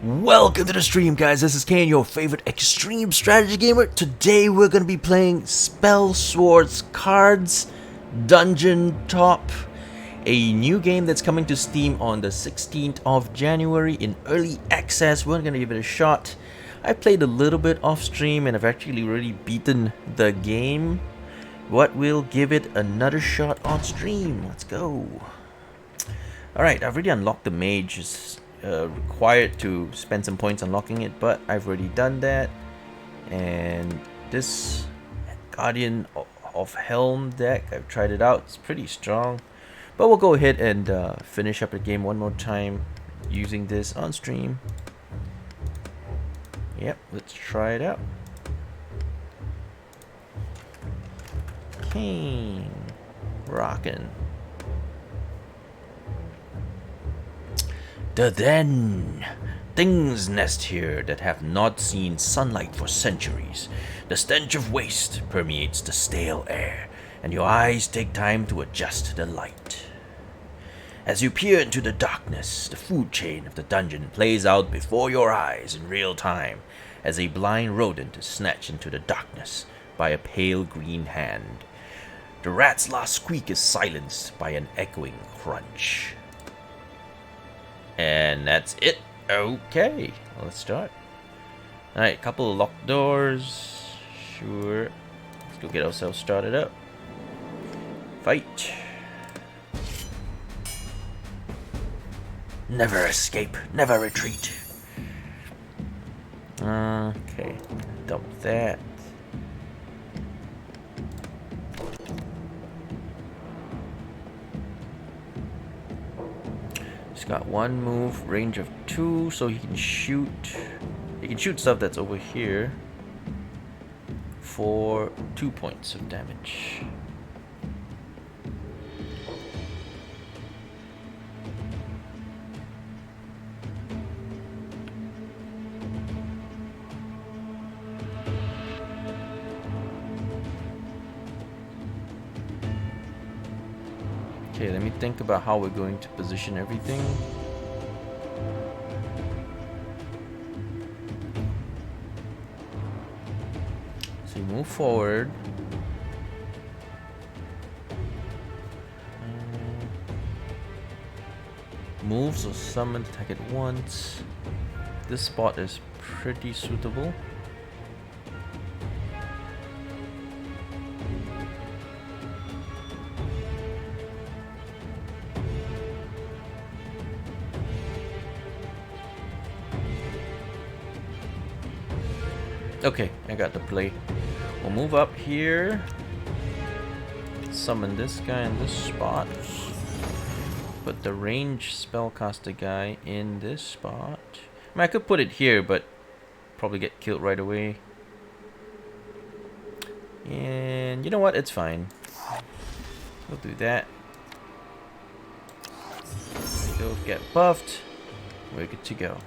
Welcome to the stream, guys. This is Kaen, your favorite extreme strategy gamer. Today we're going to be playing Spellsword Cards, DungeonTop, a new game that's coming to Steam on the 16th of January in early access. We're going to give it a shot. I played a little bit off stream and I've actually really beaten the game. But we'll give it another shot on stream. Let's go. Alright, I've already unlocked the mage. It's required to spend some points unlocking it, but I've already done that. And this Guardian of Helm deck, I've tried it out. It's pretty strong. But we'll go ahead and finish up the game one more time using this on stream. Yep, let's try it out. Kaen. Rockin'. The Den. Things nest here that have not seen sunlight for centuries. The stench of waste permeates the stale air, and your eyes take time to adjust to the light. As you peer into the darkness, the food chain of the dungeon plays out before your eyes in real time, as a blind rodent is snatched into the darkness by a pale green hand. The rat's last squeak is silenced by an echoing crunch. And that's it. Okay, let's start. Alright, couple of locked doors. Sure. Let's go get ourselves started up. Fight. Never escape, never retreat. Okay, dump that. He's got one move, range of 2, so he can shoot. He can shoot stuff that's over here for 2 points of damage. Okay, let me think about how we're going to position everything. So you move forward. Moves or summon, attack at once. This spot is pretty suitable. Okay, I got the play. We'll move up here. Summon this guy in this spot. Put the range spellcaster guy in this spot. I mean, I could put it here, but probably get killed right away. And you know what? It's fine. We'll do that. Go get buffed. We're good to go.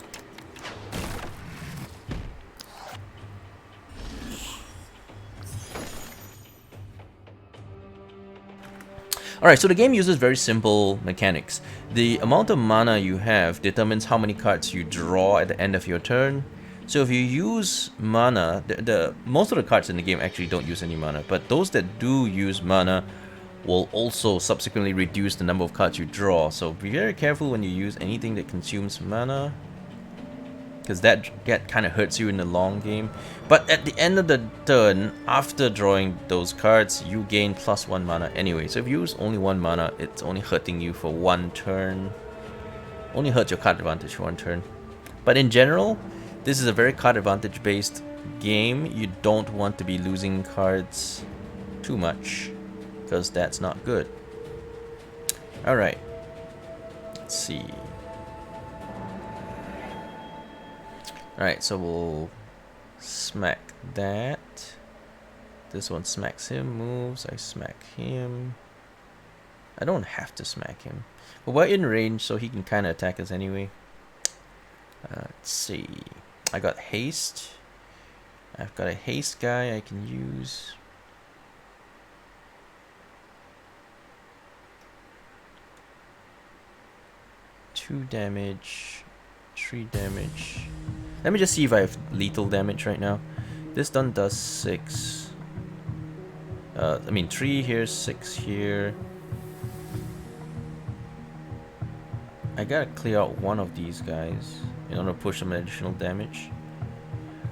Alright, so the game uses very simple mechanics. The amount of mana you have determines how many cards you draw at the end of your turn. So if you use mana, most of the cards in the game actually don't use any mana, but those that do use mana will also subsequently reduce the number of cards you draw. So be very careful when you use anything that consumes mana, because that kind of hurts you in the long game. But at the end of the turn, after drawing those cards, you gain +1 mana anyway. So if you use only 1 mana, it's only hurting you for 1 turn. Only hurts your card advantage for 1 turn. But in general, this is a very card advantage based game. You don't want to be losing cards too much, because that's not good. Alright. Let's see. Alright, so we'll smack that. This one smacks him, moves, I smack him. I don't have to smack him. But we're in range, so he can kind of attack us anyway. Let's see. I got haste. I've got a haste guy I can use. 2 damage. 3 damage. Let me just see if I have lethal damage right now. This stun does 6. I mean 3 here, 6 here. I gotta clear out one of these guys in order to push some additional damage.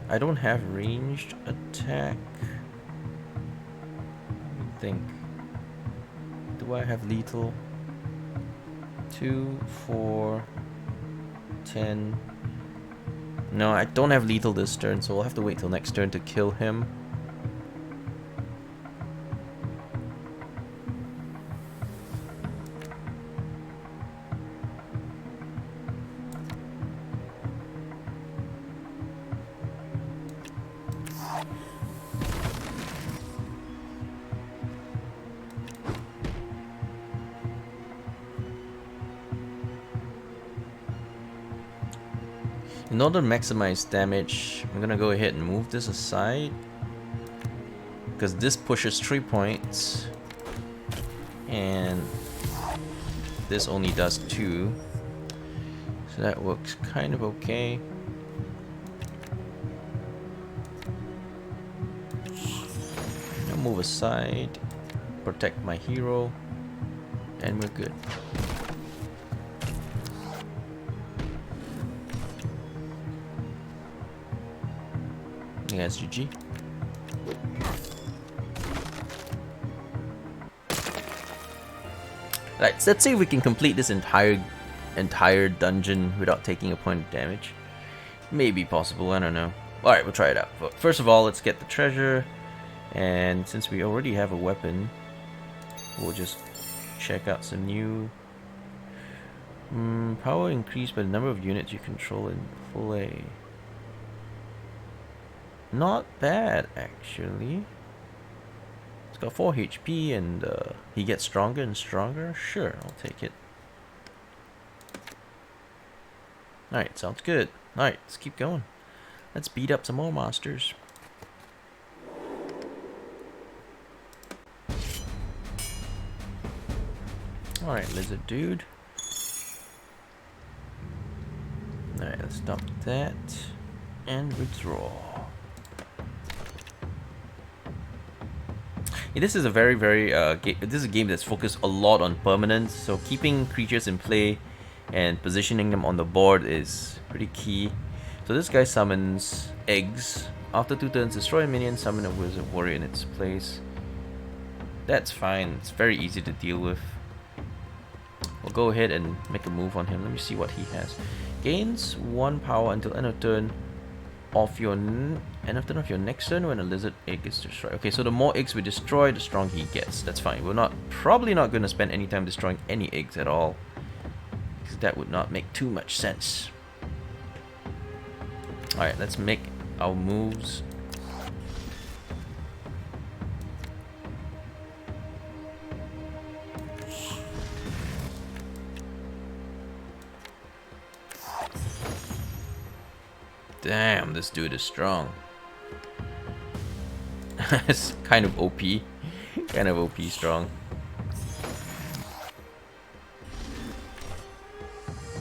I don't have ranged attack. Let me think. Do I have lethal? 2, 4, 10. No, I don't have lethal this turn, so we'll have to wait till next turn to kill him. In order to maximize damage, I'm gonna go ahead and move this aside, because this pushes 3 points and this only does 2, so that works kind of okay. I'll move aside, protect my hero, and we're good. Yeah, it's GG. Right, so let's see if we can complete this entire dungeon without taking a point of damage. Maybe possible, I don't know. Alright, we'll try it out. But first of all, let's get the treasure. And since we already have a weapon, we'll just check out some new... power increased by the number of units you control in play. Not bad, actually. It's got 4 HP and he gets stronger and stronger. Sure, I'll take it. Alright, sounds good. Alright, let's keep going. Let's beat up some more monsters. Alright, lizard dude. Alright, let's stop that and withdraw. Yeah, this is a this is a game that's focused a lot on permanence, so keeping creatures in play and positioning them on the board is pretty key. So this guy summons eggs. After 2 turns, destroy a minion, summon a wizard warrior in its place. That's fine, it's very easy to deal with. We'll go ahead and make a move on him. Let me see what he has. Gains 1 power until end of turn of your next turn when a lizard egg is destroyed. Okay, so the more eggs we destroy, the stronger he gets. That's fine. We're probably not going to spend any time destroying any eggs at all, because that would not make too much sense. Alright, let's make our moves. Damn, this dude is strong. It's kind of OP. Kind of OP strong.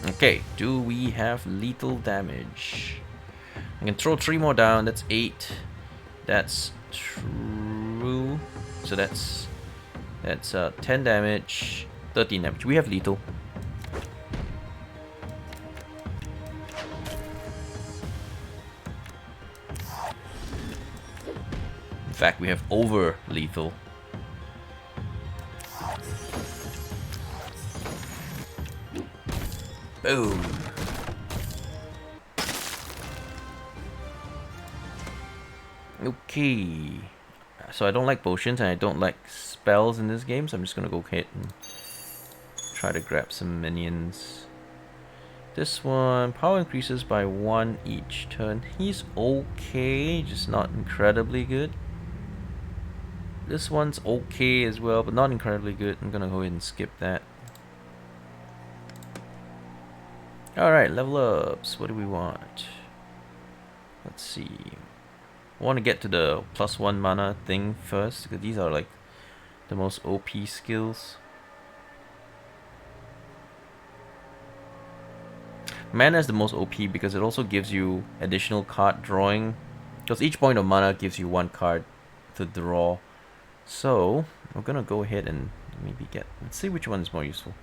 Okay, do we have lethal damage? I can throw 3 more down, that's 8. That's true. So that's 10 damage, 13 damage. We have lethal. In fact, we have over lethal. Boom. Okay. So I don't like potions and I don't like spells in this game, so I'm just gonna go ahead and try to grab some minions. This one, power increases by 1 each turn. He's okay, just not incredibly good. This one's okay as well, but not incredibly good. I'm gonna go ahead and skip that. Alright, level ups. What do we want? Let's see. I want to get to the +1 mana thing first, because these are like the most OP skills. Mana is the most OP because it also gives you additional card drawing. Because each point of mana gives you one card to draw. So, we're gonna go ahead and maybe let's see which one is more useful.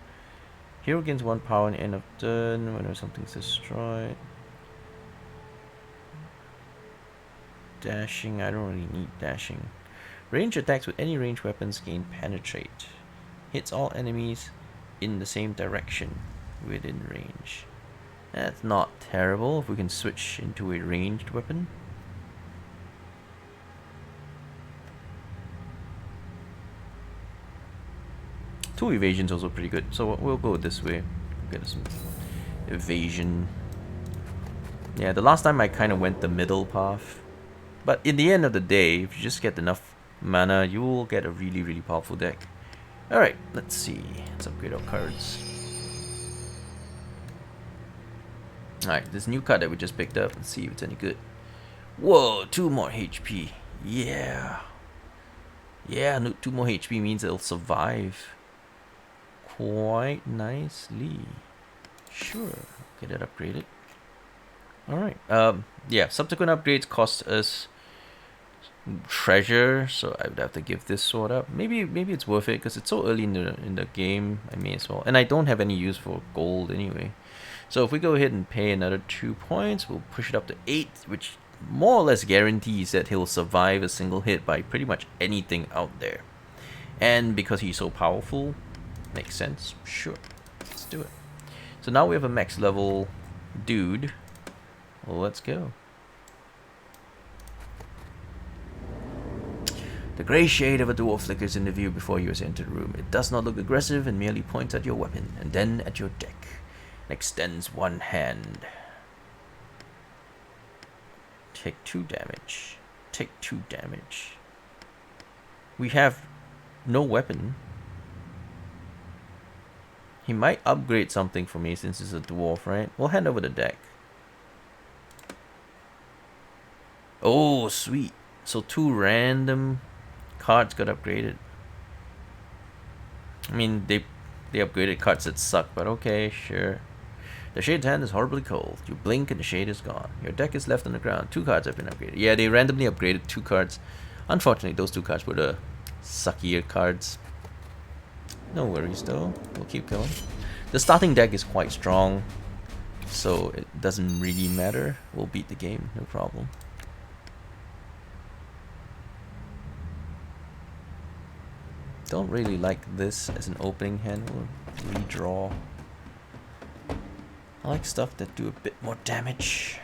Hero gains 1 power at the end of turn whenever something's destroyed. Dashing, I don't really need dashing. Range attacks with any ranged weapons gain penetrate. Hits all enemies in the same direction within range. That's not terrible if we can switch into a ranged weapon. Two evasion's also pretty good, so we'll go this way. Get some evasion. Yeah, the last time I kind of went the middle path. But in the end of the day, if you just get enough mana, you will get a really, really powerful deck. Alright, let's see. Let's upgrade our cards. Alright, this new card that we just picked up. Let's see if it's any good. Whoa, 2 more HP. Yeah. Yeah, 2 more HP means it'll survive quite nicely. Sure, get it upgraded. Alright, yeah, subsequent upgrades cost us treasure, so I would have to give this sword up. Maybe it's worth it because it's so early in the game. I may as well, and I don't have any use for gold anyway. So if we go ahead and pay another 2 points, we'll push it up to 8, which more or less guarantees that he'll survive a single hit by pretty much anything out there. And because he's so powerful, makes sense. Sure, let's do it. So now we have a max level dude. Well, let's go. The grey shade of a dwarf flickers in the view before you enter the room. It does not look aggressive and merely points at your weapon, and then at your deck, and extends one hand. Take 2 damage. Take 2 damage. We have no weapon. He might upgrade something for me since it's a dwarf, right? We'll hand over the deck. Oh, sweet. So 2 random cards got upgraded. I mean, they upgraded cards that suck, but okay, sure. The shade's hand is horribly cold. You blink and the shade is gone. Your deck is left on the ground. 2 cards have been upgraded. Yeah, they randomly upgraded 2 cards. Unfortunately, those 2 cards were the suckier cards. No worries though. We'll keep going. The starting deck is quite strong, so it doesn't really matter. We'll beat the game, no problem. Don't really like this as an opening hand. We'll redraw. I like stuff that do a bit more damage.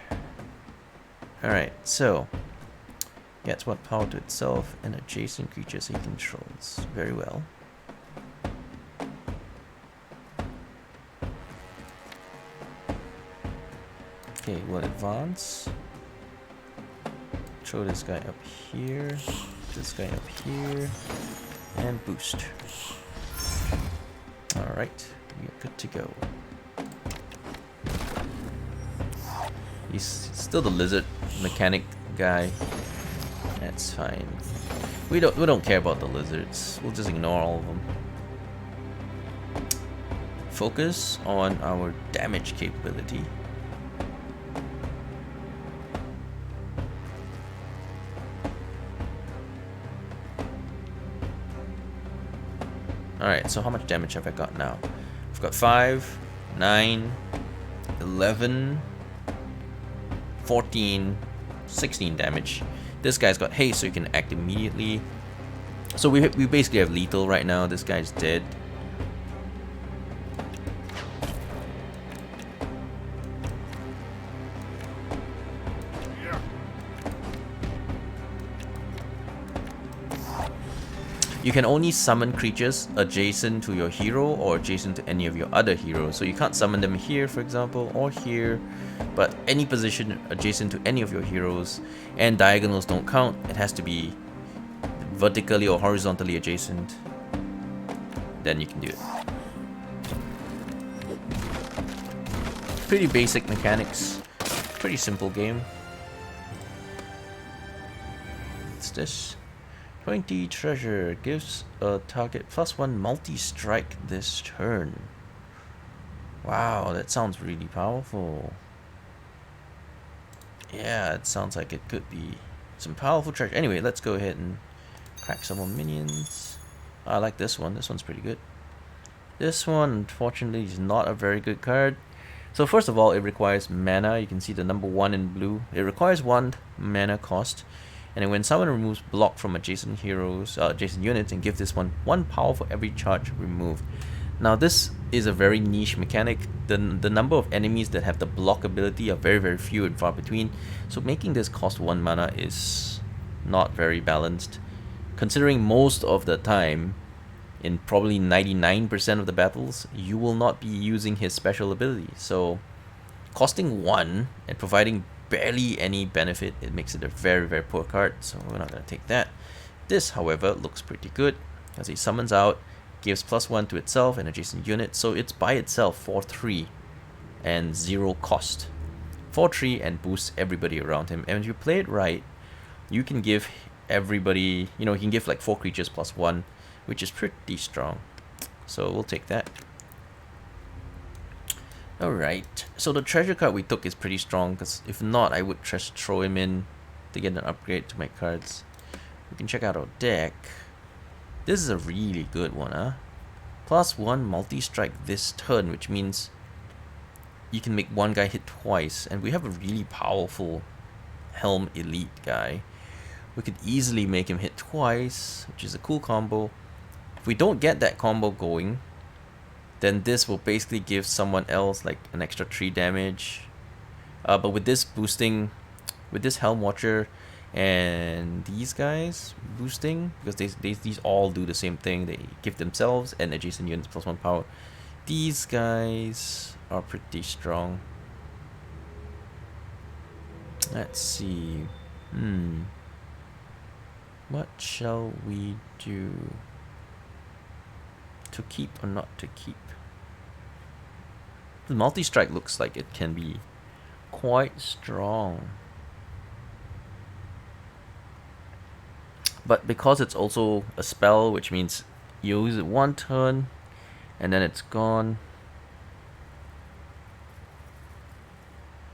Alright, so gets 1 power to itself and adjacent creatures he controls. Very well. Okay, we'll advance. Throw this guy up here. This guy up here. And boost. Alright, we are good to go. He's still the lizard mechanic guy. That's fine. We don't care about the lizards. We'll just ignore all of them. Focus on our damage capability. Alright, so how much damage have I got now? I've got 5, 9, 11, 14, 16 damage. This guy's got haste, so you can act immediately. So we basically have lethal right now. This guy's dead. You can only summon creatures adjacent to your hero or adjacent to any of your other heroes. So you can't summon them here, for example, or here, but any position adjacent to any of your heroes, and diagonals don't count. It has to be vertically or horizontally adjacent. Then you can do it. Pretty basic mechanics. Pretty simple game. What's this? 20 treasure gives a target +1 multi-strike this turn. Wow, that sounds really powerful. Yeah, it sounds like it could be some powerful treasure. Anyway, let's go ahead and crack some more minions. I like this one. This one's pretty good. This one, unfortunately, is not a very good card. So first of all, it requires mana. You can see the number 1 in blue. It requires 1 mana cost. And then when someone removes block from adjacent heroes, adjacent units, and give this one power for every charge removed. Now this is a very niche mechanic. The number of enemies that have the block ability are very, very few and far between. So making this cost 1 mana is not very balanced. Considering most of the time, in probably 99% of the battles, you will not be using his special ability. So costing 1 and providing barely any benefit, it makes it a very, very poor card. So we're not going to take that. This, however, looks pretty good as he summons out, gives +1 to itself and adjacent unit. So it's by itself 4/3 and 0 cost. 4/3 and boosts everybody around him. And if you play it right, you can give everybody, you know, you can give like 4 creatures +1, which is pretty strong. So we'll take that. Alright, so the treasure card we took is pretty strong, because if not, I would just throw him in to get an upgrade to my cards. We can check out our deck. This is a really good one, huh? +1 multi-strike this turn, which means you can make one guy hit twice, and we have a really powerful Helm Elite guy. We could easily make him hit twice, which is a cool combo. If we don't get that combo going, then this will basically give someone else like an extra 3 damage. But with this boosting, with this Helm Watcher and these guys boosting, because these all do the same thing. They give themselves and adjacent units +1 power. These guys are pretty strong. Let's see. What shall we do? To keep or not to keep? The multi-strike looks like it can be quite strong. But because it's also a spell, which means you use it 1 turn and then it's gone,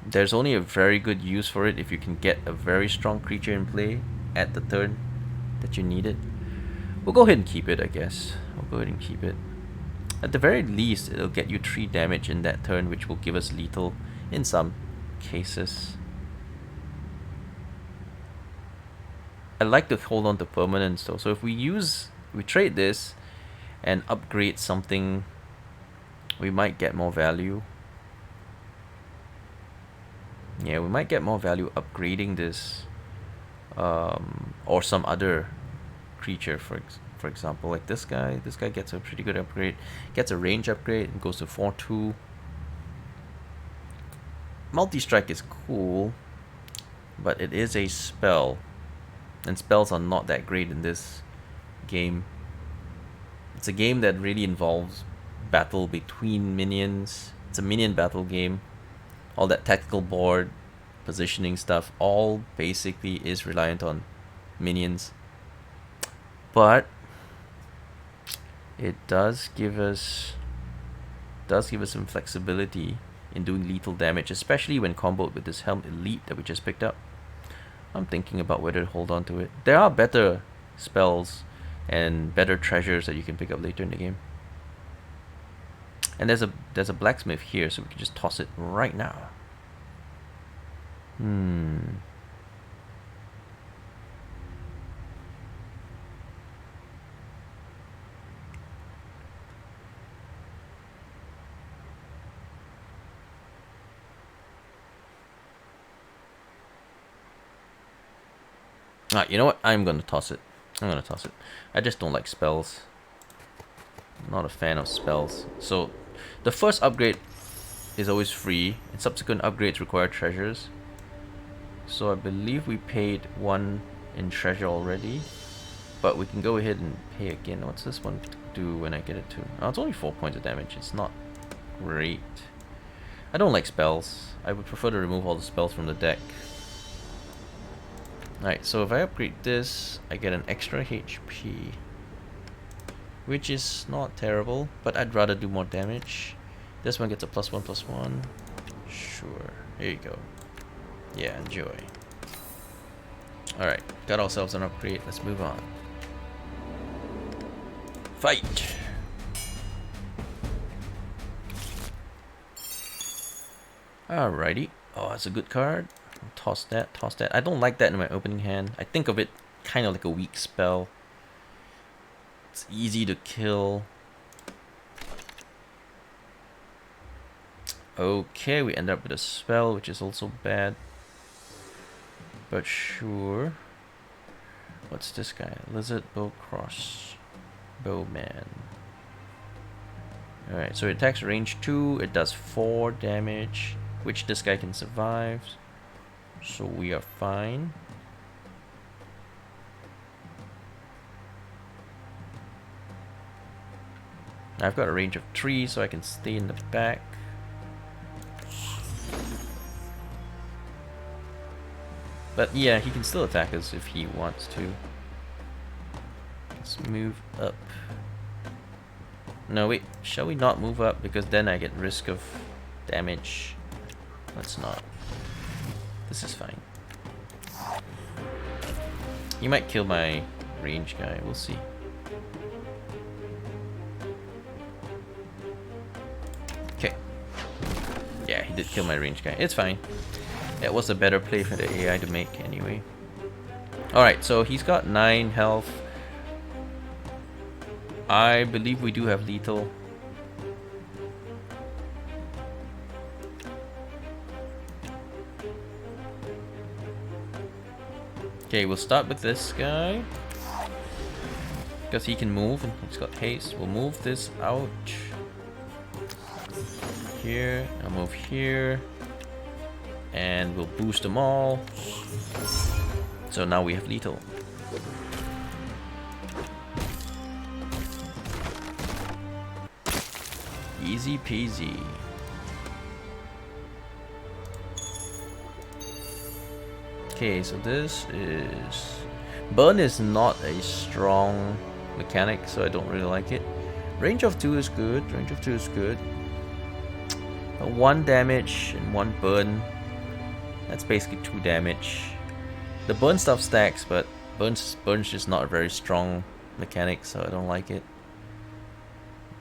there's only a very good use for it if you can get a very strong creature in play at the turn that you need it. We'll go ahead and keep it, I guess. We'll go ahead and keep it. At the very least, it'll get you 3 damage in that turn, which will give us lethal in some cases. I like to hold on to permanence though. So if we trade this and upgrade something, we might get more value. Yeah, we might get more value upgrading this, or some other creature, for example, like this guy. This guy gets a pretty good upgrade, gets a range upgrade, and goes to 4/2. Multi-strike is cool, but it is a spell, and spells are not that great in this game. It's a game that really involves battle between minions. It's a minion battle game. All that tactical board positioning stuff all basically is reliant on minions. But it does give us some flexibility in doing lethal damage, especially when comboed with this Helm Elite that we just picked up. I'm thinking about whether to hold on to it. There are better spells and better treasures that you can pick up later in the game. And there's a blacksmith here, so we can just toss it right now. You know what? I'm gonna toss it. I just don't like spells. I'm not a fan of spells. So the first upgrade is always free, and subsequent upgrades require treasures. So I believe we paid 1 in treasure already, but we can go ahead and pay again. What's this one do when I get it to? Oh, it's only 4 points of damage. It's not great. I don't like spells. I would prefer to remove all the spells from the deck. Alright, so if I upgrade this, I get an extra HP, which is not terrible, but I'd rather do more damage. This one gets a +1/+1. Sure. Here you go. Yeah, enjoy. Alright, got ourselves an upgrade. Let's move on. Fight! Alrighty. Oh, that's a good card. Toss that, toss that. I don't like that in my opening hand. I think of it kind of like a weak spell. It's easy to kill. Okay, we end up with a spell, which is also bad. But sure. What's this guy? Lizard Bowcross. Bowman. Alright, so it attacks range 2. It does 4 damage, which this guy can survive. So we are fine. I've got a range of 3, so I can stay in the back. But yeah, he can still attack us if he wants to. Let's move up. No, wait. Shall we not move up? Because then I get risk of damage. Let's not. This is fine. He might kill my range guy. We'll see. Okay. Yeah, he did kill my range guy. It's fine. That was a better play for the AI to make anyway. Alright, so he's got 9 health. I believe we do have lethal. Okay, we'll start with this guy. Because he can move and he's got haste. We'll move this out. Here, I'll move here. And we'll boost them all. So now we have lethal. Easy peasy. Okay, so this is... Burn is not a strong mechanic, so I don't really like it. Range of 2 is good. Range of 2 is good. 1 damage and 1 burn. That's basically 2 damage. The burn stuff stacks, but burn's just not a very strong mechanic, so I don't like it.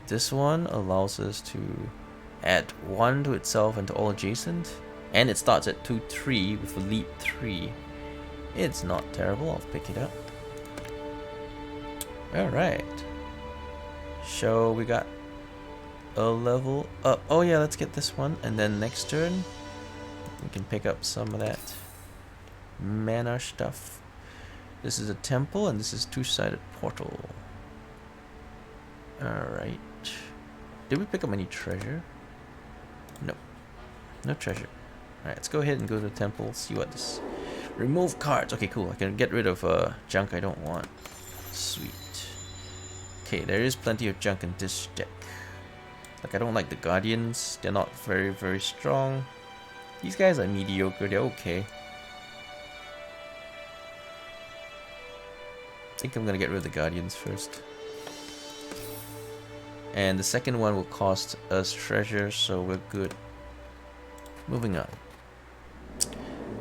This one allows us to add 1 to itself and to all adjacent. And it starts at 2-3 with a lead 3. It's not terrible, I'll pick it up. Alright. So we got a level up. Oh yeah, let's get this one. And then next turn, we can pick up some of that mana stuff. This is a temple and this is 2-sided portal. Alright. Did we pick up any treasure? No. No treasure. Alright, let's go ahead and go to the temple, see what this... Remove cards. Okay, cool. I can get rid of junk I don't want. Sweet. Okay, there is plenty of junk in this deck. Like, I don't like the Guardians. They're not very, very strong. These guys are mediocre. They're okay. I think I'm gonna get rid of the Guardians first. And the second one will cost us treasure, so we're good. Moving on.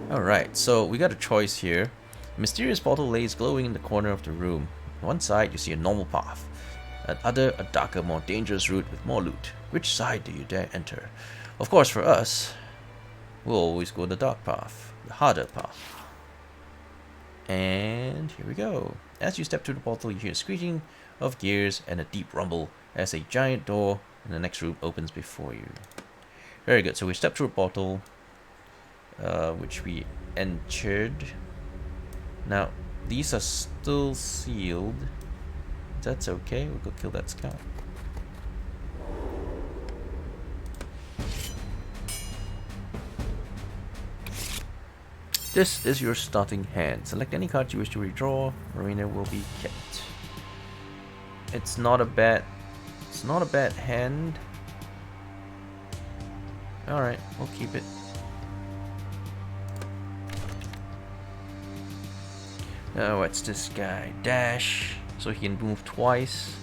Alright, so we got a choice here. A mysterious portal lays glowing in the corner of the room. On one side, you see a normal path. At other, a darker, more dangerous route with more loot. Which side do you dare enter? Of course, for us, we'll always go the dark path, the harder path. And here we go. As you step through the portal, you hear a screeching of gears and a deep rumble as a giant door in the next room opens before you. Very good. So we step through a portal, which we entered. Now, these are still sealed. That's okay. We'll go kill that scout. This is your starting hand. Select any card you wish to redraw. Marina will be kept. It's not a bad hand. Alright, we'll keep it. Oh, what's this guy? Dash. So he can move twice.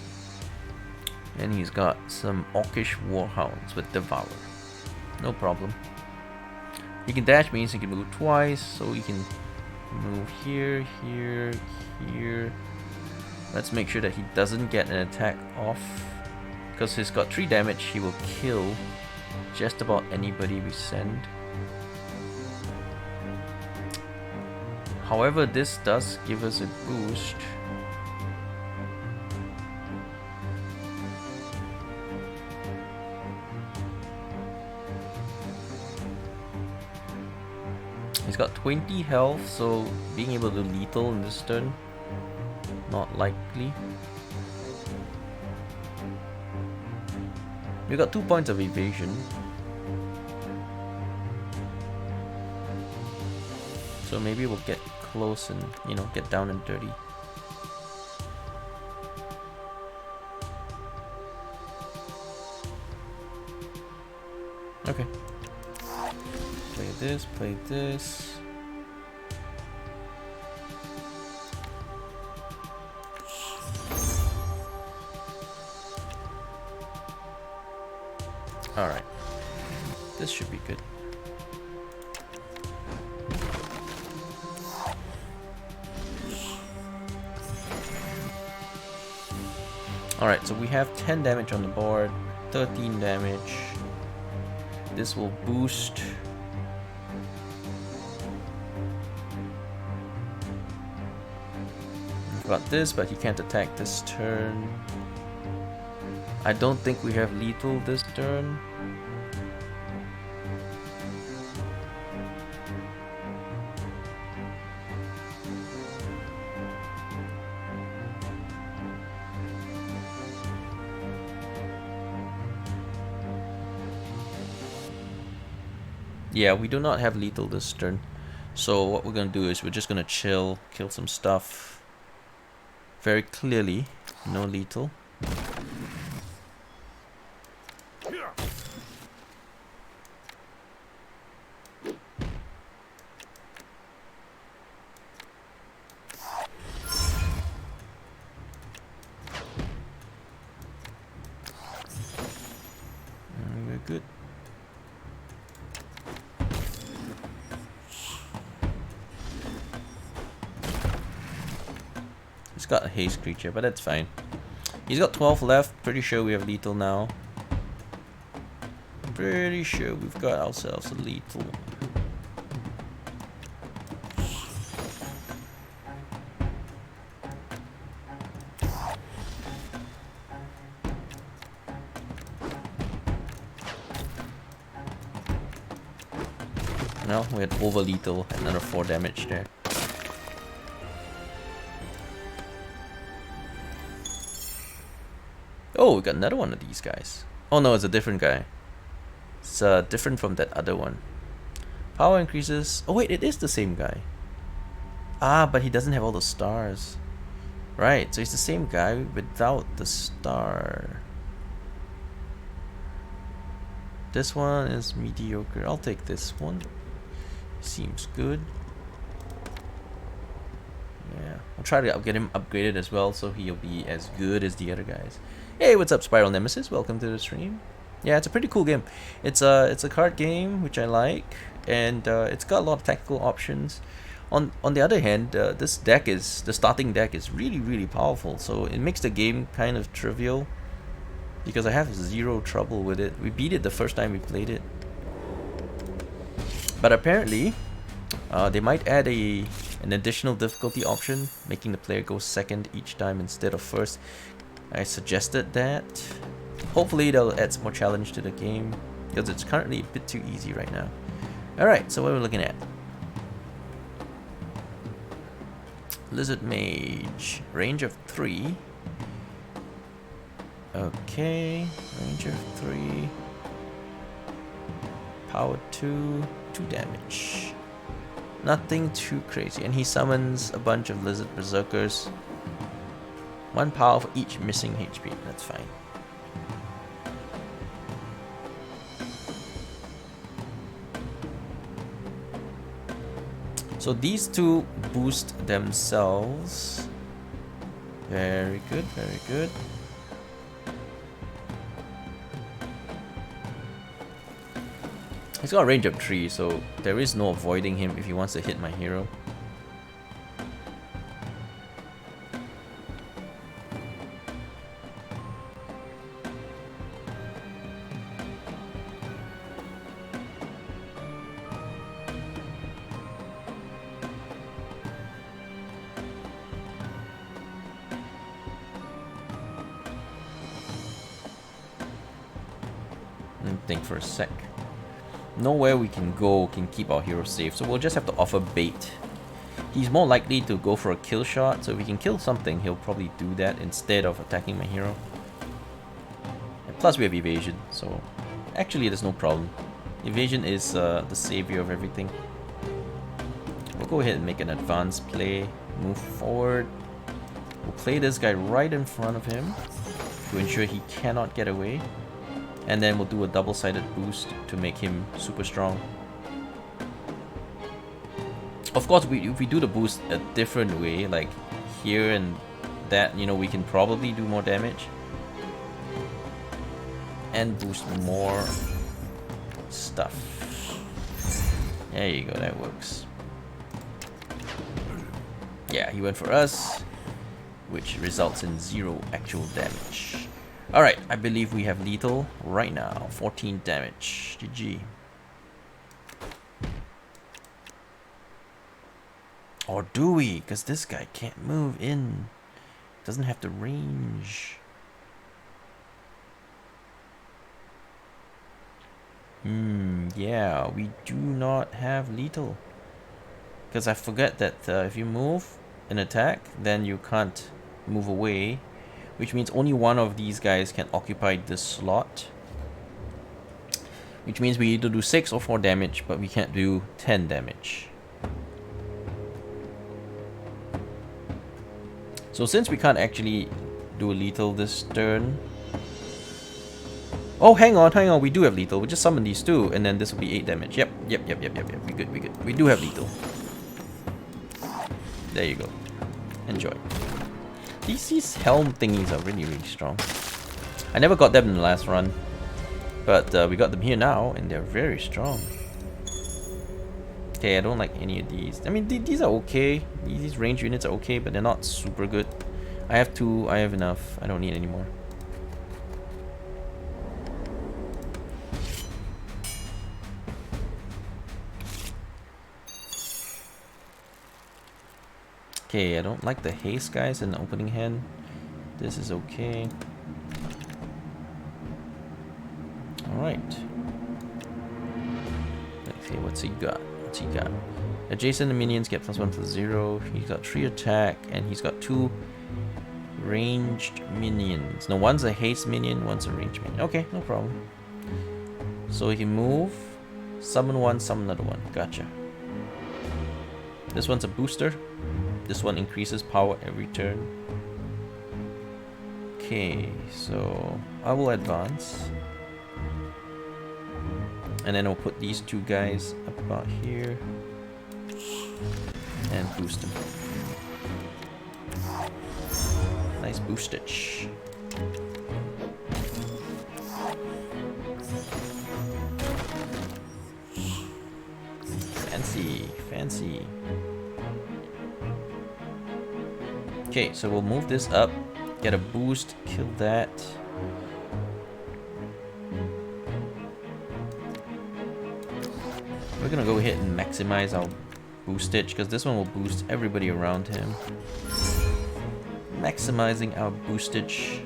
And he's got some Orcish Warhounds with Devour. No problem. He can dash means he can move twice, so he can move here, here, here. Let's make sure that he doesn't get an attack off. Because he's got 3 damage, he will kill just about anybody we send. However, this does give us a boost. He's got 20 health, so being able to lethal in this turn, not likely. We got 2 points of evasion. So maybe we'll get close and, you know, get down and dirty. Okay. Play this, play this. Alright. This should be good. Alright, so we have 10 damage on the board, 13 damage. This will boost. We've got this, but he can't attack this turn. I don't think we have lethal this turn. Yeah, we do not have lethal this turn. So what we're gonna do is we're just gonna chill, kill some stuff. Very clearly, no lethal. We're good. He's got a haste creature, but that's fine. He's got 12 left. Pretty sure we have lethal now. Pretty sure we've got ourselves a lethal. No, we had over lethal, another 4 damage there. Oh, we got another one of these guys. Oh no, it's a different guy. It's different from that other one. Power increases. Oh wait, it is the same guy. Ah, but he doesn't have all the stars. Right, so it's the same guy without the star. This one is mediocre. I'll take this one. Seems good. Yeah, I'll try to get him upgraded as well, so he'll be as good as the other guys. Hey, what's up, Spiral Nemesis? Welcome to the stream. Yeah, it's a pretty cool game. It's a card game which I like, and it's got a lot of tactical options. On the other hand, this deck is the starting deck is really powerful, so it makes the game kind of trivial because I have zero trouble with it. We beat it the first time we played it, but apparently they might add an additional difficulty option, making the player go second each time instead of first. I suggested that. Hopefully that'll add some more challenge to the game, because it's currently a bit too easy right now. Alright, so what are we looking at? Lizard Mage. Range of 3. Okay, range of 3. Power 2. 2 damage. Nothing too crazy. And he summons a bunch of Lizard Berserkers. 1 power for each missing HP. That's fine. So these two boost themselves. Very good, very good. He's got a range of 3, so there is no avoiding him if he wants to hit my hero. Think for a sec. Nowhere we can go can keep our hero safe, so we'll just have to offer bait. He's more likely to go for a kill shot, so if we can kill something, he'll probably do that instead of attacking my hero. And plus we have evasion, so actually there's no problem. Evasion is the savior of everything. We'll go ahead and make an advanced play, move forward. We'll play this guy right in front of him to ensure he cannot get away. And then we'll do a double-sided boost to make him super strong. Of course, if we do the boost a different way, like here and that, you know, we can probably do more damage. And boost more stuff. There you go, that works. Yeah, he went for us, which results in 0 actual damage. Alright, I believe we have lethal right now. 14 damage. GG. Or do we? Because this guy can't move in. Doesn't have the range. Yeah, we do not have lethal. Because I forget that if you move an attack, then you can't move away. Which means only one of these guys can occupy this slot. Which means we either do 6 or 4 damage, but we can't do 10 damage. So since we can't actually do a lethal this turn... Oh, hang on, we do have lethal. We'll just summon these two, and then this will be 8 damage. Yep. We good. We do have lethal. There you go. Enjoy. These helm thingies are really strong. I never got them in the last run, but we got them here now, and they're very strong. Okay, I don't like any of these. I mean, these are okay. These range units are okay, but they're not super good. I have 2. I have enough. I don't need any more. Okay, I don't like the haste guys in the opening hand. This is okay. Alright. Let's see, what's he got? Adjacent minions get +1/+0. He's got 3 attack, and he's got 2 ranged minions. No, one's a haste minion, one's a ranged minion. Okay, no problem. So he can move, summon one, summon another one. Gotcha. This one's a booster. This one increases power every turn. Okay, so I will advance. And then I'll put these 2 guys about here. And boost them. Nice boostage. Fancy. Okay, so we'll move this up, get a boost, kill that. We're gonna go ahead and maximize our boostage, because this one will boost everybody around him. Maximizing our boostage.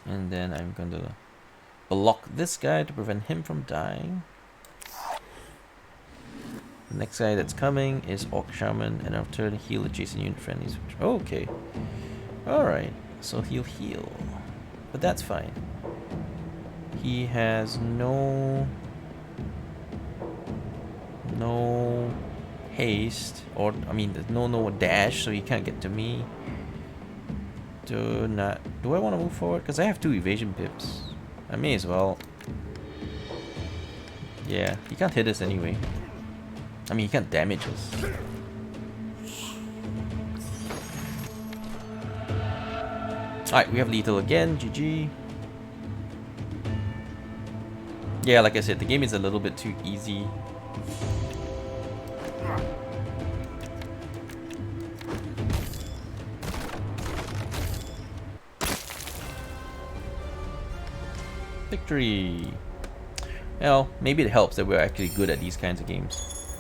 And then I'm going to block this guy to prevent him from dying. The next guy that's coming is Orc Shaman, and I'll turn heal adjacent unit friendlies. Oh, okay. Alright, so he'll heal. But that's fine. He has no haste, or I mean there's no dash, so he can't get to me. Do I want to move forward? Because I have 2 evasion pips. I may as well. Yeah, he can't hit us anyway. I mean, he can't damage us. Alright, we have lethal again. GG. Yeah, like I said, the game is a little bit too easy. Victory! Well, maybe it helps that we're actually good at these kinds of games.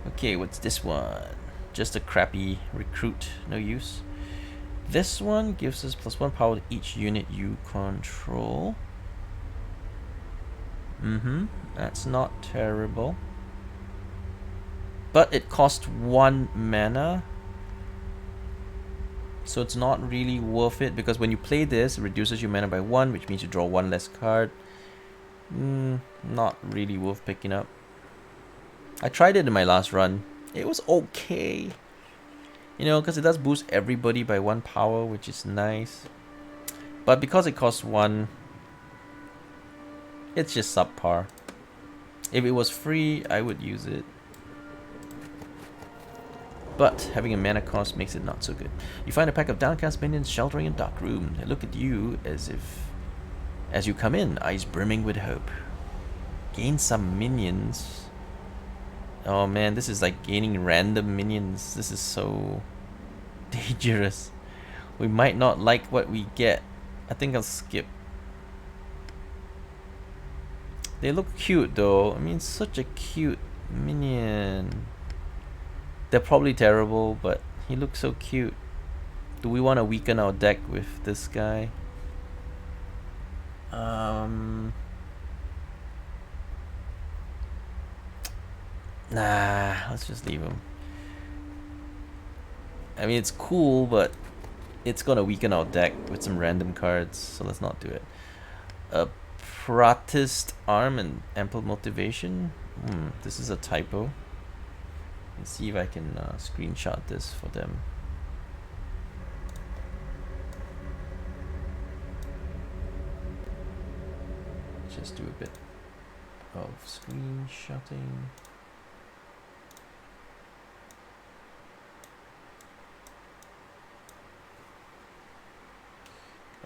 Okay, what's this one? Just a crappy recruit, no use. This one gives us +1 power to each unit you control. That's not terrible. But it costs 1 mana. So it's not really worth it, because when you play this, it reduces your mana by 1, which means you draw 1 less card. Not really worth picking up. I tried it in my last run. It was okay. You know, because it does boost everybody by 1 power, which is nice. But because it costs 1, it's just subpar. If it was free, I would use it. But having a mana cost makes it not so good. You find a pack of downcast minions sheltering in a dark room. They look at you as you come in, eyes brimming with hope. Gain some minions. Oh man, this is like gaining random minions. This is so dangerous. We might not like what we get. I think I'll skip. They look cute though. I mean, such a cute minion. They're probably terrible, but he looks so cute. Do we want to weaken our deck with this guy? Nah, let's just leave him. I mean, it's cool, but it's gonna weaken our deck with some random cards, so let's not do it. A practiced arm and ample motivation. This is a typo. Let's see if I can screenshot this for them. Just do a bit of screenshotting.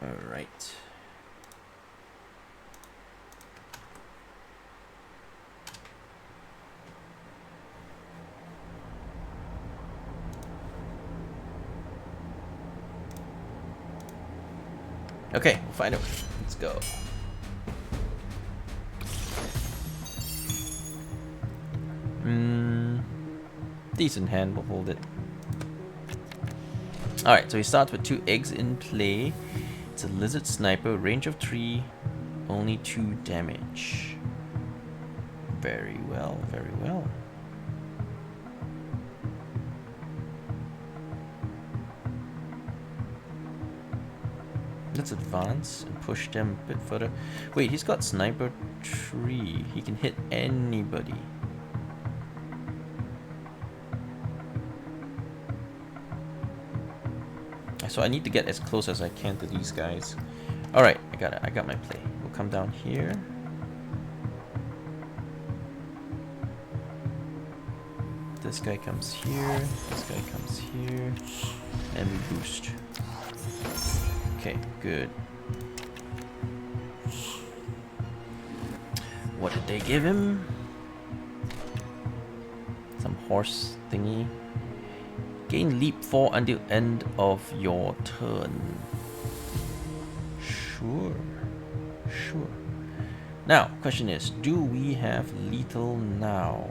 All right. Okay, we'll find out. Let's go. Decent hand, we'll hold it. Alright, so he starts with 2 eggs in play. It's a lizard sniper, range of 3, only 2 damage. Very well, very well. Let's advance and push them a bit further. Wait, he's got sniper 3. He can hit anybody. So I need to get as close as I can to these guys. Alright, I got it. I got my play. We'll come down here. This guy comes here. This guy comes here. And we boost. Okay, good. What did they give him? Some horse thingy. Gain leap 4 until end of your turn. Sure. Sure. Now, question is, do we have lethal now?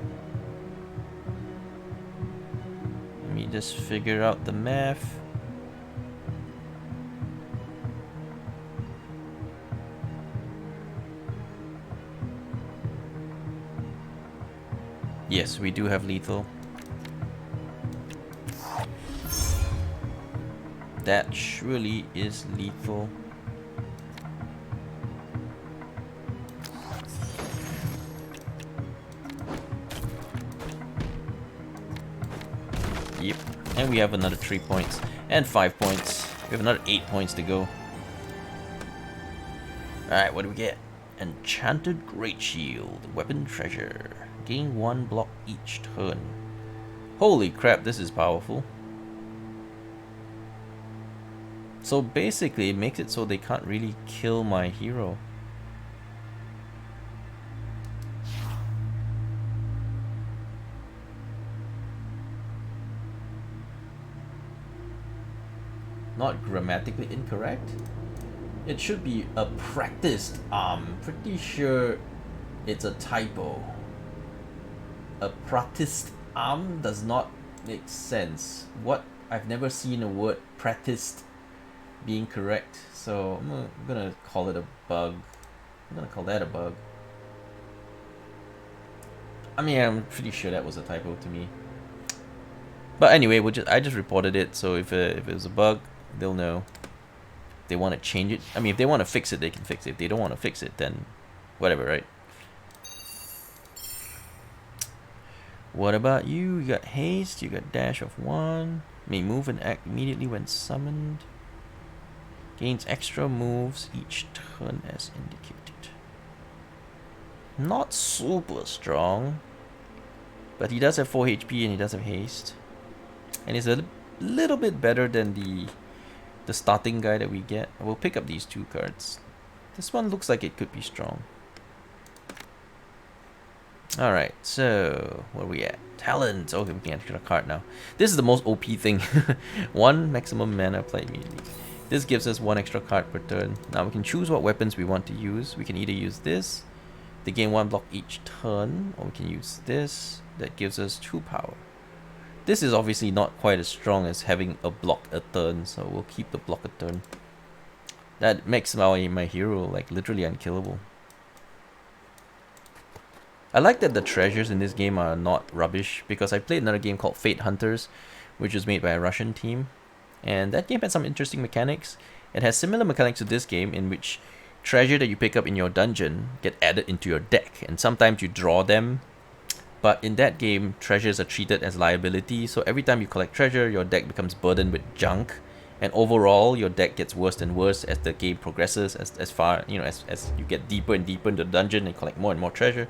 Let me just figure out the math. Yes, we do have lethal. That surely is lethal. Yep. And we have another 3 points. And 5 points. We have another 8 points to go. Alright, what do we get? Enchanted Great Shield. Weapon treasure. Gain 1 block each turn. Holy crap, this is powerful. So basically, it makes it so they can't really kill my hero. Not grammatically incorrect. It should be a practiced arm. Pretty sure it's a typo. A practiced arm does not make sense. What? I've never seen a word practiced being correct, so I'm gonna call it a bug. I'm gonna call that a bug. I mean, I'm pretty sure that was a typo to me. But anyway, I just reported it, so if it was a bug, they'll know. If they want to change it, I mean, if they want to fix it, they can fix it. If they don't want to fix it, then whatever, right? What about you? You got haste, you got dash of 1. May move and act immediately when summoned. Gains extra moves each turn as indicated. Not super strong, but he does have 4 HP and he does have haste. And he's a little bit better than the starting guy that we get. We'll pick up these 2 cards. This one looks like it could be strong. Alright, so where are we at? Talent! Okay, we can enter a card now. This is the most OP thing. 1 maximum mana applied immediately. This gives us 1 extra card per turn. Now we can choose what weapons we want to use. We can either use this to gain 1 block each turn, or we can use this that gives us 2 power. This is obviously not quite as strong as having a block a turn, so we'll keep the block a turn. That makes my hero like literally unkillable. I like that the treasures in this game are not rubbish, because I played another game called Fate Hunters, which was made by a Russian team, and that game had some interesting mechanics. It has similar mechanics to this game, in which treasure that you pick up in your dungeon get added into your deck, and sometimes you draw them. But in that game, treasures are treated as liability, so every time you collect treasure, your deck becomes burdened with junk, and overall your deck gets worse and worse as the game progresses, as far, you know, as you get deeper and deeper into the dungeon and collect more and more treasure.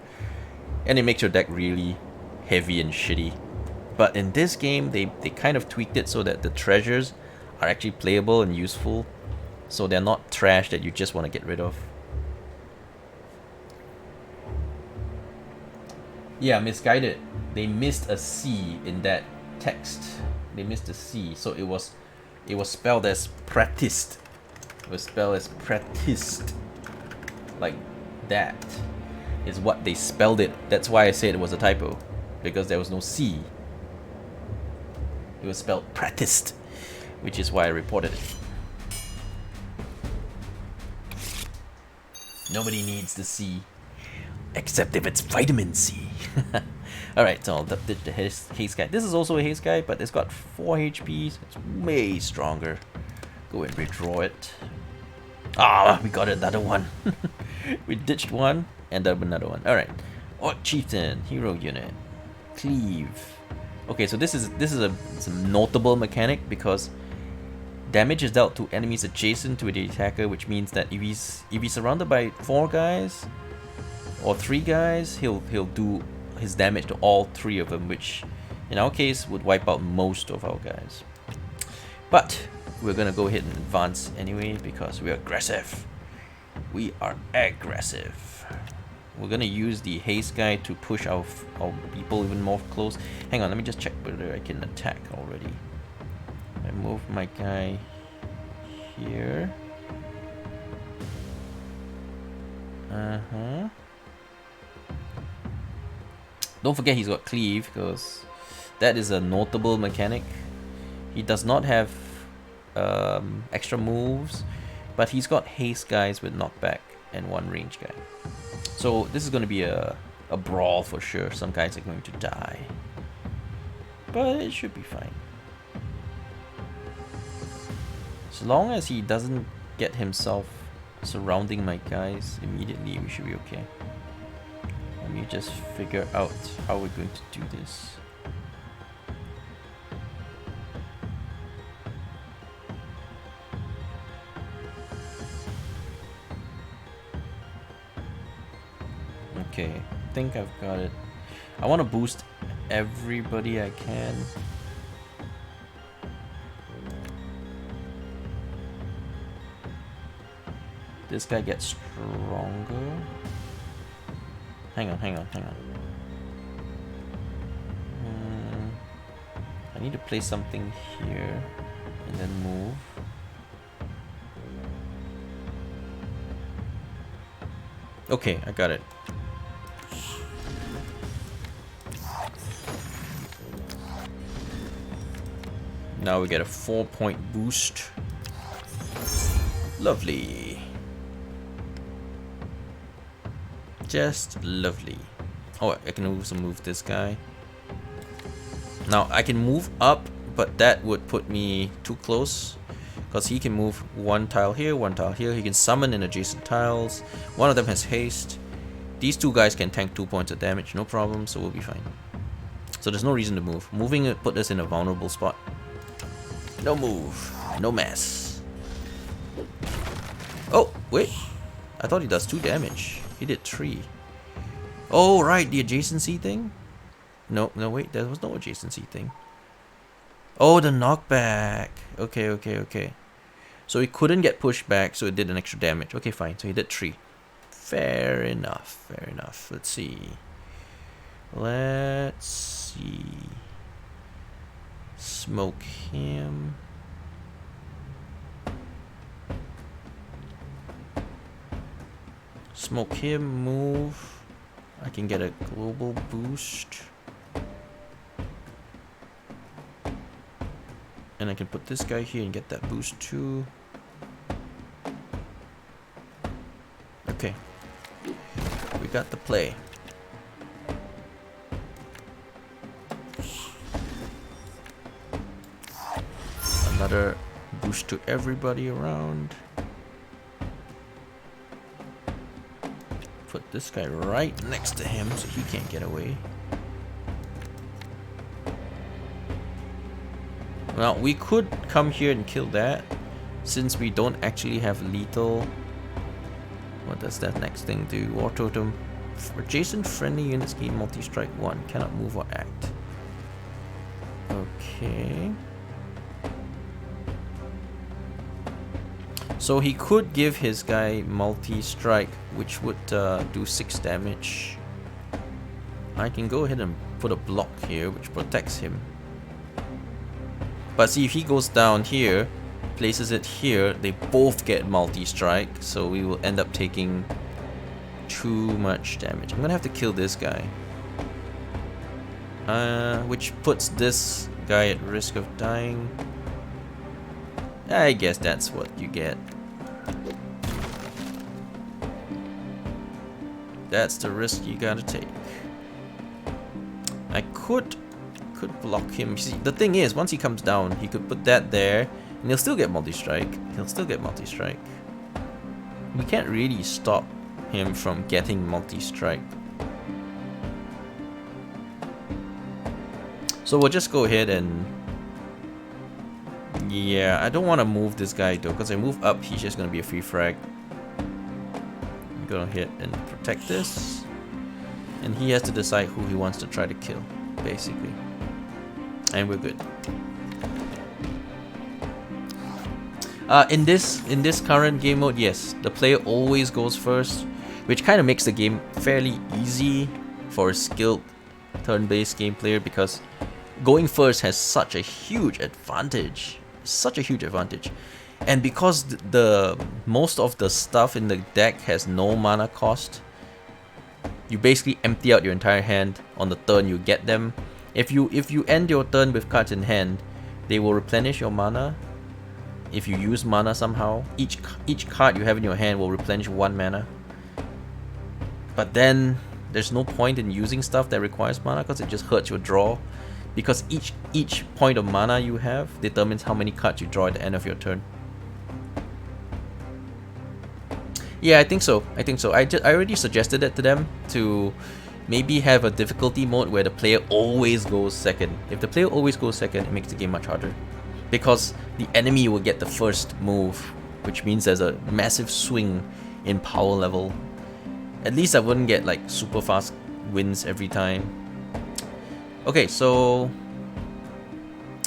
And it makes your deck really heavy and shitty. But in this game, they kind of tweaked it so that the treasures are actually playable and useful, so they're not trash that you just want to get rid of. Yeah, misguided. They missed a C in that text. They missed a C, so it was spelled as practiced. It was spelled as practiced, like that is what they spelled it. That's why I said it was a typo, because there was no C. It was spelled practiced, which is why I reported it. Nobody needs the C, except if it's vitamin C. Alright, so I'll ditch the haste guy. This is also a haste guy, but it's got 4 HPs. It's way stronger. Go and redraw it. Ah, we got another one. We ditched one and up another one. Alright. Orc Chieftain, hero unit. Cleave. Okay, so this is a notable mechanic, because damage is dealt to enemies adjacent to the attacker, which means that if he's surrounded by 4 guys or 3 guys, he'll do his damage to all 3 of them, which in our case would wipe out most of our guys. But we're gonna go ahead and advance anyway, because we're aggressive. We are aggressive. We're gonna use the haste guy to push our people even more close. Hang on, let me just check whether I can attack already. I move my guy here. Don't forget he's got cleave, because that is a notable mechanic. He does not have extra moves, but he's got haste guys with knockback and 1 range guy. So this is going to be a brawl for sure. Some guys are going to die, but it should be fine. As long as he doesn't get himself surrounding my guys immediately, we should be okay. Let me just figure out how we're going to do this. Okay, I think I've got it. I want to boost everybody I can. This guy gets stronger. Hang on. I need to place something here and then move. Okay, I got it. Now we get a 4-point boost. Lovely. Just lovely. Oh, I can also move this guy. Now I can move up, but that would put me too close, because he can move one tile here, one tile here. He can summon in adjacent tiles. One of them has haste. These two guys can tank 2 points of damage, no problem, so we'll be fine. So there's no reason to move. Moving it put us in a vulnerable spot. No move, no mess. Oh, wait. I thought he does 2 damage. He did 3. Oh, right, the adjacency thing? No, wait, there was no adjacency thing. Oh, the knockback. Okay. So he couldn't get pushed back, so it did an extra damage. Okay, fine. So he did 3. Fair enough. Let's see. Smoke him. Smoke him, move. I can get a global boost. And I can put this guy here and get that boost too. Okay. We got the play. Another boost to everybody around. Put this guy right next to him so he can't get away. Well, we could come here and kill that, since we don't actually have lethal. What does that next thing do? War Totem. Adjacent friendly units gain multi-strike 1. Cannot move or act. Okay. So he could give his guy multi-strike, which would do 6 damage. I can go ahead and put a block here, which protects him. But see, if he goes down here, places it here, they both get multi-strike, so we will end up taking too much damage. I'm gonna have to kill this guy. Which puts this guy at risk of dying. I guess that's what you get. That's the risk you gotta take. I could block him. See, the thing is, once he comes down, he could put that there, and he'll still get multi-strike. We can't really stop him from getting multi-strike. So we'll just go ahead and... Yeah, I don't want to move this guy though, because I move up, he's just going to be a free frag. I'm going to hit and protect this. And he has to decide who he wants to try to kill, basically. And we're good. In this current game mode, yes, the player always goes first, which kind of makes the game fairly easy for a skilled turn-based game player, because going first has such a huge advantage. And because the most of the stuff in the deck has no mana cost, you basically empty out your entire hand on the turn you get them. If you end your turn with cards in hand, they will replenish your mana. If you use mana somehow, each card you have in your hand will replenish 1 mana. But then there's no point in using stuff that requires mana, because it just hurts your draw. Because each point of mana you have determines how many cards you draw at the end of your turn. Yeah, I think so. I already suggested it to them to maybe have a difficulty mode where the player always goes second. If the player always goes second, it makes the game much harder, because the enemy will get the first move, which means there's a massive swing in power level. At least I wouldn't get like super fast wins every time. Okay, so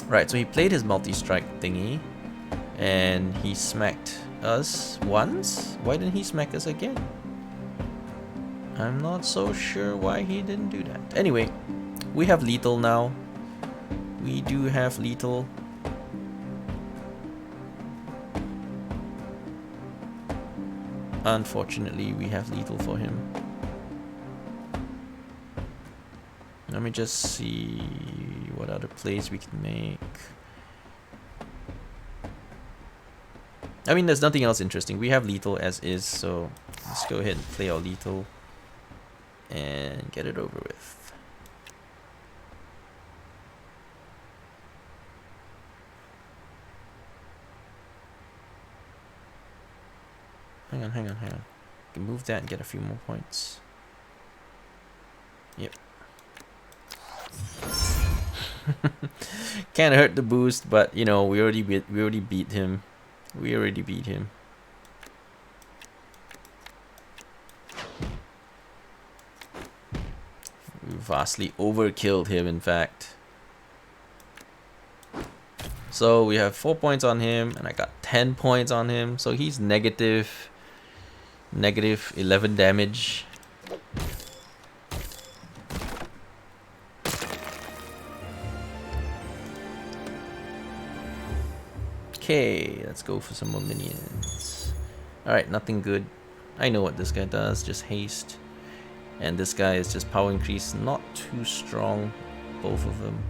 right, so he played his multi-strike thingy, and he smacked us once. Why didn't he smack us again? I'm not so sure why he didn't do that. Anyway, we have lethal now. We do have lethal. Unfortunately, we have lethal for him. Let me just see what other plays we can make. I mean, there's nothing else interesting. We have lethal as is, so let's go ahead and play our lethal and get it over with. Hang on. I can move that and get a few more points. Yep. Can't hurt the boost, but you know, we already beat him. We vastly overkilled him, in fact. So we have 4 points on him, and I got 10 points on him. So he's negative 11 damage. Okay, let's go for some more minions. Alright, nothing good. I know what this guy does, just haste. And this guy is just power increase, not too strong, both of them.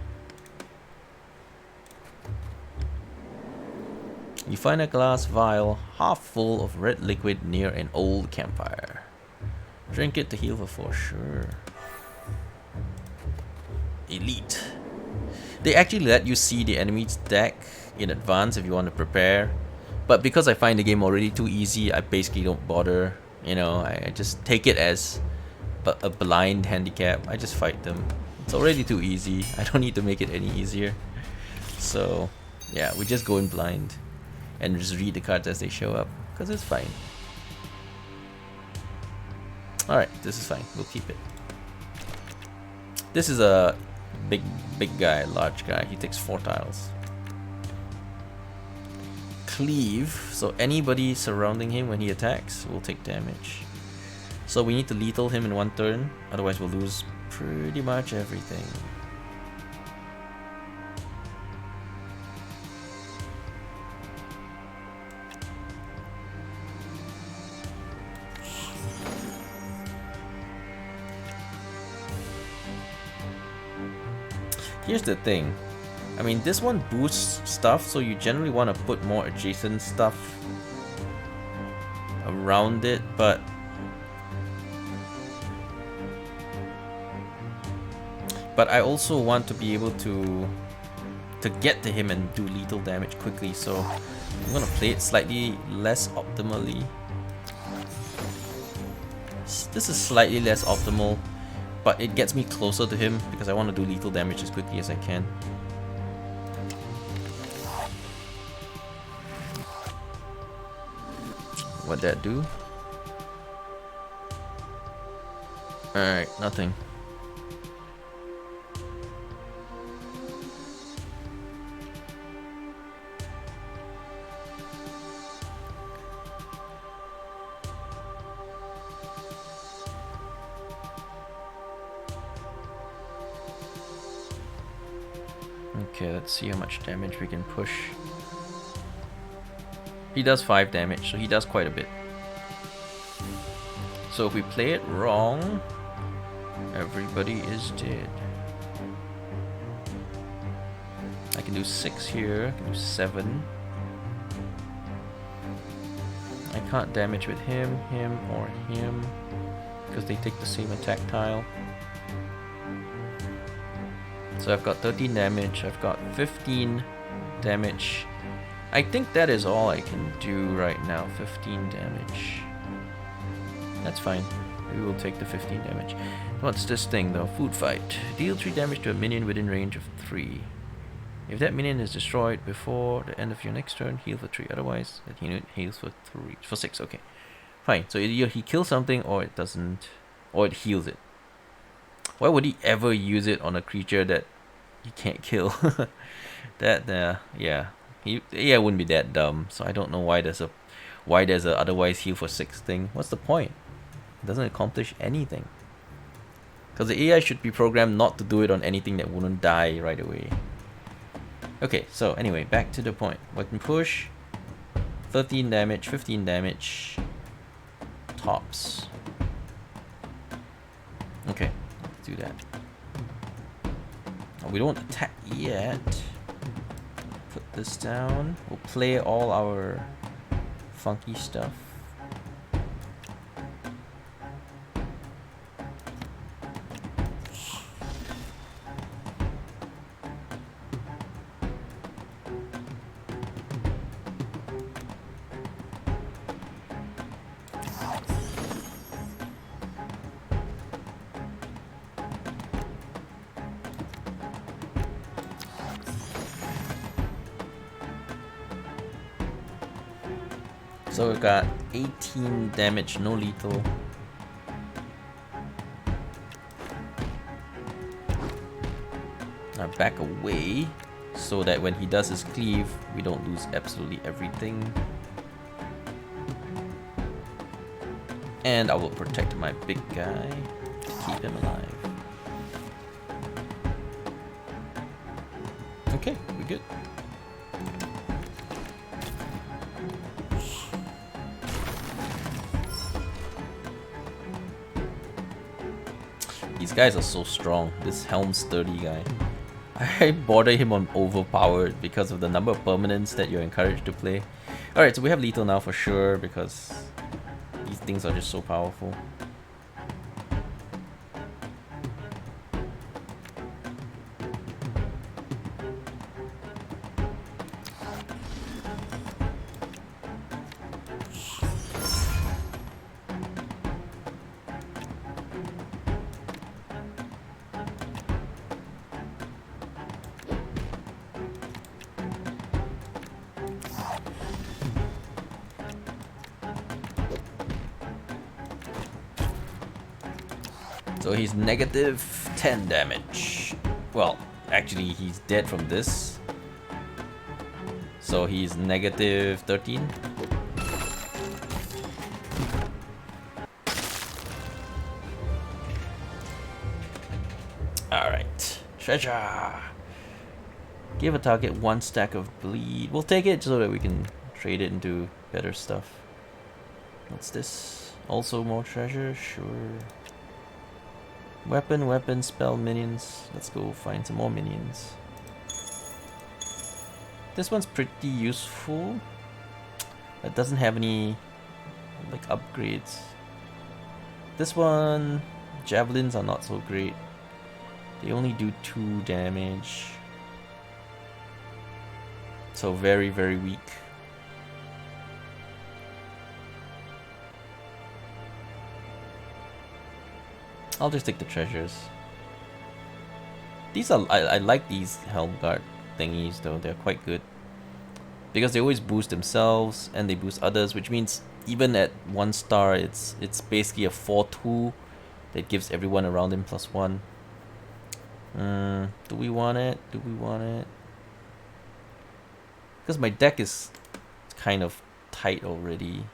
You find a glass vial half full of red liquid near an old campfire. Drink it to heal for 4, sure. Elite. They actually let you see the enemy's deck in advance if you want to prepare. But because I find the game already too easy, I basically don't bother. You know, I just take it as a blind handicap. I just fight them. It's already too easy. I don't need to make it any easier. So, yeah, we just go in blind and just read the cards as they show up, because it's fine. Alright, this is fine. We'll keep it. This is a big guy, large guy. He takes 4 tiles. Cleave, so anybody surrounding him when he attacks will take damage. So we need to lethal him in 1 turn, otherwise we'll lose pretty much everything. Here's the thing. I mean, this one boosts stuff, so you generally want to put more adjacent stuff around it, but I also want to be able to get to him and do lethal damage quickly, so I'm gonna play it slightly less optimally. This is slightly less optimal, but it gets me closer to him because I want to do lethal damage as quickly as I can. What'd that do? Alright, nothing. Okay, let's see how much damage we can push. He does 5 damage, so he does quite a bit. So if we play it wrong, everybody is dead. I can do 6 here, I can do 7. I can't damage with him, or him, because they take the same attack tile. So I've got 13 damage, I've got 15 damage. I think that is all I can do right now, 15 damage. That's fine, we will take the 15 damage. What's this thing though? Food fight. Deal 3 damage to a minion within range of 3. If that minion is destroyed before the end of your next turn, heal for 3. Otherwise, that unit heals for 6, okay. Fine, so either he kills something or it doesn't, or it heals it. Why would he ever use it on a creature that he can't kill? Yeah, he wouldn't be that dumb. So I don't know why why there's a otherwise heal for 6 thing. What's the point? It doesn't accomplish anything. Because the AI should be programmed not to do it on anything that wouldn't die right away. Okay, so anyway, back to the point. Weapon push, 13 damage, 15 damage, tops. Okay, let's do that. Oh, we don't attack yet. Put this down. We'll play all our funky stuff. So we've got 18 damage, no lethal. Now back away so that when he does his cleave, we don't lose absolutely everything. And I will protect my big guy to keep him alive. Okay, we're good. These guys are so strong. This Helm's sturdy guy. I bother him on overpowered because of the number of permanents that you're encouraged to play. Alright, so we have lethal now for sure because these things are just so powerful. So he's negative 10 damage. Well, actually he's dead from this. So he's negative 13. Alright. Treasure! Give a target 1 stack of bleed. We'll take it so that we can trade it into better stuff. What's this? Also more treasure? Sure. Weapon, spell, minions. Let's go find some more minions. This one's pretty useful. It doesn't have any like upgrades. This one, javelins are not so great. They only do 2 damage. So very, very weak. I'll just take the treasures. These are I like these helm guard thingies though. They're quite good because they always boost themselves and they boost others, which means even at 1 star, it's basically a 4/2 that gives everyone around him +1. Do we want it? Do we want it? Because my deck is kind of tight already.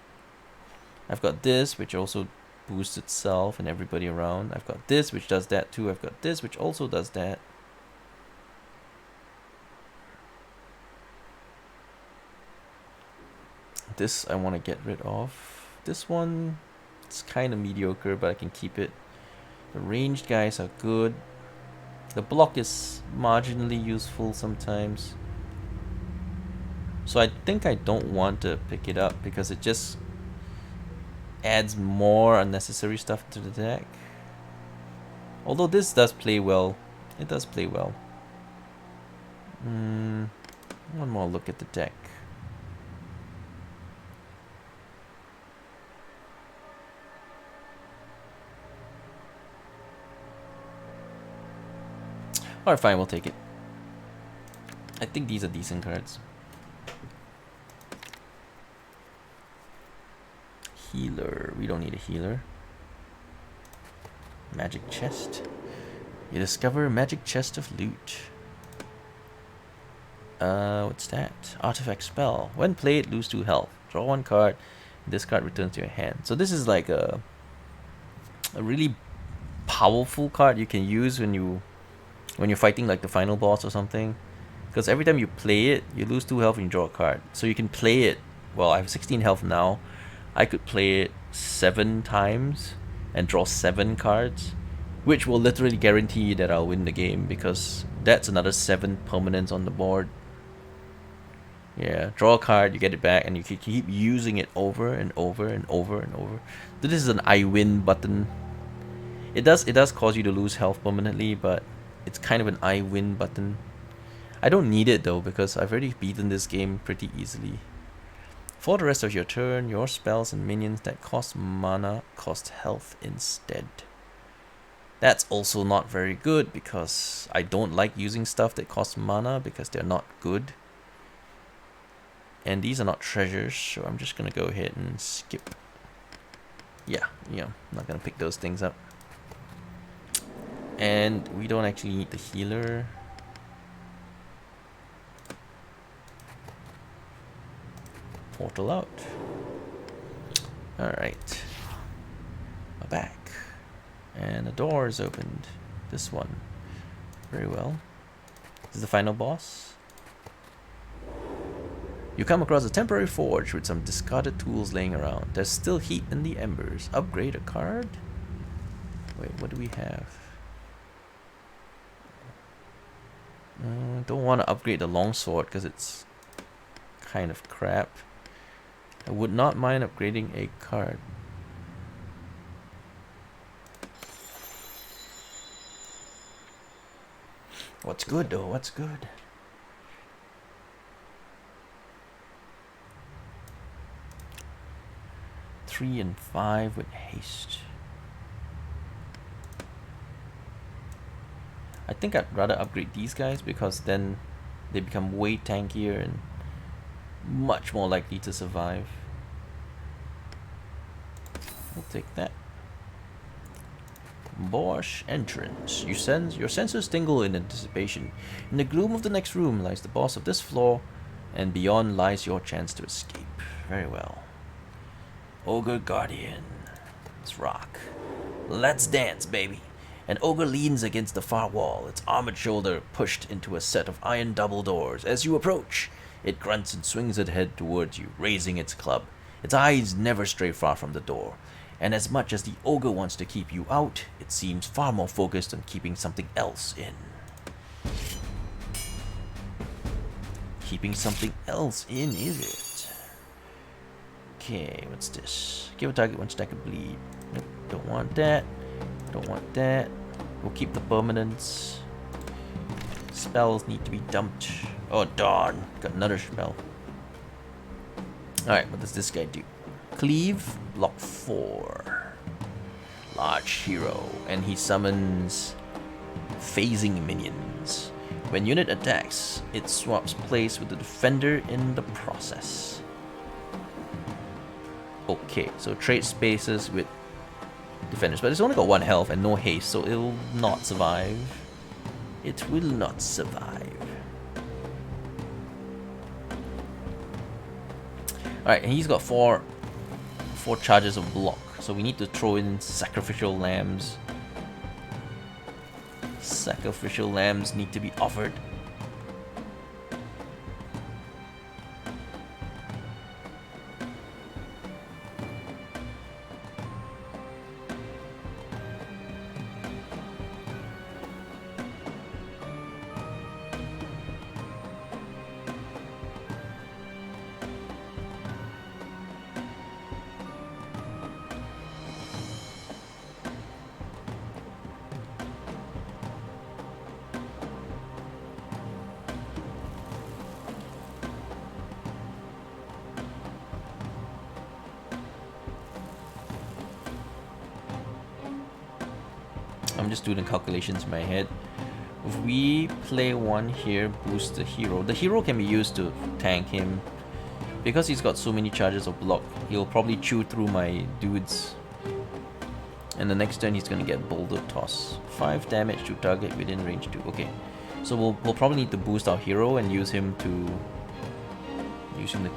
I've got this, which also boosts itself and everybody around. I've got this, which does that too. I've got this, which also does that. This I want to get rid of. This one, it's kind of mediocre, but I can keep it. The ranged guys are good. The block is marginally useful sometimes. So I think I don't want to pick it up because it just adds more unnecessary stuff to the deck. Although this does play well. It does play well. One more look at the deck. Alright, fine, we'll take it. I think these are decent cards. Healer. We don't need a healer. Magic chest. You discover a magic chest of loot. What's that? Artifact spell. When played, lose 2 health. Draw 1 card This card returns to your hand. So this is like a really powerful card you can use when you're fighting like the final boss or something. Because every time you play it, you lose 2 health and you draw a card. So you can play it. Well, I have 16 health now. I could play it 7 times and draw 7 cards, which will literally guarantee that I'll win the game, because that's another 7 permanents on the board. Yeah, draw a card, you get it back, and you can keep using it over and over and over and over. So this is an I win button. It does cause you to lose health permanently, but it's kind of an I win button. I don't need it though, because I've already beaten this game pretty easily. For the rest of your turn, your spells and minions that cost mana cost health instead. That's also not very good, because I don't like using stuff that costs mana because they're not good. And these are not treasures, so I'm just gonna go ahead and skip. Yeah, I'm not gonna pick those things up. And we don't actually need the healer. Portal out. Alright. We're back. And the door is opened. This one. Very well. This is the final boss. You come across a temporary forge with some discarded tools laying around. There's still heat in the embers. Upgrade a card? Wait, what do we have? Don't want to upgrade the longsword because it's kind of crap. I would not mind upgrading a card. What's good though? What's good? Three and 5 with haste. I think I'd rather upgrade these guys, because then they become way tankier and much more likely to survive. We'll take that. Bosch entrance. Your senses tingle in anticipation. In the gloom of the next room lies the boss of this floor, and beyond lies your chance to escape. Very well. Ogre Guardian. Let's rock. Let's dance, baby. An ogre leans against the far wall, its armored shoulder pushed into a set of iron double doors. As you approach, it grunts and swings its head towards you, raising its club. Its eyes never stray far from the door, and as much as the ogre wants to keep you out, it seems far more focused on keeping something else in. Keeping something else in, is it? Okay, what's this? Give a target 1 stack of bleed. Nope, don't want that. Don't want that. We'll keep the permanents. Spells need to be dumped. Oh darn, got another spell. Alright, what does this guy do? Cleave, block 4. Large hero, and he summons phasing minions. When unit attacks, it swaps place with the defender in the process. Okay, so trade spaces with defenders, but it's only got 1 health and no haste, so it'll not survive. It will not survive. Alright, and he's got 4 charges of block, so we need to throw in sacrificial lambs. Sacrificial lambs need to be offered. I'm just doing the calculations in my head. If we play 1 here, boost the hero. The hero can be used to tank him. Because he's got so many charges of block, he'll probably chew through my dudes. And the next turn he's gonna get Boulder Toss. 5 damage to target within range 2. Okay. So we'll probably need to boost our hero and use him to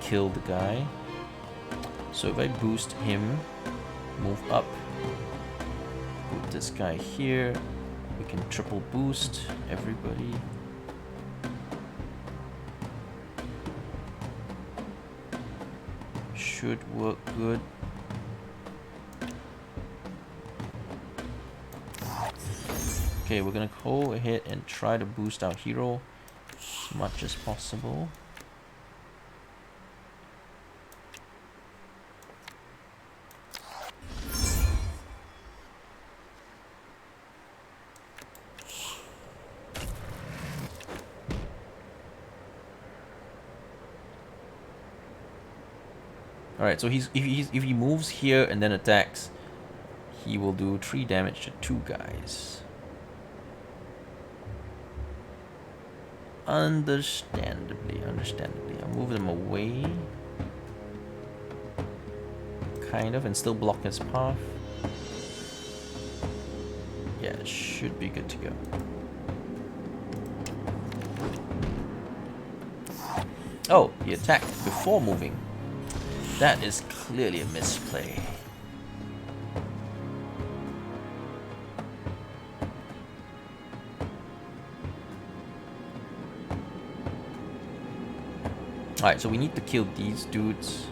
kill the guy. So if I boost him, move up, put this guy here, we can triple boost everybody. Should work good. Okay, we're gonna go ahead and try to boost our hero as much as possible. Alright, so if he moves here and then attacks, he will do 3 damage to 2 guys. Understandably. I'll move them away. Kind of, and still block his path. Yeah, it should be good to go. Oh, he attacked before moving. That is clearly a misplay. Alright, so we need to kill these dudes.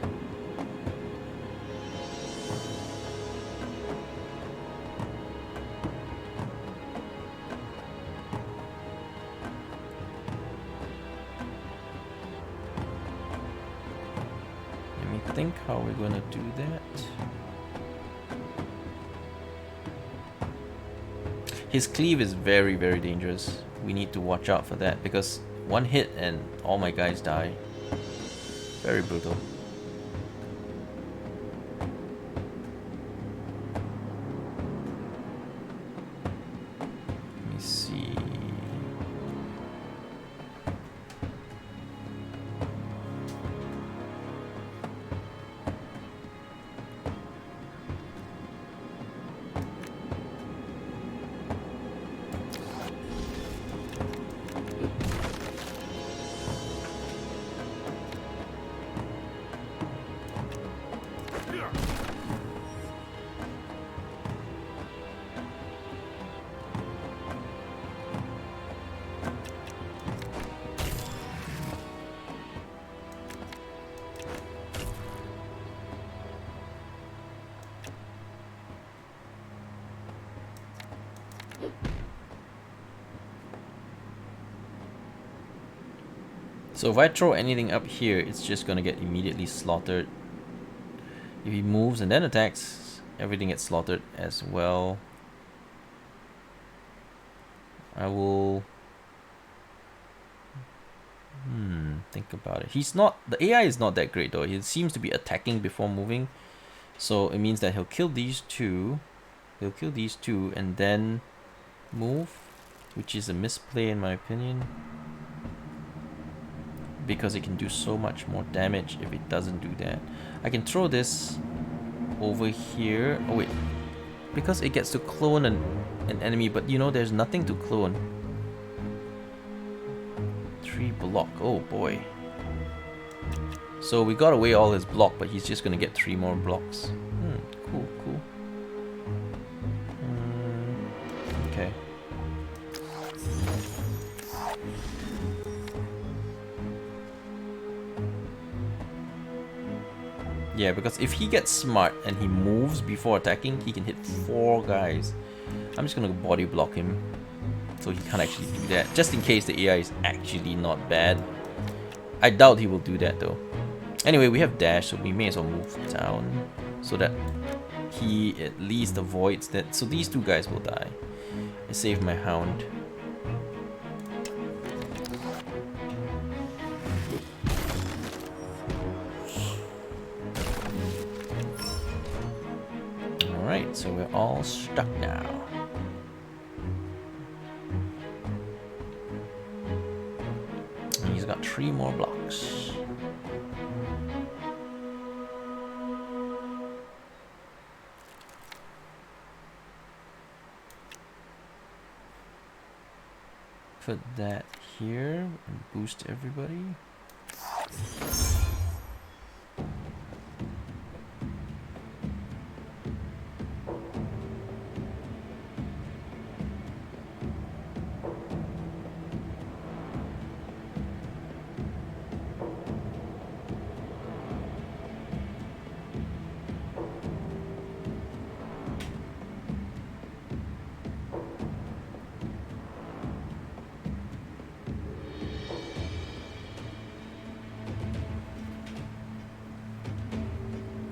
Let me think how we're gonna do that. His cleave is very, very dangerous. We need to watch out for that because one hit and all my guys die. Very brutal. Let me see. So if I throw anything up here, it's just gonna get immediately slaughtered. If he moves and then attacks, everything gets slaughtered as well. I will think about it. The AI is not that great though. He seems to be attacking before moving. So it means that he'll kill these two. He'll kill these two and then move, which is a misplay in my opinion. Because it can do so much more damage if it doesn't do that. I can throw this over here. Oh wait, because it gets to clone an enemy, but you know there's nothing to clone. 3 block, oh boy. So we got away all his block, but he's just gonna get 3 more blocks. Cool. Okay. Yeah, because if he gets smart and he moves before attacking, he can hit 4 guys. I'm just gonna body block him so he can't actually do that, just in case the AI is actually not bad. I doubt he will do that though. Anyway, we have dash, so we may as well move down so that he at least avoids that. So these 2 guys will die. I saved my hound. Alright, so we're all stuck now. And he's got 3 more blocks. Put that here and boost everybody.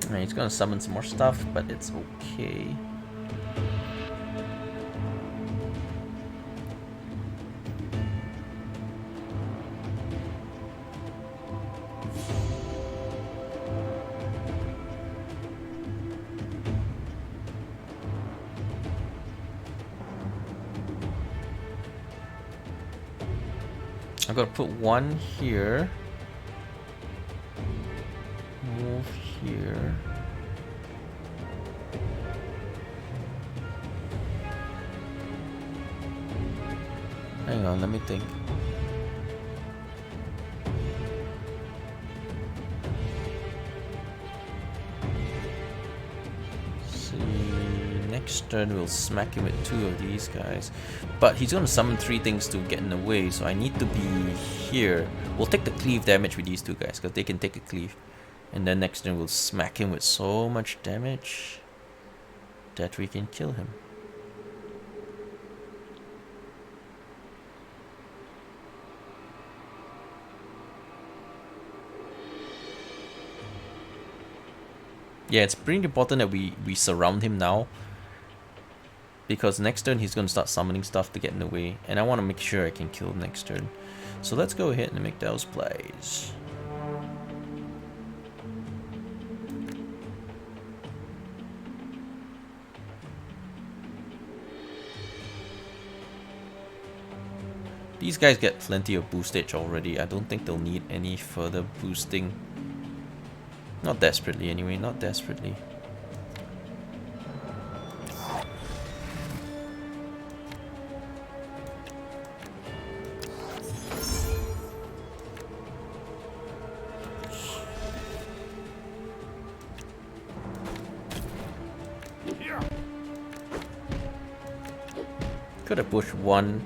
Right, he's gonna summon some more stuff, but it's okay. I'm gonna put one here. Move here. Hang on, let me think. See, next turn we'll smack him with 2 of these guys. But he's gonna summon 3 things to get in the way, so I need to be here. We'll take the cleave damage with these 2 guys, because they can take a cleave. And then next turn we'll smack him with so much damage that we can kill him. Yeah, it's pretty important that we surround him now, because next turn he's going to start summoning stuff to get in the way, and I want to make sure I can kill him next turn. So let's go ahead and make those plays. These guys get plenty of boostage already. I don't think they'll need any further boosting. Not desperately anyway, not desperately. Could have pushed 1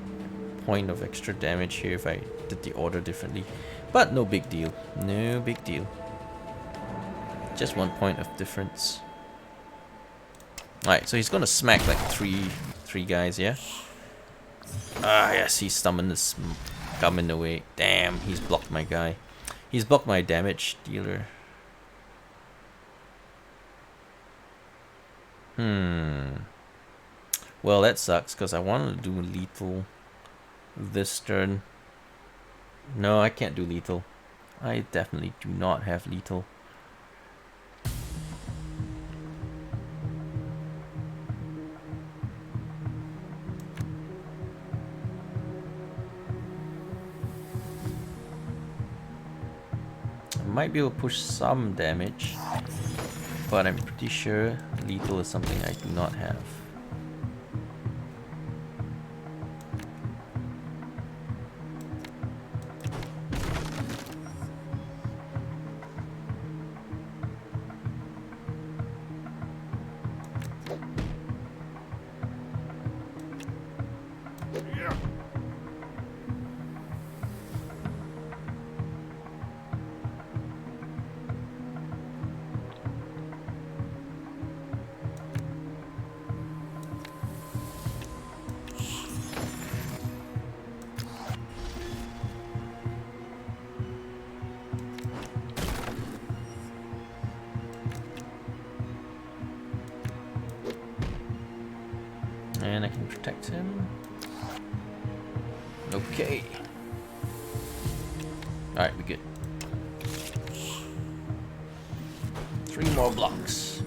point of extra damage here if I did the order differently. But no big deal. No big deal. Just 1 point of difference. Alright, so he's gonna smack like three guys, yeah? Ah, yes, he summoned this gum in the way. Damn, he's blocked my guy. He's blocked my damage dealer. Well, that sucks, because I wanted to do lethal this turn. No, I can't do lethal. I definitely do not have lethal. Might be able to push some damage, but I'm pretty sure lethal is something I do not have. And I can protect him. Okay. Alright, we're good. 3 more blocks.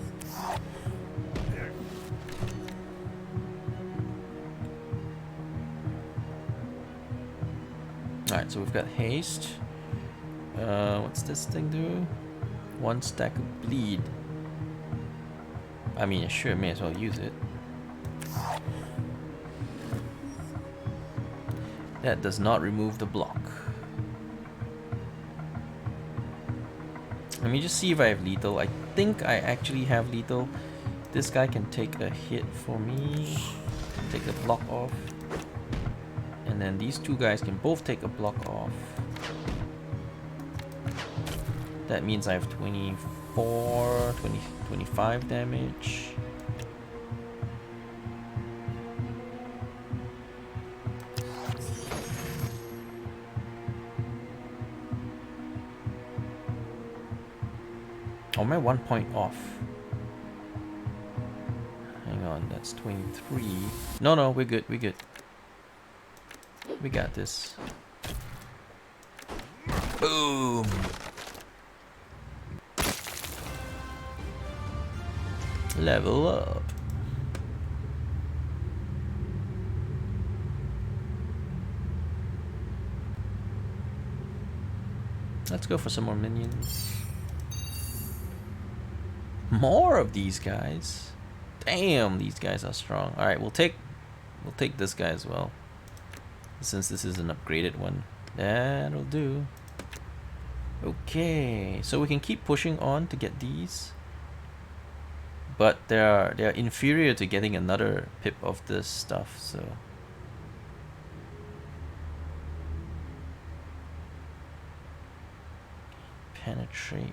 Alright, so we've got haste. What's this thing do? 1 stack of bleed. I mean, I sure may as well use it. That does not remove the block. Let me just see if I have lethal. I think I actually have lethal. This guy can take a hit for me. Take a block off. And then these 2 guys can both take a block off. That means I have 25 damage. Oh, am I 1 point off? Hang on, that's 23. No, we're good, we're good. We got this. Boom! Level up. Let's go for some more minions. More of these guys. Damn, these guys are strong. All right, we'll take this guy as well, since this is an upgraded one. That'll do. Okay, so we can keep pushing on to get these, but they're inferior to getting another pip of this stuff. So penetrate.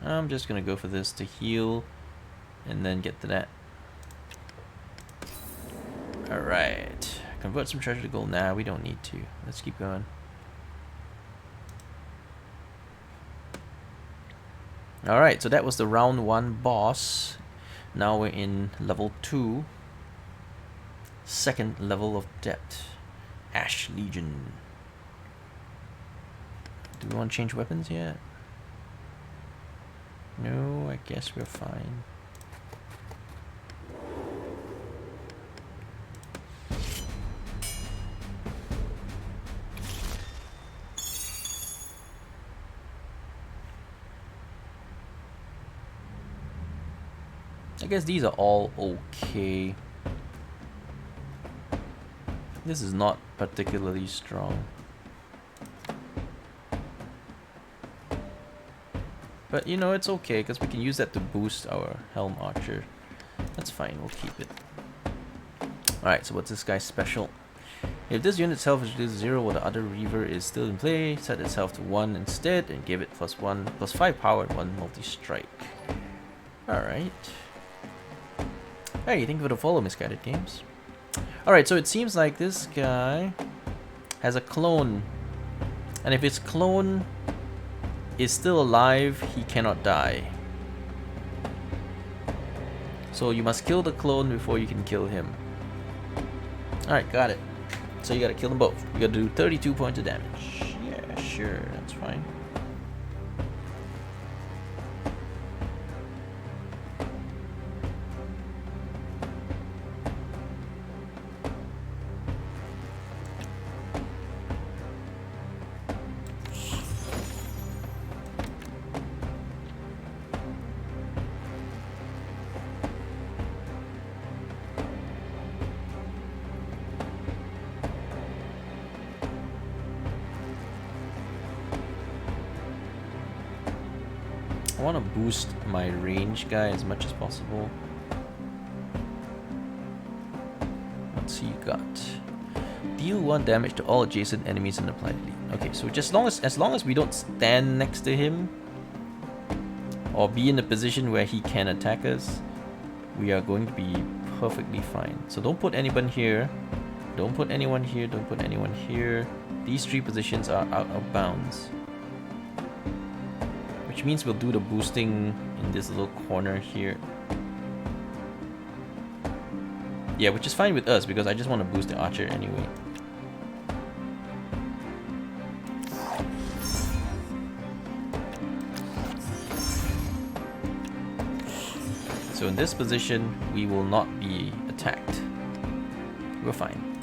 I'm just gonna go for this to heal and then get to that. Alright. Convert some treasure to gold. Nah, we don't need to. Let's keep going. Alright, so that was the round 1 boss. Now we're in level 2. Second level of depth. Ash Legion. Do we want to change weapons yet? No, I guess we're fine. I guess these are all okay. This is not particularly strong. But you know, it's okay because we can use that to boost our Helm Archer. That's fine, we'll keep it. Alright, so what's this guy's special? If this unit's health is reduced to 0 while the other Reaver is still in play, set its health to 1 instead and give it +1, +5 power and 1 multi-strike. Alright. Hey, thank you for the follow, Misguided Games. Alright, so it seems like this guy has a clone. And if his clone is still alive, he cannot die. So you must kill the clone before you can kill him. Alright, got it. So you gotta kill them both. You gotta do 32 points of damage. Yeah, sure, that's fine. I want to boost my range guy as much as possible. What's he got? Deal 1 damage to all adjacent enemies in the planet lead. Okay, so just as long as we don't stand next to him or be in a position where he can attack us, we are going to be perfectly fine. So don't put anyone here. Don't put anyone here. Don't put anyone here. These 3 positions are out of bounds. Which means we'll do the boosting in this little corner here. Yeah, which is fine with us because I just want to boost the archer anyway. So in this position, we will not be attacked. We're fine.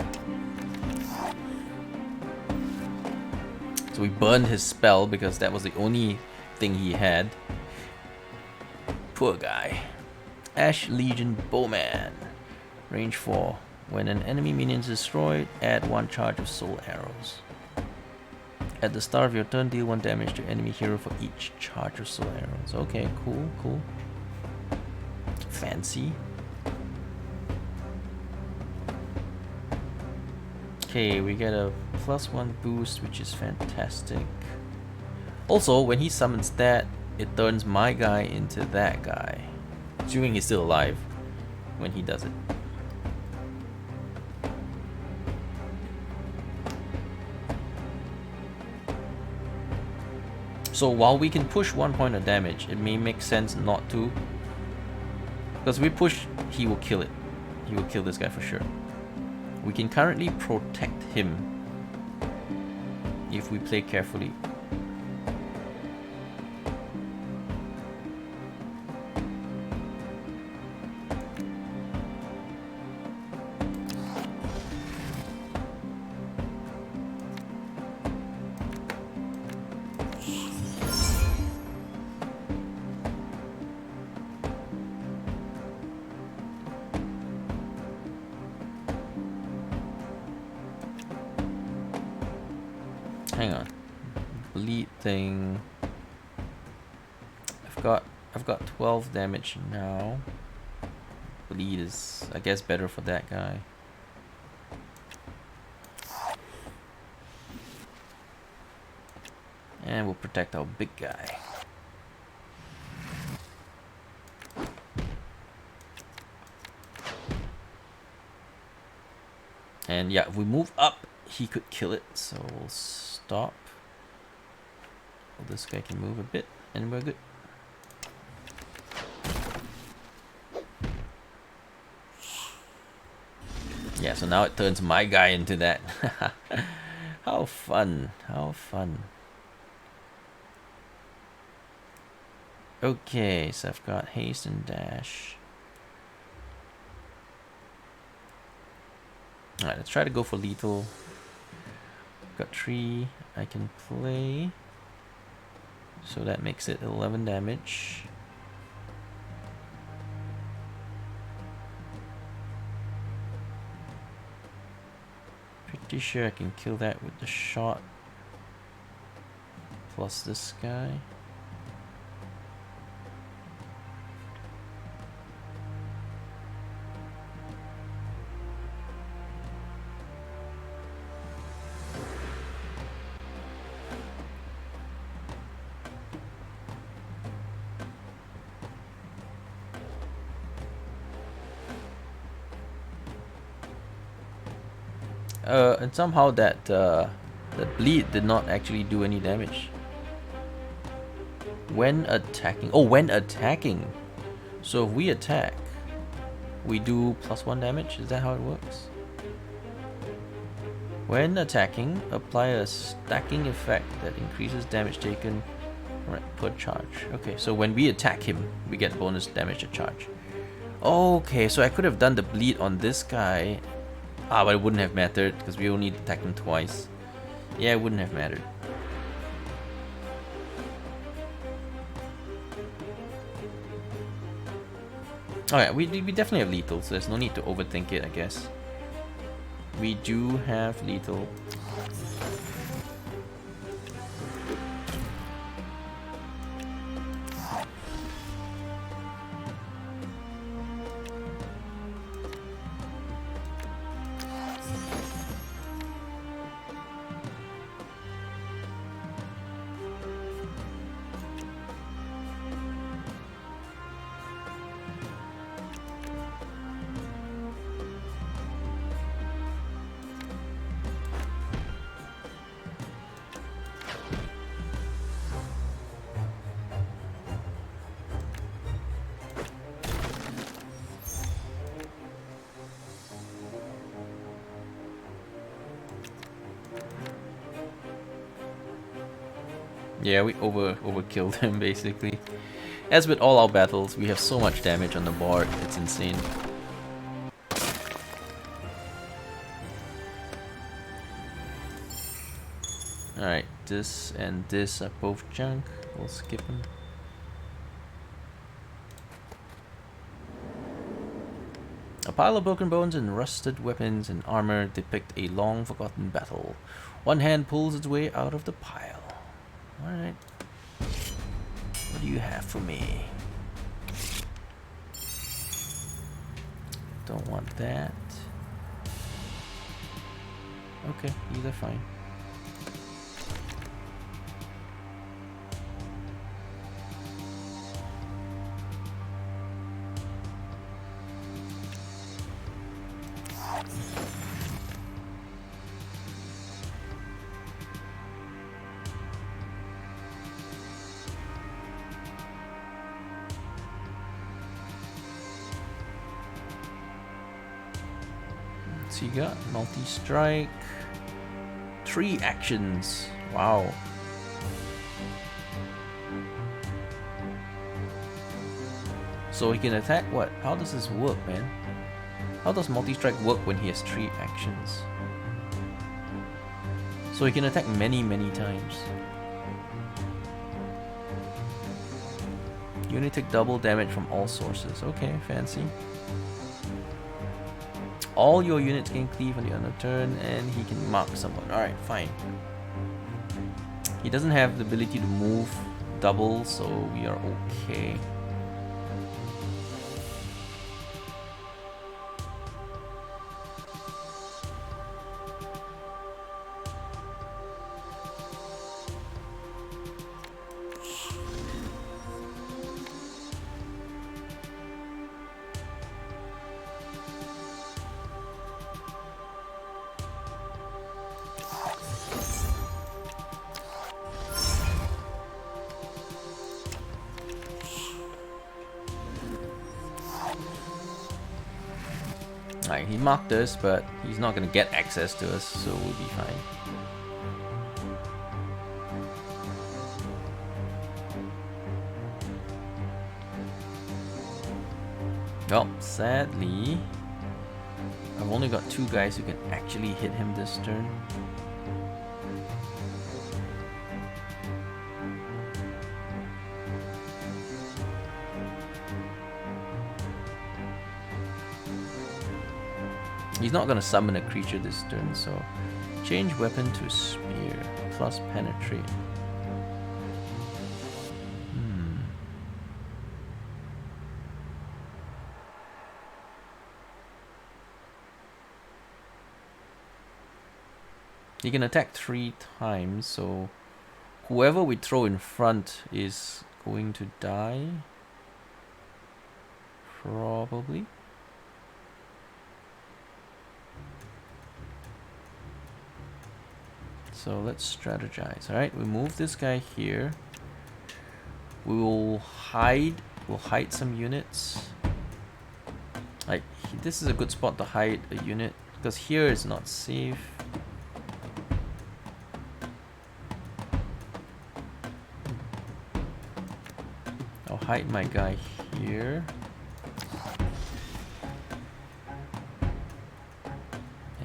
So we burned his spell because that was the only thing he had. Poor guy. Ash Legion Bowman. Range 4. When an enemy minion is destroyed, add 1 charge of soul arrows. At the start of your turn, deal 1 damage to enemy hero for each charge of soul arrows. Okay, cool, cool. Fancy. Okay, we get a +1 boost, which is fantastic. Also, when he summons that, it turns my guy into that guy. Assuming he's still alive. when he does it. So while we can push 1 point of damage, it may make sense not to. Because we push, he will kill it. He will kill this guy for sure. We can currently protect him if we play carefully. Hang on. Bleed thing. I've got 12 damage now. Bleed is, I guess, better for that guy. And we'll protect our big guy. And yeah, if we move up, he could kill it, so we'll stop. Well, this guy can move a bit, and we're good. Yeah, so now it turns my guy into that. How fun, how fun. Okay, so I've got haste and dash. Alright, let's try to go for lethal. Got 3 I can play. So that makes it 11 damage. Pretty sure I can kill that with the shot. Plus this guy. And somehow that bleed did not actually do any damage. When attacking. Oh, when attacking. So if we attack, we do +1 damage. Is that how it works? When attacking, apply a stacking effect that increases damage taken per charge. Okay, so when we attack him, we get bonus damage to charge. Okay, so I could have done the bleed on this guy. But it wouldn't have mattered because we only attacked him twice. Yeah, it wouldn't have mattered. Alright, we definitely have lethal, so there's no need to overthink it, I guess. We do have lethal. Yeah, we overkilled him basically. As with all our battles, we have so much damage on the board, it's insane. Alright, this and this are both junk. We'll skip them. A pile of broken bones and rusted weapons and armor depict a long forgotten battle. One hand pulls its way out of the pile. Alright. What do you have for me? Don't want that. Okay, these are fine. units he got? Multi-strike. 3 actions. Wow. So he can attack what? How does this work, man? How does multi-strike work when he has 3 actions? So he can attack many times. You only take double damage from all sources. Okay, fancy. All your units can cleave on the end of turn, and he can mark someone. Alright, fine. He doesn't have the ability to move double, so we are okay. Alright, he marked us, but he's not gonna get access to us, so we'll be fine. Well, sadly, I've only got 2 guys who can actually hit him this turn. He's not going to summon a creature this turn, so change weapon to spear plus penetrate. He can attack 3 times, so whoever we throw in front is going to die. Probably. So let's strategize. Alright, we move this guy here. We will hide. We'll hide some units. Like, this is a good spot to hide a unit, because here is not safe. I'll hide my guy here.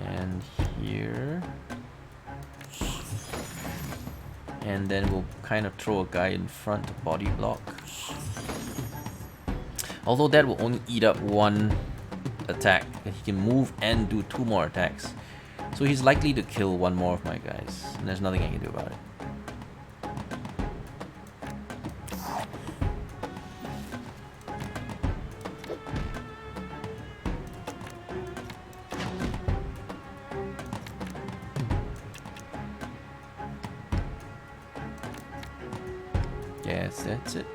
And here. And then we'll kind of throw a guy in front to body block. Although that will only eat up 1 attack. He can move and do 2 more attacks. So he's likely to kill 1 more of my guys. And there's nothing I can do about it. Yes, that's it.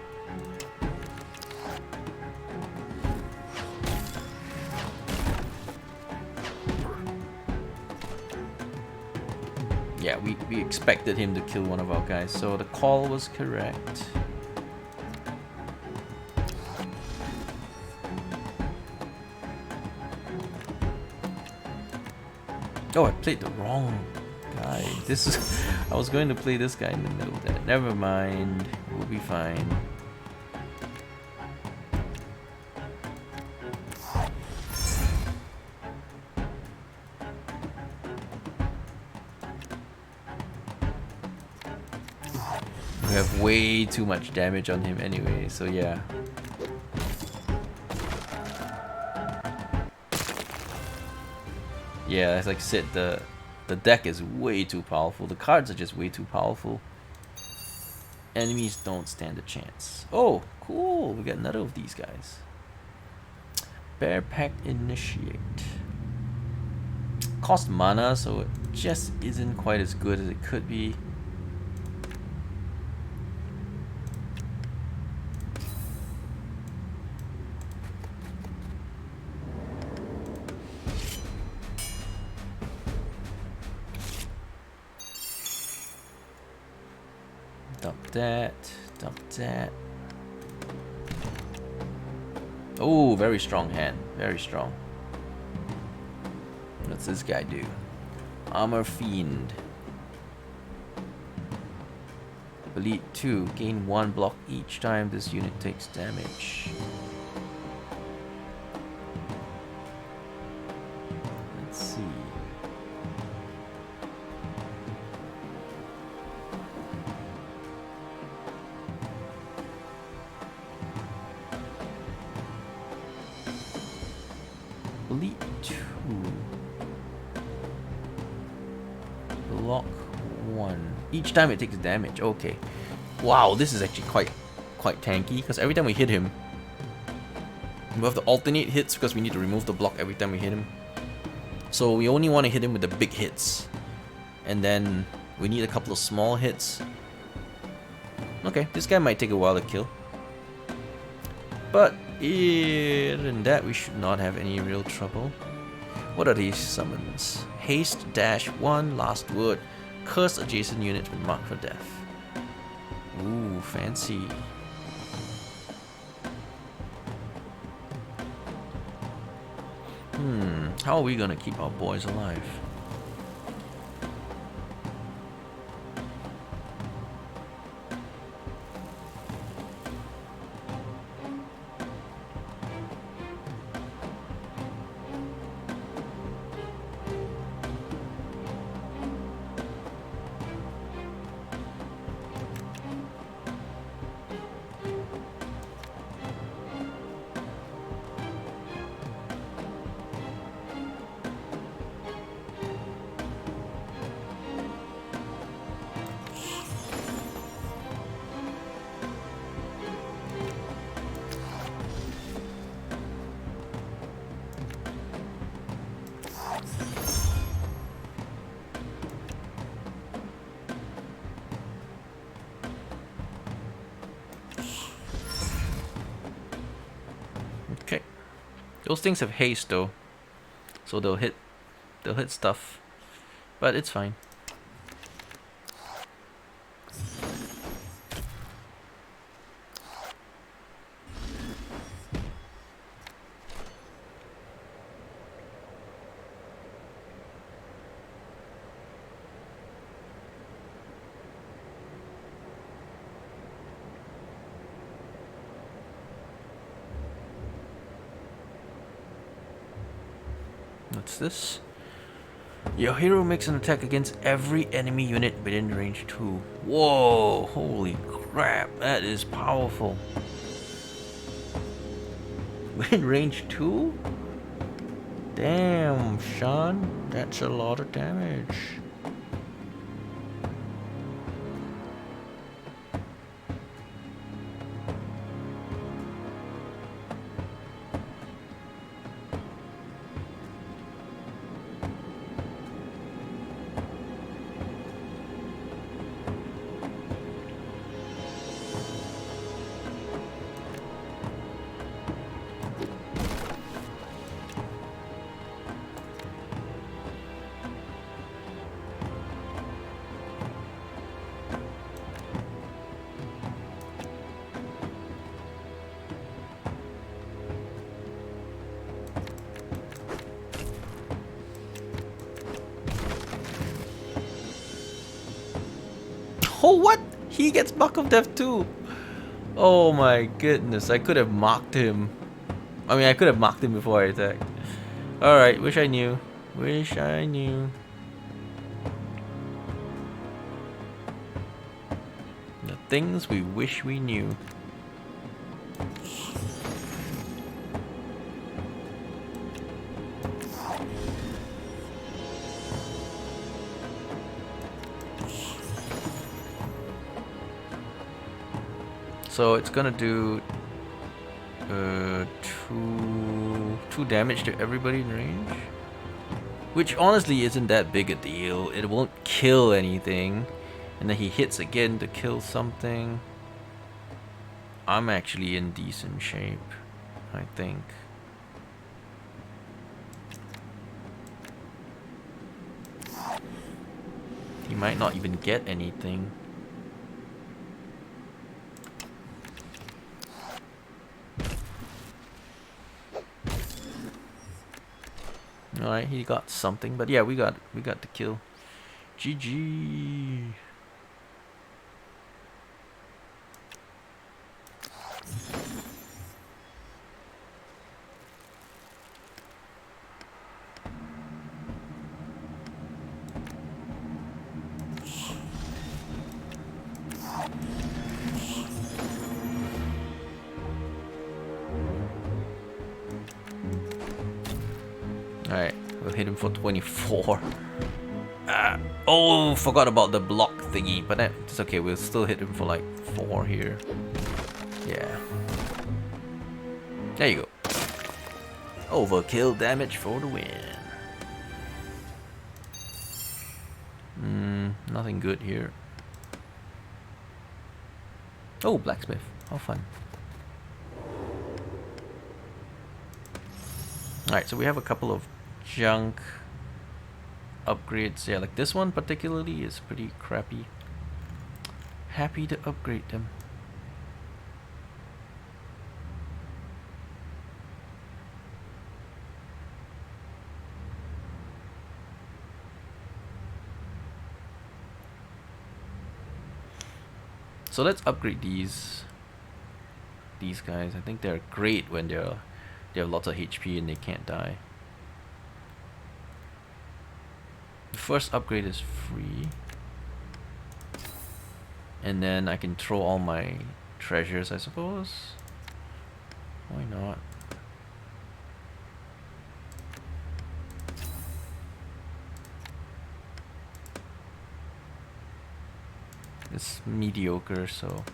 Yeah, we expected him to kill 1 of our guys, so the call was correct. Oh, I played the wrong guy. This is I was going to play this guy in the middle there. Never mind. We'll be fine. We have way too much damage on him anyway, so yeah. Yeah, as I said, the deck is way too powerful. The cards are just way too powerful. Enemies don't stand a chance. Oh, cool. We got another of these guys. Bear Pact Initiate. Cost mana, so it just isn't quite as good as it could be. Dump that. Oh, very strong hand. Very strong. What's this guy do? Armor Fiend. Elite 2. Gain 1 block each time this unit takes damage. Let's see. Elite 2. Block 1. Each time it takes damage. Okay. Wow, this is actually quite tanky, because every time we hit him, we have to alternate hits because we need to remove the block every time we hit him. So we only want to hit him with the big hits. And then we need a couple of small hits. Okay, this guy might take a while to kill. But other than that, we should not have any real trouble. What are these summons? Haste dash 1, last word. Curse adjacent units with mark for death. Ooh, fancy. How are we gonna keep our boys alive? Okay. Those things have haste though. So they'll hit stuff. But it's fine. What's this? Your hero makes an attack against every enemy unit within range 2. Whoa! Holy crap, that is powerful. Within range 2? Damn, Sean, that's a lot of damage. Oh, what? He gets Buck of Death too. Oh my goodness, I could have marked him. I mean, I could have marked him before I attacked. Alright, wish I knew. Wish I knew. The things we wish we knew. So it's gonna do two damage to everybody in range, which honestly isn't that big a deal. It won't kill anything, and then he hits again to kill something. I'm actually in decent shape, I think. He might not even get anything. Alright, he got something, but yeah, we got the kill. GG. Alright, we'll hit him for 24. Oh, forgot about the block thingy, but that's okay, we'll still hit him for like 4 here. Yeah. There you go. Overkill damage for the win. Nothing good here. Oh, blacksmith. How fun. Alright, so we have a couple of junk upgrades. Yeah, like this one particularly is pretty crappy. Happy to upgrade them. So let's upgrade these guys. I think they're great when they have lots of HP and they can't die. The first upgrade is free. And then I can throw all my treasures, I suppose. Why not? It's mediocre, so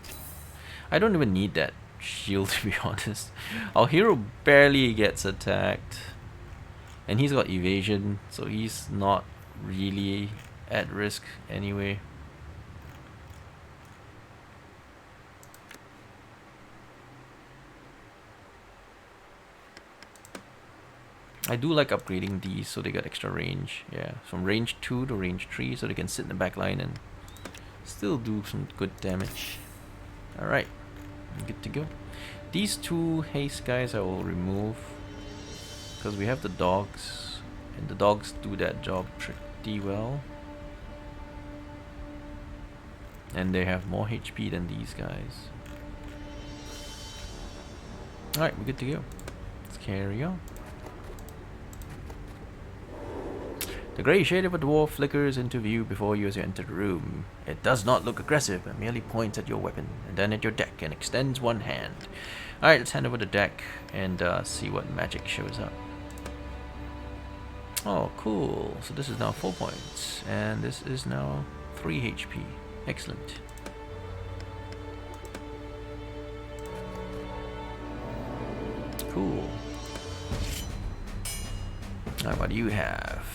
I don't even need that shield, to be honest. Our hero barely gets attacked, and he's got evasion, so he's not really at risk anyway. I do like upgrading these so they got extra range. Yeah, from range 2 to range 3, so they can sit in the back line and still do some good damage. Alright, good to go. These 2 haste guys I will remove because we have the dogs, and the dogs do that job pretty well. And they have more HP than these guys. Alright, we're good to go. Let's carry on. The grey shade of a dwarf flickers into view before you as you enter the room. It does not look aggressive, but merely points at your weapon, and then at your deck, and extends one hand. Alright, let's hand over the deck and see what magic shows up. Oh, cool. So this is now 4 points, and this is now 3 HP. Excellent. Cool. Now what do you have?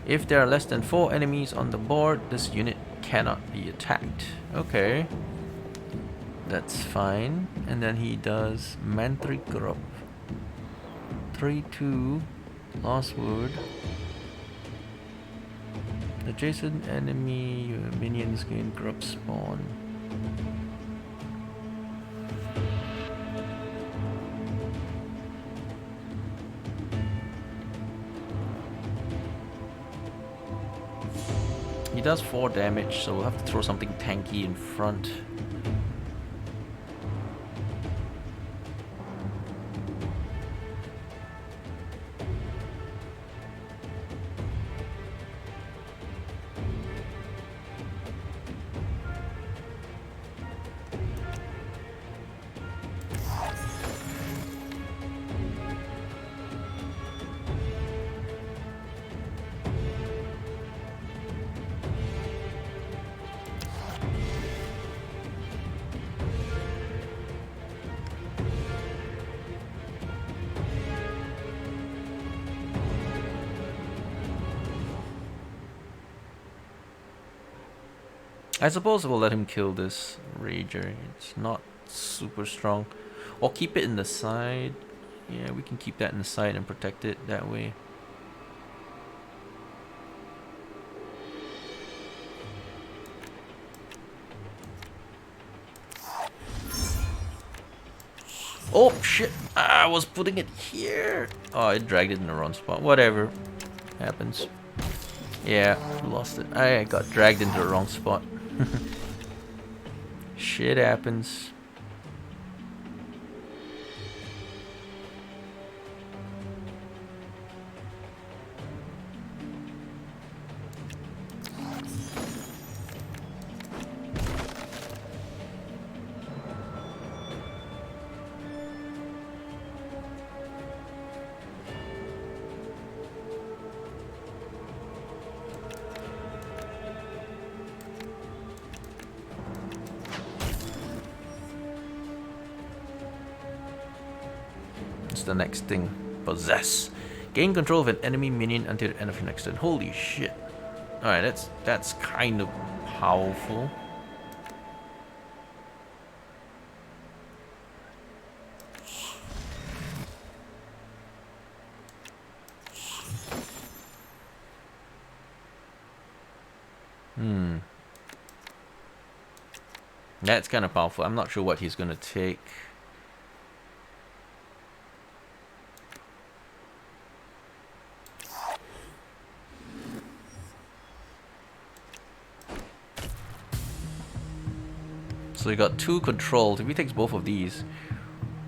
If there are less than 4 enemies on the board, this unit cannot be attacked. Okay. That's fine. And then he does Mantric Grub. 3-2. Last word. Adjacent enemy minions gain grub spawn. He does 4 damage, so we'll have to throw something tanky in front. I suppose we'll let him kill this Rager. It's not super strong. Or keep it in the side. Yeah, we can keep that in the side and protect it that way. Oh shit! I was putting it here. Oh, it dragged it in the wrong spot. Whatever. Happens. Yeah, lost it. I got dragged into the wrong spot. Shit happens. What's the next thing? Possess. Gain control of an enemy minion until the end of your next turn. Holy shit. Alright, that's kind of powerful. That's kind of powerful. I'm not sure what he's gonna take. So we got 2 controls. If he takes both of these,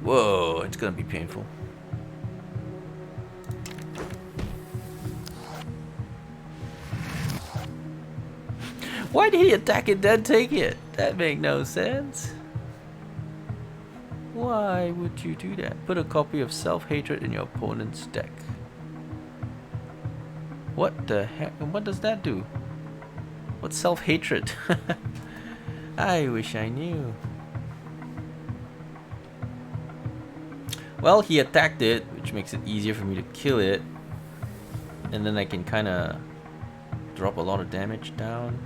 whoa, it's gonna be painful. Why did he attack it then take it? That makes no sense. Why would you do that? Put a copy of Self-Hatred in your opponent's deck. What the heck? What does that do? What's Self-Hatred? I wish I knew. Well, he attacked it, which makes it easier for me to kill it. And then I can kind of drop a lot of damage down.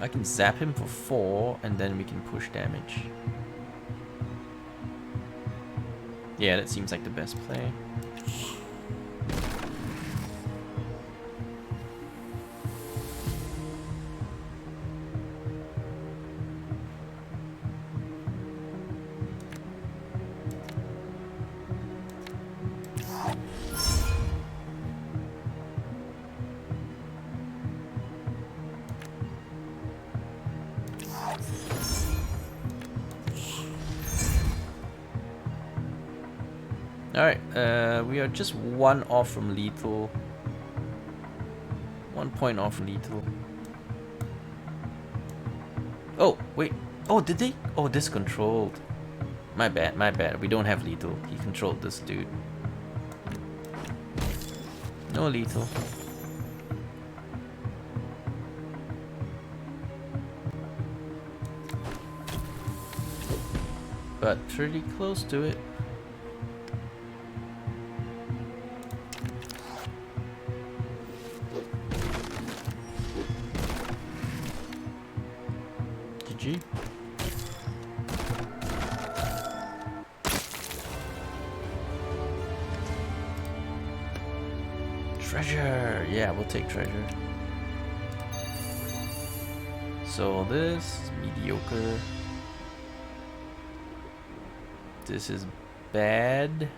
I can zap him for 4 and then we can push damage. Yeah, that seems like the best play. Alright, we are just 1 off from lethal. 1 point off from lethal. Oh, wait. Oh, did they? Oh, this controlled. My bad, my bad. We don't have lethal. He controlled this dude. No lethal. But pretty close to it. GG. Treasure! Yeah, we'll take treasure. So this is mediocre. This is bad.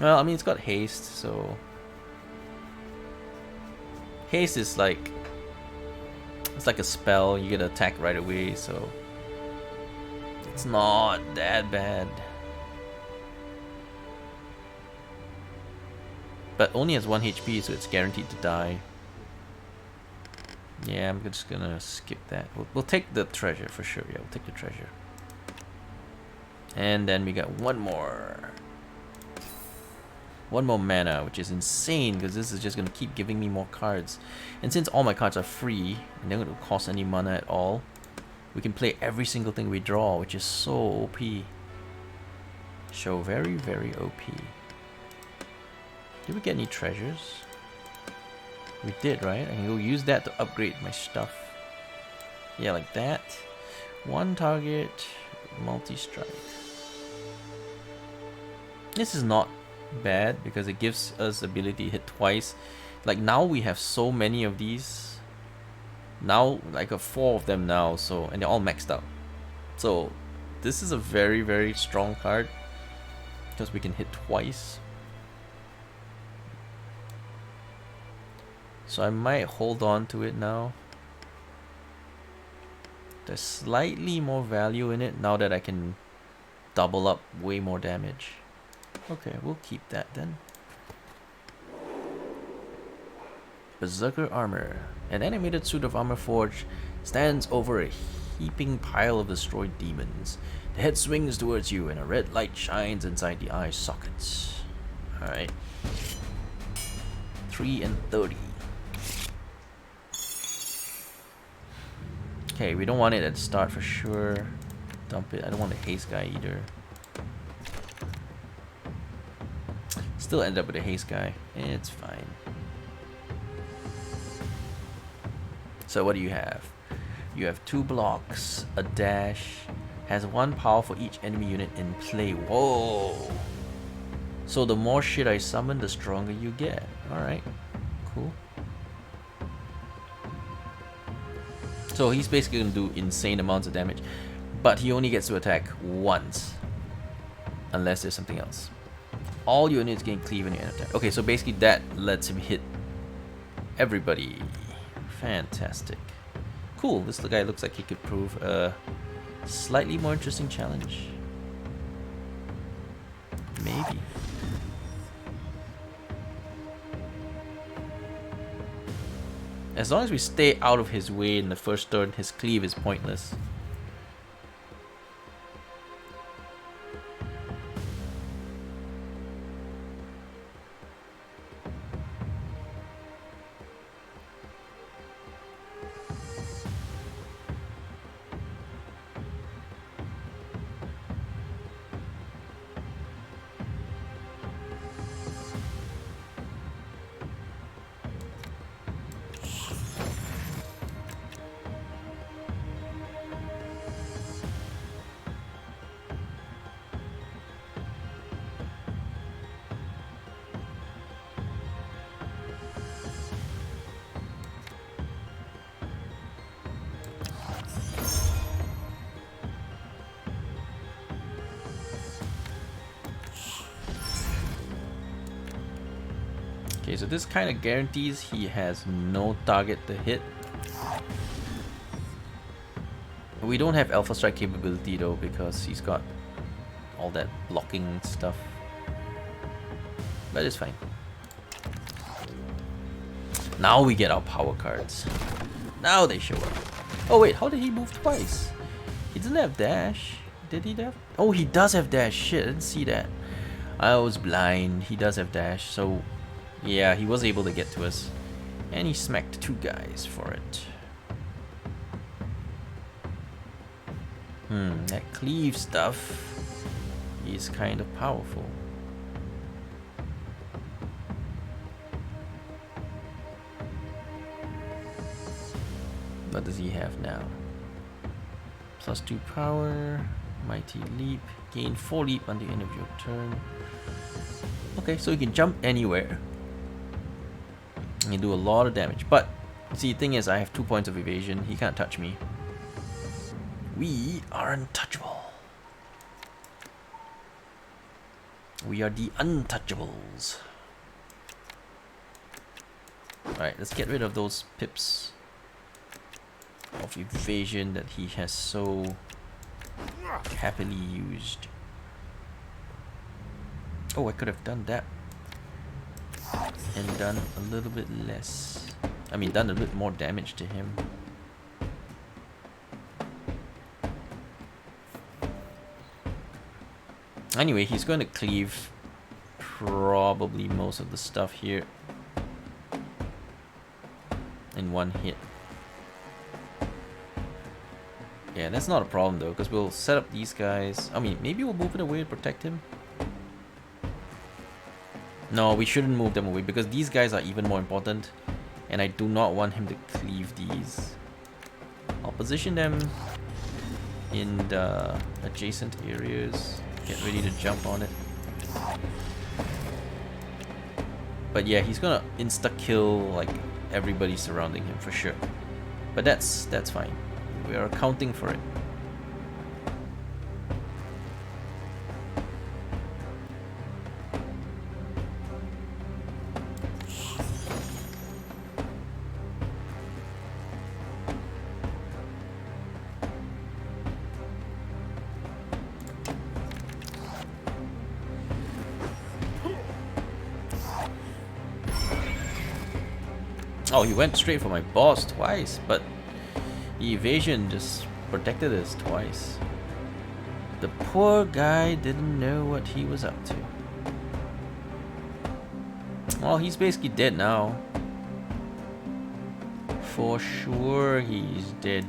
Well, I mean, it's got haste, so... Haste is like... It's like a spell, you get to attack right away, so... It's not that bad. But only has 1 HP, so it's guaranteed to die. Yeah, I'm just gonna skip that. We'll take the treasure for sure. Yeah, we'll take the treasure. And then we got one more mana, which is insane because this is just gonna keep giving me more cards. And since all my cards are free and they're gonna cost any mana at all, we can play every single thing we draw, which is so OP. So very, very OP. Did we get any treasures? We did, right? I can go use that to upgrade my stuff. Yeah, like that. 1 target, multi-strike. This is not bad because it gives us ability to hit twice. Like now we have so many of these. Now like 4 of them now, so and they're all maxed out. So this is a very, very strong card because we can hit twice. So I might hold on to it now. There's slightly more value in it now that I can double up way more damage. Okay, we'll keep that then. Berserker Armor. An animated suit of armor forged stands over a heaping pile of destroyed demons. The head swings towards you and a red light shines inside the eye sockets. Alright. 3 and 30. Okay, we don't want it at the start for sure. Dump it. I don't want the haste guy either. Still end up with a haste guy. It's fine. So what do you have? You have 2 blocks, a dash, has 1 power for each enemy unit in play. Whoa! So the more shit I summon, the stronger you get. Alright, cool. So he's basically going to do insane amounts of damage, but he only gets to attack once, unless there's something else. All units gain cleave in your end attack. Okay, so basically that lets him hit everybody. Fantastic. Cool, this guy looks like he could prove a slightly more interesting challenge. Maybe. As long as we stay out of his way in the first turn, his cleave is pointless. Okay, so this kind of guarantees he has no target to hit. We don't have Alpha Strike capability though because he's got all that blocking stuff. But it's fine. Now we get our power cards. Now they show up. Oh wait, how did he move twice? He doesn't have dash. Did he have? Oh, he does have dash. Shit, I didn't see that. I was blind. He does have dash, so yeah, he was able to get to us. And he smacked 2 guys for it. That cleave stuff is kind of powerful. What does he have now? +2 power, mighty leap, gain 4 leap on the end of your turn. Okay, so he can jump anywhere. And you do a lot of damage. But see, the thing is, I have 2 points of evasion. He can't touch me. We are untouchable. We are the untouchables. Alright, let's get rid of those pips of evasion that he has so happily used. Oh, I could have done that and done a little bit less. I mean, done a bit more damage to him. Anyway, he's going to cleave probably most of the stuff here in one hit. Yeah, that's not a problem though, because we'll set up these guys. I mean, maybe we'll move it away to protect him. No, we shouldn't move them away because these guys are even more important, and I do not want him to cleave these. I'll position them in the adjacent areas. Get ready to jump on it. But yeah, he's gonna insta-kill like everybody surrounding him for sure. But that's fine. We are accounting for it. Oh, he went straight for my boss twice, but the evasion just protected us twice. The poor guy didn't know what he was up to. Well, he's basically dead now. For sure he's dead.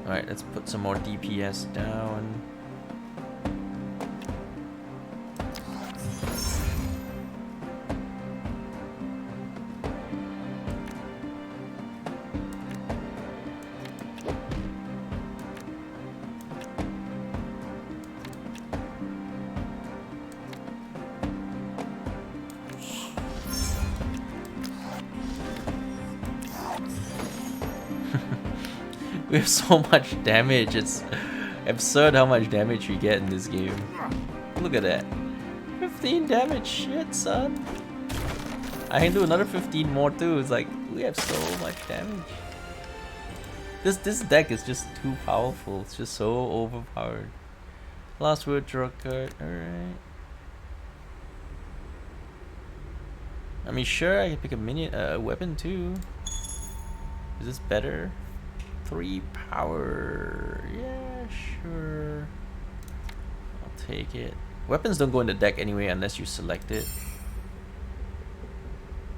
Alright, let's put some more DPS down. We have so much damage, it's absurd how much damage we get in this game. Look at that. 15 damage, shit son. I can do another 15 more too, it's like, we have so much damage. This deck is just too powerful, it's just so overpowered. Last word, draw card, alright. I mean sure, I can pick a weapon too. Is this better? 3 power. Yeah, sure. I'll take it. Weapons don't go in the deck anyway unless you select it.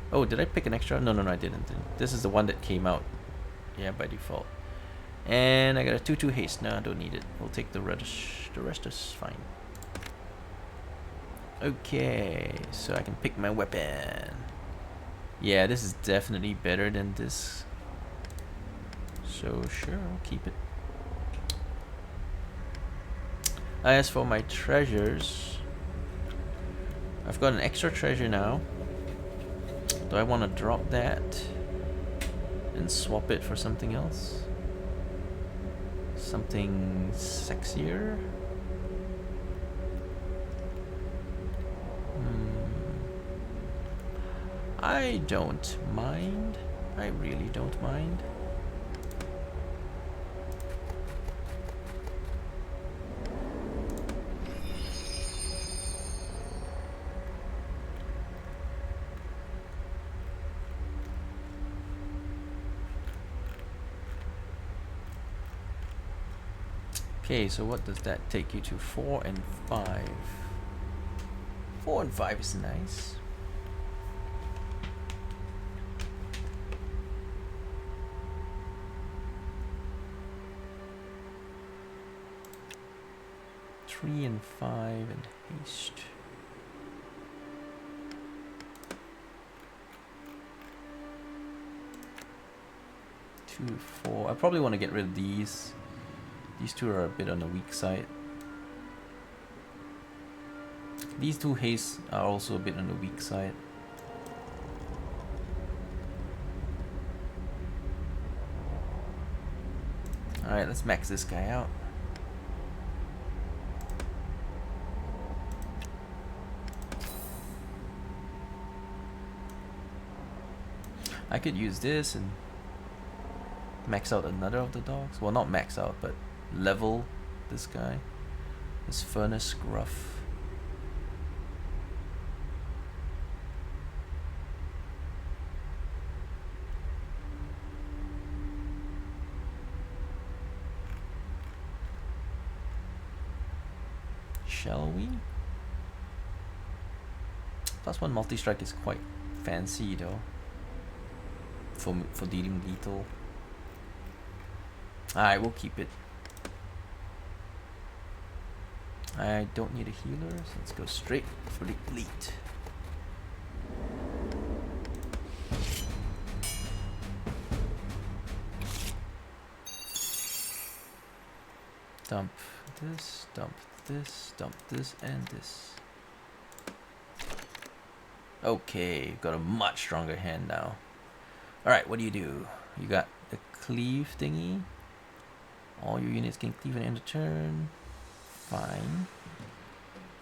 Oh, did I pick an extra? No, I didn't. This is the one that came out. Yeah, by default. And I got a 2/2 haste. No, I don't need it. We'll take the rest. The rest is fine. Okay, so I can pick my weapon. Yeah, this is definitely better than this. So sure, I'll keep it. As for my treasures, I've got an extra treasure now. Do I want to drop that and swap it for something else? Something sexier? I don't mind. I really don't mind. Okay, so what does that take you to? 4 and 5. 4 and 5 is nice. Three and 5 and haste. Two, 4. I probably want to get rid of these. These two are a bit on the weak side. These 2 hastes are also a bit on the weak side. Alright, let's max this guy out. I could use this and max out another of the dogs. Well, not max out, but level this guy. This Furnace Gruff. Shall we? +1 multi-strike is quite fancy though. For dealing lethal. Alright, we'll keep it. I don't need a healer, so let's go straight for the elite. Dump this, dump dump this, and this. Okay, got a much stronger hand now. Alright, what do? You got the cleave thingy. All your units can cleave at the end of turn. Fine.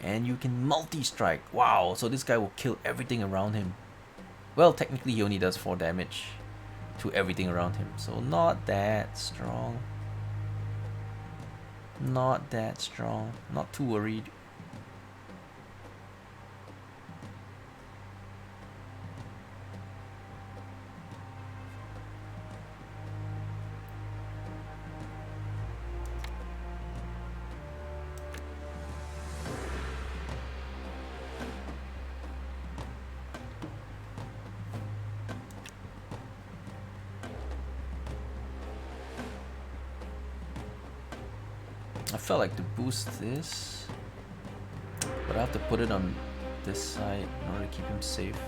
And you can multi-strike. Wow, so this guy will kill everything around him. Well, technically he only does 4 damage to everything around him. So not that strong. Not that strong. Not too worried. I felt like to boost this, but I have to put it on this side in order to keep him safe.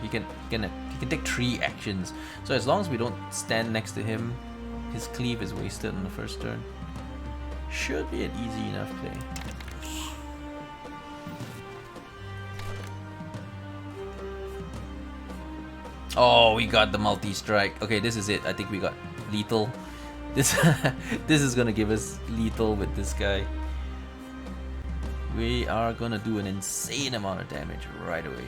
He can take 3 actions. So as long as we don't stand next to him, his cleave is wasted on the first turn. Should be an easy enough play. Oh, we got the multi-strike. Okay, this is it. I think we got lethal. This this is gonna give us lethal with this guy. We are gonna do an insane amount of damage right away.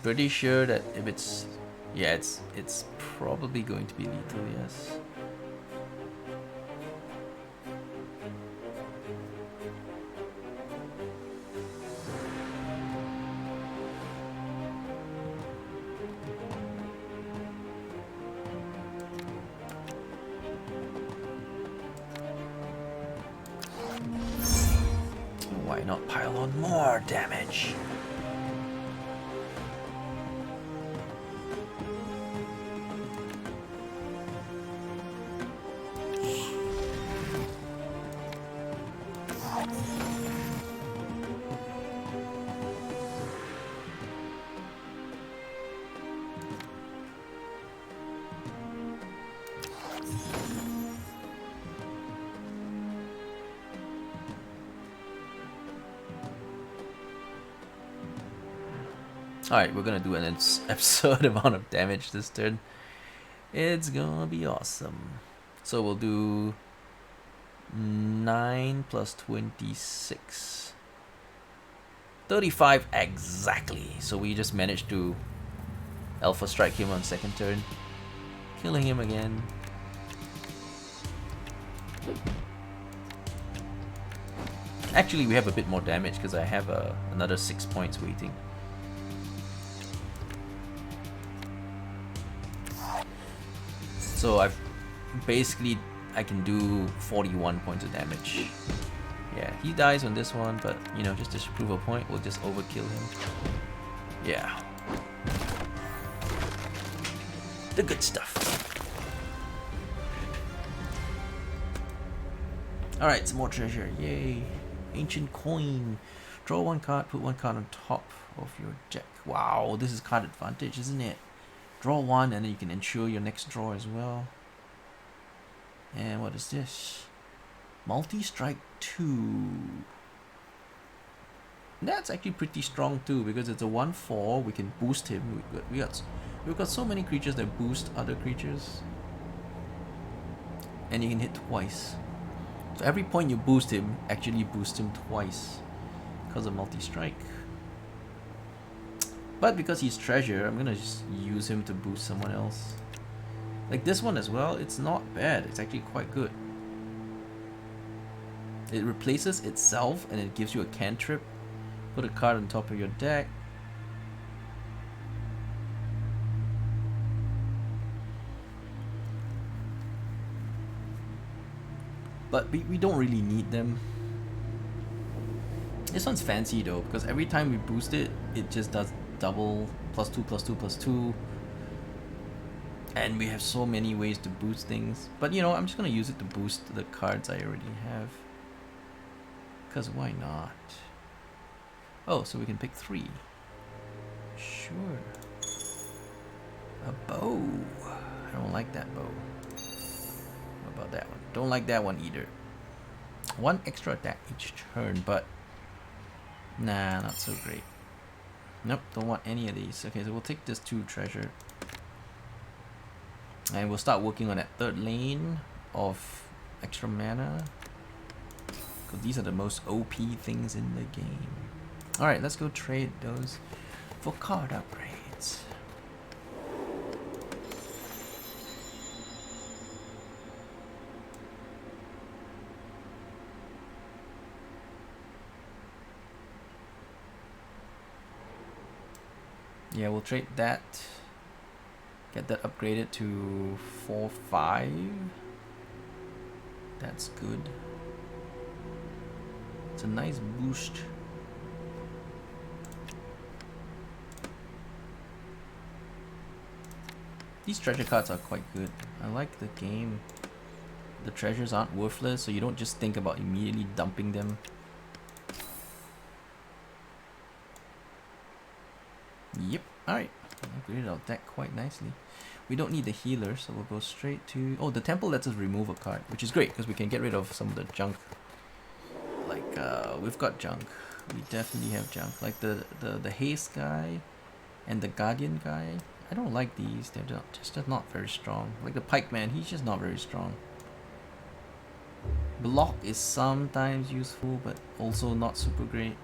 Pretty sure that if it's, yeah, it's probably going to be lethal, yes. Why not pile on more damage? Alright, we're gonna do an absurd amount of damage this turn. It's gonna be awesome. So we'll do 9 plus 26. 35 exactly. So we just managed to Alpha Strike him on second turn. Killing him again. Actually, we have a bit more damage because I have another 6 points waiting. So I've basically, I can do 41 points of damage. Yeah, he dies on this one, but you know, just to prove a point, we'll just overkill him. Yeah. The good stuff. Alright, some more treasure. Yay. Ancient coin. Draw 1 card, put 1 card on top of your deck. Wow, this is card advantage, isn't it? Draw 1 and then you can ensure your next draw as well. And what is this? Multi-strike 2. That's actually pretty strong too because it's a 1/4. We can boost him. We've got so many creatures that boost other creatures. And you can hit twice. So every point you boost him actually boosts him twice because of multi-strike. But because he's treasure, I'm gonna just use him to boost someone else. Like this one as well, it's not bad. It's actually quite good. It replaces itself and it gives you a cantrip. Put a card on top of your deck. But we don't really need them. This one's fancy though, because every time we boost it, it just does double +2/+2/+2. And we have so many ways to boost things. But you know, I'm just gonna use it to boost the cards I already have. Because why not? Oh, so we can pick 3. Sure. A bow. I don't like that bow. What about that one? Don't like that one either. 1 extra attack each turn, but nah, not so great. Nope, don't want any of these. Okay, so we'll take this 2 treasure. And we'll start working on that 3rd lane of extra mana. Because these are the most OP things in the game. Alright, let's go trade those for card upgrades. Yeah, we'll trade that. Get that upgraded to 4/5. That's good. It's a nice boost. These treasure cards are quite good. I like the game. The treasures aren't worthless, so you don't just think about immediately dumping them. Yep, alright. Upgraded our deck quite nicely. We don't need the healer, so we'll go straight to... Oh, the temple lets us remove a card, which is great, because we can get rid of some of the junk. Like, we've got junk. We definitely have junk. Like the haste guy and the guardian guy. I don't like these. They're just not very strong. Like the pikeman, he's just not very strong. Block is sometimes useful, but also not super great.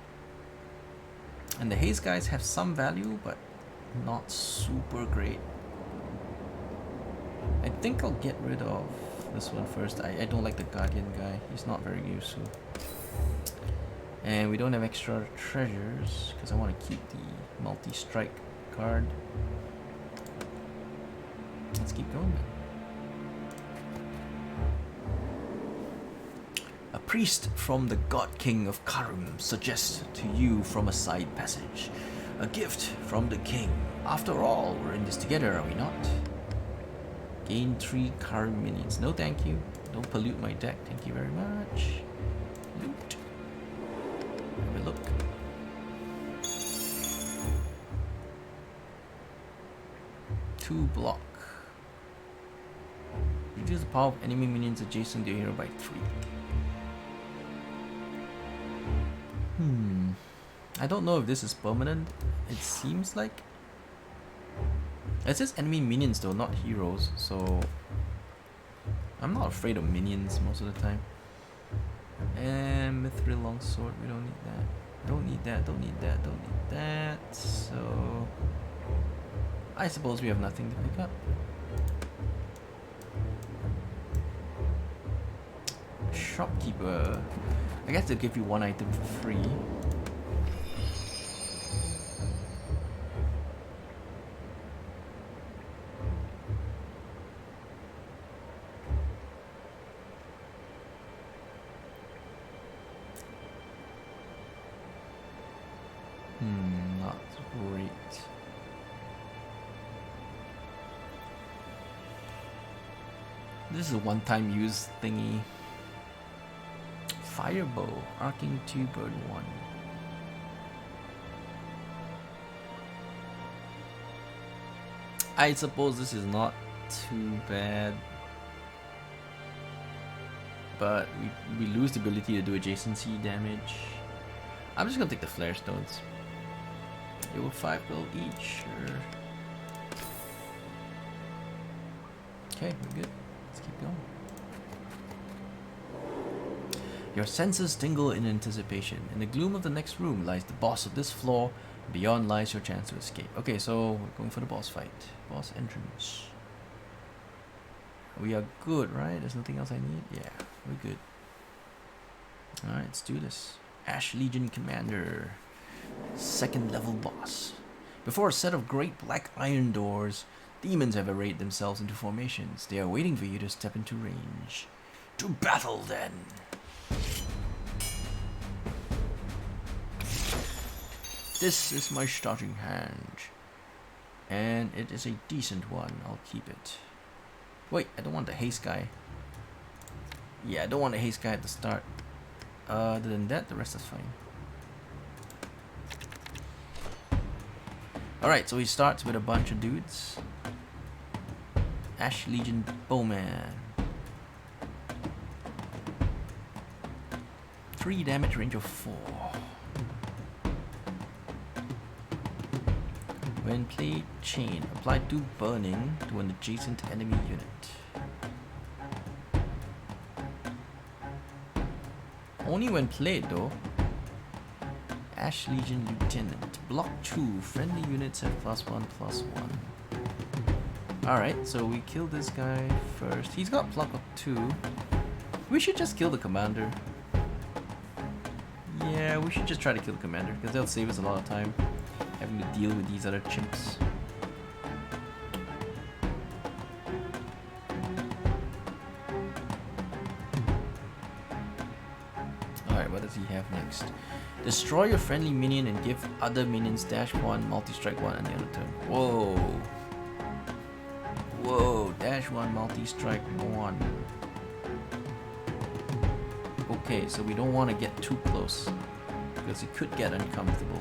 And the haste guys have some value, but not super great. I think I'll get rid of this one first. I don't like the guardian guy. He's not very useful. And we don't have extra treasures because I want to keep the multi-strike card. Let's keep going then. A priest from the God King of Karum suggests to you from a side passage. A gift from the king. After all, we're in this together, are we not? Gain 3 Karum minions. No thank you. Don't pollute my deck. Thank you very much. Loot. Have a look. Two block. Reduce the power of enemy minions adjacent to your hero by 3. I don't know if this is permanent. It seems like. It says enemy minions though, not heroes, so I'm not afraid of minions most of the time. And Mithril Longsword, we don't need that. Don't need that, don't need that, don't need that. So I suppose we have nothing to pick up. Shopkeeper. I guess they'll give you 1 item for free. Not great. This is a one-time use thingy. Firebow, arcing 2, burn 1. I suppose this is not too bad, but we lose the ability to do adjacency damage. I'm just gonna take the flare stones. They will 5 gold each. Sure. Okay, we're good. Let's keep going. Your senses tingle in anticipation. In the gloom of the next room lies the boss of this floor. Beyond lies your chance to escape. Okay, so we're going for the boss fight. Boss entrance. We are good, right? There's nothing else I need? Yeah, we're good. Alright, let's do this. Ash Legion Commander. 2nd level boss. Before a set of great black iron doors, demons have arrayed themselves into formations. They are waiting for you to step into range. To battle, then! This is my starting hand. And it is a decent one. I'll keep it. Wait, I don't want the haste guy. Yeah, I don't want the haste guy at the start. Other than that, the rest is fine. Alright, so he starts with a bunch of dudes. Ash Legion Bowman. 3 damage, range of 4. When played, chain. Apply 2 burning to an adjacent enemy unit. Only when played though. Ash Legion Lieutenant. Block 2. Friendly units have +1/+1. Alright, so we kill this guy first. He's got block of 2. We should just kill the commander. Yeah, we should just try to kill the commander because they'll save us a lot of time having to deal with these other chimps. Alright, what does he have next? Destroy your friendly minion and give other minions -1, multi-strike 1 on the other turn. Whoa. Whoa, -1, multi-strike 1. Okay, so we don't want to get too close because it could get uncomfortable.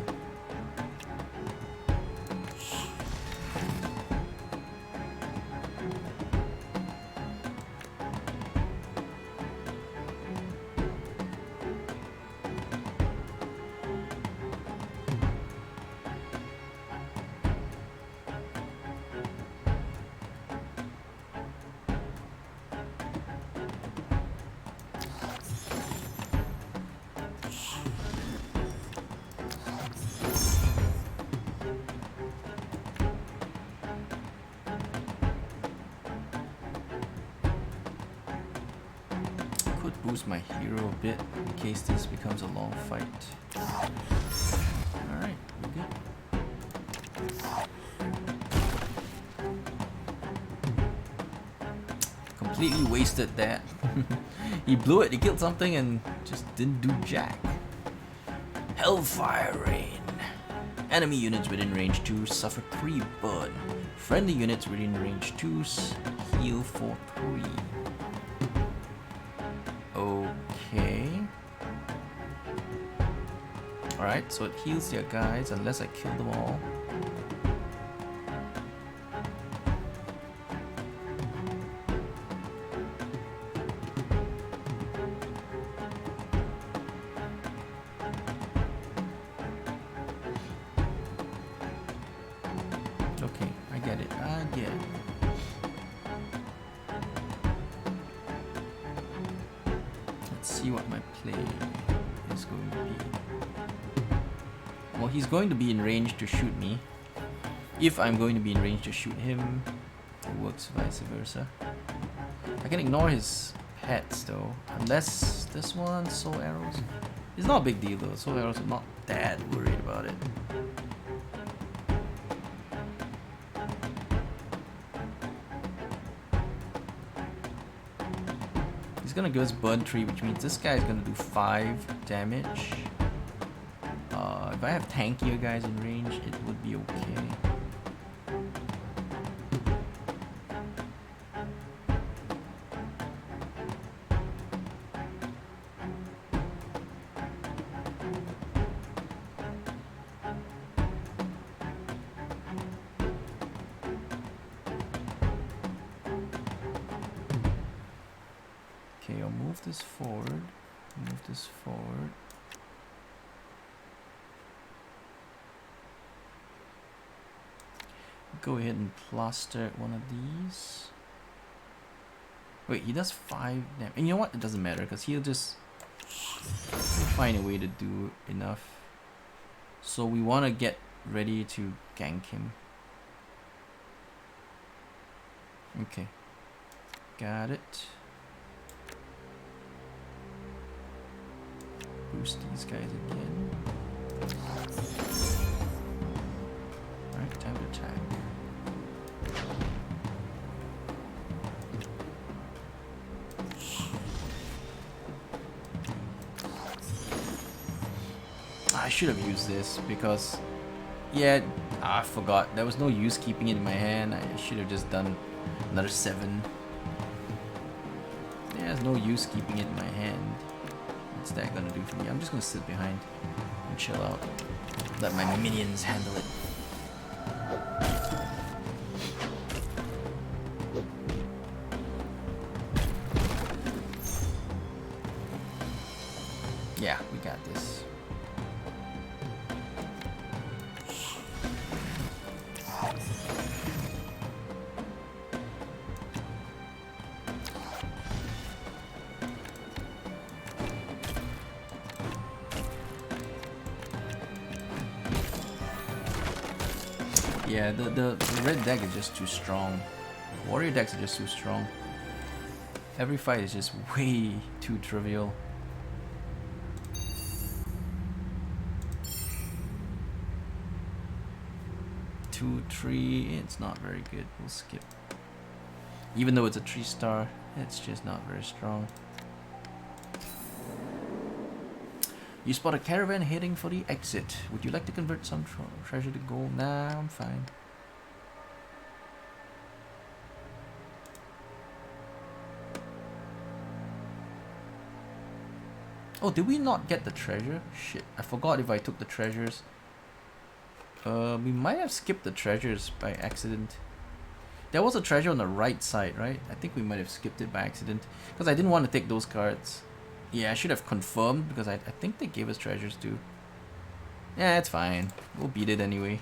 Boost my hero a bit in case this becomes a long fight. Alright, we're good. Completely wasted that. He blew it, he killed something and just didn't do jack. Hellfire Rain. Enemy units within range 2 suffer 3 burn. Friendly units within range 2 heal for 3. Okay. Alright, so it heals their guys unless I kill them all. Okay, I get it. I get it. See what my play is going to be. Well, he's going to be in range to shoot me. If I'm going to be in range to shoot him, it works vice versa. I can ignore his pets though, unless this one, soul arrows. It's not a big deal though. Soul arrows, I'm not that worried about it. He's gonna give us burn 3, which means this guy is gonna do 5 damage. If I have tankier guys in range, it would be okay. Okay, I'll move this forward. Move this forward. Go ahead and plaster one of these. Wait, he does 5 damage. And you know what? It doesn't matter because he'll find a way to do enough. So we want to get ready to gank him. Okay. Got it. Boost these guys again. Alright, time to attack. I should have used this because, yeah, I forgot. There was no use keeping it in my hand. I should have just done another 7. There's no use keeping it in my hand. What's that gonna do for me? I'm just gonna sit behind and chill out. Let my minions handle it. Yeah, we got this. Yeah, the red deck is just too strong. Warrior decks are just too strong. Every fight is just way too trivial. Two, 3, it's not very good. We'll skip. Even though it's a 3-star, it's just not very strong. You spot a caravan heading for the exit. Would you like to convert some treasure to gold? Nah, I'm fine. Oh, did we not get the treasure? Shit, I forgot if I took the treasures. We might have skipped the treasures by accident. There was a treasure on the right side, right? I think we might have skipped it by accident. Because I didn't want to take those cards. Yeah, I should have confirmed because I think they gave us treasures too. Yeah, it's fine. We'll beat it anyway.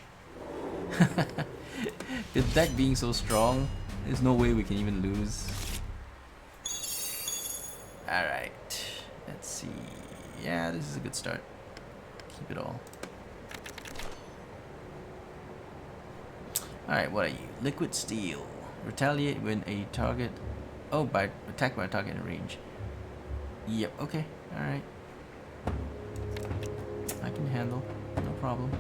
The deck being so strong, there's no way we can even lose. Alright, let's see. Yeah, this is a good start. Keep it all. Alright, what are you? Liquid Steel. Retaliate when a target... Oh, by attack by a target in range. Yep, okay, alright. I can handle, no problem.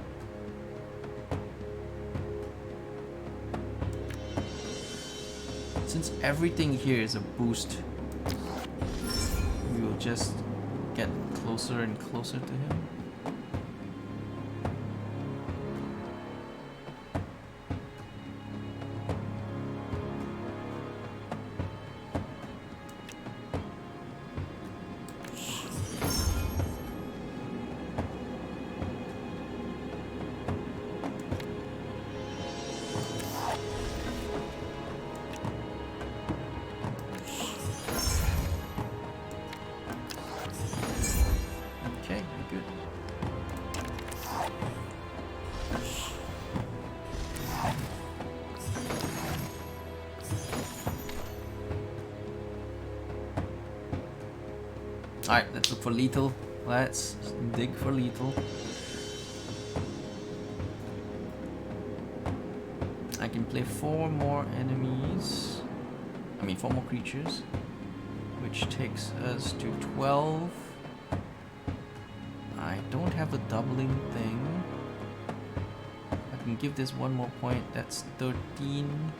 Since everything here is a boost, we will just get closer and closer to him. Alright, let's look for lethal. Let's dig for lethal. I can play 4 more enemies. I mean 4 more creatures. Which takes us to 12. I don't have the doubling thing. I can give this 1 more point. That's 13.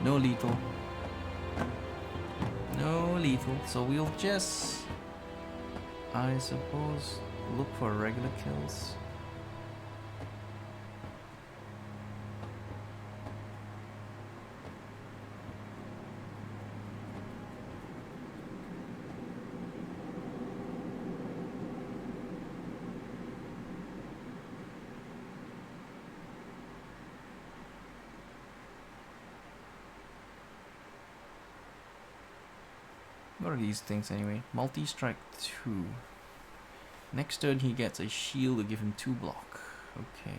No lethal. No lethal. So we'll just, I suppose, look for regular kills. What are these things anyway? Multi-strike 2. Next turn he gets a shield to give him 2 block. Okay.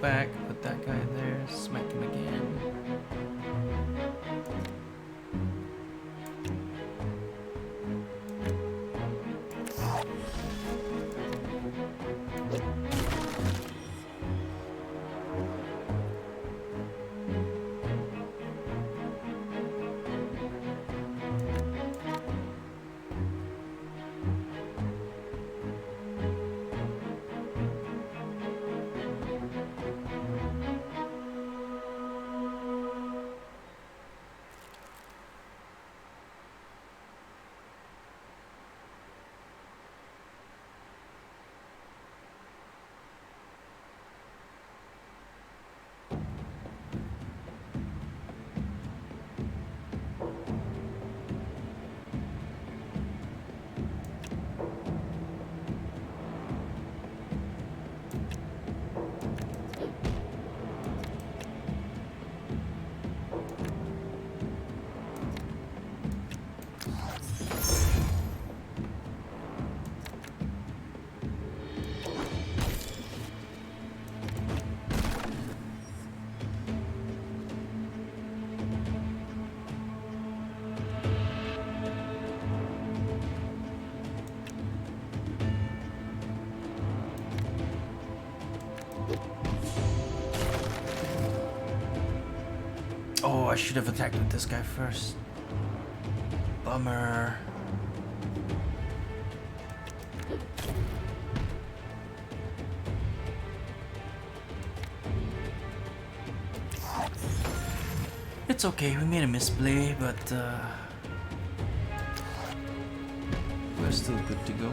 back, put that guy there, smack him again. Oh, I should have attacked with this guy first. Bummer. It's okay, we made a misplay, but we're still good to go.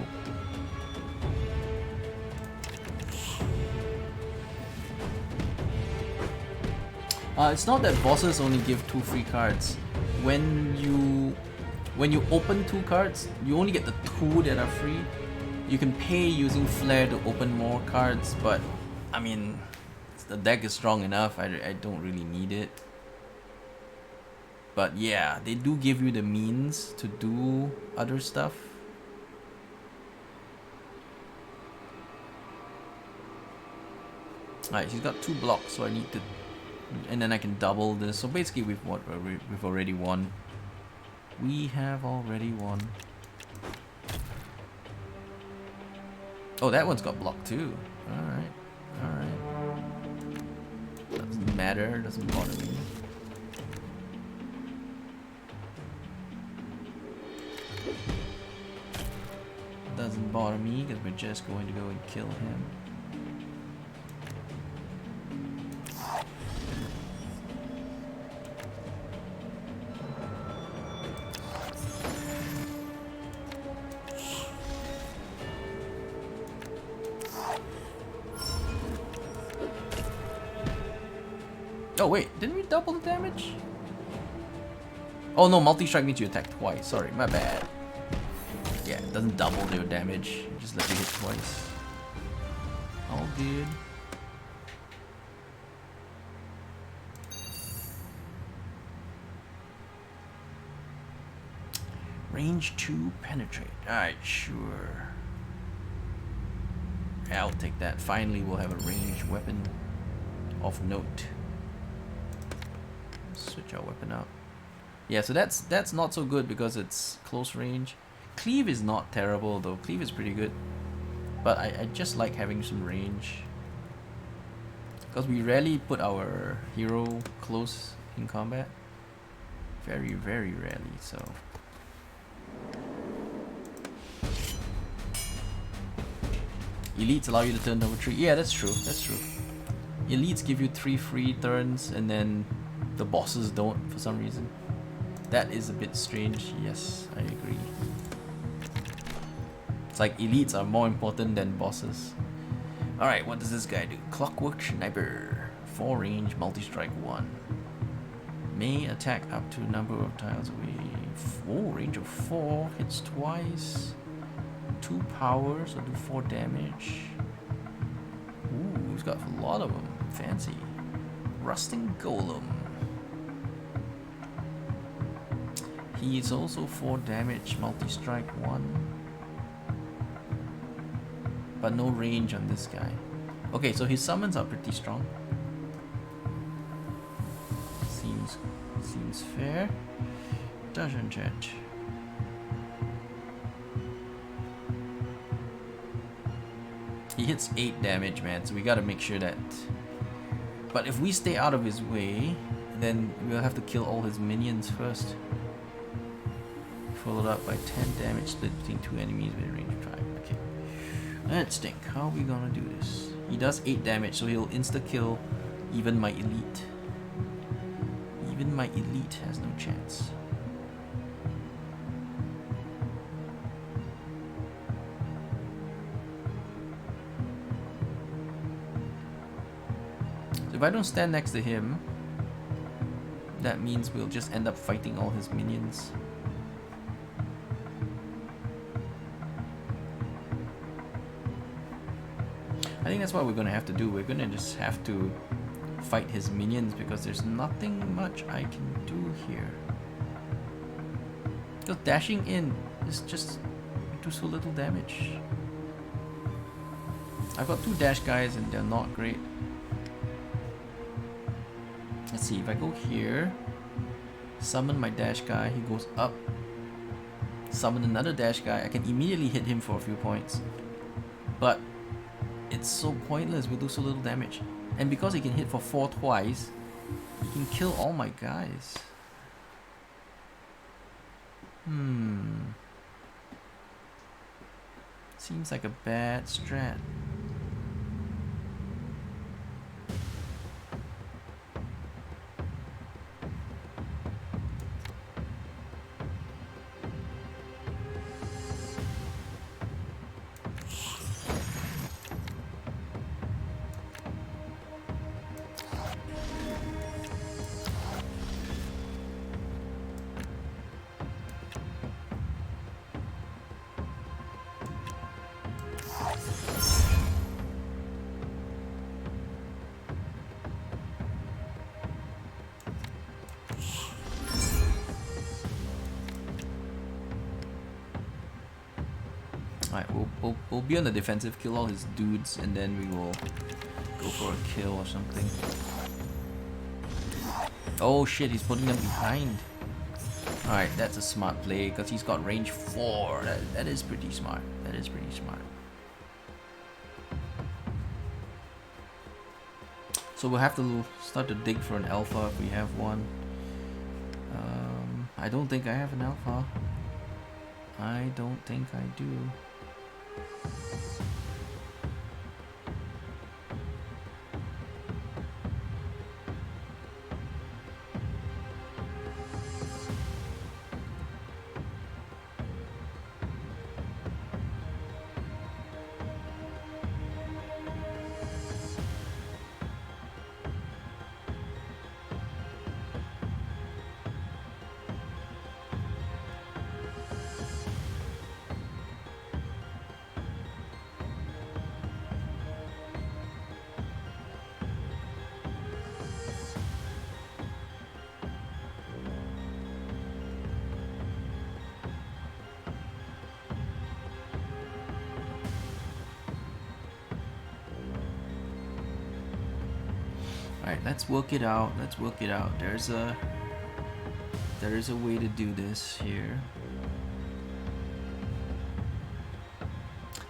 It's not that bosses only give 2 free cards. When you open 2 cards, you only get the 2 that are free. You can pay using flair to open more cards, but I mean, the deck is strong enough. I don't really need it. But yeah, they do give you the means to do other stuff. Alright, she's got 2 blocks, so I need to, and then I can double this. So basically, we've already won. We have already won. Oh, that one's got blocked too. Alright, alright. Doesn't matter, doesn't bother me. Doesn't bother me because we're just going to go and kill him. Oh wait, didn't we double the damage? Oh no, multi-strike means you attack twice. Sorry, my bad. Yeah, it doesn't double your damage. It just lets you hit twice. All good. Range 2 penetrate. Alright, sure. Yeah, I'll take that. Finally, we'll have a ranged weapon of note. Switch our weapon out. Yeah, so that's not so good because it's close range. Cleave is not terrible though. Cleave is pretty good. But I just like having some range. Because we rarely put our hero close in combat. Very, very rarely, so. Elites allow you to turn over 3. Yeah, that's true. That's true. Elites give you 3 free turns and then the bosses don't for some reason. That is a bit strange. Yes, I agree. It's like elites are more important than bosses. Alright, what does this guy do? Clockwork Sniper. 4 range, multi-strike 1. May attack up to a number of tiles away. 4 range of 4. Hits twice. 2 power, so do 4 damage. Ooh, he's got a lot of them. Fancy. Rusting Golem. He is also 4 damage, multi-strike 1. But no range on this guy. Okay, so his summons are pretty strong. Seems fair. Dungeon chat. He hits 8 damage, man, so we gotta make sure that... But if we stay out of his way, then we'll have to kill all his minions first. Followed up by 10 damage split between 2 enemies with a range of 5. Okay. Let's think. How are we gonna do this? He does 8 damage, so he'll insta-kill even my elite. Even my elite has no chance. So if I don't stand next to him, that means we'll just end up fighting all his minions. I think that's what we're gonna have to do. We're gonna just have to fight his minions because there's nothing much I can do here. Because dashing in is just do so little damage. I've got 2 dash guys and they're not great. Let's see, if I go here, summon my dash guy, he goes up, summon another dash guy, I can immediately hit him for a few points. But it's so pointless, we'll do so little damage. And because he can hit for 4 twice, he can kill all my guys. Seems like a bad strat. Alright, we'll be on the defensive, kill all his dudes, and then we will go for a kill or something. Oh shit, he's putting them behind. Alright, that's a smart play, because he's got range 4. That is pretty smart. That is pretty smart. So we'll have to start to dig for an alpha if we have one. I don't think I have an alpha. I don't think I do. Alright, let's work it out. Let's work it out. There is a way to do this here.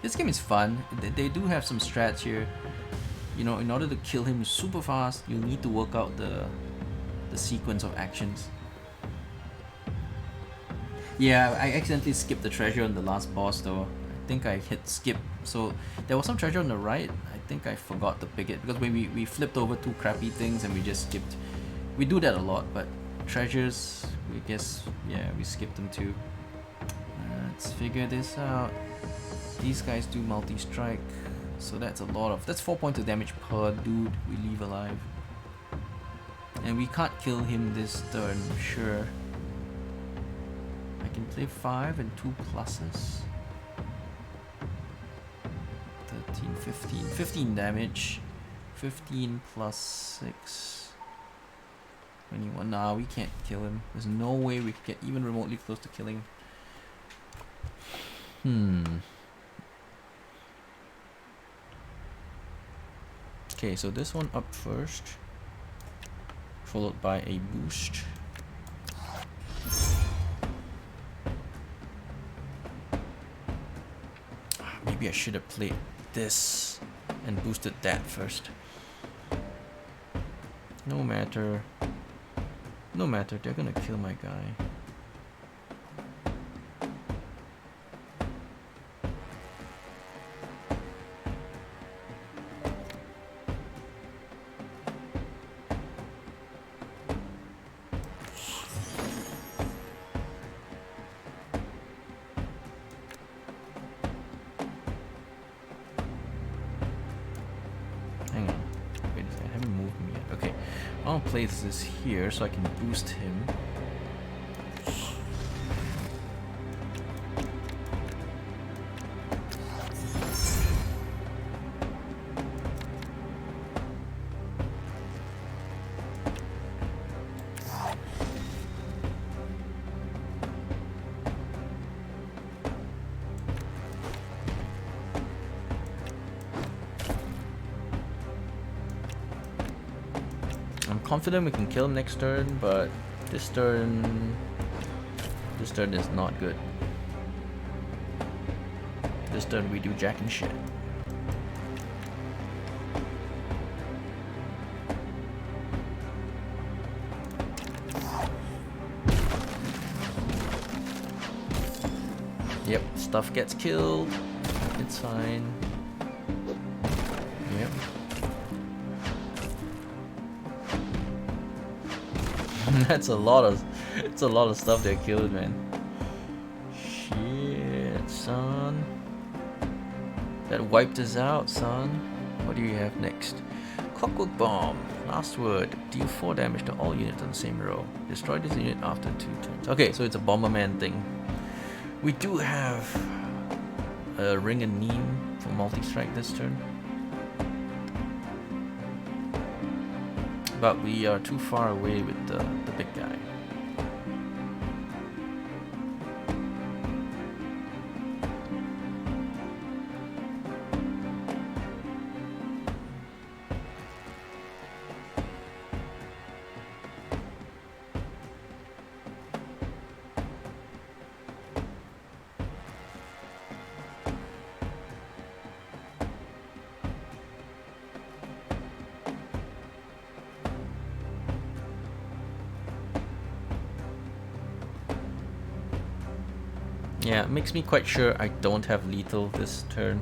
This game is fun. They do have some strats here. You know, in order to kill him super fast, you need to work out the sequence of actions. Yeah, I accidentally skipped the treasure on the last boss though. I think I hit skip. So there was some treasure on the right. I think I forgot to pick it because when we flipped over 2 crappy things and we just skipped. We do that a lot, but treasures, we guess, yeah, we skipped them too. Let's figure this out. These guys do multi-strike, so that's a lot of, that's 4 points of damage per dude we leave alive. And we can't kill him this turn, sure. I can play 5 and 2 pluses. 13, 15, 15 damage. 15 plus 6. 21. Nah, we can't kill him. There's no way we can get even remotely close to killing him. Okay, so this one up first, followed by a boost. Maybe I should have played this and boosted that first. No matter, they're gonna kill my guy. Hang on, wait a second, I haven't moved him yet. Okay, I'll place this here so I can boost him. I'm confident we can kill him next turn, but this turn is not good. This turn we do jack and shit. Yep, stuff gets killed. It's fine. Yep. That's a lot of, it's a lot of stuff they killed, man. Shit, son. That wiped us out, son. What do you have next? Clockwork Bomb. Last word. Deal 4 damage to all units on the same row. Destroy this unit after 2 turns. Okay, so it's a Bomberman thing. We do have a Ring and Neem for multi-strike this turn. But we are too far away with the big guy. Yeah, it makes me quite sure I don't have lethal this turn.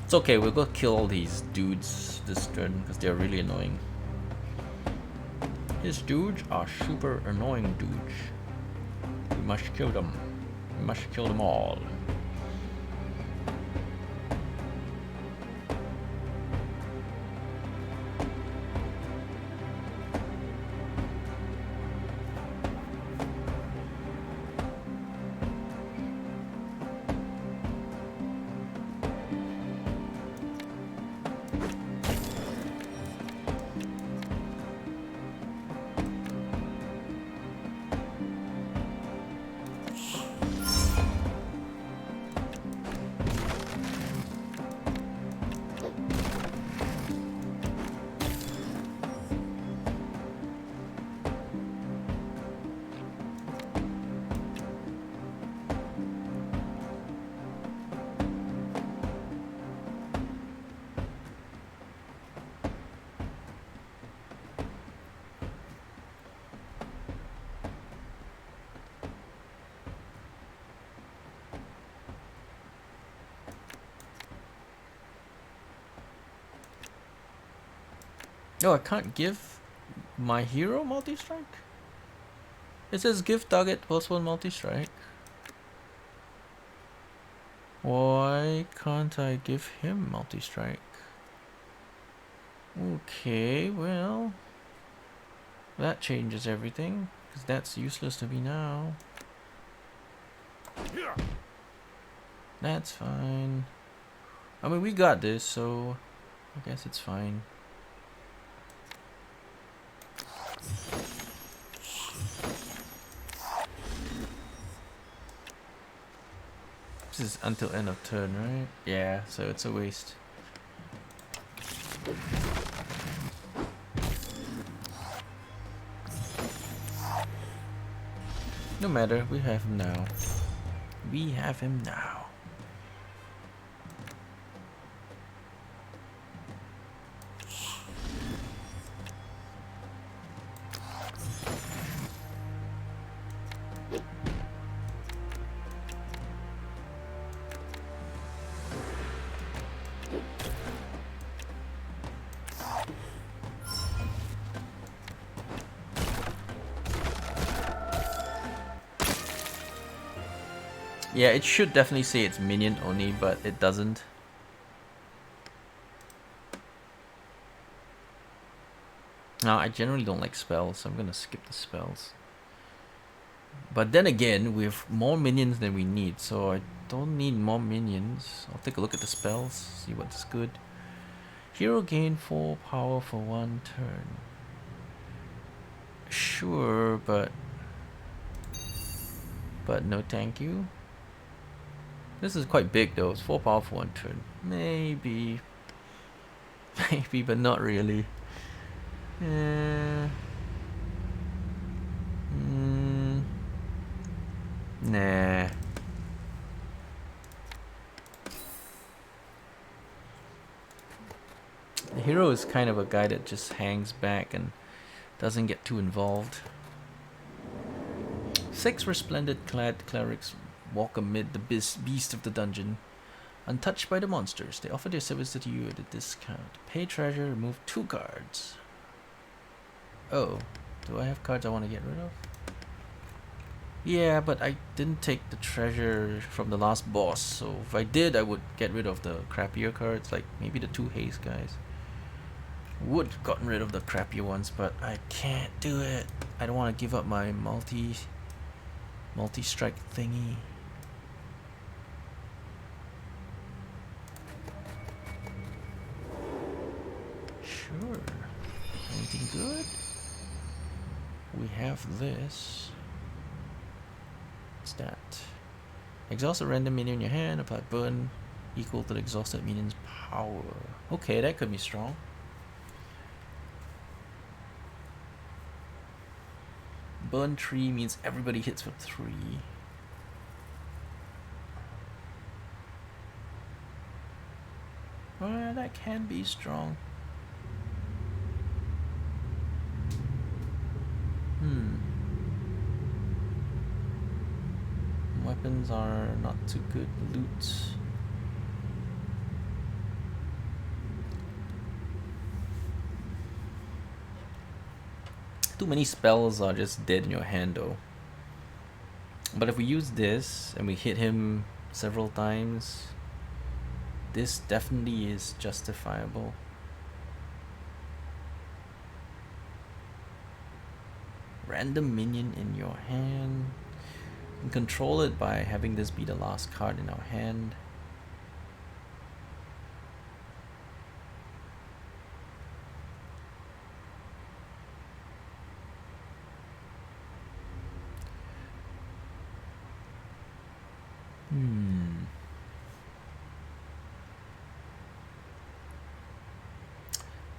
It's okay, we'll go kill all these dudes this turn because they're really annoying. These dudes are super annoying dudes. We must kill them. We must kill them all. Oh, I can't give my hero multi-strike? It says give target +1 multi-strike. Why can't I give him multi-strike? Okay, well, that changes everything, because that's useless to me now. That's fine. I mean, we got this, so I guess it's fine. This is until end of turn, right? Yeah, so it's a waste. No matter, we have him now. We have him now. Yeah, it should definitely say it's minion only, but it doesn't. Now, I generally don't like spells, so I'm gonna skip the spells. But then again, we have more minions than we need, so I don't need more minions. I'll take a look at the spells, see what's good. Hero gain 4 power for 1 turn. Sure, but no thank you. This is quite big though, it's 4 power for 1 turn. Maybe. Maybe, but not really. Nah. The hero is kind of a guy that just hangs back and doesn't get too involved. 6 resplendent clad clerics walk amid the beast of the dungeon. Untouched by the monsters, they offer their service to you at a discount. Pay treasure, remove 2 cards. Oh, do I have cards I want to get rid of? Yeah, but I didn't take the treasure from the last boss, so if I did, I would get rid of the crappier cards, like maybe the 2 haste guys. Would have gotten rid of the crappier ones, but I can't do it. I don't want to give up my multi-strike thingy. Sure. Anything good? We have this. What's that? Exhaust a random minion in your hand, apply burn equal to the exhausted minion's power. Okay, that could be strong. Burn 3 means everybody hits for 3. Well, that can be strong. Weapons are not too good. Loot. Too many spells are just dead in your hand though. But if we use this and we hit him several times, this definitely is justifiable. Random minion in your hand. You can control it by having this be the last card in our hand.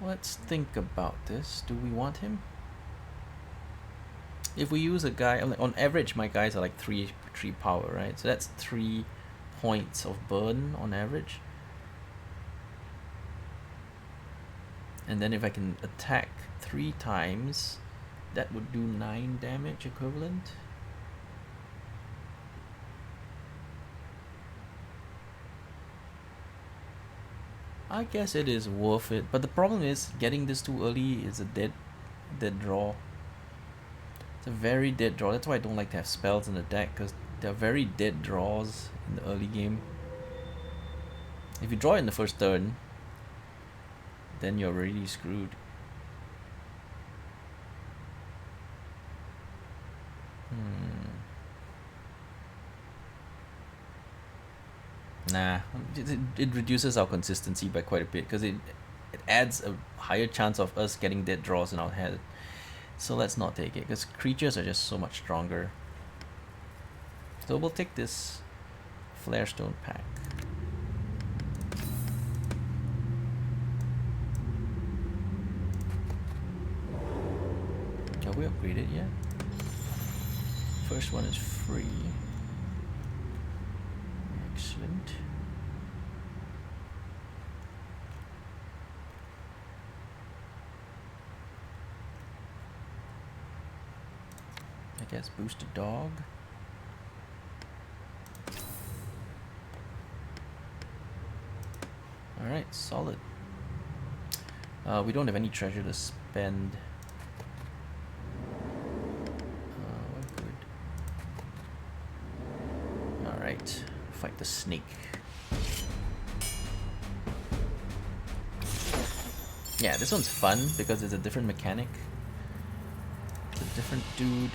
Let's think about this. Do we want him? If we use a guy, on average my guys are like 3 power, right? So that's 3 points of burn on average. And then if I can attack 3 times, that would do 9 damage equivalent. I guess it is worth it, but the problem is getting this too early is a dead draw. It's a very dead draw. That's why I don't like to have spells in the deck, because they're very dead draws in the early game. If you draw in the first turn, then you're really screwed. Nah, it reduces our consistency by quite a bit, because it adds a higher chance of us getting dead draws in our head. So let's not take it, because creatures are just so much stronger. So we'll take this Flarestone pack. Are we upgraded yet? First one is free. Excellent. I guess boost a dog. Alright, solid. We don't have any treasure to spend. We're good. Alright, fight the snake. Yeah, this one's fun because it's a different mechanic. It's a different dude.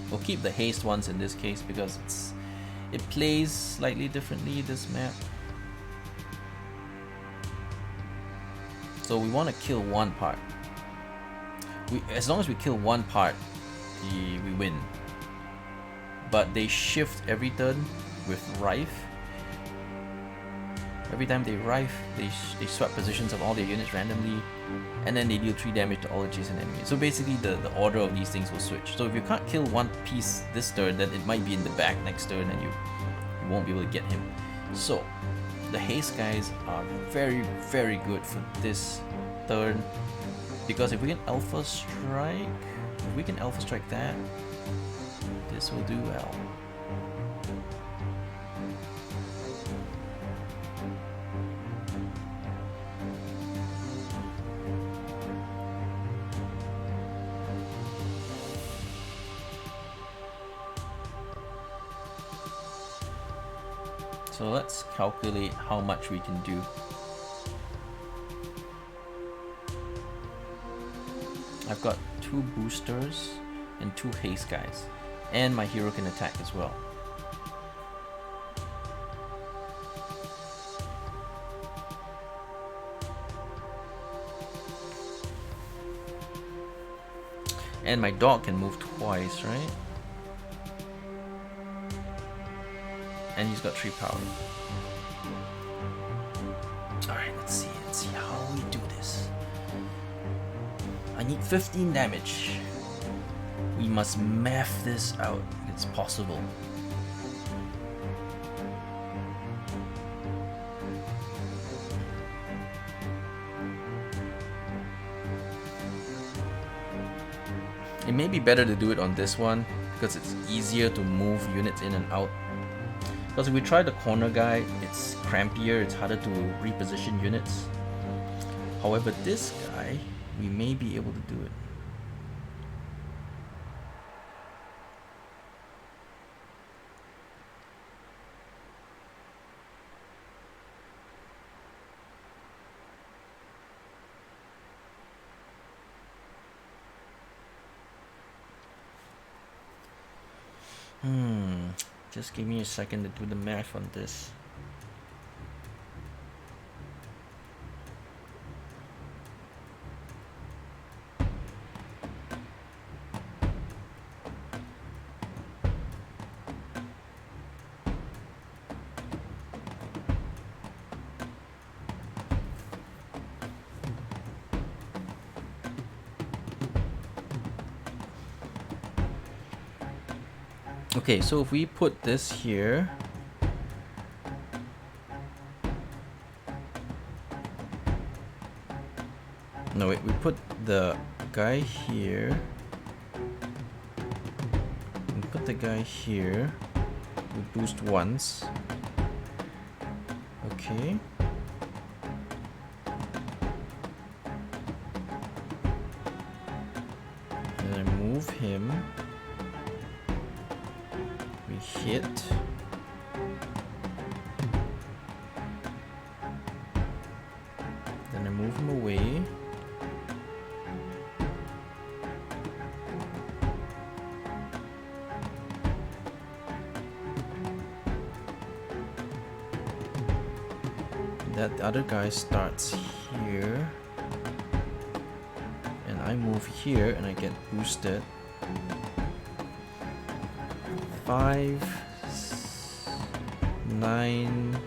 We'll keep the haste ones in this case because it plays slightly differently, this map. So we want to kill one part. As long as we kill one part, we win. But they shift every turn with Rife. Every time they Rife, they swap positions of all their units randomly, and then they deal 3 damage to all adjacent enemies. So basically the order of these things will switch. So if you can't kill one piece this turn, then it might be in the back next turn and you won't be able to get him. So the haste guys are very, very good for this turn, because if we can alpha strike, that, this will do well. So let's calculate how much we can do. I've got 2 boosters and 2 haste guys, and my hero can attack as well. And my dog can move twice, right? And he's got 3 power. Alright, let's see how we do this. I need 15 damage. We must math this out. It's possible. It may be better to do it on this one because it's easier to move units in and out. Because if we try the corner guy, it's crampier, it's harder to reposition units. However, this guy, we may be able to do it. Just give me a second to do the math on this. Okay, so if we put this here, no wait, we put the guy here, we put the guy here, we boost once, okay, and I move him. Hit. Then I move him away. That other guy starts here. And I move here and I get boosted. 5, 9,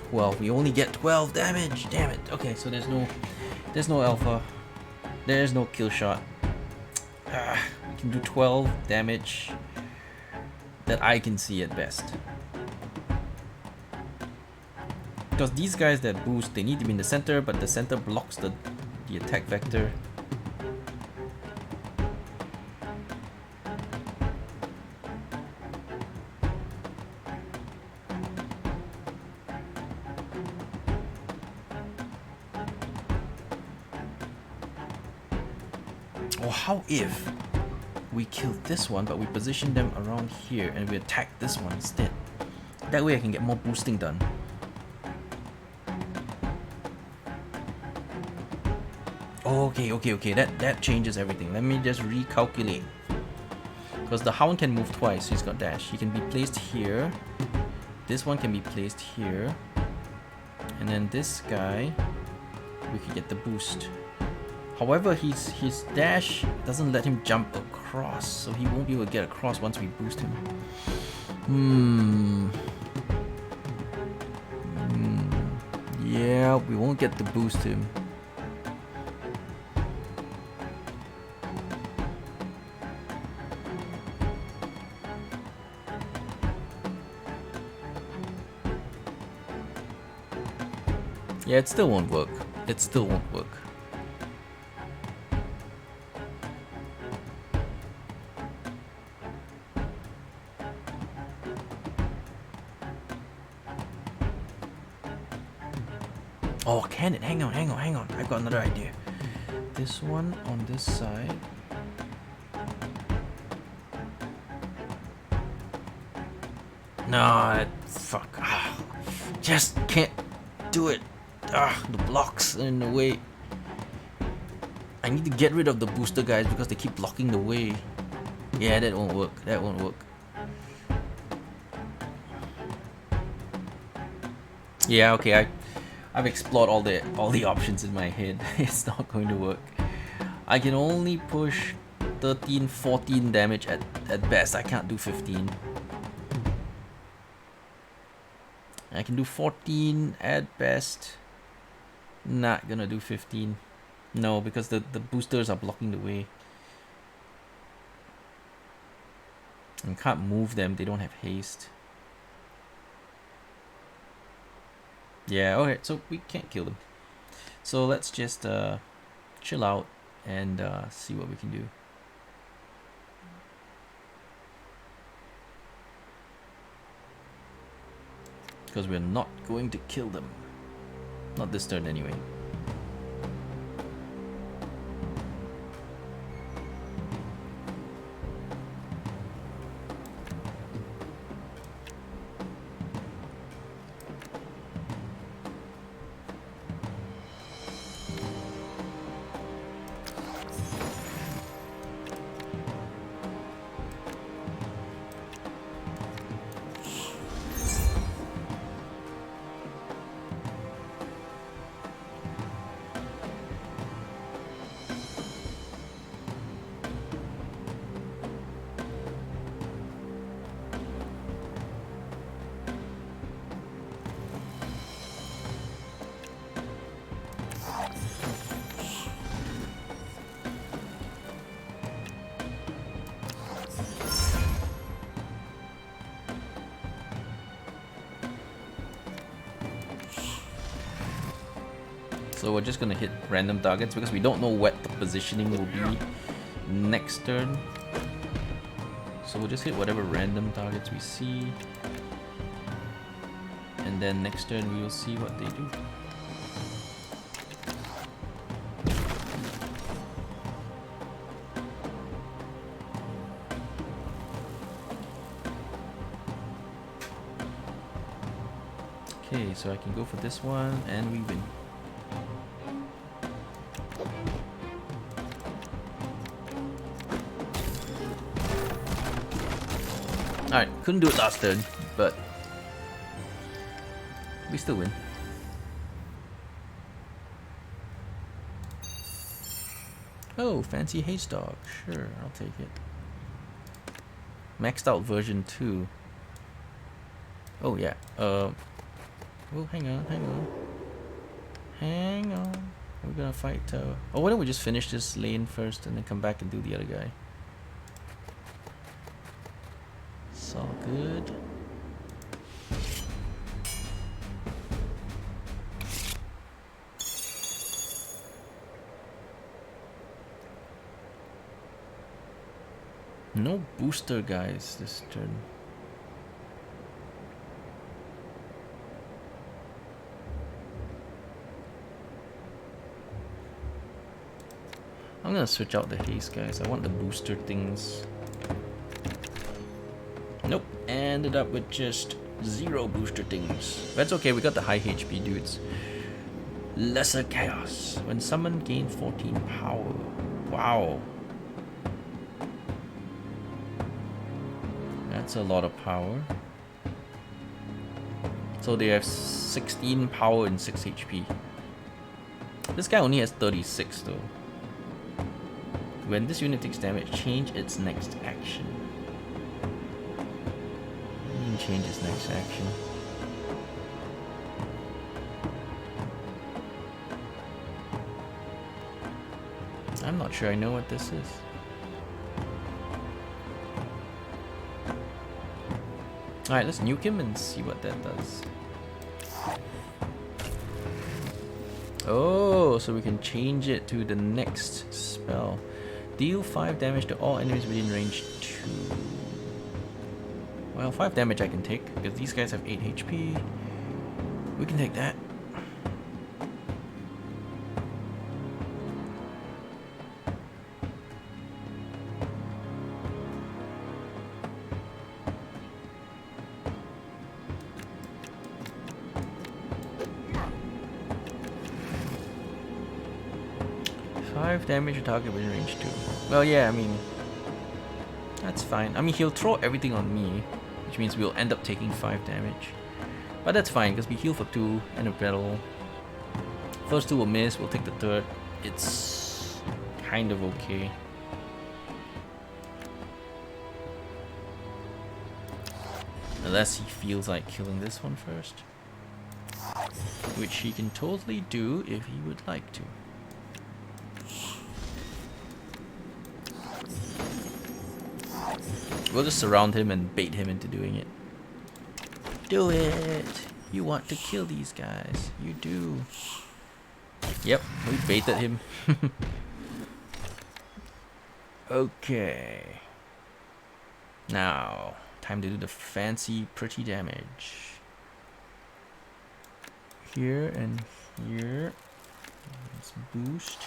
12. We only get 12 damage. Damn it. Okay, so there's no alpha. There's no kill shot. We can do 12 damage that I can see at best. Because these guys that boost, they need to be in the center, but the center blocks the attack vector. Or how if we kill this one, but we position them around here and we attack this one instead? That way I can get more boosting done. Okay, that changes everything. Let me just recalculate. Because the Hound can move twice, he's got dash. He can be placed here. This one can be placed here. And then this guy, we could get the boost. However, his dash doesn't let him jump across, so he won't be able to get across once we boost him. Yeah, we won't get to boost him. Yeah, it still won't work. It still won't work. Oh, can it? Hang on. I've got another idea. This one on this side. No, fuck. Just can't do it. The blocks are in the way. I need to get rid of the booster guys because they keep blocking the way. Yeah, that won't work. That won't work. Yeah, okay. I've explored all the options in my head. It's not going to work. I can only push 13, 14 damage at best. I can't do 15. I can do 14 at best. Not gonna do 15. No, because the boosters are blocking the way. And can't move them, they don't have haste. Yeah, okay, so we can't kill them. So let's just chill out and see what we can do. Because we're not going to kill them. Not this turn anyway. So we're just gonna hit random targets because we don't know what the positioning will be next turn. So we'll just hit whatever random targets we see. And then next turn we will see what they do. Okay, so I can go for this one and we win. Alright, couldn't do it last turn, but we still win. Oh, fancy haste dog. Sure, I'll take it. Maxed out version 2. Oh yeah. Oh, hang on, hang on. Hang on. We're gonna fight. Oh, why don't we just finish this lane first and then come back and do the other guy? It's all good. No booster guys this turn. I'm gonna switch out the haste guys. I want the booster things. Nope. Ended up with just 0 booster things. That's okay, we got the high HP dudes. Lesser Chaos. When summoned, gain 14 power. Wow. That's a lot of power. So they have 16 power and 6 HP. This guy only has 36 though. When this unit takes damage, change its next action. You can change its next action. I'm not sure I know what this is. Alright, let's nuke him and see what that does. Oh, so we can change it to the next spell. Deal 5 damage to all enemies within range 2. Well, 5 damage I can take, because these guys have 8 HP. We can take that. Damage to target within range 2. Well, yeah, I mean, that's fine. I mean, he'll throw everything on me, which means we'll end up taking 5 damage. But that's fine, because we heal for 2 and a battle. First 2 will miss, we'll take the third. It's kind of okay. Unless he feels like killing this one first. Which he can totally do if he would like to. We'll just surround him and bait him into doing it. Do it! You want to kill these guys. You do. Yep, we baited him. Okay. Now, time to do the fancy, pretty damage. Here and here. Let's boost.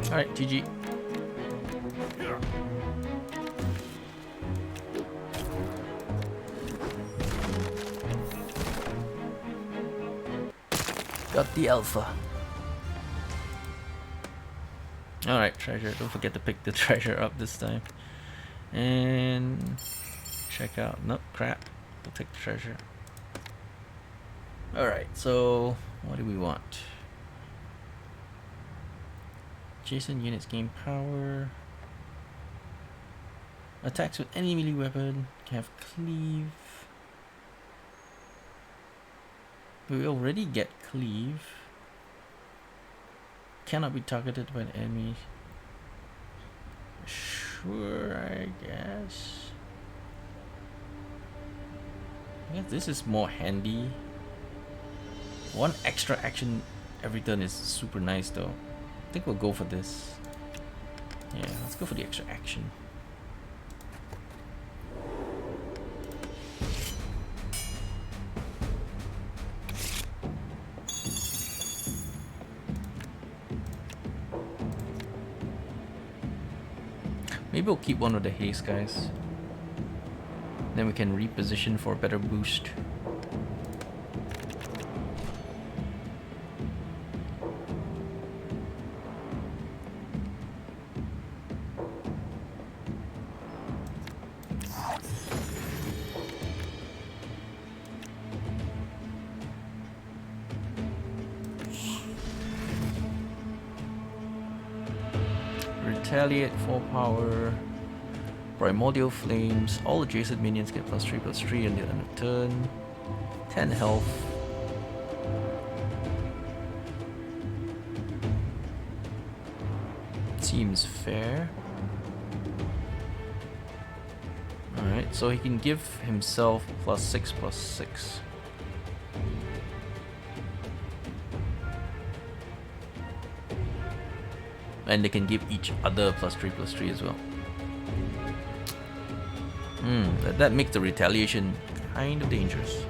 Alright, GG. Got the alpha. Alright, treasure. Don't forget to pick the treasure up this time. And check out. Nope, crap. We'll take the treasure. Alright, so what do we want? Adjacent units gain power. Attacks with any melee weapon can have cleave. We already get cleave. Cannot be targeted by the enemy. Sure, I guess. I guess this is more handy. One extra action every turn is super nice though. I think we'll go for this. Yeah, let's go for the extra action. Maybe we'll keep one of the haste guys. Then we can reposition for a better boost. Retaliate 4 power. Primordial Flames. All adjacent minions get +3/+3 until end of turn. 10 health. Seems fair. Alright, so he can give himself +6/+6. And they can give each other +3/+3 as well. That makes the retaliation kind of dangerous.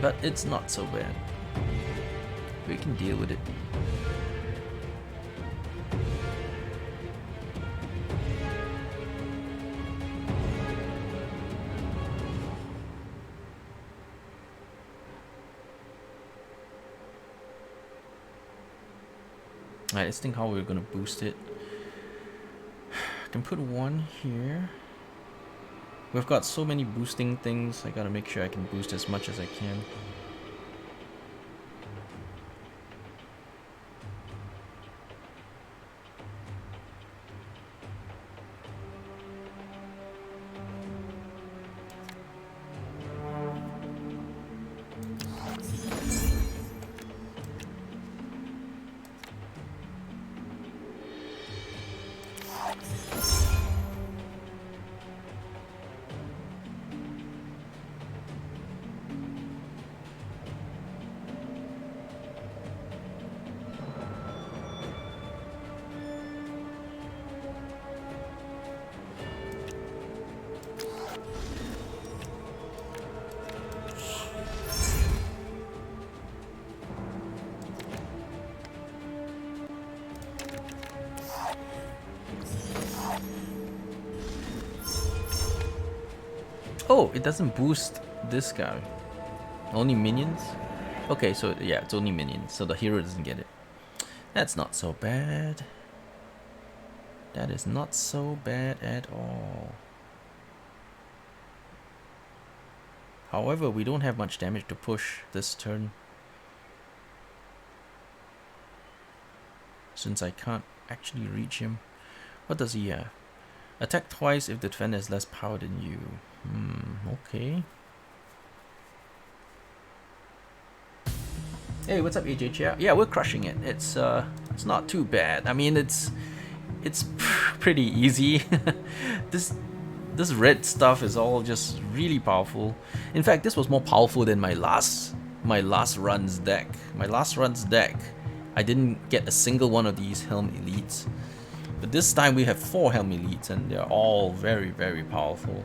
But it's not so bad. We can deal with it. Alright, let's think how we're gonna boost it. I can put one here. We've got so many boosting things, I gotta make sure I can boost as much as I can. Oh, it doesn't boost this guy. Only minions? Okay, so yeah, it's only minions, so the hero doesn't get it. That's not so bad. That is not so bad at all. However, we don't have much damage to push this turn, since I can't actually reach him. What does he have? Attack twice if the defender has less power than you. Okay. Hey, what's up, AJ? Yeah, we're crushing it. It's not too bad. I mean, it's pretty easy. This red stuff is all just really powerful. In fact, this was more powerful than my last run's deck. My last run's deck, I didn't get a single one of these Helm Elites. But this time we have 4 Helm Elites and they're all very, very powerful.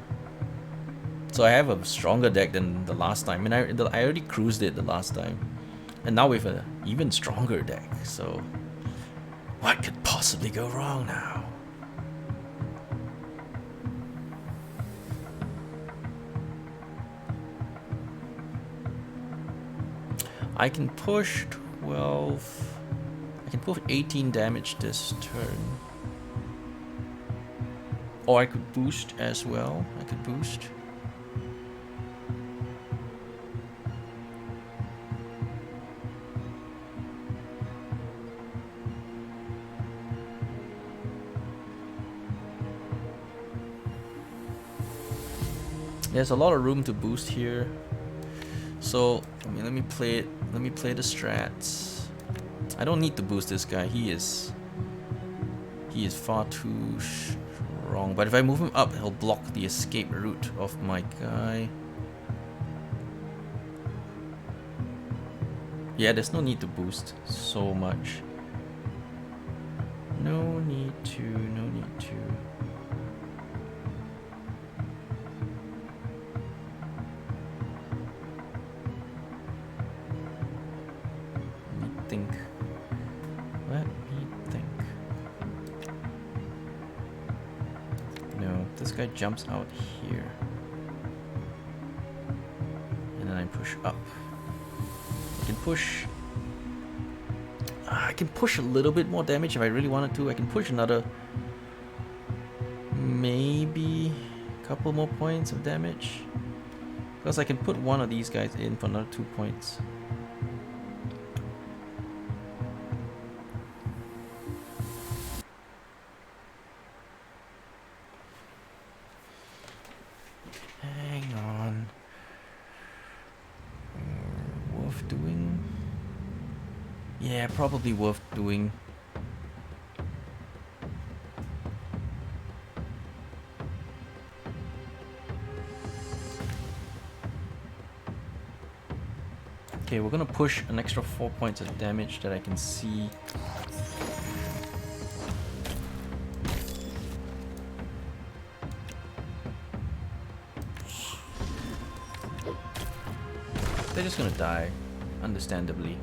So I have a stronger deck than the last time, and I already cruised it the last time. And now we have an even stronger deck, so what could possibly go wrong now? I can push 12. I can push 18 damage this turn. Or I could boost as well. I could boost. There's a lot of room to boost here. So, I mean, let me play it. Let me play the strats. I don't need to boost this guy. He is far too strong. But if I move him up, he'll block the escape route of my guy. Yeah, there's no need to boost so much. No need to, no need to. Let me think. Let me think. No, this guy jumps out here. And then I push up. I can push... I can push a little bit more damage if I really wanted to. I can push another... maybe a couple more points of damage. Because I can put one of these guys in for another 2 points. Hang on. Worth doing? Yeah, probably worth doing. Okay, we're gonna push an extra 4 points of damage that I can see. They're just gonna die, understandably.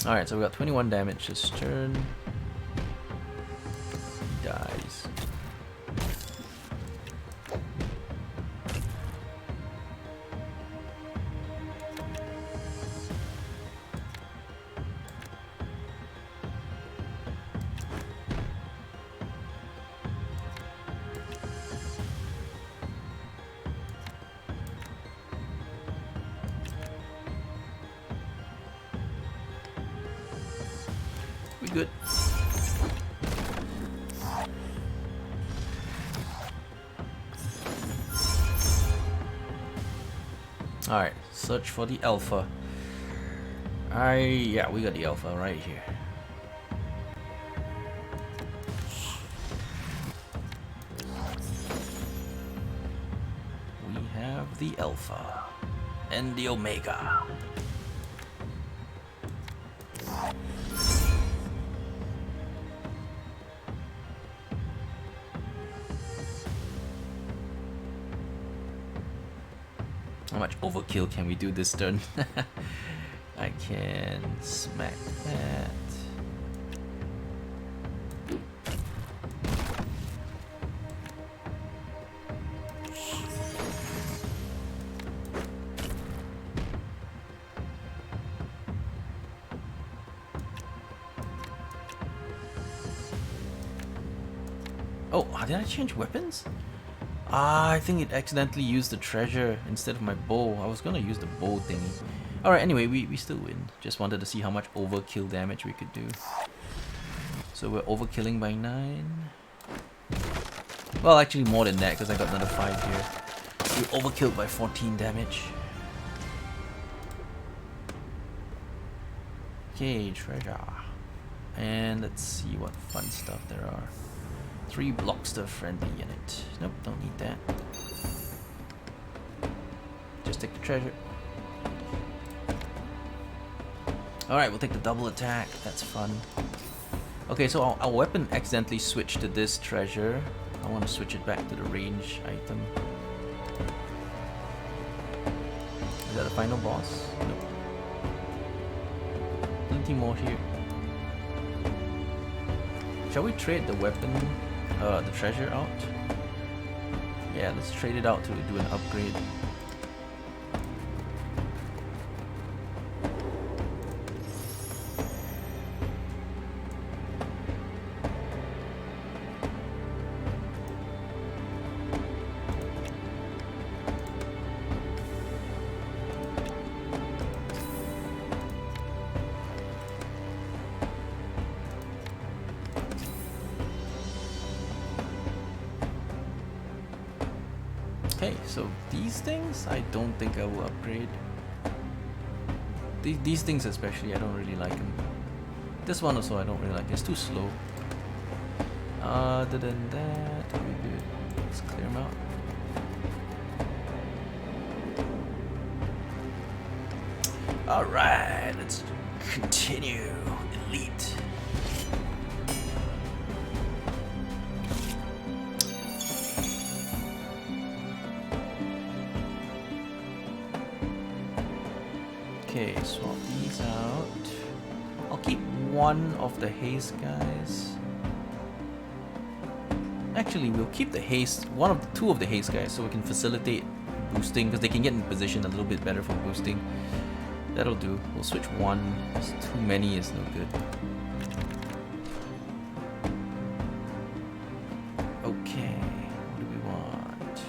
Alright, so we got 21 damage this turn. He dies. We good. Alright, search for the alpha. Yeah, we got the alpha right here. We have the alpha and the omega. How much overkill can we do this turn? I can smack that. Oh, did I change weapons? I think it accidentally used the treasure instead of my bow. I was gonna use the bow thingy. Alright, anyway, we still win. Just wanted to see how much overkill damage we could do. So we're overkilling by 9. Well, actually more than that because I got another 5 here. We overkilled by 14 damage. Okay, treasure. And let's see what fun stuff there are. 3 Blockster friendly unit. Nope, don't need that. Just take the treasure. Alright, we'll take the double attack. That's fun. Okay, so our weapon accidentally switched to this treasure. I want to switch it back to the range item. Is that the final boss? Nope. Plenty more here. Shall we trade the weapon? The treasure out? Yeah, let's trade it out to do an upgrade. Okay, so these things I don't think I will upgrade. These things especially, I don't really like them. This one also I don't really like. It's too slow. Other than that, we're good. Let's clear them out. Alright, let's continue. Elite. Okay, swap these out. I'll keep one of the haste guys. Actually, we'll keep the haste, two of the haste guys, so we can facilitate boosting, because they can get in position a little bit better for boosting. That'll do. We'll switch one. It's too many is no good. Okay, what do we want?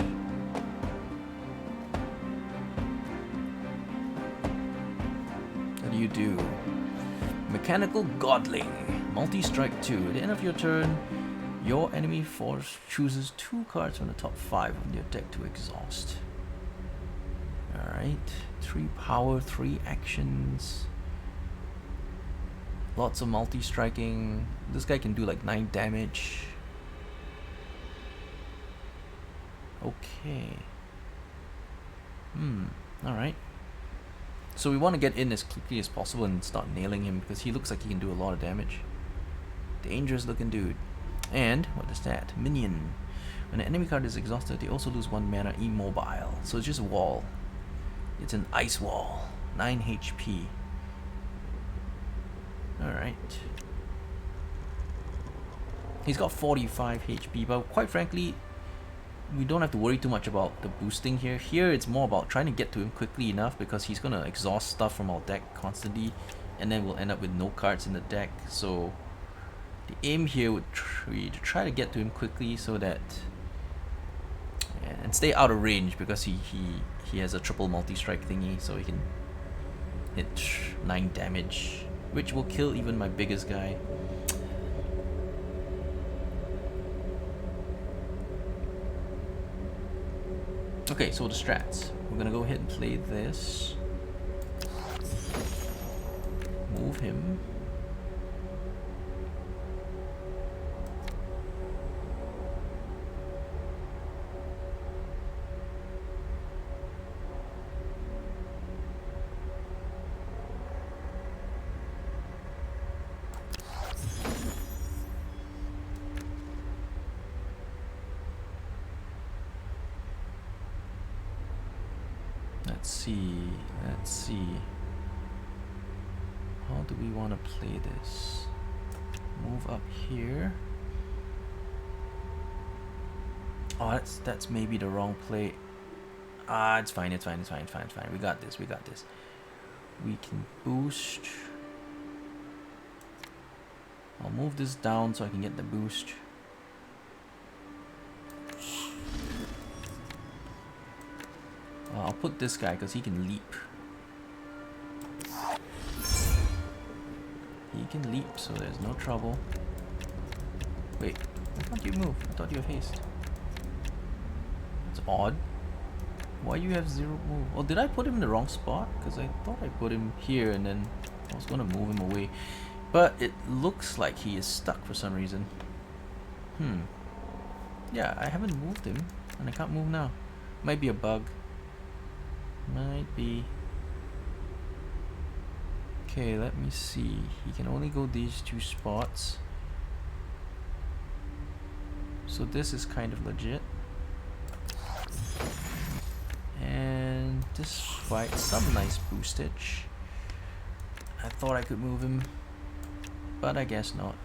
What do you do? Mechanical Godling. Multi-strike 2. At the end of your turn, your enemy force chooses 2 cards from the top 5 of your deck to exhaust. Alright. 3 power, 3 actions. Lots of multi-striking. This guy can do like 9 damage. Okay. Alright. So we want to get in as quickly as possible and start nailing him, because he looks like he can do a lot of damage. Dangerous looking dude. And, what is that? Minion. When an enemy card is exhausted, they also lose 1 mana immobile. So it's just a wall. It's an ice wall. 9 HP. Alright. He's got 45 HP, but quite frankly, we don't have to worry too much about the boosting here. Here it's more about trying to get to him quickly enough, because he's going to exhaust stuff from our deck constantly, and then we'll end up with no cards in the deck. So the aim here would be to try to get to him quickly so that, and stay out of range, because he has a triple multi-strike thingy, so he can hit 9 damage, which will kill even my biggest guy. Okay, so the strats. We're gonna go ahead and play this. Move him. Let's see. How do we want to play this? Move up here. Oh, that's maybe the wrong play. It's fine. We got this. We can boost. I'll move this down so I can get the boost. I'll put this guy because he can leap. He can leap, so there's no trouble. Wait, I thought you moved. I thought you have haste. It's odd. Why you have 0 move? Oh, did I put him in the wrong spot? Because I thought I put him here and then I was going to move him away. But it looks like he is stuck for some reason. Yeah, I haven't moved him and I can't move now. Might be a bug. Might be. Okay, let me see. He can only go these 2 spots. So this is kind of legit. And this fight, some nice boostage. I thought I could move him, but I guess not.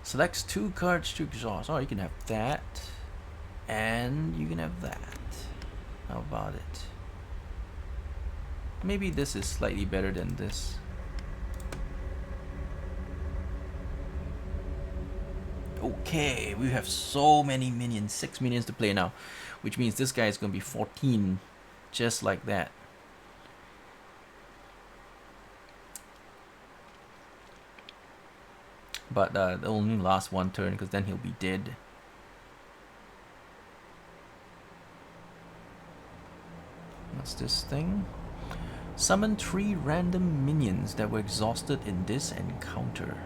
Selects 2 cards to exhaust. Oh, you can have that, and you can have that. How about it? Maybe this is slightly better than this. Okay, we have so many minions, 6 minions to play now, which means this guy is going to be 14, just like that. But it'll only last one turn because then he'll be dead. What's this thing? Summon 3 random minions that were exhausted in this encounter.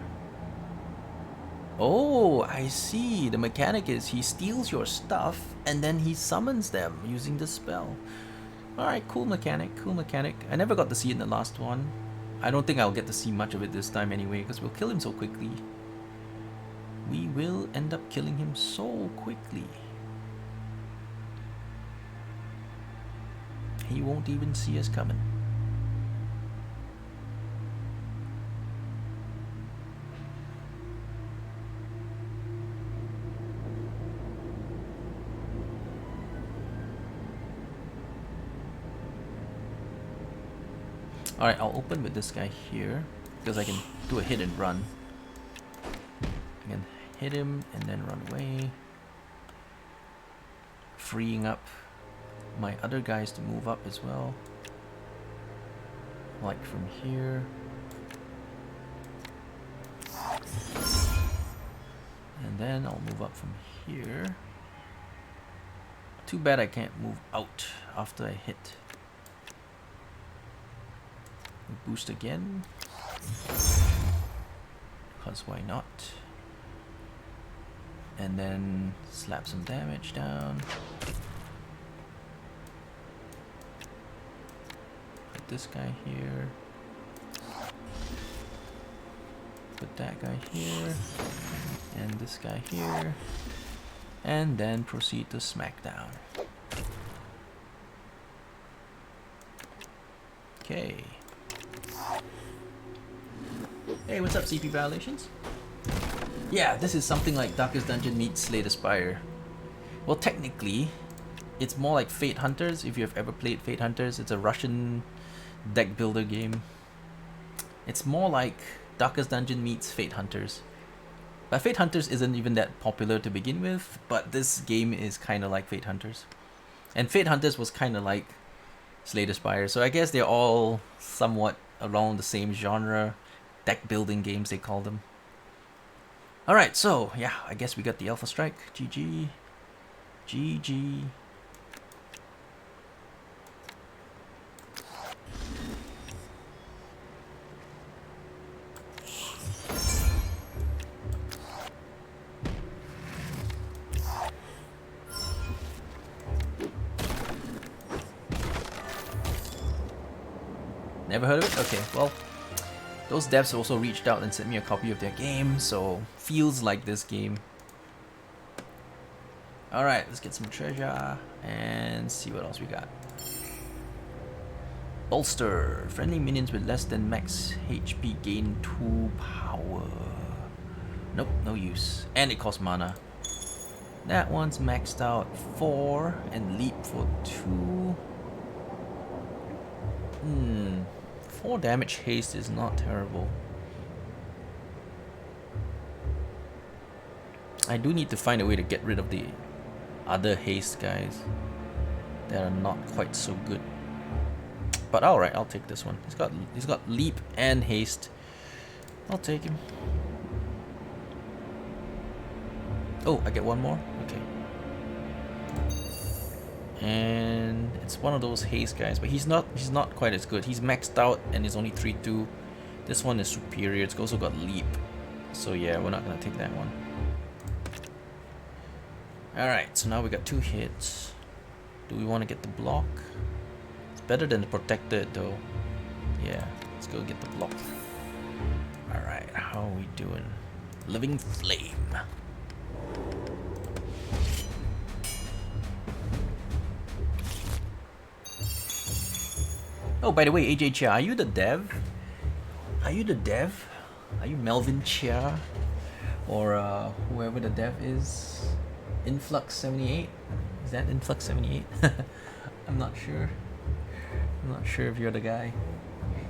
Oh, I see. The mechanic is he steals your stuff and then he summons them using the spell. Alright, cool mechanic, cool mechanic. I never got to see it in the last one. I don't think I'll get to see much of it this time anyway, because we'll kill him so quickly. We will end up killing him so quickly. He won't even see us coming. Alright, I'll open with this guy here, because I can do a hit and run. I can hit him and then run away, freeing up my other guys to move up as well, like from here. And then I'll move up from here. Too bad I can't move out after I hit. Boost again, because why not? And then slap some damage down. Put this guy here. Put that guy here. And this guy here. And then proceed to smack down. Okay. Hey, what's up, CP Violations? Yeah, this is something like Darkest Dungeon meets Slay the Spire. Well, technically, it's more like Fate Hunters. If you've ever played Fate Hunters, it's a Russian deck builder game. It's more like Darkest Dungeon meets Fate Hunters. But Fate Hunters isn't even that popular to begin with, but this game is kind of like Fate Hunters. And Fate Hunters was kind of like Slay the Spire, so I guess they're all somewhat around the same genre. Deck building games, they call them. Alright, so yeah, I guess we got the Alpha Strike. GG. GG. Never heard of it? Okay, well, those devs also reached out and sent me a copy of their game, so feels like this game. Alright, let's get some treasure and see what else we got. Bolster. Friendly minions with less than max HP gain 2 power. Nope, no use. And it costs mana. That one's maxed out 4 and leap for 2. 4 damage haste is not terrible. I do need to find a way to get rid of the other haste guys that are not quite so good. But alright, I'll take this one. He's got leap and haste. I'll take him. Oh, I get one more? Okay. And it's one of those haste guys, but he's not quite as good. He's maxed out and is only 3-2. This one is superior. It's also got leap. So yeah, we're not gonna take that one. Alright, so now we got 2 hits. Do we want to get the block? It's better than the protected though. Yeah, let's go get the block. Alright, how are we doing? Living Flame. Oh, by the way, AJ Chia, are you the dev? Are you the dev? Are you Melvin Chia? Or whoever the dev is? Influx78? Is that Influx78? I'm not sure. I'm not sure if you're the guy.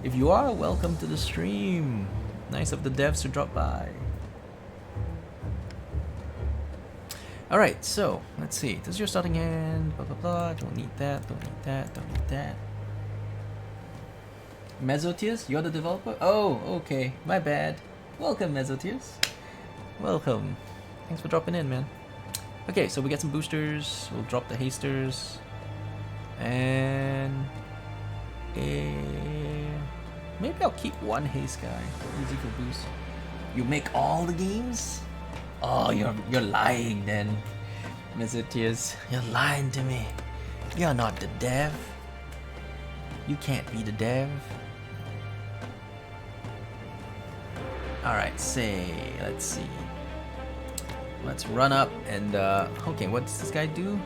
If you are, welcome to the stream. Nice of the devs to drop by. Alright, so let's see. This is your starting hand. Blah blah blah. Don't need that. Don't need that. Don't need that. Mesotears, you're the developer? Oh, okay. My bad. Welcome, Mesotears. welcome. Thanks for dropping in, man. Okay, so we get some boosters. We'll drop the hasters. And... maybe I'll keep one haste guy. Easy for boost. You make all the games? Oh, you're lying then. Mr. Tears, you're lying to me. You're not the dev. You can't be the dev. Alright, let's see. Let's run up and, okay, what does this guy do?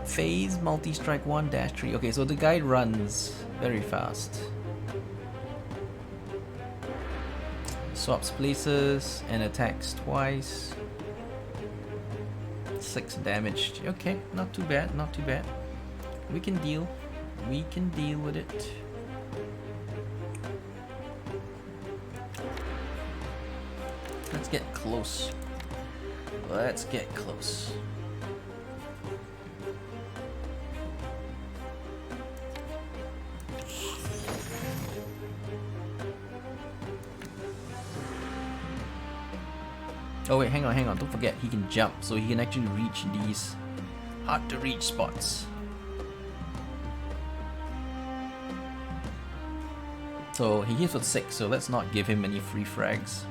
Phase, multi-strike 1, dash 3. Okay, so the guy runs very fast. Swaps places and attacks twice. 6 damage. Okay, not too bad, not too bad. We can deal. We can deal with it. Let's get close. Let's get close. Oh wait, hang on, don't forget, he can jump, so he can actually reach these hard to reach spots. So he hits with 6, so let's not give him any free frags.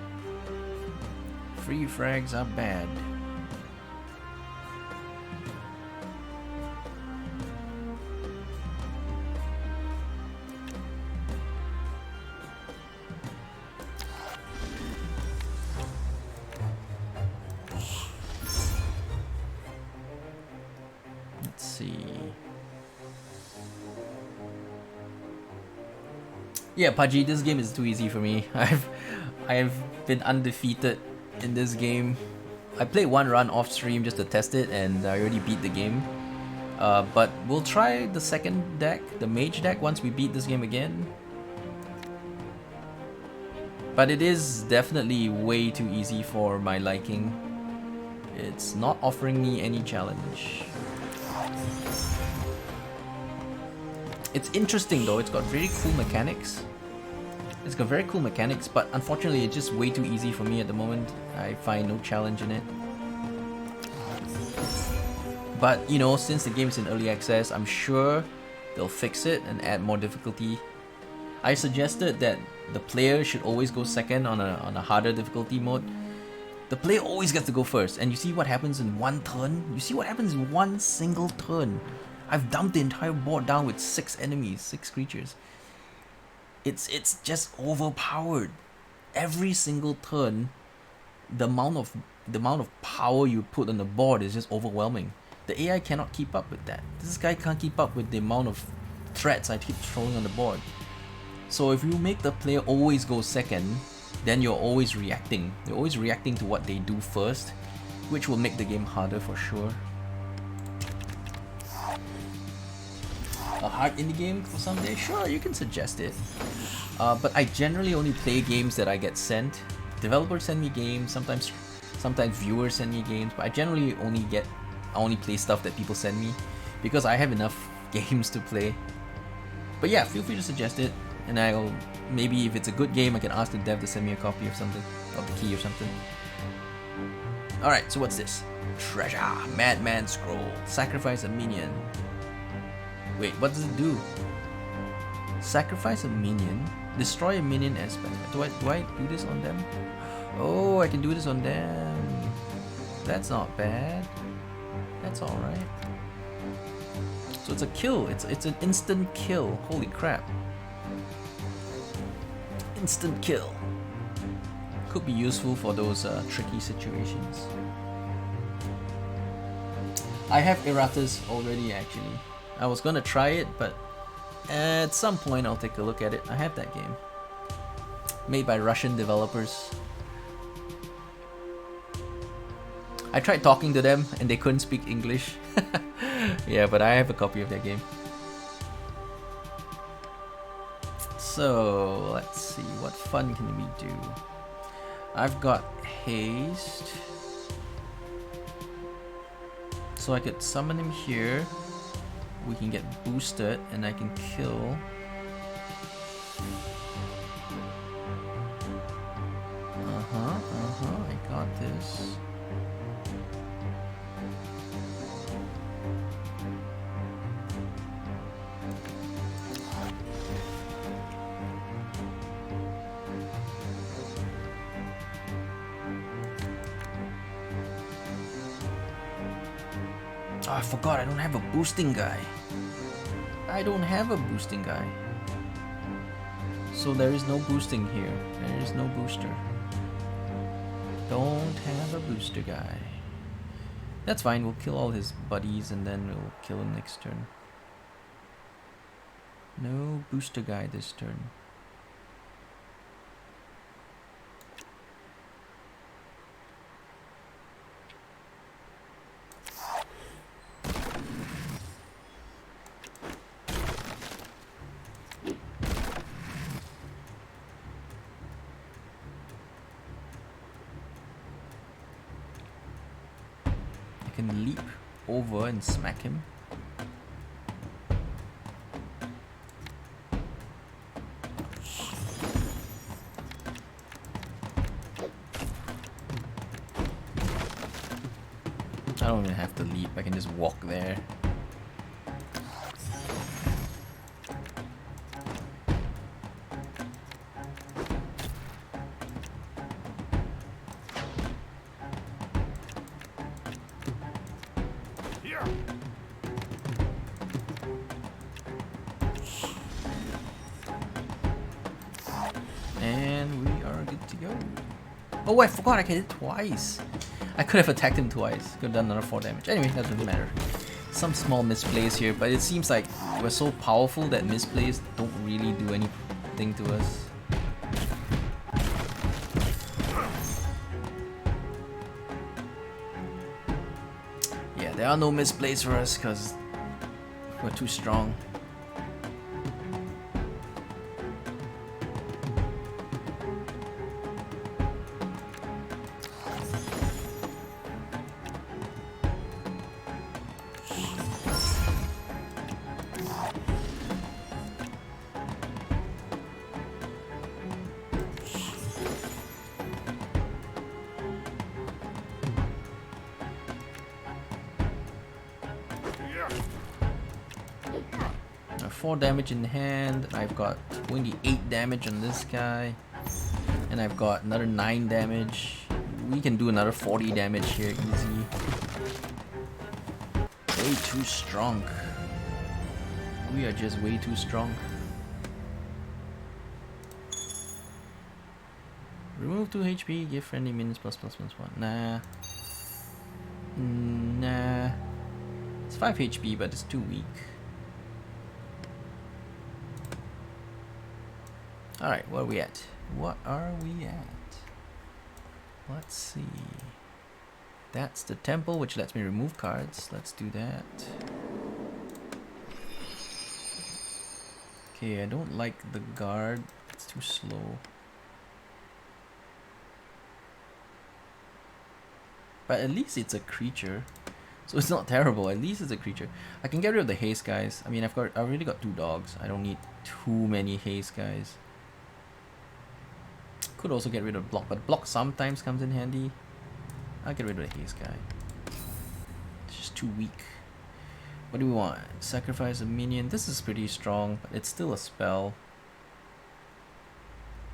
Free frags are bad. Let's see. Yeah, Pudgy, this game is too easy for me. I've been undefeated in this game. I played one run off stream just to test it and I already beat the game. But we'll try the second deck, the mage deck, once we beat this game again. But it is definitely way too easy for my liking. It's not offering me any challenge. It's interesting though, it's got very cool mechanics. It's got very cool mechanics, but unfortunately it's just way too easy for me at the moment. I find no challenge in it. But, you know, since the game is in early access, I'm sure they'll fix it and add more difficulty. I suggested that the player should always go second on a harder difficulty mode. The player always gets to go first, and you see what happens in one turn? You see what happens in one single turn? I've dumped the entire board down with 6 enemies, 6 creatures. It's just overpowered. Every single turn, the amount of power you put on the board is just overwhelming. The AI cannot keep up with that. This guy can't keep up with the amount of threats I keep throwing on the board. So if you make the player always go second, then you're always reacting. You're always reacting to what they do first, which will make the game harder for sure. A hard indie game for someday? Sure, you can suggest it. But I generally only play games that I get sent. Developers send me games, sometimes viewers send me games, but I generally only play stuff that people send me because I have enough games to play. But yeah, feel free to suggest it, and I'll maybe if it's a good game, I can ask the dev to send me a copy of something, of the key or something. Alright, so what's this? Treasure, Madman Scroll, sacrifice a minion. Wait, what does it do? Sacrifice a minion, destroy a minion as spell. Do I do this on them? Oh, I can do this on them. That's not bad. That's alright. So it's a kill. It's an instant kill. Holy crap. Instant kill. Could be useful for those tricky situations. I have Erratas already actually. I was gonna try it, but at some point I'll take a look at it. I have that game. Made by Russian developers. I tried talking to them and they couldn't speak English. Yeah, but I have a copy of that game. So, let's see, what fun can we do? I've got haste. So I could summon him here. We can get boosted and I can kill. Uh-huh. this. Oh, I forgot I don't have a boosting guy. I don't have a boosting guy. So there is no boosting here. There is no booster. Don't have a booster guy. That's fine, we'll kill all his buddies and then we'll kill him next turn. No booster guy this turn. Can leap over and smack him. I don't even have to leap, I can just walk there. And we are good to go. Oh, I forgot I can hit twice. I could have attacked him twice. Could have done another 4 damage. Anyway, that doesn't matter. Some small misplays here, but it seems like we're so powerful that misplays don't really do anything to us. Yeah, there are no misplays for us because we're too strong. Now 4 damage in hand. I've got 28 damage on this guy. And I've got another 9 damage. We can do another 40 damage here easy. Way too strong. We are just way too strong. Remove 2 HP, give friendly minions ++++1. Nah. Nah. It's 5 HP, but it's too weak. Alright, where are we at? What are we at? Let's see. That's the temple, which lets me remove cards. Let's do that. Okay, I don't like the guard. It's too slow. But at least it's a creature. So it's not terrible. At least it's a creature. I can get rid of the haste guys. I mean, I've already got 2 dogs. I don't need too many haste guys. Could also get rid of block, but block sometimes comes in handy. I'll get rid of the haste guy. It's just too weak. What do we want? Sacrifice a minion. This is pretty strong, but it's still a spell.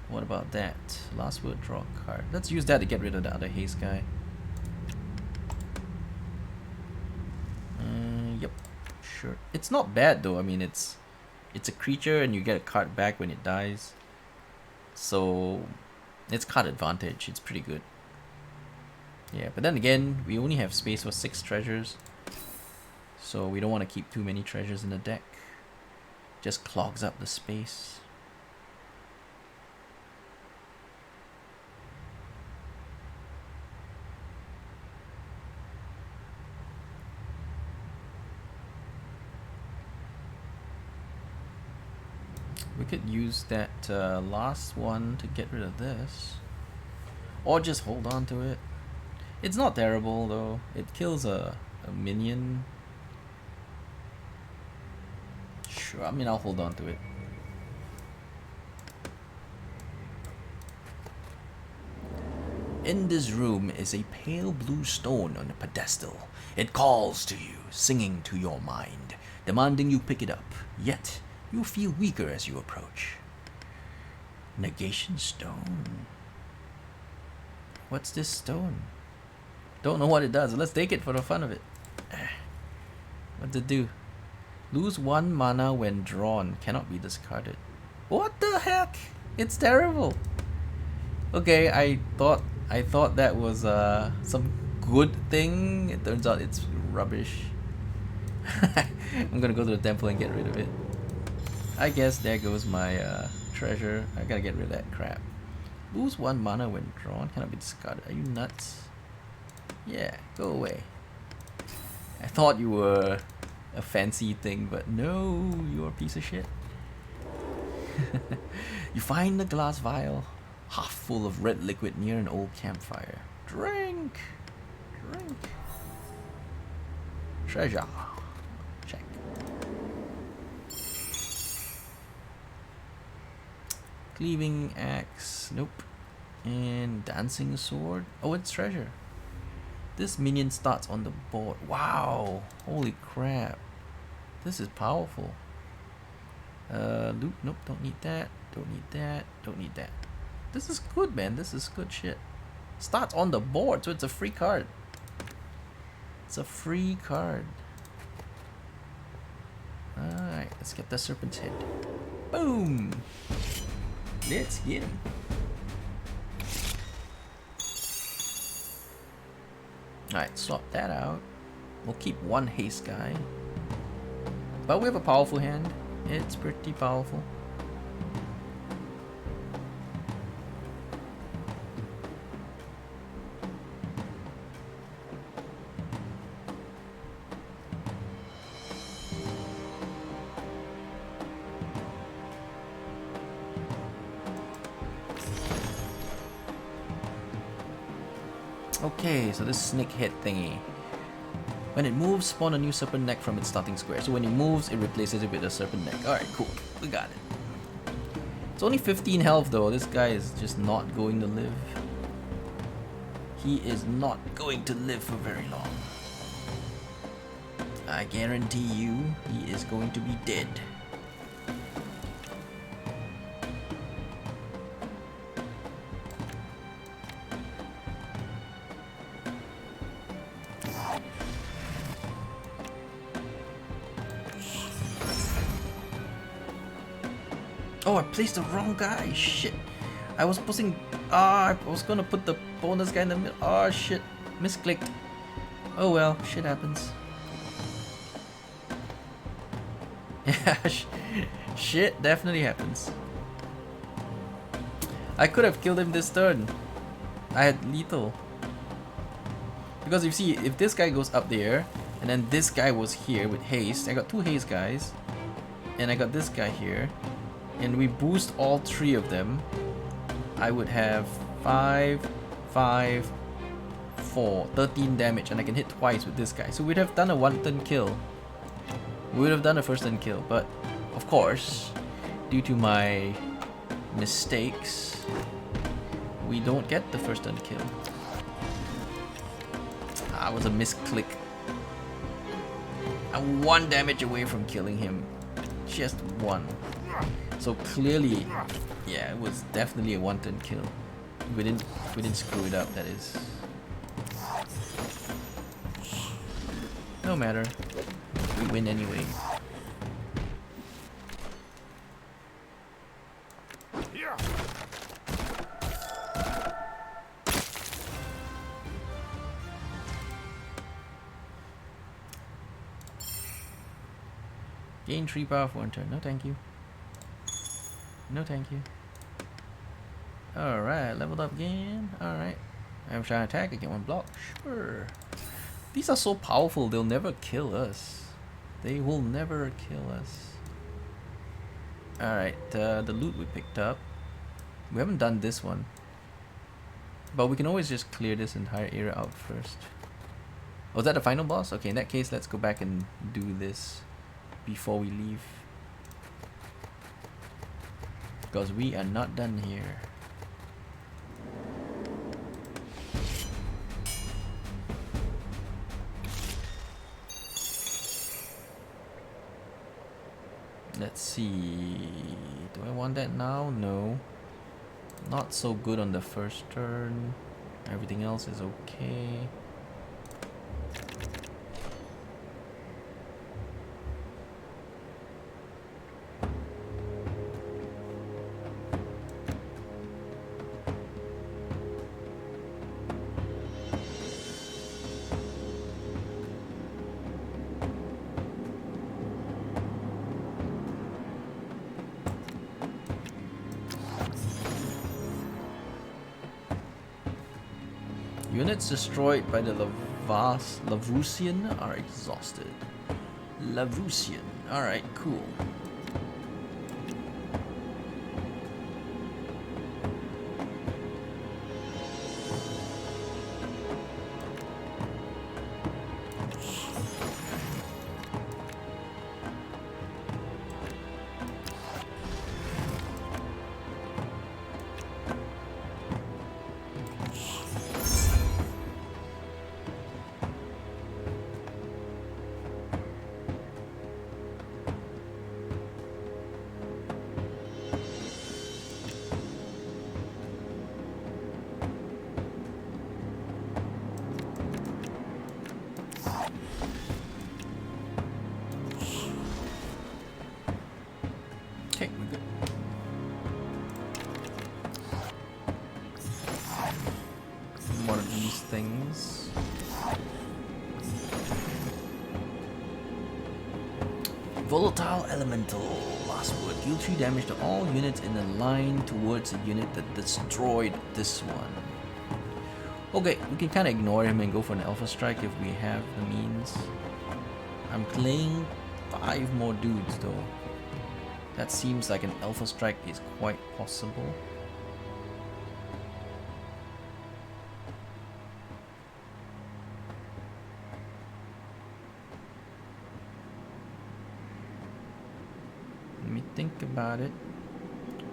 What about that? Last word, draw a card. Let's use that to get rid of the other haste guy. Yep, sure. It's not bad though. I mean, it's a creature and you get a card back when it dies. So it's card advantage. It's pretty good. Yeah, but then again, we only have space for 6 treasures. So we don't want to keep too many treasures in the deck. Just clogs up the space. We could use that last one to get rid of this. Or just hold on to it. It's not terrible though. It kills a minion. Sure, I mean, I'll hold on to it. In this room is a pale blue stone on a pedestal. It calls to you, singing to your mind, demanding you pick it up. Yet, you feel weaker as you approach. Negation stone. What's this stone? Don't know what it does. Let's take it for the fun of it. What's it do? Lose 1 mana when drawn. Cannot be discarded. What the heck? It's terrible. Okay, I thought that was some good thing. It turns out it's rubbish. I'm gonna go to the temple and get rid of it. I guess there goes my treasure. I gotta get rid of that crap. Lose 1 mana when drawn. Cannot be discarded. Are you nuts? Yeah, go away. I thought you were a fancy thing, but no, you're a piece of shit. You find the glass vial, half full of red liquid near an old campfire. Drink! Drink! Treasure. Check. Cleaving axe. Nope. And dancing sword. Oh, it's treasure. This minion starts on the board. Wow! Holy crap. This is powerful. Loot. Nope, don't need that. Don't need that. Don't need that. This is good, man. This is good shit. Starts on the board, so it's a free card. It's a free card. Alright, let's get the serpent's head. Boom! Let's get him. Alright, swap that out. We'll keep 1 haste guy. But we have a powerful hand. It's pretty powerful. Okay, so this snake head thingy. When it moves, spawn a new serpent neck from its starting square. So when it moves, it replaces it with a serpent neck. Alright, cool. We got it. It's only 15 health though. This guy is just not going to live. He is not going to live for very long. I guarantee you, he is going to be dead. Oh, I placed the wrong guy. Shit. I was pushing. I was gonna put the bonus guy in the middle. Oh shit. Misclicked. Oh well, shit happens. Yeah, shit definitely happens. I could have killed him this turn. I had lethal. Because you see, if this guy goes up there, and then this guy was here with haste, I got 2 haste guys, and I got this guy here, and we boost all 3 of them, I would have 5, 5, 4, 13 damage, and I can hit twice with this guy. So we'd have done a 1-turn kill. We would have done a first turn kill, but of course, due to my mistakes, we don't get the first turn kill. Ah, it was a misclick. I'm 1 damage away from killing him. Just 1. So clearly, yeah, it was definitely a 1-turn kill. We didn't screw it up, that is. No matter. We win anyway. Gain 3 power for 1 turn. No thank you. No thank you. Alright, leveled up again. Alright. I'm trying to attack, I get 1 block. Sure. These are so powerful, they'll never kill us. They will never kill us. Alright, the loot we picked up. We haven't done this one. But we can always just clear this entire area out first. Was that the final boss? Okay, in that case, let's go back and do this before we leave. Because we are not done here. Let's see. Do I want that now? No. Not so good on the first turn. Everything else is okay. Units destroyed by the Lavusian are exhausted. Lavusian. Alright, cool. Okay, we're good. One of these things. Volatile Elemental. Last word. Deal 3 damage to all units in a line towards a unit that destroyed this one. Okay, we can kind of ignore him and go for an Alpha Strike if we have the means. I'm playing 5 more dudes though. That seems like an Alpha Strike is quite possible. Let me think about it.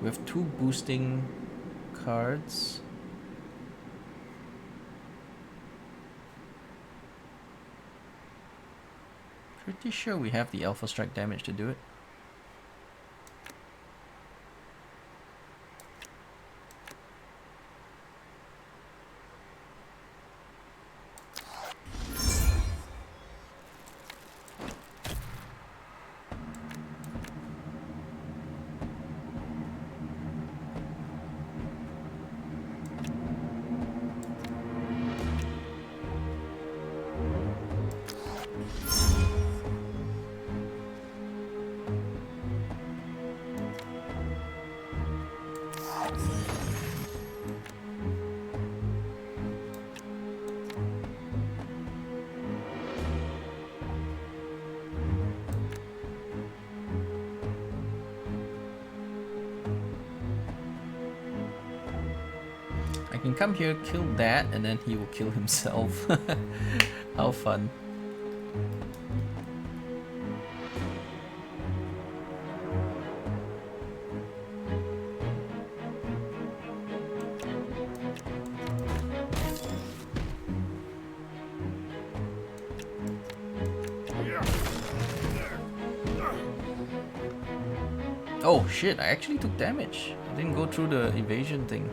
We have 2 boosting cards. Pretty sure we have the Alpha Strike damage to do it. I can come here, kill that, and then he will kill himself. How fun. Oh shit, I actually took damage. I didn't go through the evasion thing.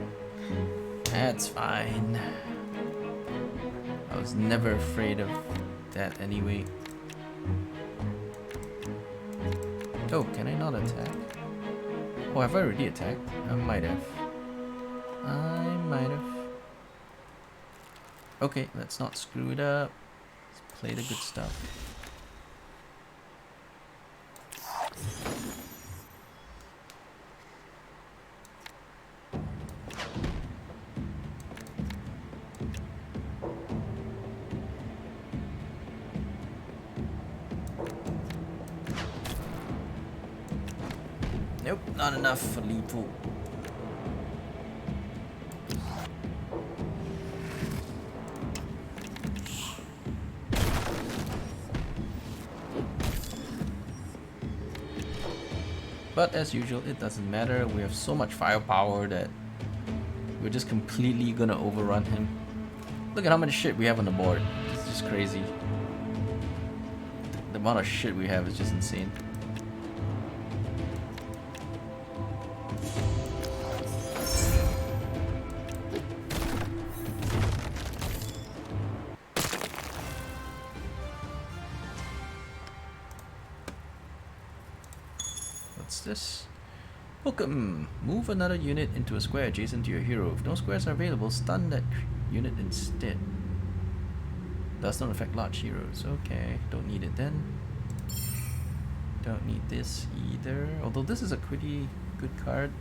That's fine. I was never afraid of that anyway. Oh, can I not attack? Oh, have I already attacked? I might have. Okay, let's not screw it up. Let's play the good stuff. Nope, not enough for lethal. But as usual, it doesn't matter. We have so much firepower that we're just completely gonna overrun him. Look at how much shit we have on the board. It's just crazy. The amount of shit we have is just insane. What's this? Welcome. Move another unit into a square adjacent to your hero. If no squares are available, stun that unit instead. Does not affect large heroes. Okay, don't need it then. Don't need this either. Although this is a pretty good card.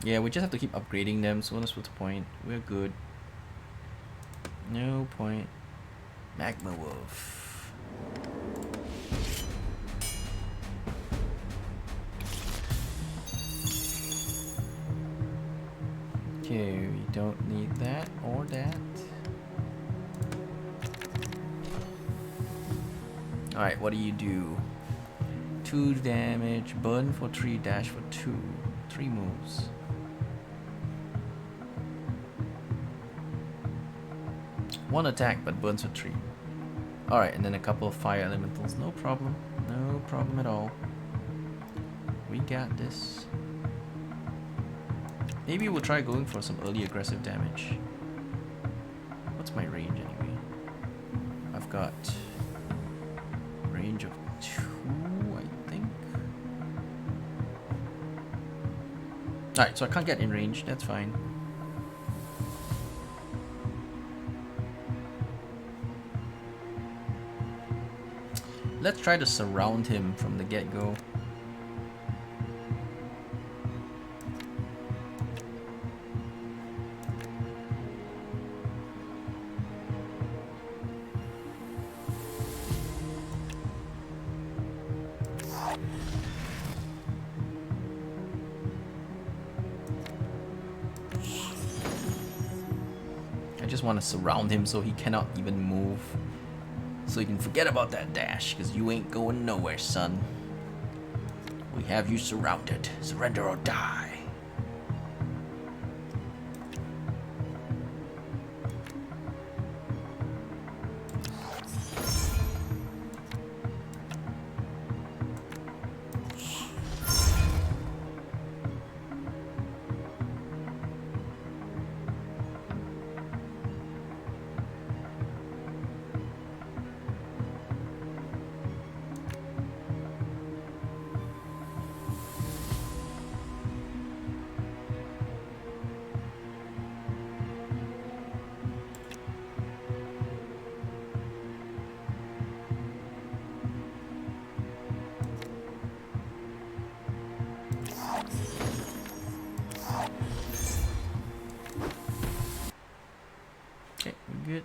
Yeah, we just have to keep upgrading them, so what's the point? We're good. No point. Magma Wolf. Okay, we don't need that or that. Alright, what do you do? 2 damage, burn for 3, dash for 2. 3 moves. One attack, but burns for 3. Alright, and then a couple of fire elementals. No problem. No problem at all. We got this. Maybe we'll try going for some early aggressive damage. What's my range anyway? I've got range of 2, I think. Alright, so I can't get in range. That's fine. Let's try to surround him from the get-go. I just want to surround him so he cannot even move. So you can forget about that dash, because you ain't going nowhere, son. We have you surrounded. Surrender or die. Good.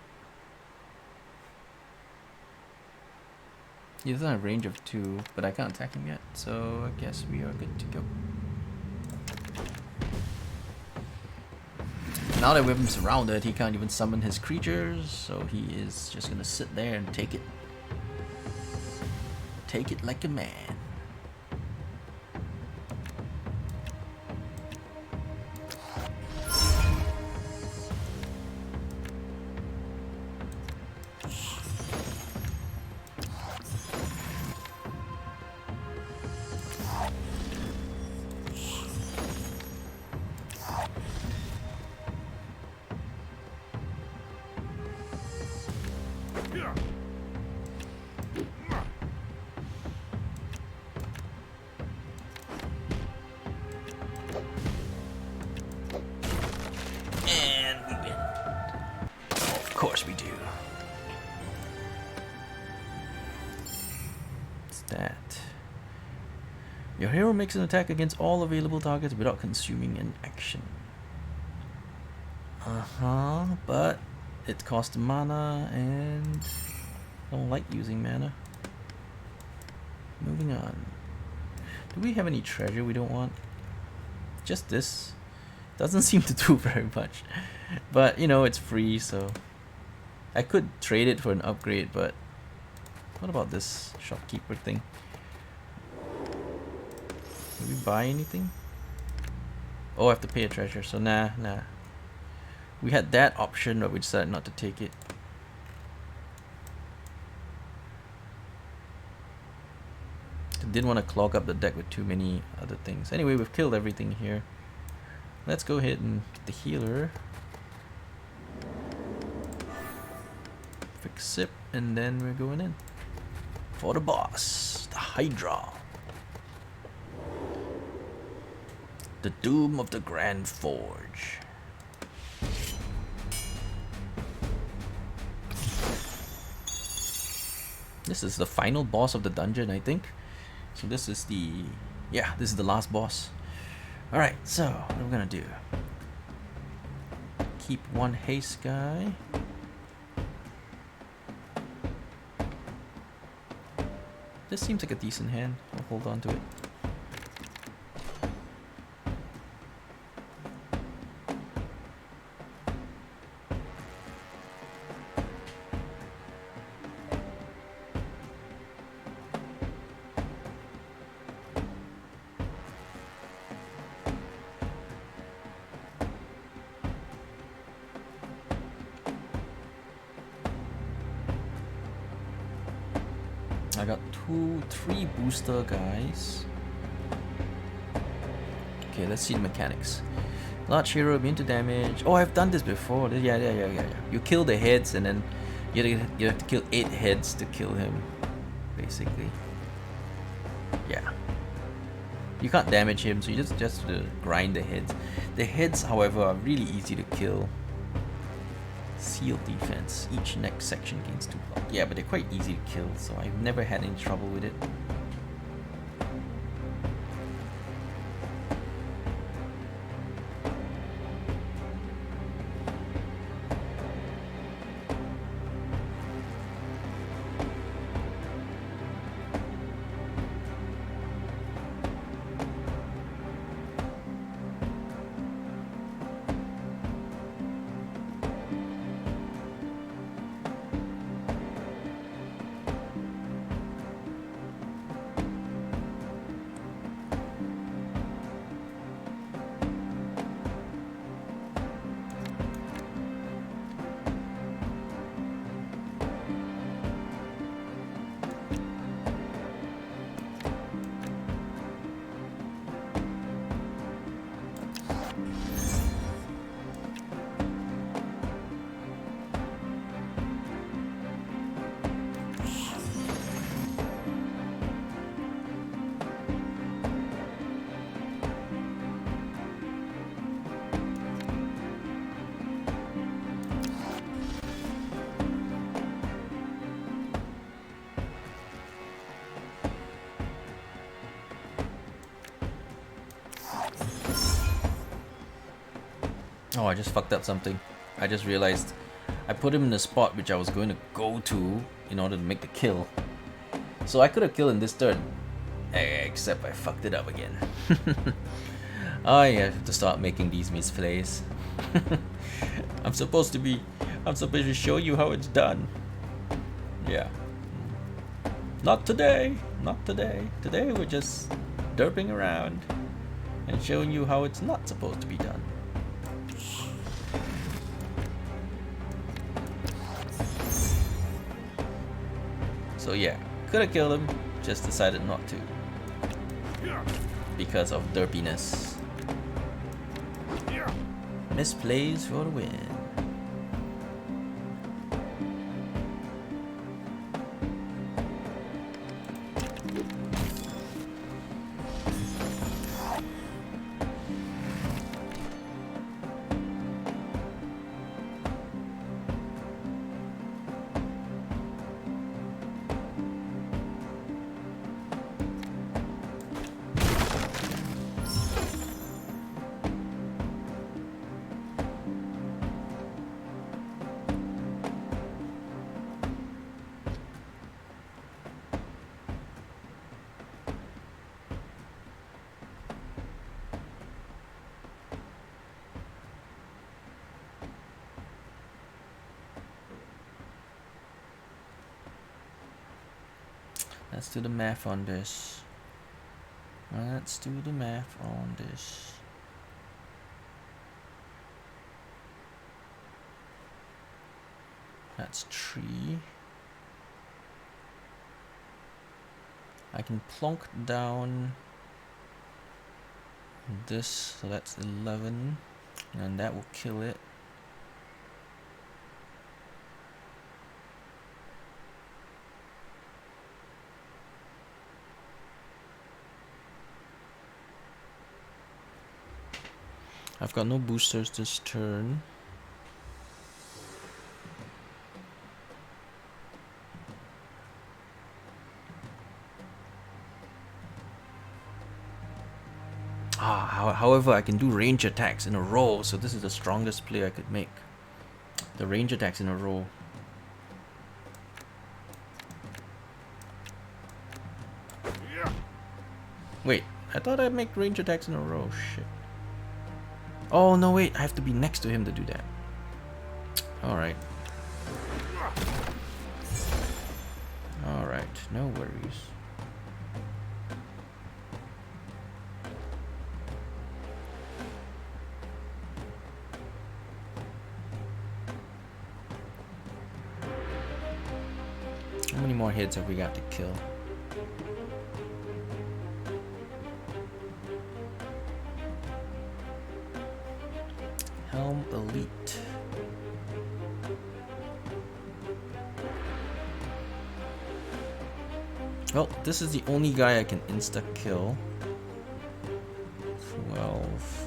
He doesn't have a range of 2, but I can't attack him yet, so I guess we are good to go. Now that we have him surrounded, he can't even summon his creatures, so he is just gonna sit there and take it. Take it like a man. Of course we do. What's that? Your hero makes an attack against all available targets without consuming an action. But it costs mana and I don't like using mana. Moving on. Do we have any treasure we don't want? Just this. Doesn't seem to do very much. But, you know, it's free, so... I could trade it for an upgrade, but... What about this shopkeeper thing? Did we buy anything? Oh, I have to pay a treasure, so nah. We had that option, but we decided not to take it. Didn't want to clog up the deck with too many other things. Anyway, we've killed everything here. Let's go ahead and get the healer. Fix sip, and then we're going in. for the boss, the Hydra. The Doom of the Grand Forge. This is the final boss of the dungeon, I think. So this is the... yeah, this is the last boss. Alright, so what are we gonna do? Keep one haste guy. This seems like a decent hand. I'll hold on to it. I got 3 booster guys. Okay, let's see the mechanics. Large hero immune to damage. Oh, I've done this before. Yeah. You kill the heads and then you have to kill 8 heads to kill him, basically. Yeah. You can't damage him, so you just grind the heads. The heads, however, are really easy to kill. Seal defense. Each next section gains 2 block. Yeah, but they're quite easy to kill, so I've never had any trouble with it. Oh, I just fucked up something. I just realized I put him in the spot which I was going to go to in order to make the kill. So I could have killed in this turn, except I fucked it up again. I have to start making these misplays. I'm supposed to show you how it's done. Yeah. Not today. Not today. Today we're just derping around and showing you how it's not supposed to be done. So yeah, could have killed him, just decided not to. Because of derpiness. Misplays for the win. Let's do the math on this. Let's do the math on this. That's 3. I can plonk down this, so that's 11, and that will kill it. I've got no boosters this turn. However, I can do range attacks in a row, so this is the strongest play I could make. The range attacks in a row. Wait, I thought I'd make range attacks in a row. Shit. Oh, no, wait. I have to be next to him to do that. Alright. Alright, no worries. How many more hits have we got to kill? Helm Elite. Well, this is the only guy I can insta-kill. 12.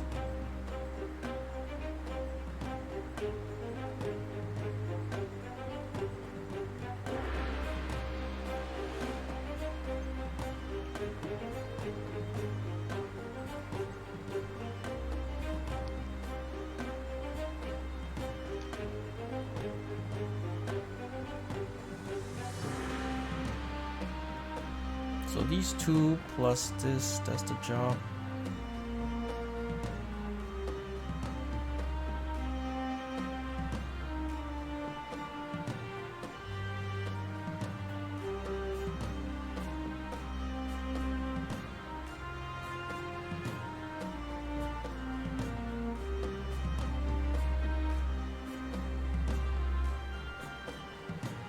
So these two plus this, that's the job.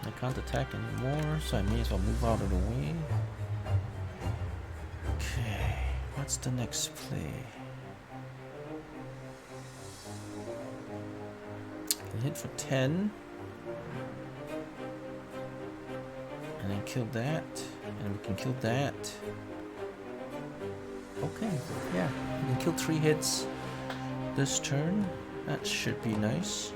I can't attack anymore, so I may as well move out of the way. Okay, what's the next play? I can hit for 10. And then kill that. And we can kill that. Okay, yeah. We can kill 3 hits this turn. That should be nice.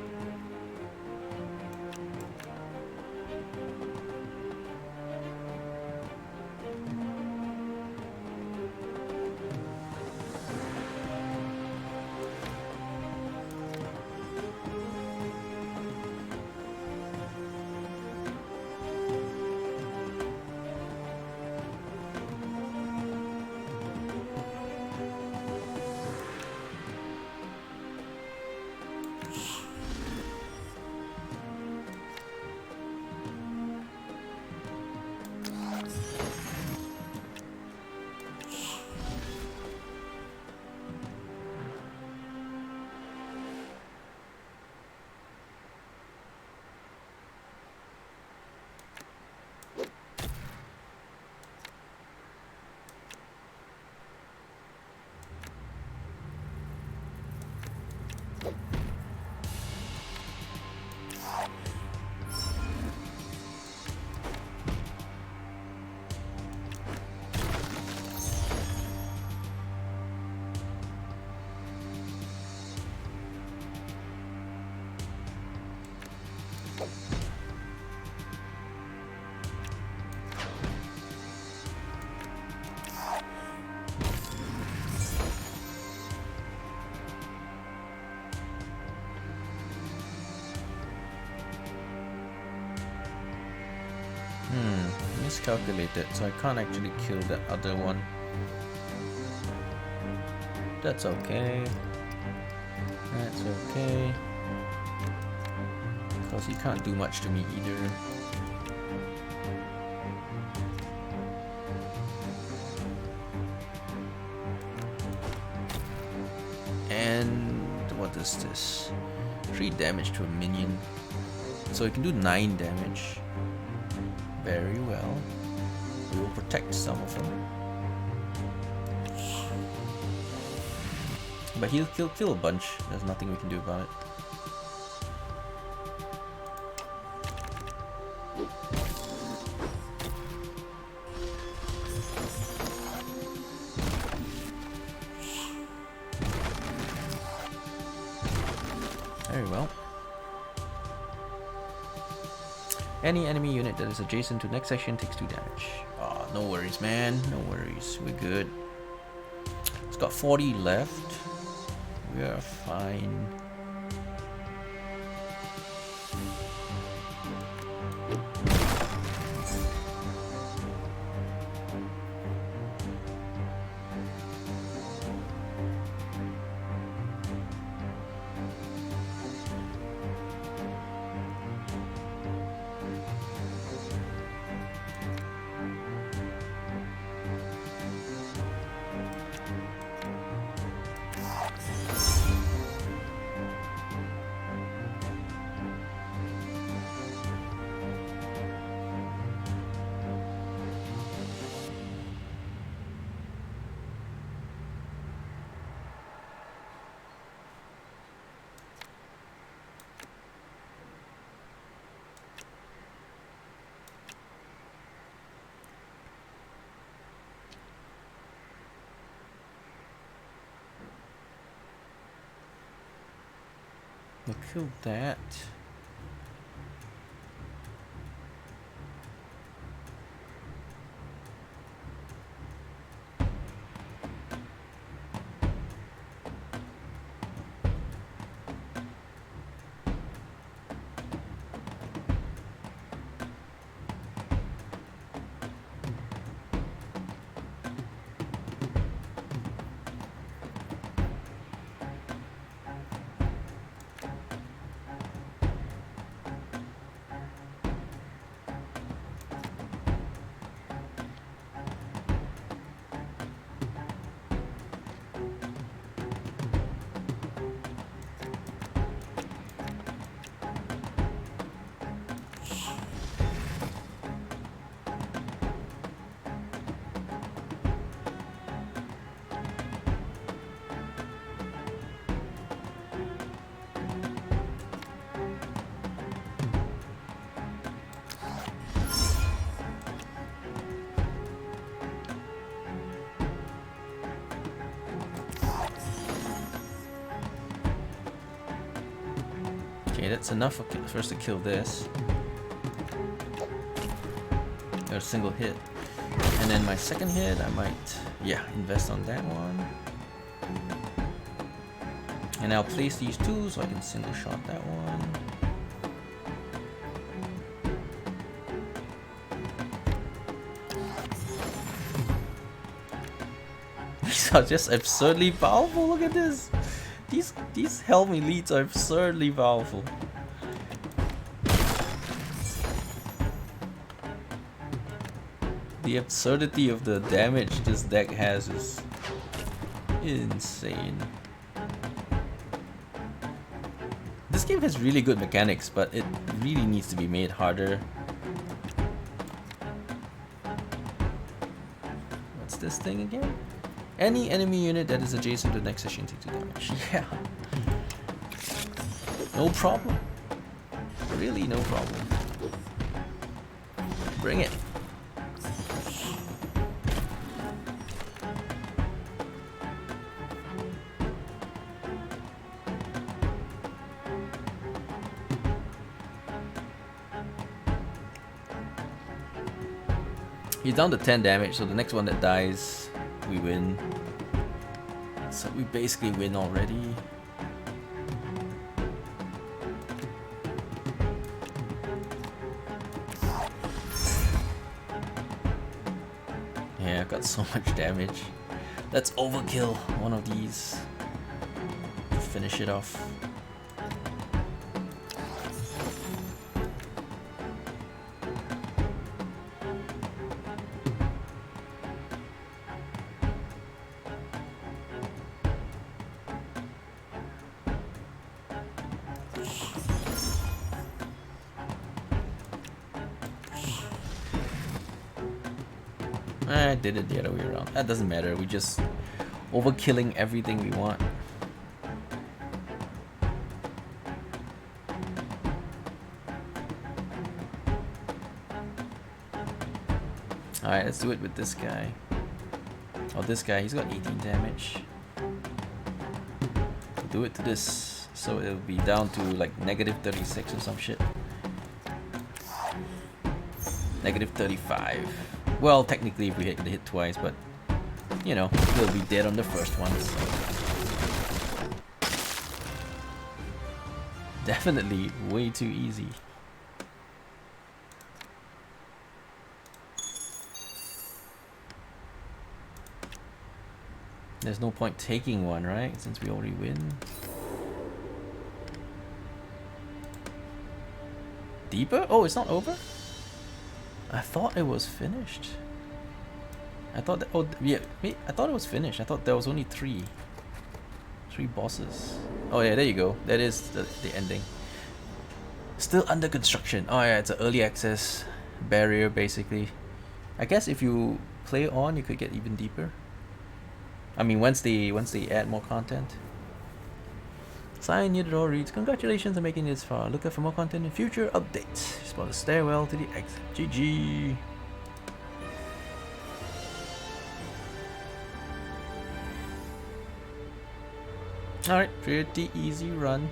Miscalculated, so I can't actually kill the other one. That's okay. That's okay. Because he can't do much to me either. And what is this? 3 damage to a minion. So he can do 9 damage. Very well. We will protect some of them. But he'll kill a bunch. There's nothing we can do about it. Any enemy unit that is adjacent to next section takes 2 damage. Oh, no worries, man. No worries. We're good. It's got 40 left. We are fine. We'll kill that. Okay, that's enough for us to kill this. Got a single hit. And then my second hit, I might, yeah, invest on that one. And I'll place these two so I can single shot that one. These are just absurdly powerful, look at this! These helm elites are absurdly powerful. The absurdity of the damage this deck has is insane. This game has really good mechanics, but it really needs to be made harder. What's this thing again? Any enemy unit that is adjacent to the next session takes 2 damage. Yeah. No problem. Really no problem. Bring it. He's down to 10 damage, so the next one that dies, we win. So we basically win already. Yeah, I got so much damage. Let's overkill one of these to finish it off. I did it the other way around. That doesn't matter. We just overkilling everything we want. Alright, let's do it with this guy. Oh, this guy, he's got 18 damage. Do it to this, so it'll be down to like -36 or some shit. -35. Well, technically if we hit twice, but you know, we'll be dead on the first one. Definitely way too easy. There's no point taking one, right? Since we already win. Deeper? Oh, it's not over? I thought it was finished. I thought that, oh yeah, wait, I thought it was finished. I thought there was only three bosses. Oh yeah, there you go. That is the ending. Still under construction. Oh yeah, it's an early access barrier basically. I guess if you play on, you could get even deeper. I mean, once they add more content. Sign your door reads, congratulations on making it this far. Look out for more content in future updates. Spot the stairwell to the exit. GG. Alright, pretty easy run.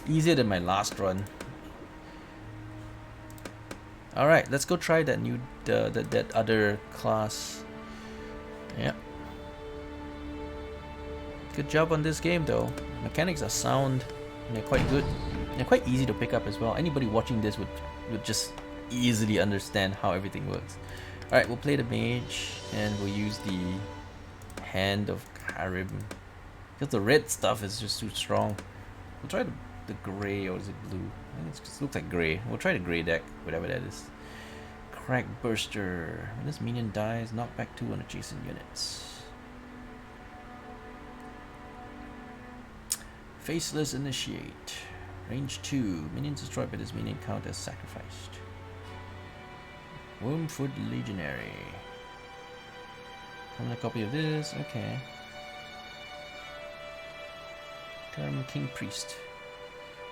Easier than my last run. Alright, let's go try that new that other class. Yeah. Good job on this game though. Mechanics are sound and they're quite good. They're quite easy to pick up as well. Anybody watching this would just easily understand how everything works. Alright, we'll play the mage and we'll use the Hand of Karim. Because the red stuff is just too strong. We'll try the gray, or is it blue? I think it just looks like gray. We'll try the gray deck, whatever that is. Crack Burster. When this minion dies, knock back 2 on adjacent units. Faceless Initiate. Range 2. Minions destroyed by this minion count as sacrificed. Wormfoot Legionary. Summon a copy of this. Okay. King Priest.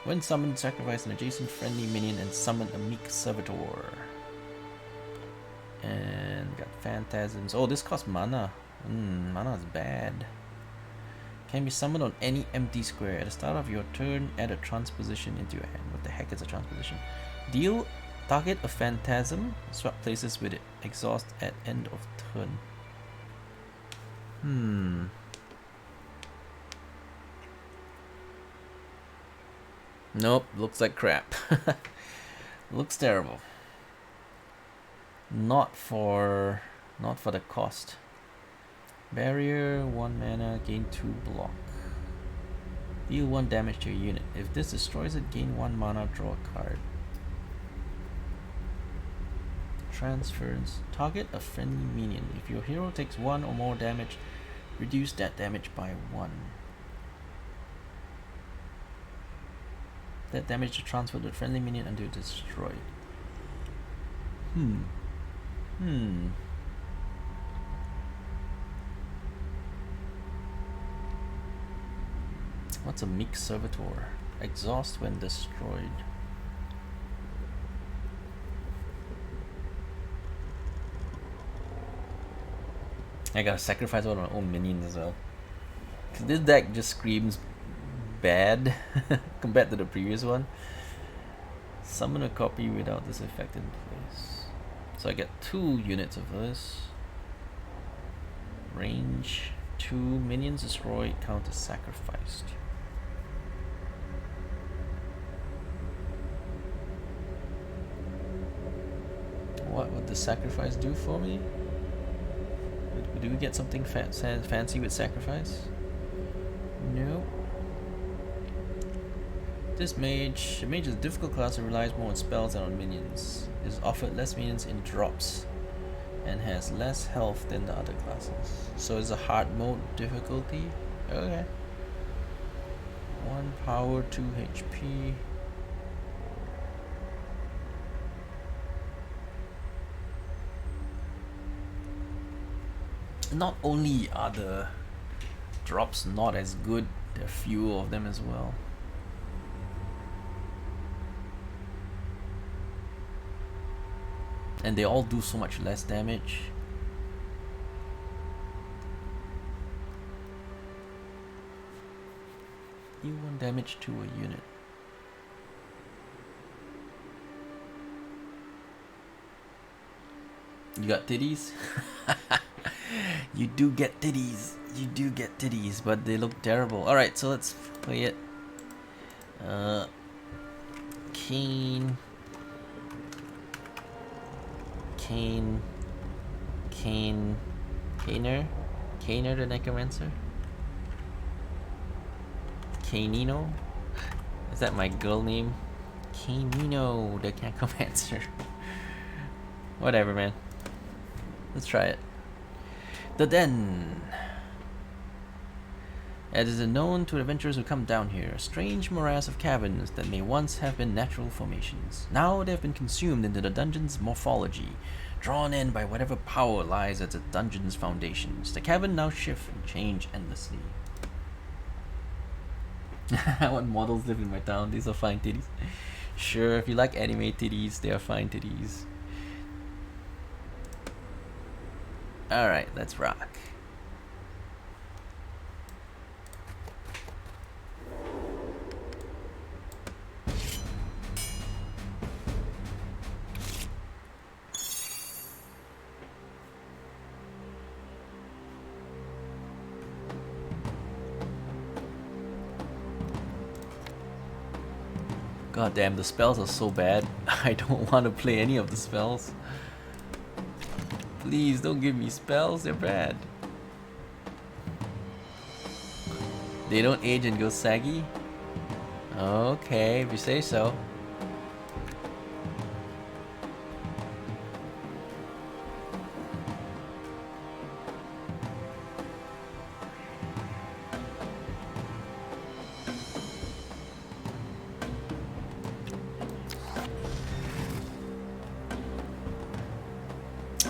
When summoned, sacrifice an adjacent friendly minion and summon a meek servitor. And got phantasms. Oh, this costs mana. Mana is bad. Can be summoned on any empty square. At the start of your turn, add a transposition into your hand. What the heck is a transposition? Deal target a phantasm. Swap places with it. Exhaust at end of turn. Nope, looks like crap. Looks terrible. Not for the cost. Barrier, 1 mana, gain 2 block. Deal 1 damage to your unit. If this destroys it, gain 1 mana, draw a card. Transference. Target a friendly minion. If your hero takes 1 or more damage, reduce that damage by 1. That damage to transfer to the friendly minion until destroyed. What's a meek servitor? Exhaust when destroyed. I gotta sacrifice one of my own minions as well. Cause this deck just screams bad compared to the previous one. Summon a copy without this effect in place. So I get 2 units of this. Range 2, minions destroyed, count as sacrificed. What would the sacrifice do for me? Do we get something fancy with sacrifice? No. This mage, the mage is a difficult class and relies more on spells than on minions. It is offered less minions in drops and has less health than the other classes. So it's a hard mode difficulty. Okay. 1 power, 2 HP. Not only are the drops not as good, there are fewer of them as well. And they all do so much less damage. You 1 damage to a unit. You got titties? You do get titties. You do get titties, but they look terrible. Alright, so let's play it. Kaen. Kaener the Necromancer? Kaenino? Is that my girl name? Kaenino the Necromancer. Whatever, man. Let's try it. The Den. It is known to adventurers who come down here, a strange morass of caverns that may once have been natural formations. Now they have been consumed into the dungeon's morphology, drawn in by whatever power lies at the dungeon's foundations. The cavern now shift and change endlessly. What models live in my town? These are fine titties. Sure, if you like anime titties, they are fine titties. Alright, let's rock. God damn, the spells are so bad. I don't want to play any of the spells. Please don't give me spells, they're bad. They don't age and go saggy? Okay, if you say so.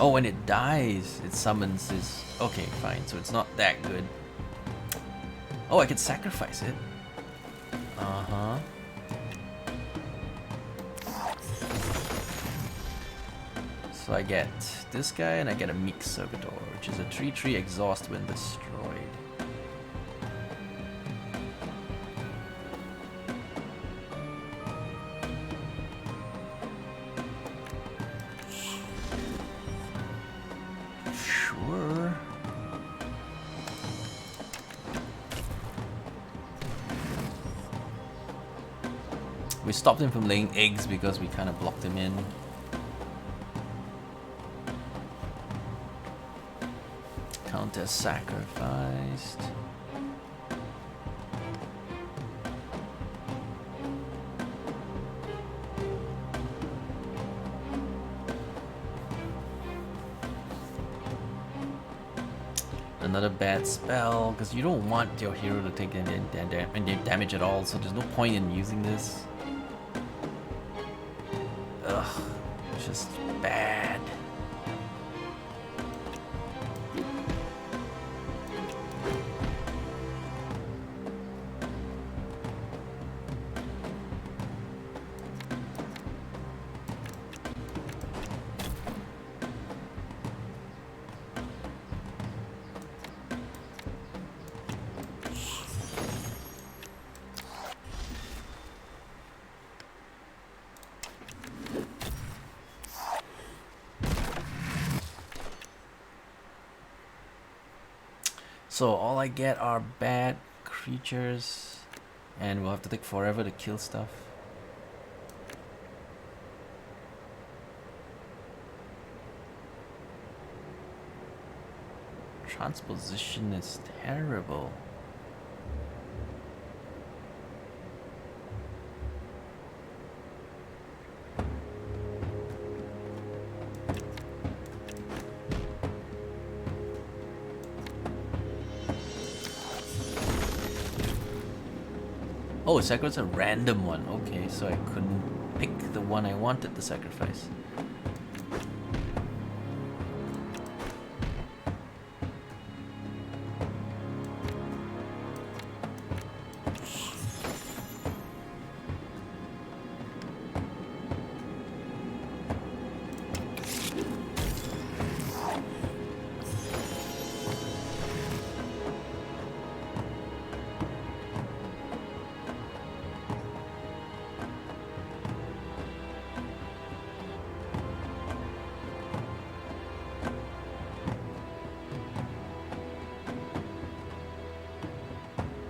Oh, when it dies, it summons this. Okay, fine, so it's not that good. Oh, I could sacrifice it. Uh-huh. So I get this guy and I get a Meek Servitor, which is a 3/3 exhaust when destroyed. Sure. We stopped him from laying eggs because we kind of blocked him in. Counter sacrificed. Another bad spell, because you don't want your hero to take any damage at all, so there's no point in using this. Ugh, it's just bad. So all I get are bad creatures, and we'll have to take forever to kill stuff. Transposition is terrible. Oh, sacrifice a random one. Okay, so I couldn't pick the one I wanted to sacrifice.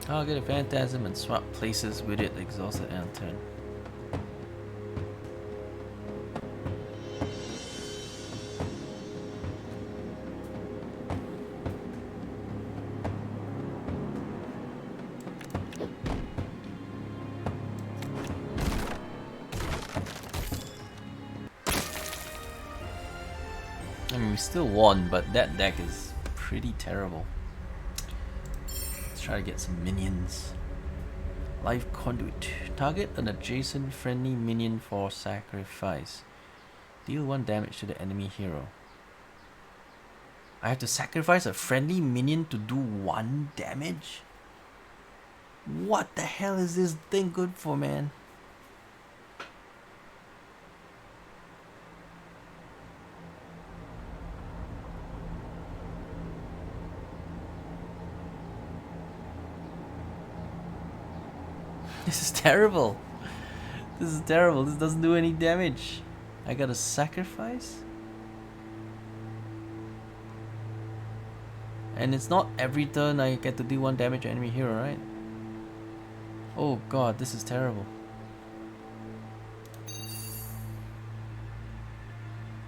Target a phantasm and swap places with it, exhausted end of turn. I mean, we still won, but that deck is pretty terrible. Let's try to get some minions. Life Conduit. Target an adjacent friendly minion for sacrifice. Deal 1 damage to the enemy hero. I have to sacrifice a friendly minion to do 1 damage? What the hell is this thing good for, man? This is terrible. This is terrible. This doesn't do any damage. I gotta sacrifice? And it's not every turn I get to do 1 damage to enemy hero, right? Oh god, this is terrible.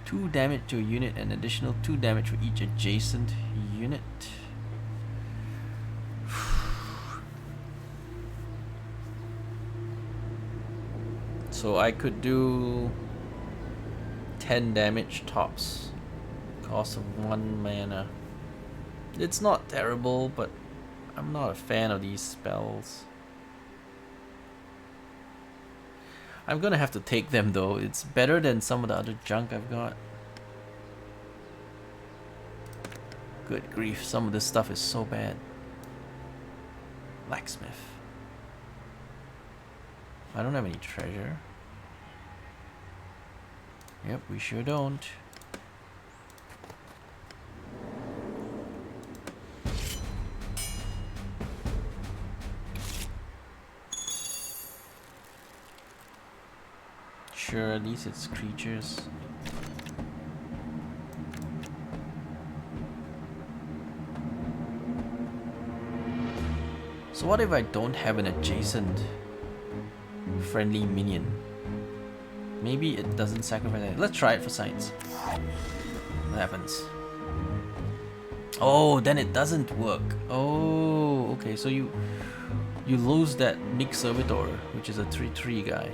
2 damage to a unit and additional 2 damage for each adjacent unit. So I could do 10 damage tops. Cost of 1 mana. It's not terrible, but I'm not a fan of these spells. I'm gonna have to take them though. It's better than some of the other junk I've got. Good grief, some of this stuff is so bad. Blacksmith. I don't have any treasure. Yep, we sure don't. Sure, at least it's creatures. So what if I don't have an adjacent friendly minion? Maybe it doesn't sacrifice anything. Let's try it for science. What happens? Oh, then it doesn't work. Oh, okay. So you lose that Nick Servitor, which is a 3/3 guy,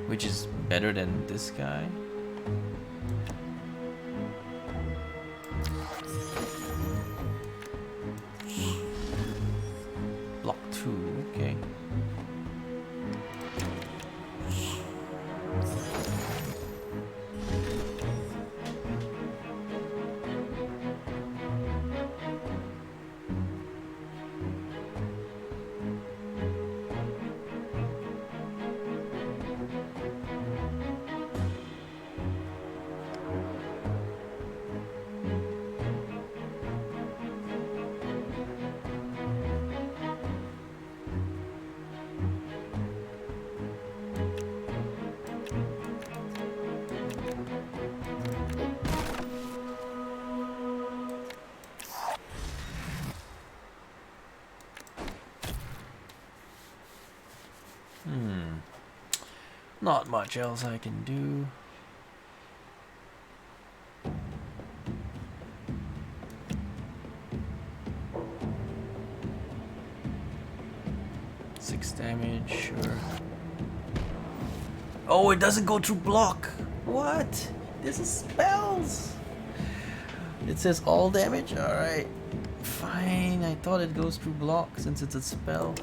which is better than this guy. Block 2, okay. Not much else I can do. Six damage, sure. Oh, it doesn't go through block. What? This is spells. It says all damage? Alright. Fine. I thought it goes through block since it's a spell.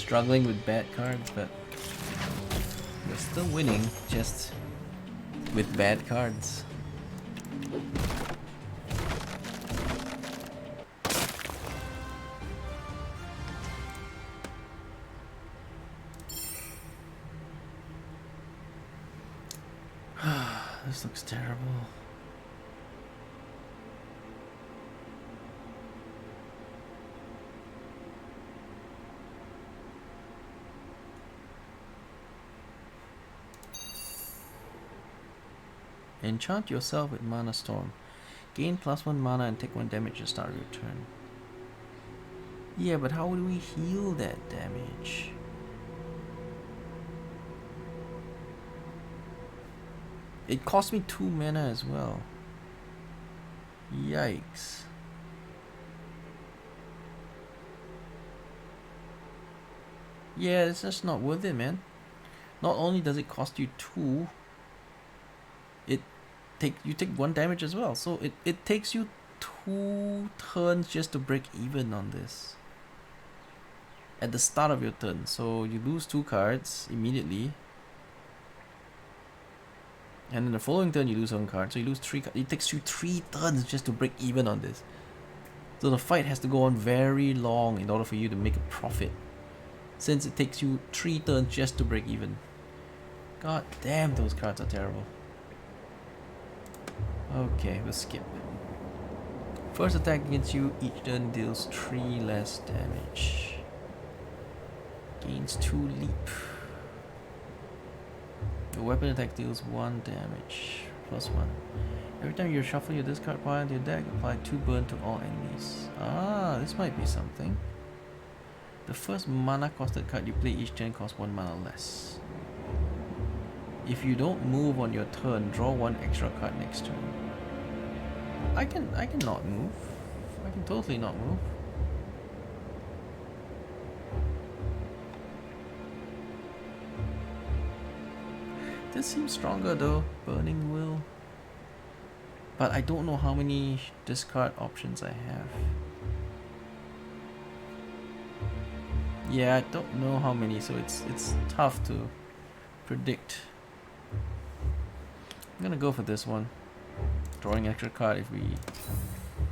struggling with bad cards, but we're still winning, just with bad cards. This looks terrible. Enchant yourself with Mana Storm. Gain +1 mana and take 1 damage at the start of your turn. Yeah, but how would we heal that damage? It cost me 2 mana as well. Yikes. Yeah, it's just not worth it, man. Not only does it cost you 2, you take 1 damage as well. So it takes you 2 turns just to break even on this. At the start of your turn. So you lose 2 cards immediately. And in the following turn you lose 1 card. So you lose 3 cards. It takes you 3 turns just to break even on this. So the fight has to go on very long in order for you to make a profit. Since it takes you 3 turns just to break even. God damn, those cards are terrible. Okay, we'll skip. First attack against you each turn deals 3 less damage. Gains 2 leap. Your weapon attack deals 1 damage. +1. Every time you shuffle your discard pile into your deck, apply 2 burn to all enemies. Ah, this might be something. The first mana costed card you play each turn costs 1 mana less. If you don't move on your turn, draw 1 extra card next turn. I can not move. I can totally not move. This seems stronger though, Burning Will. But I don't know how many discard options I have. Yeah, I don't know how many, so it's tough to predict. I'm gonna go for this one. Drawing extra card if we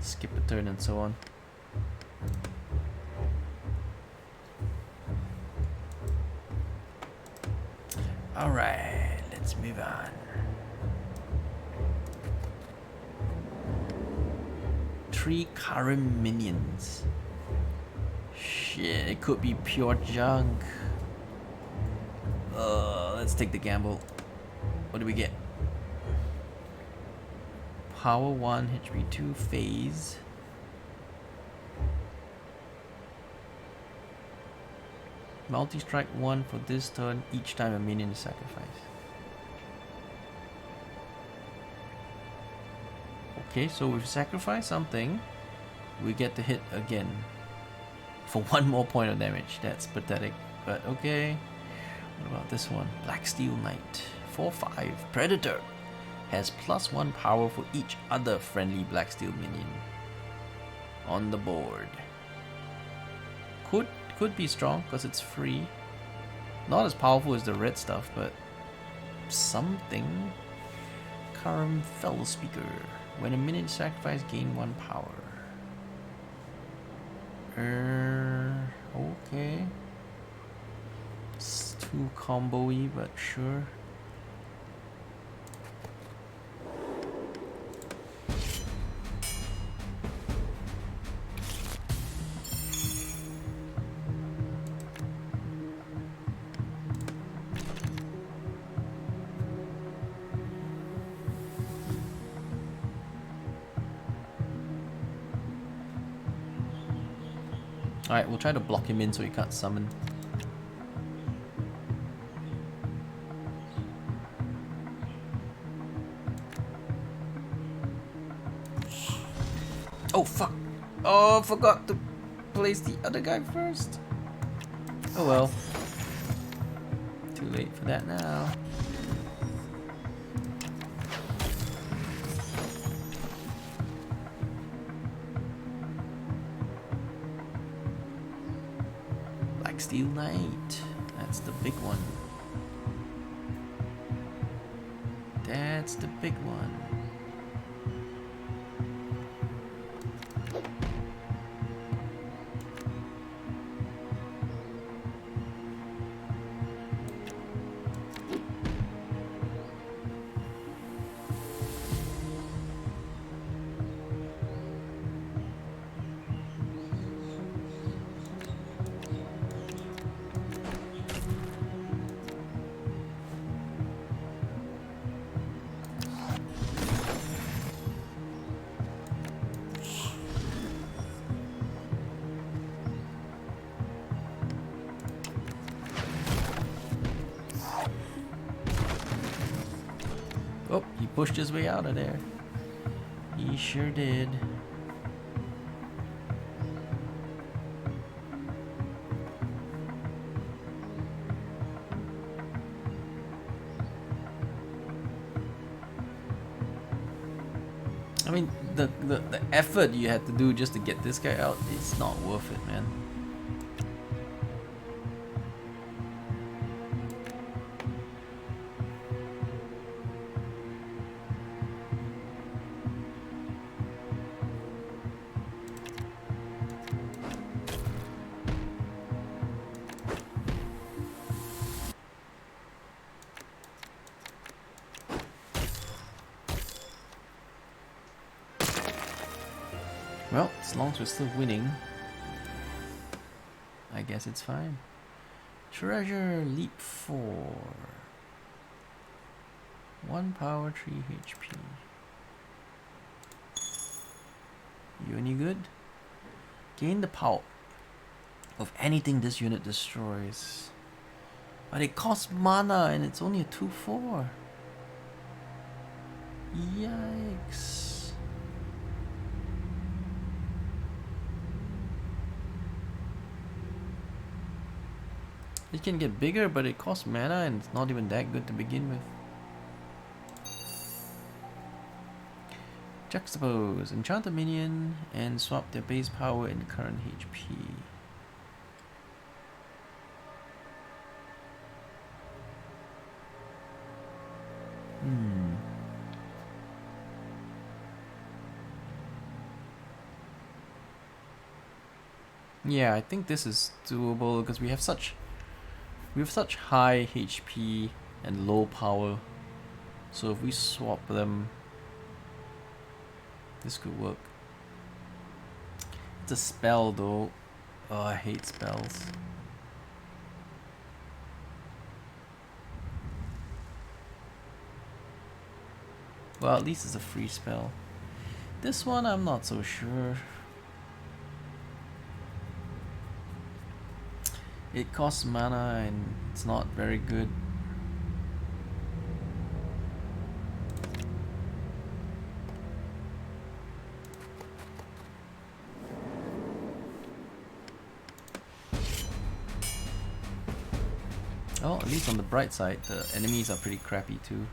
skip a turn and so on. Alright, let's move on. 3 current minions. Shit, it could be pure junk. Let's take the gamble. What do we get? Power 1, HP 2, phase. Multi-strike 1 for this turn each time a minion is sacrificed. Okay, so if we sacrifice something, we get to hit again. For 1 more point of damage. That's pathetic, but okay. What about this one? Black Steel Knight. 4/5. Predator. Has +1 power for each other friendly Black Steel minion on the board. Could be strong because it's free. Not as powerful as the red stuff, but something. Karam Fellow Speaker. When a minion is sacrificed, gain 1 power. Okay. It's too combo-y, but sure. Alright, we'll try to block him in so he can't summon. Oh fuck! Oh, I forgot to place the other guy first. Oh well. Too late for that now. Black Steel Knight. That's the big one. That's the big one. Oh, he pushed his way out of there. He sure did. I mean, the effort you had to do just to get this guy out, it's not worth it, man. Well, as long as we're still winning, I guess it's fine. Treasure Leap 4. 1 power, 3 HP. You any good? Gain the power of anything this unit destroys. But it costs mana and it's only a 2/4. Yikes. It can get bigger, but it costs mana and it's not even that good to begin with. Juxtapose. Enchant a minion and swap their base power and current HP. Yeah, I think this is doable because we have such high HP and low power. So if we swap them, this could work. It's a spell though. Oh, I hate spells. Well, at least it's a free spell. This one I'm not so sure. It costs mana and it's not very good. Oh, at least on the bright side, the enemies are pretty crappy too.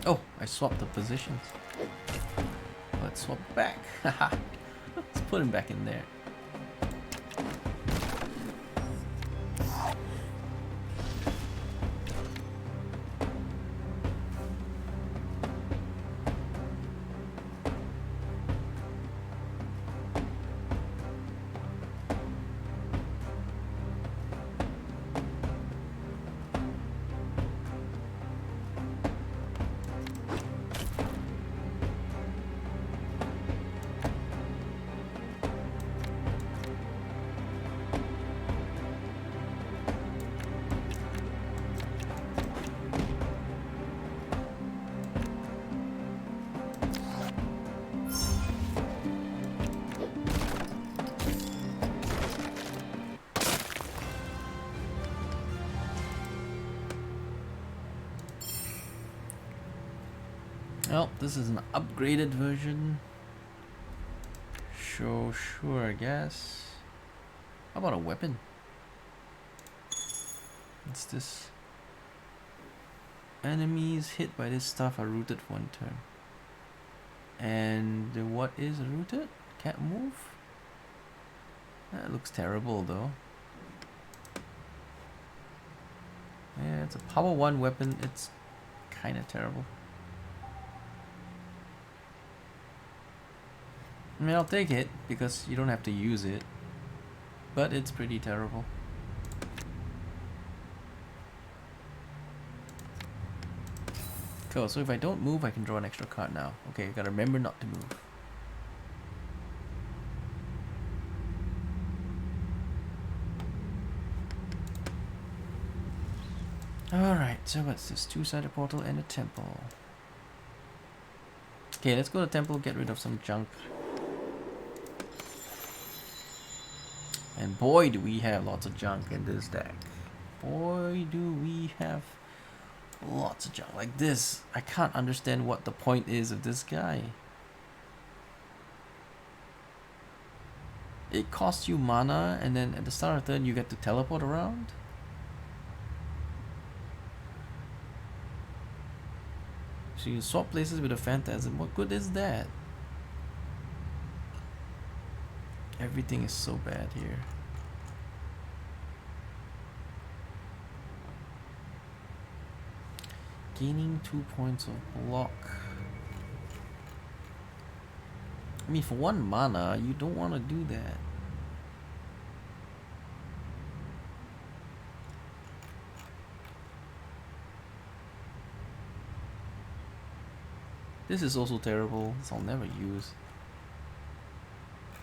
Oh, I swapped the positions. Let's swap back. Haha. Let's put him back in there. Well, this is an upgraded version. Sure, I guess. How about a weapon? What's this? Enemies hit by this stuff are rooted for 1 turn. And what is rooted? Can't move? That looks terrible though. Yeah, it's a power 1 weapon. It's kind of terrible. I mean, I'll take it because you don't have to use it, but it's pretty terrible. Cool, so if I don't move, I can draw an extra card now. Okay, gotta remember not to move. Alright, so what's this? 2-sided portal and a temple. Okay, let's go to the temple, get rid of some junk. And boy, do we have lots of junk in this deck. Boy, do we have lots of junk. Like this, I can't understand what the point is of this guy. It costs you mana, and then at the start of the turn, you get to teleport around. So you swap places with a phantasm. What good is that? Everything is so bad here. Gaining 2 points of block. I mean, for 1 mana, you don't want to do that. This is also terrible. This I'll never use.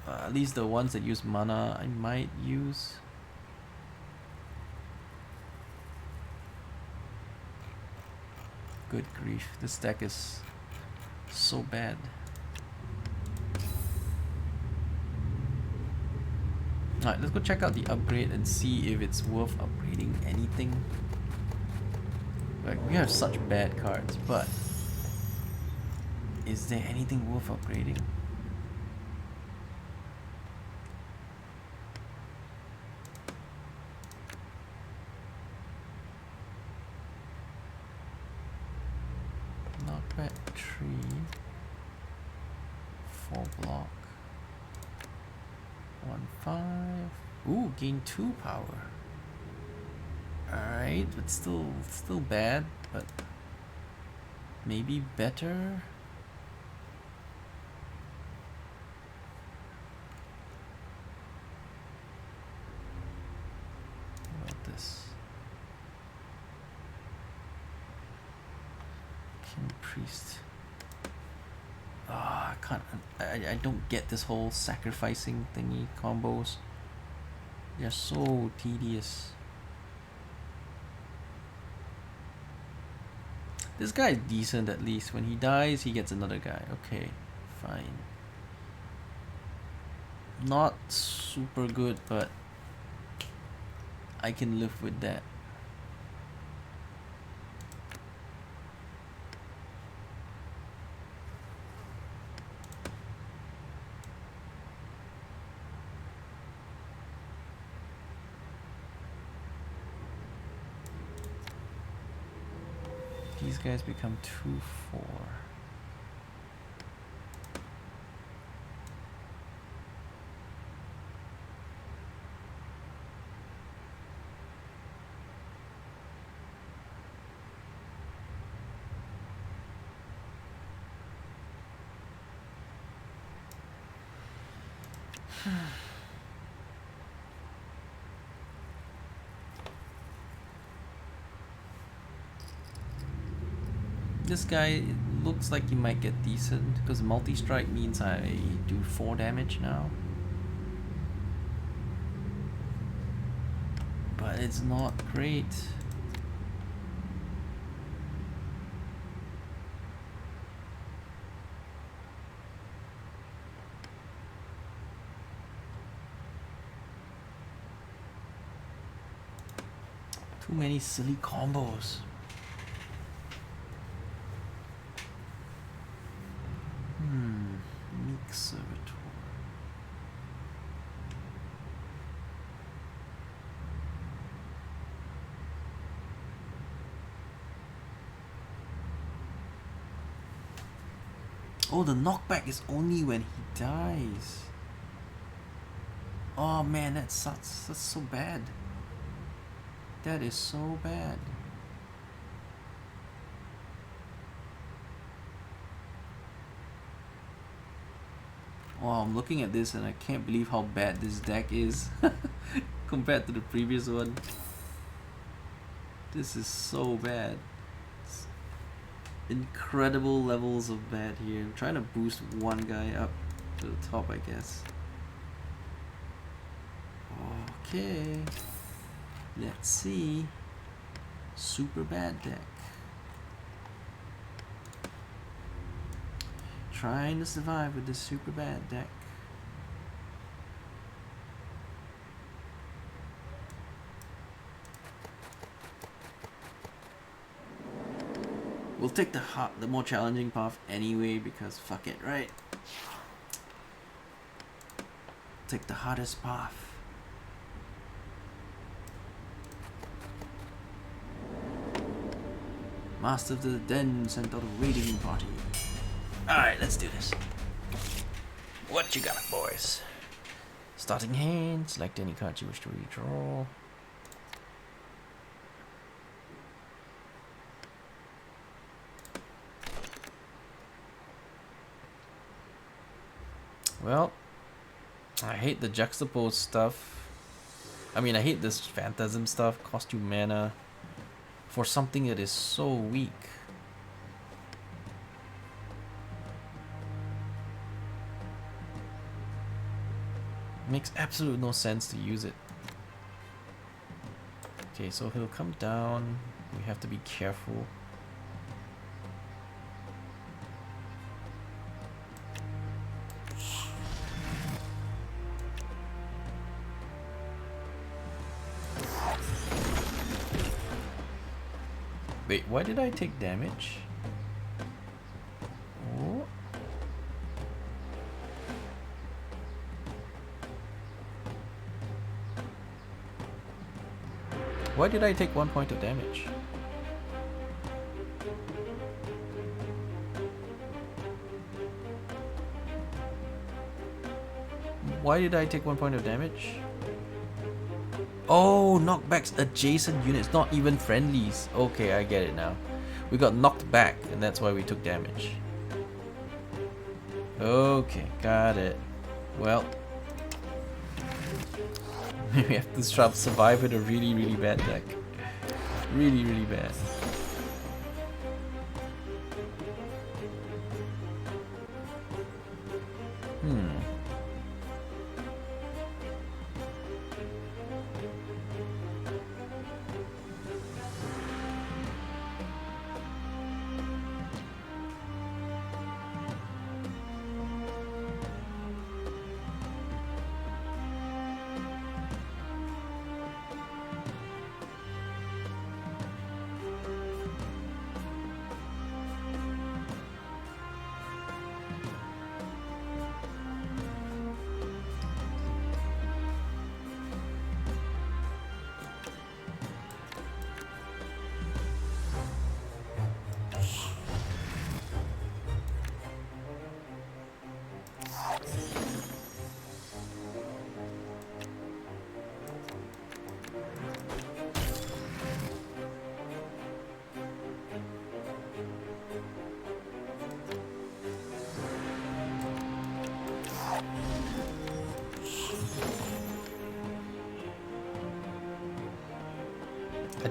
At least the ones that use mana, I might use. Good grief, this deck is so bad. Alright, let's go check out the upgrade and see if it's worth upgrading anything. Like, we have such bad cards, but is there anything worth upgrading? Knockback 3, 4 block, 1/5. Ooh, gain 2 power. Alright, but still bad, but maybe better. What about this? King Priest. Ah, I don't get this whole sacrificing thingy combos. They're so tedious. This guy is decent at least. When he dies, he gets another guy. Okay, fine. Not super good, but I can live with that. these guys become 2/4. This guy looks like he might get decent because multi-strike means I do 4 damage now. But it's not great. Too many silly combos. Meek Servitor. Oh, the knockback is only when he dies. Oh man, that sucks. That's so bad. That is so bad. Wow, I'm looking at this and I can't believe how bad this deck is compared to the previous one. This is so bad. It's incredible levels of bad here. I'm trying to boost one guy up to the top, I guess. Okay. Let's see. Super bad deck. Trying to survive with this super bad deck. We'll take the more challenging path anyway because fuck it, right? Take the hardest path. Master of the Den sent out a raiding party. Alright, let's do this. What you got, boys? Starting hand, select any card you wish to redraw. Well, I hate the juxtapose stuff. I mean, I hate this phantasm stuff, cost you mana for something that is so weak. Makes absolute no sense to use it. Okay, so he'll come down. We have to be careful. Wait, why did I take damage? Oh. Why did I take 1 point of damage? Why did I take 1 point of damage? Oh, knockbacks adjacent units, not even friendlies. Okay, I get it now. We got knocked back, and that's why we took damage. Okay, got it. Well, we have to survive with a really, really bad deck. Really, really bad.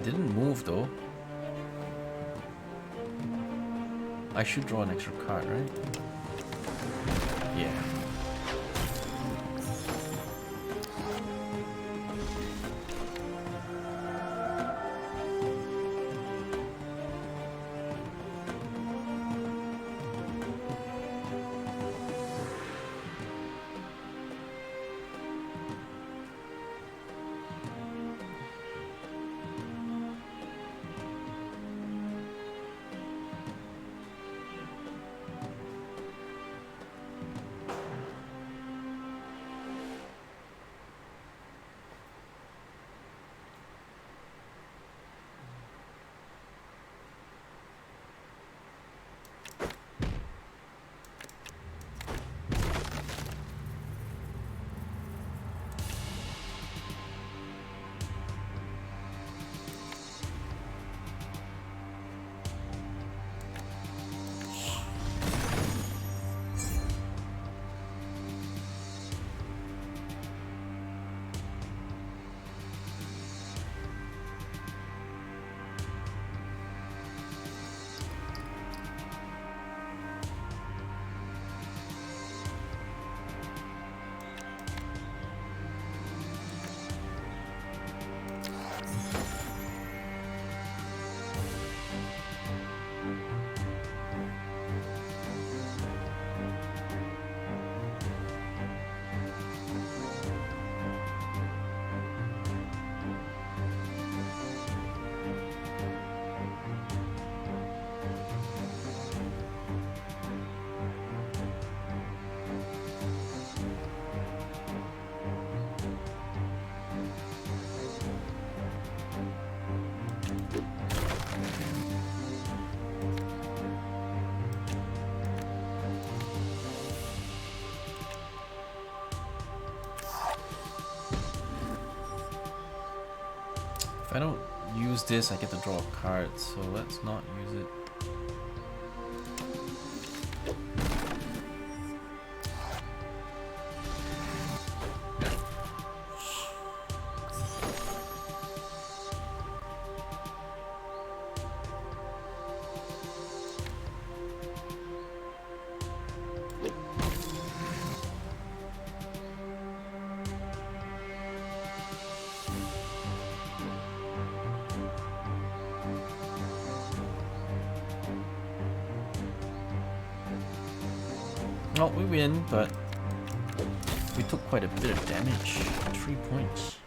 didn't move though. I should draw an extra card, right? Yeah. If I don't use this, I get to draw a card, so let's not use it. Well, we win, but we took quite a bit of damage. 3 points.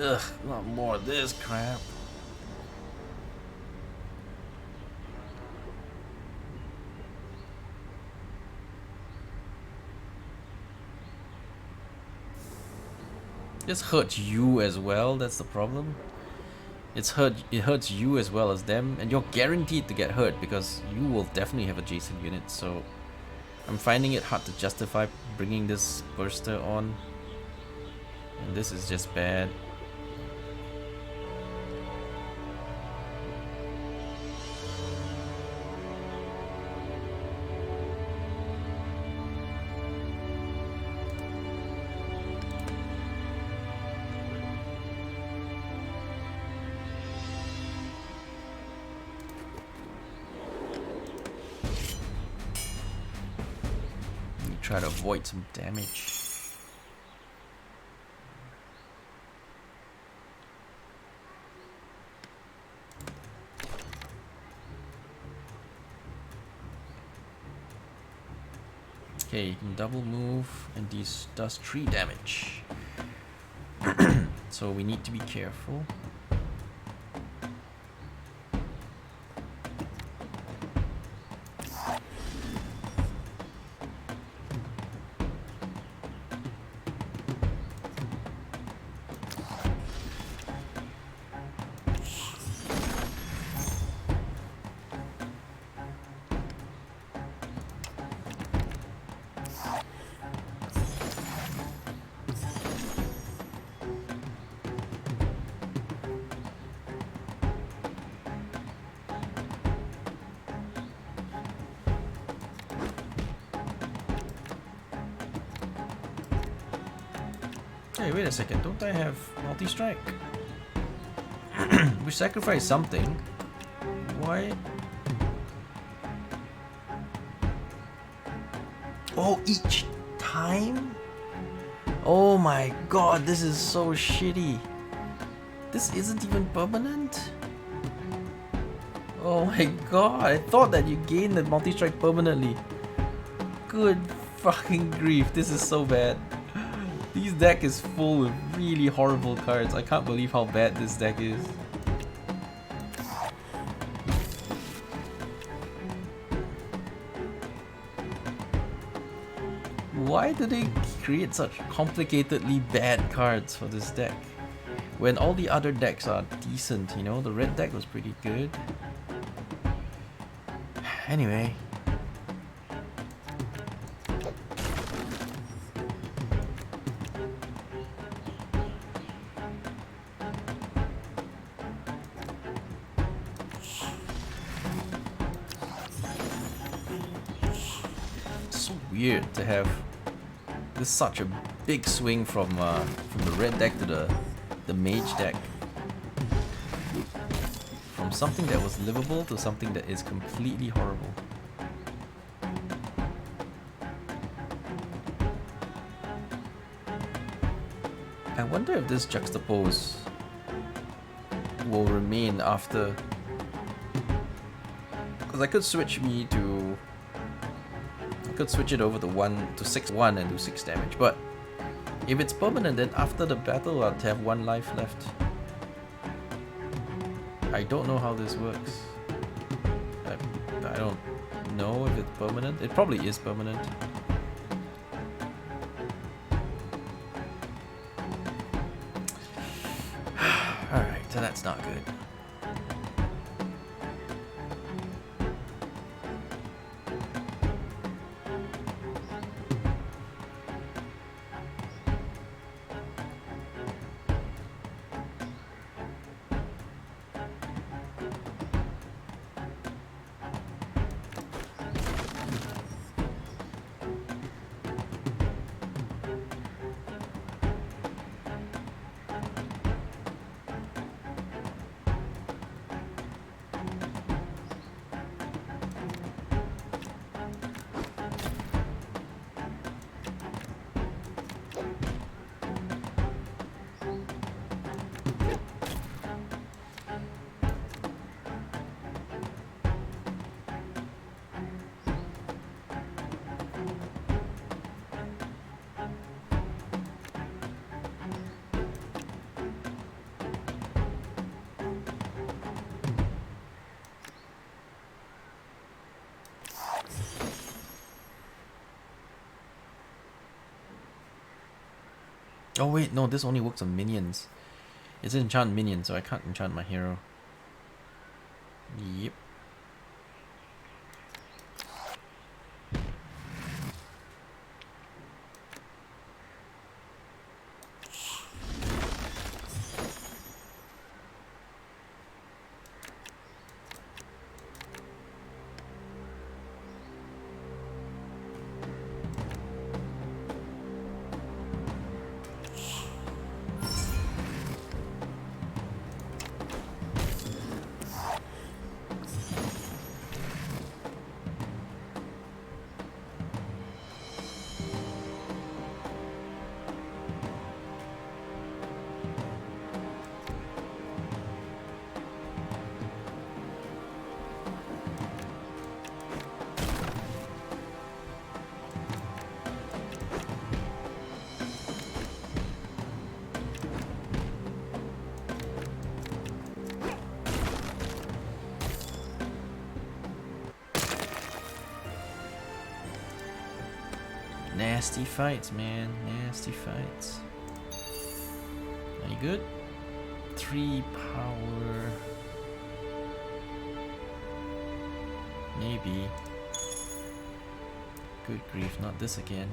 Ugh, not more of this crap. This hurts you as well, that's the problem. It hurts you as well as them, and you're guaranteed to get hurt because you will definitely have adjacent units, so I'm finding it hard to justify bringing this burster on. And this is just bad. Try to avoid some damage. Okay, you can double move, and this does 3 damage. So we need to be careful. Hey, wait a second. Don't I have multi-strike? We sacrifice something. Why? Oh, each time? Oh my god, this is so shitty. This isn't even permanent? Oh my god, I thought that you gain the multi-strike permanently. Good fucking grief, this is so bad. This deck is full of really horrible cards. I can't believe how bad this deck is. Why do they create such complicatedly bad cards for this deck? When all the other decks are decent, you know? The red deck was pretty good. Anyway. So weird to have this such a big swing from the red deck to the mage deck. From something that was livable to something that is completely horrible. I wonder if this juxtapose will remain after, because I could switch it over to 6/1 and do 6 damage, but if it's permanent, then after the battle I'll have 1 life left. I don't know how this works. I don't know if it's permanent. It probably is permanent. Alright, so that's not good. Oh wait, no, this only works on minions. It's an enchant minion, so I can't enchant my hero. Yep. Nasty fights, man. Nasty fights. Are you good? 3 power. Maybe. Good grief, not this again.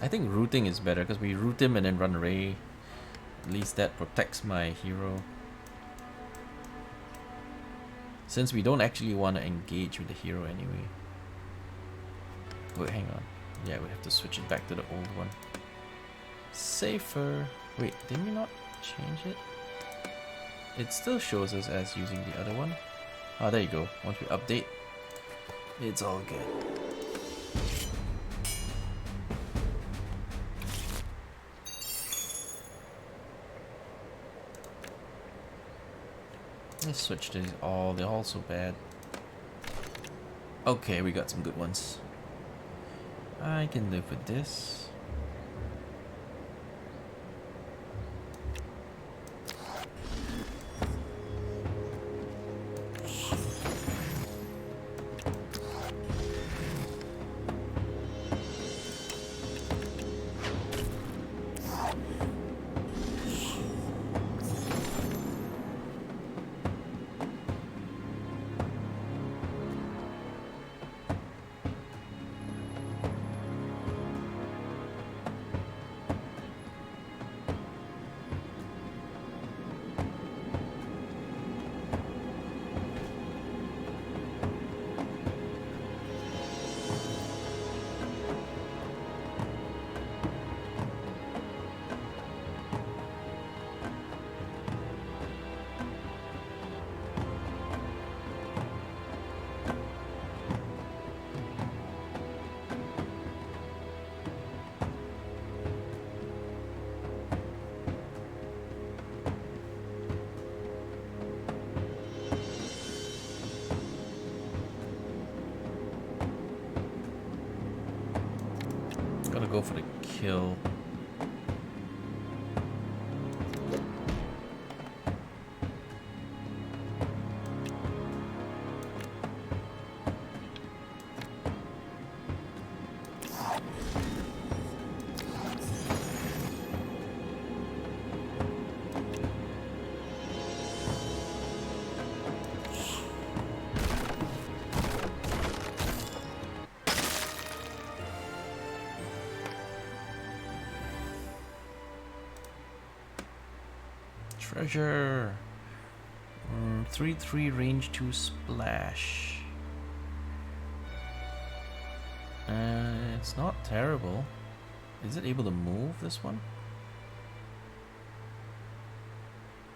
I think rooting is better because we root him and then run away. At least that protects my hero. Since we don't actually want to engage with the hero anyway. Wait, hang on. Yeah, we have to switch it back to the old one. Safer. Wait, did we not change it? It still shows us as using the other one. Ah, there you go. Once we update, it's all good. Let's switch these all. They're all so bad. Okay, we got some good ones. I can live with this. Gotta go for the kill. Treasure. 3/3 range 2 splash. It's not terrible. Is it able to move, this one?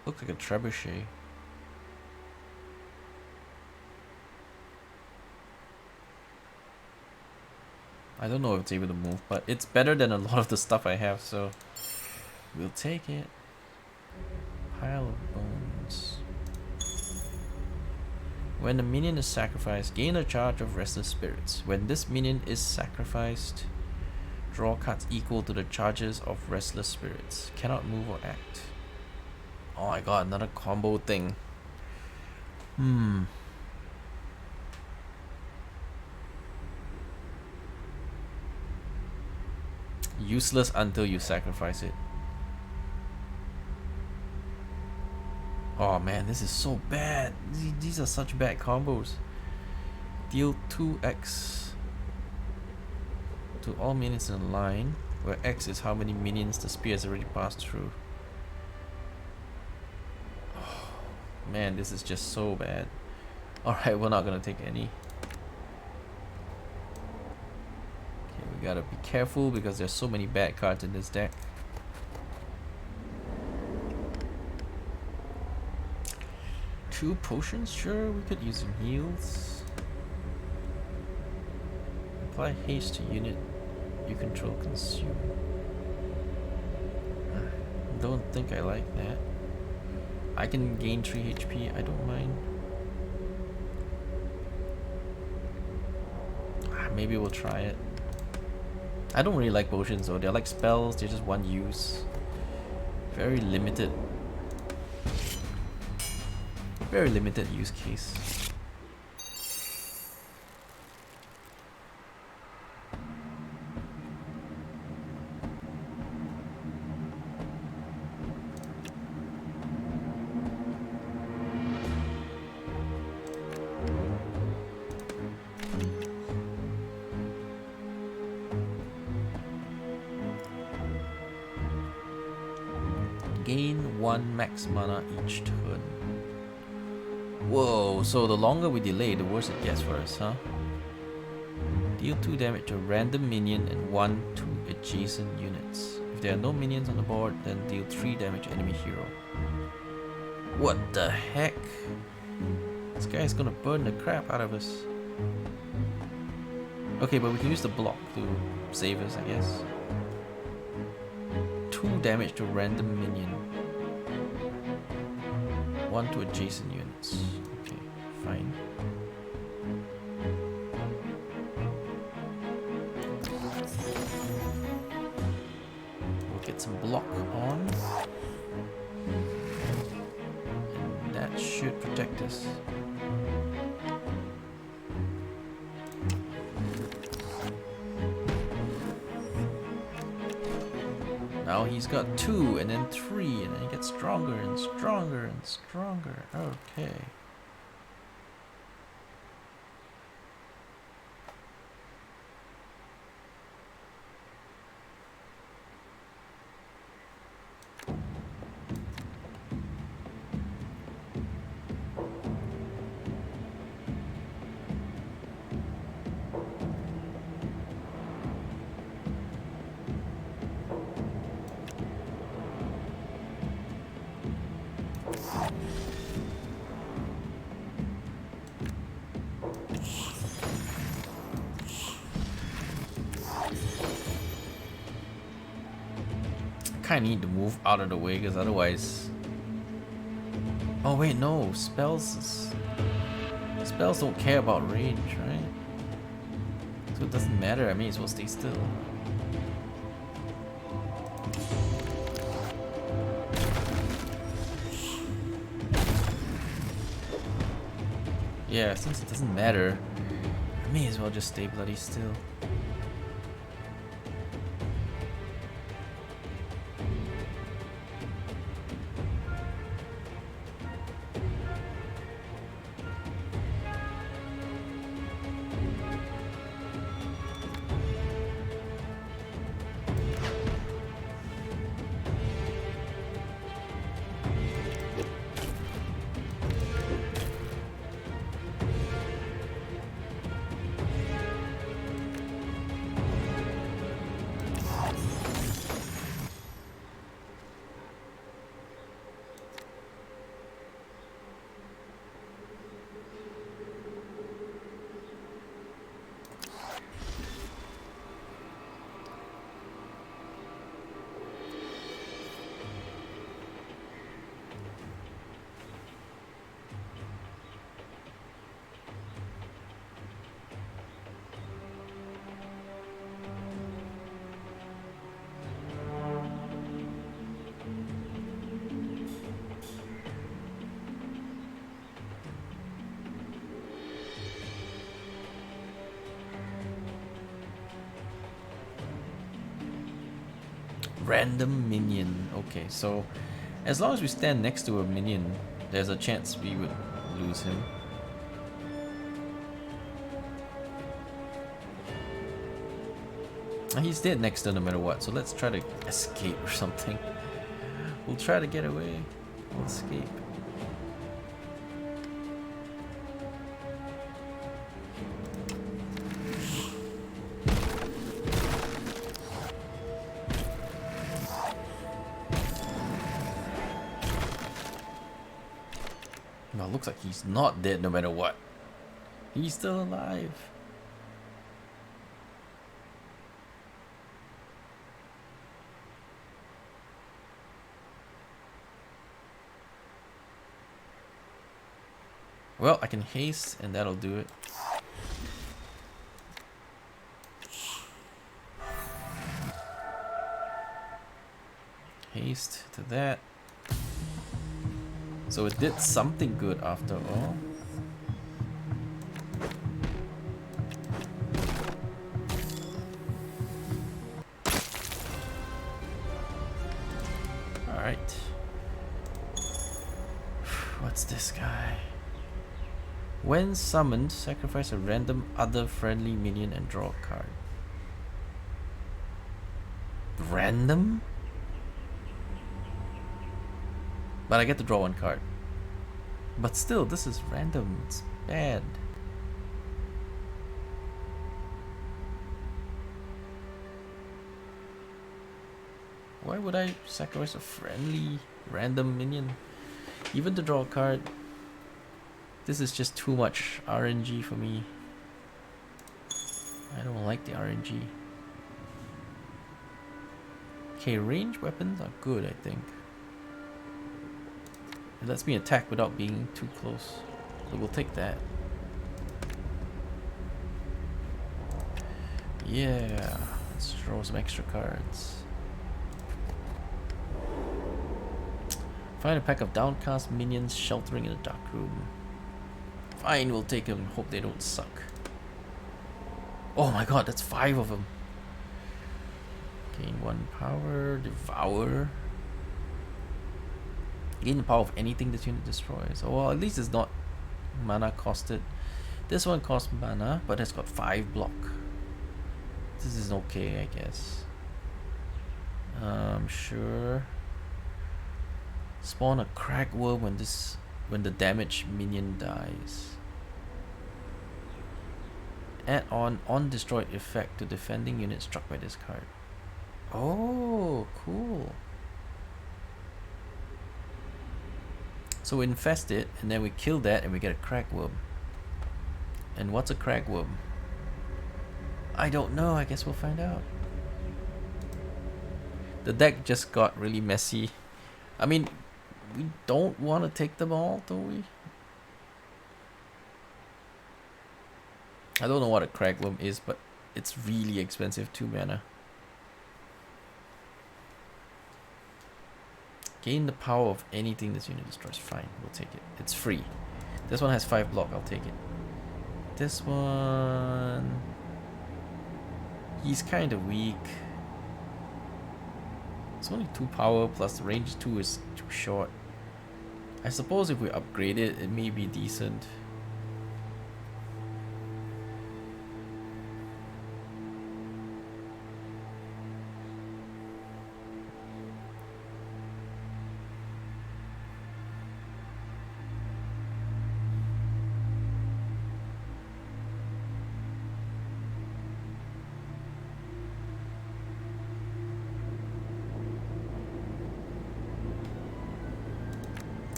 Looks like a trebuchet. I don't know if it's able to move, but it's better than a lot of the stuff I have, so we'll take it. Pile of bones. When the minion is sacrificed, gain a charge of restless spirits. When this minion is sacrificed, draw cards equal to the charges of restless spirits. Cannot move or act. Oh my god, another combo thing. Useless until you sacrifice it. Oh man, this is so bad. These are such bad combos. Deal 2x to all minions in a line, where x is how many minions the spear has already passed through. Oh, man, this is just so bad. Alright, we're not gonna take any. Okay, we gotta be careful because there's so many bad cards in this deck. Two potions? Sure, we could use some heals. Apply haste to unit you control consume. Don't think I like that. I can gain 3 HP, I don't mind. Maybe we'll try it. I don't really like potions though, they're like spells, they're just one use. Very limited. Very limited use case. gain 1 max mana each turn. Whoa, so the longer we delay, the worse it gets for us, huh? Deal 2 damage to a random minion and 1 to adjacent units. If there are no minions on the board, then deal 3 damage to enemy hero. What the heck? This guy's gonna burn the crap out of us. Okay, but we can use the block to save us, I guess. 2 damage to random minion. 1 to adjacent units. Okay, fine. We'll get some block on. And that should protect us. Now he's got 2 and then 3 and then he gets stronger and stronger and stronger. Okay. I need to move out of the way because otherwise... Oh wait, no, spells don't care about range, right? So it doesn't matter, I may as well stay still. Yeah, since it doesn't matter, I may as well just stay bloody still. Random minion. Okay, so as long as we stand next to a minion, there's a chance we would lose him. And he's dead next to no matter what, so let's try to escape or something. We'll try to get away. We'll escape. Well, looks like he's not dead no matter what. He's still alive. Well, I can haste and that'll do it. Haste to that. So it did something good after all. Alright. What's this guy? When summoned, sacrifice a random other friendly minion and draw a card. Random? But I get to draw one card. But still, this is random. It's bad. Why would I sacrifice a friendly random minion? Even to draw a card. This is just too much RNG for me. I don't like the RNG. Okay, range weapons are good, I think. It lets me attack without being too close. So we'll take that. Yeah, let's draw some extra cards. Find a pack of downcast minions sheltering in a dark room. Fine, we'll take them. Hope they don't suck. Oh my god, that's 5 of them. Gain 1 power. Devour. Gain the power of anything this unit destroys. Oh, well, at least it's not mana costed. This one costs mana, but it's got 5 block. This is okay, I guess. Sure. Spawn a crack worm when the damaged minion dies. Add on destroyed effect to defending units struck by this card. Oh, cool. So we infest it, and then we kill that, and we get a crack worm. And what's a crack worm? I don't know. I guess we'll find out. The deck just got really messy. I mean, we don't want to take them all, do we? I don't know what a cragworm is, but it's really expensive, 2 mana. Gain the power of anything this unit destroys. Fine, we'll take it. It's free. This one has 5 block, I'll take it. This one... he's kind of weak. It's only 2 power, plus the range 2 is too short. I suppose if we upgrade it, it may be decent.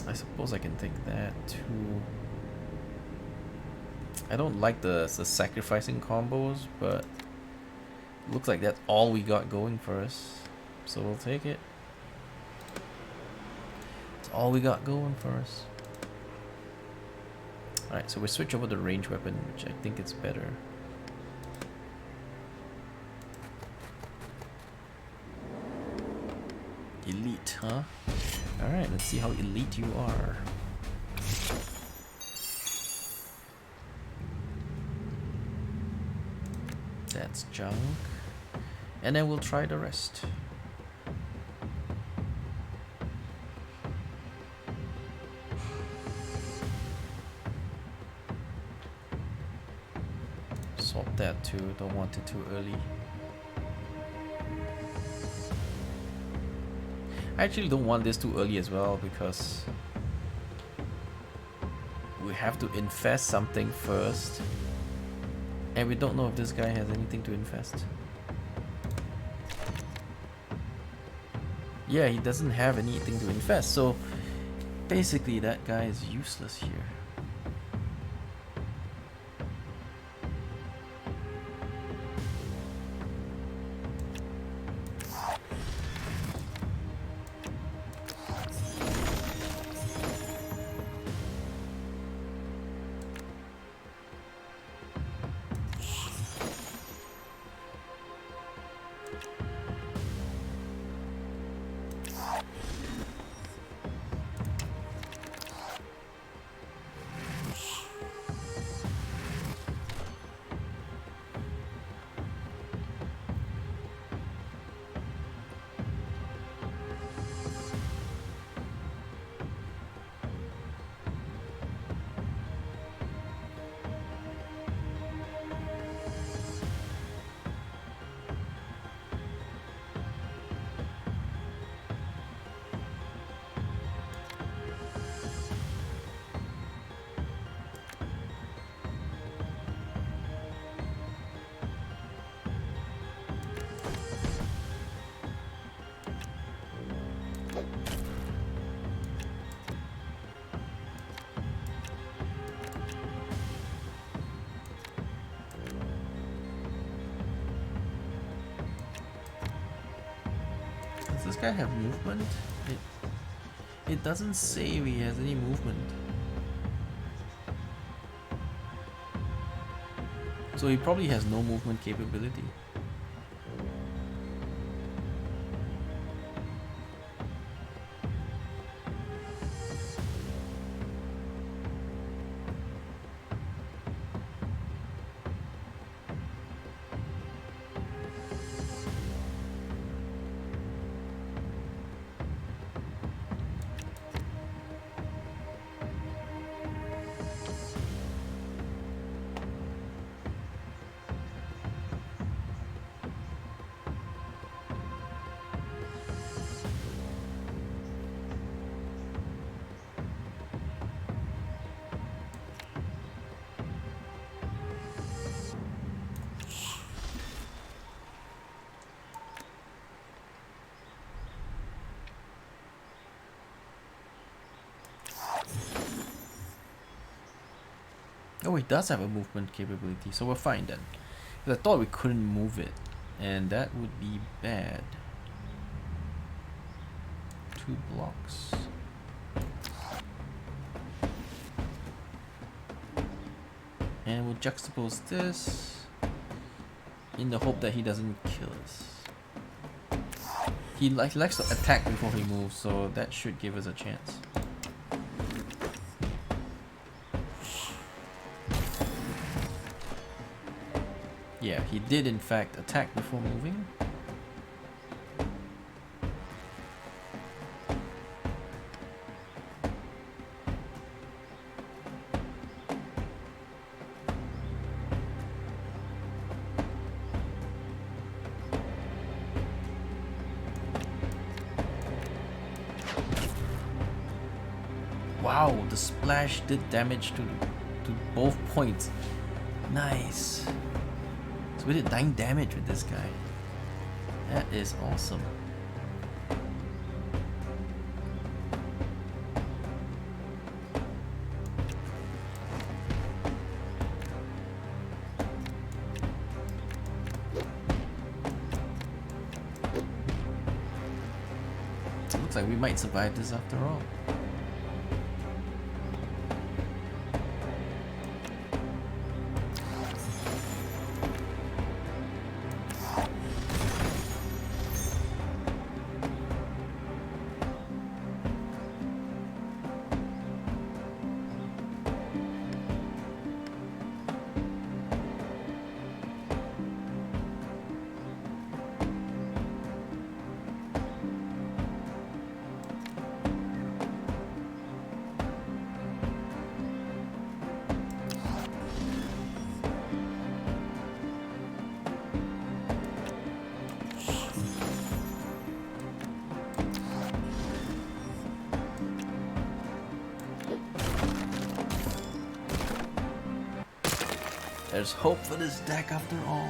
I suppose I can take that too. I don't like the sacrificing combos, but it looks like that's all we got going for us. So we'll take it. It's all we got going for us. Alright, so we switch over to range weapon, which I think is better. Elite, huh? Alright, let's see how elite you are. That's junk. And then we'll try the rest. Swap that too, don't want it too early. I actually don't want this too early as well because we have to infest something first, and we don't know if this guy has anything to infest. Yeah, he doesn't have anything to infest, so basically that guy is useless here. Does this guy have movement? It doesn't say if he has any movement. So he probably has no movement capability. Oh, he does have a movement capability, so we're fine then. Because I thought we couldn't move it, and that would be bad. 2 blocks. And we'll juxtapose this in the hope that he doesn't kill us. He likes to attack before he moves, so that should give us a chance. Yeah, he did in fact attack before moving. Wow, the splash did damage to both points. Nice. So we did 9 damage with this guy. That is awesome. Looks like we might survive this after all. There's hope for this deck after all.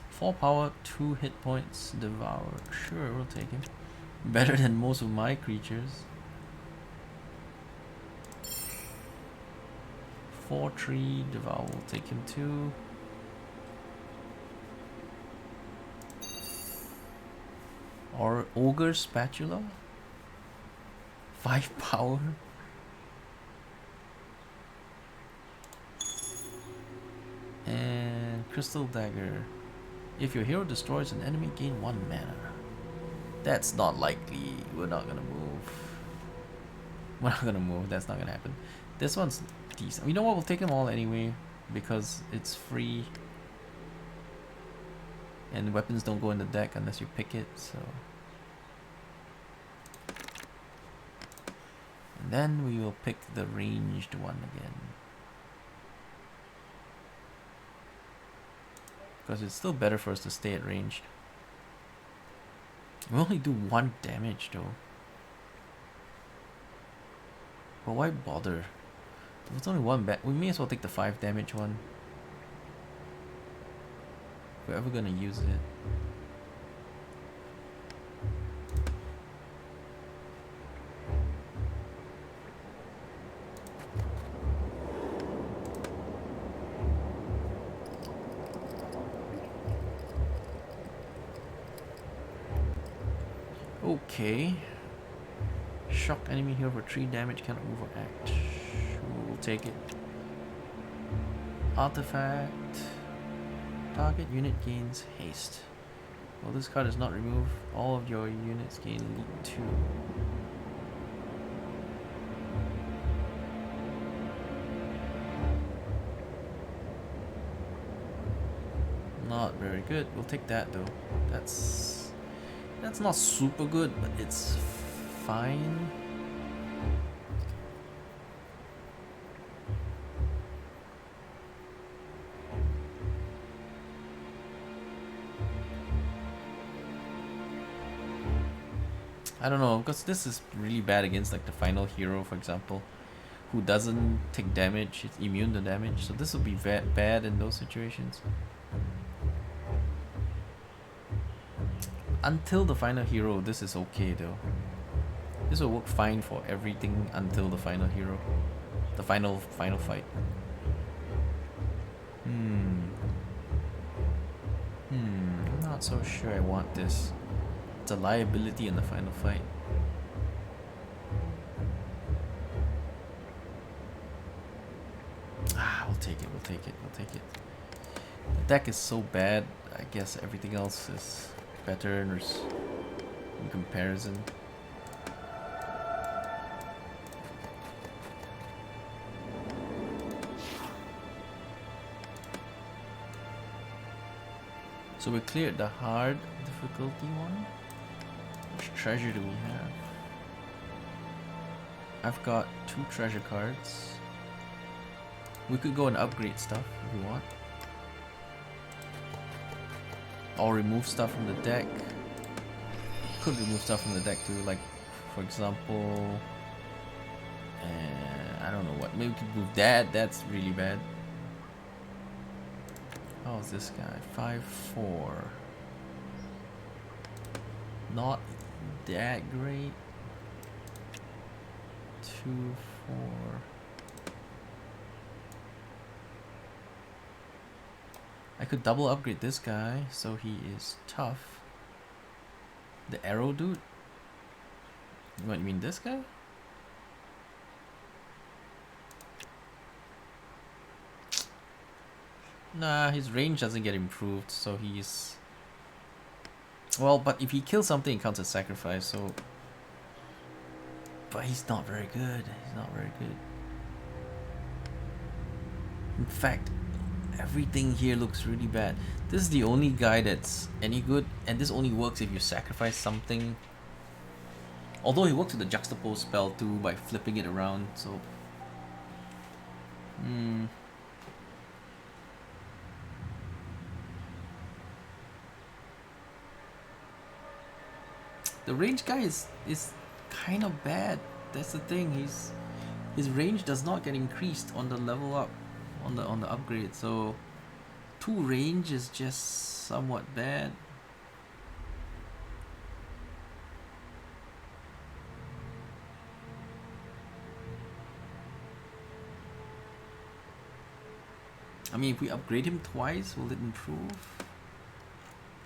Full power, 2 hit points, devour. Sure, we'll take him. Better than most of my creatures. 4/3, devour, we'll take him too. Or ogre spatula. 5 power. And crystal dagger. If your hero destroys an enemy, gain 1 mana. That's not likely. We're not gonna move. We're not gonna move. That's not gonna happen. This one's decent. You know what? We'll take them all anyway because it's free. And weapons don't go in the deck unless you pick it, so. And then we will pick the ranged one again. Because it's still better for us to stay at ranged. We only do 1 damage though. But why bother? If it's only 1 we may as well take the 5 damage one. If we're ever gonna use it. Okay. Shock enemy hero for 3 damage, cannot move or act. We'll take it. Artifact. Target unit gains haste. Well, this card is not removed. All of your units gain League 2. Not very good. We'll take that though. That's not super good, but it's fine. I don't know, because this is really bad against like the final hero, for example, who doesn't take damage, it's immune to damage, so this will be bad in those situations. Until the final hero, this is okay though. This will work fine for everything until the final hero. The final fight. I'm not so sure I want this. It's a liability in the final fight. We'll take it. The deck is so bad, I guess everything else is better in comparison. So we cleared the hard difficulty one. Which treasure do we have? I've got 2 treasure cards. We could go and upgrade stuff if we want. Or remove stuff from the deck. Could remove stuff from the deck too, like for example, I don't know what. Maybe we could move that. That's really bad. How's this guy? 5/4. Not that great. 2/4. I could double upgrade this guy so he is tough. The arrow dude? What, you mean this guy? Nah, his range doesn't get improved, so he's... Well, but if he kills something, it counts as sacrifice, so... But he's not very good. He's not very good. In fact, everything here looks really bad. This is the only guy that's any good, and this only works if you sacrifice something. Although he works with the juxtapose spell too by flipping it around, so... The range guy is kind of bad. That's the thing. His range does not get increased on the level up, on the upgrade. So 2 range is just somewhat bad. I mean, if we upgrade him twice, will it improve?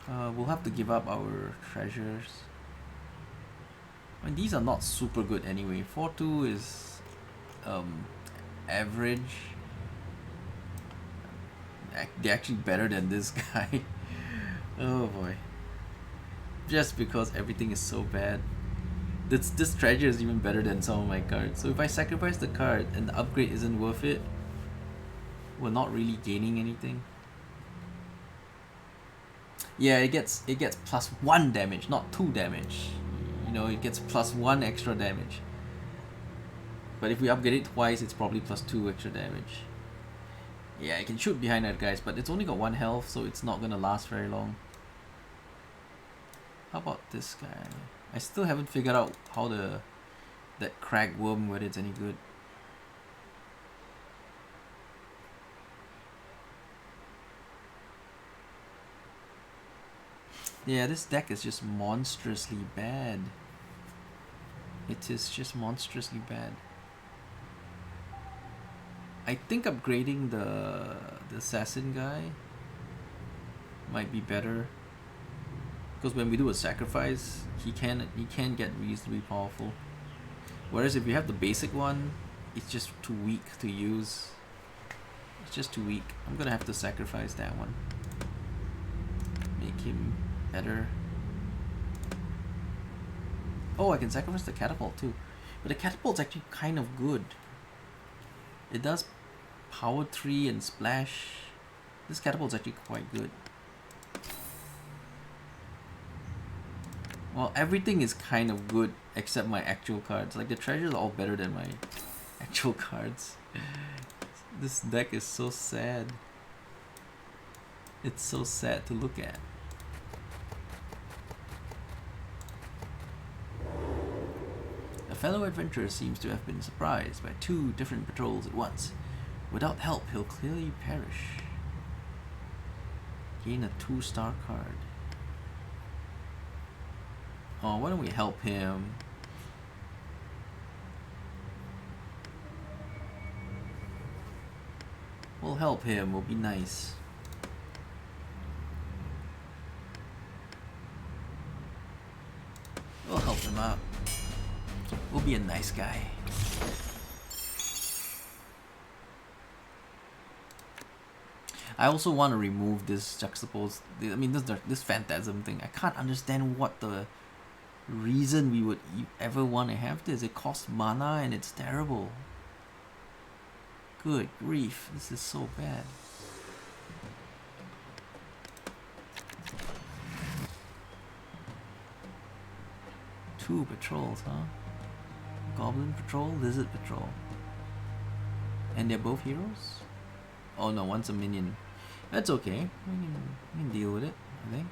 We'll have to give up our treasures. I mean, these are not super good anyway. 4/2 is average. They're actually better than this guy. Oh boy. Just because everything is so bad. This treasure is even better than some of my cards. So if I sacrifice the card and the upgrade isn't worth it, we're not really gaining anything. Yeah, it gets +1 damage, not 2 damage. You know, it gets +1 extra damage. But if we upgrade it twice, it's probably +2 extra damage. Yeah, I can shoot behind that guys, but it's only got 1 health, so it's not gonna last very long. How about this guy? I still haven't figured out how that crag worm, whether it's any good. Yeah, this deck is just monstrously bad. It is just monstrously bad. I think upgrading the assassin guy might be better. Because when we do a sacrifice, he can get reasonably powerful. Whereas if you have the basic one, it's just too weak to use. It's just too weak. I'm gonna have to sacrifice that one. Make him better. Oh, I can sacrifice the catapult too. But the catapult's actually kind of good. It does power 3 and splash. This catapult's actually quite good. Well, everything is kind of good except my actual cards. Like the treasures are all better than my actual cards. This deck is so sad. It's so sad to look at. A fellow adventurer seems to have been surprised by 2 different patrols at once. Without help, he'll clearly perish. Gain a 2-star card. Oh, why don't we help him? We'll help him, we'll be nice. We'll help him out. We'll be a nice guy. I also want to remove this juxtapose. I mean, this phantasm thing. I can't understand what the reason we would ever want to have this. It costs mana and it's terrible. Good grief, this is so bad. Two patrols, huh? Goblin patrol, lizard patrol. And they're both heroes? Oh no, one's a minion. That's okay. We can deal with it, I think.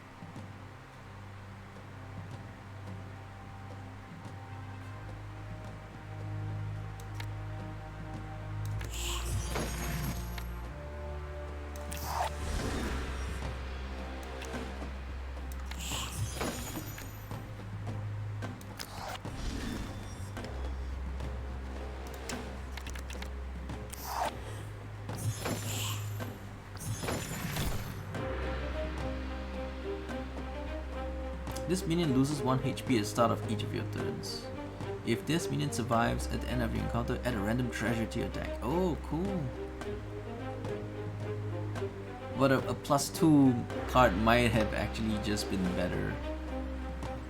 This minion loses 1 HP at the start of each of your turns. If this minion survives at the end of your encounter, add a random treasure to your deck. Oh, cool. But a +2 card might have actually just been better.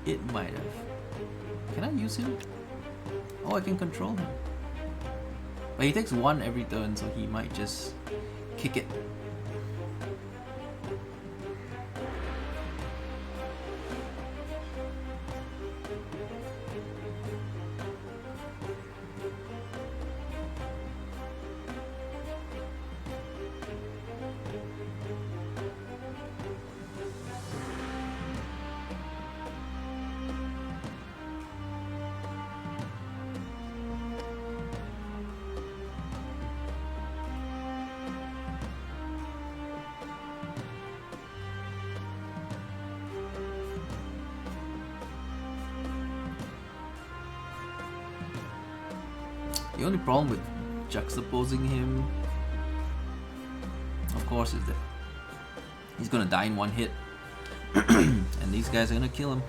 It might have. Can I use him? Oh, I can control him. But he takes 1 every turn, so he might just kick it. The only problem with juxtaposing him, of course, is that he's gonna die in 1 hit. And these guys are gonna kill him.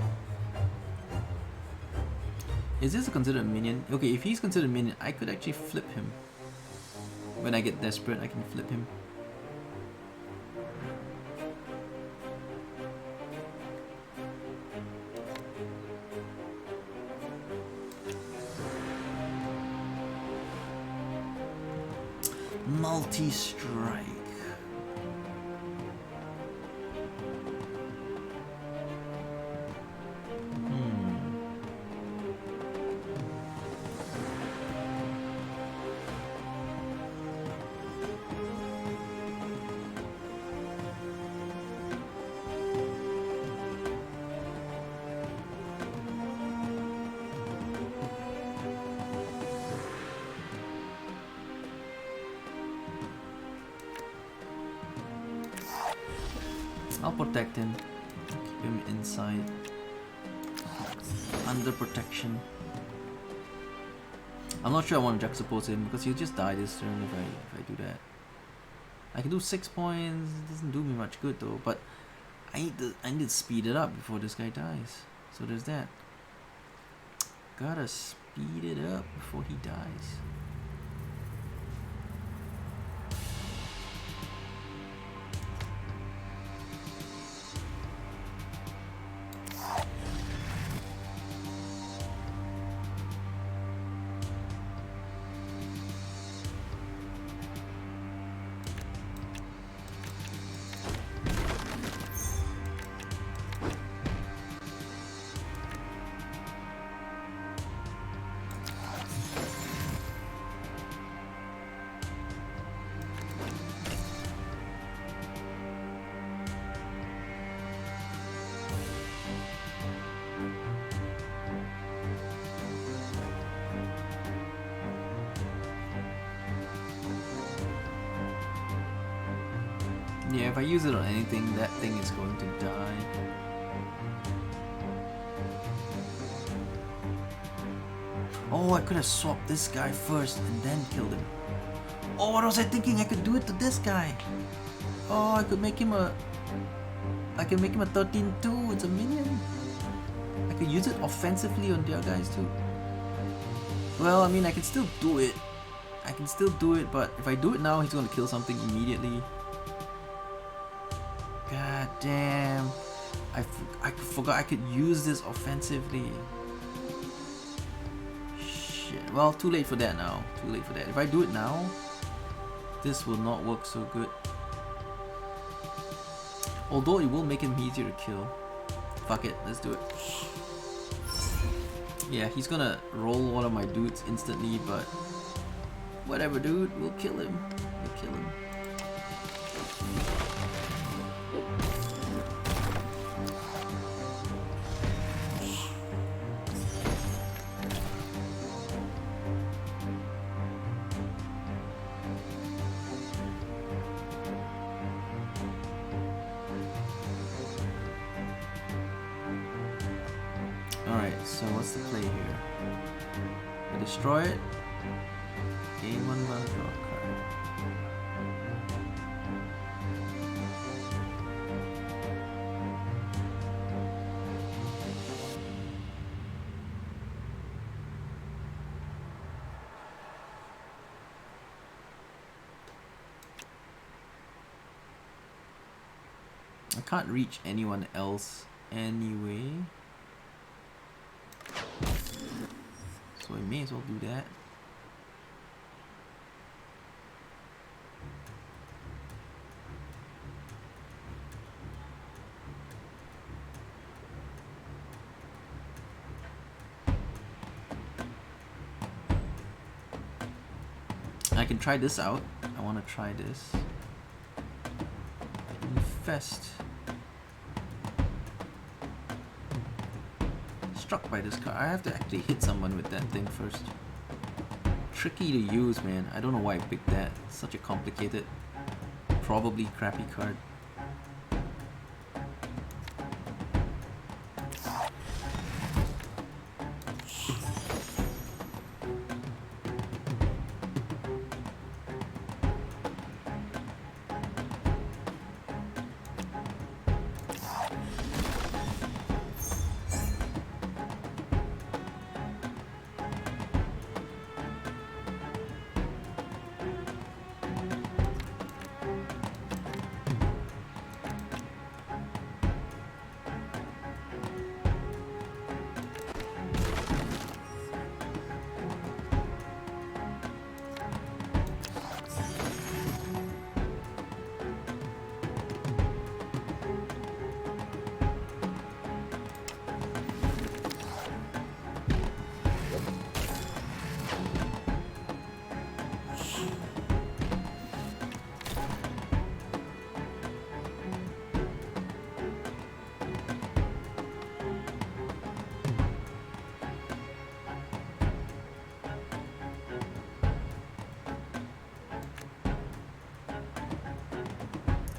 Is this considered a minion? Okay, if he's considered a minion, I could actually flip him. When I get desperate, I can flip him. Multi-strike. I'll protect him. Keep him inside. Under protection. I'm not sure I want to juxtapose him because he'll just die this turn if I do that. I can do 6 points. It doesn't do me much good though, but I need to speed it up before this guy dies. So there's that. Gotta speed it up before he dies. Yeah, if I use it on anything, that thing is going to die. Oh, I could have swapped this guy first and then killed him. Oh, what was I thinking? I could do it to this guy. Oh, I could make him a... I can make him a 13-2. It's a minion. I could use it offensively on the other guys too. Well, I mean, I can still do it. I can still do it, but if I do it now, he's going to kill something immediately. God damn. I forgot I could use this offensively. Shit. Well, too late for that now. Too late for that. If I do it now, this will not work so good. Although it will make him easier to kill. Fuck it, let's do it. Yeah, he's gonna roll one of my dudes instantly, but whatever, dude, we'll kill him. We'll kill him. Alright, so what's the play here? I destroy it. Gain 1 mana, draw a card. I can't reach anyone else anyway. So I may as well do that. I can try this out. I want to try this. Infest. Struck by this card. I have to actually hit someone with that thing first. Tricky to use, man. I don't know why I picked that. It's such a complicated, probably crappy card.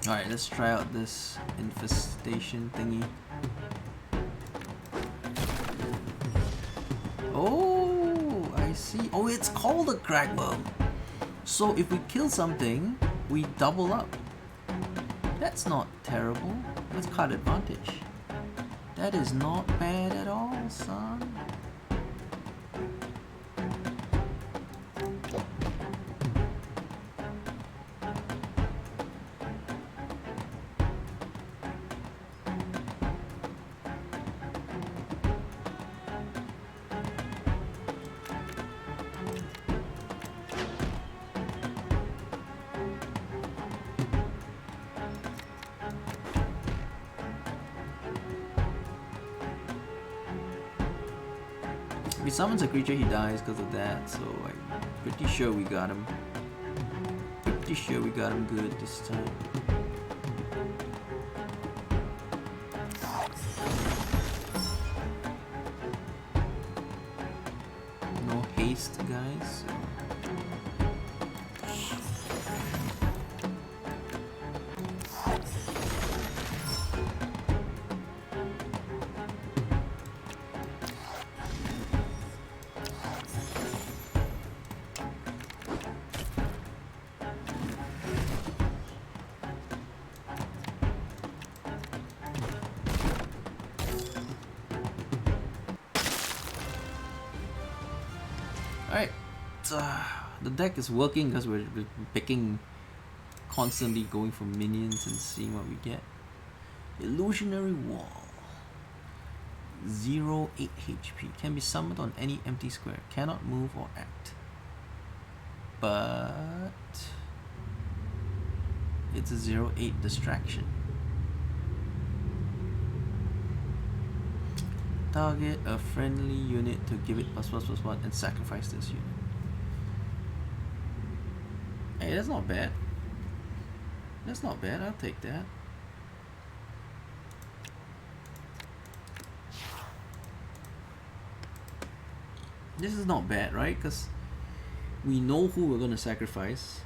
Alright, let's try out this infestation thingy. Oh, I see. Oh, it's called a crack worm. So if we kill something, we double up. That's not terrible. Let's card advantage. That is not bad at all, son. If he summons a creature, he dies because of that, so I'm pretty sure we got him. Pretty sure we got him good this time. No haste, guys. Alright, the deck is working because we're picking, constantly going for minions and seeing what we get. Illusionary Wall. 0, 8 HP. Can be summoned on any empty square. Cannot move or act. But it's a 0/8 distraction. Target a friendly unit to give it +1/+1 and sacrifice this unit. Hey, that's not bad. That's not bad, I'll take that. This is not bad, right? Because we know who we're going to sacrifice.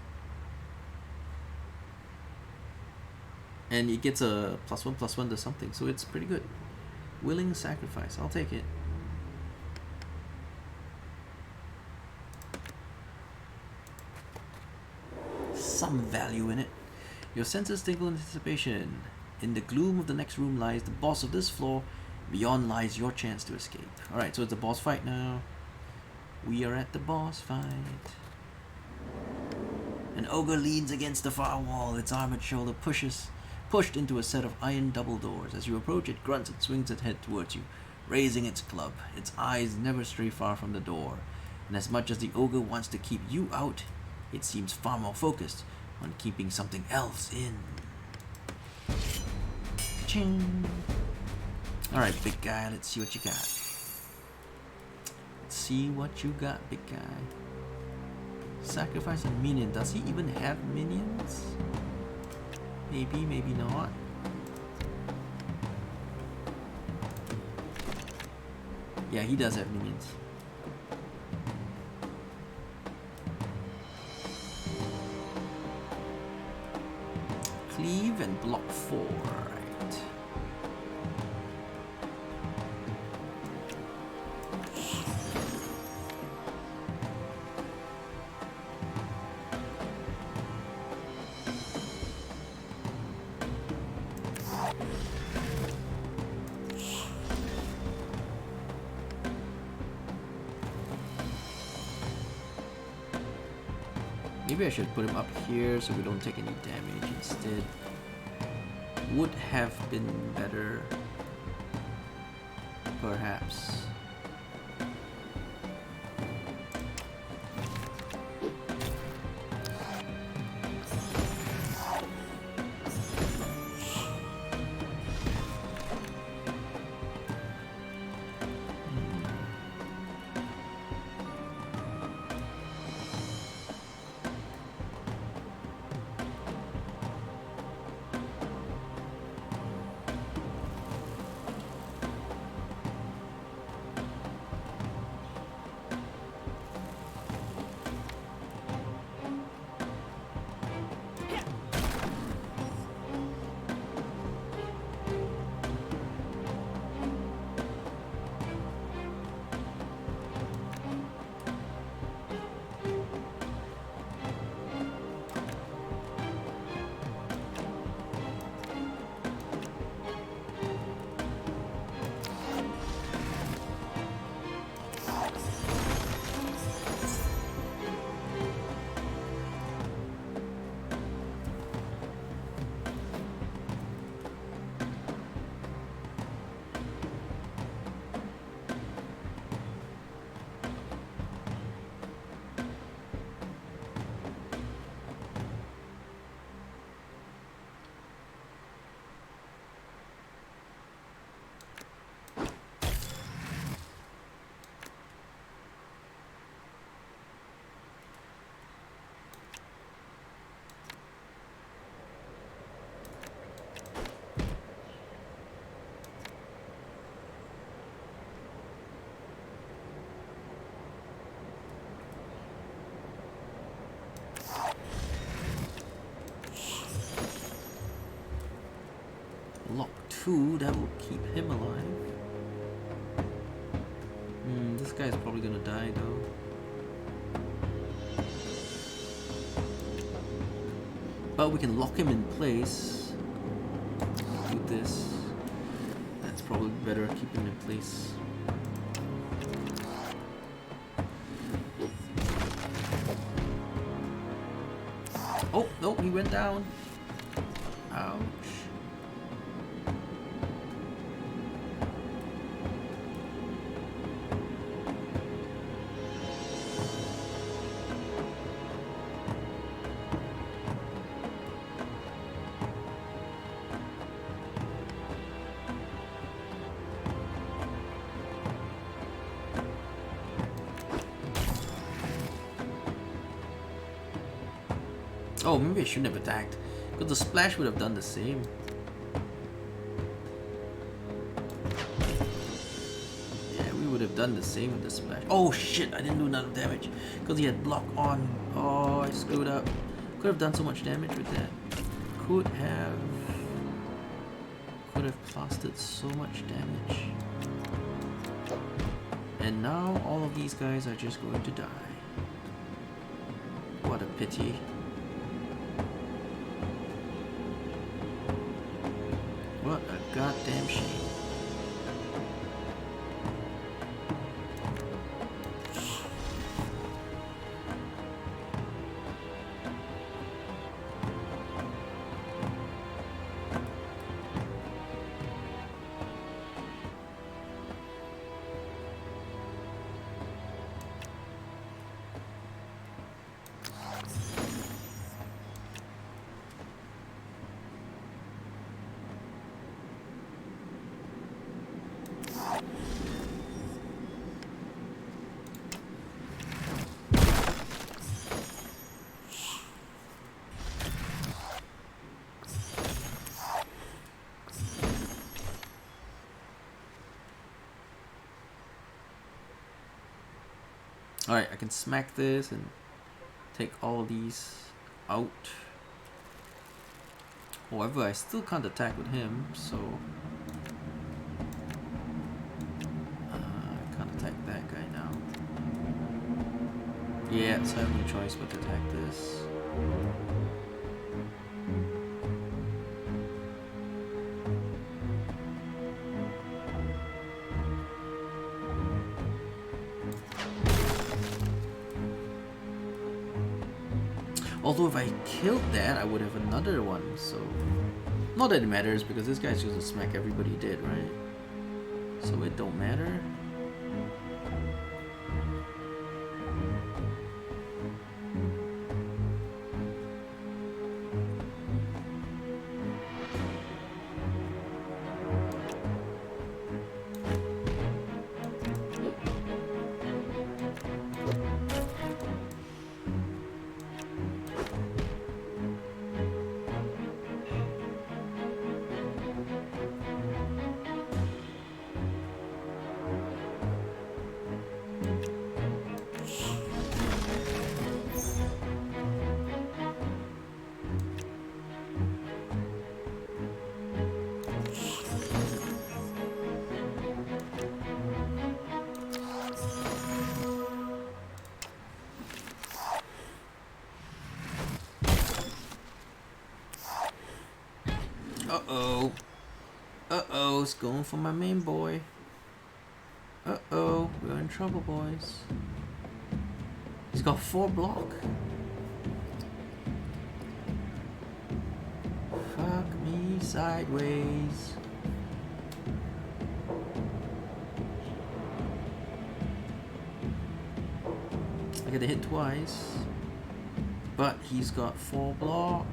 And it gets a +1/+1 to something, so it's pretty good. Willing sacrifice, I'll take it. Some value in it. Your senses tingle in anticipation. In the gloom of the next room lies the boss of this floor. Beyond lies your chance to escape. Alright, so it's a boss fight now. We are at the boss fight. An ogre leans against the far wall. Its armored shoulder pushed into a set of iron double doors. As you approach, it grunts and swings its head towards you, raising its club. Its eyes never stray far from the door. And as much as the ogre wants to keep you out, it seems far more focused on keeping something else in. Ching. Alright, big guy, let's see what you got. Let's see what you got, big guy. Sacrifice a minion. Does he even have minions? Maybe, maybe not. Yeah, he does have minions. Cleave and block 4. Right. Maybe I should put him up here so we don't take any damage instead. Would have been better, perhaps. block 2, that will keep him alive. This guy is probably gonna die though. But we can lock him in place. Do this. That's probably better, keep him in place. Oh, no, he went down. Ouch. Oh, maybe I shouldn't have attacked, because the splash would have done the same. Yeah, we would have done the same with the splash. Oh shit, I didn't do enough damage, because he had block on. Oh, I screwed up. Could have done so much damage with that. Could have plastered so much damage. And now all of these guys are just going to die. What a pity. What a goddamn shame. Alright, I can smack this and take all of these out. However, I still can't attack with him, so I can't attack that guy now. Yeah, so I have no choice but to attack this. Although if I killed that, I would have another one, so... Not that it matters, because this guy's just gonna smack everybody dead, right? So it don't matter. Uh-oh. Uh-oh, it's going for my main boy. Uh-oh, we're in trouble, boys. He's got 4 block. Fuck me sideways. I get to hit twice. But he's got 4 block.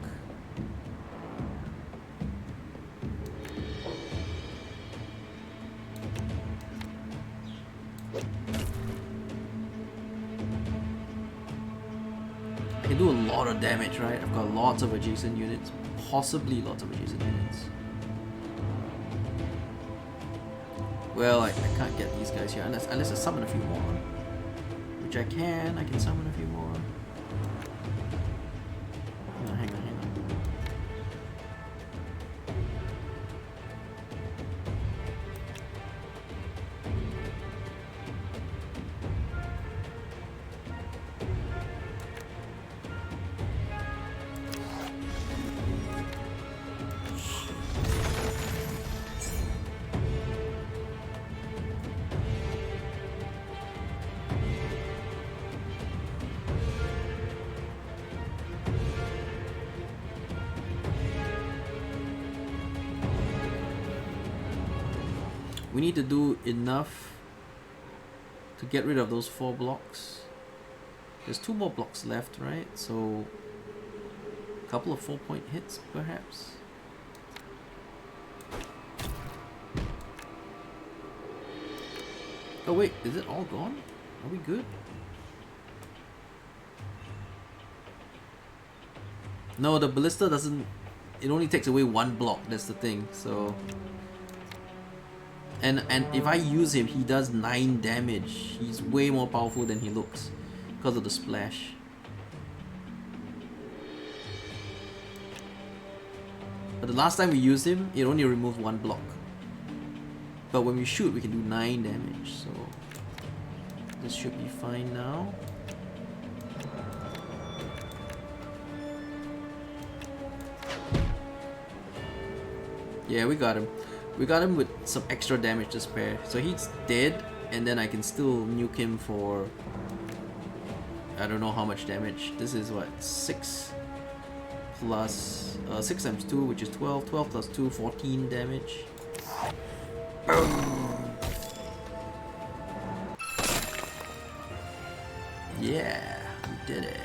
I can do a lot of damage, right? I've got lots of adjacent units, possibly lots of adjacent units. Well, I can't get these guys here unless I summon a few more. Which I can summon a few more. Hang on. We need to do enough to get rid of those 4 blocks. There's 2 more blocks left, right? So a couple of 4-point hits, perhaps. Oh wait, is it all gone? Are we good? No, the ballista doesn't... It only takes away 1 block, that's the thing, so... And if I use him, he does 9 damage. He's way more powerful than he looks because of the splash. But the last time we used him, it only removed 1 block. But when we shoot, we can do 9 damage, so... This should be fine now. Yeah, we got him. We got him with some extra damage to spare. So he's dead, and then I can still nuke him for... I don't know how much damage. This is what, 6 plus... 6 times 2, which is 12. 12 plus 2, 14 damage. Boom! Yeah, we did it.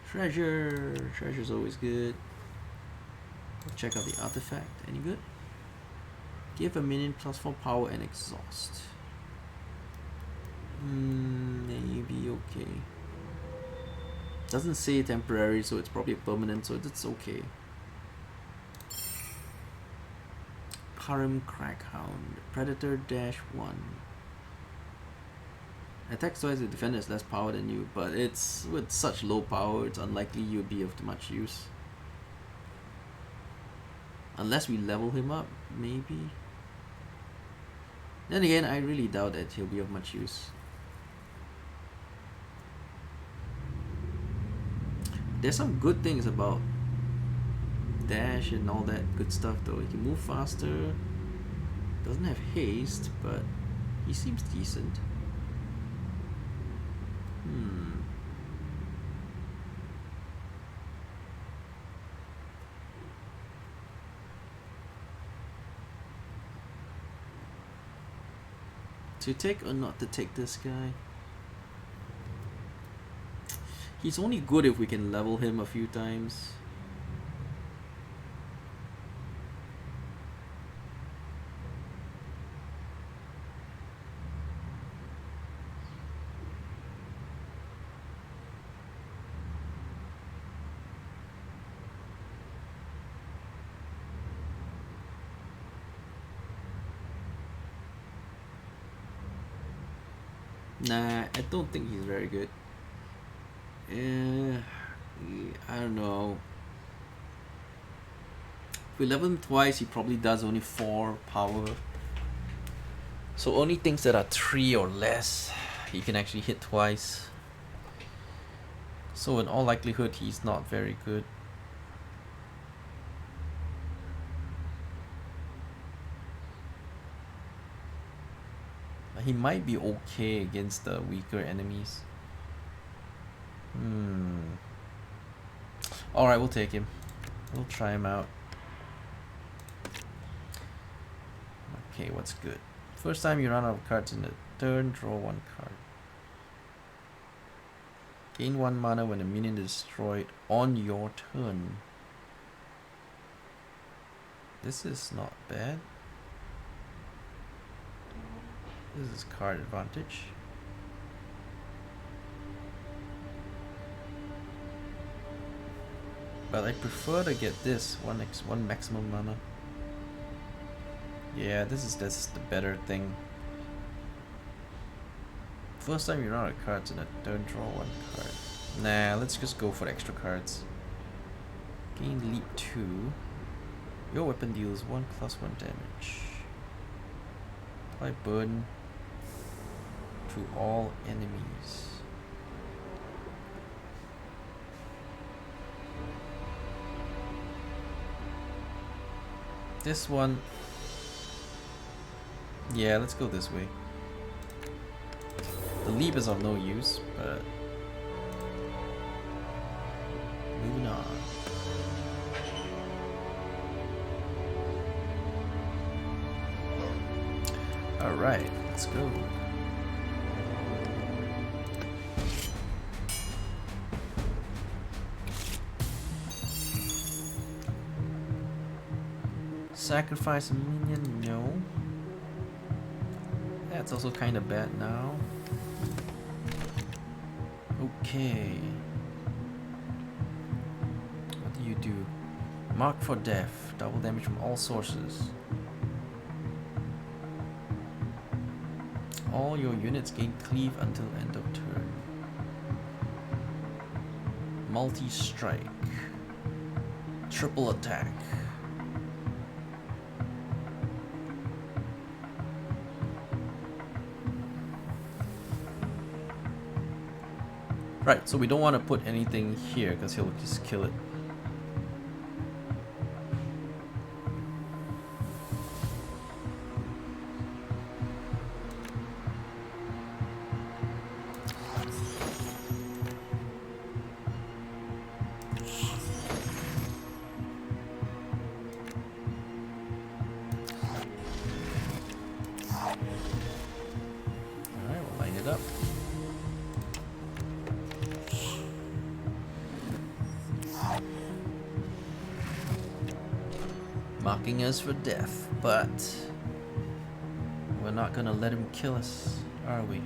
Treasure. Treasure's always good. Check out the artifact. Any good? Give a minion +4 power and exhaust. Maybe okay. Doesn't say temporary, so it's probably permanent, so it's okay. Karim Crackhound. Predator -1. Attacks twice with defender has less power than you, but it's with such low power, it's unlikely you'll be of much use. Unless we level him up, maybe. Then again, I really doubt that he'll be of much use. There's some good things about dash and all that good stuff though. He can move faster. Doesn't have haste, but he seems decent. To take or not to take this guy? He's only good if we can level him a few times. Nah, I don't think he's very good. I don't know. If we level him twice, he probably does only 4 power. So only things that are 3 or less, he can actually hit twice. So in all likelihood, he's not very good. He might be okay against the weaker enemies. Alright, we'll take him. We'll try him out. Okay, what's good? First time you run out of cards in a turn, draw 1 card. Gain 1 mana when a minion is destroyed on your turn. This is not bad. This is card advantage. But I prefer to get this one maximum mana. Yeah, this is the better thing. First time you run out of cards in a turn, draw 1 card. Nah, let's just go for extra cards. Gain leap 2. Your weapon deals 1 + 1 damage. Apply burn to all enemies. This one, yeah, let's go this way. The leap is of no use, but moving on. Alright, let's go. Sacrifice a minion? No. That's also kind of bad now. Okay. What do you do? Mark for death. Double damage from all sources. All your units gain cleave until end of turn. Multi-strike. Triple attack. Right, so we don't want to put anything here because he'll just kill it. Alright, we'll line it up. Mocking us for death, but we're not gonna let him kill us, are we?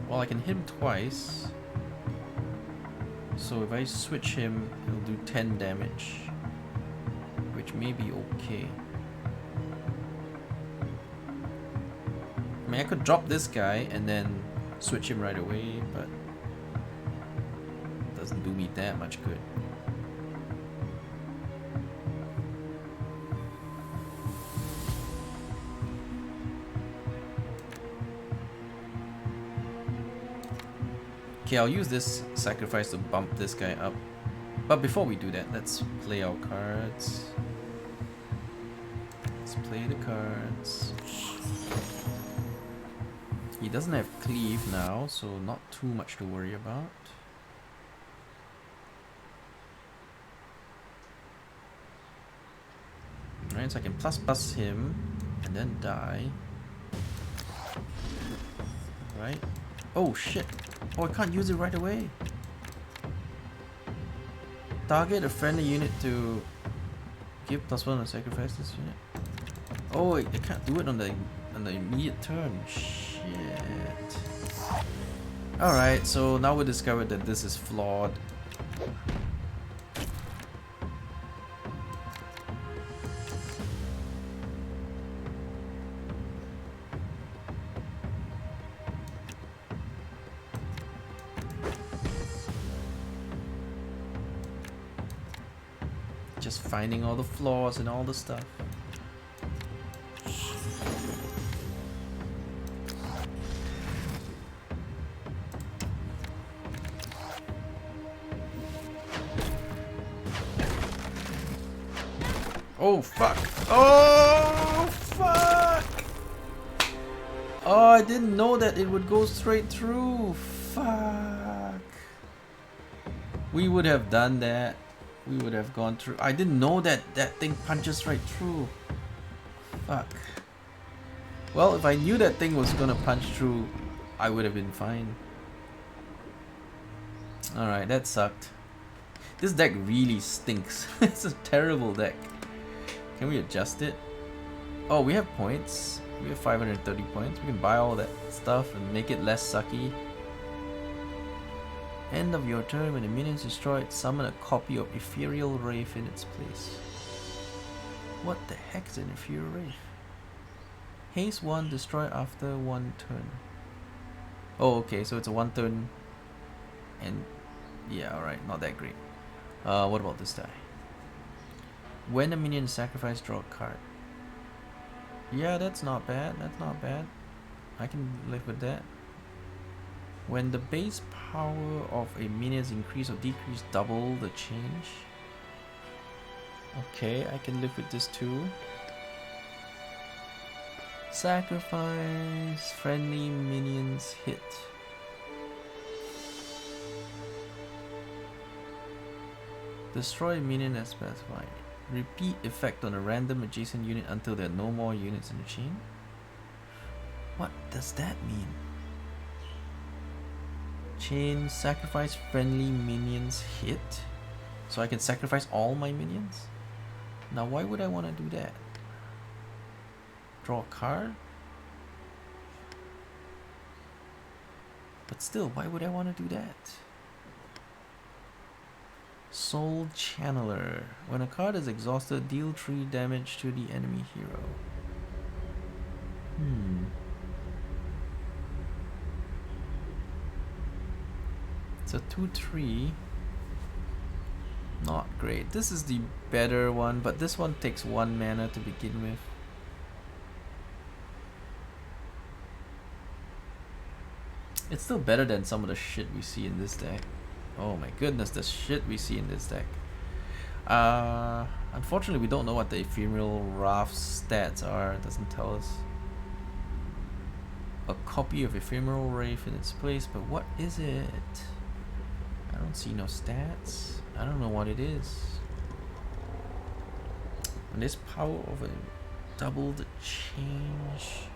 Well, I can hit him twice, so if I switch him, he'll do 10 damage, which may be okay. I mean, I could drop this guy and then switch him right away, but it doesn't do me that much good. Okay, I'll use this sacrifice to bump this guy up. But before we do that, let's play our cards. Let's play the cards. He doesn't have cleave now, so not too much to worry about. Alright, so I can plus him and then die. Right. Oh shit. Oh, I can't use it right away. Target a friendly unit to give +1 or sacrifice this unit. Oh, I can't do it on the immediate turn. Shit. Alright, so now we discovered that this is flawed. Just finding all the flaws and all the stuff. Oh fuck! Oh fuck! Oh, I didn't know that it would go straight through. Fuck! We would have done that. We would have gone through. I didn't know that that thing punches right through. Fuck. Well, if I knew that thing was gonna punch through, I would have been fine. Alright, that sucked. This deck really stinks. It's a terrible deck. Can we adjust it? Oh, we have points. We have 530 points. We can buy all that stuff and make it less sucky. End of your turn, when the minion is destroyed, summon a copy of Ethereal Wraith in its place. What the heck is an Ethereal Wraith? Haste 1, destroy after 1 turn. Oh, okay, so it's a 1 turn. And yeah, alright, not that great. What about this die? When a minion is sacrificed, draw a card. Yeah, that's not bad. That's not bad. I can live with that. When the base power of a minion is increased or decreased, double the change. Okay, I can live with this too. Sacrifice, friendly minions hit. Destroy minion as specified. Repeat effect on a random adjacent unit until there are no more units in the chain. What does that mean? Chain sacrifice friendly minions hit. So I can sacrifice all my minions? Now why would I want to do that? Draw a card? But still, why would I want to do that? Soul Channeler. When a card is exhausted, deal 3 damage to the enemy hero. It's a 2/3. Not great. This is the better one, but this one takes 1 mana to begin with. It's still better than some of the shit we see in this deck. Oh my goodness, the shit we see in this deck. Unfortunately, we don't know what the Ephemeral Wrath's stats are. It doesn't tell us. A copy of Ephemeral Wraith in its place, but what is it? I don't see no stats. I don't know what it is. And this power of a doubled change.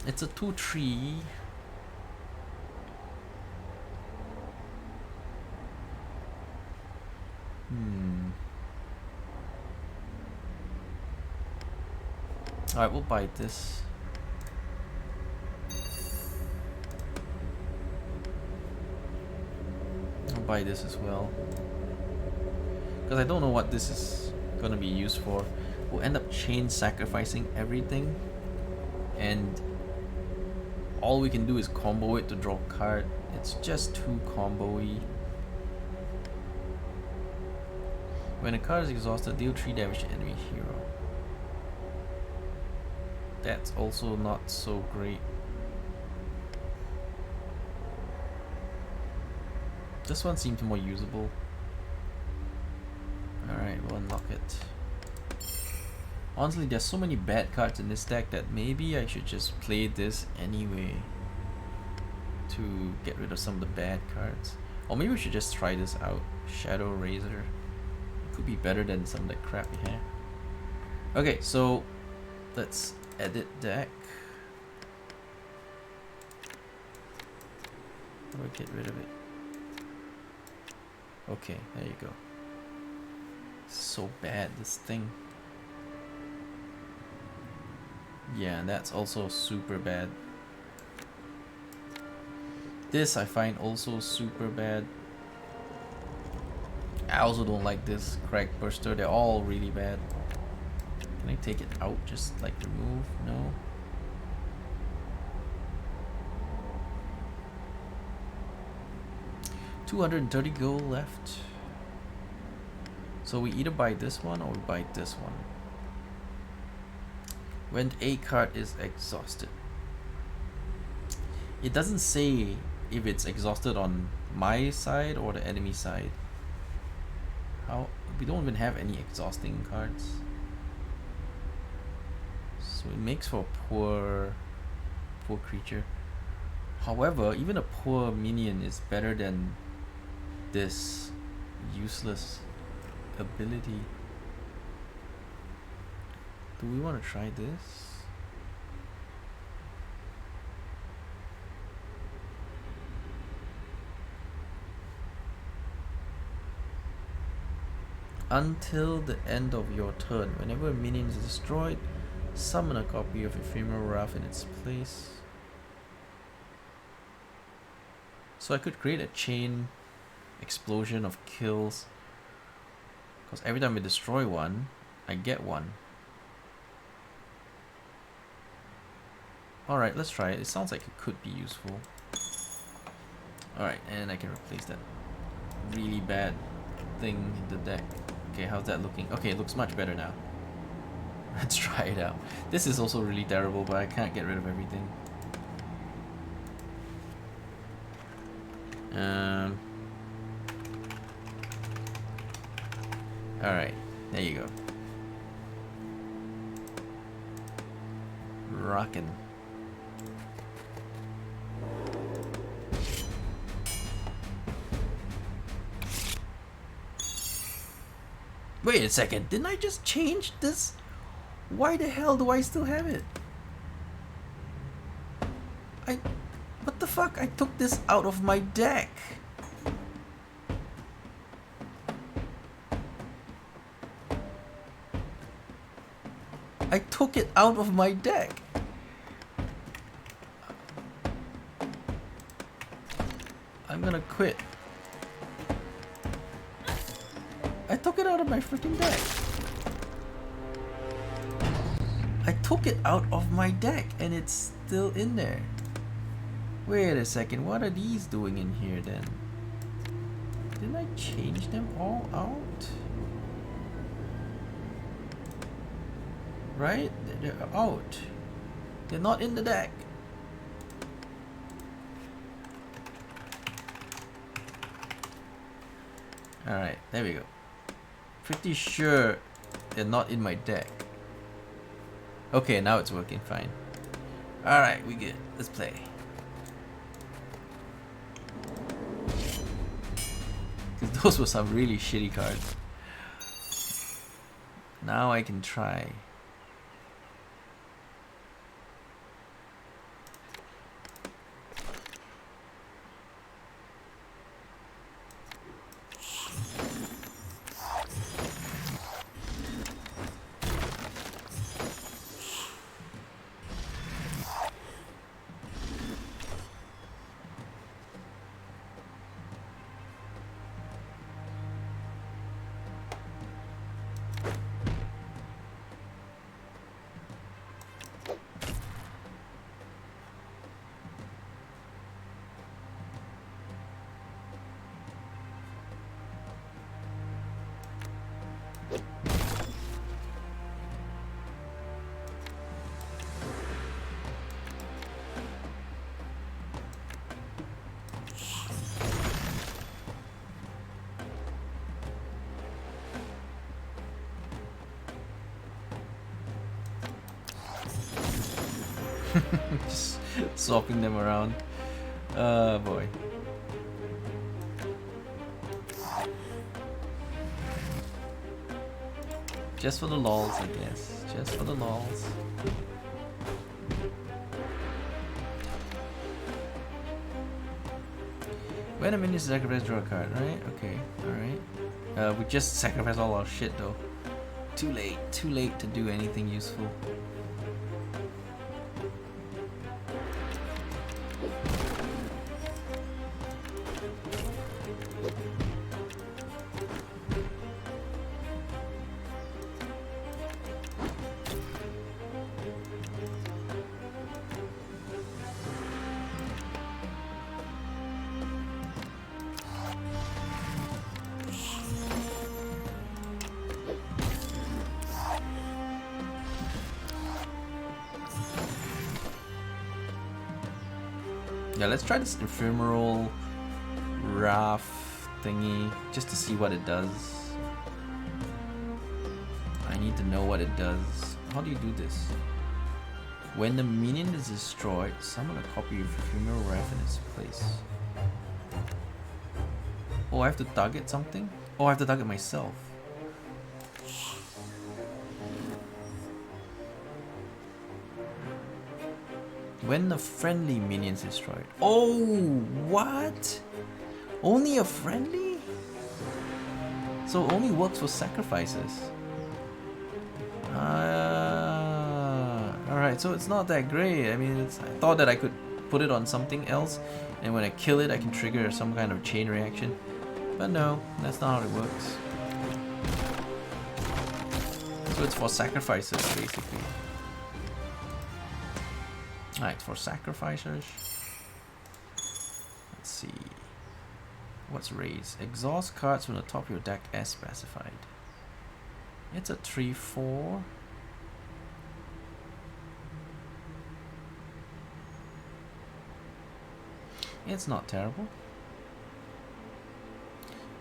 It's a 2/3. Alright, we'll buy this. I'll buy this as well. Because I don't know what this is gonna be used for. We'll end up chain sacrificing everything. And all we can do is combo it to draw a card. It's just too combo-y. When a card is exhausted, deal 3 damage to enemy hero. That's also not so great. This one seems more usable. Alright, we'll unlock it. Honestly, there's so many bad cards in this deck that maybe I should just play this anyway to get rid of some of the bad cards. Or maybe we should just try this out. Shadow Razor. It could be better than some of the crap we have. Okay, so let's edit deck. How do I get rid of it? Okay, there you go. So bad, this thing. Yeah, and that's also super bad. This I find also super bad. I also don't like this Crack Burster. They're all really bad. Can I take it out? Just like remove? No. $230 gold left. So we either buy this one or we buy this one. When a card is exhausted. It doesn't say if it's exhausted on my side or the enemy side. How? We don't even have any exhausting cards. So it makes for a poor creature. However, even a poor minion is better than this useless ability. Do we want to try this? Until the end of your turn, whenever a minion is destroyed, summon a copy of Ephemeral Wrath in its place. So I could create a chain explosion of kills. Because every time I destroy one, I get one. Alright, let's try it. It sounds like it could be useful. Alright, and I can replace that really bad thing in the deck. Okay, how's that looking? Okay, it looks much better now. Let's try it out. This is also really terrible, but I can't get rid of everything. Alright, there you go. Rockin'. Wait a second, didn't I just change this? Why the hell do I still have it? What the fuck? I took this out of my deck. I took it out of my deck. I'm gonna quit. I took it out of my freaking deck. I took it out of my deck and it's still in there. Wait a second, what are these doing in here then? Didn't I change them all out? Right? They're out. They're not in the deck. Alright, there we go. Pretty sure they're not in my deck. Okay, now it's working fine. Alright, we good. Let's play. Because those were some really shitty cards. Now I can try. Just swapping them around. Boy. Just for the lols, I guess. Just for the lols. When a minion sacrifice, draw a card, right? Okay, alright. We just sacrificed all our shit though. Too late to do anything useful. Yeah, let's try this ephemeral Wrath thingy just to see what it does. I need to know what it does. How do you do this? When the minion is destroyed, summon a copy of Ephemeral Wrath in its place. Oh, I have to target something? Oh, I have to target myself. When the friendly minion is destroyed. Oh, what? Only a friendly? So it only works for sacrifices. Alright, so it's not that great. I mean, I thought that I could put it on something else, and when I kill it, I can trigger some kind of chain reaction. But no, that's not how it works. So it's for sacrifices, basically. Alright, for sacrificers. Let's see. What's raise? Exhaust cards from the top of your deck as specified. It's a 3/4. It's not terrible.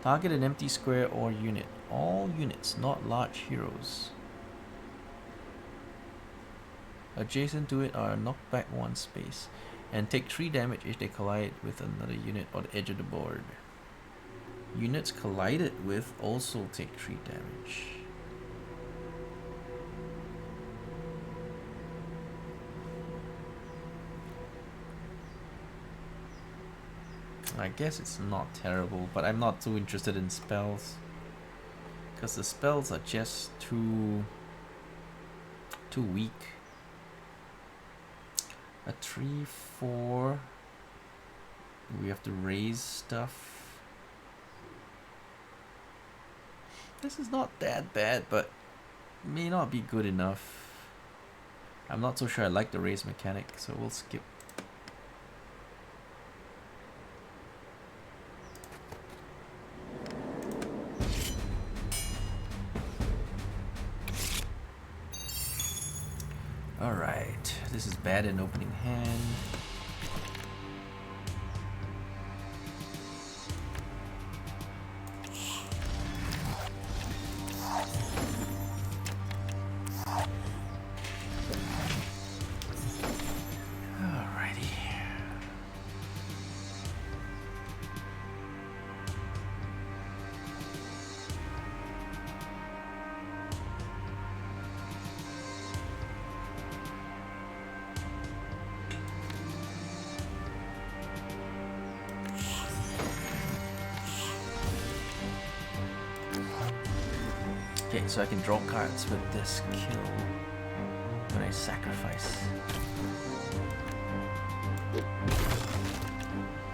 Target an empty square or unit. All units, not large heroes, adjacent to it are knocked back 1 space and take 3 damage if they collide with another unit on the edge of the board. Units collided with also take 3 damage. I guess it's not terrible, but I'm not too interested in spells. Because the spells are just too weak. A 3/4. We have to raise stuff. This is not that bad, but may not be good enough. I'm not so sure I like the raise mechanic, so we'll skip. Alright, this is bad in opening hand. Alrighty. Okay, so I can draw cards with this kill when I sacrifice.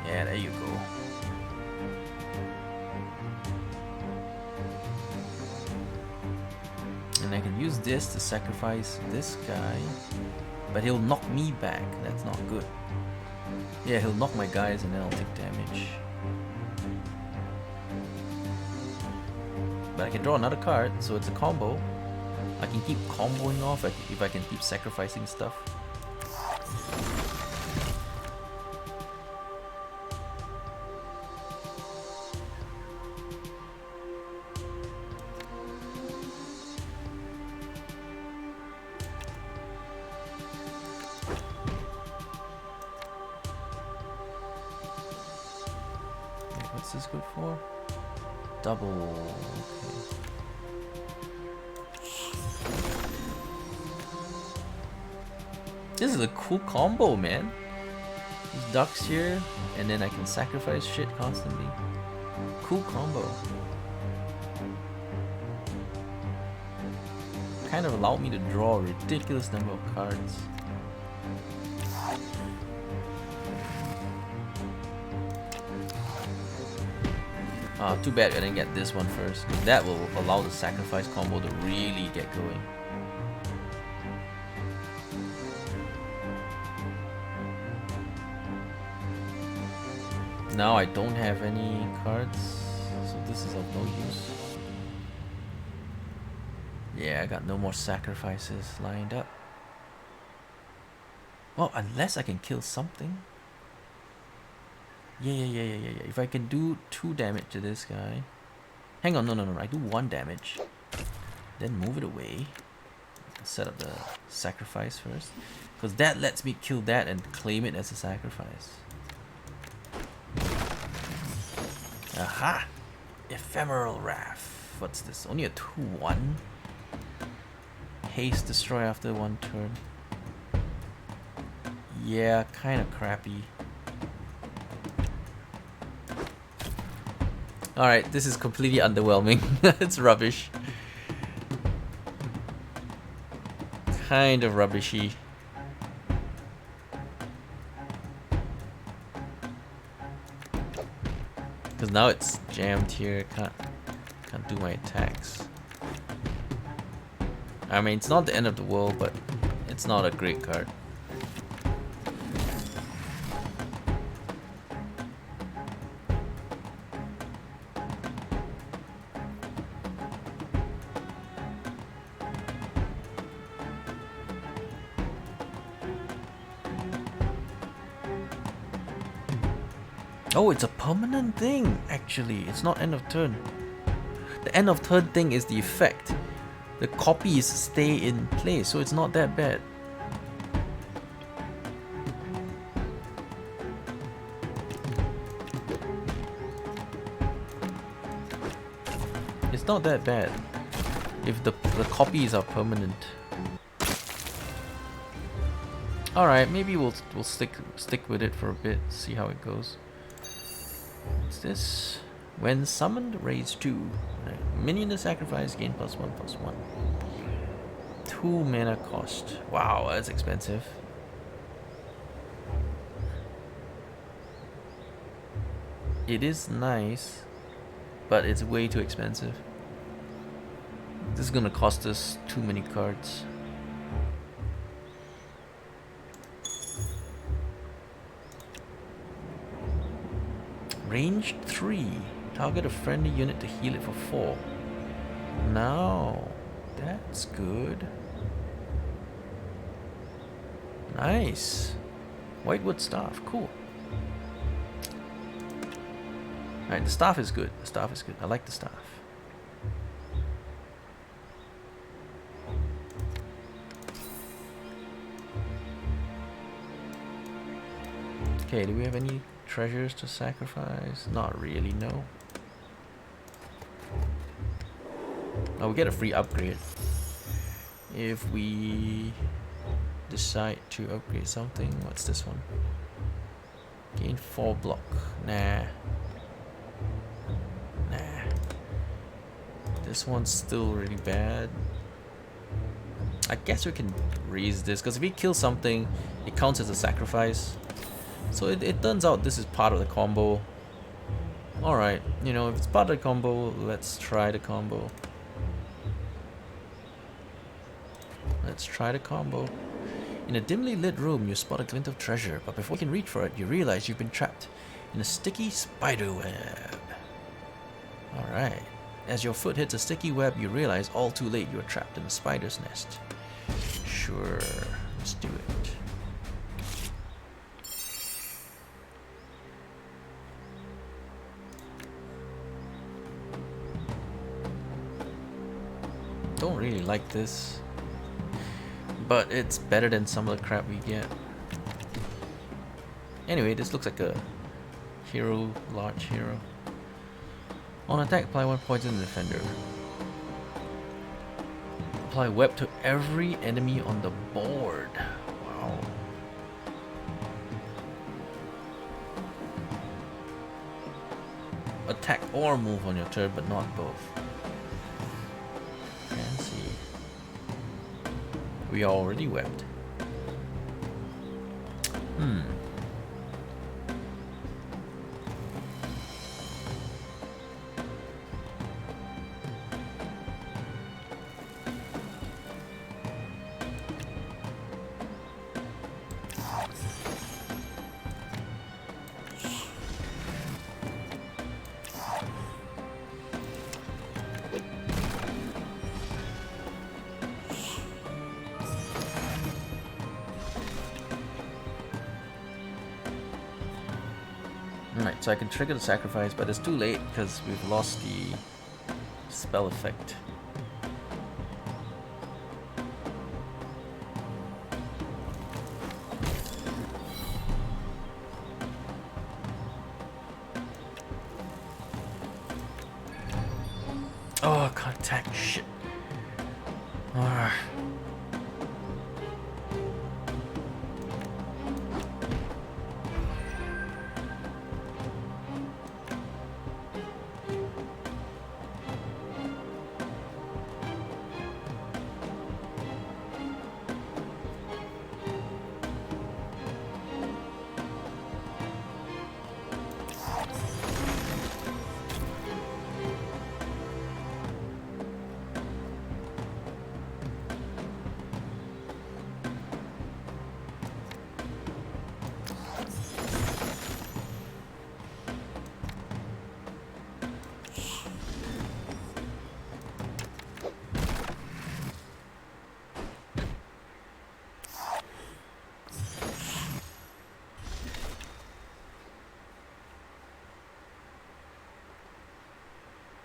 Yeah, there you go. And I can use this to sacrifice this guy, but he'll knock me back. That's not good. Yeah, he'll knock my guys and then I'll take damage. But I can draw another card, so it's a combo. I can keep comboing off if I can keep sacrificing stuff. Okay, what's this good for? Double. This is a cool combo, man. There's ducks here, and then I can sacrifice shit constantly. Cool combo. Kind of allowed me to draw a ridiculous number of cards. Ah, too bad I didn't get this one first. That will allow the sacrifice combo to really get going. Now I don't have any cards, so this is of no use. Yeah, I got no more sacrifices lined up. Well, unless I can kill something. Yeah. If I can do 2 damage to this guy. Hang on, no. I do 1 damage. Then move it away. Set up the sacrifice first. Because that lets me kill that and claim it as a sacrifice. Aha! Ephemeral Wrath. What's this? Only a 2/1? Haste destroy after 1 turn. Yeah, kind of crappy. Alright, this is completely underwhelming. It's rubbish. Kind of rubbishy. Because now it's jammed here. Can't do my attacks. I mean, it's not the end of the world, but it's not a great card. Oh, it's a permanent thing, actually. It's not end of turn. The end of turn thing is the effect. The copies stay in place, so it's not that bad. It's not that bad if the copies are permanent. Alright, maybe we'll stick with it for a bit, see how it goes. What's this? When summoned, raise 2. Minion to sacrifice, gain +1/+1. 2 mana cost. Wow, that's expensive. It is nice, but it's way too expensive. This is gonna cost us too many cards. Range 3. Target a friendly unit to heal it for 4. Now, that's good. Nice. Whitewood staff, cool. Alright, the staff is good. The staff is good. I like the staff. Okay, do we have any treasures to sacrifice? Not really, no. Oh, we get a free upgrade if we decide to upgrade something. What's this one? Gain 4 block. Nah. This one's still really bad. I guess we can raise this, because if we kill something, it counts as a sacrifice. So it turns out this is part of the combo. Alright, you know, if it's part of the combo, let's try the combo. Let's try the combo. In a dimly lit room, you spot a glint of treasure, but before you can reach for it, you realize you've been trapped in a sticky spider web. Alright. As your foot hits a sticky web, you realize all too late you are trapped in a spider's nest. Sure, let's do it. Don't really like this, but it's better than some of the crap we get. Anyway, this looks like a hero, large hero. On attack, apply 1 poison to the defender. Apply web to every enemy on the board. Wow. Attack or move on your turn, but not both. Fancy. We are already webbed. Alright, so I can trigger the sacrifice, but it's too late because we've lost the spell effect. Oh, contact, shit.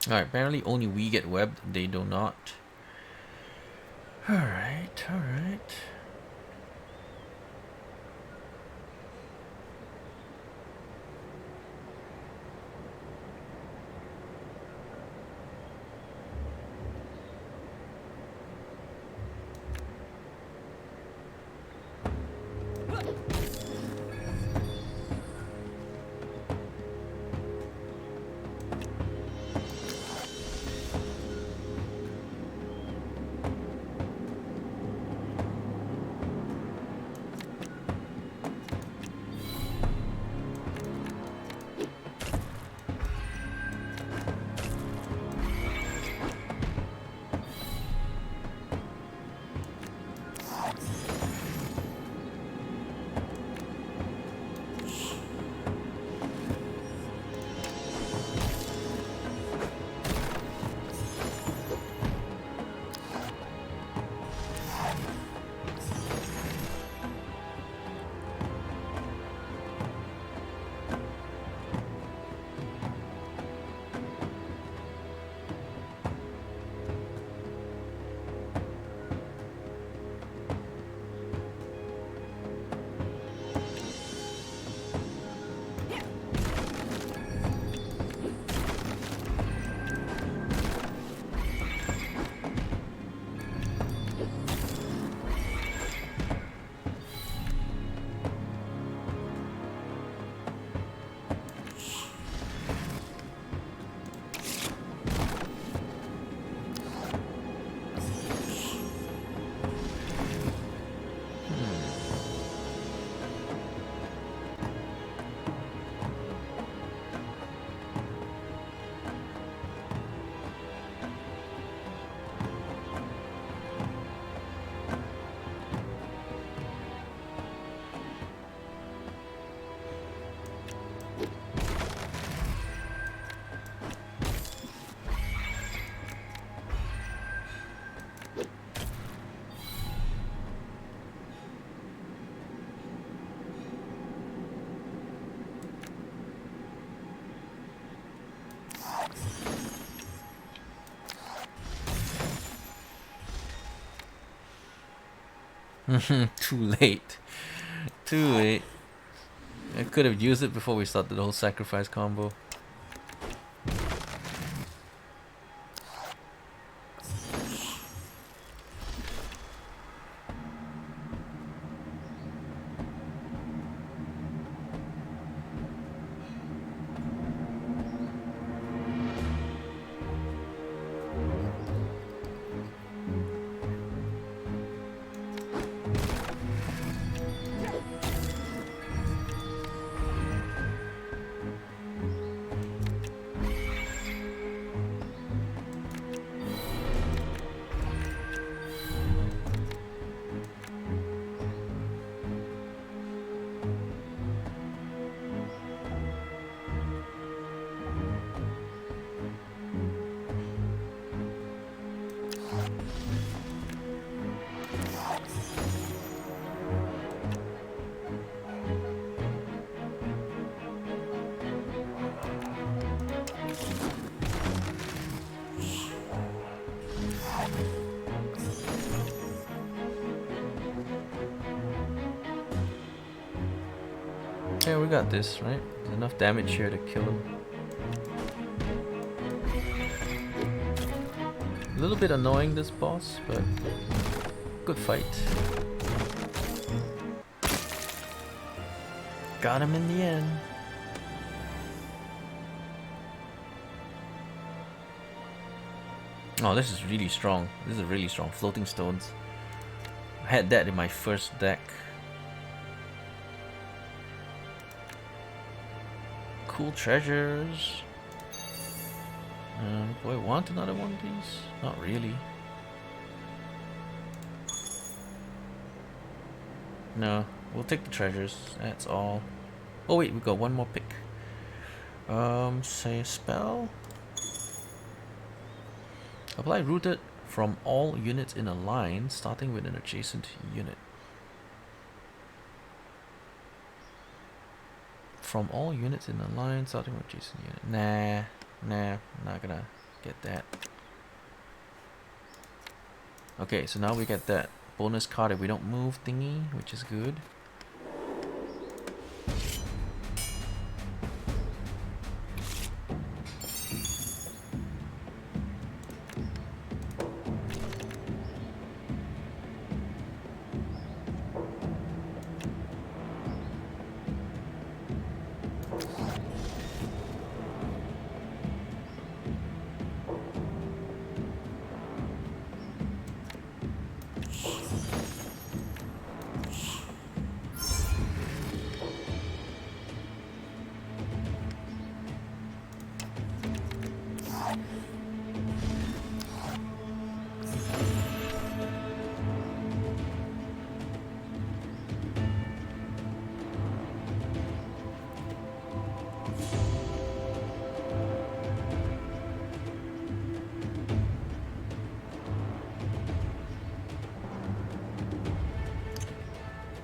Alright, apparently only we get webbed, they do not. Alright, alright. Too late. Too late. I could have used it before we started the whole sacrifice combo. Yeah, we got this, right? There's enough damage here to kill him. A little bit annoying, this boss, but good fight. Got him in the end. Oh, this is really strong. This is really strong. Floating stones. I had that in my first deck. Cool treasures. Do I want another one of these? Not really. No, we'll take the treasures. That's all. Oh wait, we got one more pick. Say spell. Apply rooted from all units in a line, starting with an adjacent unit. From all units in a line, starting with adjacent unit. Nah, not gonna get that. Okay, so now we get that bonus card if we don't move thingy, which is good.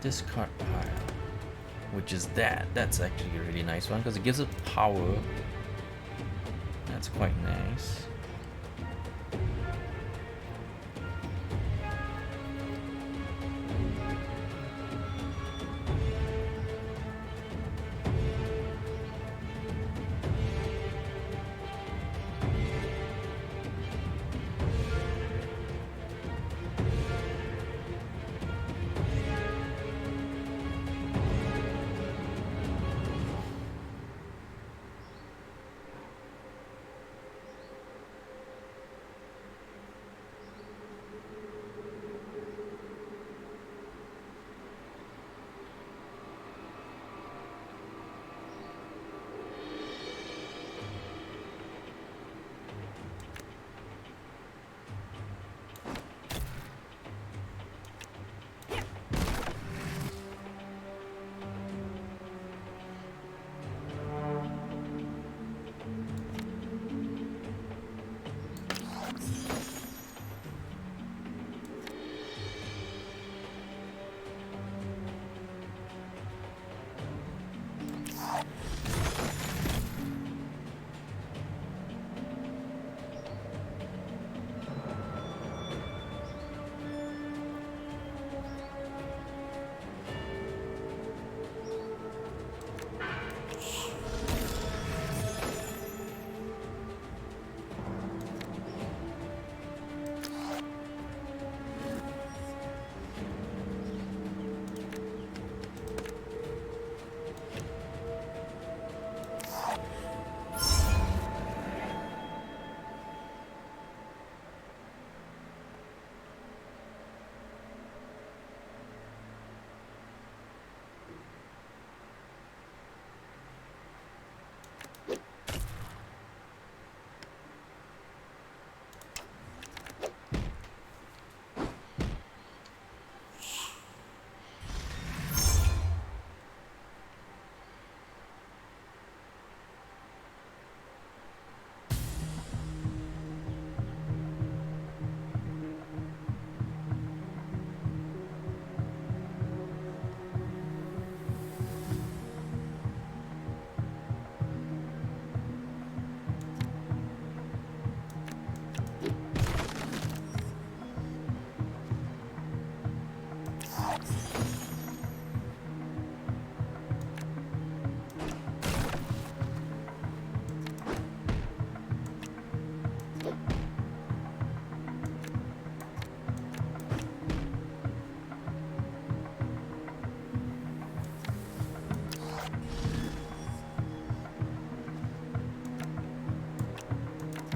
Discard pile, which is that's actually a really nice one because it gives it power. That's quite nice.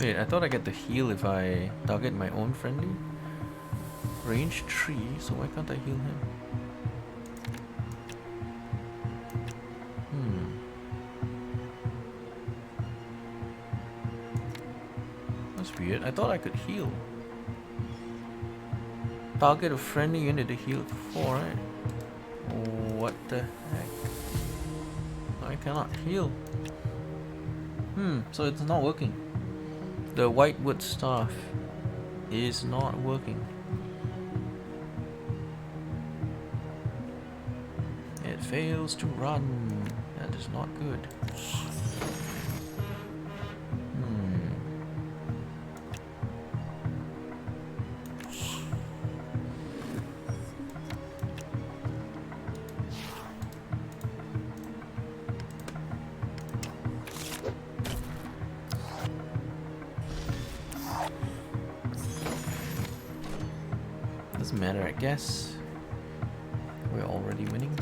Wait, I thought I get the heal if I target my own friendly. Range 3, so why can't I heal him? That's weird. I thought I could heal. Target a friendly unit to heal 4, right? What the heck? I cannot heal. So it's not working. The white wood staff is not working. It fails to run. That is not good. Doesn't matter, I guess. We're already winning.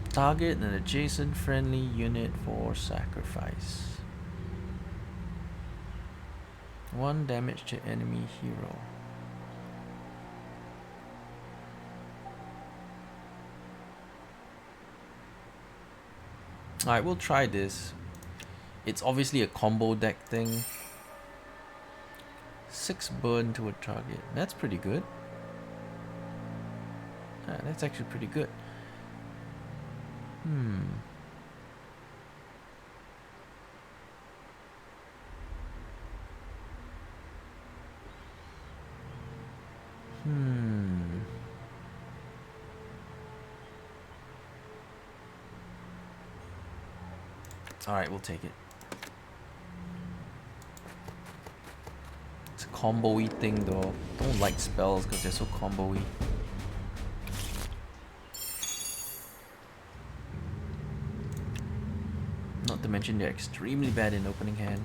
Target an adjacent friendly unit for sacrifice. 1 damage to enemy hero. Alright, we'll try this. It's obviously a combo deck thing. 6 burn to a target. That's pretty good. That's actually pretty good. Alright, we'll take it. It's a combo-y thing though. Don't like spells because they're so combo-y. Not to mention they're extremely bad in opening hand.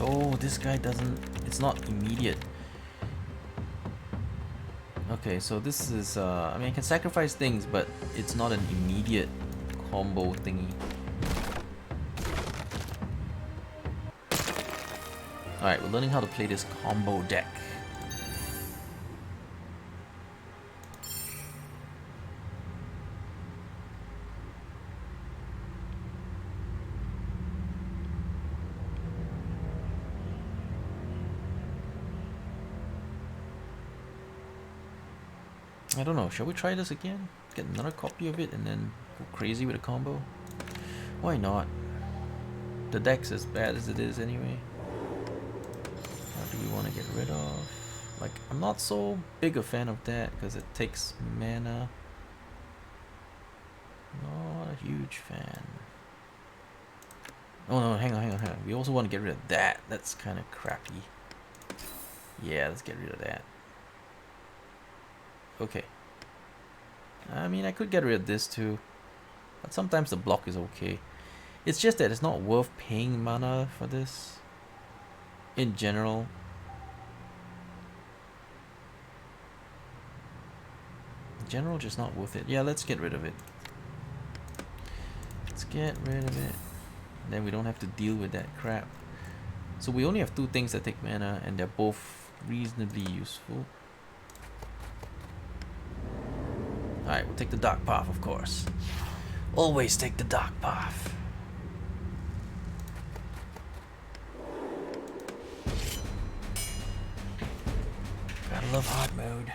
Oh, this guy doesn't... It's not immediate. Okay, so this is... I mean, I can sacrifice things, but it's not an immediate combo thingy. Alright, we're learning how to play this combo deck. I don't know, shall we try this again? Get another copy of it and then go crazy with a combo? Why not? The deck's as bad as it is anyway. What do we want to get rid of? Like, I'm not so big a fan of that because it takes mana. Not a huge fan. Oh no, hang on. We also want to get rid of that. That's kind of crappy. Yeah, let's get rid of that. Okay. I mean, I could get rid of this too. But sometimes the block is okay. It's just that it's not worth paying mana for this. In general. In general, just not worth it. Yeah, let's get rid of it. Let's get rid of it. Then we don't have to deal with that crap. So we only have two things that take mana, and they're both reasonably useful. Alright, we'll take the dark path, of course. Always take the dark path. Gotta love hard mode.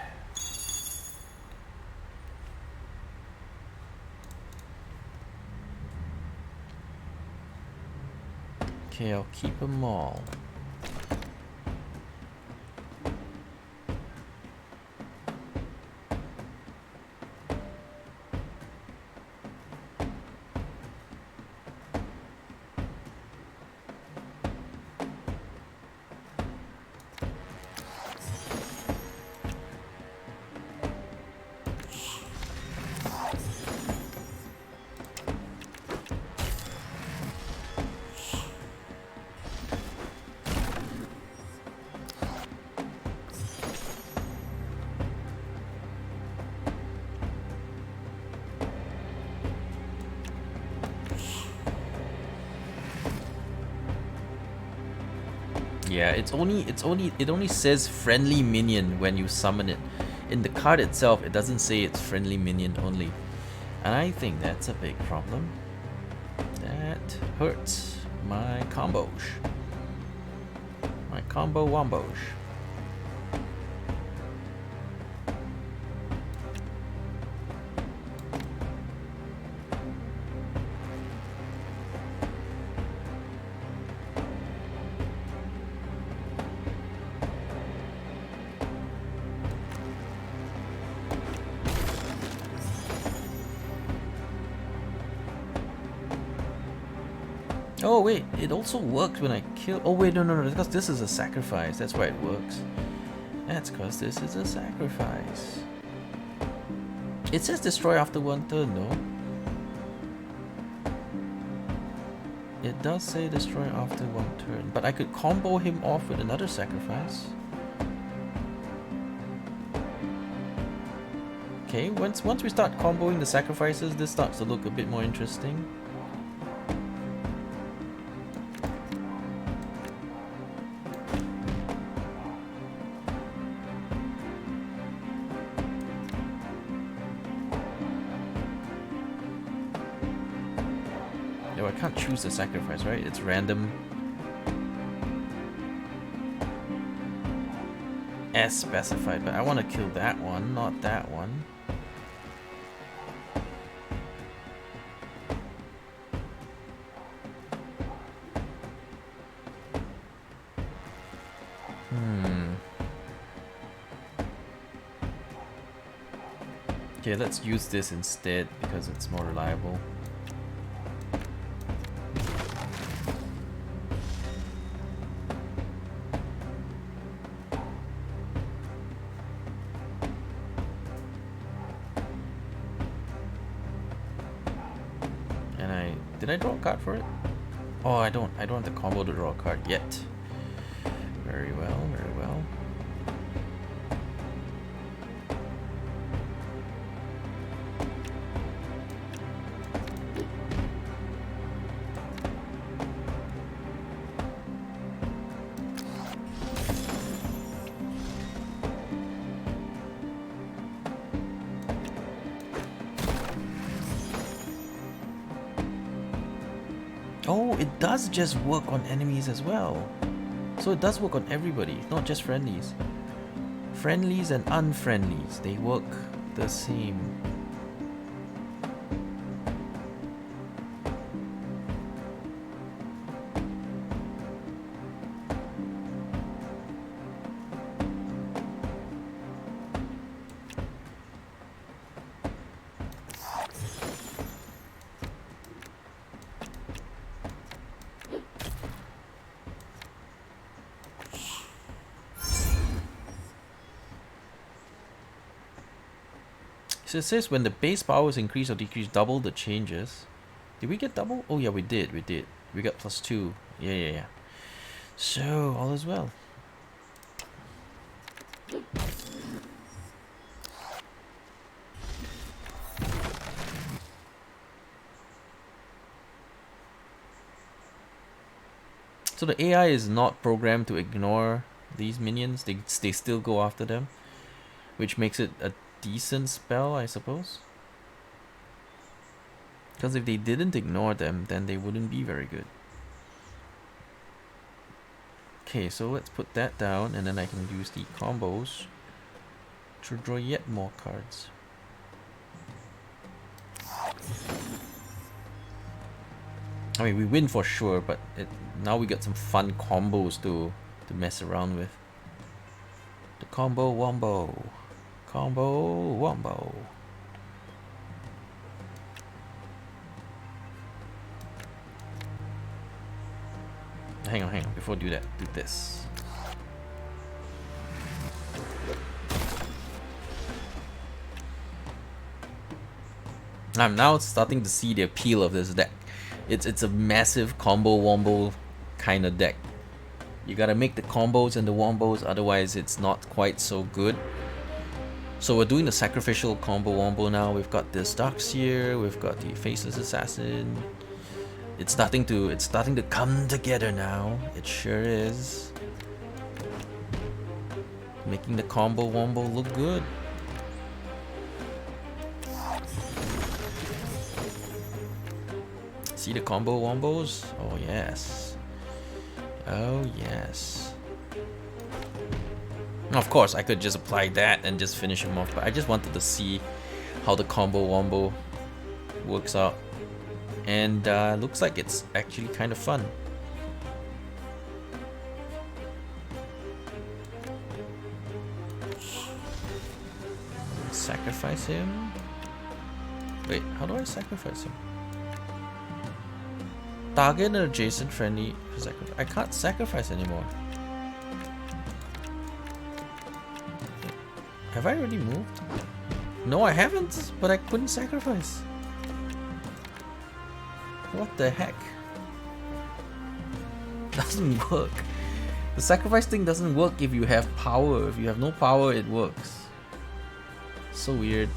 Okay, I'll keep them all. Yeah, it only says friendly minion when you summon it. In the card itself, it doesn't say it's friendly minion only. And I think that's a big problem. That hurts my combos. My combo wombos. Oh wait, it also works when I kill. Oh wait, no, because this is a sacrifice. That's why it works. That's because this is a sacrifice. It says destroy after one turn, though. It does say destroy after one turn, but I could combo him off with another sacrifice. Okay, once we start comboing the sacrifices, this starts to look a bit more interesting. I can't choose the sacrifice, right? It's random. As specified, but I want to kill that one, not that one. Okay, let's use this instead because it's more reliable. Did I draw a card for it? Oh, I don't have the combo to draw a card yet. Very well, very well. Oh, it does just work on enemies as well. So it does work on everybody, not just friendlies. Friendlies and unfriendlies, they work the same. So it says when the base power is increased or decreased, double the changes. Did we get double? Oh yeah, we did. We got +2. Yeah. So all is well. So the AI is not programmed to ignore these minions. They still go after them, which makes it a decent spell, I suppose. Because if they didn't ignore them, then they wouldn't be very good. Okay, so let's put that down, and then I can use the combos to draw yet more cards. I mean, we win for sure, but now we got some fun combos to mess around with. The combo wombo. Combo wombo. Hang on. Before I do that, do this. I'm now starting to see the appeal of this deck. It's a massive combo wombo kind of deck. You gotta make the combos and the wombos, otherwise it's not quite so good. So we're doing the sacrificial combo wombo now. We've got this Darkseer, we've got the Faceless Assassin. It's starting to come together now. It sure is. Making the combo wombo look good. See the combo wombos? Oh yes. Oh yes. Of course, I could just apply that and just finish him off, but I just wanted to see how the combo wombo works out. And looks like it's actually kind of fun. Sacrifice him. Wait, how do I sacrifice him? Target an adjacent friendly. I can't sacrifice anymore. Have I already moved? No, I haven't, but I couldn't sacrifice. What the heck? Doesn't work. The sacrifice thing doesn't work if you have power. If you have no power, it works. So weird.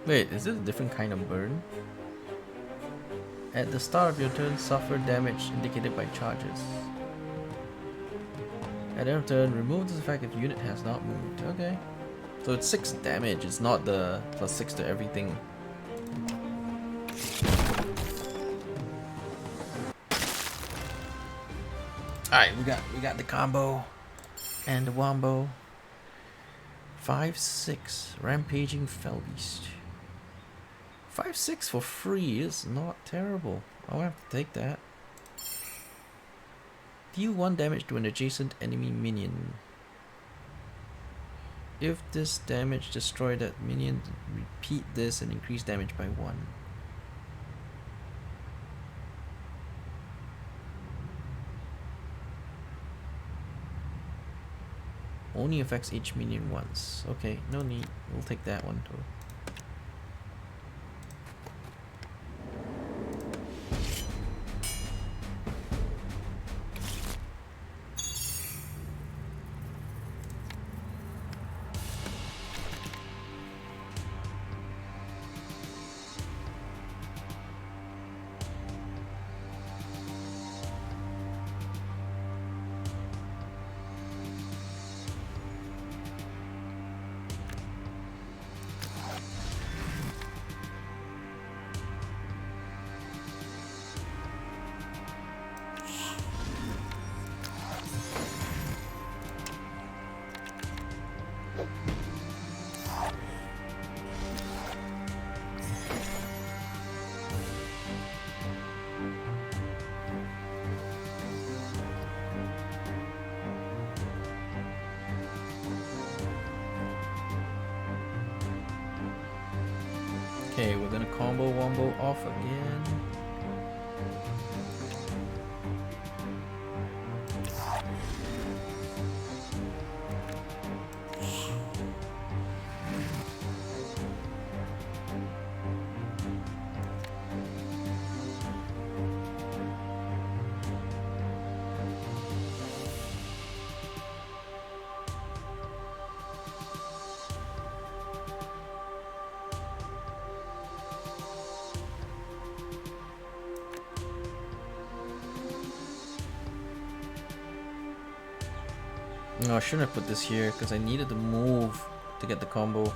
Wait, is this a different kind of burn? At the start of your turn, suffer damage indicated by charges. At the end of turn, remove this effect if the unit has not moved. Okay. So it's 6 damage, it's not the +6 to everything. Alright, we got the combo and the wombo. 5/6 Rampaging Fellbeast. 5/6 for free is not terrible. I'll have to take that. Deal 1 damage to an adjacent enemy minion. If this damage destroy that minion, repeat this and increase damage by 1. Only affects each minion once. Okay, no need. We'll take that one too. Okay, we're gonna combo wombo off again. No, I shouldn't have put this here because I needed to move to get the combo.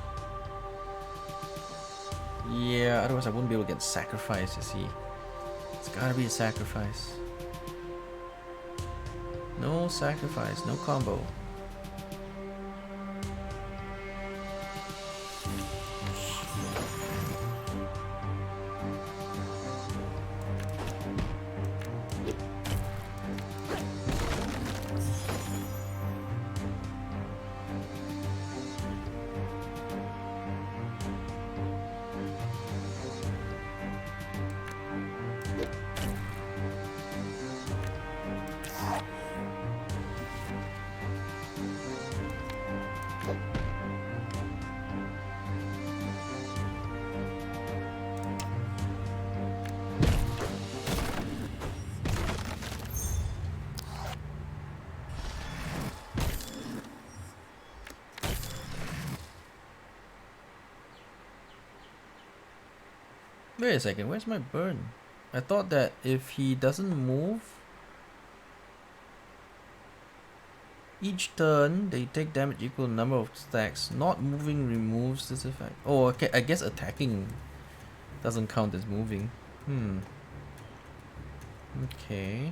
Yeah, otherwise I wouldn't be able to get sacrifice, you see. It's gotta be a sacrifice. No sacrifice, no combo. Wait a second, where's my burn? I thought that if he doesn't move, each turn they take damage equal to number of stacks. Not moving removes this effect. Oh, okay, I guess attacking doesn't count as moving. Okay.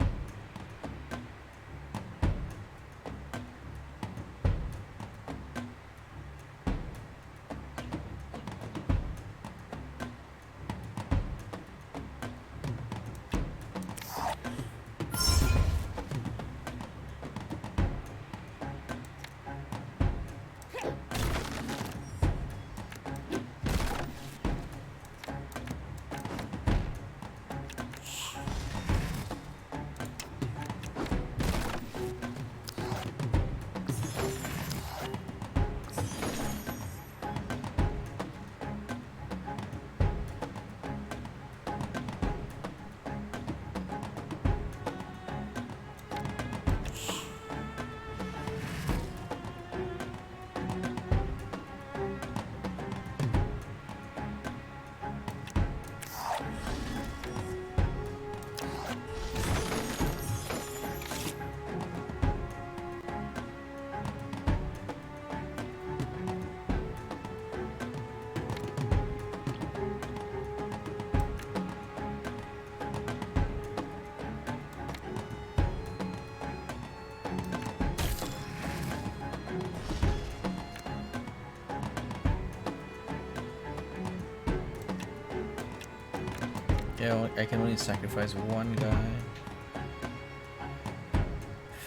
Yeah, I can only sacrifice one guy.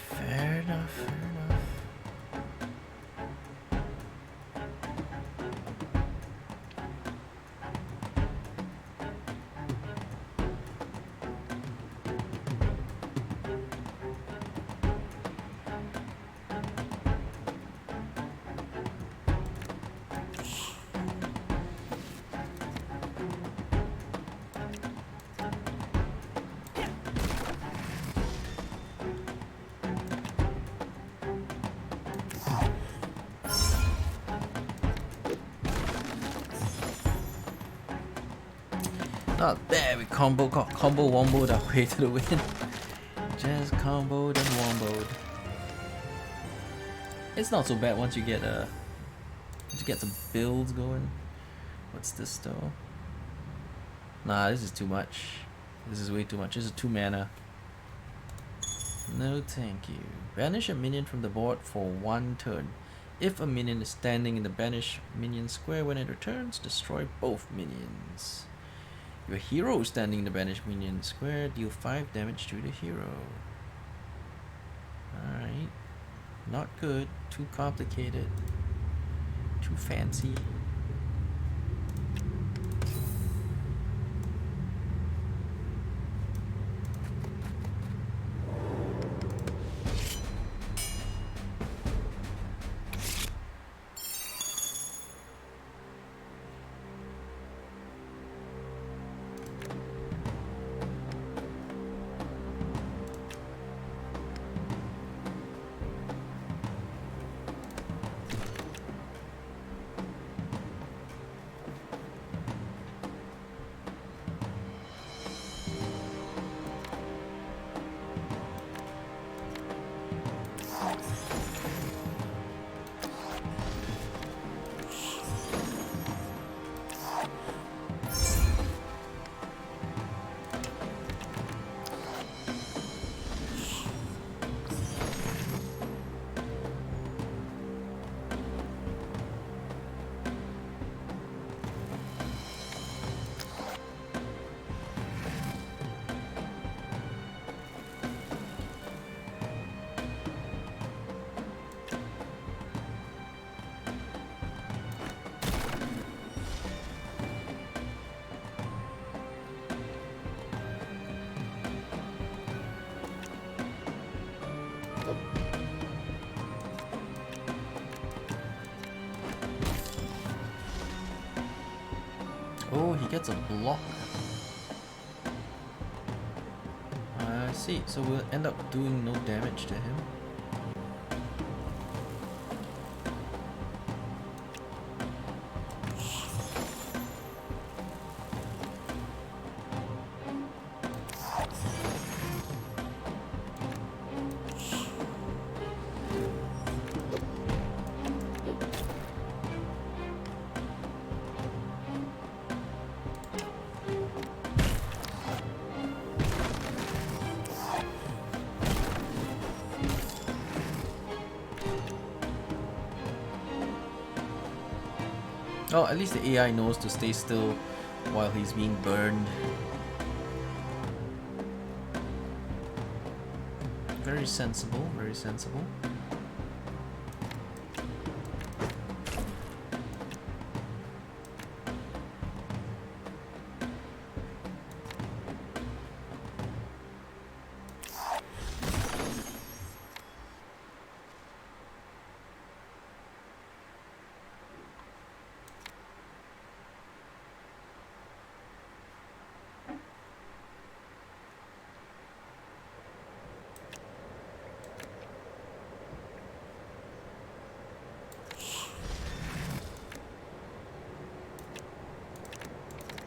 Fair enough, fair enough. Not bad, we combo womboed our way to the win. Just comboed and womboed. It's not so bad once you get some builds going. What's this though? Nah, this is too much. This is way too much. This is 2 mana. No thank you. Banish a minion from the board for 1 turn. If a minion is standing in the banish minion square when it returns, destroy both minions. Your hero is standing in the banished minion square, deal 5 damage to the hero. Alright. Not good. Too complicated. Too fancy. Oh, he gets a block. I see. So we'll end up doing no damage to him. Oh, at least the AI knows to stay still while he's being burned. Very sensible, very sensible.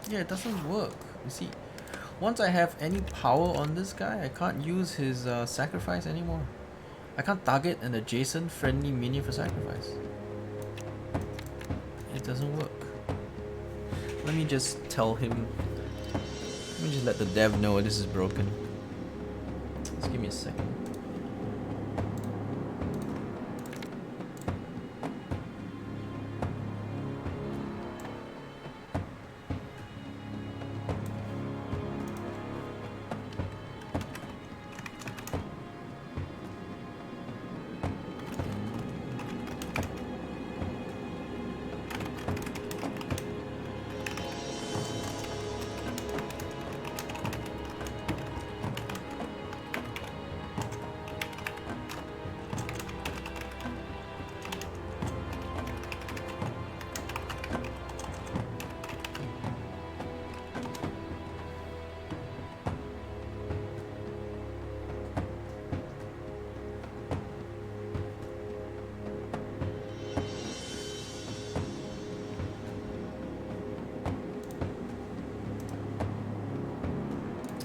Yeah, it doesn't work. You see, once I have any power on this guy, I can't use his sacrifice anymore. I can't target an adjacent friendly minion for sacrifice. It doesn't work. Let me just tell him. Let me just let the dev know this is broken. Just give me a second.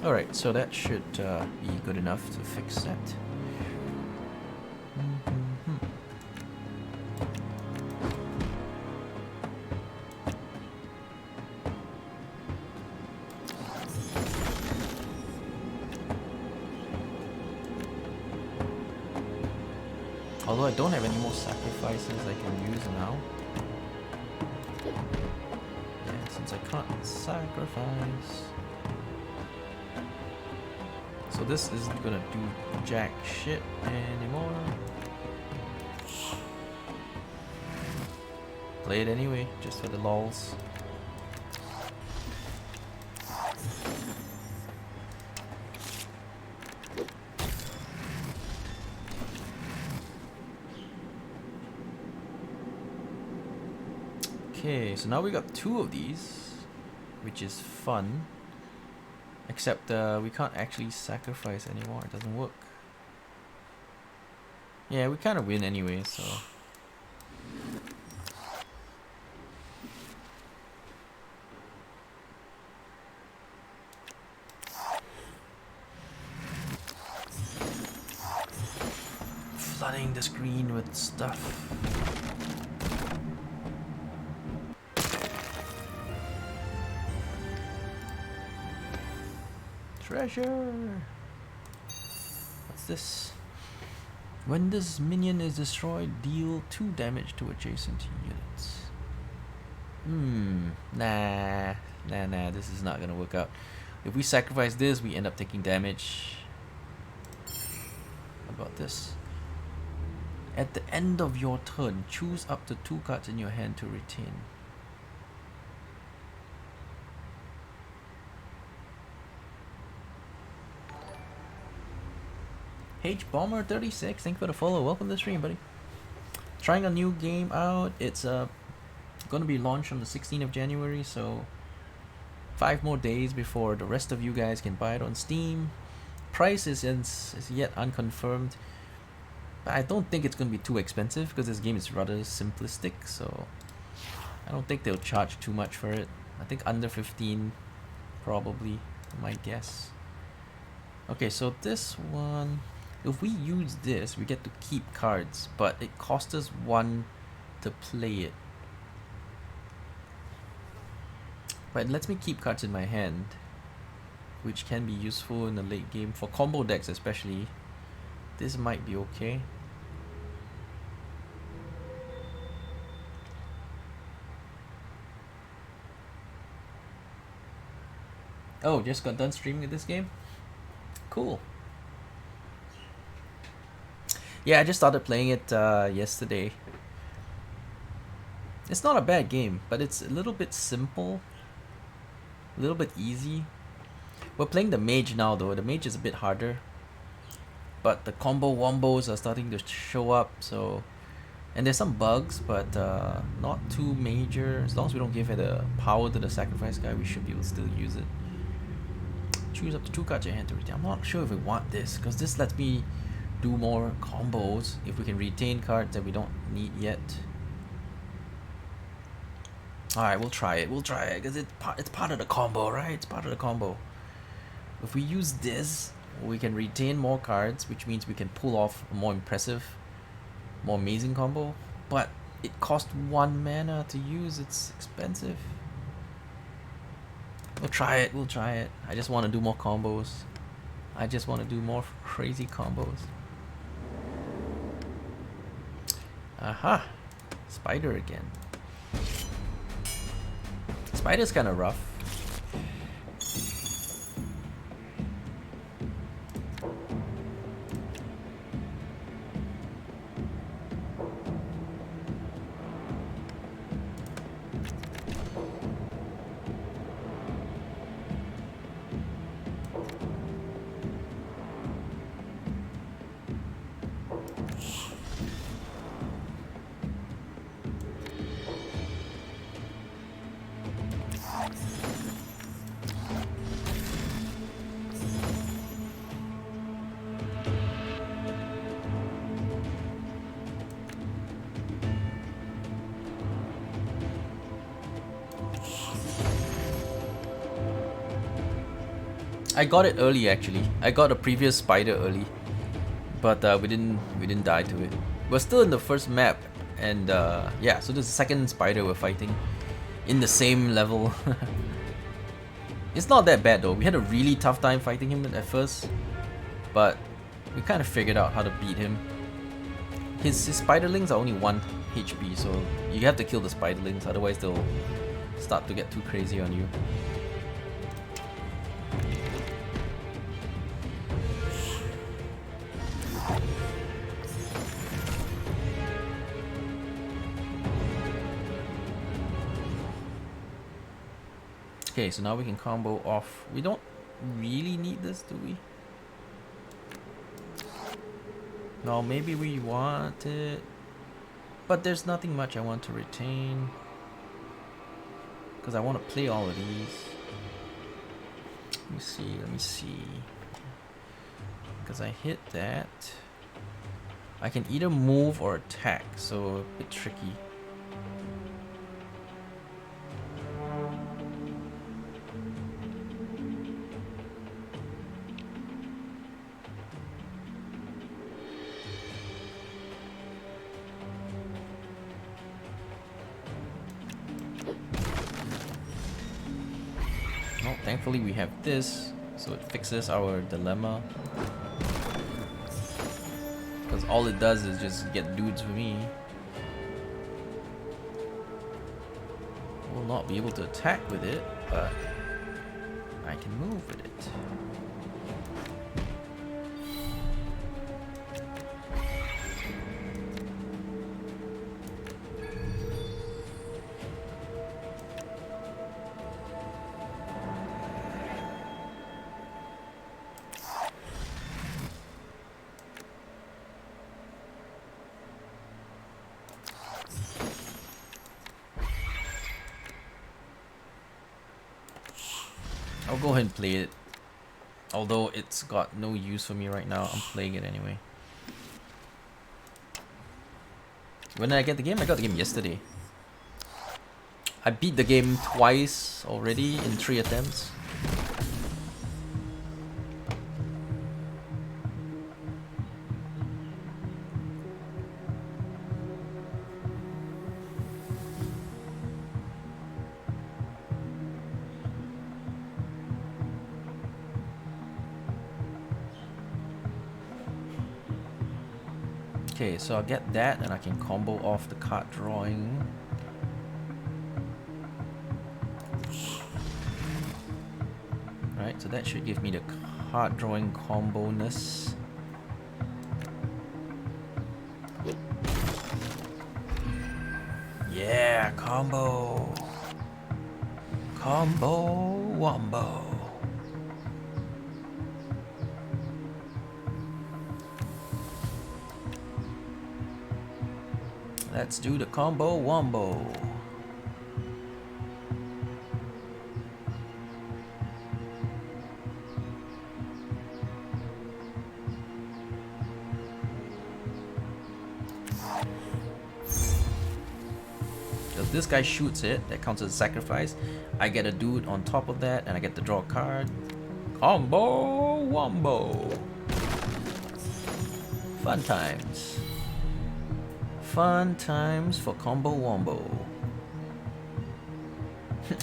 Alright, so that should be good enough to fix that. Although I don't have any more sacrifices I can use now. Yeah, since I can't sacrifice. So this isn't gonna do jack shit anymore. Play it anyway, just for the lols. Okay, so now we got 2 of these, which is fun. Except we can't actually sacrifice anymore, it doesn't work. Yeah, we kind of win anyway, so... Flooding the screen with stuff. Treasure! What's this? When this minion is destroyed, deal 2 damage to adjacent units. Nah, this is not gonna work out. If we sacrifice this, we end up taking damage. How about this? At the end of your turn, choose up to 2 cards in your hand to retain. H-Bomber36, thank you for the follow. Welcome to the stream, buddy. Trying a new game out. It's gonna be launched on the 16th of January, so 5 more days before the rest of you guys can buy it on Steam. Price is yet unconfirmed. But I don't think it's going to be too expensive because this game is rather simplistic, so I don't think they'll charge too much for it. I think under 15 probably, my guess. Okay, so this one, if we use this, we get to keep cards, but it costs us 1 to play it. But it lets me keep cards in my hand, which can be useful in the late game. For combo decks especially, this might be okay. Oh, just got done streaming this game? Cool. Yeah, I just started playing it yesterday. It's not a bad game, but it's a little bit simple. A little bit easy. We're playing the mage now though. The mage is a bit harder. But the combo wombos are starting to show up, so... And there's some bugs, but not too major. As long as we don't give it a power to the sacrifice guy, we should be able to still use it. Choose up to 2 cards in your hand to retain. I'm not sure if we want this, because this lets me do more combos if we can retain cards that we don't need yet. Alright, we'll try it, because it's part of the combo, right? It's part of the combo. If we use this, we can retain more cards, which means we can pull off a more impressive, more amazing combo. But it costs 1 mana to use, it's expensive. We'll try it. I just want to do more combos. I just want to do more crazy combos. Aha! Spider again. Spider's kind of rough. I got it early actually. I got a previous spider early, but we didn't die to it. We're still in the first map, and yeah, so this is the second spider we're fighting in the same level. It's not that bad though. We had a really tough time fighting him at first, but we kind of figured out how to beat him. His spiderlings are only 1 HP, so you have to kill the spiderlings, otherwise they'll start to get too crazy on you. Okay, so now we can combo off. We don't really need this, do we? No, maybe we want it. But there's nothing much I want to retain, because I want to play all of these. Let me see. Because I hit that. I can either move or attack, so a bit tricky. Thankfully we have this, so it fixes our dilemma. Because all it does is just get dudes for me. Will not be able to attack with it, but I can move with it. I'll go ahead and play it. Although it's got no use for me right now, I'm playing it anyway. When did I get the game? I got the game yesterday. I beat the game twice already in 3 attempts. Okay, so I'll get that and I can combo off the card drawing. Right, so that should give me the card drawing combo-ness. Yeah, combo! Combo wombo! Let's do the combo wombo. If this guy shoots it, that counts as a sacrifice. I get a dude on top of that, and I get to draw a card. Combo wombo. Fun times. Fun times for combo wombo.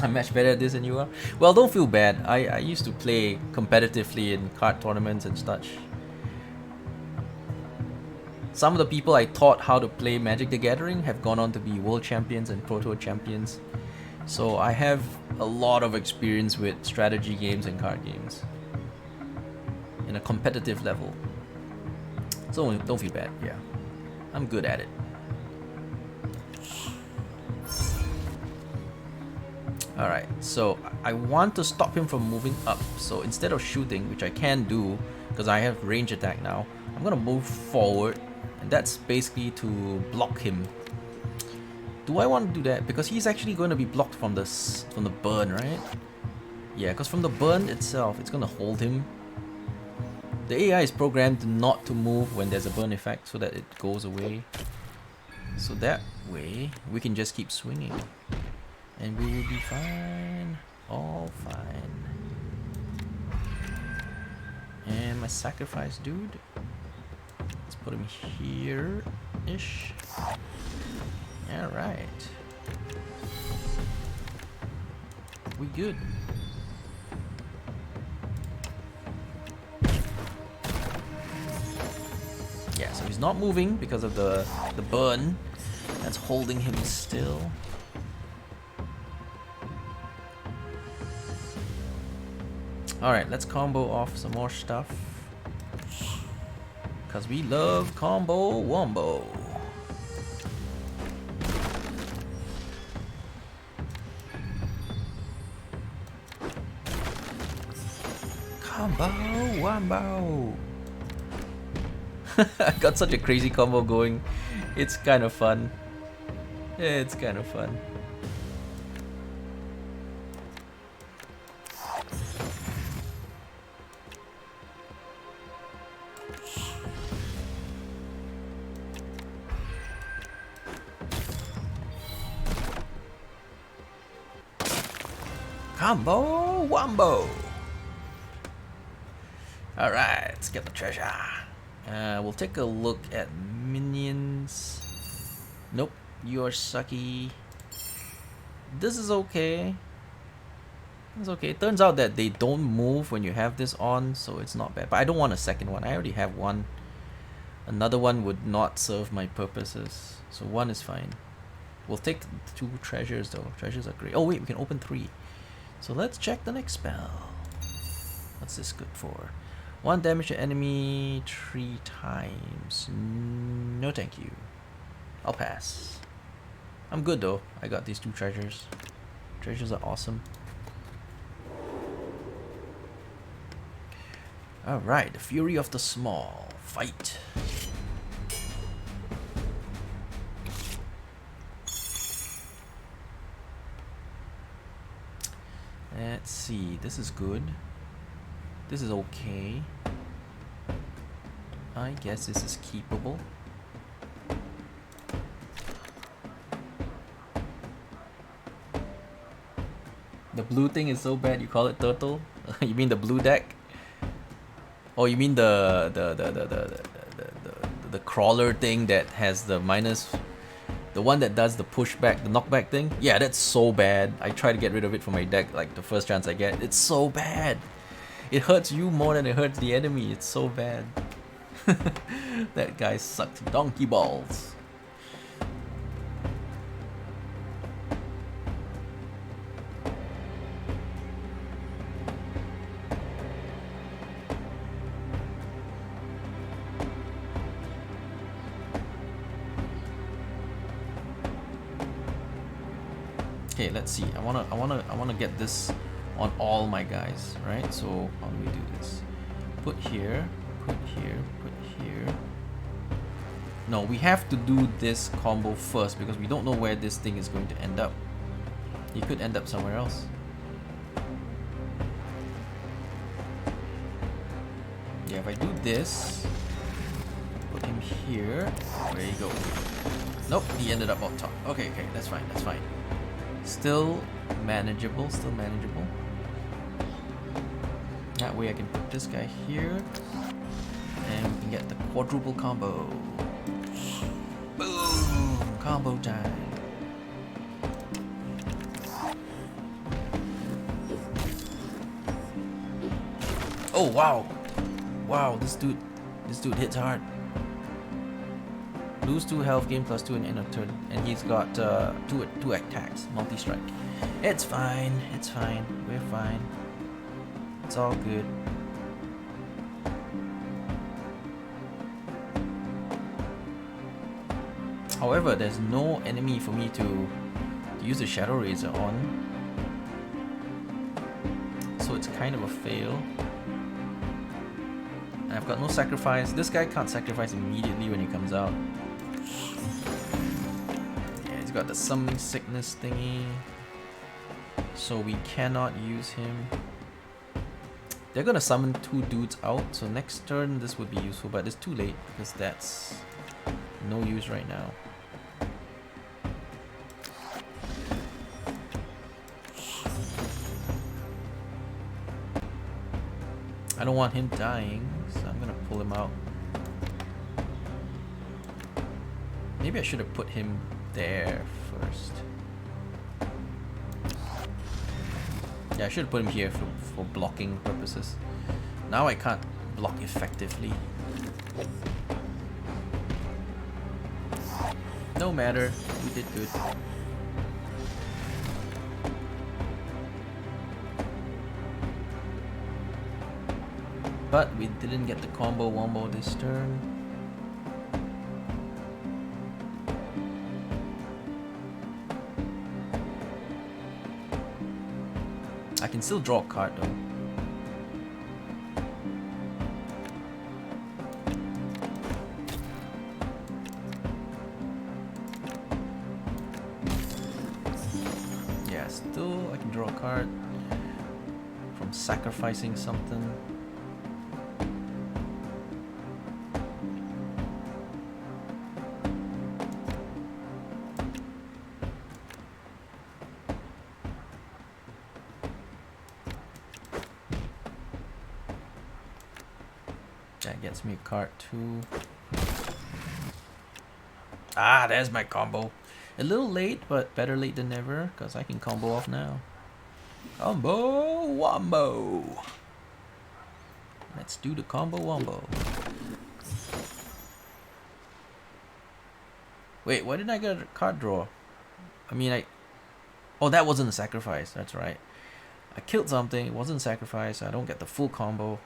I'm much better at this than you are. Well, don't feel bad. I used to play competitively in card tournaments and such. Some of the people I taught how to play Magic the Gathering have gone on to be world champions and pro tour champions. So I have a lot of experience with strategy games and card games in a competitive level. So don't feel bad, yeah. I'm good at it. Alright, so I want to stop him from moving up. So instead of shooting, which I can do because I have range attack now, I'm gonna move forward, and that's basically to block him. Do I want to do that? Because he's actually going to be blocked from the burn, right? Yeah, because from the burn itself, it's going to hold him. The AI is programmed not to move when there's a burn effect so that it goes away. So that way, we can just keep swinging. And we will be fine. All fine. And my sacrifice dude. Let's put him here-ish. Alright. We good. Yeah, so he's not moving because of the burn that's holding him still. Alright, let's combo off some more stuff. Because we love combo wombo. Combo wombo. I got such a crazy combo going. It's kind of fun. It's kind of fun. Combo wombo. Alright, let's get the treasure. We'll take a look at minions. Nope, you're sucky. This is okay. It's okay. It turns out that they don't move when you have this on, so it's not bad. But I don't want a second one. I already have one. Another one would not serve my purposes. So one is fine. We'll take 2 treasures though. Treasures are great. Oh wait, we can open 3. So let's check the next spell. What's this good for? 1 damage to enemy 3 times. No thank you. I'll pass. I'm good though. I got these 2 treasures. Treasures are awesome. Alright, the Fury of the Small. Fight. Let's see. This is good. This is okay. I guess this is keepable. The blue thing is so bad you call it turtle? You mean the blue deck? Oh, you mean the crawler thing that has the minus, the one that does the pushback, the knockback thing? Yeah, that's so bad. I try to get rid of it from my deck like the first chance I get. It's so bad. It hurts you more than it hurts the enemy. It's so bad. That guy sucks donkey balls. Okay, let's see. I wanna get this on all my guys, right? So how do we do this? Put here, put here, put here. No, we have to do this combo first because we don't know where this thing is going to end up. He could end up somewhere else. Yeah, if I do this, put him here. There you go. Nope, he ended up on top. Okay, okay, that's fine, that's fine. Still manageable, still manageable. That way I can put this guy here and we can get the quadruple combo. Boom! Combo time. Oh wow! Wow, this dude hits hard. Lose 2 health, gain +2 in end of turn, and he's got two attacks, multi-strike. It's fine, we're fine. It's all good. However, there's no enemy for me to use the Shadow Razor on, so it's kind of a fail. And I've got no sacrifice. This guy can't sacrifice immediately when he comes out. Got the summoning sickness thingy, so we cannot use him. They're gonna summon 2 dudes out, so next turn this would be useful, but it's too late because that's no use right now. I don't want him dying, so I'm gonna pull him out. Maybe I should have put him there first. Yeah, I should have put him here for blocking purposes. Now I can't block effectively. No matter, we did good. But we didn't get the combo wombo this turn. I can still draw a card though. Yeah, still I can draw a card from sacrificing something. That gets me a card too. Ah, there's my combo. A little late, but better late than never, because I can combo off now. Combo wombo. Let's do the combo wombo. Wait, why didn't I get a card draw? I mean, oh, that wasn't a sacrifice. That's right. I killed something. It wasn't a sacrifice. I don't get the full combo.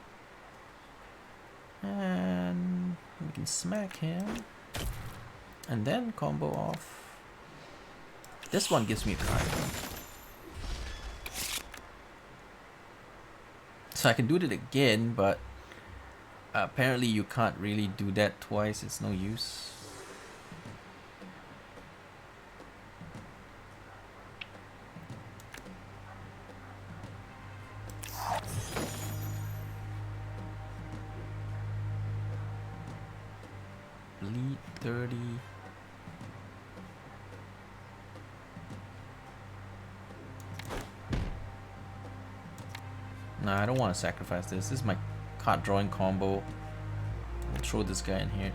And we can smack him. And then combo off. This one gives me a card. So I can do it again, but apparently you can't really do that twice. It's no use. 30. Nah, I don't want to sacrifice this. This is my card drawing combo. I'll throw this guy in here.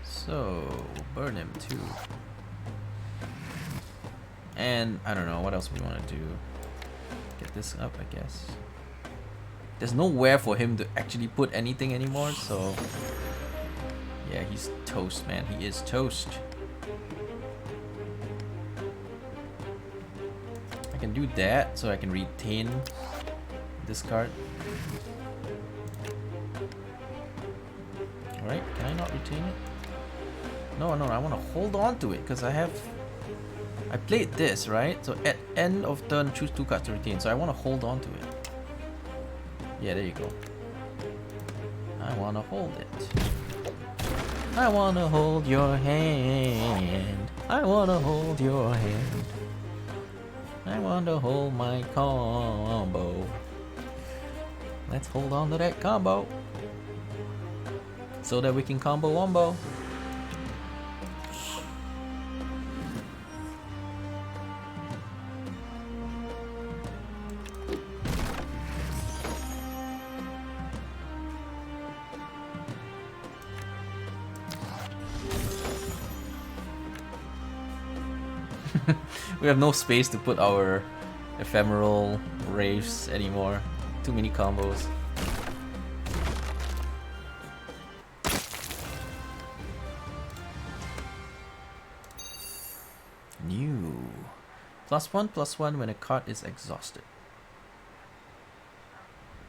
So, burn him too. And I don't know what else we want to do. Get this up, I guess. There's nowhere for him to actually put anything anymore, so yeah, he's toast, man. He is toast. I can do that so I can retain this card. Alright, can I not retain it? No, I want to hold on to it because I played this, right? So at end of turn, choose 2 cards to retain. So I want to hold on to it. Yeah, there you go. I want to hold it. I want to hold your hand. I want to hold your hand. I want to hold my combo. Let's hold on to that combo so that we can combo wombo. We have no space to put our ephemeral raves anymore. Too many combos. New. +1/+1 when a card is exhausted.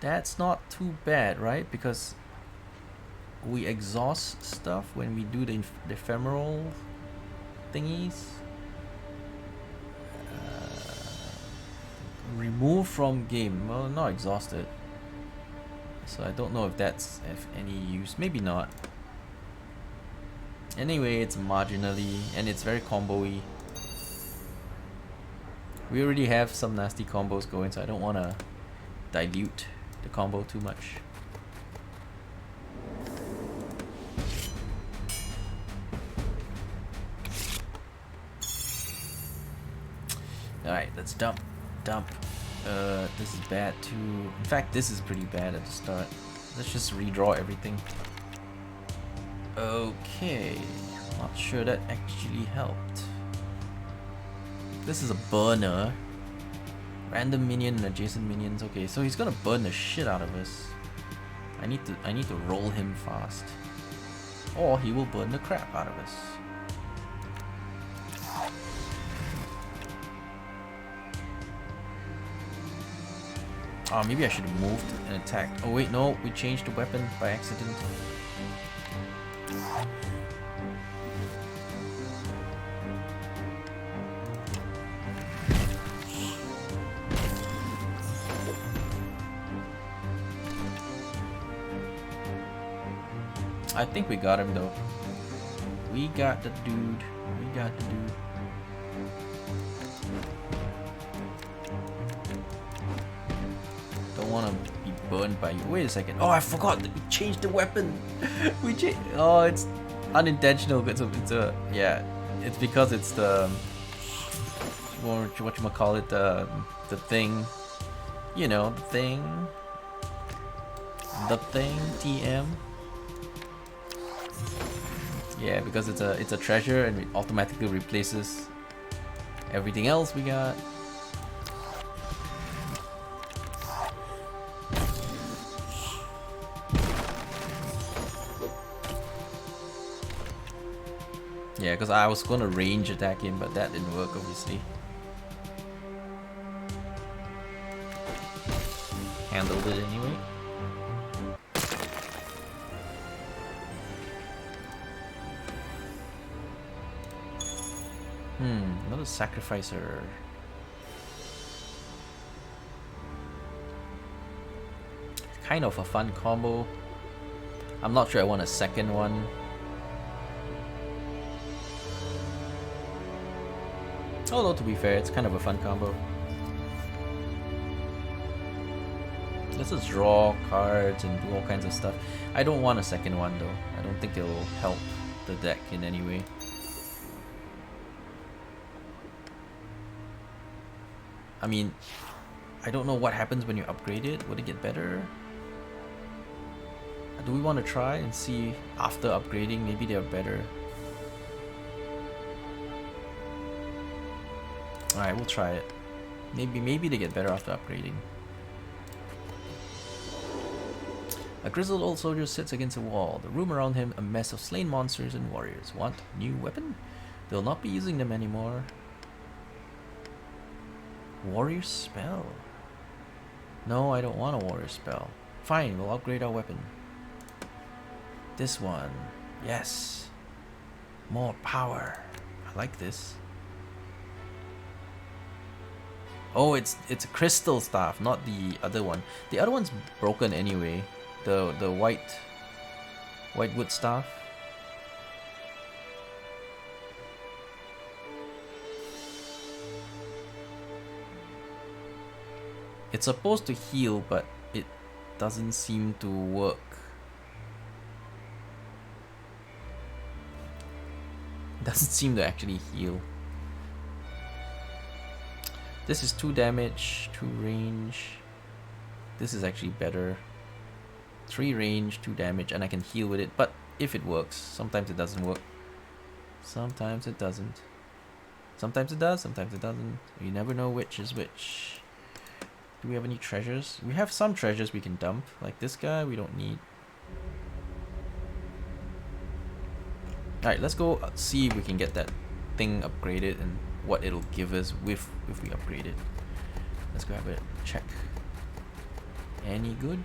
That's not too bad, right? Because we exhaust stuff when we do the ephemeral thingies. Remove from game. Well, not exhausted. So I don't know if that's of any use. Maybe not. Anyway, it's marginally and it's very combo-y. We already have some nasty combos going, so I don't want to dilute the combo too much. Alright, let's dump. This is bad too. In fact, this is pretty bad at the start. Let's just redraw everything. Okay, not sure that actually helped. This is a burner. Random minion and adjacent minions. Okay, so he's gonna burn the shit out of us. I need to roll him fast, or he will burn the crap out of us. Oh, maybe I should have moved and attacked. Oh wait, no, we changed the weapon by accident. I think we got him though. We got the dude. We got the dude. Don't want to be burned by you. Wait a second. Oh, I forgot that we changed the weapon. We changed. Oh, it's unintentional. It's a yeah. It's because it's the what you call it, the thing. You know, the thing. The thing. TM. Yeah, because it's a treasure and it automatically replaces everything else we got. Yeah, because I was gonna range attack him, but that didn't work obviously. Handled it anyway. Another sacrificer. Kind of a fun combo. I'm not sure I want a second one. Although to be fair, it's kind of a fun combo. Let's just draw cards and do all kinds of stuff. I don't want a second one though. I don't think it'll help the deck in any way. I mean, I don't know what happens when you upgrade it. Would it get better? Do we want to try and see after upgrading? Maybe they're better. Alright, we'll try it. Maybe they get better after upgrading. A grizzled old soldier sits against a wall. The room around him a mess of slain monsters and warriors. Want new weapon? They'll not be using them anymore. Warrior spell. No, I don't want a warrior spell. Fine, we'll upgrade our weapon. This one. Yes. More power. I like this. Oh, it's a crystal staff, not the other one. The other one's broken anyway. The white wood staff. It's supposed to heal, but it doesn't seem to work. It doesn't seem to actually heal. This is 2 damage, 2 range. This is actually better. 3 range, 2 damage, and I can heal with it. But if it works, sometimes it doesn't work. Sometimes it doesn't. Sometimes it does, sometimes it doesn't. You never know which is which. Do we have any treasures? We have some treasures we can dump. Like this guy, we don't need. Alright, let's go see if we can get that thing upgraded and what it'll give us if we upgrade it. Let's go have a check. Any good?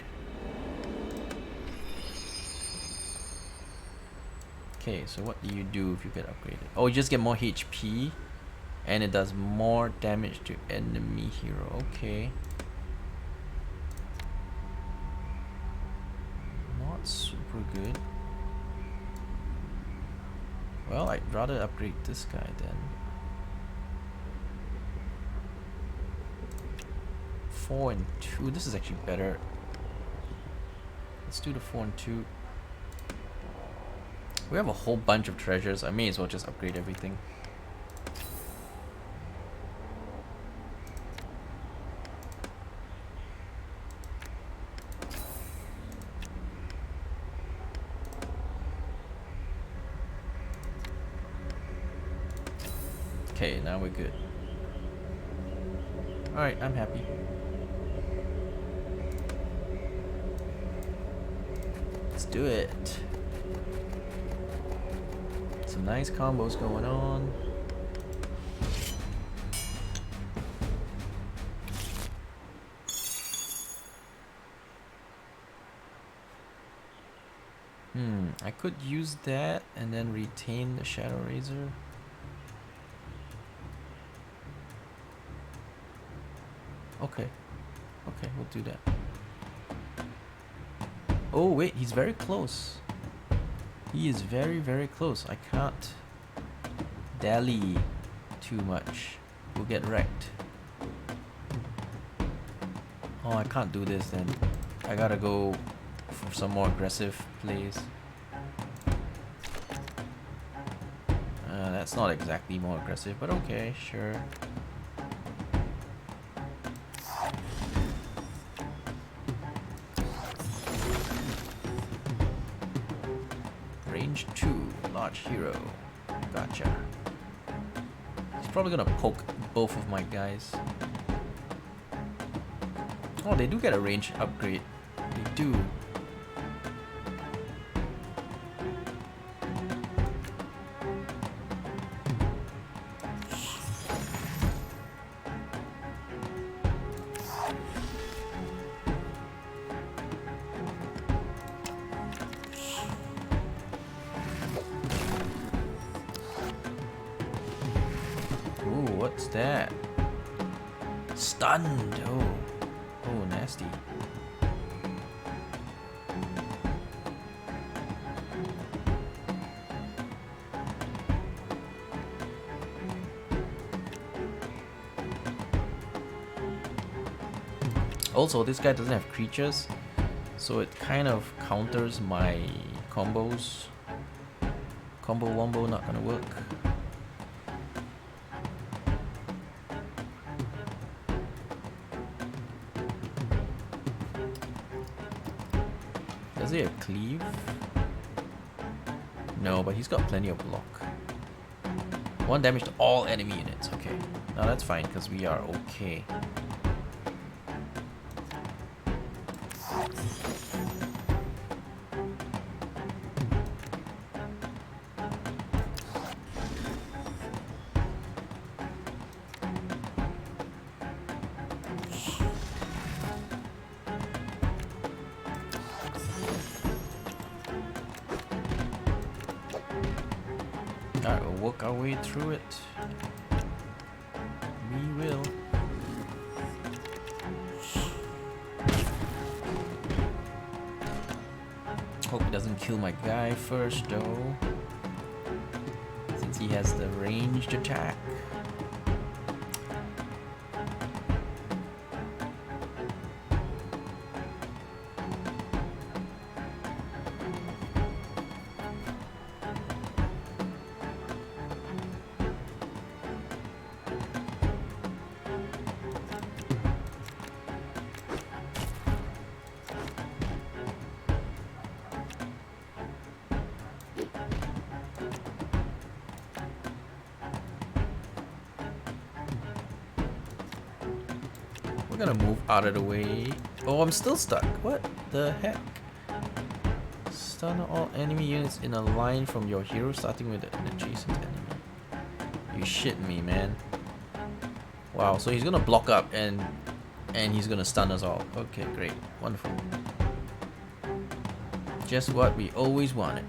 Okay, so what do you do if you get upgraded? Oh, you just get more HP and it does more damage to enemy hero. Okay. Not super good. Well, I'd rather upgrade this guy then. 4 and 2. This is actually better. Let's do the 4 and 2. We have a whole bunch of treasures. I may as well just upgrade everything. Okay, now we're good. Alright, I'm happy. Let's do it. Some nice combos going on. I could use that and then retain the Shadow Razor. Okay. Okay, we'll do that. Oh wait, he's very close. He is very, very close. I can't dally too much. We'll get wrecked. Oh, I can't do this then. I gotta go for some more aggressive plays. That's not exactly more aggressive, but okay, sure. Range 2, large hero. Gotcha. He's probably gonna poke both of my guys. Oh, they do get a range upgrade. They do. What's that? Stunned. Oh, nasty. Also, this guy doesn't have creatures, so it kind of counters my combos. Combo wombo not gonna work. Does he have cleave? No, but he's got plenty of block. 1 damage to all enemy units. Okay, now that's fine because we are okay. Alright, we'll work our way through it. We will. Hope he doesn't kill my guy first though, since he has the ranged attack. We're gonna move out of the way. Oh, I'm still stuck. What the heck? Stun all enemy units in a line from your hero, starting with an adjacent enemy. You shit me, man. Wow, so he's gonna block up and he's gonna stun us all. Okay, great. Wonderful. Just what we always wanted.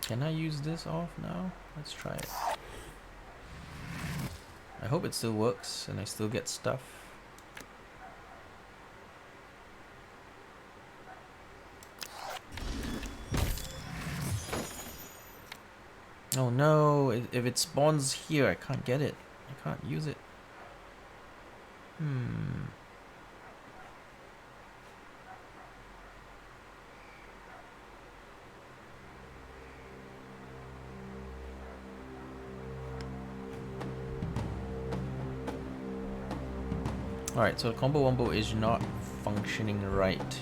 Can I use this off now? Let's try it. I hope it still works and I still get stuff. Oh no, if it spawns here, I can't get it. I can't use it. Alright, so the combo wombo is not functioning right.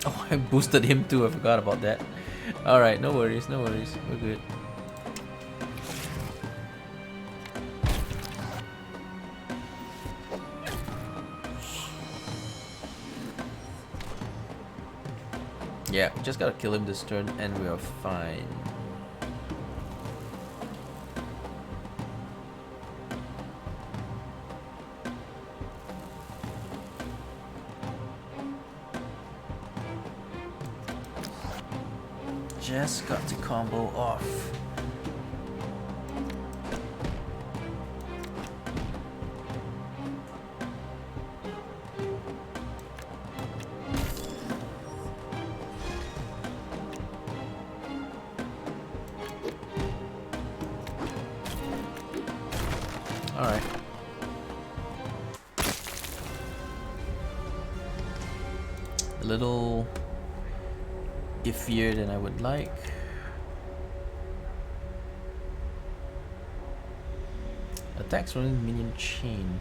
Oh, I boosted him too, I forgot about that. Alright, no worries, no worries. We're good. Yeah, we just gotta kill him this turn and we are fine. Just got to combo off. Alright. A little iffier than I would like. Attacks running minion chain.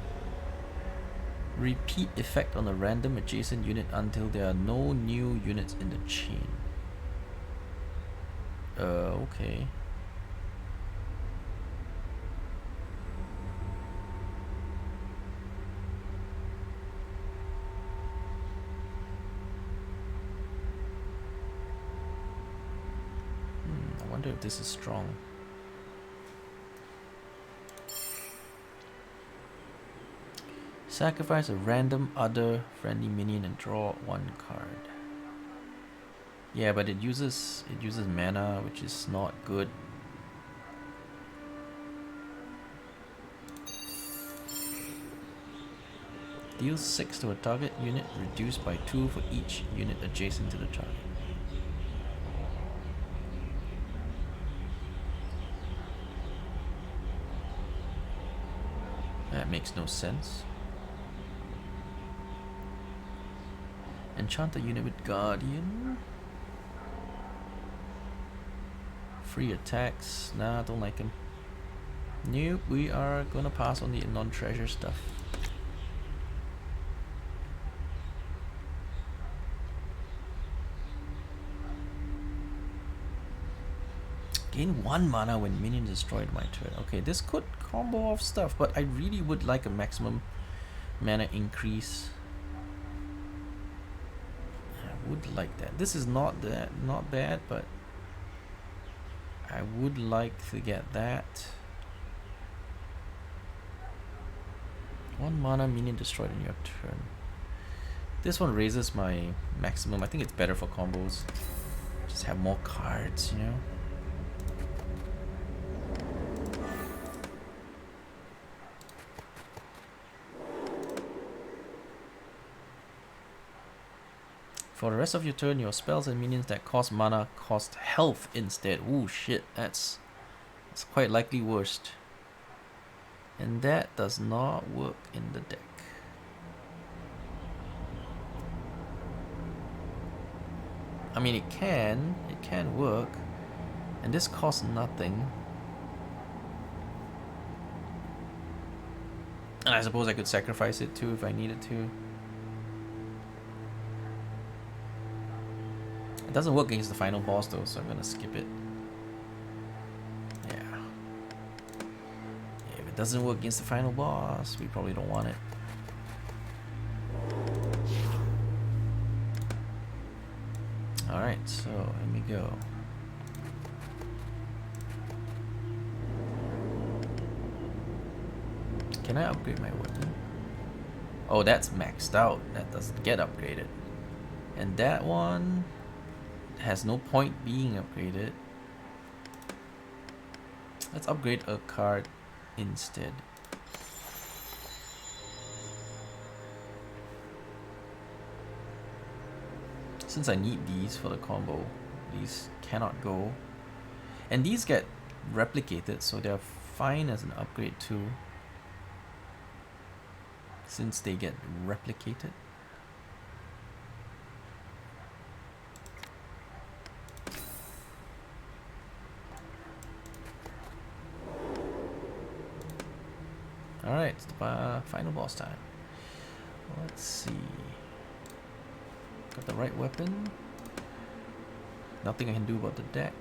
Repeat effect on a random adjacent unit until there are no new units in the chain. Okay. I wonder if this is strong. Sacrifice a random other friendly minion and draw one card. Yeah, but it uses mana, which is not good. Deal 6 to a target unit, reduced by 2 for each unit adjacent to the target. That makes no sense. Enchant a unit with Guardian. Free attacks. Nah, don't like him. Nope, we are gonna pass on the non-treasure stuff. Gain 1 mana when minion destroyed my turn. Okay, this could combo off stuff, but I really would like a maximum mana increase. I would like that. This is not bad, but I would like to get that. 1 mana minion destroyed in your turn. This one raises my maximum. I think it's better for combos. Just have more cards, you know. For the rest of your turn, your spells and minions that cost mana cost health instead. Ooh, shit, that's quite likely worst. And that does not work in the deck. I mean, it can work, and this costs nothing. And I suppose I could sacrifice it too if I needed to. It doesn't work against the final boss though, so I'm gonna skip it. Yeah. If it doesn't work against the final boss, we probably don't want it. Alright, so here we go. Can I upgrade my weapon? Oh, that's maxed out. That doesn't get upgraded. And that one has no point being upgraded. Let's upgrade a card instead. Since I need these for the combo, these cannot go. And these get replicated, so they're fine as an upgrade too, since they get replicated. Alright, it's the final boss time. Let's see. Got the right weapon. Nothing I can do about the deck.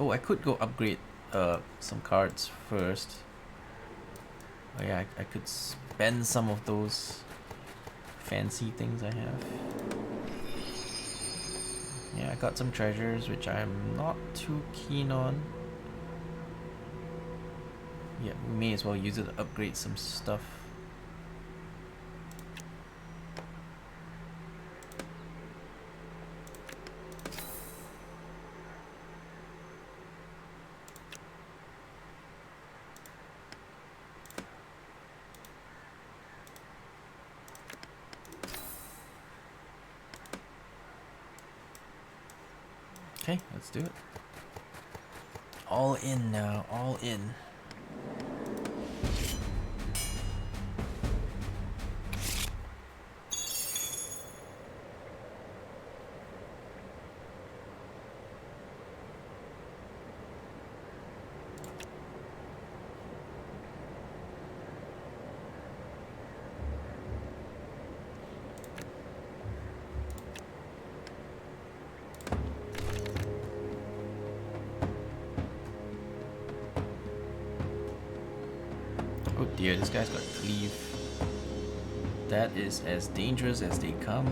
Oh, I could go upgrade some cards first. Oh yeah, I could spend some of those fancy things I have. Yeah, I got some treasures, which I'm not too keen on. Yeah, we may as well use it to upgrade some stuff. Okay, let's do it. All in now, all in. dear, this guy's got cleave. That is as dangerous as they come.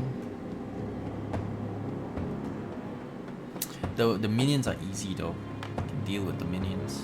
The minions are easy though. I can deal with the minions.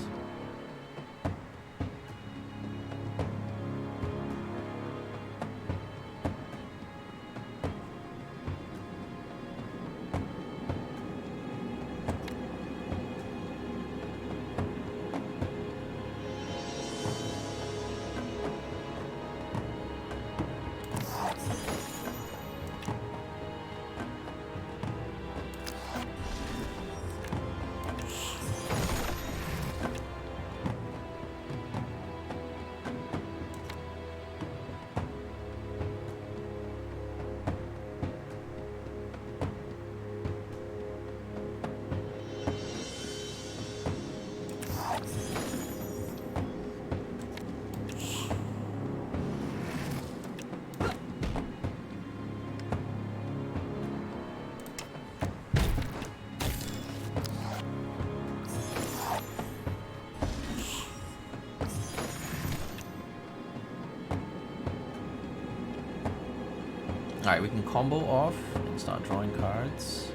Alright, we can combo off and start drawing cards.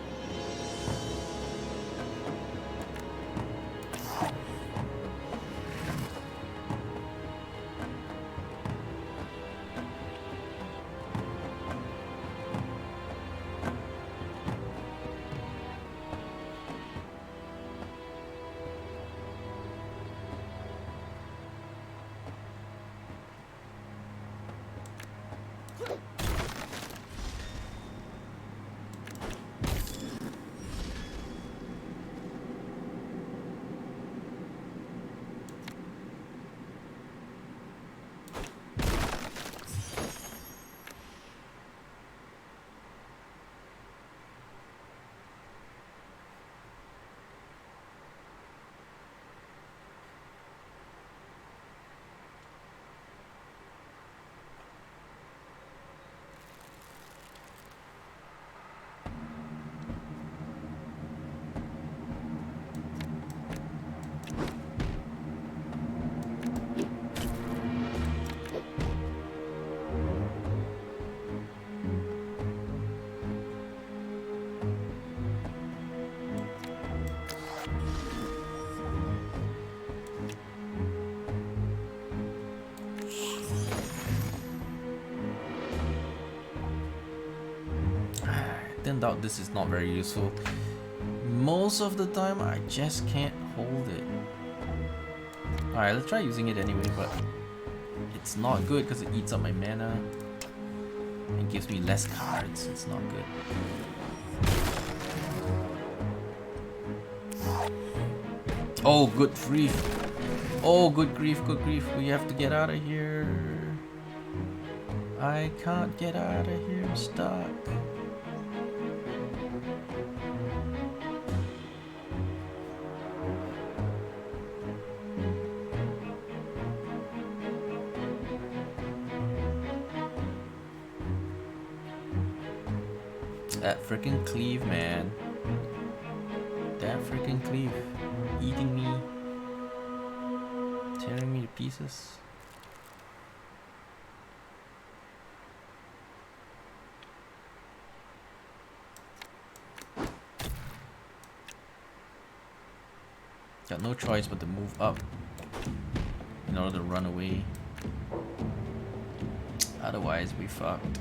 Turned out this is not very useful. Most of the time I just can't hold it. Alright, let's try using it anyway, but it's not good because it eats up my mana. It gives me less cards. It's not good. Oh, good grief. Oh, good grief, good grief. We have to get out of here. I can't get out of here. I'm stuck. That freaking cleave, man. That freaking cleave. Eating me. Tearing me to pieces. Got no choice but to move up in order to run away. Otherwise, we fucked.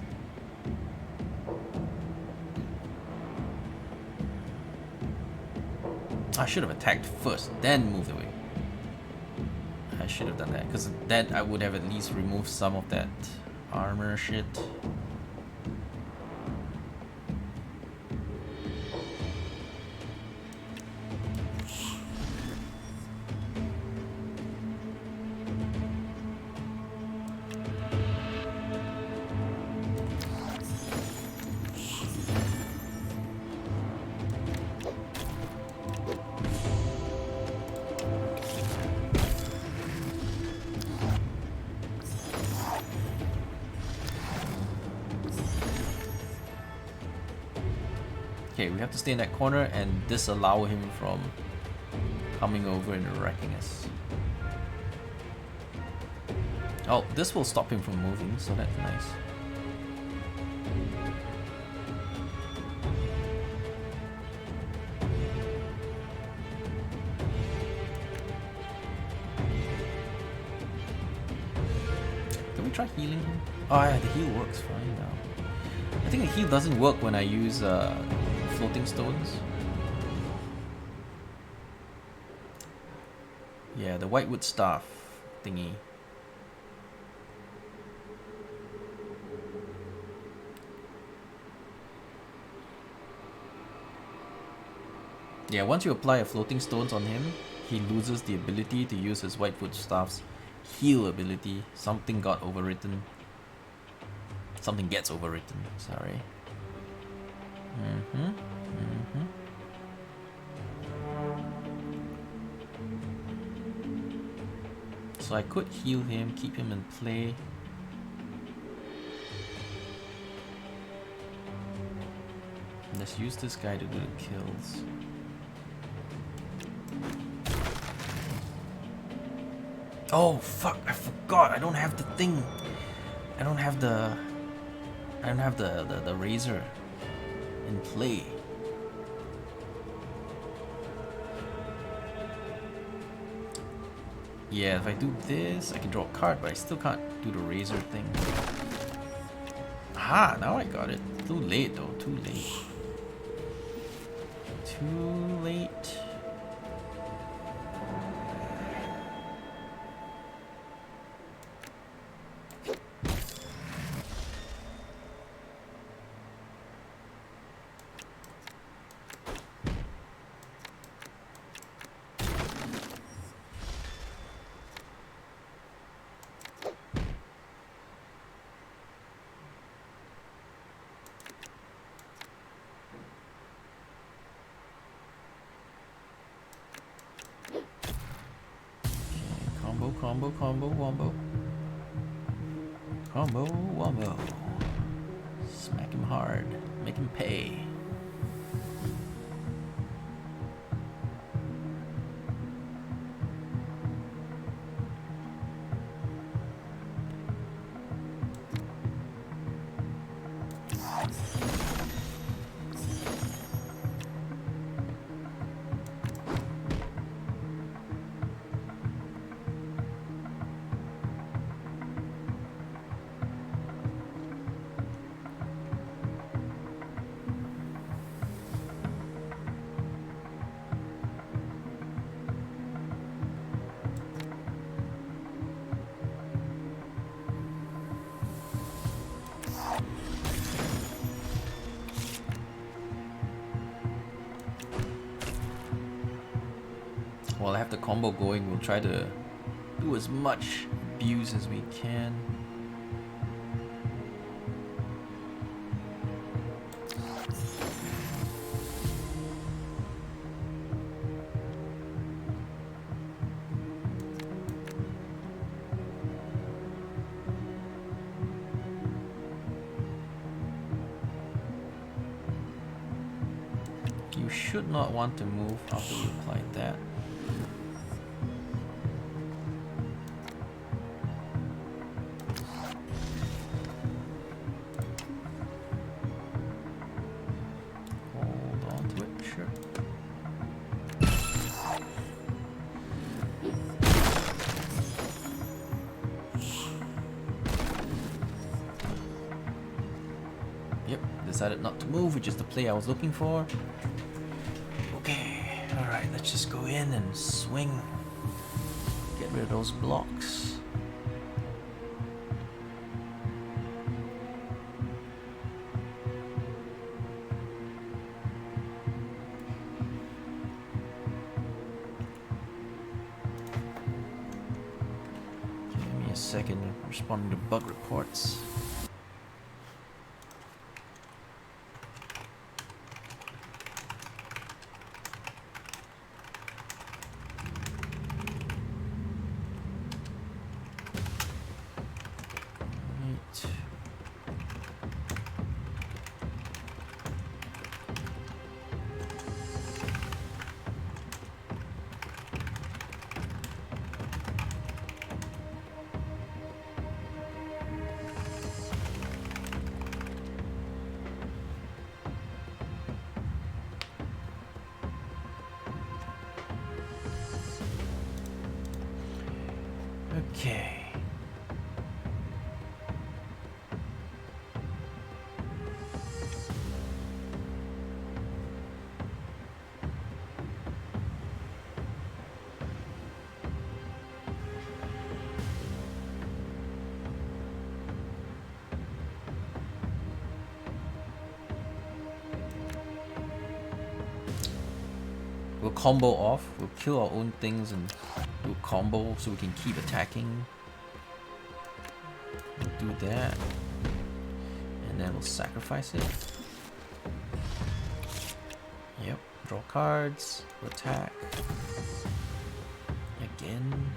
I should have attacked first, then moved away. I should have done that, because then I would have at least removed some of that armor shit. Okay, we have to stay in that corner and disallow him from coming over and wrecking us. Oh, this will stop him from moving, so that's nice. Can we try healing him? Oh yeah, the heal works fine now. I think the heal doesn't work when I use floating stones. Yeah, the whitewood staff thingy. Yeah, once you apply a floating stones on him, he loses the ability to use his whitewood staff's heal ability. Something got overwritten. Something gets overwritten, sorry. So I could heal him, keep him in play. Let's use this guy to do the kills. Oh fuck, I forgot, I don't have the thing. I don't have the razor in play. Yeah, if I do this, I can draw a card, but I still can't do the razor thing. Aha, now I got it. Too late though, too late. Too late. Combo, wombo. Combo, wombo. Smack him hard. Make him pay. While I have the combo going, we'll try to do as much abuse as we can. You should not want to move after you applied that. Decided not to move, which is the play I was looking for. Okay, alright, let's just go in and swing. Get rid of those blocks. Give me a second, responding to bug reports. combo off. We'll kill our own things and we'll combo so we can keep attacking. We'll do that. And then we'll sacrifice it. Yep. Draw cards. Attack. Again.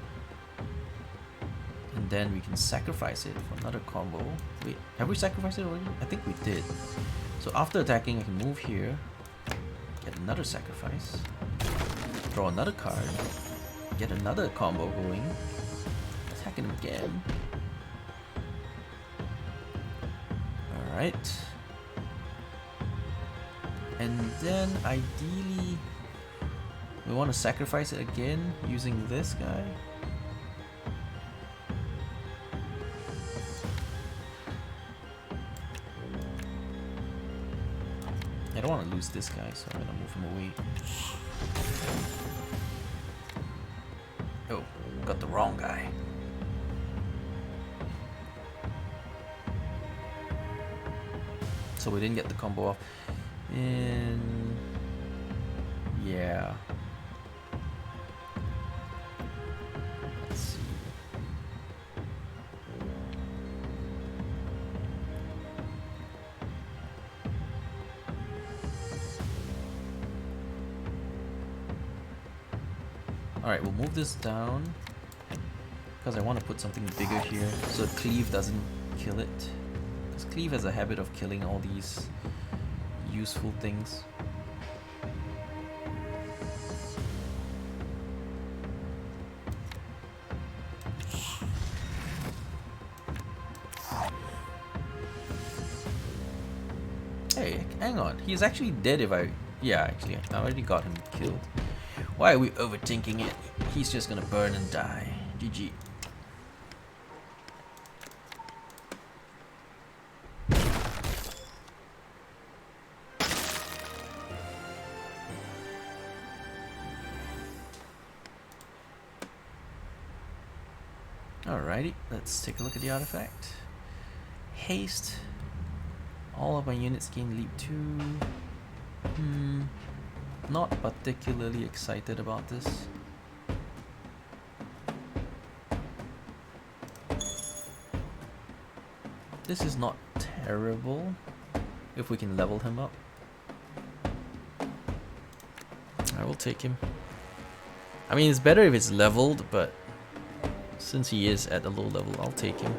And then we can sacrifice it for another combo. Wait, have we sacrificed it already? I think we did. So after attacking, I can move here. Get another sacrifice. Draw another card. Get another combo going. Attacking him again. Alright. And then ideally we want to sacrifice it again using this guy. I don't want to lose this guy, so I'm gonna move him away. Oh, got the wrong guy. So we didn't get the combo off. And yeah. Let's see. Alright, we'll move this down because I want to put something bigger here so Cleave doesn't kill it. Because Cleave has a habit of killing all these useful things. Hey, hang on. He's actually dead if I... Yeah, actually, I already got him killed. Why are we overthinking it? He's just gonna burn and die. GG. Alrighty, let's take a look at the artifact. Haste. All of my units gain leap 2. Not particularly excited about this. This is not terrible if we can level him up. I will take him. I mean, it's better if it's leveled, but since he is at a low level, I'll take him.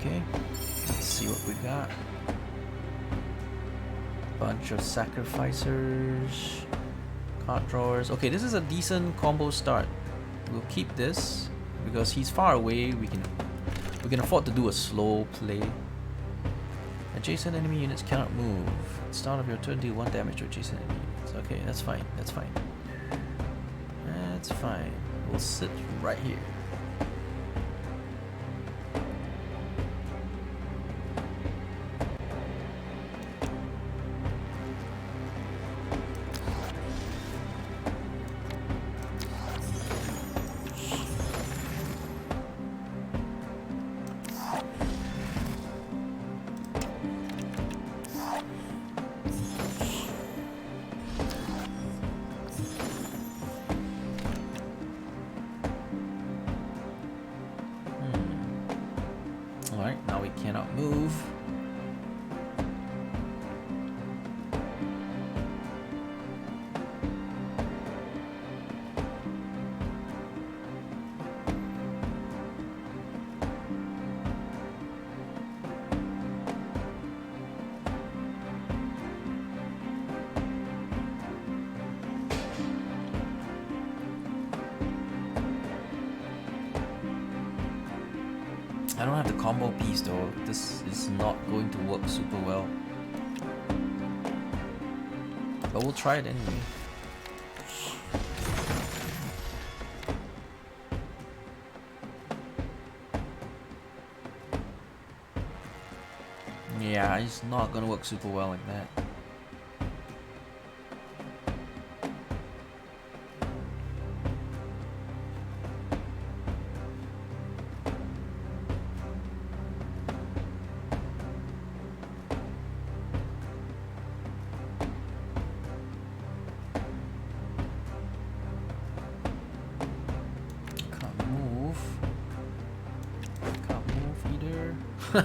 Okay. Let's see what we got. Bunch of sacrificers, card drawers. Okay, this is a decent combo start. We'll keep this because he's far away. We can afford to do a slow play. Adjacent enemy units cannot move. At the start of your turn, deal 1 damage to adjacent enemy units. Okay, that's fine. That's fine. That's fine. We'll sit right here. Alright, now we cannot move. I don't have the combo piece though. This is not going to work super well. But we'll try it anyway. Yeah, it's not gonna work super well like that.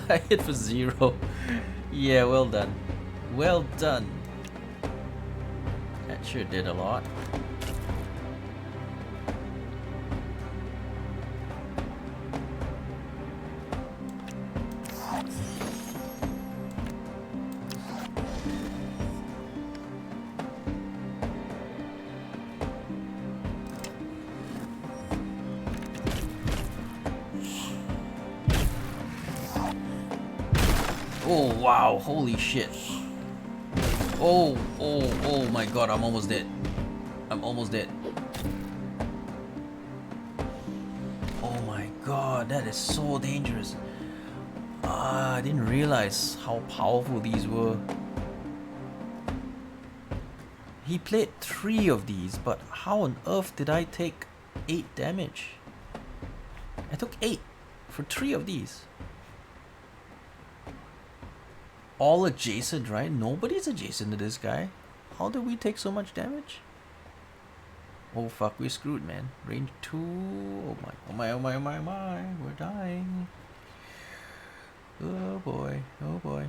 I hit for 0. Yeah, well done. Well done. That sure did a lot. Oh wow, holy shit. Oh my god, I'm almost dead. I'm almost dead. Oh my god, that is so dangerous. I didn't realize how powerful these were. He played 3 of these, but how on earth did I take 8 damage? I took 8 for 3 of these. All adjacent, right? Nobody's adjacent to this guy. How did we take so much damage? Oh fuck, we're screwed, man. Range 2. Oh my, oh my, oh my, oh my, oh my. We're dying. Oh boy, oh boy.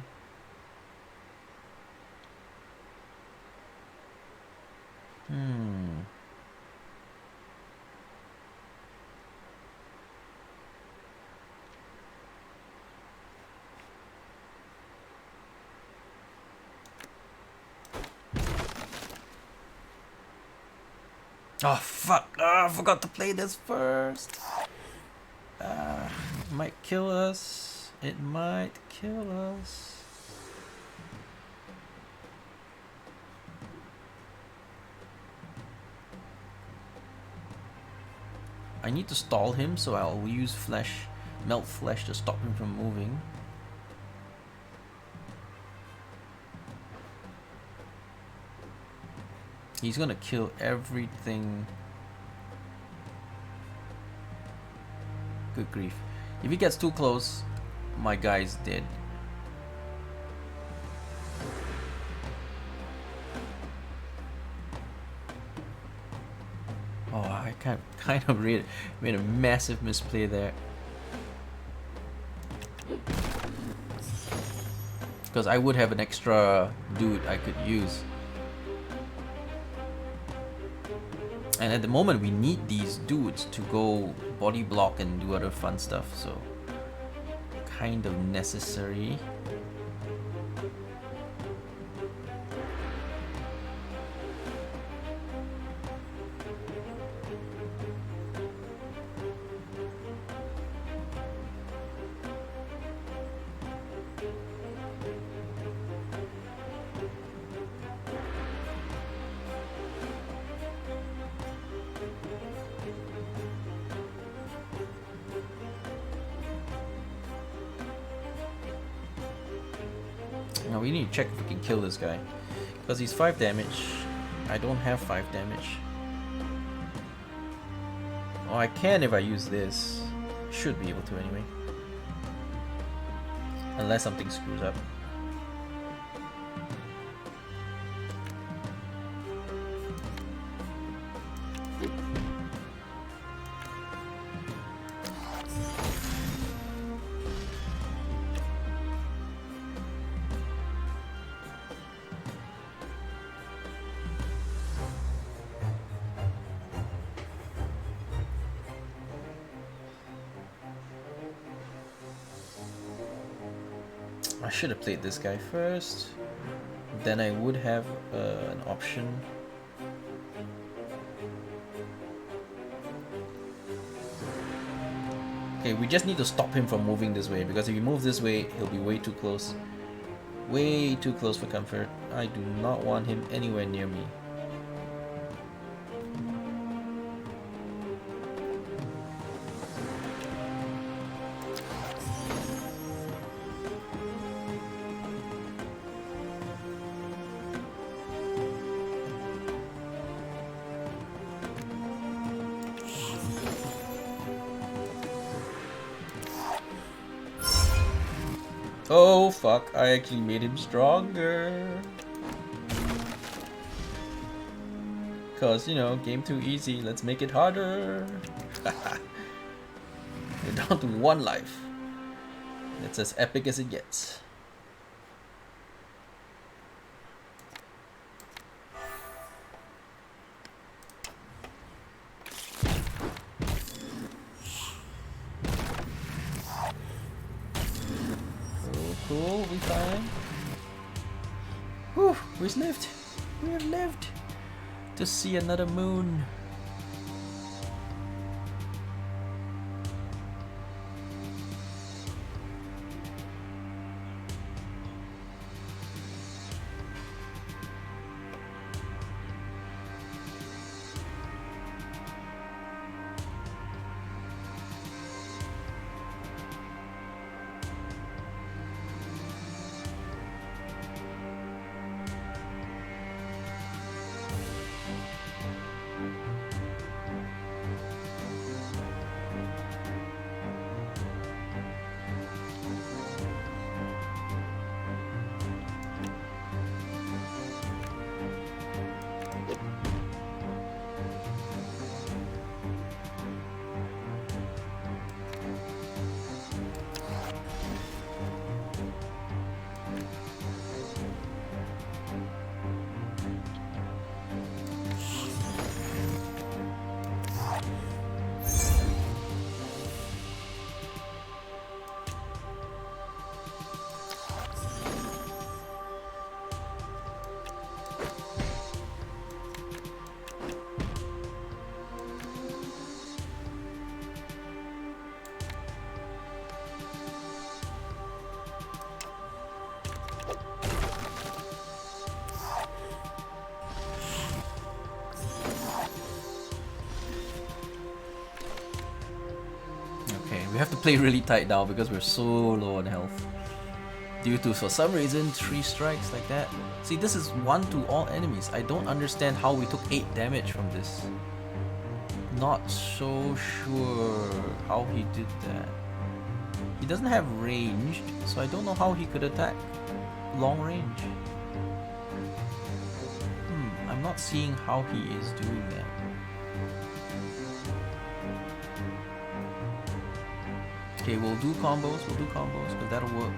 Oh fuck! I forgot to play this first. It might kill us. It might kill us. I need to stall him, so I'll use flesh, melt flesh to stop him from moving. He's gonna kill everything. Good grief. If he gets too close, my guy's dead. Oh, I kind of made a massive misplay there. Because I would have an extra dude I could use. And at the moment we need these dudes to go body block and do other fun stuff, so kind of necessary. Now we need to check if we can kill this guy, because he's 5 damage. I don't have 5 damage. Oh, I can if I use this. Should be able to anyway. Unless something screws up. I should have played this guy first. Then I would have an option. Okay, we just need to stop him from moving this way, because if he moves this way, he'll be way too close. Way too close for comfort. I do not want him anywhere near me. Oh fuck, I actually made him stronger. Cause, you know, game too easy, let's make it harder. We're down to 1 life. It's as epic as it gets. Cool, we fine. Whew, we've lived. We have lived to see another moon. We have to play really tight now because we're so low on health. Due to, for some reason, 3 strikes like that. See, this is 1 to all enemies. I don't understand how we took 8 damage from this. Not so sure how he did that. He doesn't have ranged, so I don't know how he could attack long range. I'm not seeing how he is doing that. Okay, we'll do combos, because that'll work.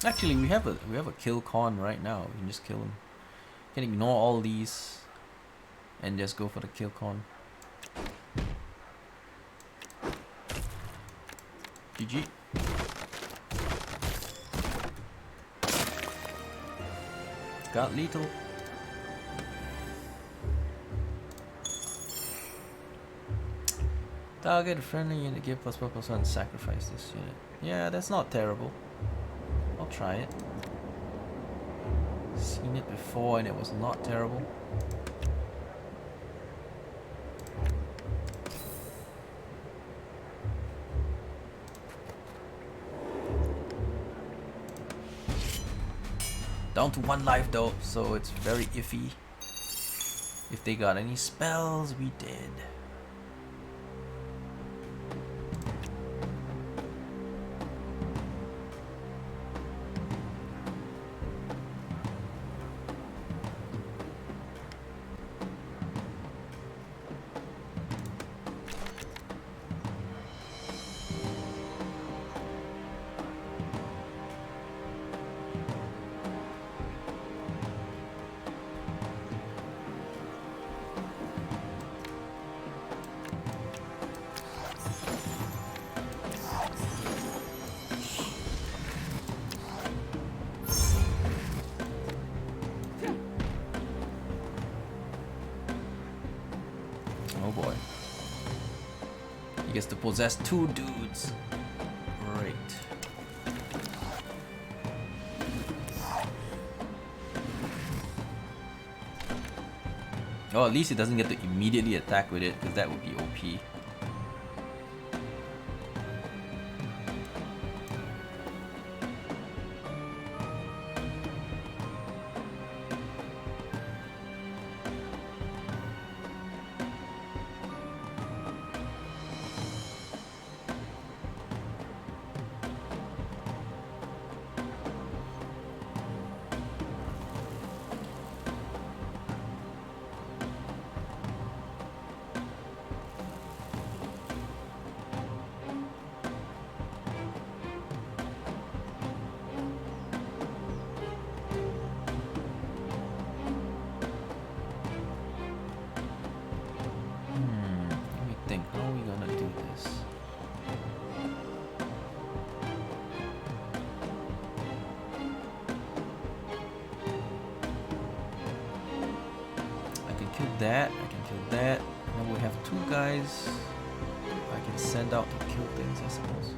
Actually, we have a kill Kaen right now. We can just kill him. Can ignore all these and just go for the kill Kaen. GG. Got lethal. Target a friendly unit, give +1/+1, sacrifice this unit. Yeah, that's not terrible. I'll try it. Seen it before and it was not terrible. Down to 1 life though, so it's very iffy. If they got any spells, we did. Oh boy. He gets to possess 2 dudes. Great. Oh, at least he doesn't get to immediately attack with it, because that would be OP. that. I can kill that. And we have two guys I can send out to kill things, I suppose.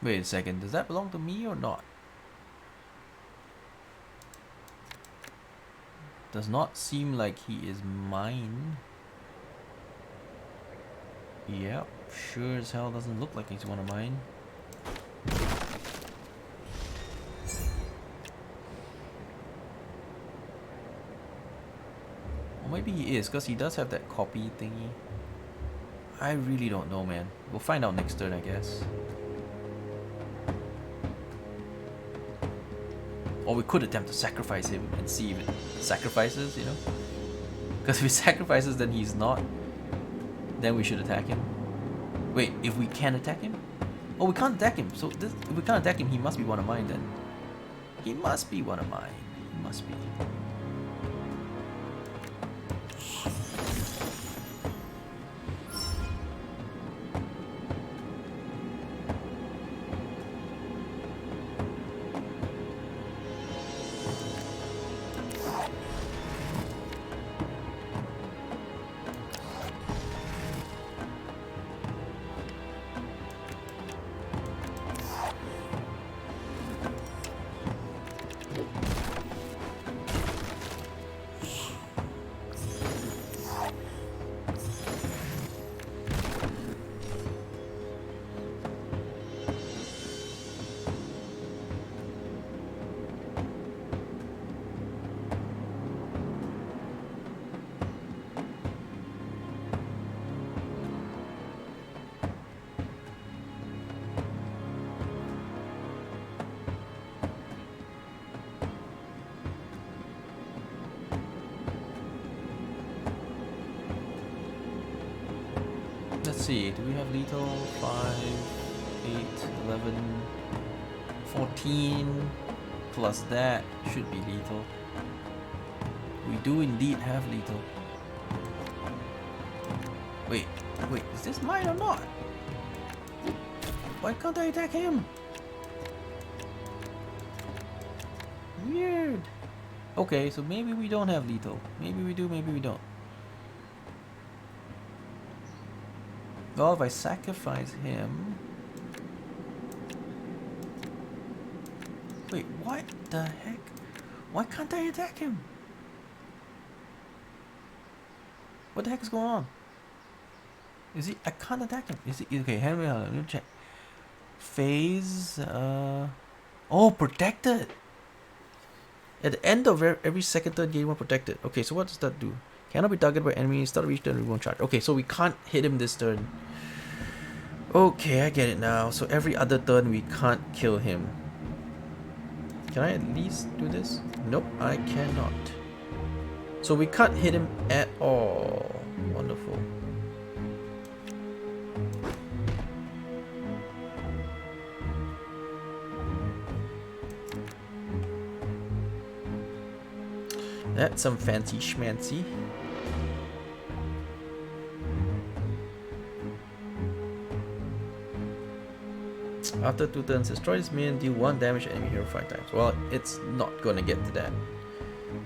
Wait a second, does that belong to me or not? Does not seem like he is mine. Yep, sure as hell doesn't look like he's one of mine. Or maybe he is, because he does have that copy thingy. I really don't know, man. We'll find out next turn, I guess. Or we could attempt to sacrifice him and see if it sacrifices, you know? Because if he sacrifices, then he's not. Then we should attack him. Wait, if we can attack him? Oh, we can't attack him. So this, if we can't attack him, he must be one of mine then. He must be one of mine. He must be. Let's see, do we have lethal? 5, 8, 11, 14, plus that should be lethal. We do indeed have lethal. Wait, is this mine or not? Why can't I attack him? Weird. Okay, so maybe we don't have lethal. Maybe we do, maybe we don't. Well, if I sacrifice him... Wait, what the heck? Why can't I attack him? What the heck is going on? Is he... I can't attack him. Is he... Okay, let me check. Phase... Oh, protected! At the end of every second turn, game one protected. Okay, so what does that do? Cannot be targeted by enemies. Start of each turn, we won't charge. Okay, so we can't hit him this turn. Okay, I get it now. So every other turn, we can't kill him. Can I at least do this? Nope, I cannot. So we can't hit him at all. Wonderful. That's some fancy schmancy. After 2 turns, destroy this minion, deal 1 damage to enemy hero 5 times. Well, it's not gonna get to that.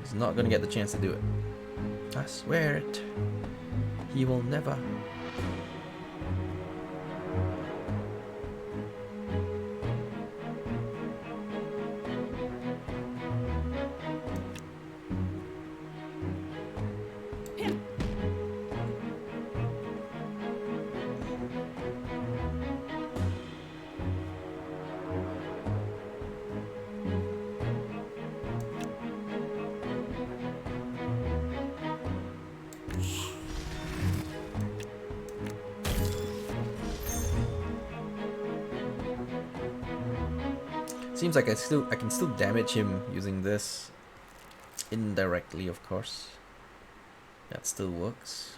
It's not gonna get the chance to do it. I swear it. He will never. Seems like I can still damage him using this indirectly, of course. That still works.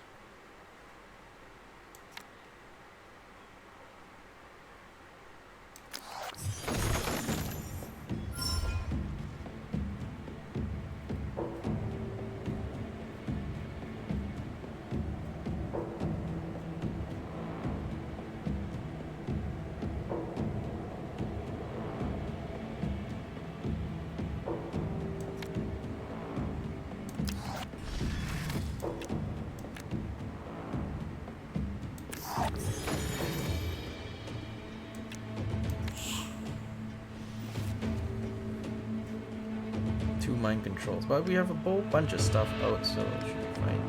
2 mind controls, but we have a whole bunch of stuff out, so it should be fine.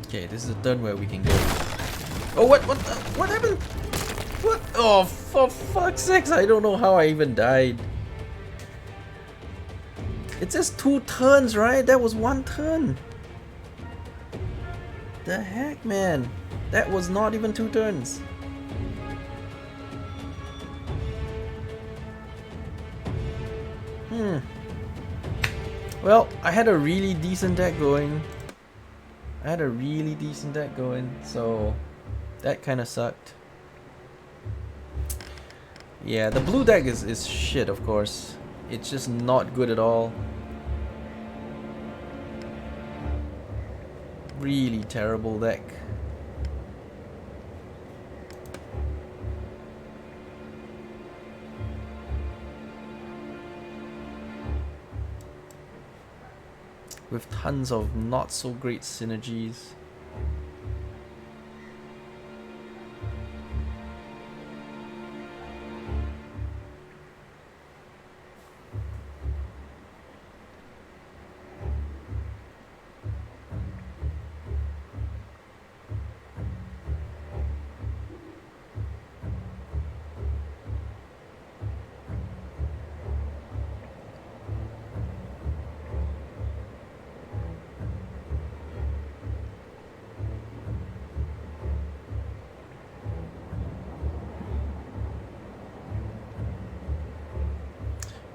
Okay, this is a turn where we can go. Oh, what happened? What? Oh, for fuck's sakes! I don't know how I even died. It says 2 turns, right? That was 1 turn. The heck, man? That was not even 2 turns. Well, I had a really decent deck going. So that kind of sucked. Yeah, the blue deck is shit, of course. It's just not good at all. Really terrible deck. With tons of not so great synergies.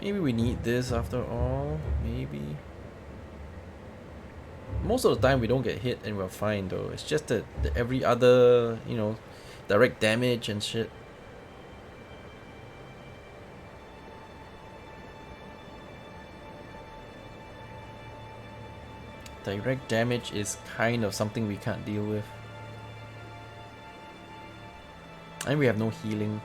Maybe we need this after all, maybe. Most of the time we don't get hit and we're fine though. It's just that every other, you know, direct damage and shit. Direct damage is kind of something we can't deal with. And we have no healing.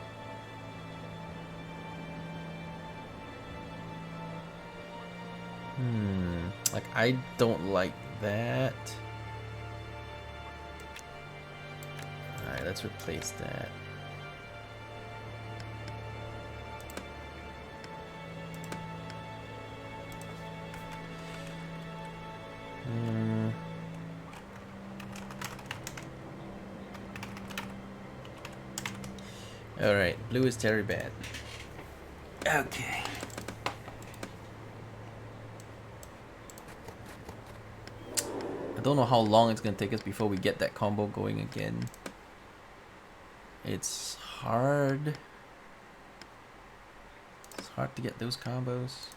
Like, I don't like that. Alright, let's replace that. Alright, blue is very bad. Okay. I don't know how long it's gonna take us before we get that combo going again. It's hard. It's hard to get those combos.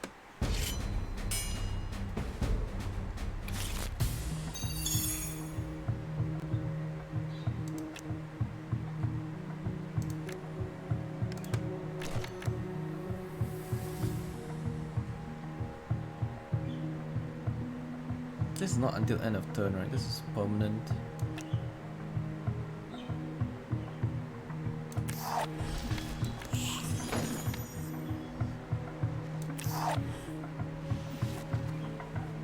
This is not until end of turn, right? This is permanent.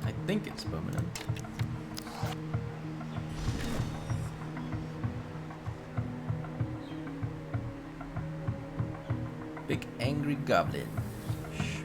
I think it's permanent. Big angry goblin. Sure.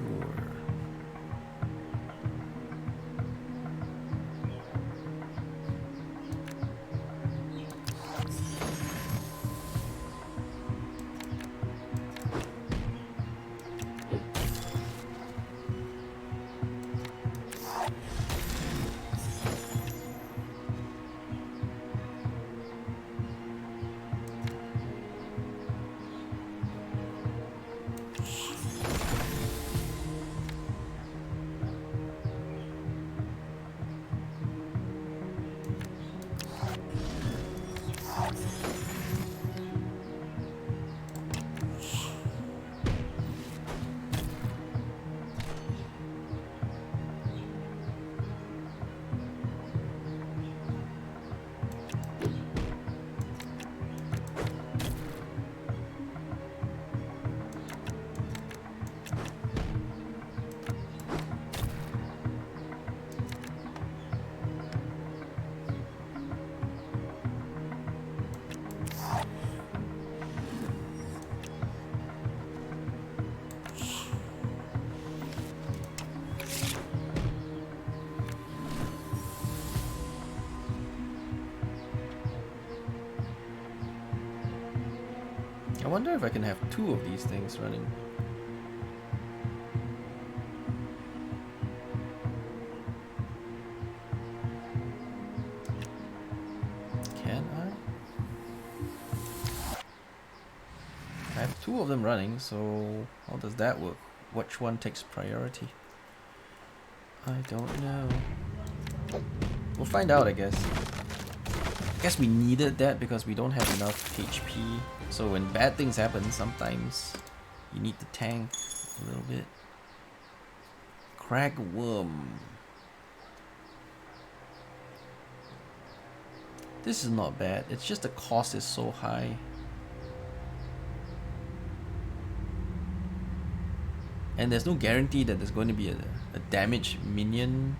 I wonder if I can have 2 of these things running. Can I? I have 2 of them running, so how does that work? Which one takes priority? I don't know. We'll find out, I guess. I guess we needed that because we don't have enough HP. So when bad things happen, sometimes you need to tank a little bit. Crag worm. This is not bad. It's just the cost is so high. And there's no guarantee that there's going to be a damage minion.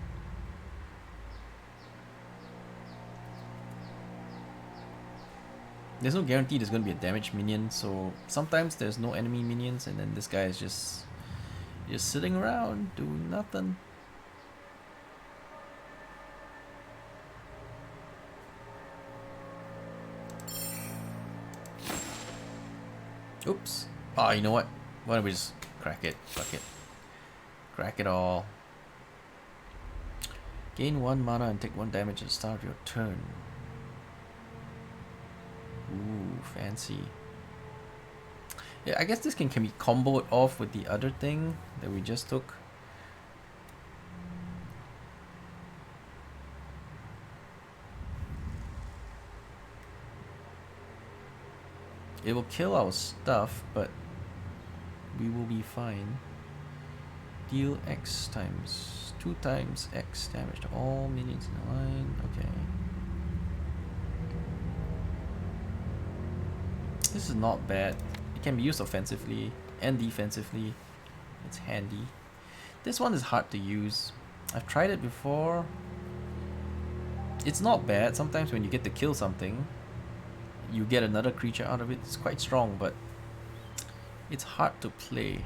There's no guarantee there's going to be a damage minion, so sometimes there's no enemy minions and then this guy is just sitting around doing nothing. Oops. Oh, you know what? Why don't we just crack it? Fuck it. Crack it all. Gain 1 mana and take 1 damage at the start of your turn. Ooh, fancy. Yeah, I guess this can be comboed off with the other thing that we just took. It will kill our stuff, but we will be fine. Deal X times 2 times X damage to all minions in the line. Okay. This is not bad. It can be used offensively and defensively. It's handy. This one is hard to use. I've tried it before. It's not bad. Sometimes when you get to kill something, you get another creature out of it. It's quite strong, but it's hard to play.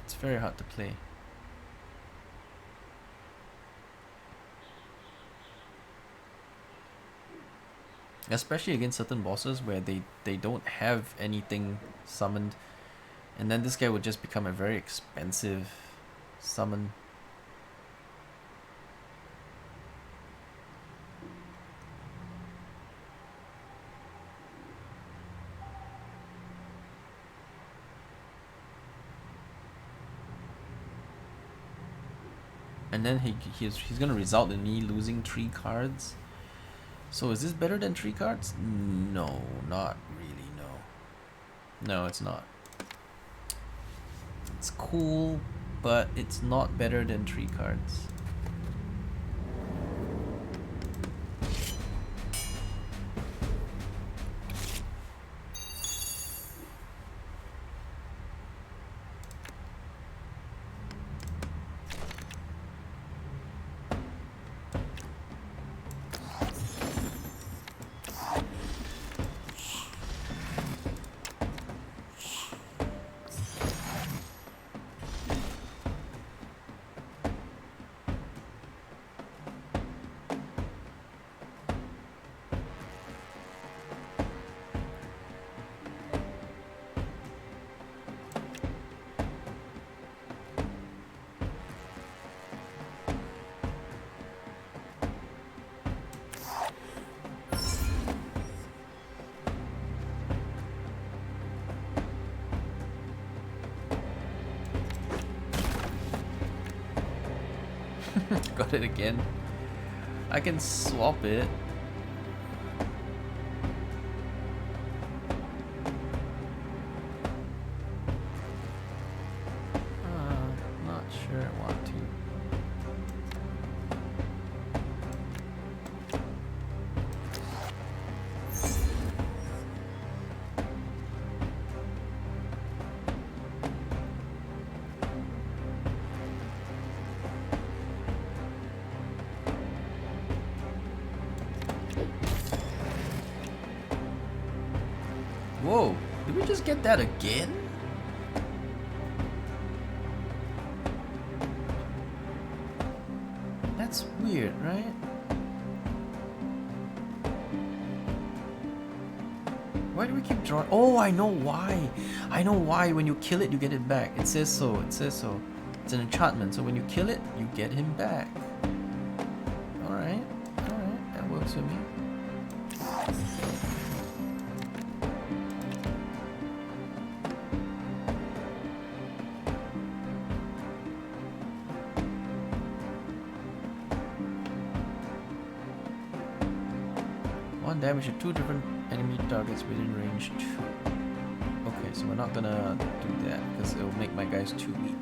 It's very hard to play. Especially against certain bosses where they don't have anything summoned. And then this guy would just become a very expensive summon. And then he's gonna result in me losing 3 cards. So is this better than 3 cards? No, not really, no. No, it's not. It's cool, but it's not better than 3 cards. Got it again. I can swap it. Not sure I want to. Whoa, did we just get that again? That's weird, right? Why do we keep drawing? Oh, I know why. I know why. When you kill it, you get it back. It says so. It says so. It's an enchantment. So when you kill it, you get him back. Alright. Alright. That works for me. One damage to 2 different enemy targets within range 2. Okay, so we're not gonna do that because it'll make my guys too weak.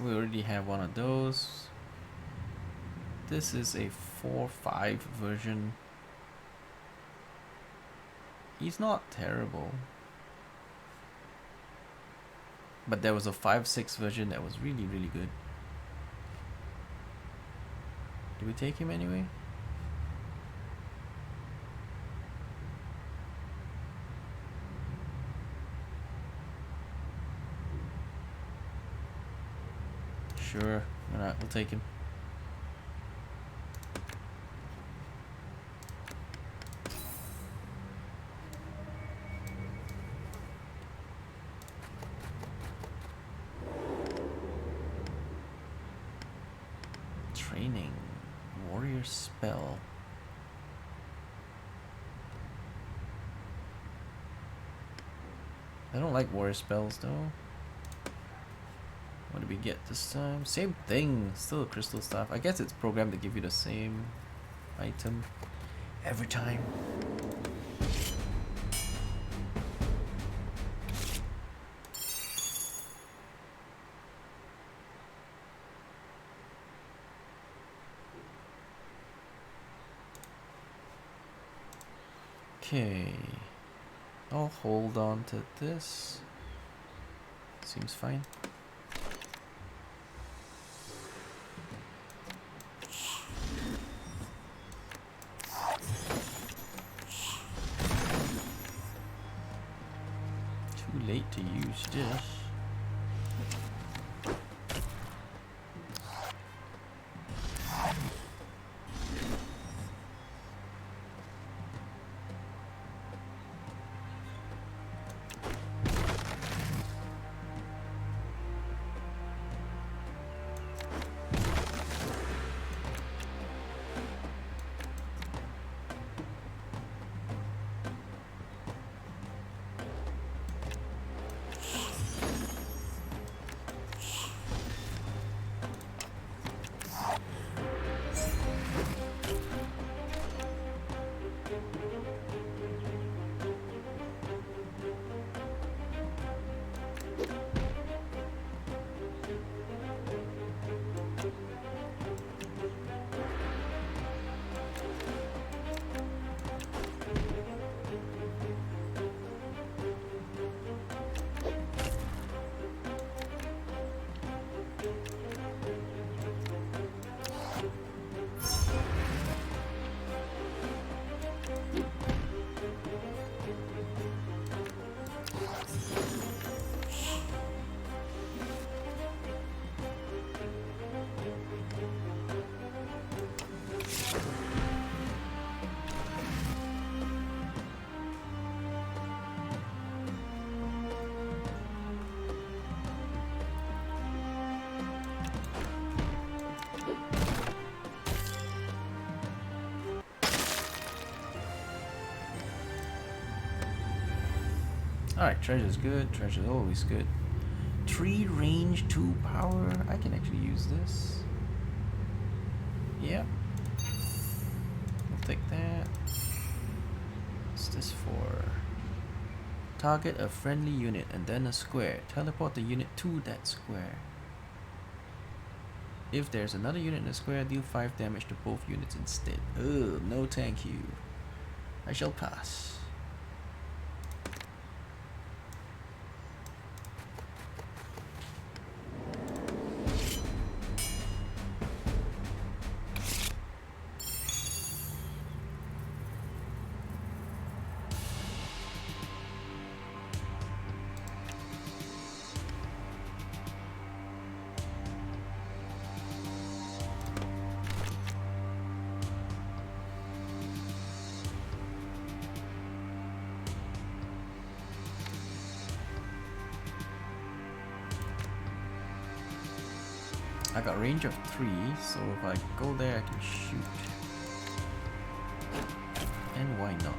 We already have one of those. This is a 4.5 version. He's not terrible. But there was a 5.6 version that was really, really good. Do we take him anyway? Sure, alright, we'll take him. Training, warrior spell. I don't like warrior spells though. What did we get this time? Same thing, still a crystal staff. I guess it's programmed to give you the same item every time. Okay, I'll hold on to this. Seems fine. Too late to use this. Alright, treasure's good. Treasure's always good. 3 range, 2 power. I can actually use this. Yep. We'll take that. What's this for? Target a friendly unit and then a square. Teleport the unit to that square. If there's another unit in the square, deal 5 damage to both units instead. Ugh, no thank you. I shall pass. I got range of 3, so if I go there I can shoot. And why not?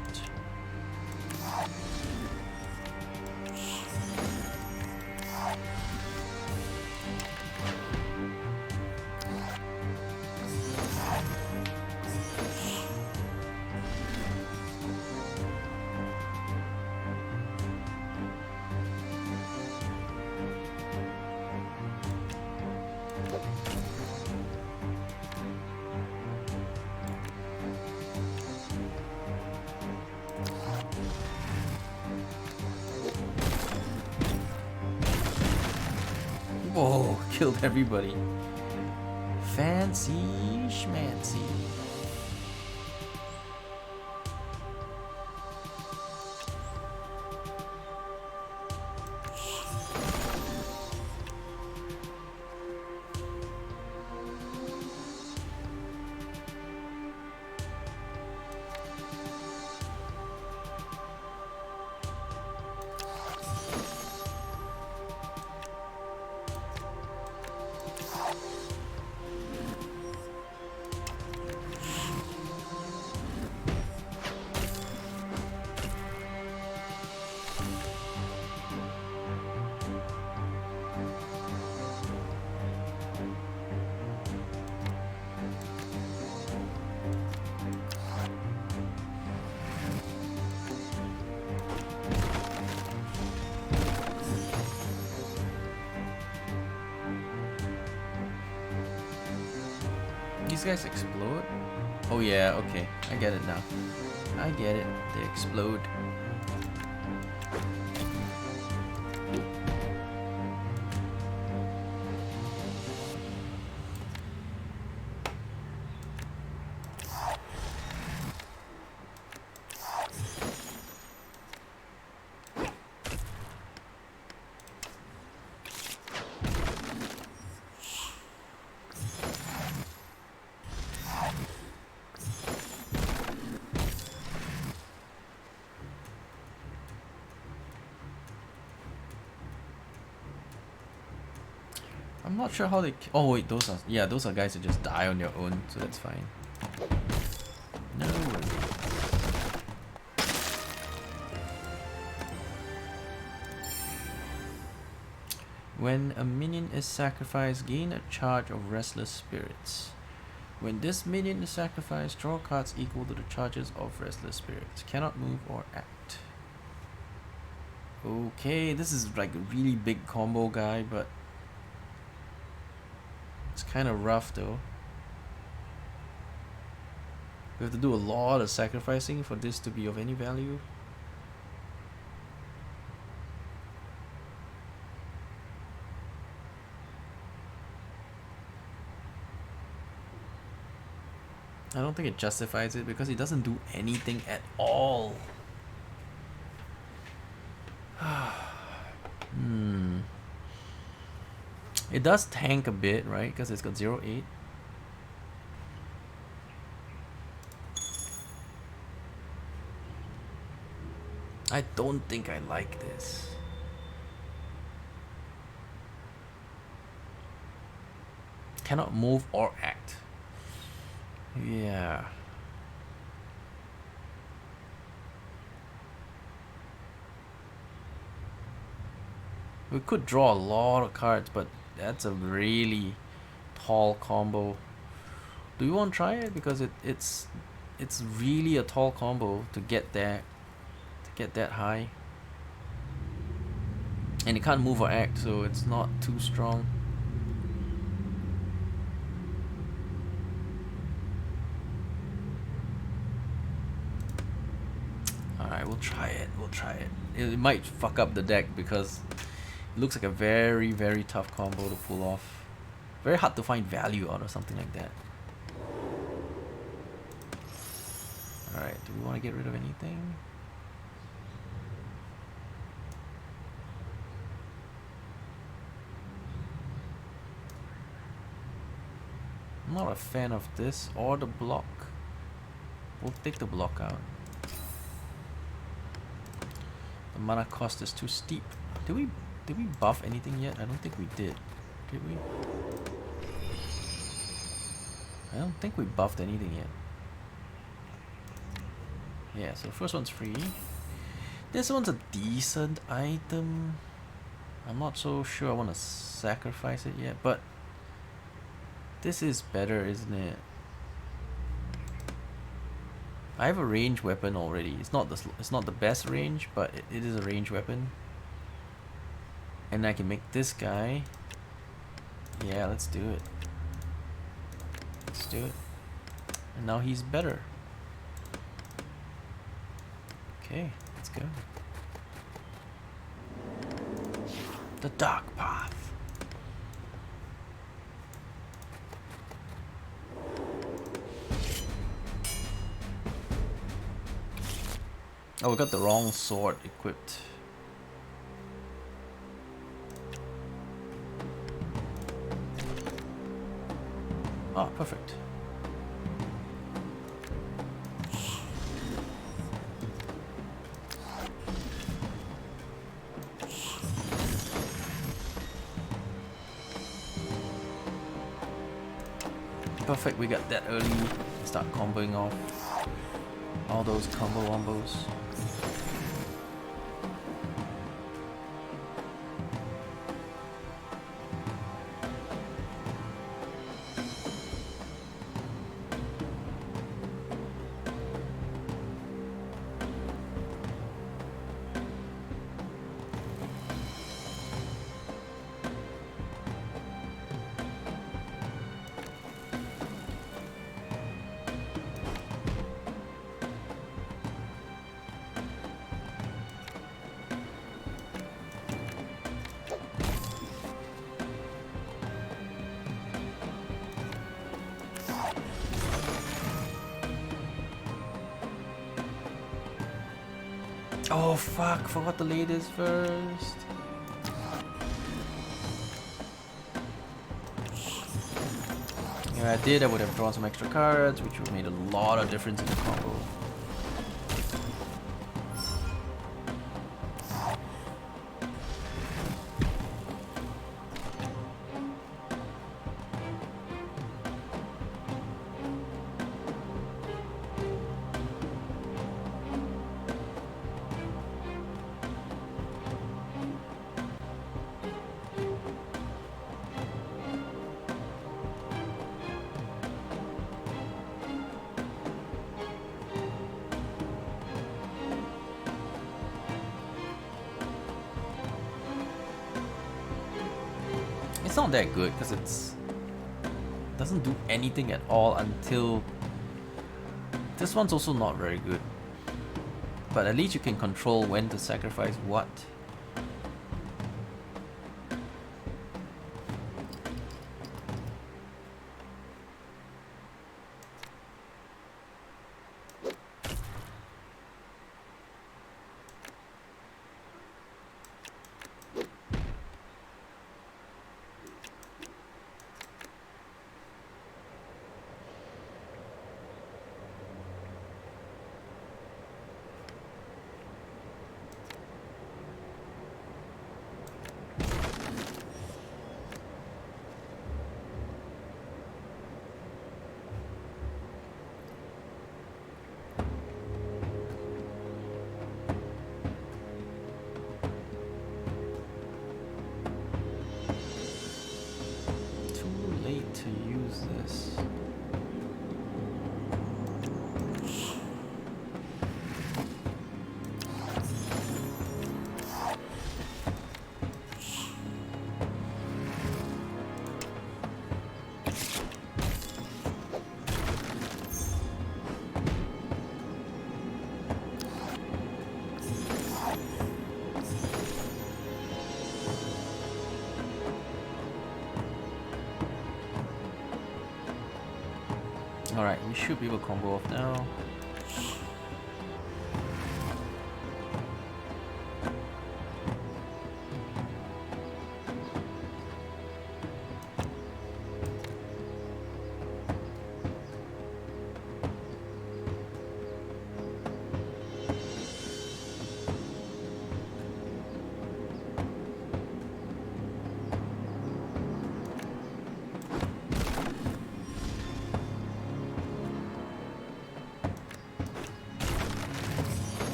Whoa, killed everybody. Fancy schmancy. These guys explode? Oh yeah, okay. I get it now. I get it. They explode. I'm not sure how they... Oh wait, those are... Yeah, those are guys that just die on their own, so that's fine. No worries. When a minion is sacrificed, gain a charge of Restless Spirits. When this minion is sacrificed, draw cards equal to the charges of Restless Spirits. Cannot move or act. Okay, this is like a really big combo guy, but... It's kind of rough though. We have to do a lot of sacrificing for this to be of any value. I don't think it justifies it because it doesn't do anything at all. It does tank a bit, right? Because it's got 0.8. I don't think I like this. Cannot move or act. Yeah. We could draw a lot of cards, but that's a really tall combo. Do you want to try it? Because it's really a tall combo to get there, to get that high. And it can't move or act, so it's not too strong. Alright, we'll try it. We'll try it. It might fuck up the deck because it looks like a very, very tough combo to pull off. Very hard to find value out of something like that. Alright, do we want to get rid of anything? I'm not a fan of this or the block. We'll take the block out. The mana cost is too steep. Did we buff anything yet? I don't think we did. Did we? I don't think we buffed anything yet. Yeah, so the first one's free. This one's a decent item. I'm not so sure I want to sacrifice it yet, but this is better, isn't it? I have a ranged weapon already. It's not the best range, but it is a ranged weapon. And I can make this guy. Yeah, let's do it. Let's do it. And now he's better. Okay, let's go. The dark path. Oh, we got the wrong sword equipped. Oh, perfect. Perfect, we got that early. Start comboing off all those combo wombos. Oh fuck, forgot to lay this first. If I did, I would have drawn some extra cards, which would have made a lot of difference in the combo. It's not that good because it's doesn't do anything at all until this one's also not very good, but at least you can control when to sacrifice what. use this. Alright, we should be able to combo off now.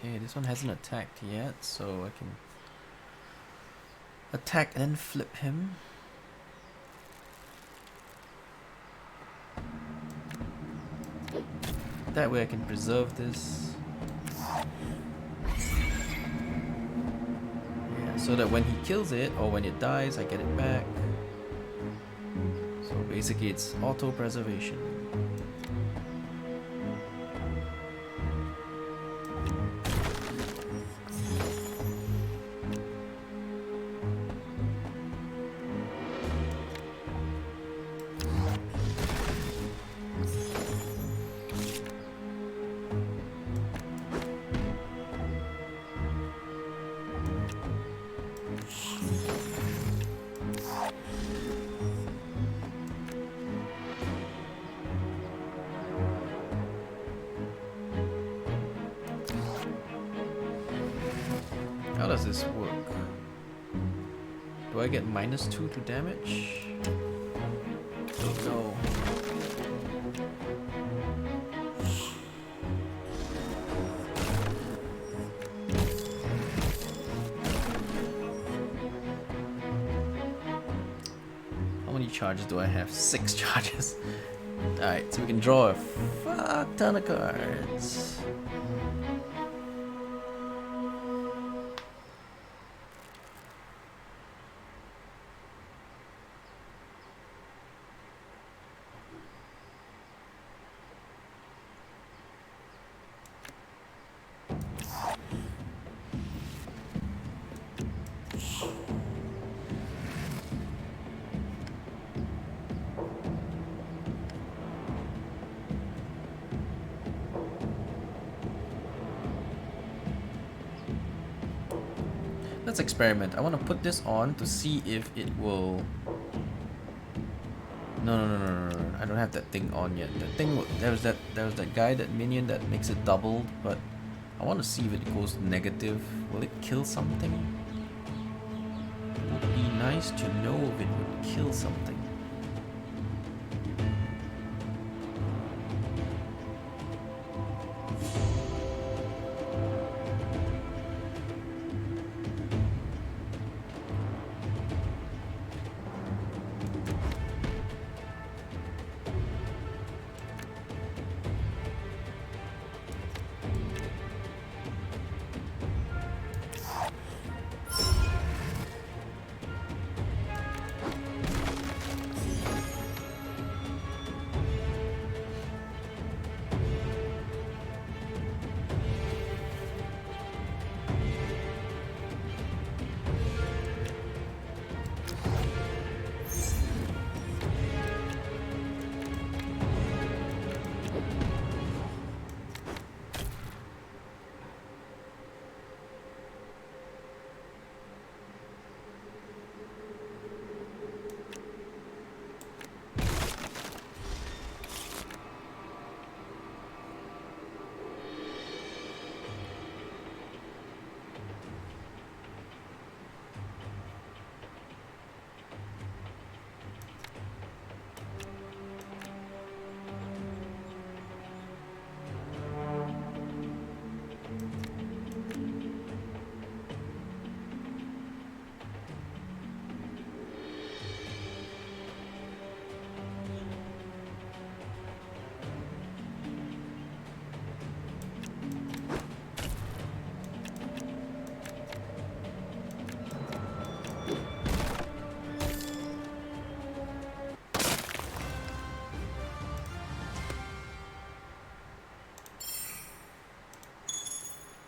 Okay, this one hasn't attacked yet, so I can attack and then flip him. That way I can preserve this. Yeah, so that when he kills it or when it dies, I get it back. So basically it's auto-preservation. How does this work? Do I get -2 to damage? Don't know. How many charges do I have? 6 charges. Alright, so we can draw a fuck ton of cards. Let's experiment. I want to put this on to see if it will... No. I don't have that thing on yet. That thing, there was that guy, that minion that makes it doubled, but I want to see if it goes negative. Will it kill something? It would be nice to know if it would kill something.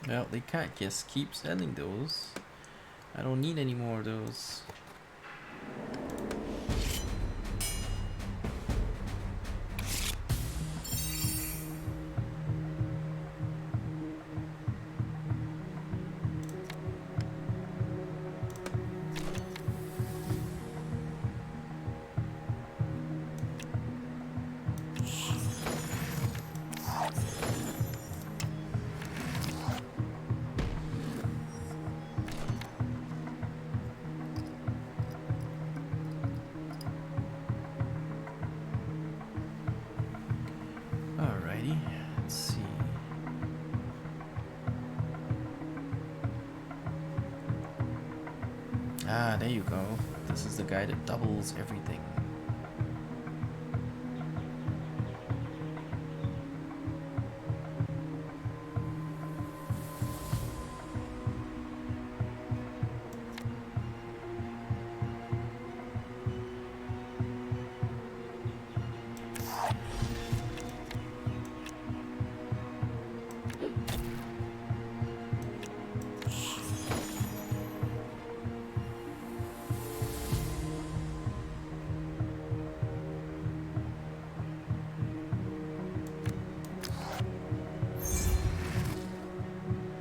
Well, they can't just keep selling those. I don't need any more of those. Alrighty, let's see. Ah, there you go. This is the guy that doubles everything.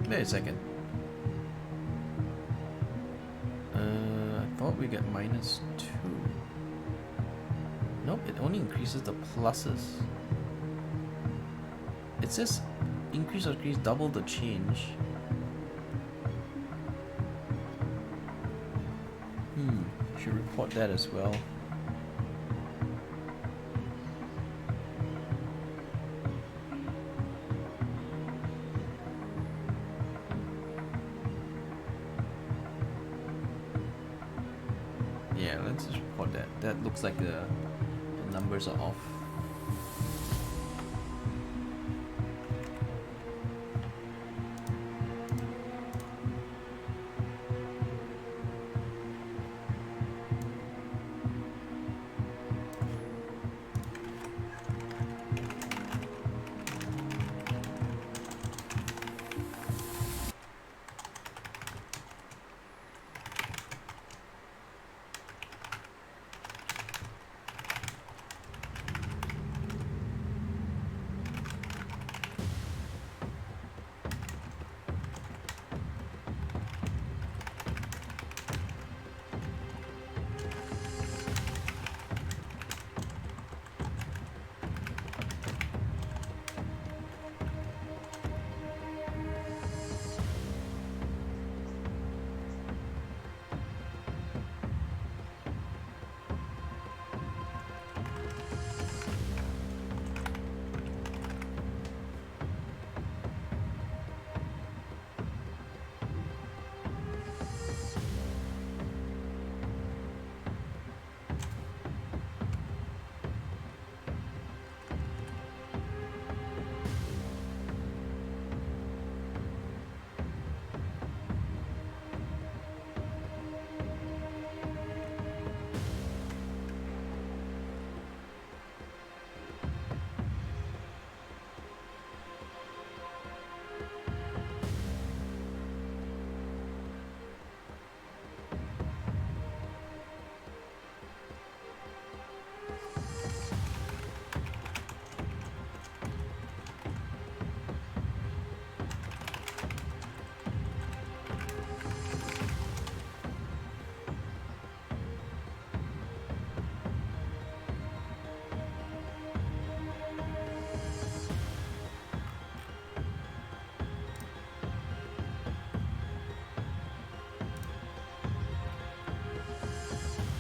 Wait a second. I thought we get -2. Nope, it only increases the pluses. It says increase or decrease double the change. Should report that as well. Yeah, let's just report that. That looks like the numbers are off.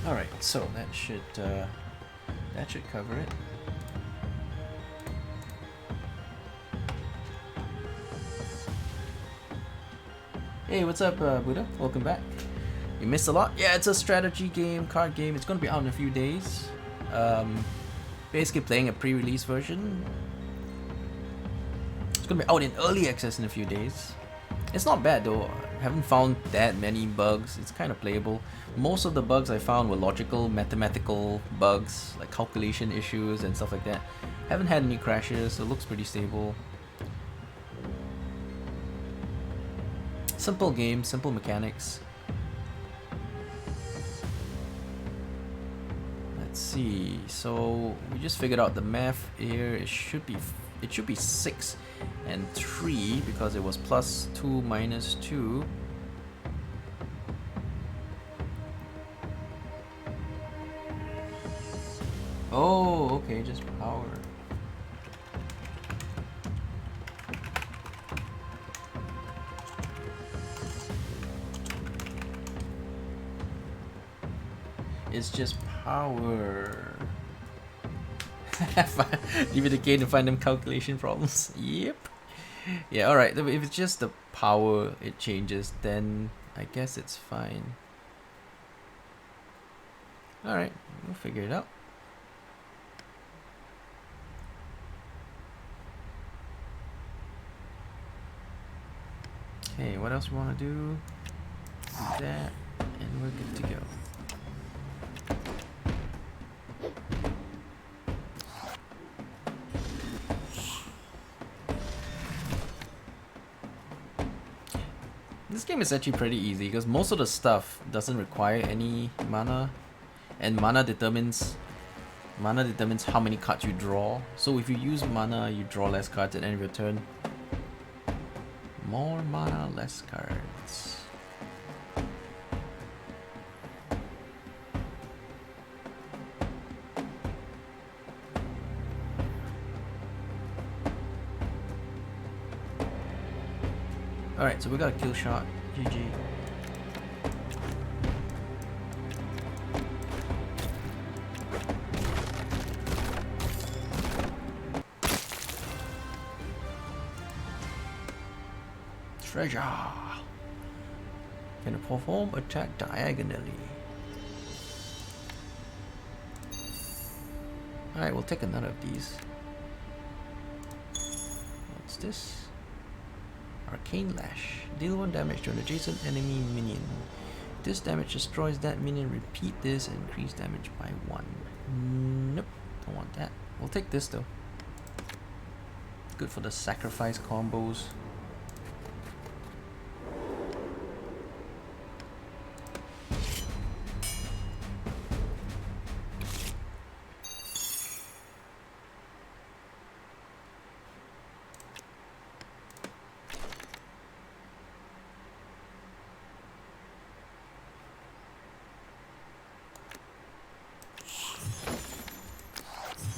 Alright, so that should cover it. Hey, what's up, Buddha? Welcome back. You missed a lot? Yeah, it's a strategy game, card game. It's gonna be out in a few days. Basically playing a pre-release version. It's gonna be out in early access in a few days. It's not bad though. I haven't found that many bugs. It's kind of playable. Most of the bugs I found were logical, mathematical bugs, like calculation issues and stuff like that. Haven't had any crashes, so it looks pretty stable. Simple game, simple mechanics. Let's see. So we just figured out the math here. It should be 6 and 3 because it was plus 2 minus 2. Oh, okay, just power. It's just power. Leave it to Kaen to find them calculation problems. Yep. Yeah, alright. If it's just the power it changes, then I guess it's fine. Alright, we'll figure it out. Okay, what else we want to do? Do that, and we're good to go. This game is actually pretty easy because most of the stuff doesn't require any mana, and mana determines how many cards you draw. So if you use mana, you draw less cards at the end of your turn. More mana, less cards. Alright, so we got a kill shot. GG. Treasure. Can perform attack diagonally. Alright, we'll take another of these. What's this? Arcane Lash. Deal 1 damage to an adjacent enemy minion. This damage destroys that minion. Repeat this and increase damage by 1. Nope, don't want that. We'll take this though. Good for the sacrifice combos.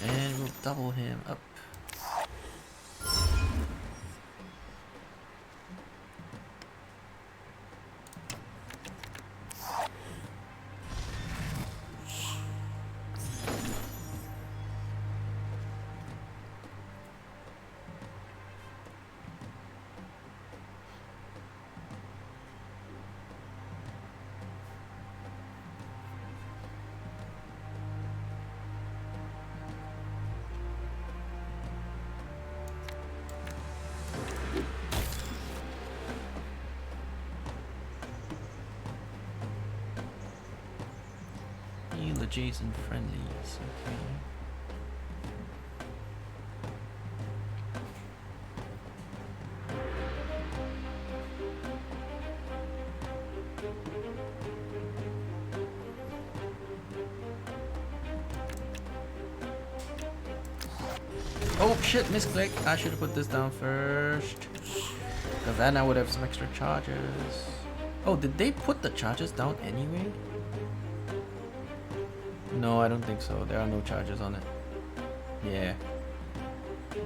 And we'll double him up. Adjacent friendlies, okay. Oh shit, misclick. I should have put this down first. Because then I would have some extra charges. Oh, did they put the charges down anyway? No, I don't think so. There are no charges on it. Yeah.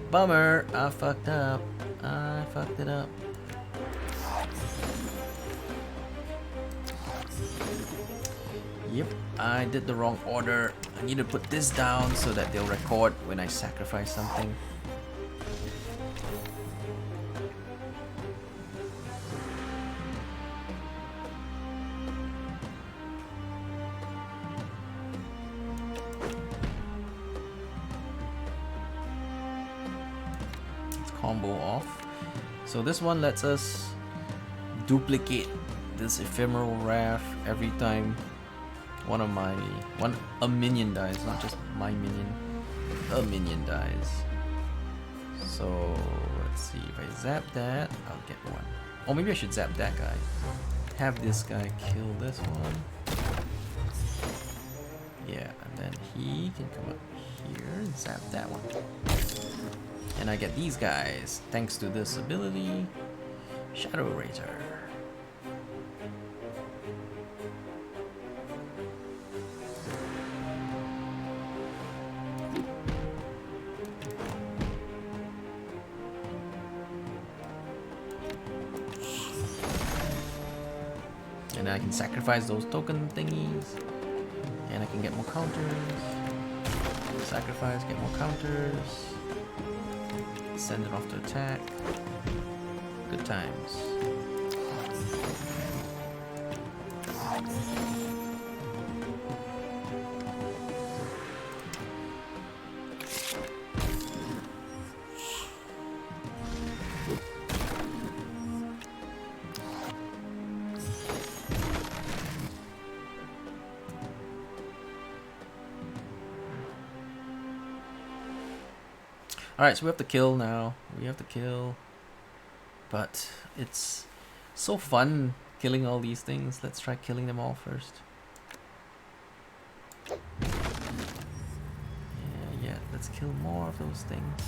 Bummer. I fucked up. I fucked it up. Yep, I did the wrong order. I need to put this down so that they'll record when I sacrifice something. Combo off. So this one lets us duplicate this ephemeral wrath every time a minion dies, not just my minion, a minion dies. So let's see, if I zap that, I'll get one. Or maybe I should zap that guy. Have this guy kill this one. Yeah, and then he can come up here and zap that one. And I get these guys thanks to this ability, Shadow Razor. And I can sacrifice those token thingies. And I can get more counters. Sacrifice, get more counters. Send it off to attack. Good times. Alright, so we have to kill now. We have to kill. But it's so fun killing all these things. Let's try killing them all first. Yeah, let's kill more of those things.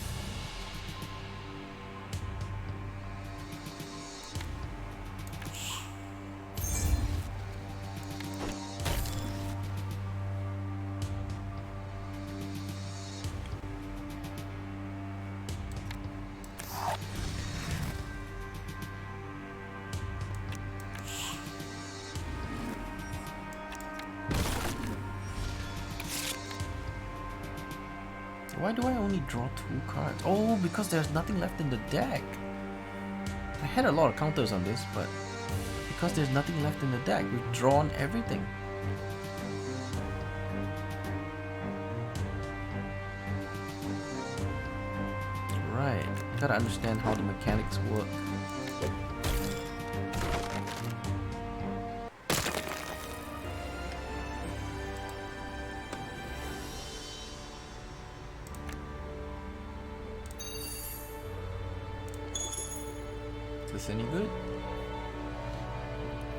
Why do I only draw 2 cards? Oh, because there's nothing left in the deck. I had a lot of counters on this, but because there's nothing left in the deck, we've drawn everything. Right, gotta understand how the mechanics work. Is this any good?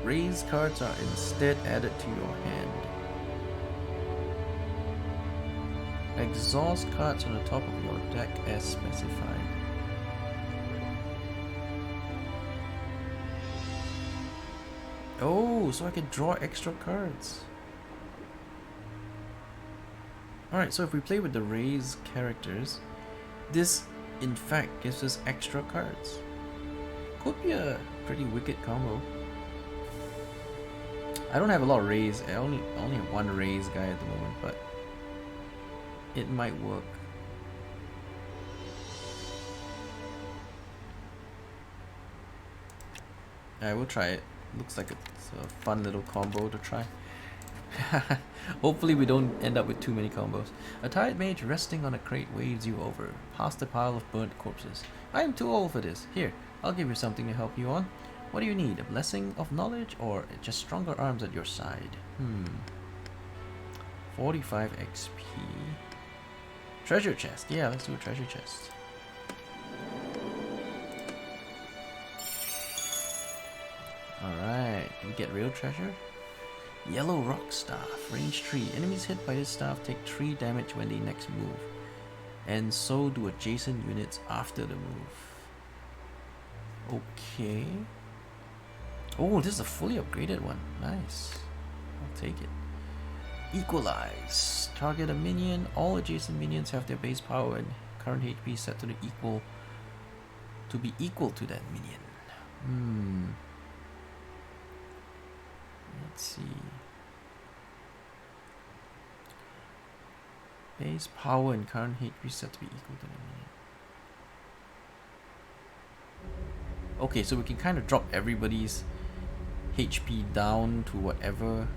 Raise cards are instead added to your hand. Exhaust cards on the top of your deck as specified. Oh, so I can draw extra cards. Alright, so if we play with the raise characters, this in fact gives us extra cards. Could be a pretty wicked combo. I don't have a lot of raise. I only have one raise guy at the moment, but it might work. I will try it. Looks like it's a fun little combo to try. Hopefully we don't end up with too many combos. A tired mage resting on a crate waves you over, past a pile of burnt corpses. I am too old for this. Here, I'll give you something to help you on. What do you need? A blessing of knowledge or just stronger arms at your side? 45 XP. Treasure chest. Yeah, let's do a treasure chest. Alright, we get real treasure. Yellow rock staff, range 3. Enemies hit by this staff take 3 damage when they next move. And so do adjacent units after the move. Okay. Oh, this is a fully upgraded one. Nice. I'll take it. Equalize. Target a minion. All adjacent minions have their base power and current HP set to be equal to that minion. Let's see. Base power and current HP set to be equal to the minion. Okay, so we can kind of drop everybody's HP down to whatever.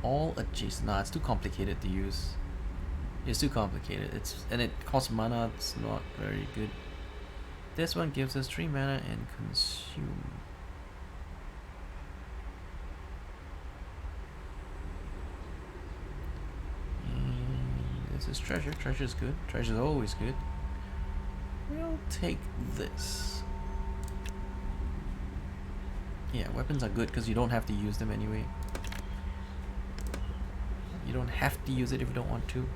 All adjacent. Nah, it's too complicated to use. It's too complicated. And it costs mana. It's not very good. This one gives us 3 mana and consume. This is treasure. Treasure's good. Treasure's always good. We'll take this. Yeah, weapons are good because you don't have to use them anyway. You don't have to use it if you don't want to.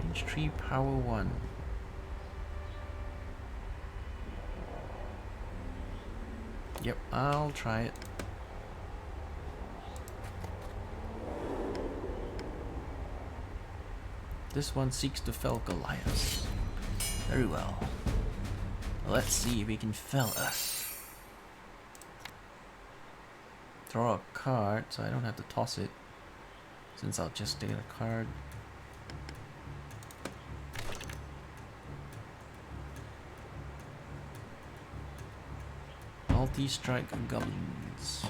Range 3, power 1. Yep, I'll try it. This one seeks to fell Goliaths. Very well. Let's see if he can fell us. Draw a card, so I don't have to toss it, since I'll just take a card. Multi-strike goblins.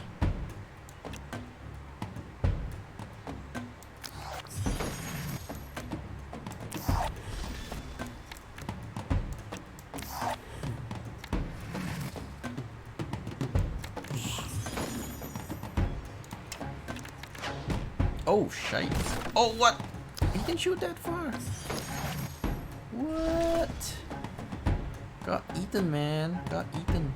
Oh, shite. Oh, what? He can shoot that far. What? Got eaten, man. Got eaten.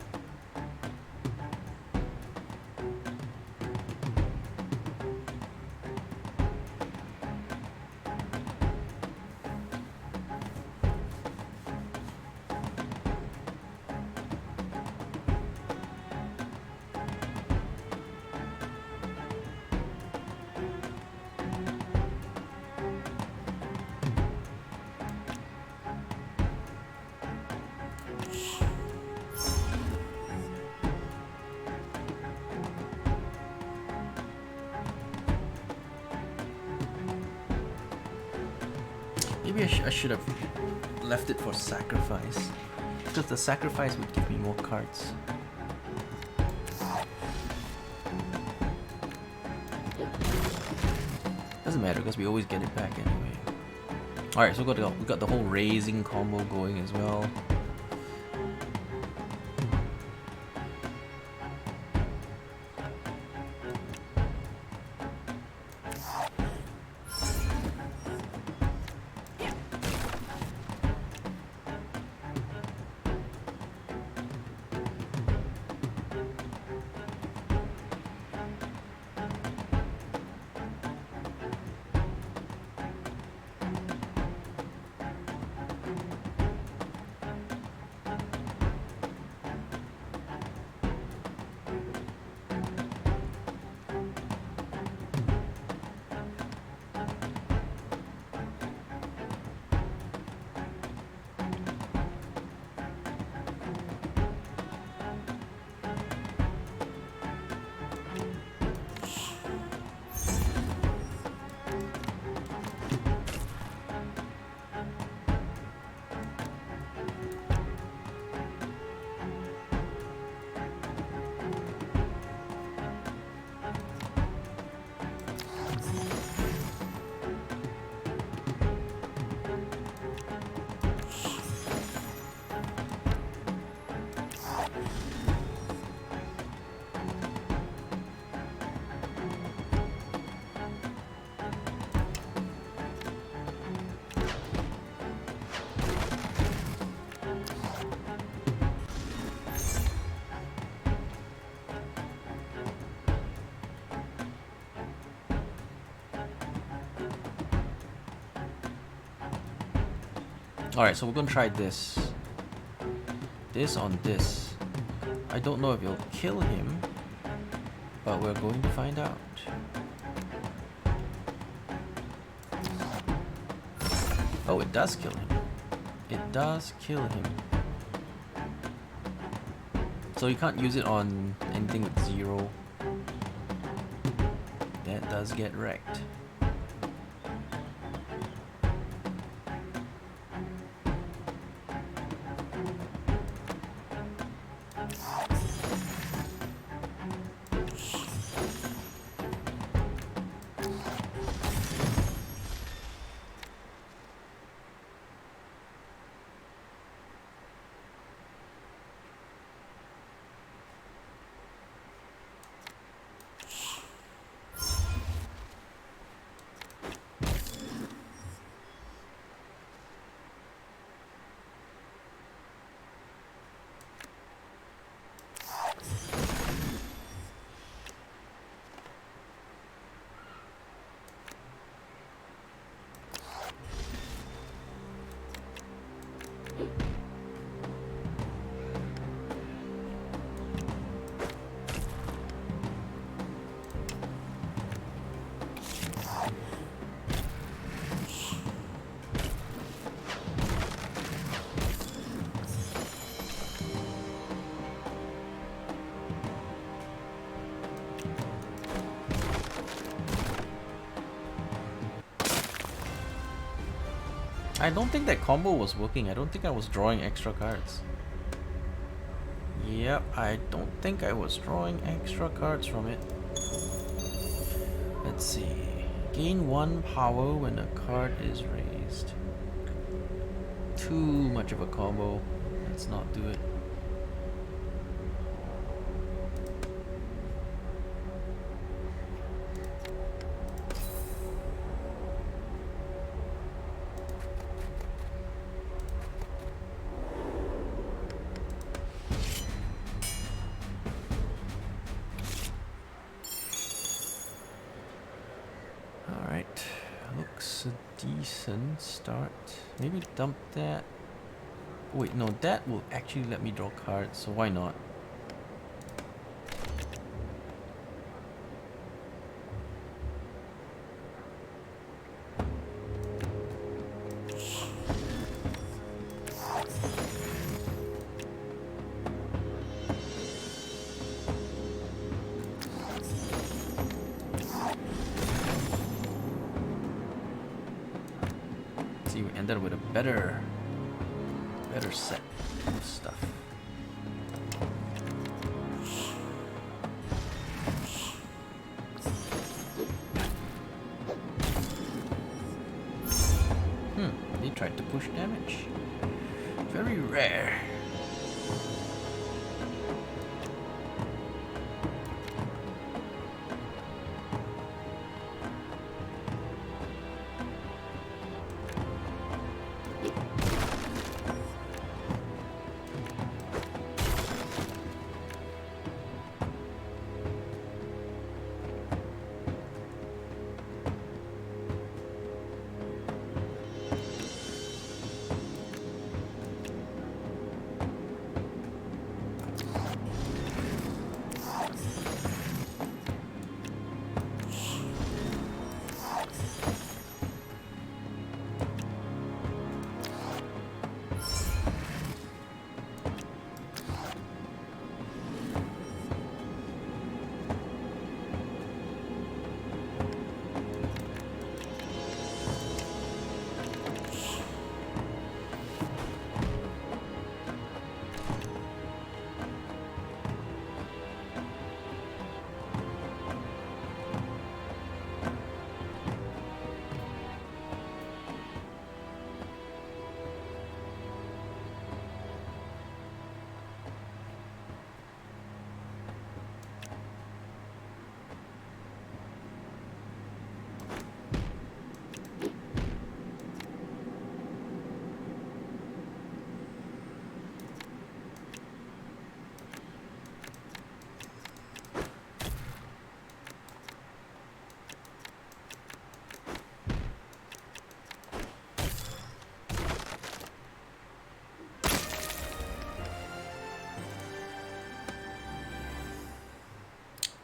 Maybe I should have left it for sacrifice, because the sacrifice would give me more cards. Doesn't matter because we always get it back anyway. Alright, so we got the whole raising combo going as well. Alright, so we're gonna try this. This on this. I don't know if it'll kill him, but we're going to find out. Oh, it does kill him. It does kill him. So you can't use it on anything with 0. That does get wrecked. I don't think that combo was working. I don't think I was drawing extra cards. Yep, I don't think I was drawing extra cards from it. Let's see. Gain 1 power when a card is raised. Too much of a combo. Let's not do it. Alright, looks a decent start. Maybe dump that. Wait, no, that will actually let me draw cards, so why not? See, we ended with a better set of stuff. They tried to push damage. Very rare.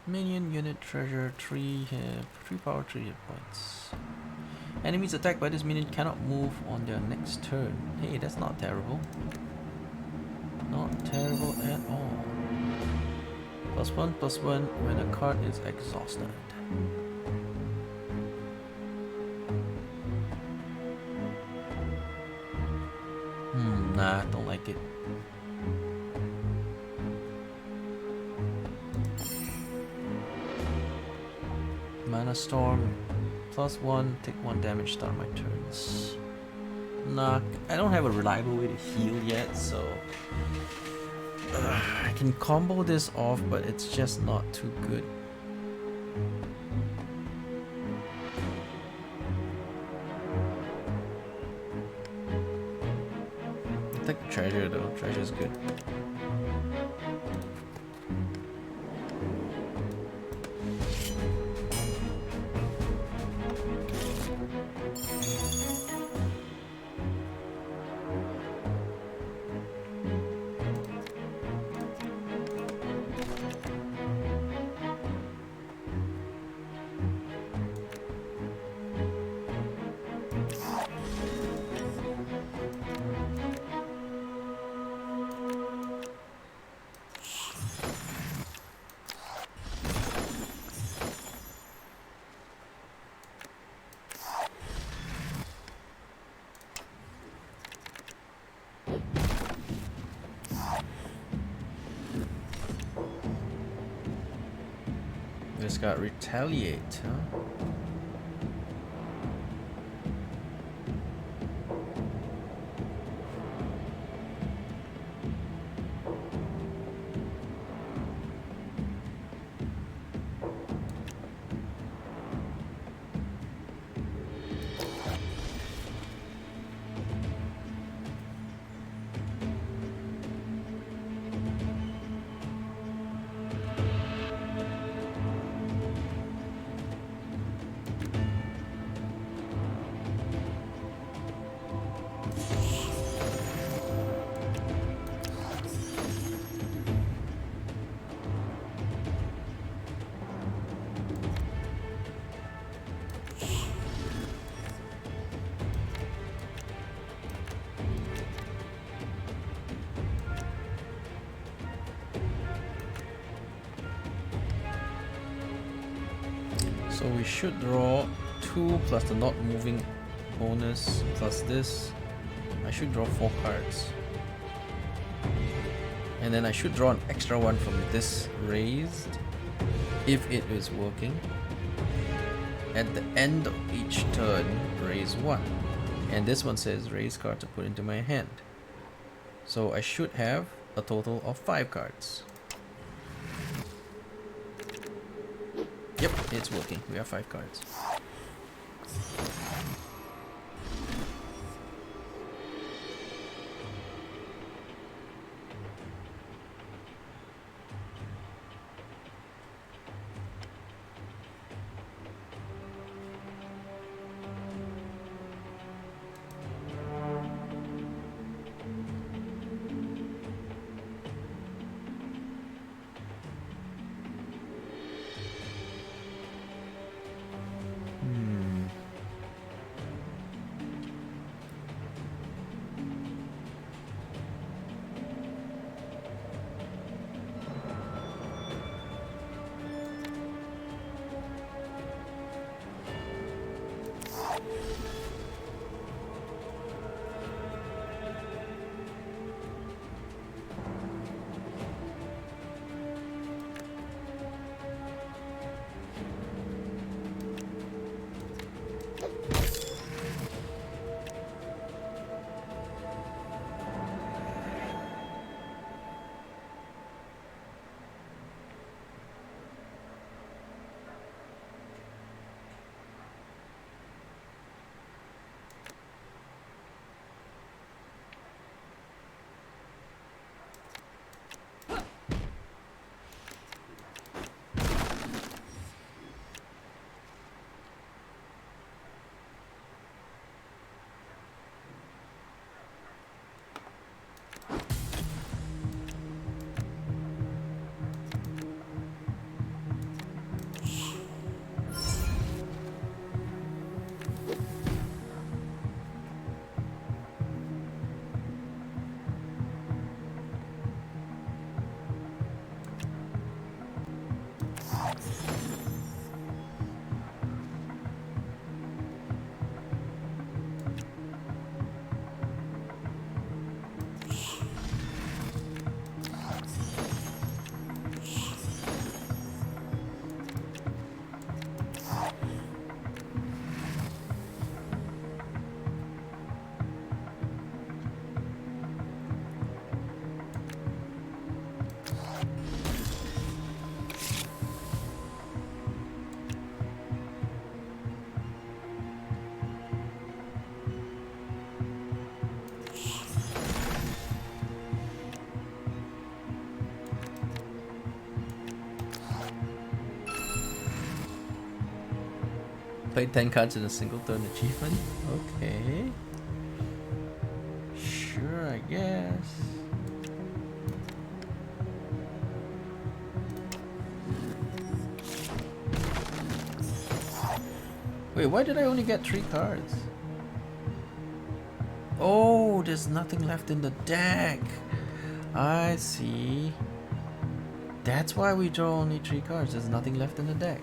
Minion unit treasure 3 power 3 hit points. Enemies attacked by this minion cannot move on their next turn. Hey, that's not terrible. Not terrible at all. +1/+1 when a card is exhausted. Nah, don't like it. Mana Storm, +1, take 1 damage, start my turns. Nah, I don't have a reliable way to heal yet, so I can combo this off, but it's just not too good. I take treasure though, treasure's good. It's got retaliate, huh? So we should draw 2 plus the not moving bonus plus this. I should draw 4 cards. And then I should draw an extra one from this raised, if it is working. At the end of each turn, raise 1. And this one says raise card to put into my hand. So I should have a total of 5 cards. Yep, it's working. We have 5 cards. Played 10 cards in a single turn achievement? Okay. Sure, I guess. Wait, why did I only get 3 cards? Oh, there's nothing left in the deck. I see. That's why we draw only 3 cards. There's nothing left in the deck.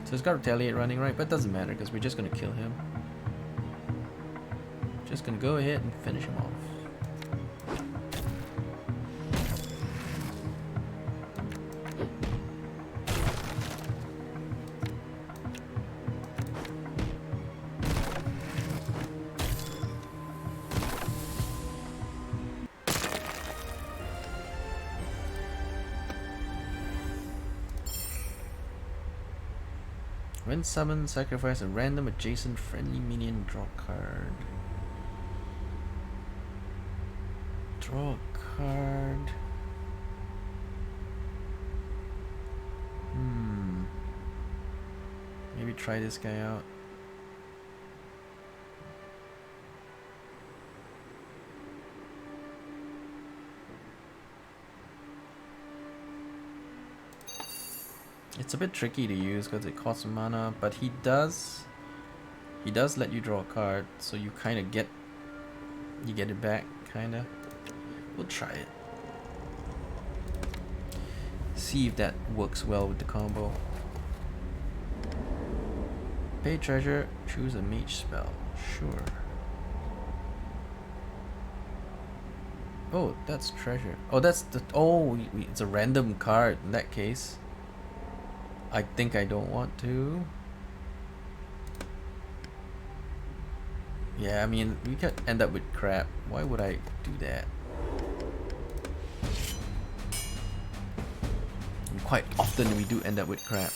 So it's got Retaliate running, right? But it doesn't matter because we're just going to kill him. Just going to go ahead and finish him off. When summoned, sacrifice a random adjacent friendly minion, draw a card. Draw a card. Maybe try this guy out. It's a bit tricky to use because it costs mana, but he does let you draw a card, so you kind of get it back, kind of. We'll try it. See if that works well with the combo. Pay treasure, choose a mage spell. Sure. Oh, that's treasure. Oh, that's the. Oh, it's a random card in that case. I think I don't want to. Yeah, I mean, we could end up with crap. Why would I do that? And quite often we do end up with crap.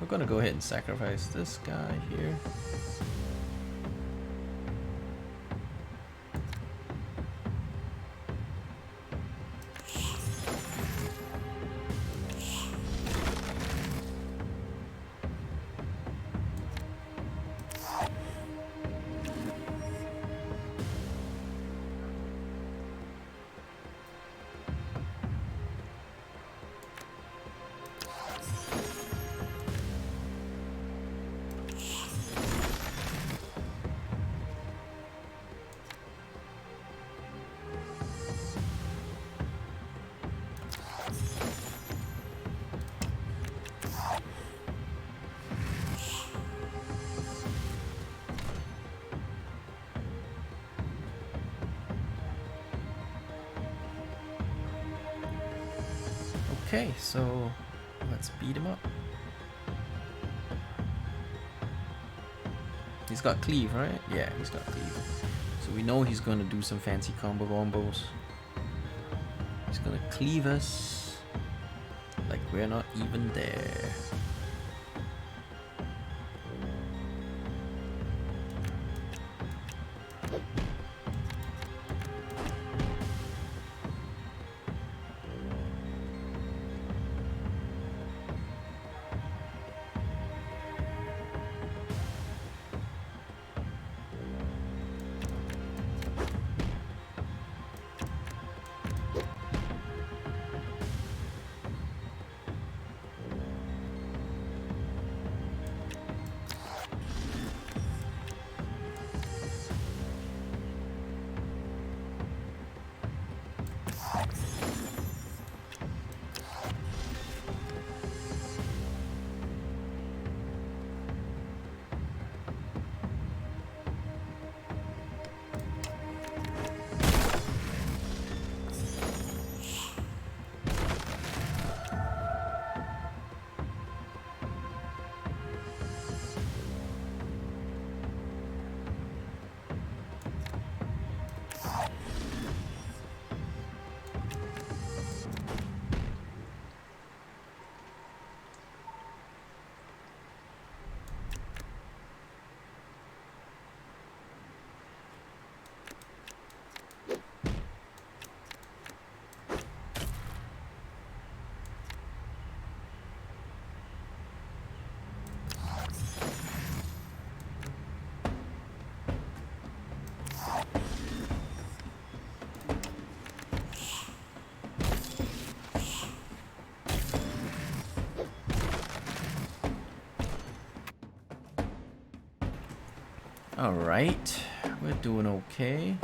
We're gonna go ahead and sacrifice this guy here. Okay, so let's beat him up. He's got cleave, right? Yeah, he's got cleave. So we know he's gonna do some fancy combo combos. He's gonna cleave us like we're not even there. Alright, we're doing okay.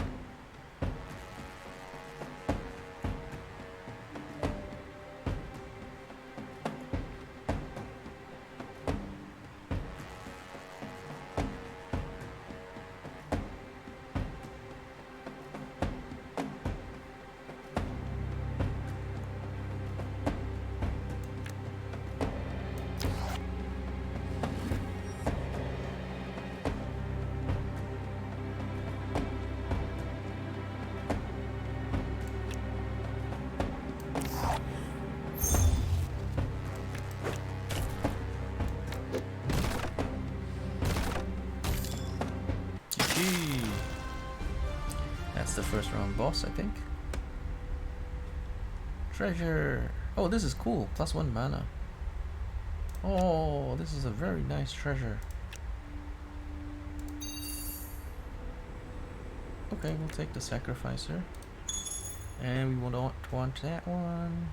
first round boss, I think. Treasure. Oh, this is cool. +1 mana. Oh, this is a very nice treasure. Okay, we'll take the sacrificer. And we won't want that one.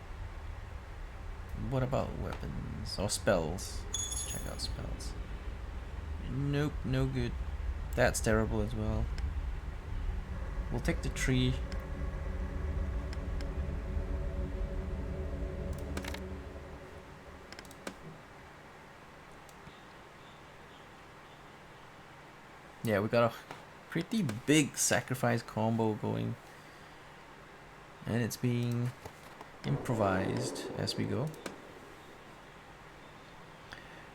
What about weapons or spells? Let's check out spells. Nope, no good. That's terrible as well. We'll take the tree. Yeah, we got a pretty big sacrifice combo going. And it's being improvised as we go.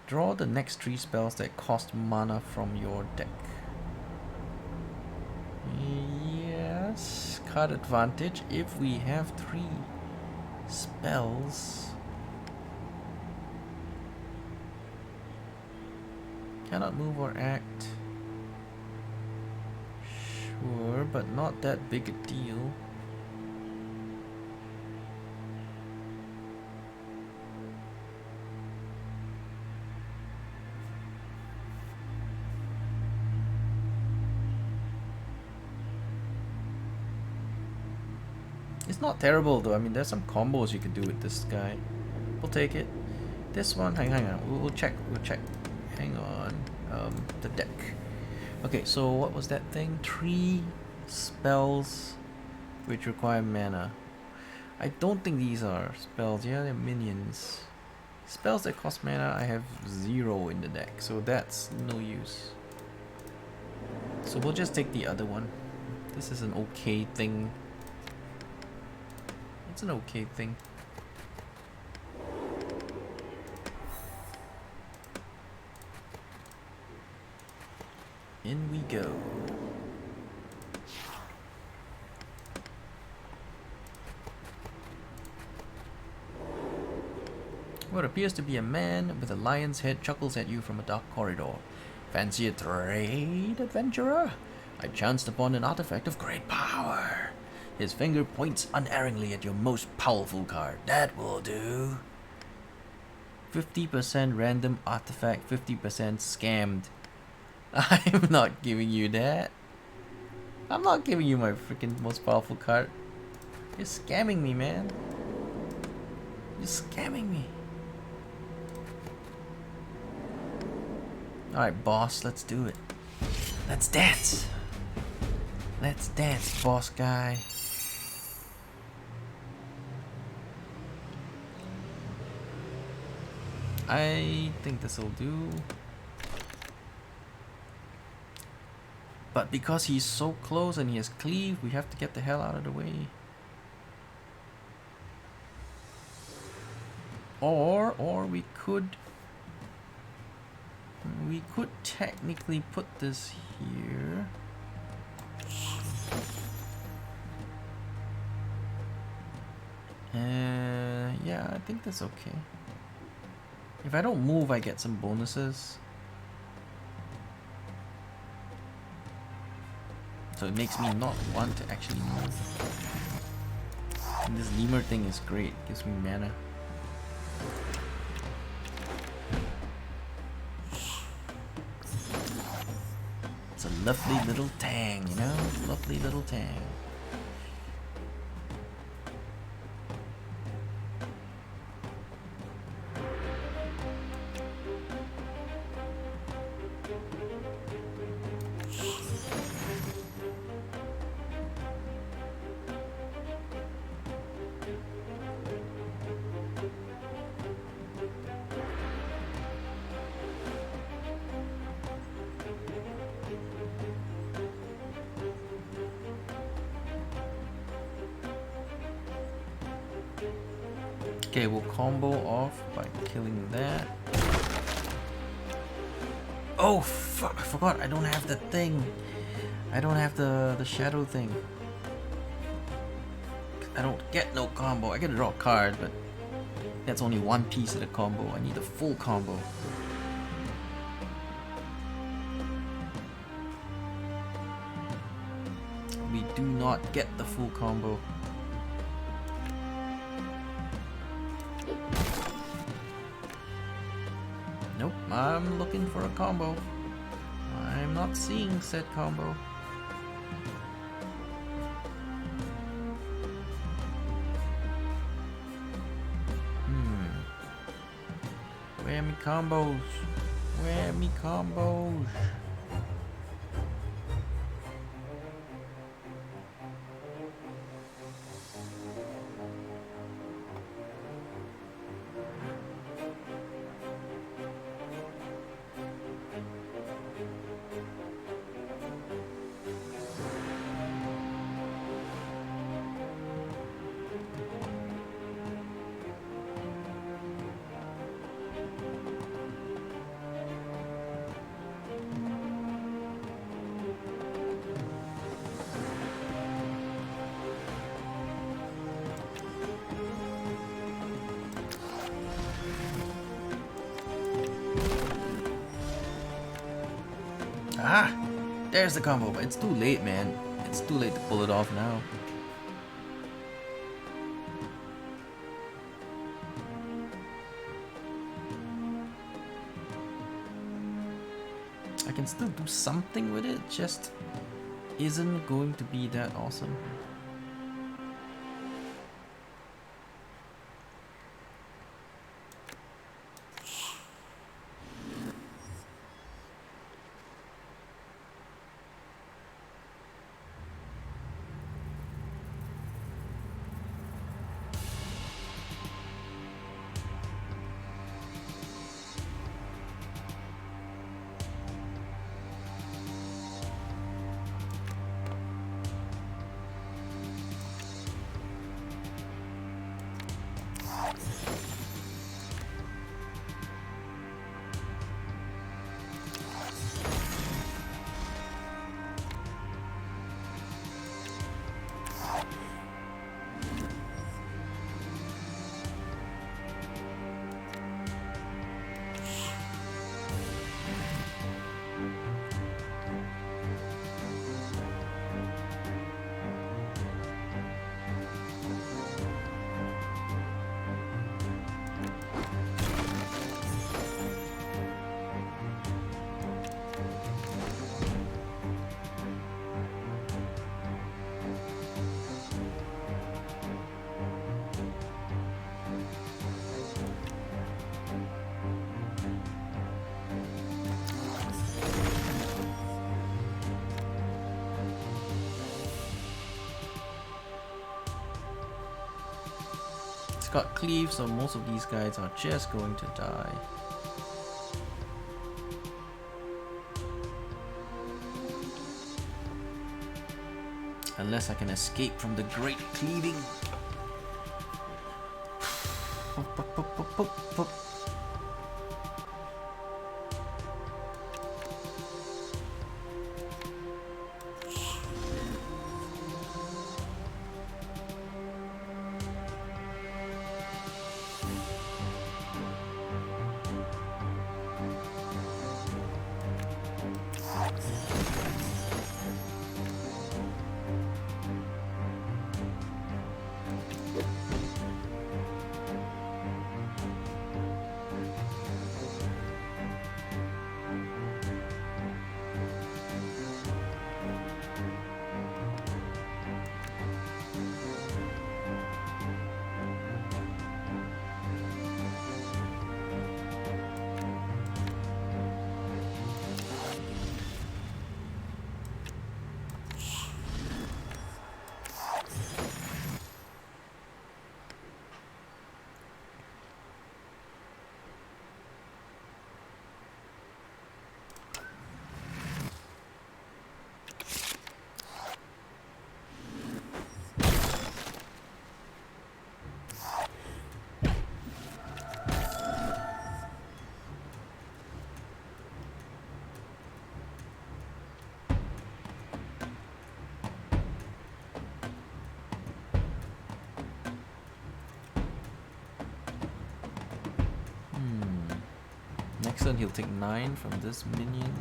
Draw the next 3 spells that cost mana from your deck. Yes, card advantage if we have 3 spells. Cannot move or act. Sure, but not that big a deal. It's not terrible though. I mean, there's some combos you can do with this guy. We'll take it. This one, hang on. We'll check. Hang on. The deck. Okay, so what was that thing? 3 spells which require mana. I don't think these are spells. Yeah, they're minions. Spells that cost mana, I have 0 in the deck, so that's no use. So we'll just take the other one. This is an okay thing. It's an okay thing. In we go. What appears to be a man with a lion's head chuckles at you from a dark corridor. Fancy a trade, adventurer? I chanced upon an artifact of great power. His finger points unerringly at your most powerful card. That will do. 50% random artifact, 50% scammed. I'm not giving you that. I'm not giving you my freaking most powerful card. You're scamming me, man. You're scamming me. Alright, boss, let's do it. Let's dance. Let's dance, boss guy. I think this will do. But because he's so close and he has cleave, we have to get the hell out of the way. Or we could technically put this here. Yeah, I think that's okay. If I don't move, I get some bonuses. So it makes me not want to actually move. And this lemur thing is great, gives me mana. It's a lovely little tang, you know? Lovely little tang. Okay, we'll combo off by killing that. Oh fuck, I forgot, I don't have the thing. I don't have the shadow thing. I don't get no combo. I get to draw a card, but that's only one piece of the combo. I need the full combo. We do not get the full combo. Nope, I'm looking for a combo. I'm not seeing said combo. Where me combos? Where me combos? Ah! There's the combo, but it's too late, man. It's too late to pull it off now. I can still do something with it, just isn't going to be that awesome. Got cleave, so most of these guys are just going to die. Unless I can escape from the great cleaving. Next turn he'll take 9 from this minion.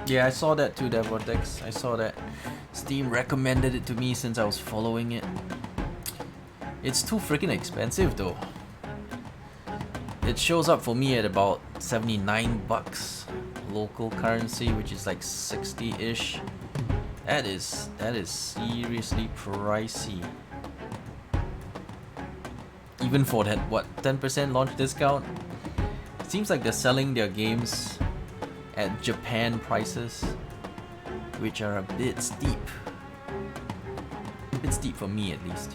Yeah, I saw that too, that Vortex. I saw that. Steam recommended it to me since I was following it. It's too freaking expensive though. It shows up for me at about 79 bucks local currency, which is like 60-ish. That is seriously pricey. Even for that, what, 10% launch discount? It seems like they're selling their games at Japan prices, which are a bit steep. A bit steep for me at least.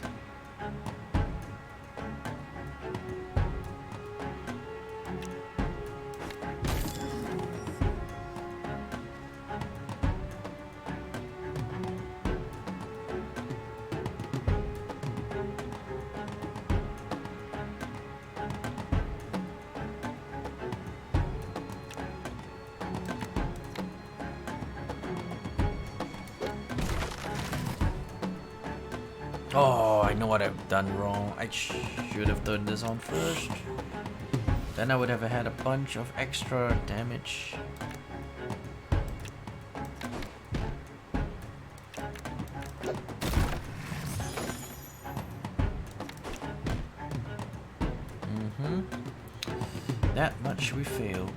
Oh, I know what I've done wrong. I should have turned this on first. Then I would have had a bunch of extra damage. That much we failed.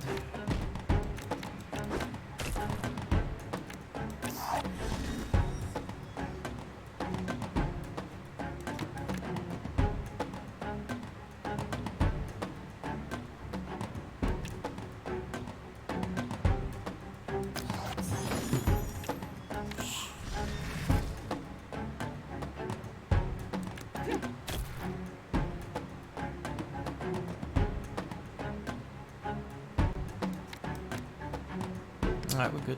Alright, we're good.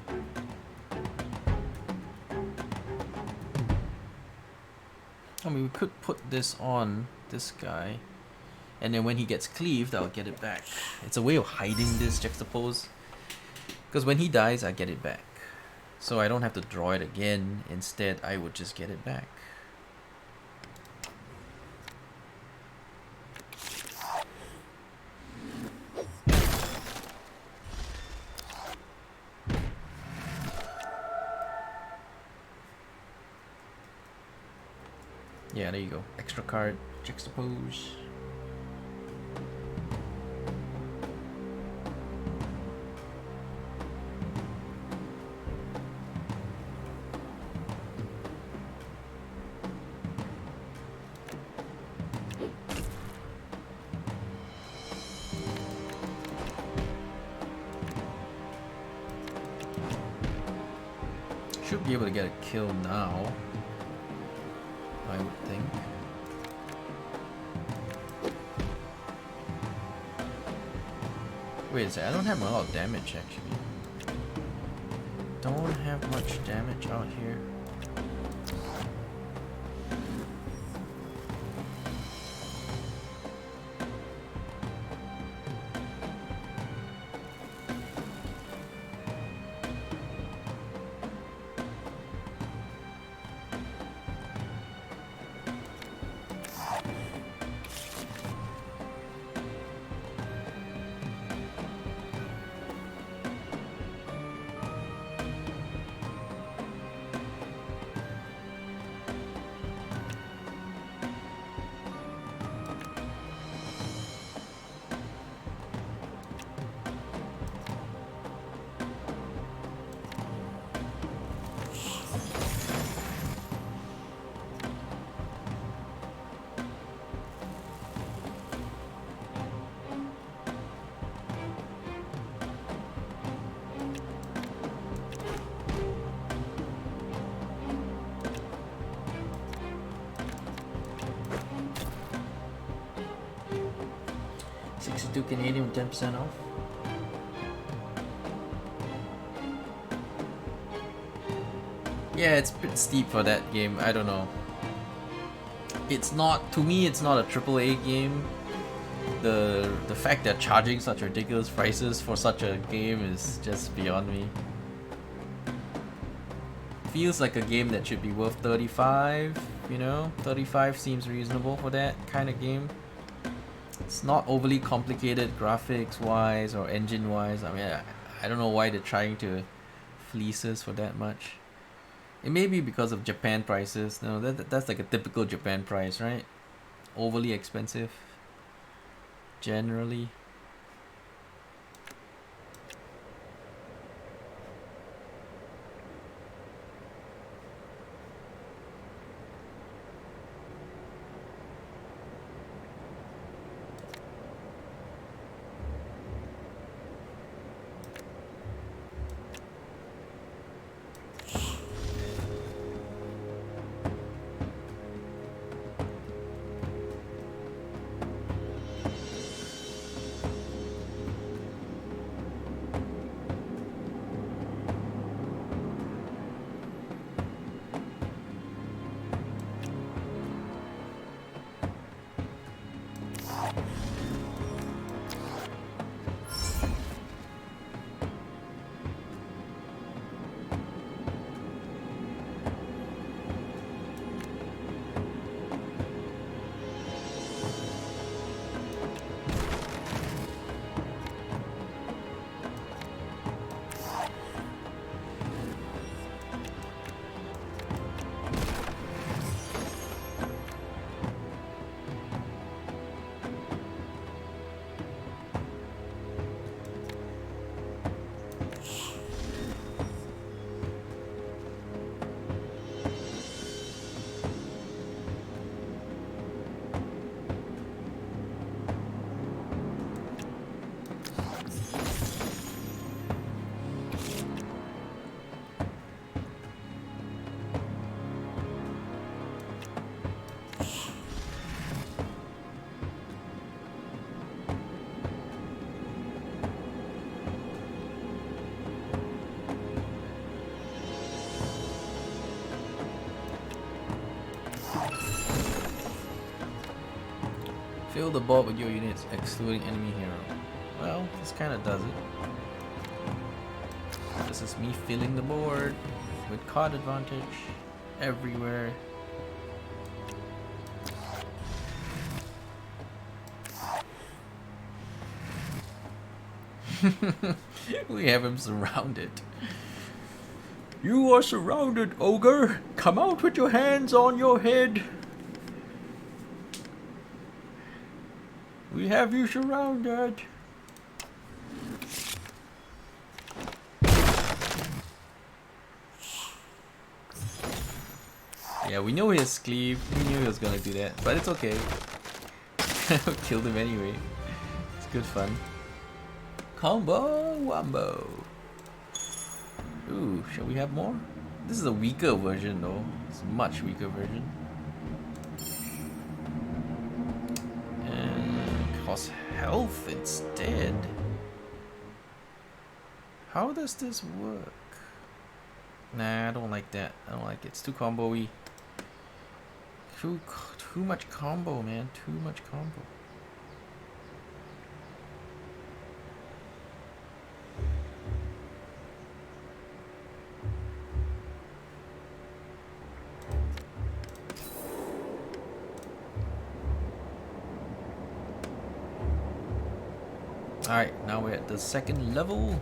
I mean, we could put this on this guy, and then when he gets cleaved, I'll get it back. It's a way of hiding this juxtapose, because when he dies, I get it back. So I don't have to draw it again. Instead, I would just get it back. Yeah, there you go. Extra card, juxtapose. Should be able to get a kill now, I would think. Wait a second, I don't have a lot of damage actually. Don't have much damage out here. Canadian 10% off. Yeah, it's a bit steep for that game. I don't know. It's not, to me, it's not a AAA game. The fact they're charging such ridiculous prices for such a game is just beyond me. Feels like a game that should be worth 35, you know? 35 seems reasonable for that kind of game. It's not overly complicated graphics wise or engine wise. I mean, I don't know why they're trying to fleeces for that much. It may be because of Japan prices. No, that's like a typical Japan price, right? Overly expensive. Generally. Fill the board with your units, excluding enemy hero. Well, this kind of does it. This is me filling the board with card advantage everywhere. We have him surrounded. You are surrounded, ogre! Come out with your hands on your head! We have you surrounded! Yeah, we know his cleave. We knew he was gonna do that, but it's okay. Killed him anyway. It's good fun. Combo Wombo. Ooh, shall we have more? This is a weaker version though. It's a much weaker version. And cost health instead. How does this work? Nah, I don't like that. I don't like it. It's too combo-y. Too much combo, man. Too much combo. Alright, now we're at the second level.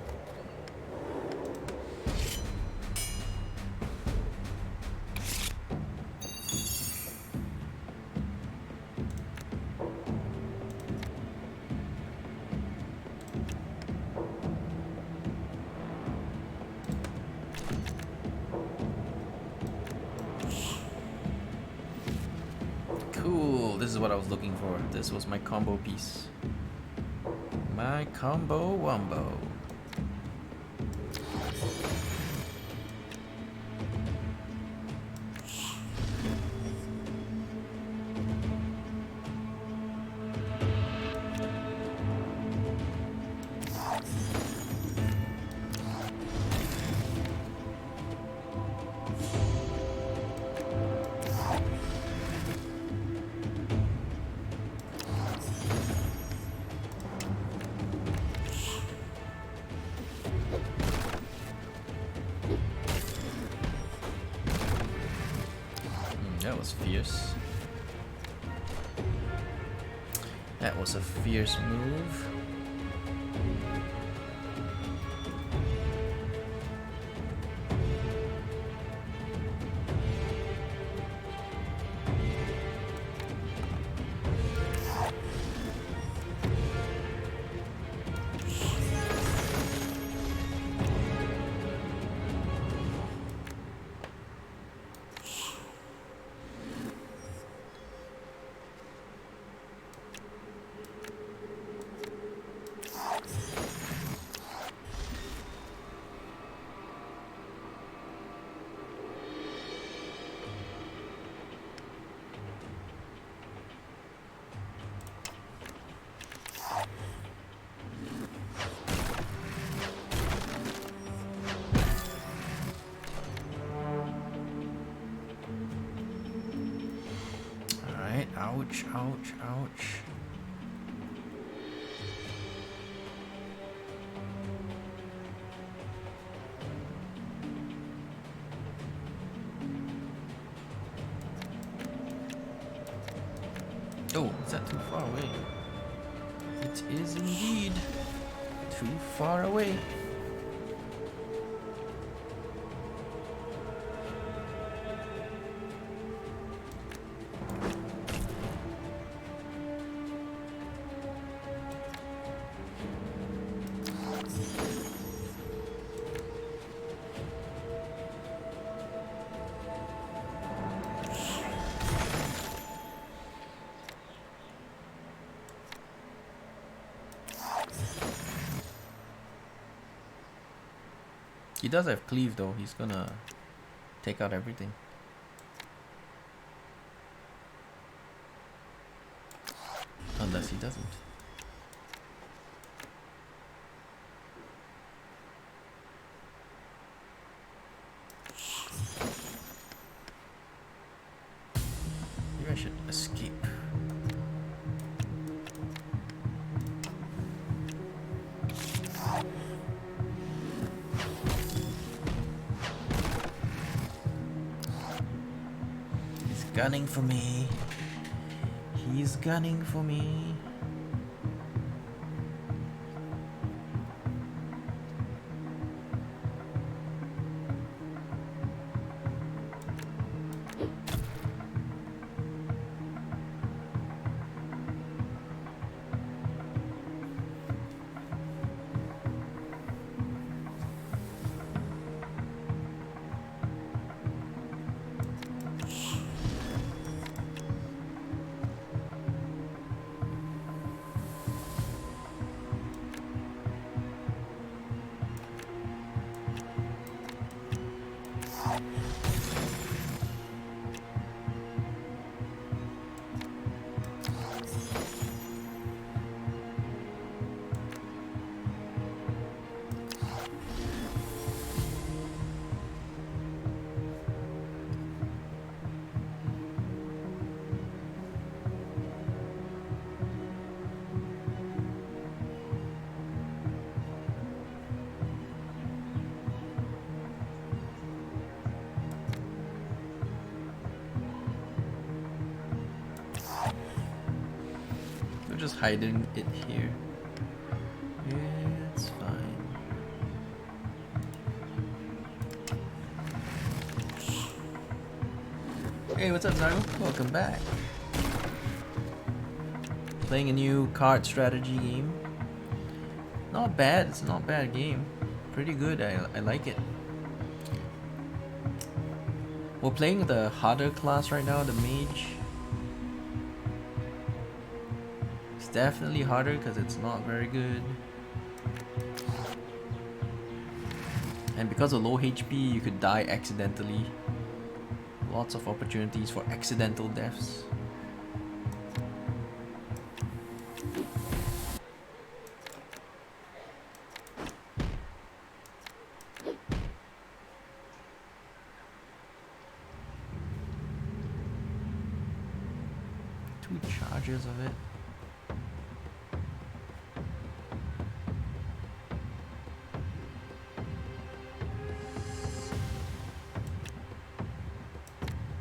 Cool, this is what I was looking for. This was my combo piece. My combo wombo. That was fierce. That was a fierce move. Ouch, ouch, ouch. Oh, is that too far away? It is indeed too far away. He does have cleave though, he's gonna take out everything. Unless he doesn't. Maybe I should escape. Gunning for me. He's gunning for me. We're just hiding it here. Yeah, it's fine. Hey, what's up, Zaru? Welcome back. Playing a new card strategy game. Not bad, it's not a bad game. Pretty good, I like it. We're playing the harder class right now, the mage. It's definitely harder because it's not very good. And because of low HP, you could die accidentally. Lots of opportunities for accidental deaths. Two charges of it.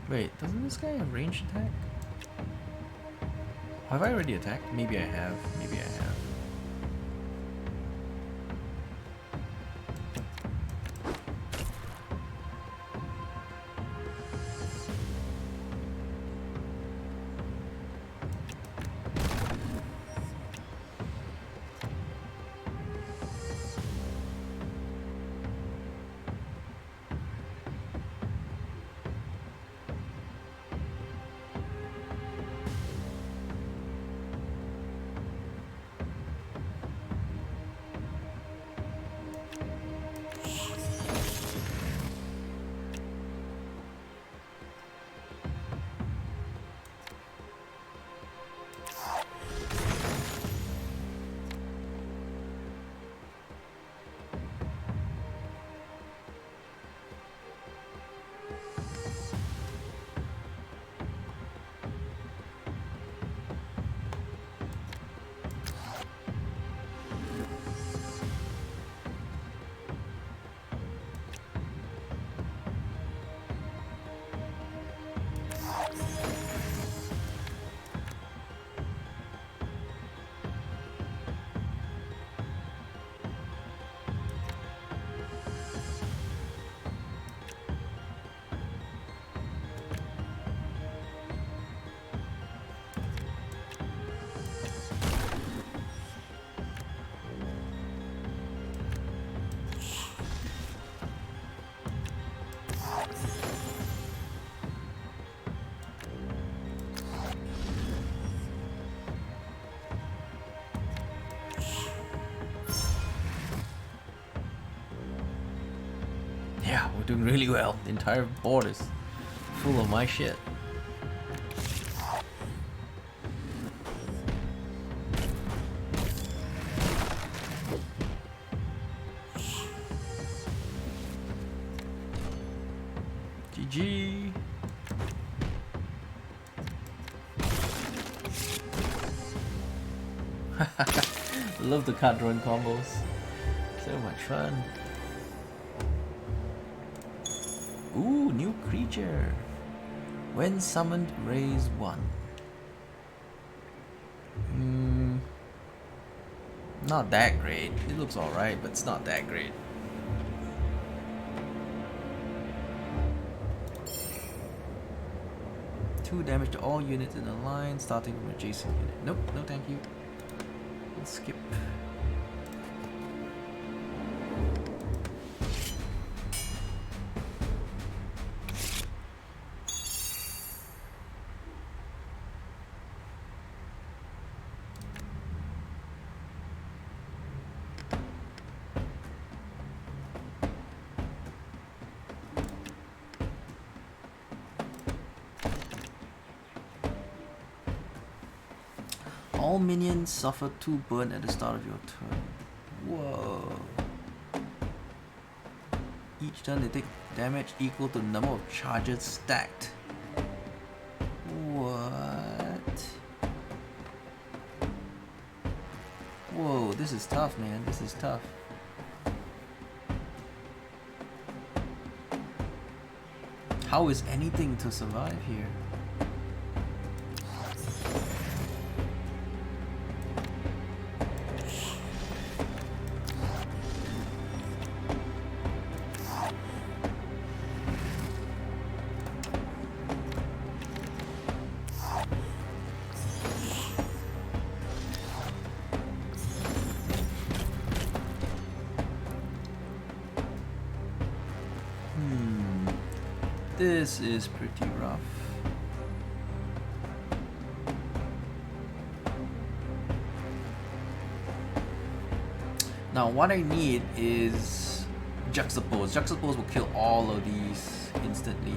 Wait, doesn't this guy have ranged attack? Have I already attacked? Maybe I have. Maybe I have. doing really well. The entire board is full of my shit. GG. Love the card drawing combos. So much fun. Ooh, new creature. When summoned, raise 1. Not that great. It looks alright, but it's not that great. Two damage to all units in a line, starting from adjacent unit. Nope, no thank you. Let's skip. All minions suffer 2 burn at the start of your turn. Whoa. Each turn they take damage equal to the number of charges stacked. What? Whoa, this is tough, man. This is tough. How is anything to survive here? This is pretty rough. Now what I need is Juxtapose. Juxtapose will kill all of these instantly.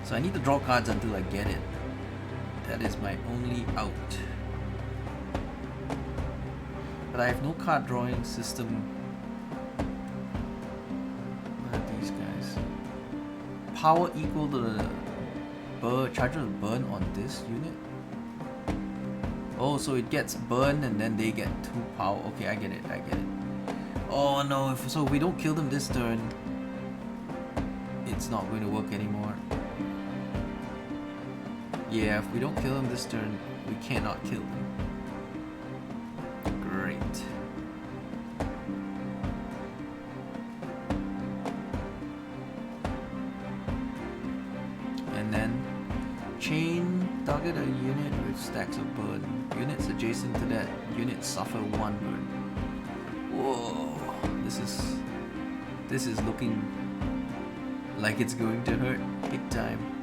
So I need to draw cards until I get it. That is my only out. But I have no card drawing system. Power equal to the charge of burn on this unit. Oh, so it gets burn and then they get 2 power. Okay, I get it. Oh no! So if we don't kill them this turn, it's not going to work anymore. Yeah, if we don't kill them this turn, we cannot kill them. Great. And then chain target a unit with stacks of burn. Units adjacent to that unit suffer 1 burn. Whoa, this is looking like it's going to hurt big time.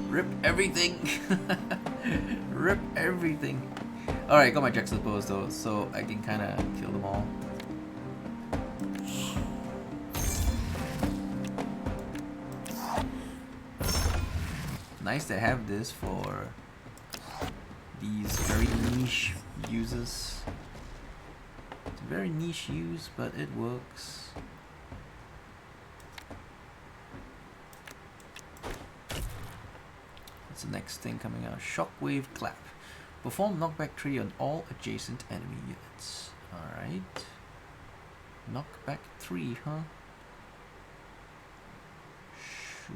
Rip everything. Rip everything. Alright, got my Juxtapose though, so I can kinda kill them all. nice to have this for these very niche uses. It's a very niche use, but it works. What's the next thing coming out? Shockwave Clap. Perform knockback 3 on all adjacent enemy units. Alright. Knockback 3, huh? Sure.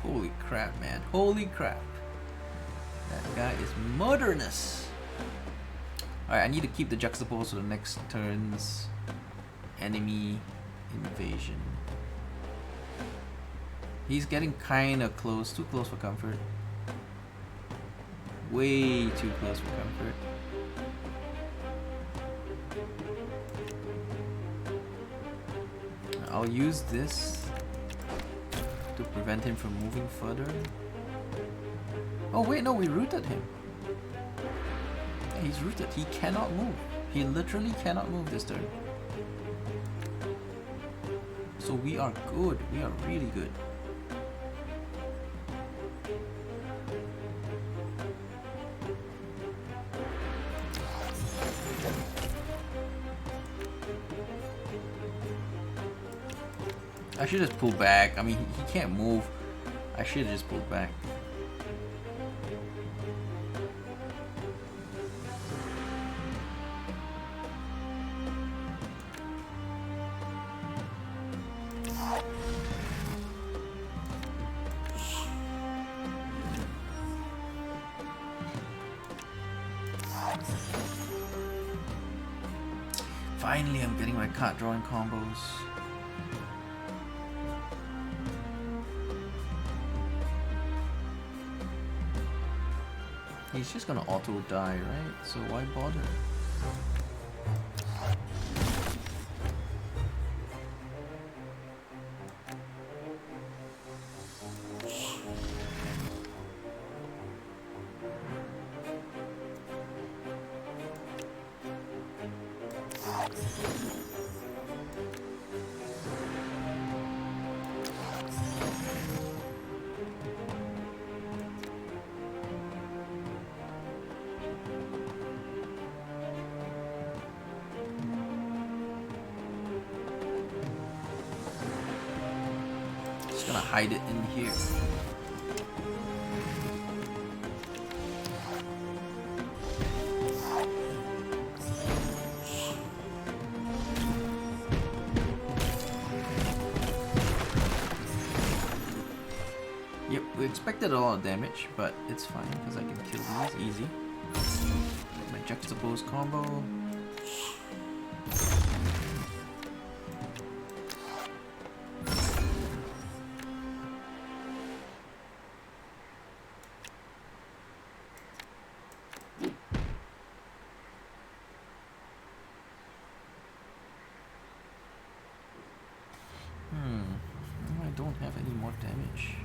Holy crap, man. Holy crap. That guy is murderous. Alright, I need to keep the juxtapose for the next turn's enemy invasion. He's getting kinda close. Too close for comfort. Way too close for comfort. I'll use this to prevent him from moving further. Oh wait, no, we rooted him. Yeah, he's rooted. He cannot move. He literally cannot move this turn. So we are good. We are really good. I should just pull back. I mean, he can't move. I should have just pulled back. Finally, I'm getting my card drawing combos. He's just gonna auto die, right? So why bother? Just gonna hide it in here. Yep, we expected a lot of damage, but it's fine because I can kill these easy. My juxtapose combo. I don't have any more damage.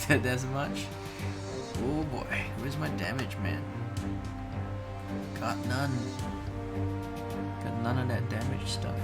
expected as much. Oh boy, where's my damage, man? Got none. Got none of that damage stuff.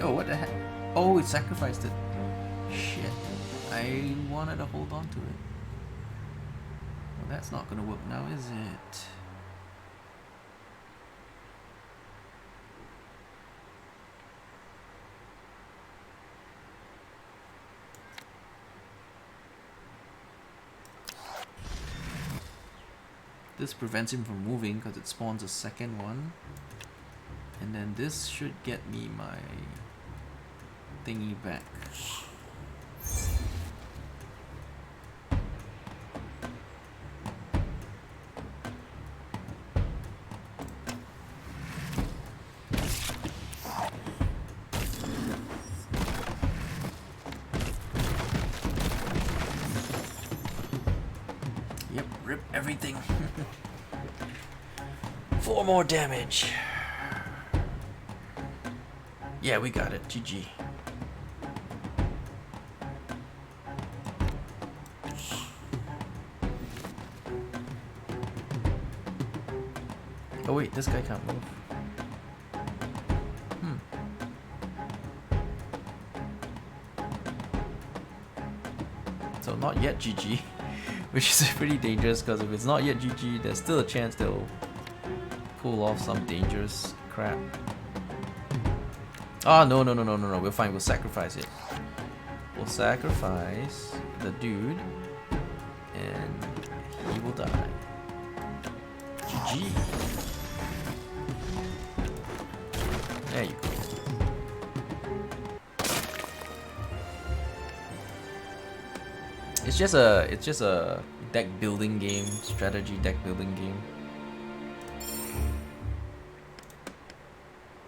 Oh, what the heck? Oh, it sacrificed it. Shit. I wanted to hold on to it. Well, that's not gonna work now, is it? This prevents him from moving because it spawns a second one. And then this should get me my thingy back. Yep, rip everything. 4 more damage. Yeah, we got it. GG. Oh wait, this guy can't move. So not yet GG, which is pretty dangerous because if it's not yet GG, there's still a chance they'll pull off some dangerous crap. Oh, no, we're fine, we'll sacrifice it. We'll sacrifice the dude, and he will die. GG. There you go. It's just a deck building game, strategy deck building game.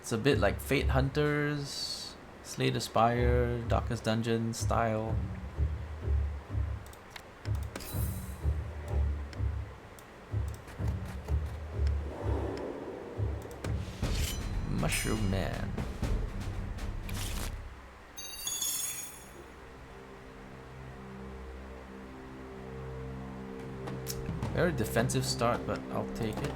It's a bit like Fate Hunters, Slay the Spire, Darkest Dungeon style. Mushroom Man. Very defensive start, but I'll take it.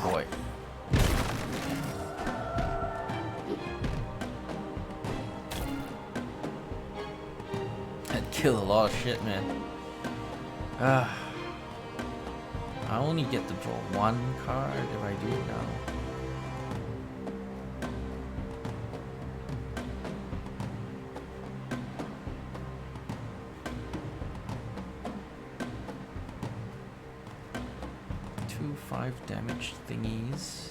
boy. That killed a lot of shit, man. Ah. I only get to draw one card if I do it now. Two 5 damage thingies.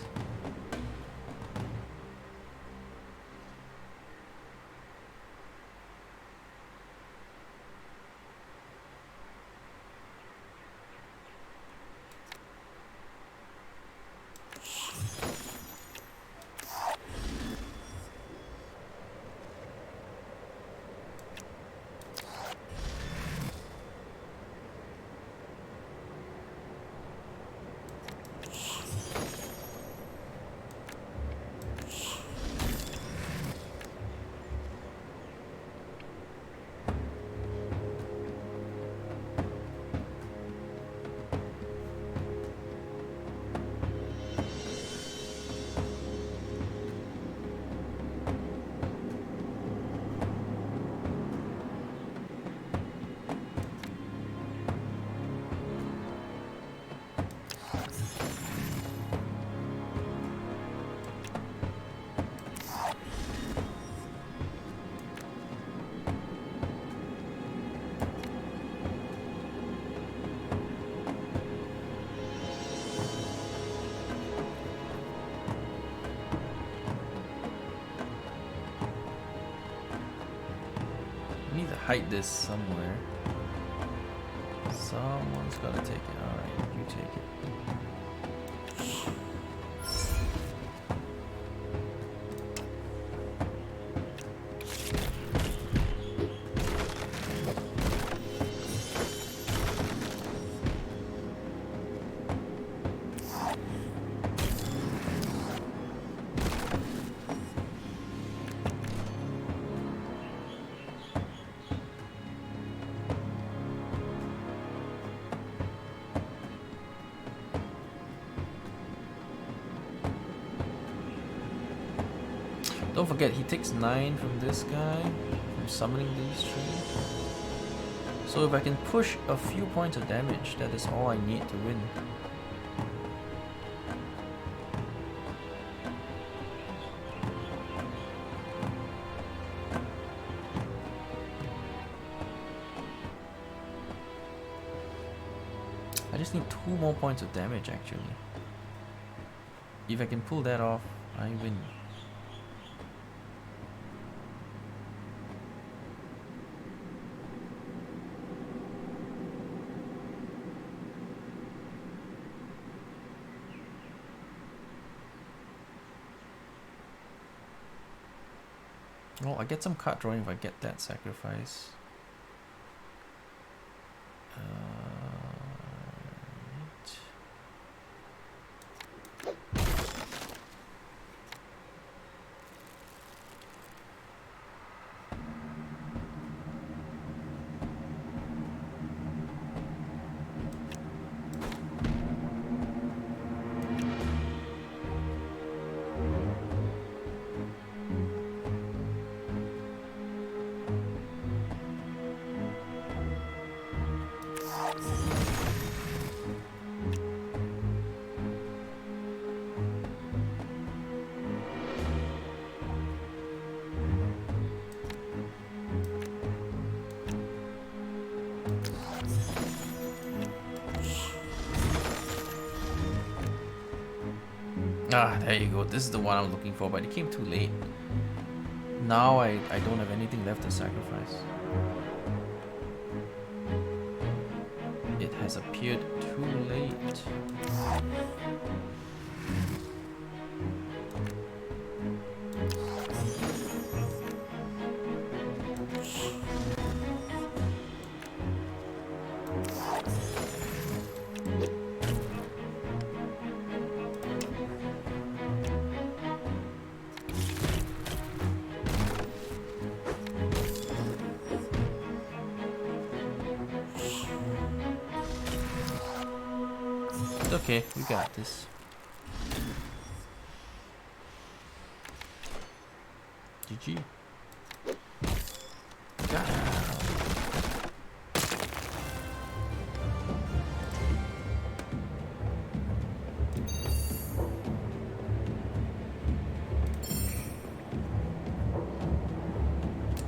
I need to hide this somewhere. Someone's gotta take it. Alright, you take it. Don't forget, he takes 9 from this guy, from summoning these 3. So if I can push a few points of damage, that is all I need to win. I just need 2 more points of damage actually. If I can pull that off, I win. Well, I get some card drawing if I get that sacrifice. Ah, there you go. This is the one I'm looking for, but it came too late. Now I don't have anything left to sacrifice. It has appeared too late. Okay, we got this. GG. Got it.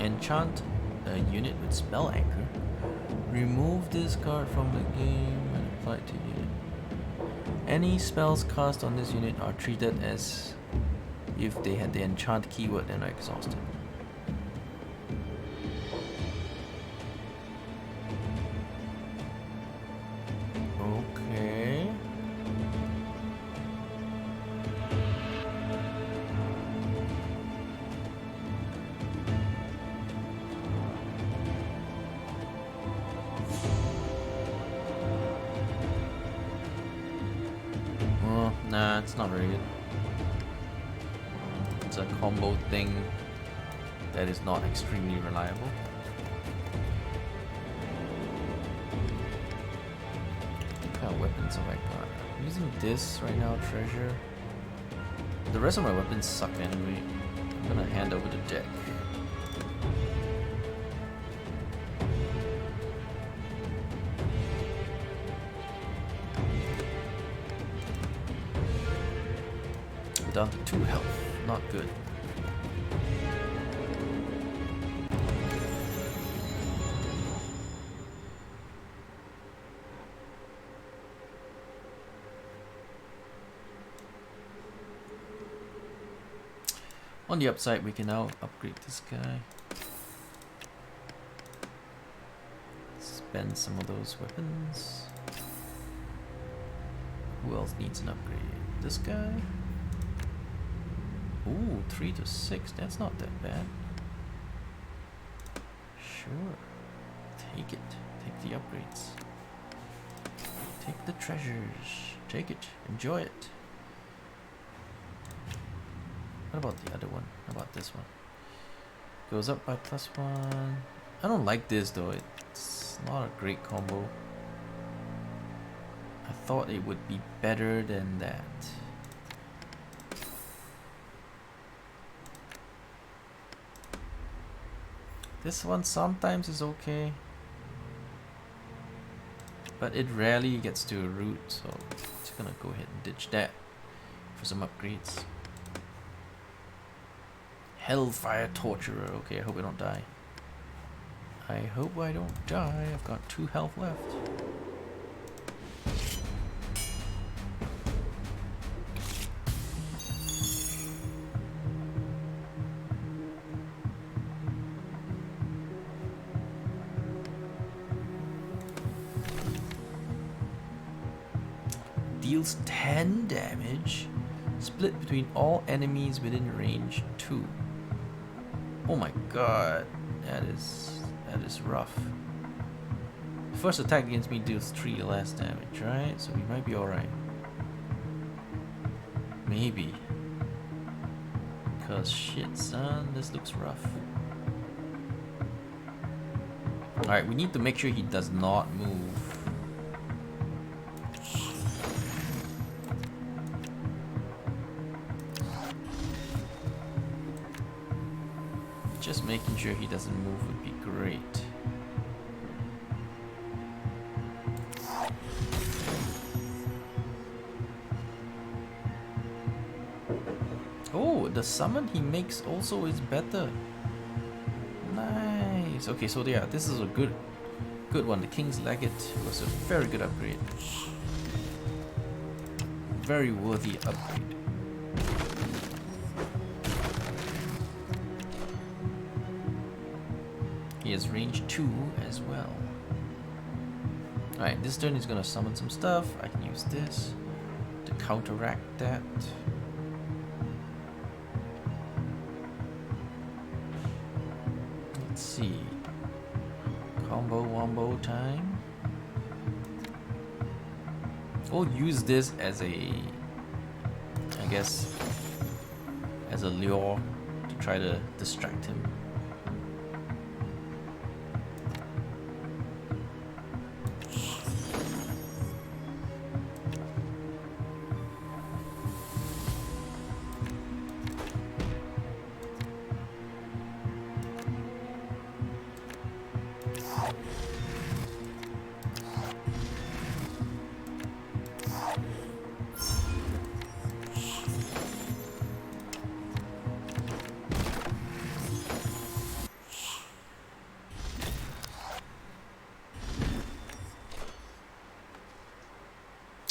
Enchant a unit with Spell Anchor. Remove this card from the game and apply it to unit. Any spells cast on this unit are treated as if they had the enchant keyword and are exhausted. Okay. Nah, it's not very good. It's a combo thing that is not extremely reliable. What kind of weapons have I got? I'm using this right now, treasure. The rest of my weapons suck anyway. I'm gonna hand over the deck. Down to 2 health, not good. On the upside, we can now upgrade this guy. Spend some of those weapons. Who else needs an upgrade? This guy? Ooh, 3 to 6. That's not that bad. Sure. Take it. Take the upgrades. Take the treasures. Take it. Enjoy it. What about the other one? How about this one? Goes up by +1. I don't like this though. It's not a great combo. I thought it would be better than that. This one sometimes is okay, but it rarely gets to a root, so I'm just gonna go ahead and ditch that for some upgrades. Hellfire Torturer. Okay, I hope I don't die. I hope I don't die. I've got 2 health left. Deals 10 damage, split between all enemies within range 2. Oh my god, that is rough. First attack against me deals 3 less damage, right? So we might be alright. Maybe. Because shit, son, this looks rough. Alright, we need to make sure he does not move. Just making sure he doesn't move would be great. Oh, the summon he makes also is better. Nice. Okay, so yeah, this is a good one. The King's Legate was a very good upgrade. Very worthy upgrade. He has range 2 as well. Alright, this turn he's gonna summon some stuff. I can use this to counteract that. Let's see. Combo wombo time. We'll use this as a, I guess, as a lure to try to distract him.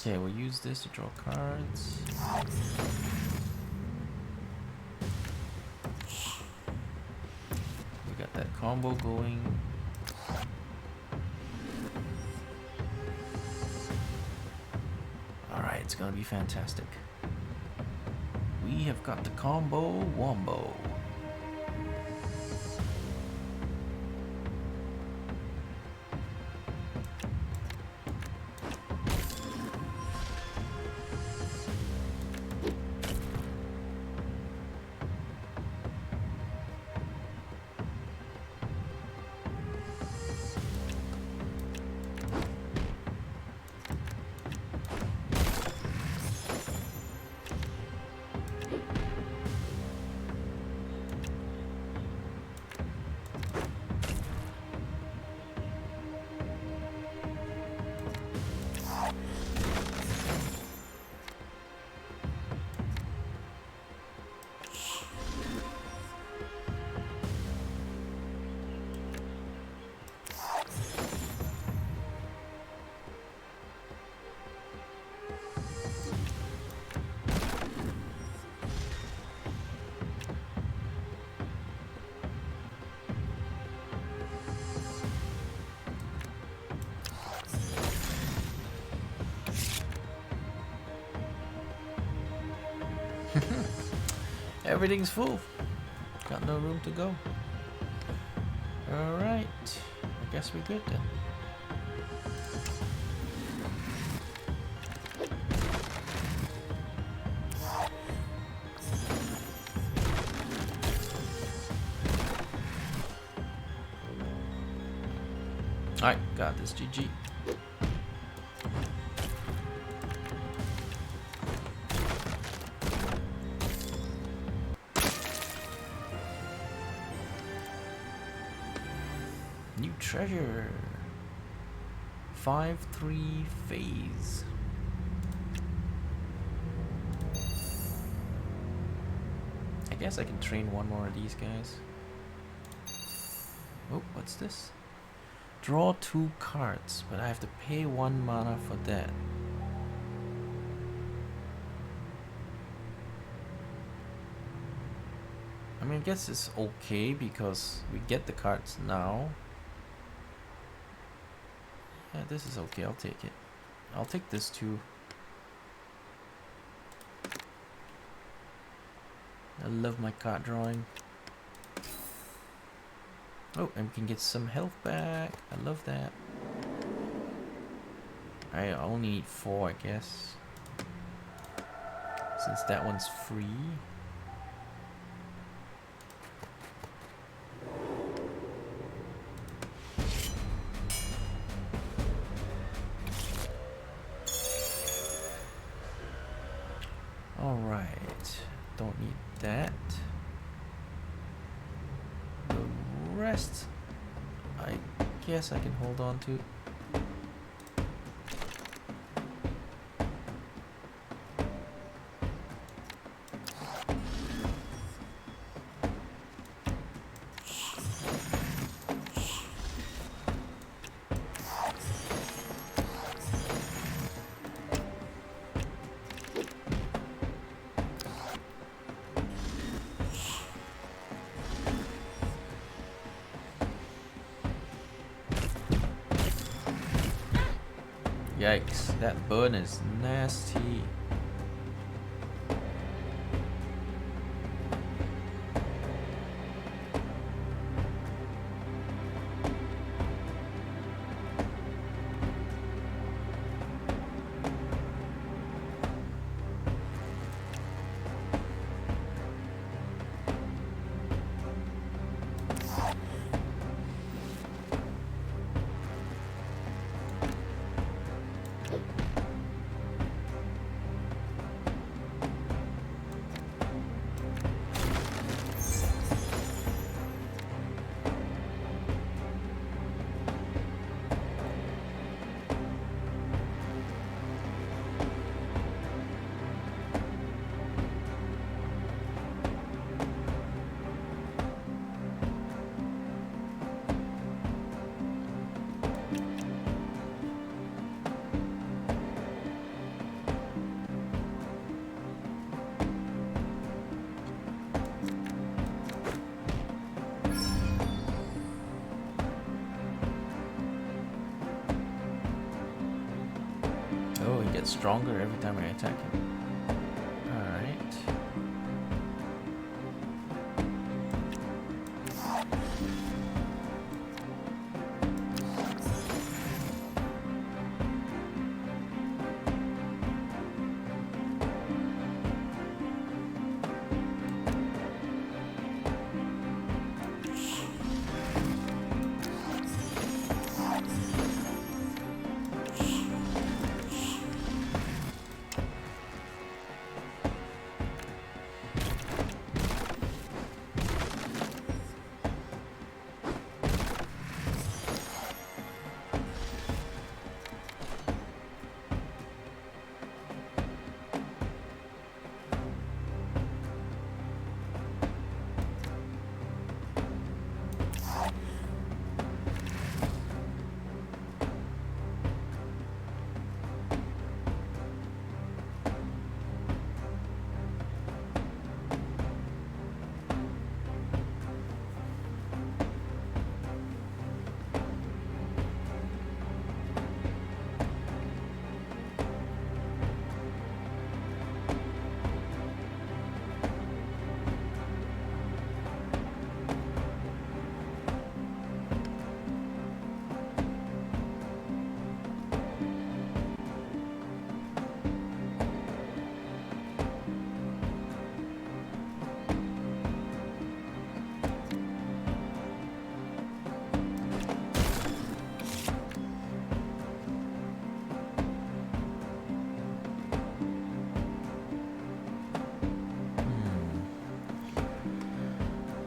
Okay, we'll use this to draw cards. We got that combo going. Alright, it's gonna be fantastic. We have got the combo wombo. Everything's full. Got no room to go. Alright. I guess we're good then. Alright, got this. GG. New treasure. 5-3 phase. I guess I can train one more of these guys. Oh, what's this? Draw 2 cards, but I have to pay 1 mana for that. I mean, I guess it's okay because we get the cards now. Yeah, this is okay. I'll take it. I'll take this too. I love my card drawing. Oh, and we can get some health back. I love that. I only need 4, I guess. Since that one's free. Alright. Don't need that. The rest, I guess I can hold on to. Yikes, that burn is nasty. gets stronger every time I attack him. Alright.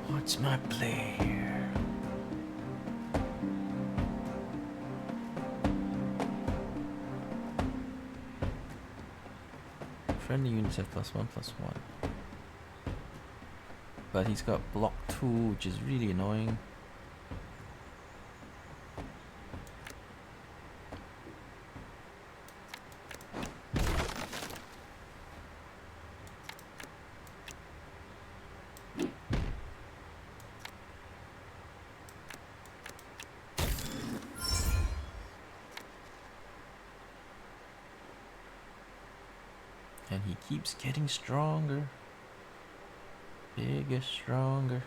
What's my play here? Friendly units have +1/+1. But he's got block 2, which is really annoying. And he keeps getting stronger. Bigger, stronger.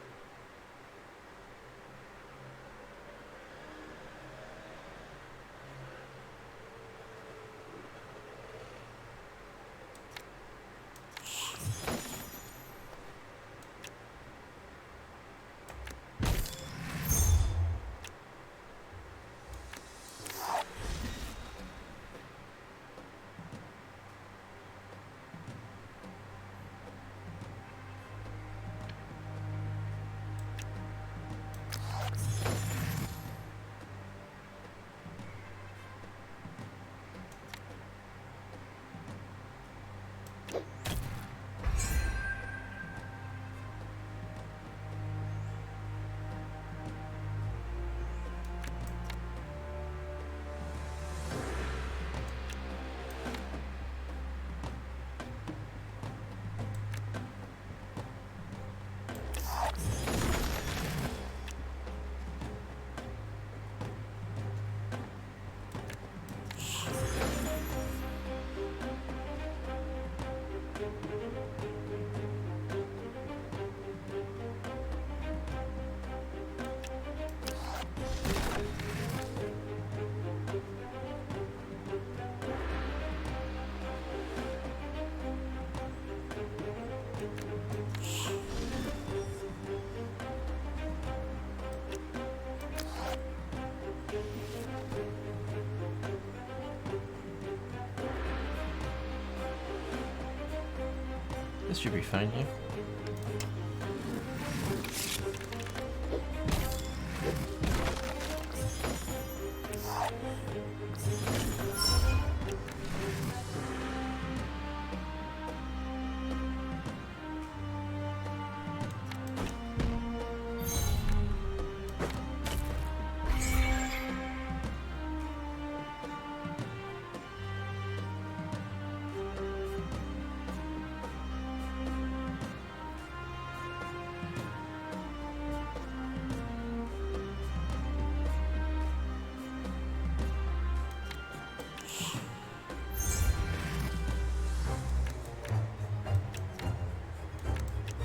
This should be fine here.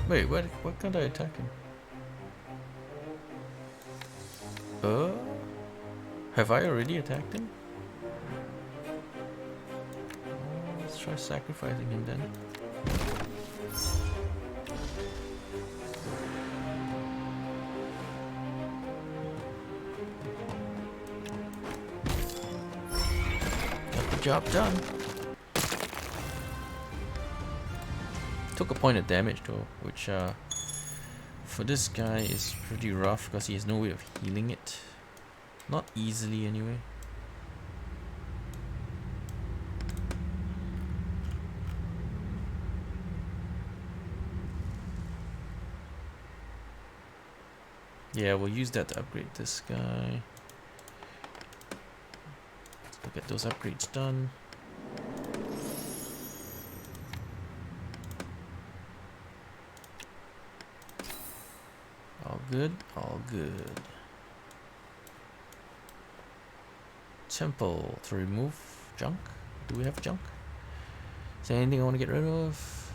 Wait, what can't I attack him? Have I already attacked him? Let's try sacrificing him then. Got the job done. Took a point of damage though, which for this guy is pretty rough because he has no way of healing it. Not easily anyway. Yeah, we'll use that to upgrade this guy. Let's get those upgrades done. All good, all good. Temple to remove junk. Do we have junk? Is there anything I want to get rid of?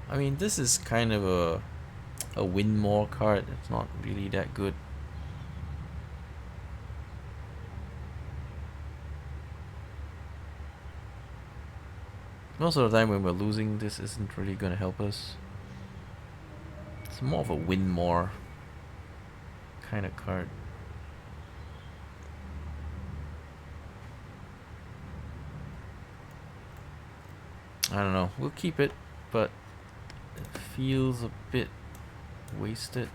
I mean, this is kind of a win more card. It's not really that good. Most of the time when we're losing, this isn't really going to help us. It's more of a win more kind of card. I don't know. We'll keep it, but it feels a bit wasted.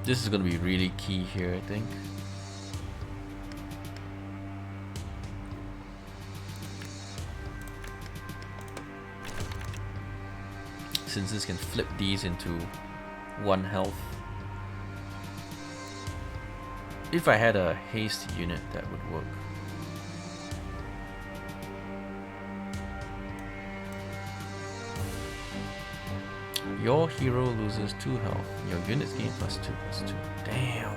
This is going to be really key here, I think. Since this can flip these into 1 health. If I had a haste unit, that would work. Your hero loses 2 health. Your units gain +2/+2. Damn.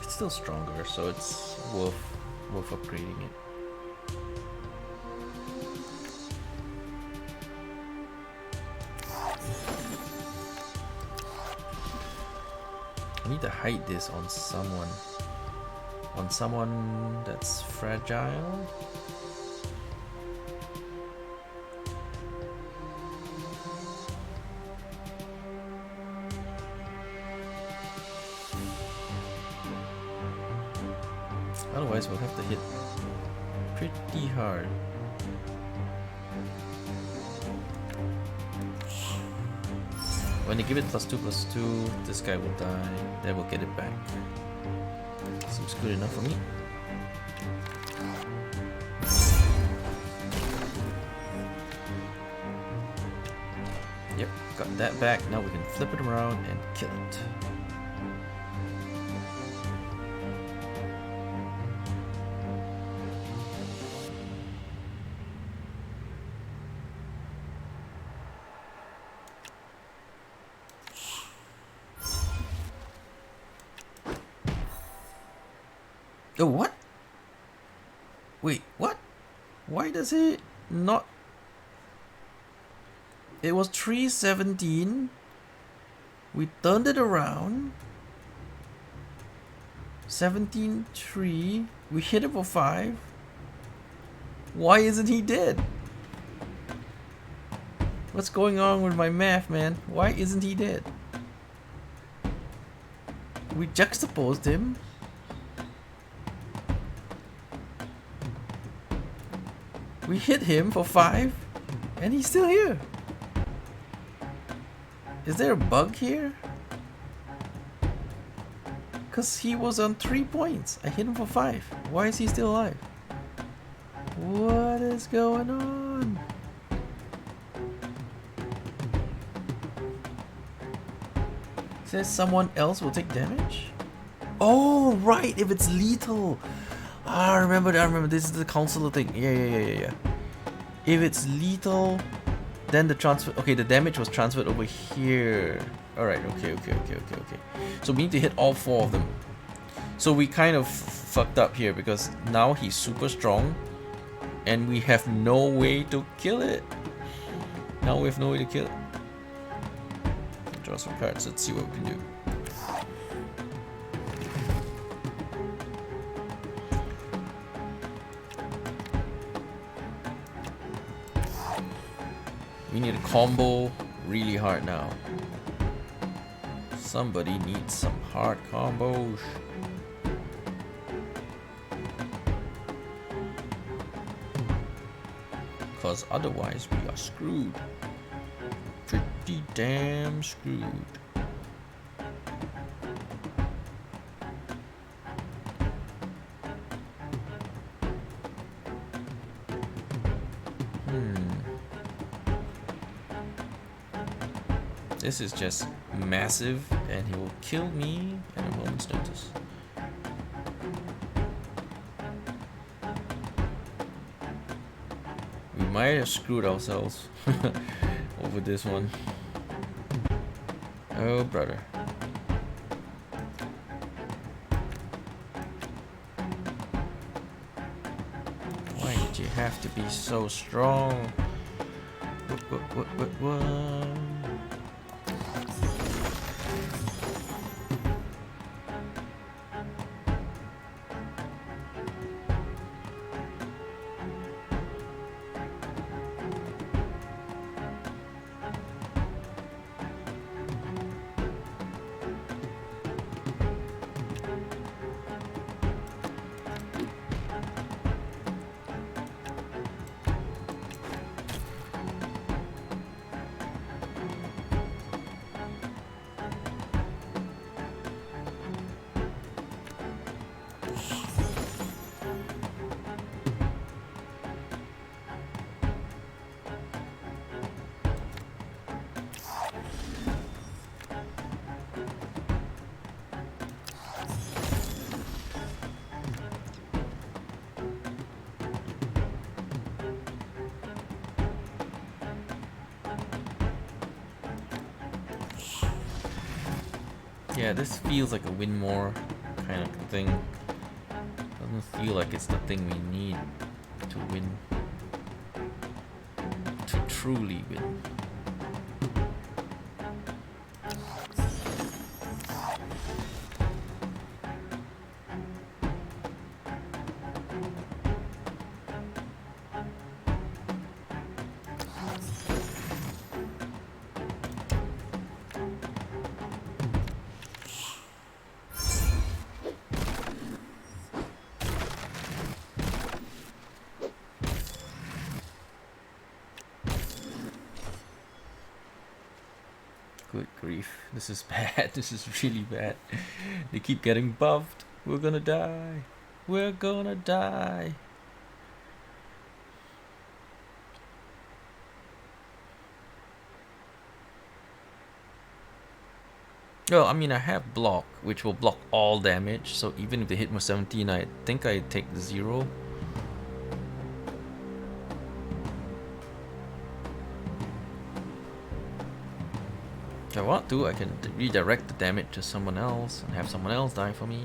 Still stronger, so it's worth upgrading it. I need to hide this on someone. On someone that's fragile. Otherwise we'll have to hit pretty hard. When they give it +2/+2, this guy will die. Then we'll get it back. Seems good enough for me. Yep, got that back. Now we can flip it around and kill it. Oh, what? Wait, what? Why does it not? It was 317. We turned it around. 17-3. We hit it for 5. Why isn't he dead? What's going on with my math, man? Why isn't he dead? We juxtaposed him. We hit him for 5, and he's still here. Is there a bug here? Because he was on 3 points. I hit him for 5. Why is he still alive? What is going on? Says someone else will take damage? Oh, right, if it's lethal. Ah, I remember. This is the counselor thing. Yeah. If it's lethal, then the transfer. Okay, the damage was transferred over here. Alright, okay. So we need to hit all 4 of them. So we kind of fucked up here because now he's super strong and we have no way to kill it. Now we have no way to kill it. Draw some cards, let's see what we can do. We need a combo really hard now. Somebody needs some hard combos. Because otherwise we are screwed. Pretty damn screwed. This is just massive and he will kill me at a moment's notice. We might have screwed ourselves over this one. Oh brother. Why did you have to be so strong? What? Yeah, this feels like a win more kind of thing. Doesn't feel like it's the thing we need to win. To truly win. Good grief, this is bad, this is really bad. They keep getting buffed. We're gonna die. We're gonna die. Well, I mean, I have block, which will block all damage, so even if they hit me 17, I think I take 0. If I want to, I can redirect the damage to someone else and have someone else die for me.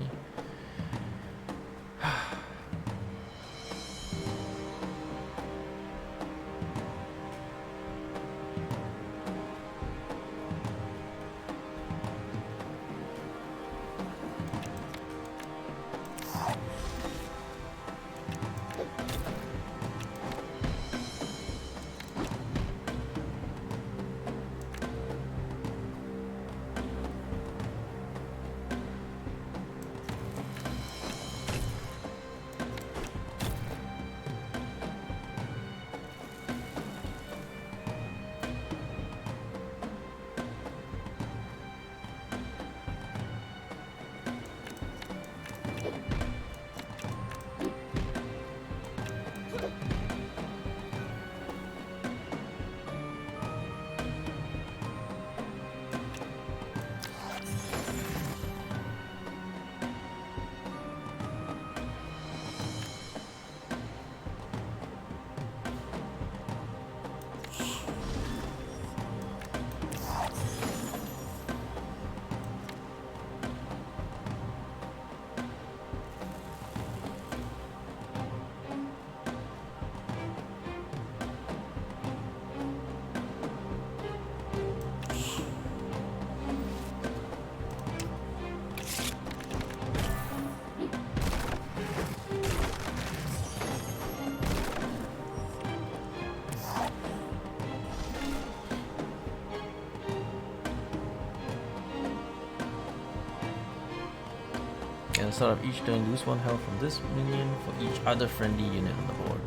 start of each turn, lose 1 health from this minion for each other friendly unit on the board.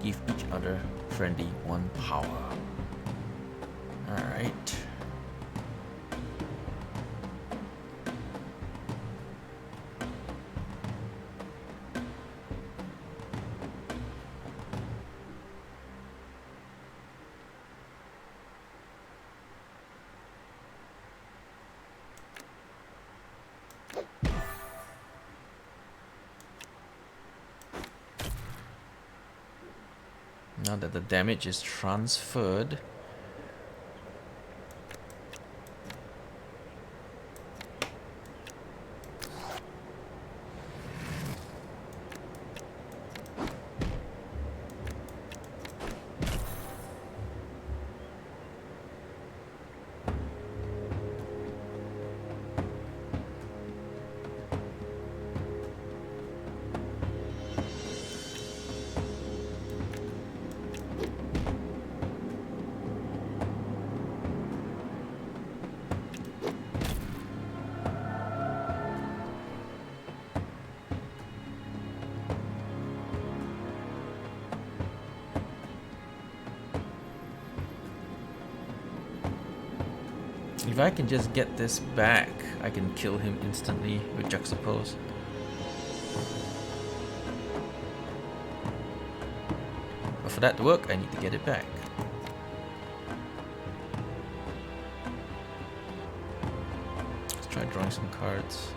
Give each other friendly 1 power. Alright. Now that the damage is transferred, if I can just get this back, I can kill him instantly with Juxtapose. But for that to work, I need to get it back. Let's try drawing some cards.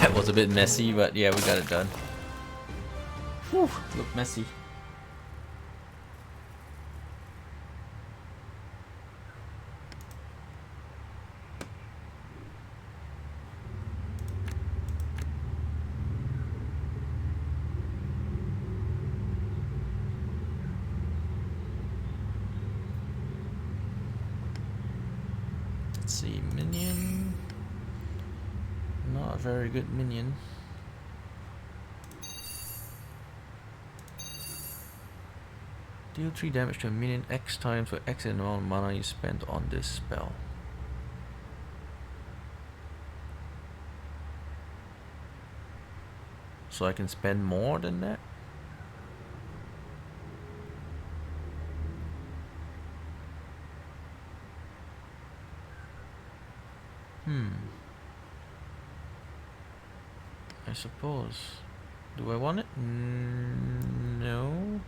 That was a bit messy, but yeah, we got it done. Whew, looked messy. Let's see, minion. Not a very good minion. Deal 3 damage to a minion X times for X amount of mana you spent on this spell. So I can spend more than that? I suppose. Do I want it? No.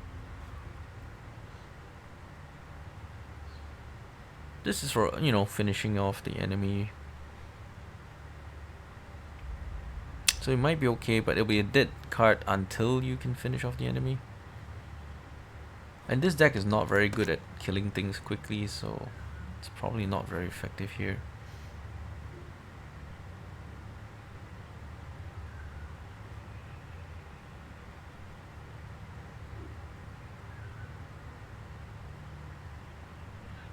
This is for, you know, finishing off the enemy. So it might be okay, but it'll be a dead card until you can finish off the enemy. And this deck is not very good at killing things quickly, so it's probably not very effective here.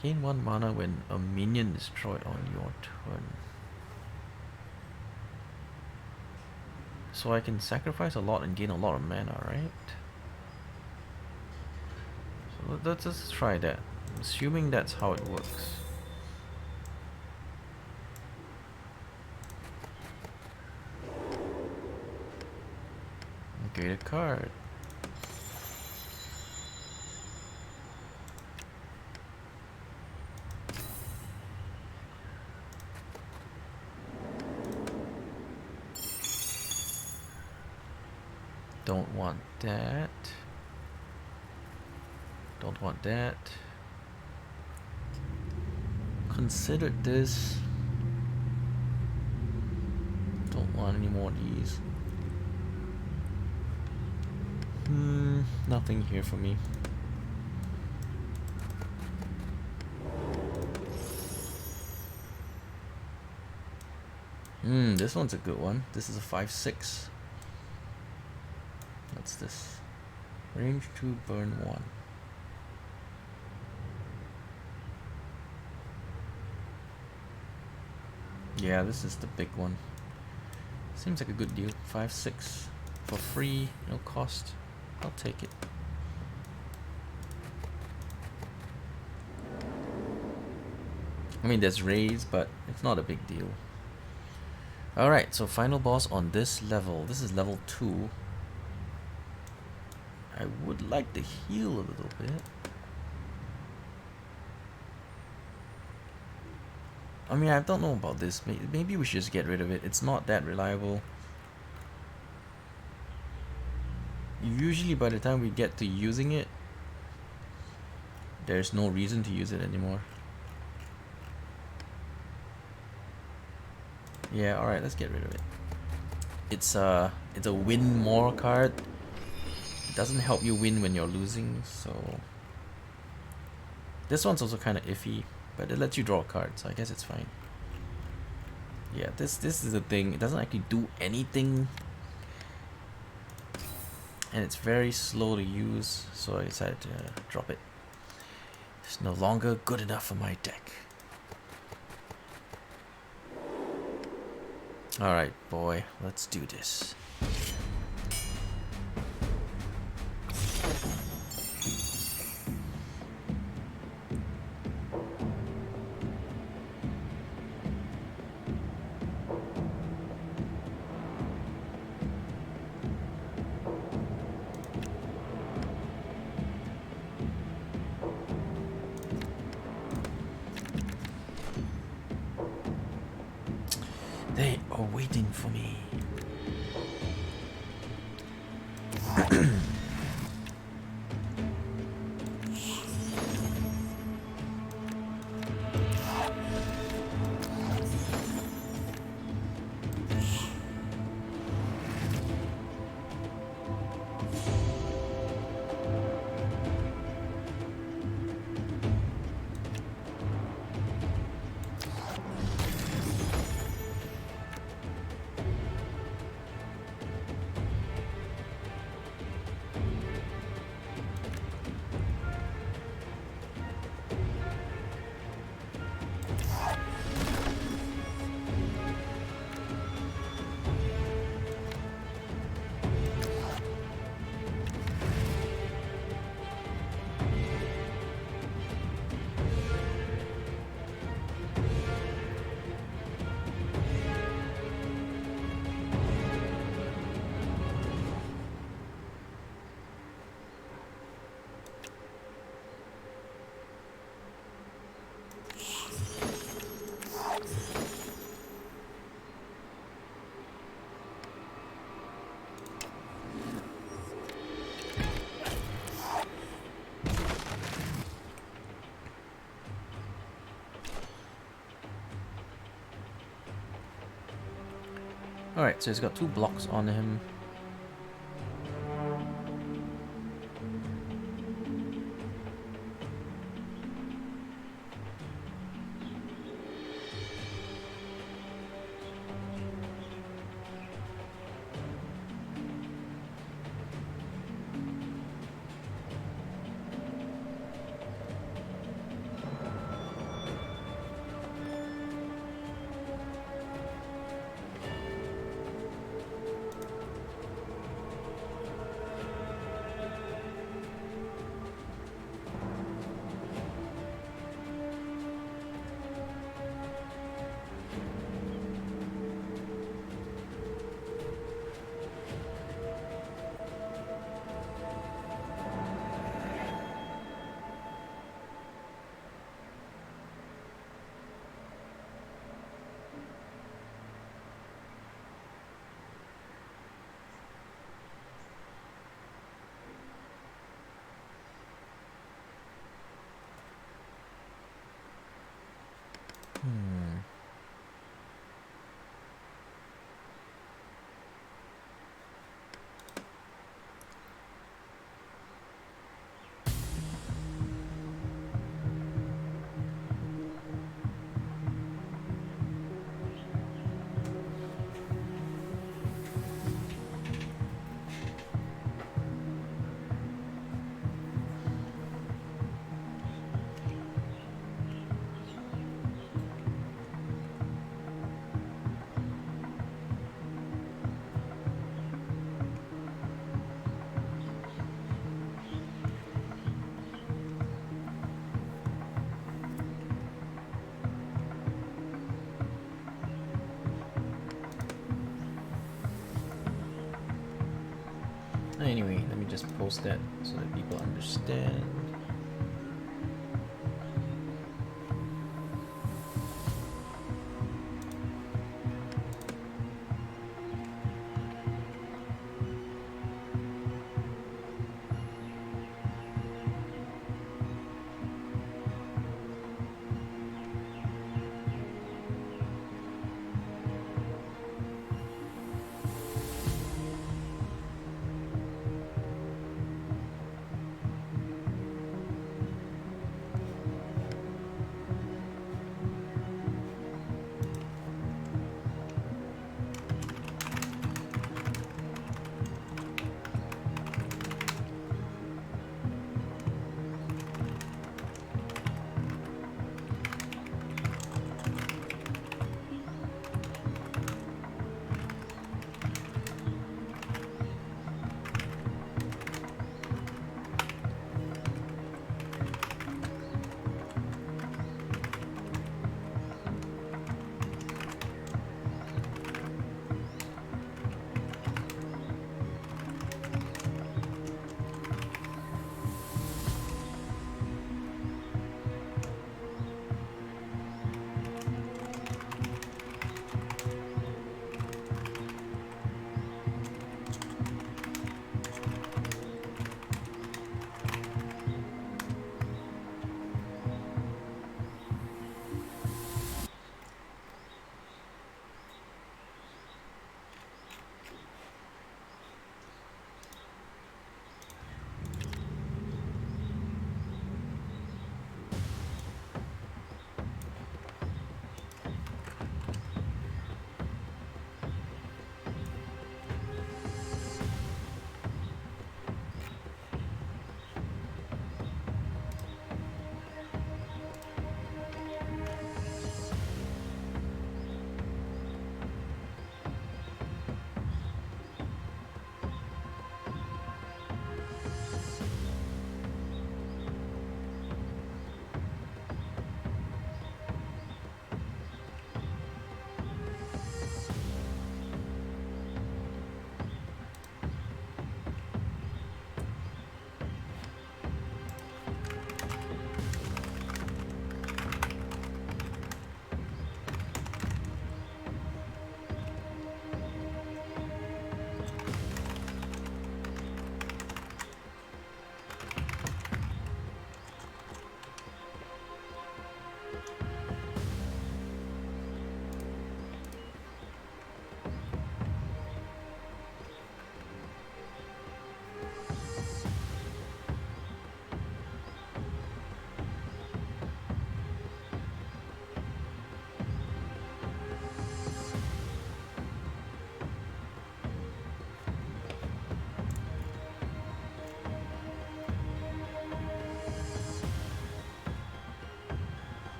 Gain 1 mana when a minion is destroyed on your turn. So I can sacrifice a lot and gain a lot of mana, right? So let's just try that. I'm assuming that's how it works. Get a card. Don't want that. Don't want that. Considered this. Don't want any more of these. Nothing here for me. This one's a good one. This is a 5/6. What's this? Range 2, burn 1. Yeah, this is the big one. Seems like a good deal. 5/6 for free, no cost. I'll take it. I mean, there's raise, but it's not a big deal. Alright, so final boss on this level. This is level 2. I would like to heal a little bit. I mean, I don't know about this. Maybe we should just get rid of it. It's not that reliable. Usually by the time we get to using it, there's no reason to use it anymore. Yeah, alright, let's get rid of it. It's a win more card. It doesn't help you win when you're losing, so this one's also kind of iffy, but it lets you draw a card, so I guess it's fine. Yeah, this is the thing. It doesn't actually do anything, and it's very slow to use, so I decided to drop it. It's no longer good enough for my deck. Alright, boy, let's do this. They are waiting for me. Alright, so he's got 2 blocks on him. Anyway, let me just post that so that people understand.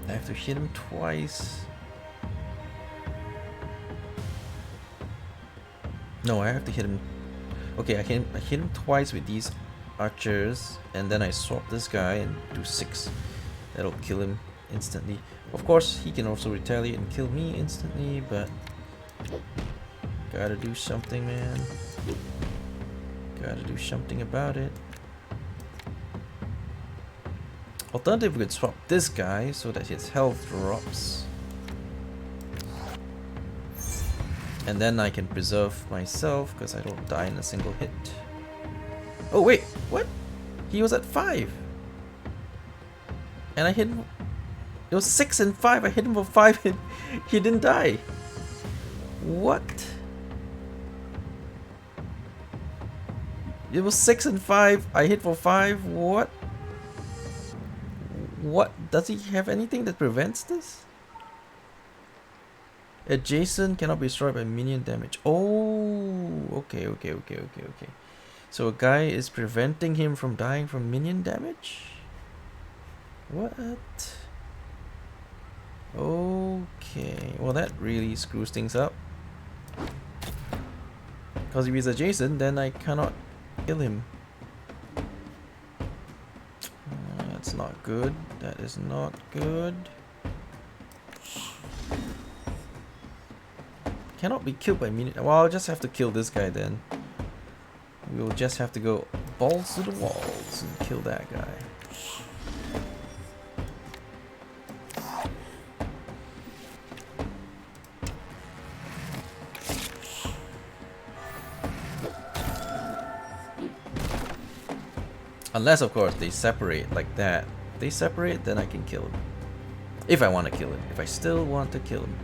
I have to hit him twice. No, I have to hit him. Okay, I hit him twice with these archers, and then I swap this guy and do 6. That'll kill him instantly. Of course, he can also retaliate and kill me instantly, but gotta do something, man. Gotta do something about it. Alternatively, we could swap this guy so that his health drops. And then I can preserve myself because I don't die in a single hit. Oh wait, what? He was at 5. And I hit him. It was 6 and 5. I hit him for 5 and he didn't die. What? It was 6 and 5. I hit for 5. What? What? Does he have anything that prevents this? Adjacent cannot be destroyed by minion damage. Oh, okay. So a guy is preventing him from dying from minion damage? What? Okay, well that really screws things up. Because if he's adjacent, then I cannot kill him. That's not good. That is not good. Cannot be killed by minion. Well, I'll just have to kill this guy then. We'll just have to go balls to the walls and kill that guy. Unless, of course, they separate like that. If they separate, then I can kill him. If I want to kill him. If I still want to kill him.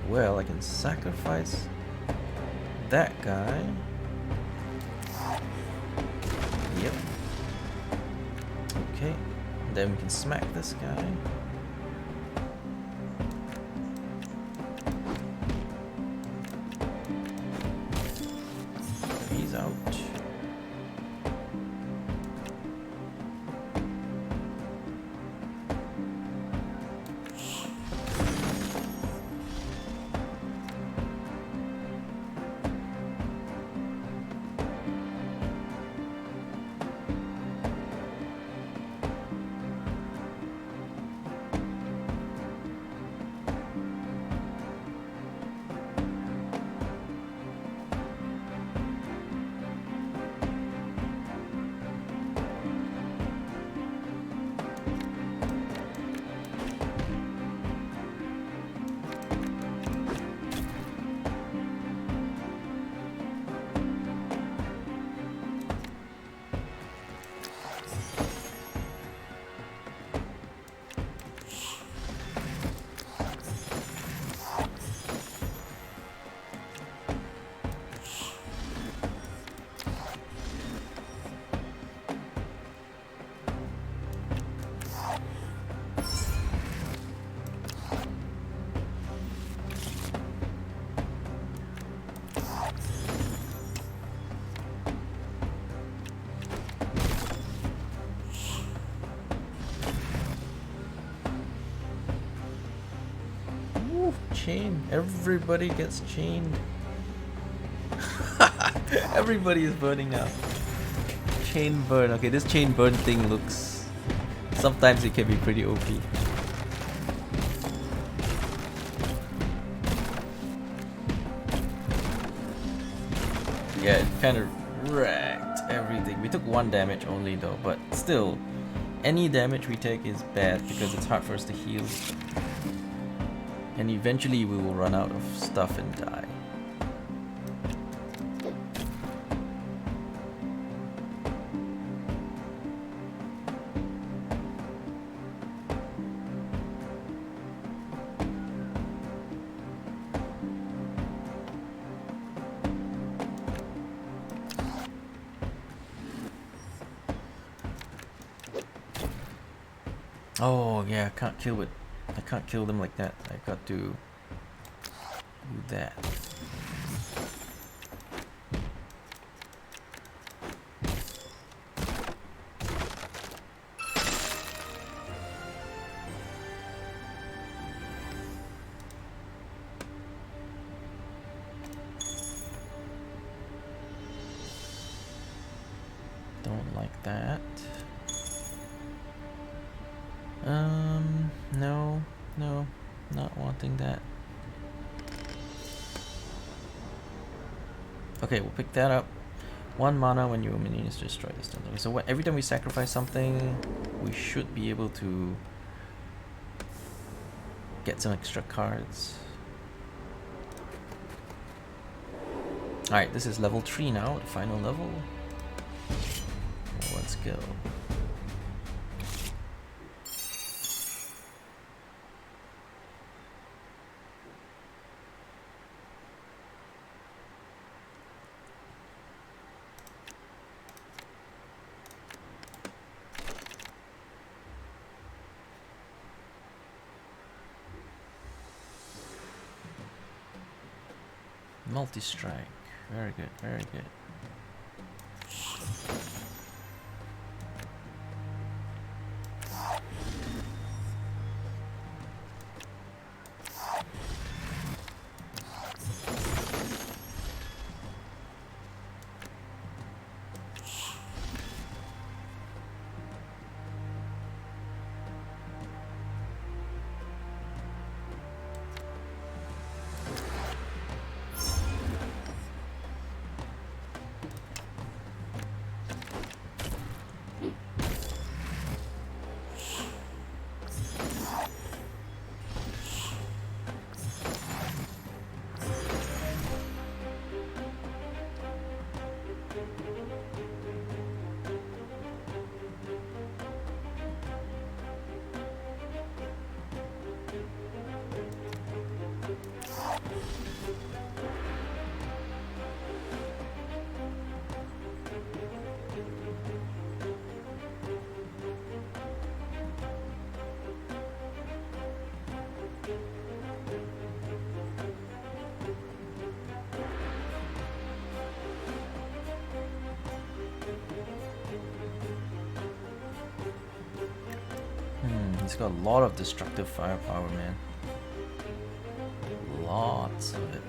Well, I can sacrifice that guy. Yep. Okay. Then we can smack this guy. He's out. Chain. Everybody gets chained. Everybody is burning now. Chain burn. Okay, this chain burn thing looks... Sometimes it can be pretty OP. Yeah, it kind of wrecked everything. We took 1 damage only though, but still, any damage we take is bad because it's hard for us to heal. And eventually we will run out of stuff and die. Oh yeah, I can't kill them like that. I got to do that. Don't like that. No, no, not wanting that. Okay, we'll pick that up. 1 mana when your minions destroy this turn. Okay, so every time we sacrifice something, we should be able to get some extra cards. Alright, this is level 3 now, the final level. Let's go. Multi-strike. Very good, very good. He's got a lot of destructive firepower, man. Lots of it.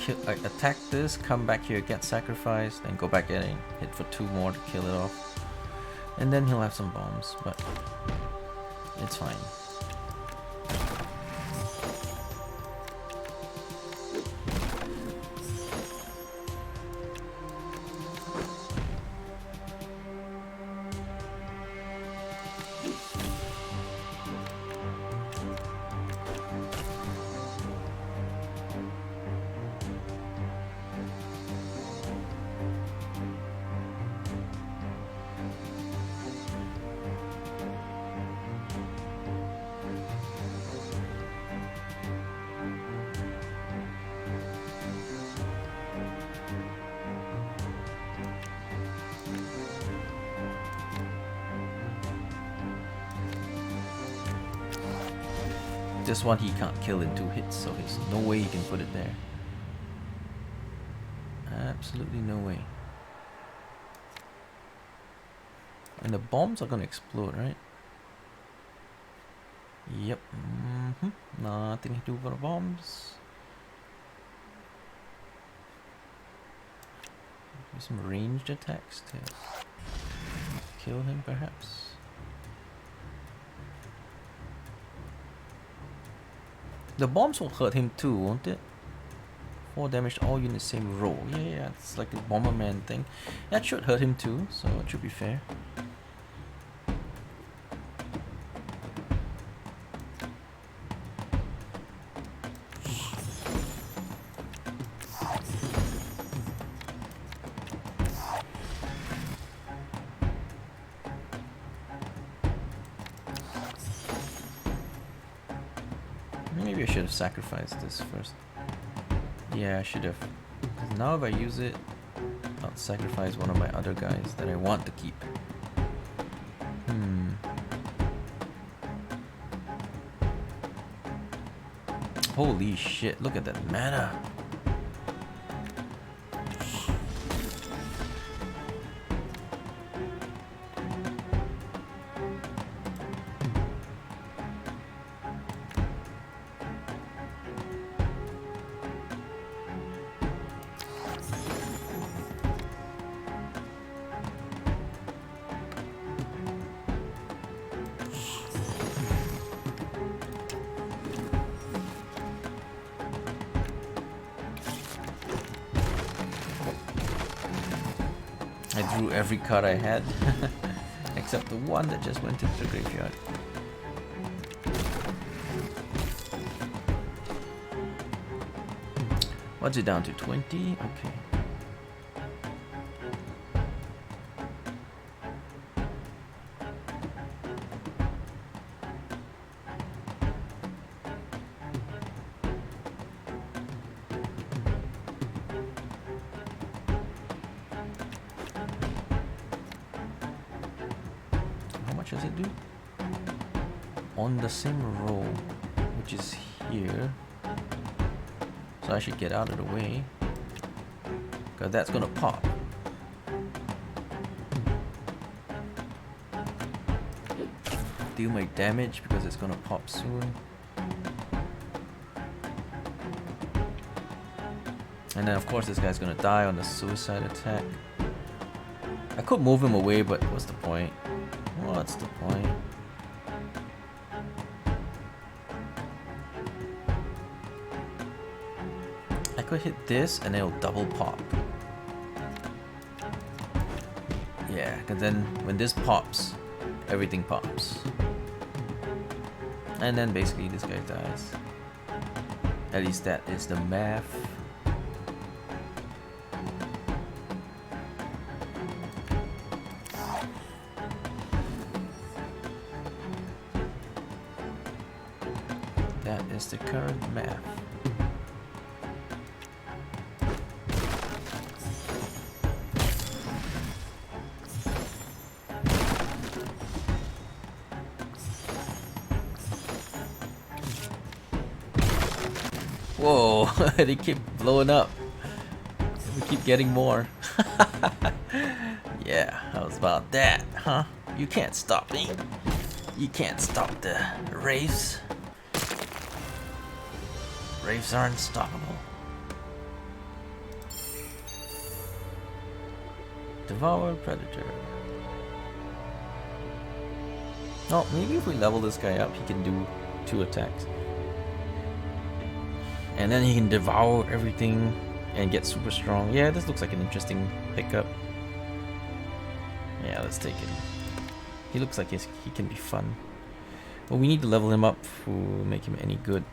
kill, like attack this, come back here, get sacrificed, then go back in and hit for 2 more to kill it off. And then he'll have some bombs, but it's fine. This one he can't kill in 2 hits, so there's no way he can put it there. Absolutely no way. And the bombs are gonna explode, right? Yep. Nothing to do for the bombs. Do some ranged attacks to kill him, perhaps. The bombs will hurt him too, won't it? 4 damage to all units, same roll. Yeah, it's like a Bomberman thing. That should hurt him too, so it should be fair. Maybe I should have sacrificed this first. Yeah, I should have. Because now if I use it, I'll sacrifice one of my other guys that I want to keep. Holy shit, look at that mana. I drew every card I had, except the one that just went into the graveyard. What's it down to? 20? Okay. Does it do? On the same row, which is here, so I should get out of the way, because that's gonna pop. Deal my damage because it's gonna pop soon. And then of course this guy's gonna die on the suicide attack. I could move him away, but what's the point? What's the point? I could hit this and it'll double pop. Yeah, because then when this pops, everything pops. And then basically this guy dies. At least that is the math. That is the current math. Whoa, they keep blowing up. We keep getting more. Yeah, how about that, huh? You can't stop me. You can't stop the Wraiths. Wraiths are unstoppable. Devour Predator. Oh, maybe if we level this guy up, he can do 2 attacks. And then he can devour everything and get super strong. Yeah, this looks like an interesting pickup. Yeah, let's take it. He looks like he can be fun. But we need to level him up to make him any good.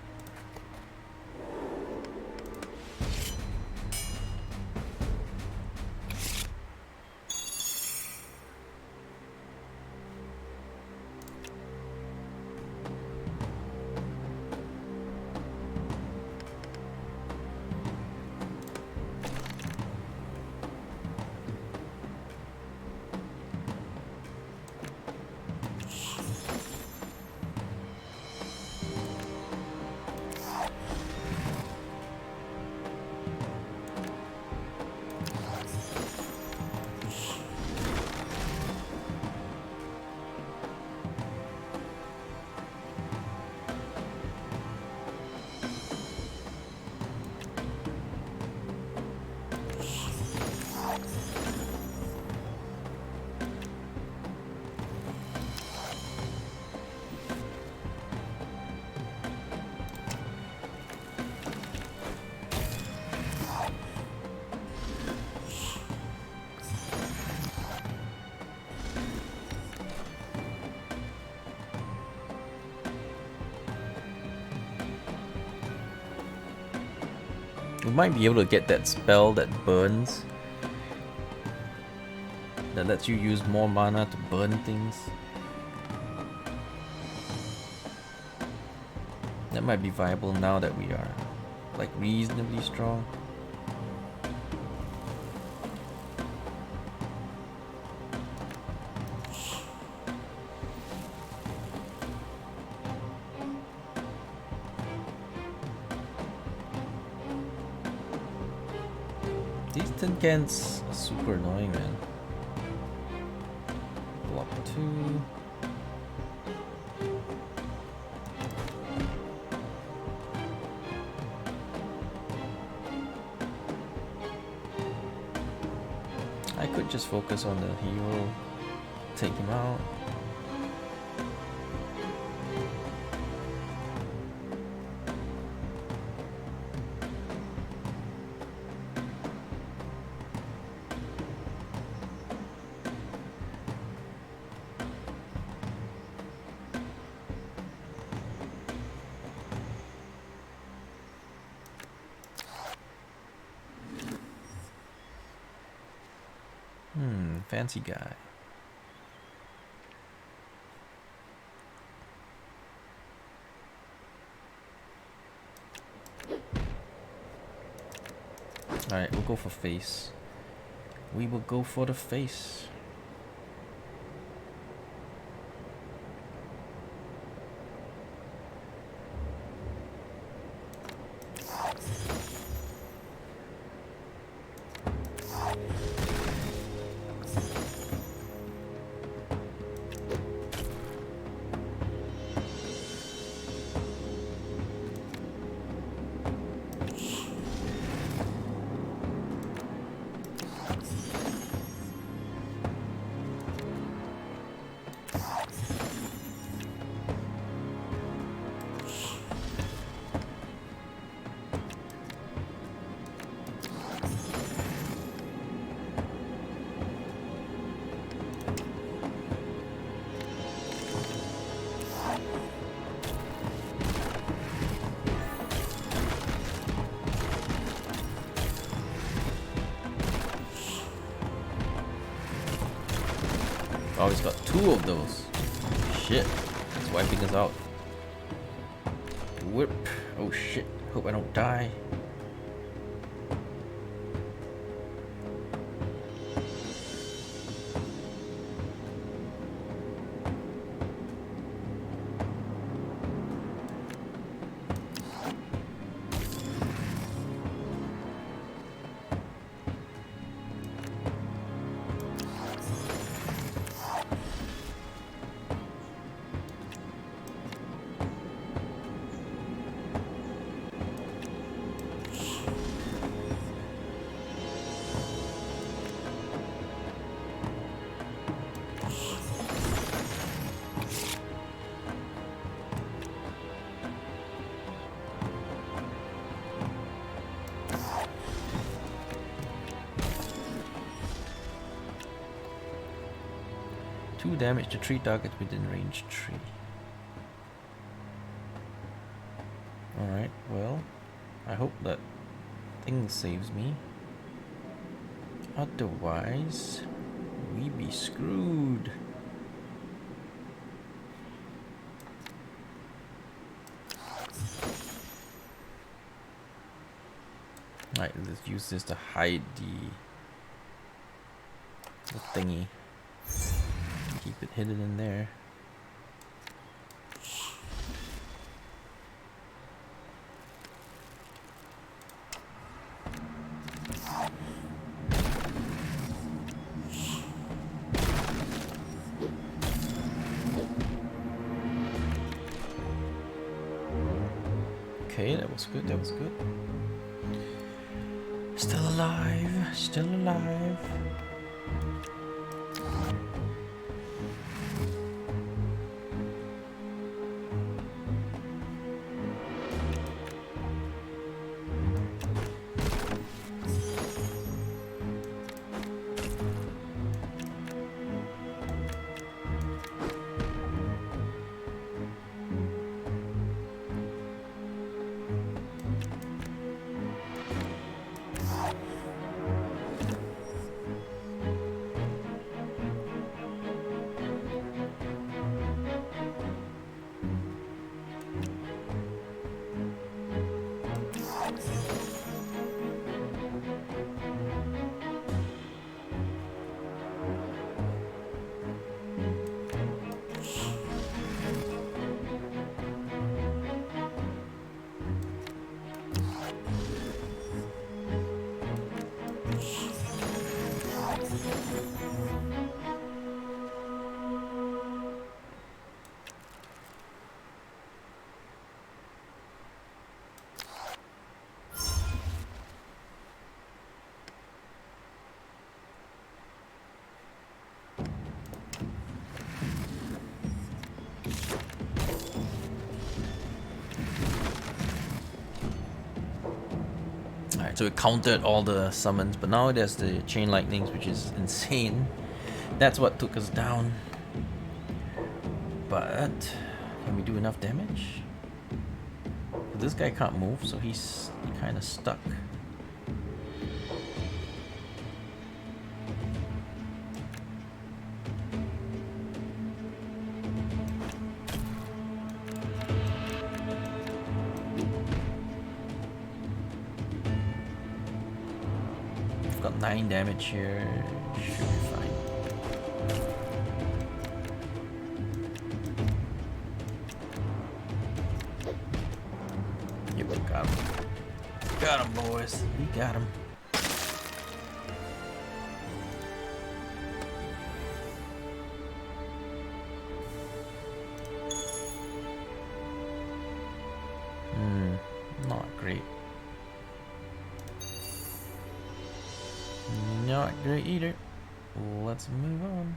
We might be able to get that spell that burns. That lets you use more mana to burn things. That might be viable now that we are like reasonably strong. These tin cans are super annoying, man. Block 2. I could just focus on the hero, take him out. Fancy guy. Alright, we'll go for face. We will go for the face. Oh, he's got 2 of those. Shit. He's wiping us out. Whip. Oh shit. Hope I don't die. 2 damage to 3 targets within range 3. Alright, well, I hope that thing saves me. Otherwise, we be screwed. Alright, let's use this to hide the thingy. Keep it hidden in there. Okay, that was good, that was good. Still alive, still alive. Alright, so it countered all the summons, but now there's the chain lightnings, which is insane. That's what took us down. But can we do enough damage? This guy can't move, so he's kind of stuck. I've got 9 damage here. Should be fine. Yep, we got him. Got him, boys. We got him. Not great. Not great either. Let's move on.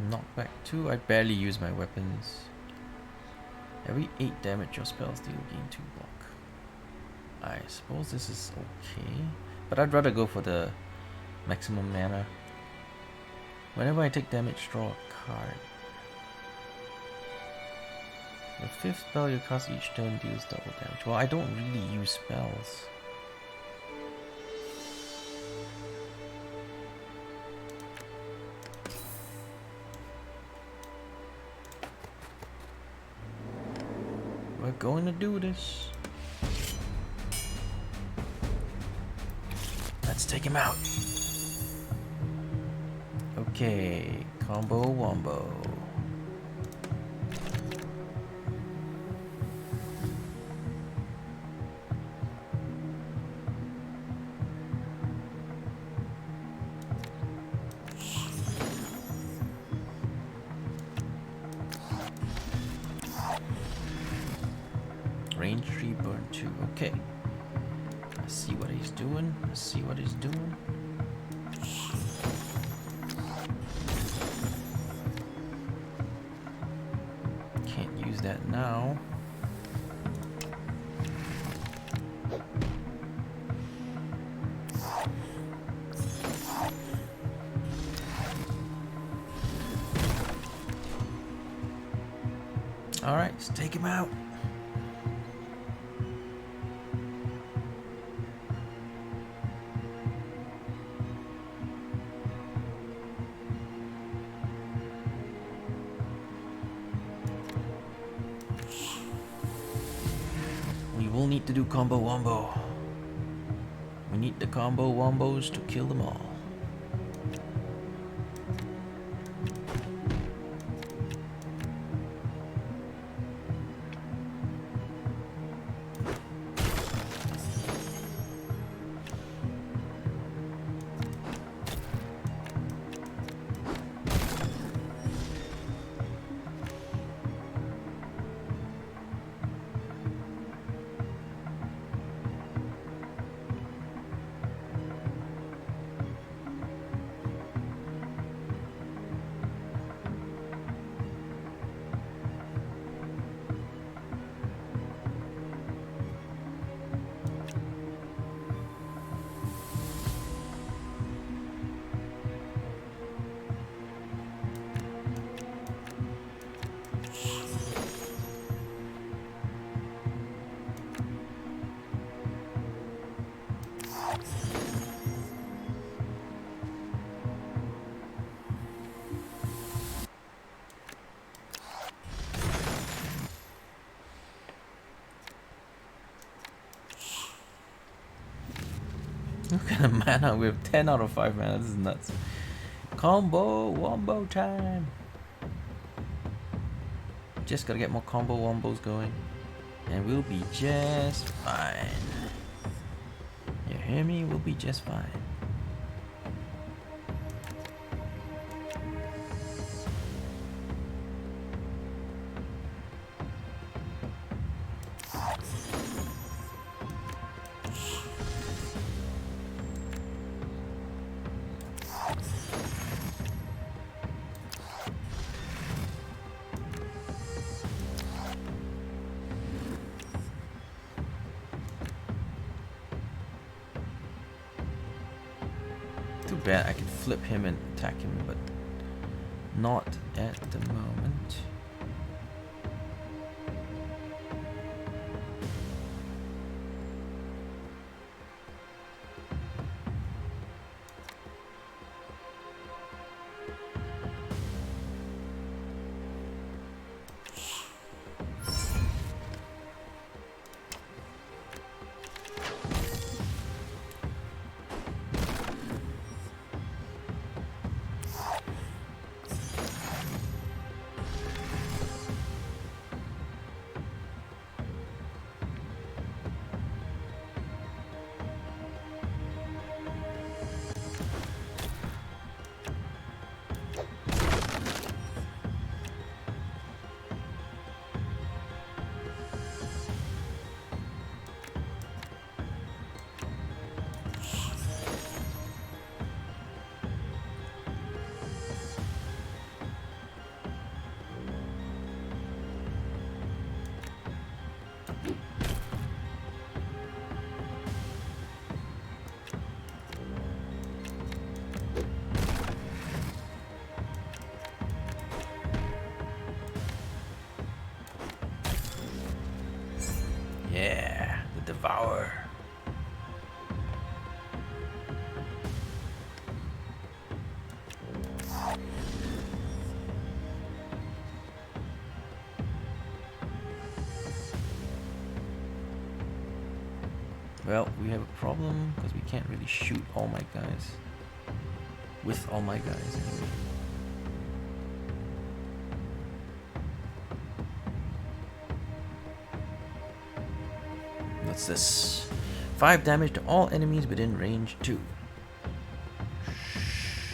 Knockback 2. I barely use my weapons. Every 8 damage your spells deal gain 2 block. I suppose this is okay, but I'd rather go for the maximum mana. Whenever I take damage, draw a card. The 5th spell you cast each turn deals double damage. Well, I don't really use spells. We're going to do this. Let's take him out. Okay, combo wombo. Range 3, burn 2. Okay. I see what he's doing. I see what he's doing. Can't use that now. Alright, let's take him out. We will need to do combo wombo. We need the combo wombos to kill them all. Look at the mana, we have 10 out of 5 mana, this is nuts. Combo wombo time! Just gotta get more combo wombos going. And we'll be just fine. You hear me? We'll be just fine. Too bad I could flip him and attack him, but not at the moment. Yeah, the Devour. Well, we have a problem because we can't really shoot all my guys. With all my guys, anyway. What's this? 5 damage to all enemies within range 2.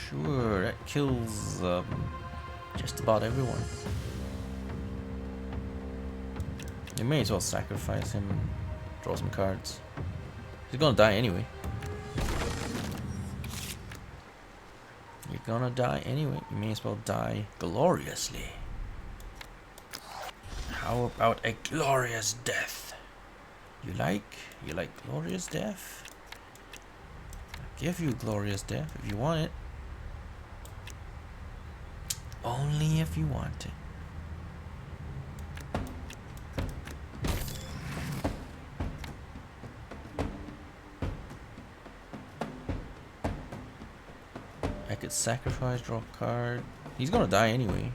Sure, that kills just about everyone. You may as well sacrifice him and draw some cards. He's gonna die anyway. You're gonna die anyway. You may as well die gloriously. How about a glorious death? You like glorious death? I'll give you glorious death if you want it. Only if you want it. I could sacrifice, draw a card. He's gonna die anyway.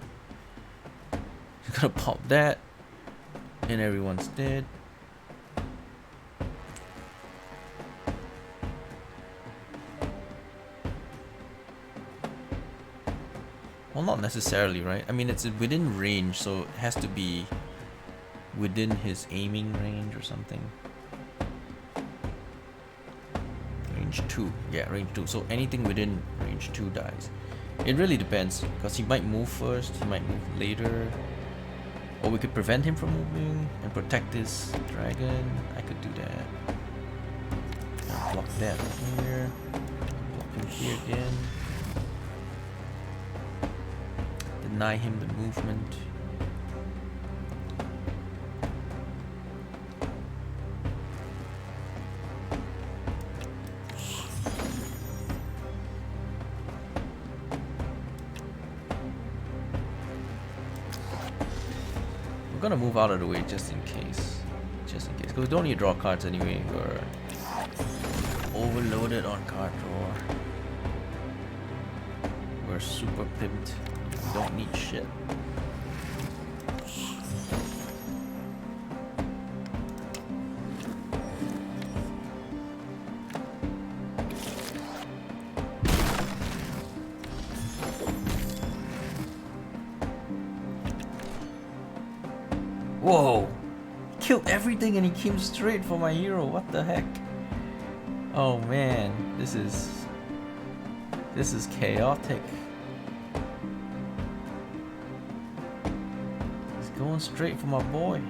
He's gonna pop that, and everyone's dead. Well, not necessarily, right? I mean, it's within range, so it has to be within his aiming range or something. Range 2. Yeah, range 2. So anything within range 2 dies. It really depends, because he might move first, he might move later. Or we could prevent him from moving and protect this dragon. I could do that. I'll block that here. Block him here again. Deny him the movement. I'm gonna move out of the way just in case. Just in case. Because we don't need to draw cards anyway. We're overloaded on card draw. We're super pimped. We don't need shit. Whoa! Killed everything and he came straight for my hero. What the heck? Oh man, this is chaotic. He's going straight for my boy.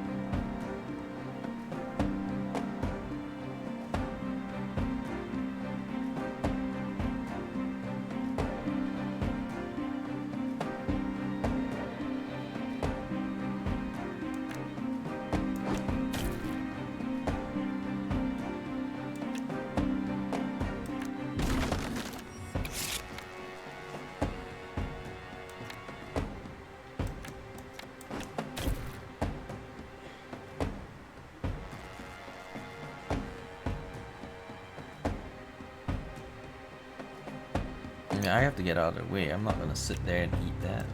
I have to get out of the way. I'm not gonna sit there and eat that.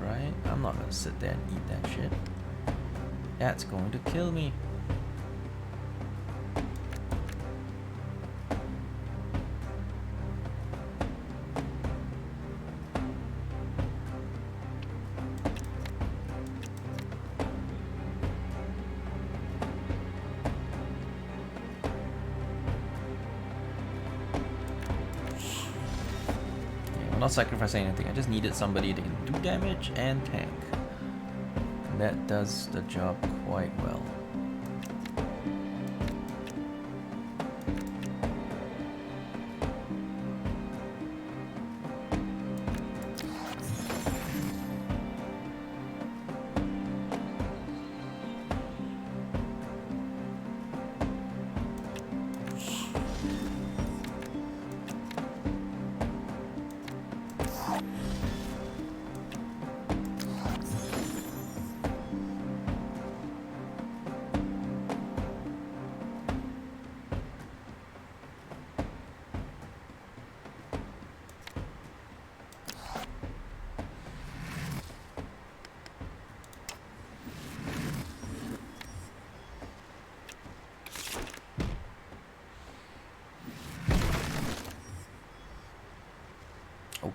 Right? I'm not gonna sit there and eat that shit. That's going to kill me. I'm not sacrificing anything. I just needed somebody that can do damage and tank. And that does the job quite well.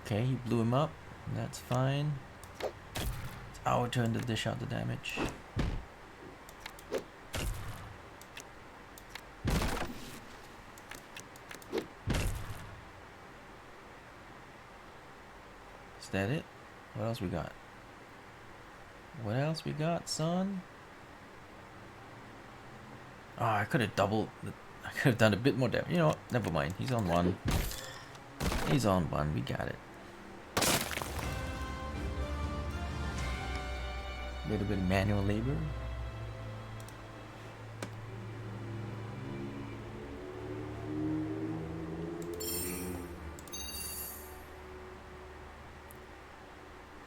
Okay, he blew him up. That's fine. It's our turn to dish out the damage. Is that it? What else we got? What else we got, son? Oh, I could have doubled. I could have done a bit more damage. You know what? Never mind. He's on one. He's on one. We got it. A little bit of manual labor.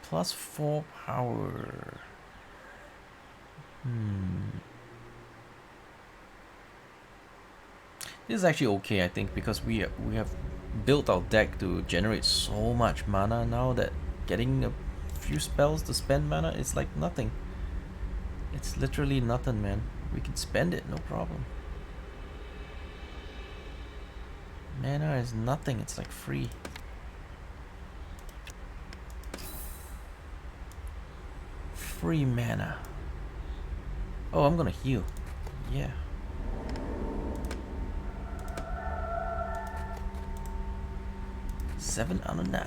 +4 power. This is actually okay, I think, because we have built our deck to generate so much mana now that getting a few spells to spend mana is like nothing. It's literally nothing, man. We can spend it, no problem. Mana is nothing, it's like free. Free mana. Oh, I'm gonna heal. Yeah. Seven out of 9.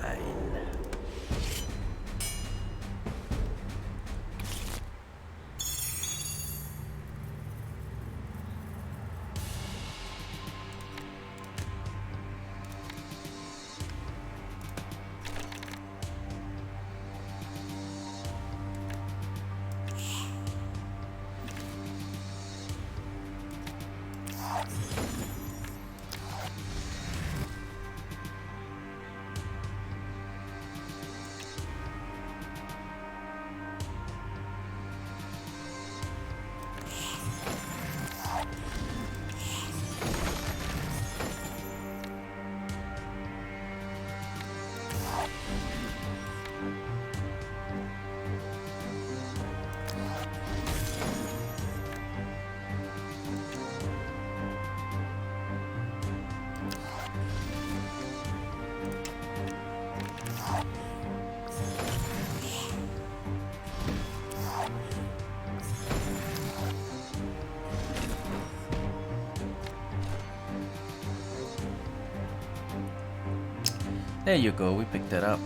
There you go, we picked that up.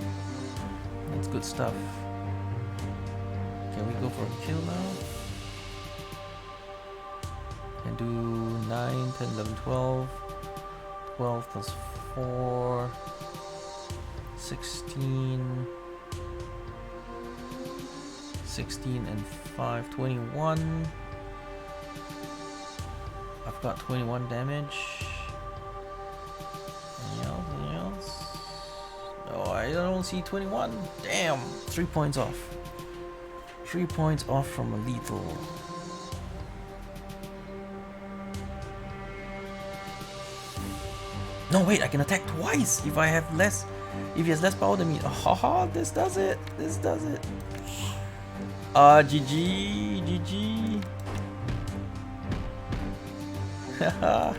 That's good stuff. Can we go for a kill now? And do 9, 10, 11, 12. 12 plus 4. 16. 16 and 5, 21. I've got 21 damage. Anything else? No, I don't see 21. Damn! 3 points off. 3 points off from a lethal. No, wait, I can attack twice if I have less. If he has less power than me. Haha, this does it. This does it. GG. GG. Haha.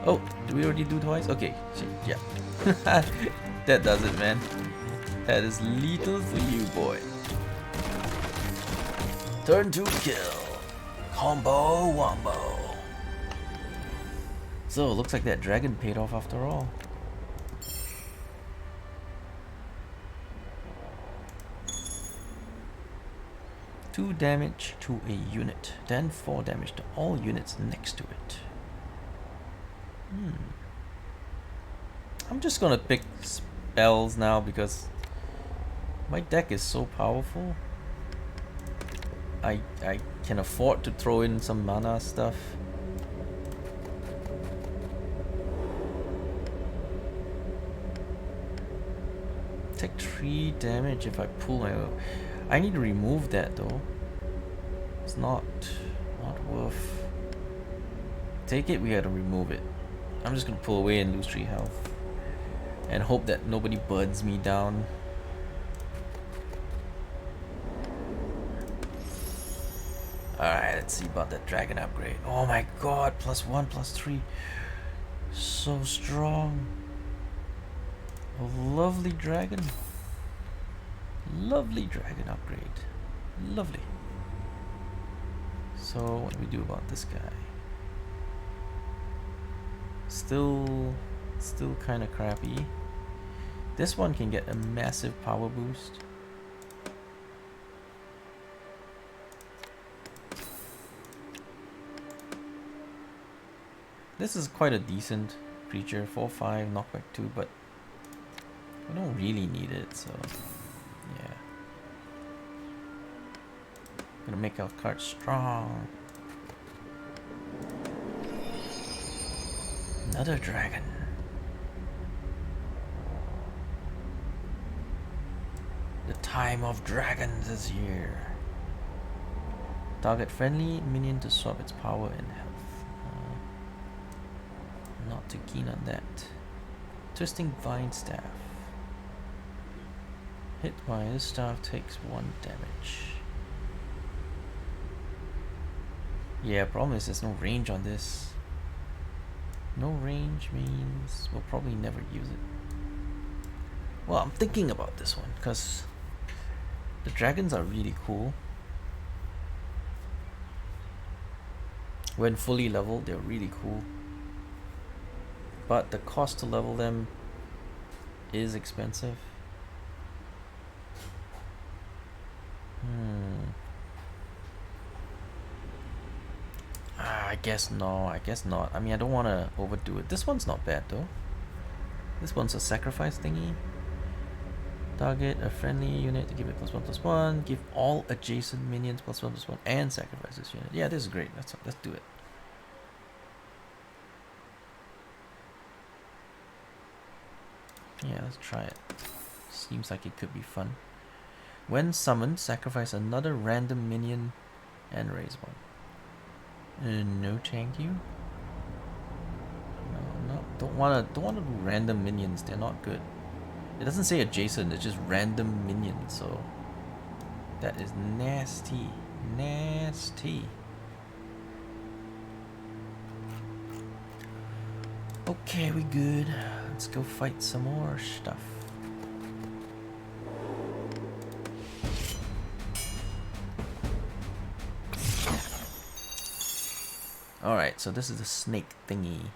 Oh, did we already do twice? Okay, shit, yeah. That does it, man. That is lethal for you, boy. Turn to kill. Combo wombo. So, looks like that dragon paid off after all. Two damage to a unit, then 4 damage to all units next to it. I'm just gonna pick spells now because my deck is so powerful. I can afford to throw in some mana stuff. Take 3 damage if I pull my... I need to remove that though. It's not worth... Take it, we gotta remove it. I'm just gonna pull away and lose 3 health. And hope that nobody buds me down. Alright, let's see about that dragon upgrade. Oh my god, +1, +3. So strong. A lovely dragon. Lovely dragon upgrade. Lovely. So what do we do about this guy? Still kind of crappy. This one can get a massive power boost. This is quite a decent creature, 4/5, knockback 2, but we don't really need it, so yeah. Gonna make our card strong. Another dragon. The time of dragons is here. Target friendly minion to swap its power and health. not too keen on that. Twisting Vine Staff. Hit by this staff takes 1 damage. Yeah, problem is there's no range on this. No range means we'll probably never use it. Well, I'm thinking about this one because the dragons are really cool. When fully leveled, they're really cool. But the cost to level them is expensive. I guess no, I guess not. I mean, I don't want to overdo it. This one's not bad though. This one's a sacrifice thingy. Target a friendly unit to give it +1/+1. Give all adjacent minions +1/+1 and sacrifice this unit. Yeah, this is great. Let's do it. Yeah, let's try it. Seems like it could be fun. When summoned, sacrifice another random minion and raise 1. No, thank you. No, don't wanna do random minions. They're not good. It doesn't say adjacent. It's just random minions. So that is nasty, nasty. Okay, we good. Let's go fight some more stuff. Alright, so this is the snake thingy.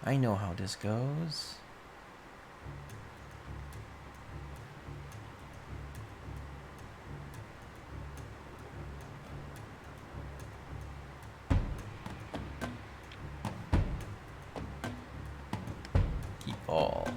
I know how this goes. Keep all.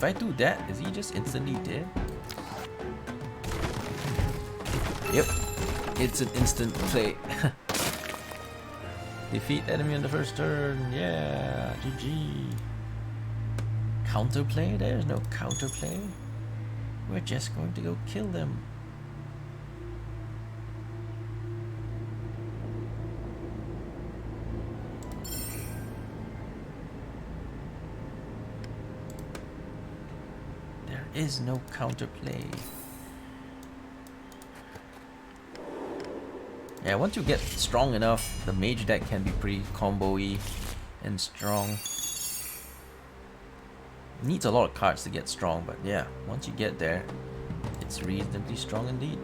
If I do that, is he just instantly dead? Yep, it's an instant play. Defeat enemy on the first turn, yeah, GG. Counterplay? There's no counterplay. We're just going to go kill them. Is no counterplay. Yeah, once you get strong enough, the mage deck can be pretty combo-y and strong. It needs a lot of cards to get strong, but yeah, once you get there, it's reasonably strong indeed.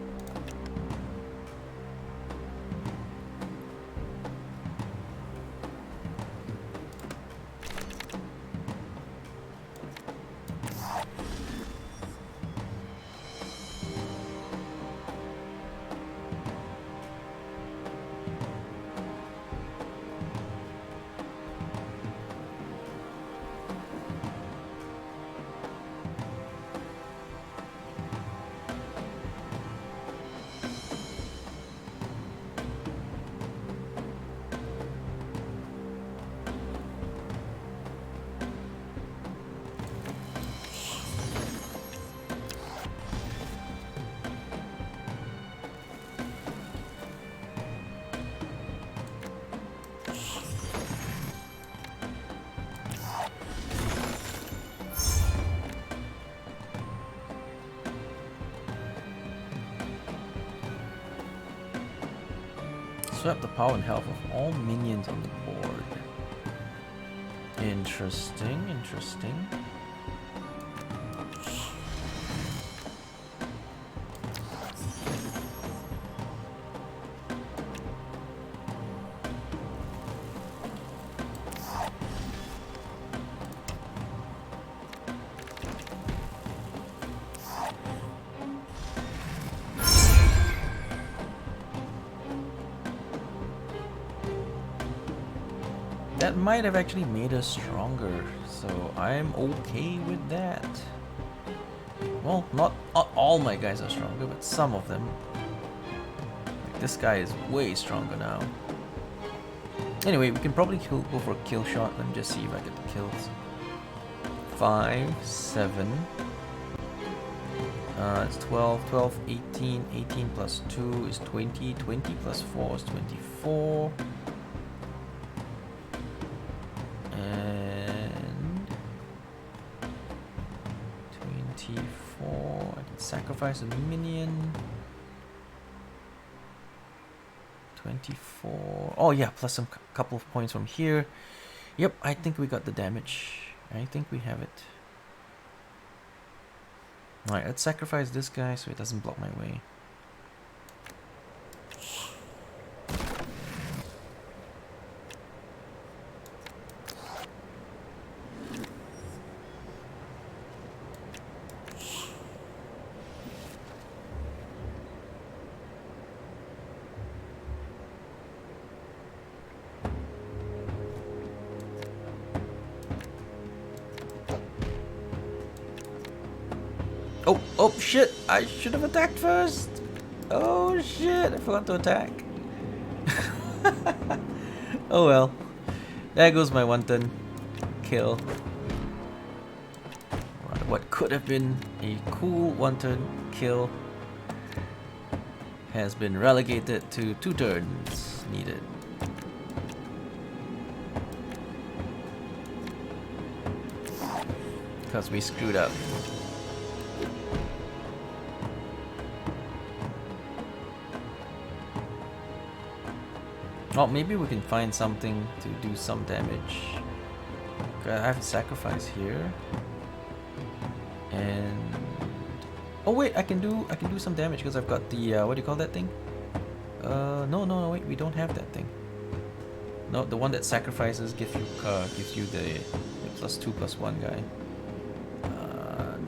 Swap the power and health of all minions on the board. Interesting, interesting. That might have actually made us stronger, so I'm okay with that. Well, not all my guys are stronger, but some of them. Like this guy is way stronger now. Anyway, we can probably go for a kill shot. Let me just see if I get the kills. 5, 7. It's 12, 12, 18. 18 plus 2 is 20. 20 plus 4 is 24. And 24. I can sacrifice a minion. 24. Oh yeah, plus some couple of points from here. Yep, I think we got the damage. I think we have it. Alright, let's sacrifice this guy so it doesn't block my way. Oh shit, I should have attacked first. Oh shit, I forgot to attack. Oh well. There goes my one turn kill. What could have been a cool one turn kill has been relegated to 2 turns needed. Because we screwed up. Well, maybe we can find something to do some damage. I have a sacrifice here, and oh wait, I can do some damage because I've got the what do you call that thing? No, wait, we don't have that thing. No, the one that sacrifices gives you the +2/+1 guy.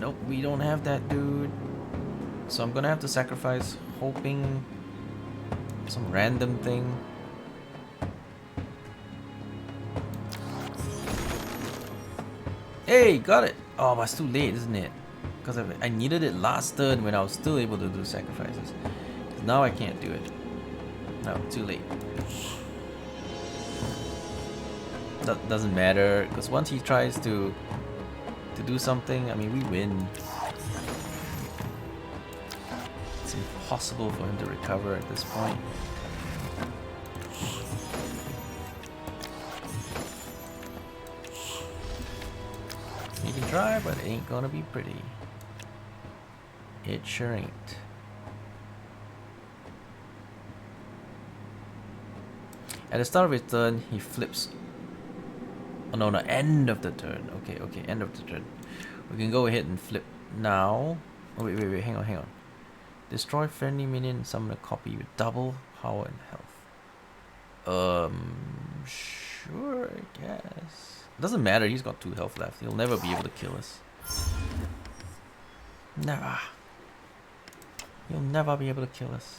Nope, we don't have that, dude. So I'm gonna have to sacrifice, hoping some random thing. Hey, got it! Oh, but it's too late, isn't it? Because I needed it last turn when I was still able to do sacrifices. Now I can't do it. No, too late. That doesn't matter, because once he tries to do something, I mean, we win. It's impossible for him to recover at this point. You can try, but it ain't gonna be pretty. It sure ain't. At the start of his turn, he flips. Oh no, end of the turn. Okay, end of the turn. We can go ahead and flip now. Oh, wait, hang on. Destroy friendly minion, summon a copy with double power and health. Sure, I guess. Doesn't matter, he's got 2 health left. He'll never be able to kill us. Never. He'll never be able to kill us.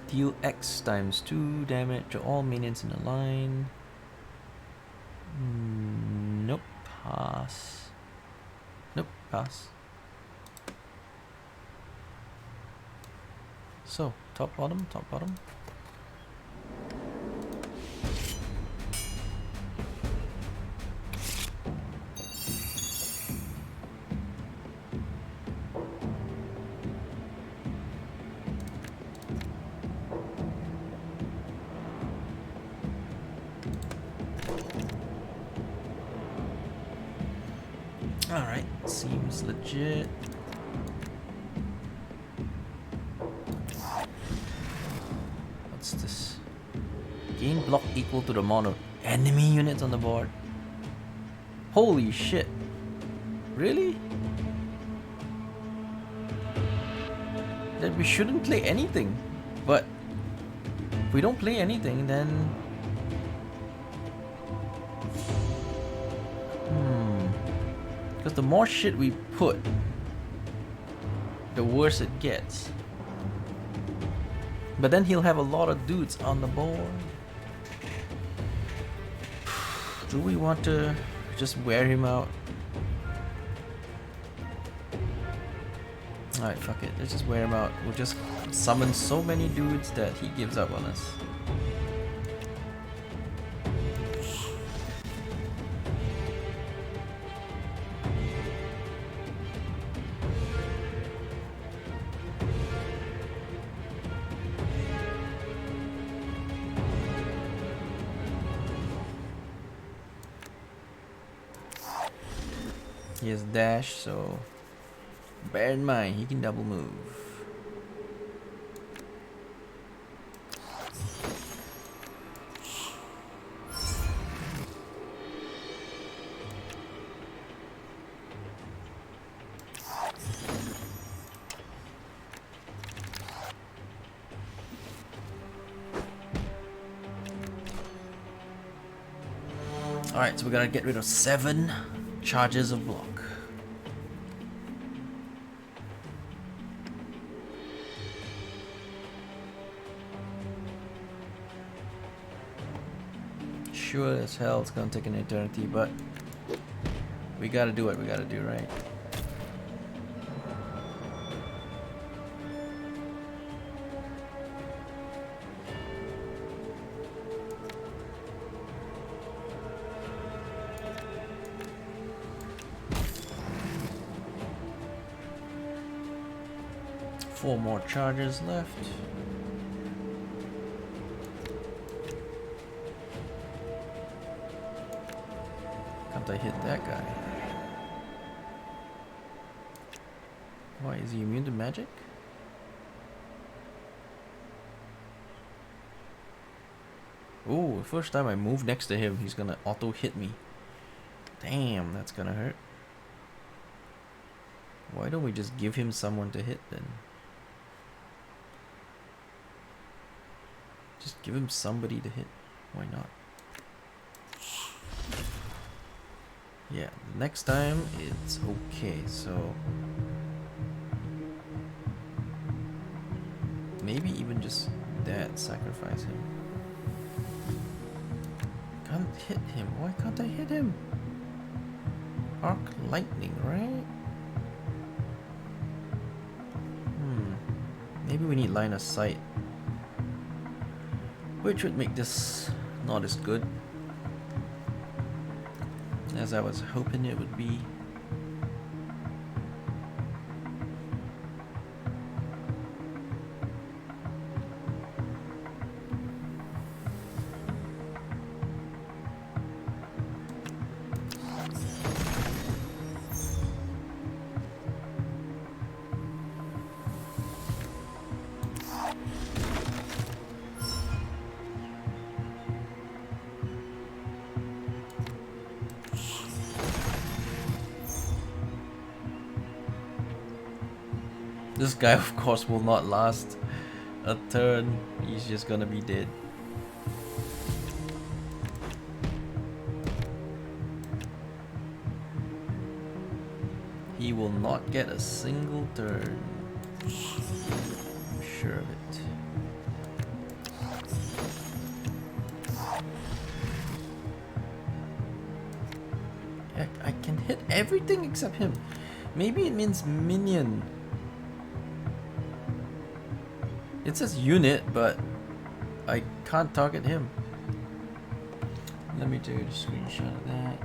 Deal X times 2 damage to all minions in a line. Nope. Pass. Nope. Pass. So, top, bottom, top, bottom. Alright, seems legit. What's this? Gain block equal to the amount of enemy units on the board. Holy shit. Really? Then we shouldn't play anything. But if we don't play anything, then because the more shit we put, the worse it gets. But then he'll have a lot of dudes on the board. Do we want to just wear him out? Alright, fuck it. Let's just wear him out. We'll just summon so many dudes that he gives up on us. He has dash, so bear in mind he can double move. Alright, so we gotta get rid of 7 charges of block. Sure as hell it's gonna take an eternity, but we gotta do what we gotta do, right? Four more charges left. Can't I hit that guy? Why, is he immune to magic? Ooh, first time I move next to him, he's gonna auto hit me. Damn, that's gonna hurt. Why don't we just give him someone to hit then? Just give him somebody to hit. Why not? Yeah, next time it's okay, so maybe even just that, sacrifice him. Can't hit him. Why can't I hit him? Arc lightning, right? Maybe we need line of sight, which would make this not as good as I was hoping it would be. This guy, of course, will not last a turn. He's just gonna be dead. He will not get a single turn. I'm sure of it. I can hit everything except him. Maybe it means minion. It says unit, but I can't target him. Let me do a screenshot of that.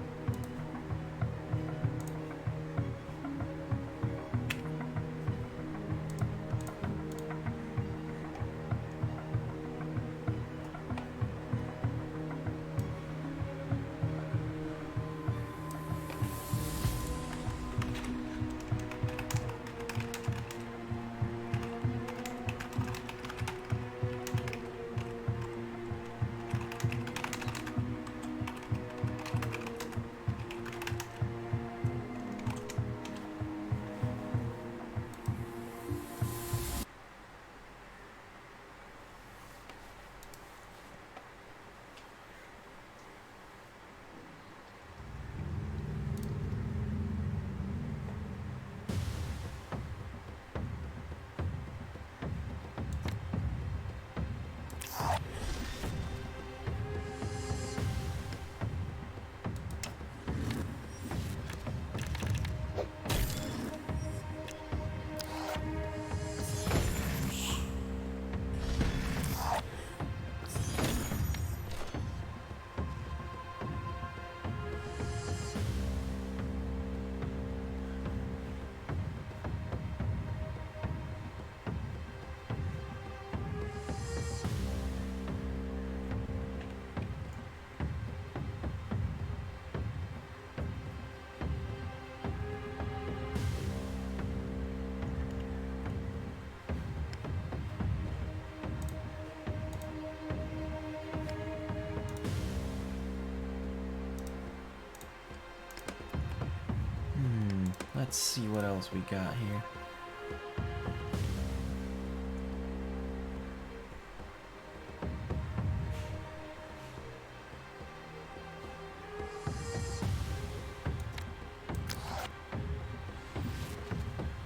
Let's see what else we got here.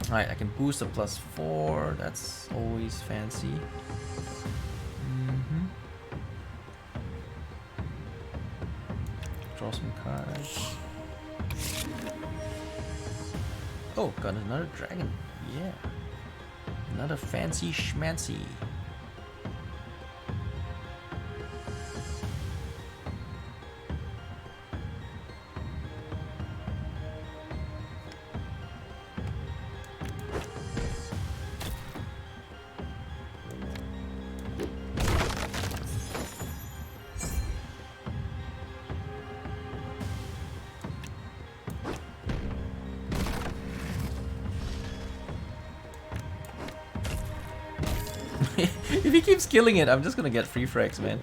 Alright, I can boost a +4. That's always fancy. Draw some cards. Oh, got another dragon. Yeah. Another fancy schmancy. If he keeps killing it, I'm just gonna get free frags, man.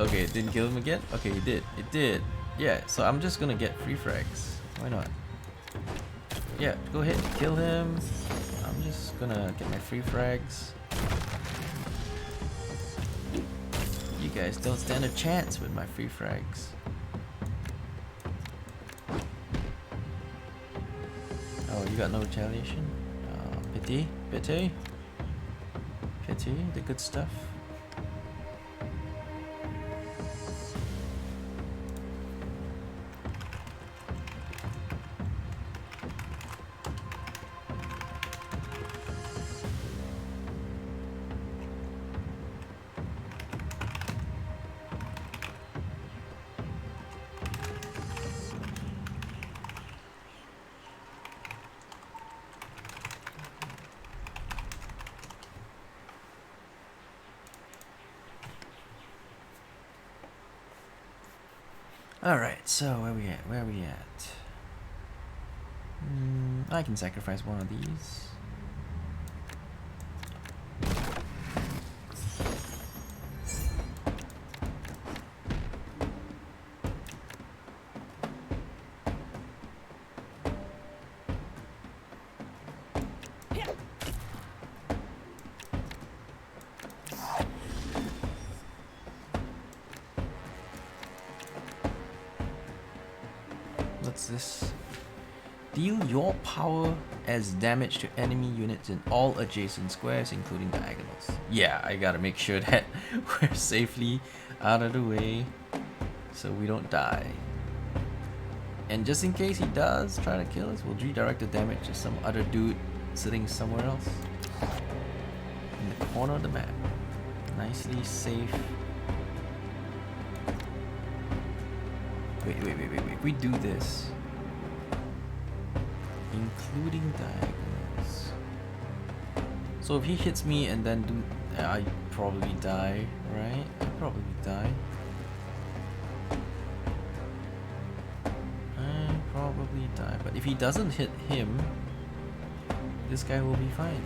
Okay, it didn't kill him again? Okay, it did. It did. Yeah, so I'm just gonna get free frags. Why not? Yeah, go ahead and kill him. I'm just gonna get my free frags. You guys don't stand a chance with my free frags. Oh, you got no retaliation? Pity? Pity? Pity? The good stuff? Alright, so where we at? Where are we at? I can sacrifice one of these. What's this? Deal your power as damage to enemy units in all adjacent squares, including diagonals. Yeah, I gotta make sure that we're safely out of the way so we don't die. And just in case he does try to kill us, we'll redirect the damage to some other dude sitting somewhere else in the corner of the map. Nicely safe. Wait. If we do this, including diagonals. So if he hits me and then I probably die, right? I probably die. I probably die. But if he doesn't hit him, this guy will be fine.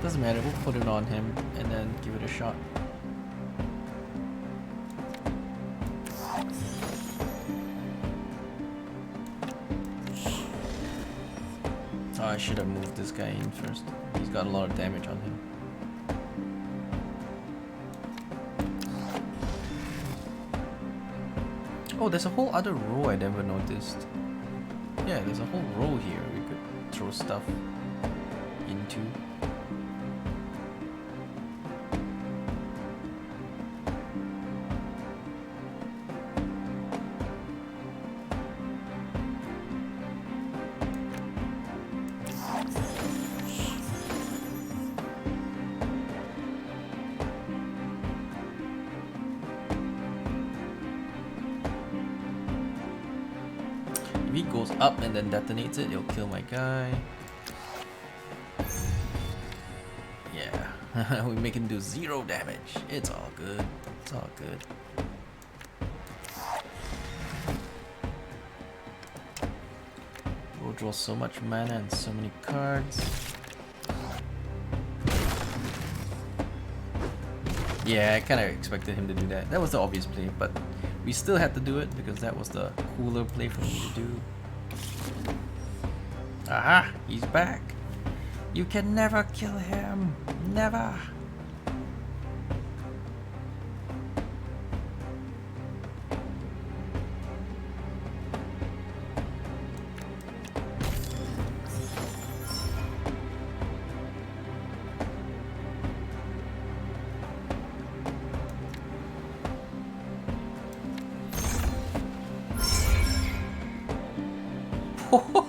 Doesn't matter, we'll put it on him and then give it a shot. Oh, I should have moved this guy in first. He's got a lot of damage on him. Oh, there's a whole other row I never noticed. Yeah, there's a whole row here we could throw stuff into. If he goes up and then detonates it, it'll kill my guy. Yeah, we make him do 0 damage. It's all good. It's all good. We'll draw so much mana and so many cards. Yeah, I kind of expected him to do that. That was the obvious play, but we still had to do it because that was the cooler play for me to do. Aha! He's back! You can never kill him! Never!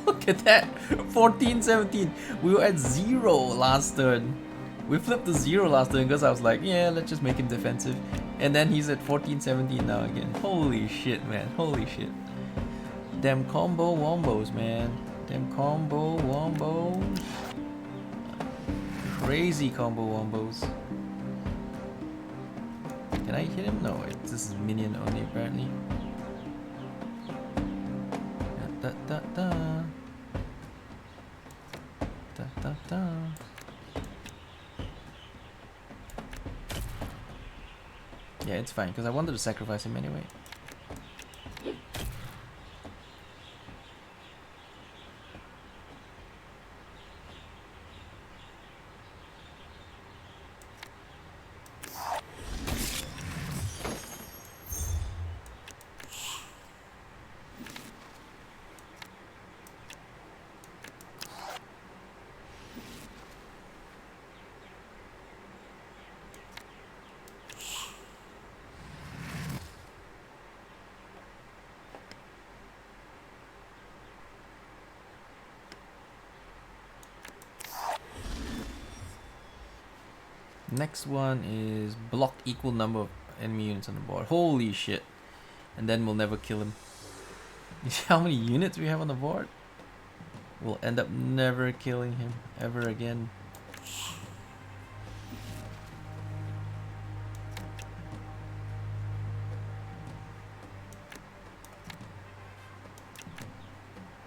Look at that! 14-17! We were at 0 last turn. We flipped to 0 last turn because I was like, yeah, let's just make him defensive. And then he's at 14-17 now again. Holy shit, man. Holy shit. Them combo wombos, man. Them combo wombos. Crazy combo wombos. Can I hit him? No, this is minion only apparently. Da da da. Da da da. Yeah, it's fine because I wanted to sacrifice him anyway. Next one is block equal number of enemy units on the board. Holy shit. And then we'll never kill him. You see how many units we have on the board? We'll end up never killing him ever again.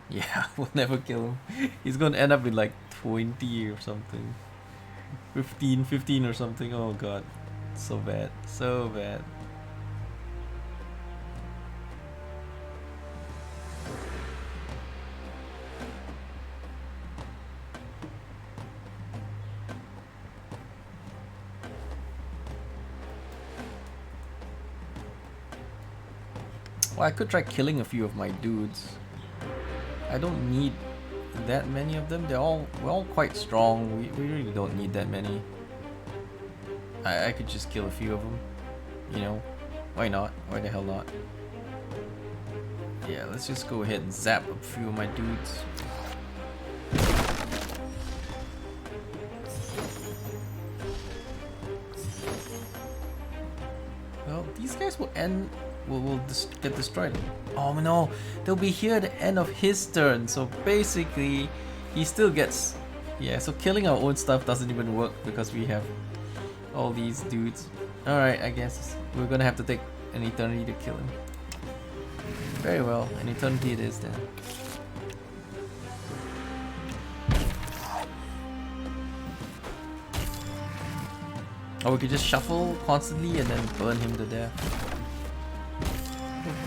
Yeah, we'll never kill him. He's gonna end up with like 20 or something. 15 or something. Oh god. So bad. So bad. Well, I could try killing a few of my dudes. I don't need that many of them. We're all quite strong. We really don't need that many. I could just kill a few of them. You know, why not? Why the hell not? Yeah, let's just go ahead and zap a few of my dudes. Well, these guys will end. Will get destroyed. Oh no, they'll be here at the end of his turn. So basically, he still gets. Yeah, so killing our own stuff doesn't even work because we have all these dudes. Alright, I guess we're gonna have to take an eternity to kill him. Very well, an eternity it is then. Or we could just shuffle constantly and then burn him to death.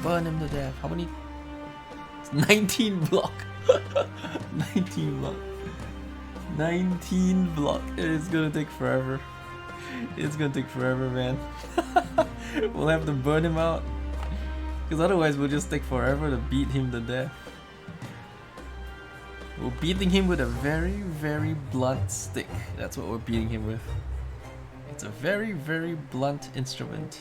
Burn him to death. How many? It's 19 block. 19 block. 19 block. It's gonna take forever. It's gonna take forever, man. We'll have to burn him out. Because otherwise we'll just take forever to beat him to death. We're beating him with a very, very blunt stick. That's what we're beating him with. It's a very, very blunt instrument.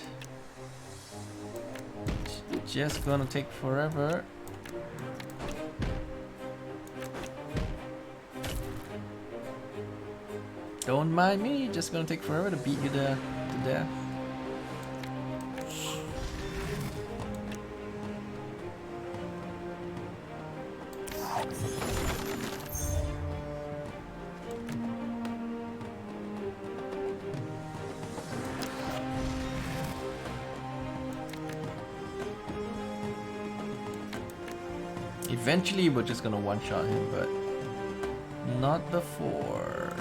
Just gonna take forever. Don't mind me, just gonna take forever to beat you to death. It Eventually we're just gonna one-shot him, but not before.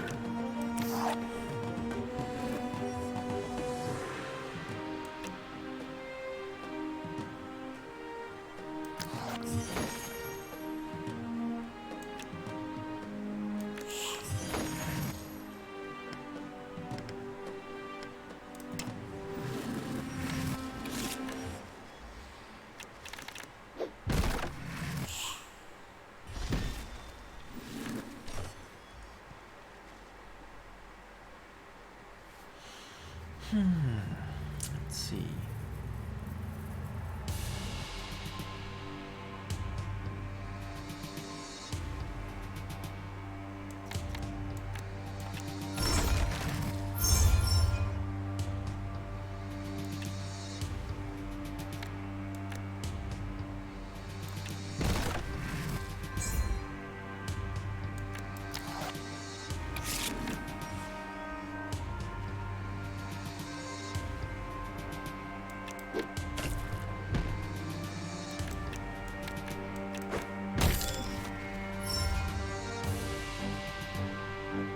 Let's see.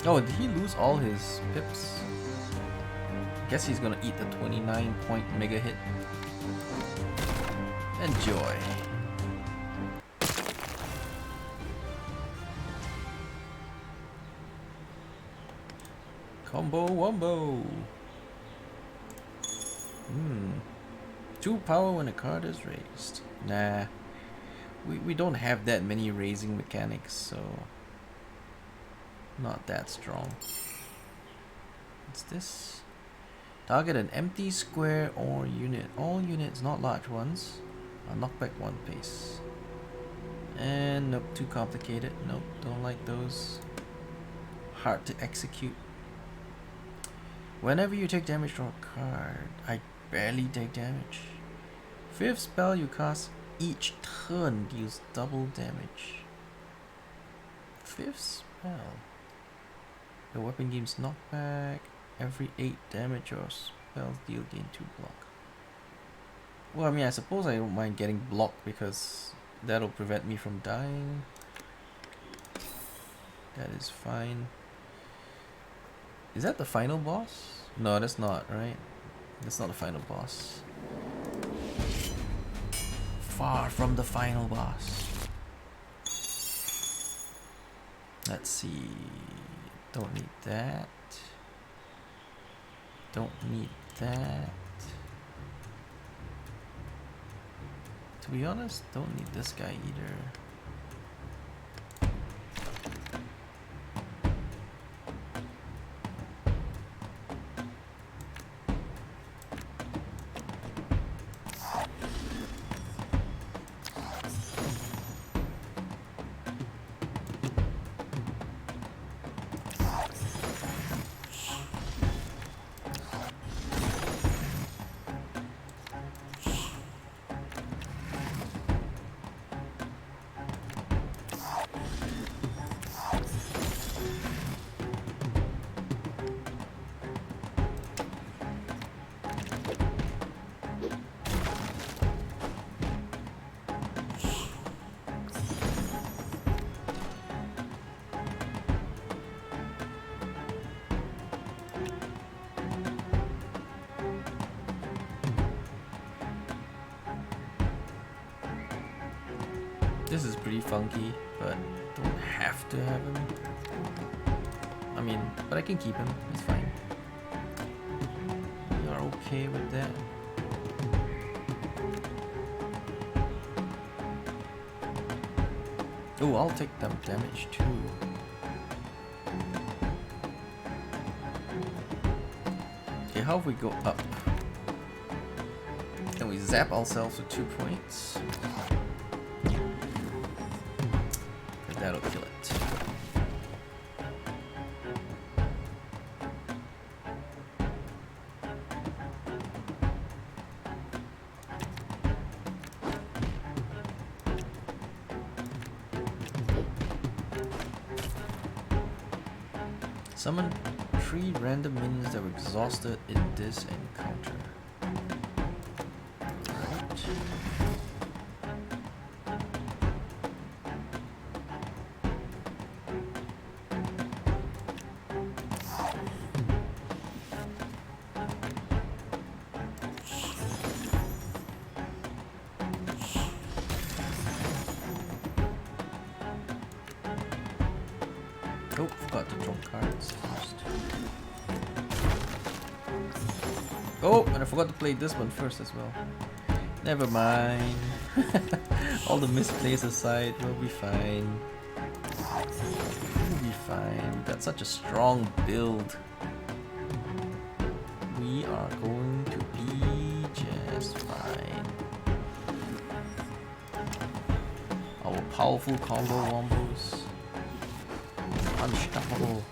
Oh, did he lose all his pips? Guess he's gonna eat the 29-point mega hit. Enjoy. Combo wombo. 2 power when a card is raised. Nah. We don't have that many raising mechanics, so not that strong. What's this? Target an empty square or unit. All units, not large ones, are knocked back 1 pace. And nope, too complicated. Nope, don't like those. Hard to execute. Whenever you take damage from a card, I barely take damage. 5th spell you cast each turn deals double damage. 5th spell. The weapon gains knockback. Every 8 damage or spells deal gain 2 block. Well, I mean, I suppose I don't mind getting blocked because that'll prevent me from dying. That is fine. Is that the final boss? No, that's not, right? That's not the final boss. Far from the final boss. Let's see. Don't need that. Don't need that. To be honest, don't need this guy either. This is pretty funky, but don't have to have him. I mean, but I can keep him. It's fine. You're okay with that? Oh, I'll take them damage too. Okay, how if we go up? And we zap ourselves with 2 points. That'll kill it. Summon 3 random minions that were exhausted in this encounter. Right. forgot to draw cards first. Oh, and I forgot to play this one first as well. Never mind. All the misplays aside, we'll be fine. We'll be fine. That's such a strong build. We are going to be just fine. Our powerful combo wombos. Unstoppable.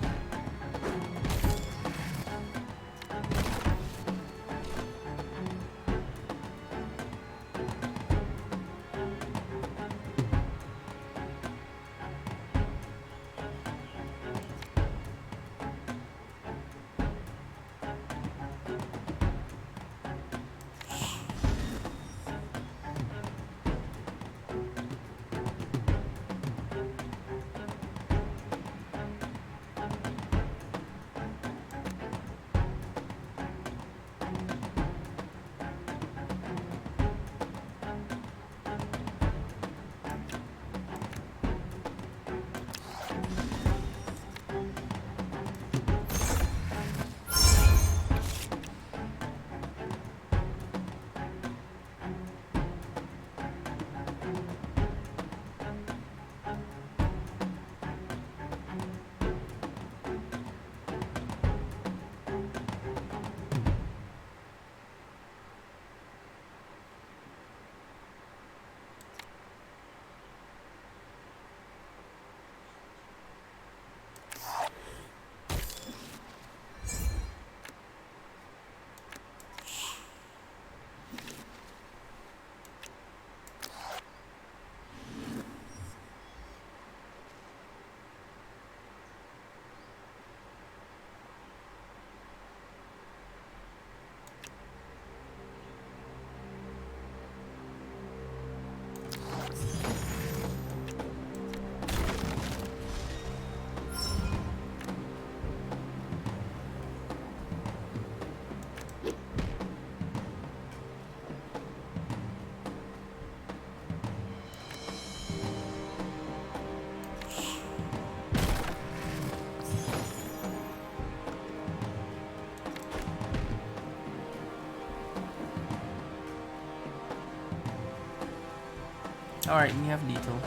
Alright, we have lethal.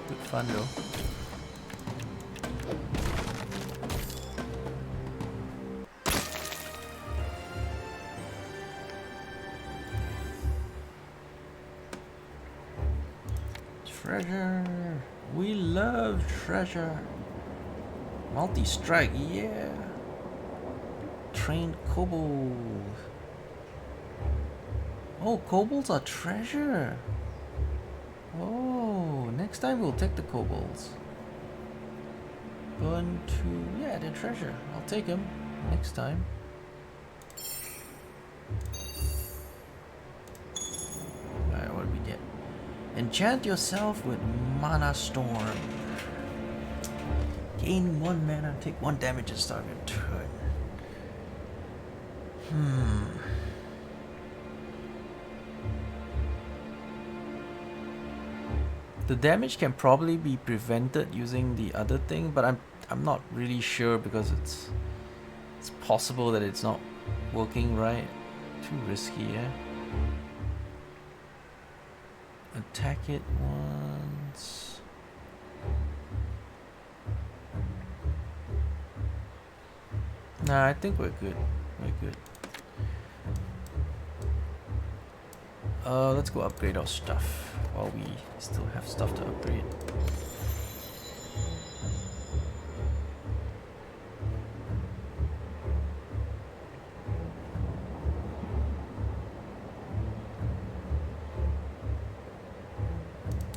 Good fun though. Treasure! We love treasure! Multi-strike, yeah! Trained kobold. Oh, kobolds are treasure! Oh, next time we'll take the kobolds. 1, 2, yeah, they're treasure. I'll take them next time. Alright, what do we get? Enchant yourself with Mana Storm. Gain 1 mana, take 1 damage at the start of your turn. The damage can probably be prevented using the other thing, but I'm not really sure because it's possible that it's not working right. Too risky, yeah. Attack it once. Nah, I think we're good. We're good. Let's go upgrade our stuff while we still have stuff to upgrade.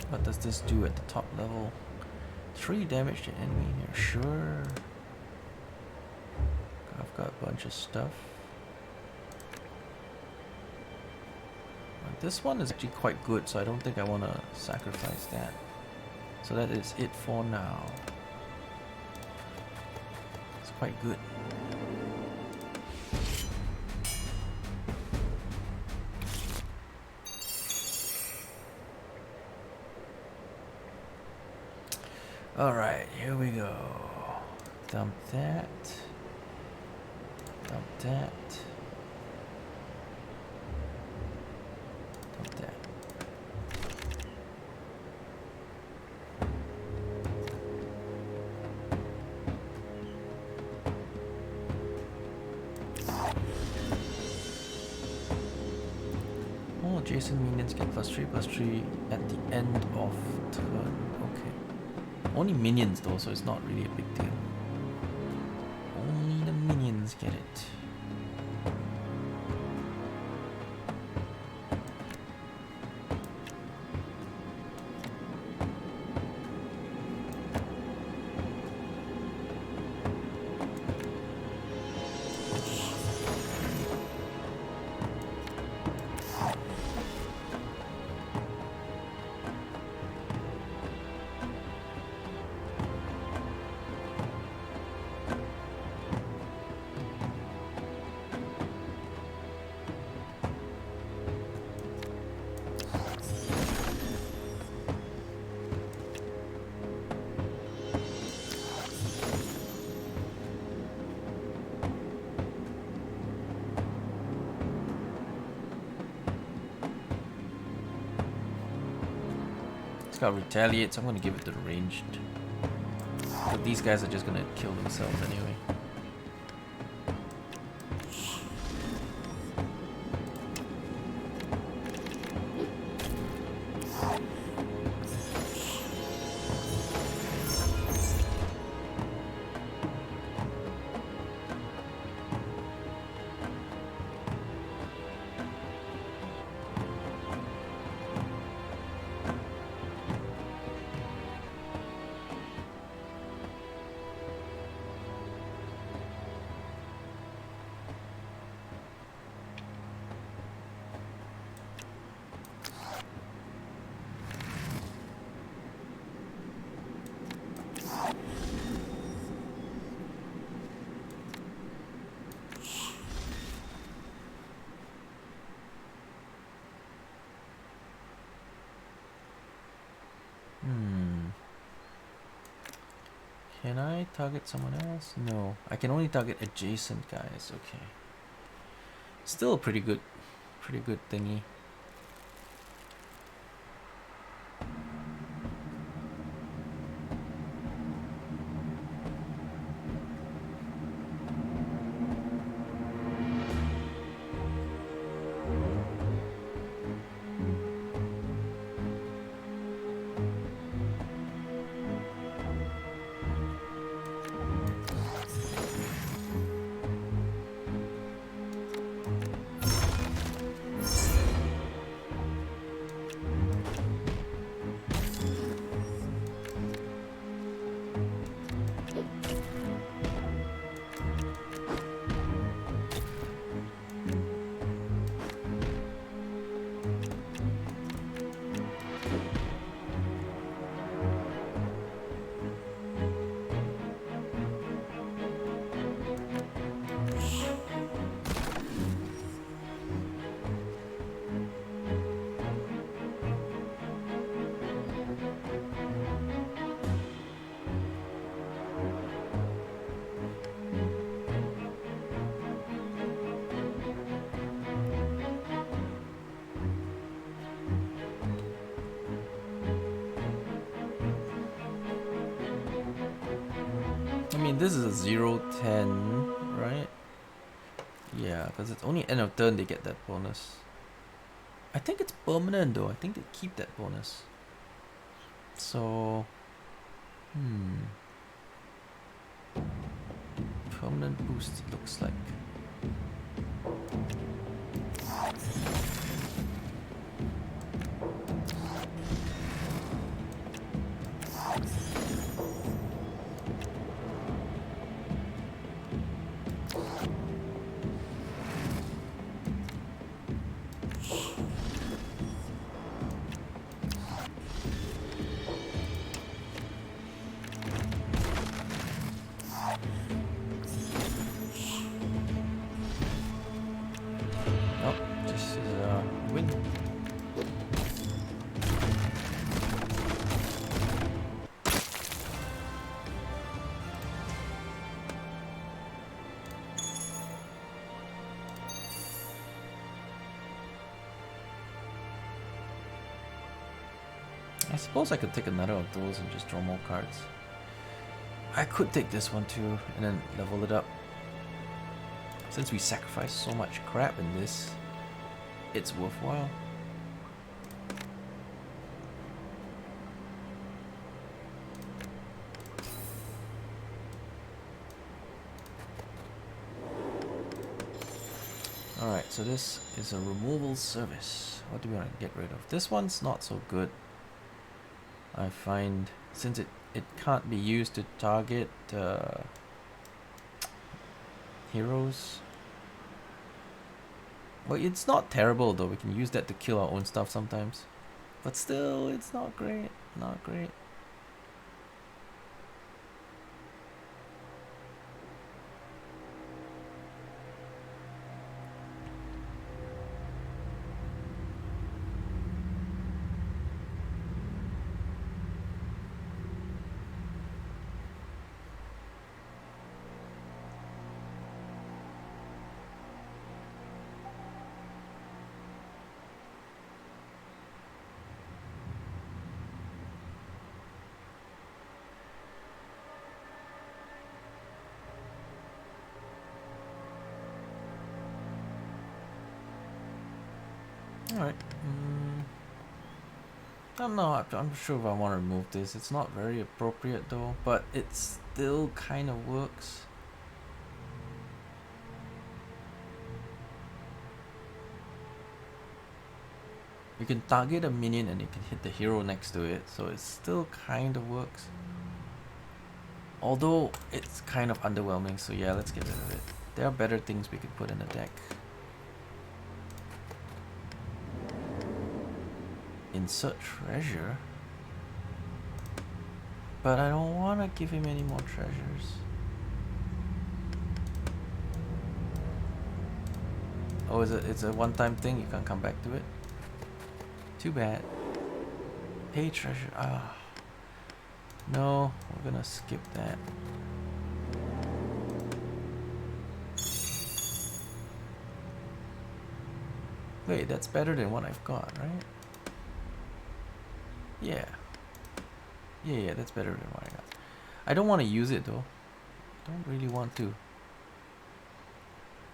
What does this do at the top level? 3 damage to enemy here, sure. I've got a bunch of stuff. This one is actually quite good, so I don't think I want to sacrifice that. So that is it for now. It's quite good. Alright, here we go. Dump that. Dump that. Dump that. All adjacent minions get +3/+3 at the end of turn. Okay. Only minions though, so it's not really a big deal. Only the minions get it. Got retaliate, so I'm gonna give it the ranged. But these guys are just gonna kill themselves anyway. Can I target someone else? No. I can only target adjacent guys. Okay. Still a pretty good thingy. I mean, this is a 0-10, right? Yeah, because it's only end of turn they get that bonus. I think it's permanent though. I think they keep that bonus. So, permanent boost it looks like. suppose I could take another of those and just draw more cards. I could take this one too and then level it up. Since we sacrifice so much crap in this, it's worthwhile. Alright, so this is a removal service. What do we want to get rid of? This one's not so good. I find, since it can't be used to target heroes. Well, it's not terrible though. We can use that to kill our own stuff sometimes. But still, it's not great. Not great. Alright. I don't know. I'm sure if I want to remove this. It's not very appropriate though, but it still kind of works. You can target a minion and you can hit the hero next to it, so it still kind of works. Although it's kind of underwhelming, so yeah, let's get rid of it. There are better things we could put in the deck. Insert treasure, but I don't want to give him any more treasures. Oh, it's a one-time thing, you can't come back to it? Too bad. Pay treasure. Ah, no, we're gonna skip that. Wait, that's better than what I've got, right? Yeah. Yeah, that's better than what I got. I don't want to use it though. Don't really want to.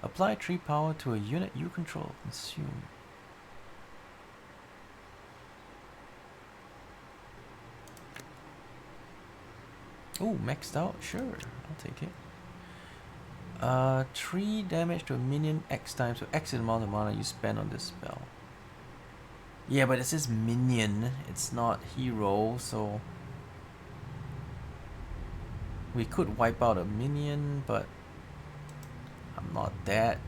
Apply 3 power to a unit you control. Consume. Oh, maxed out? Sure, I'll take it. 3 damage to a minion X times, so X is the amount of mana you spend on this spell. Yeah, but it says minion, it's not hero, so we could wipe out a minion, but I'm not that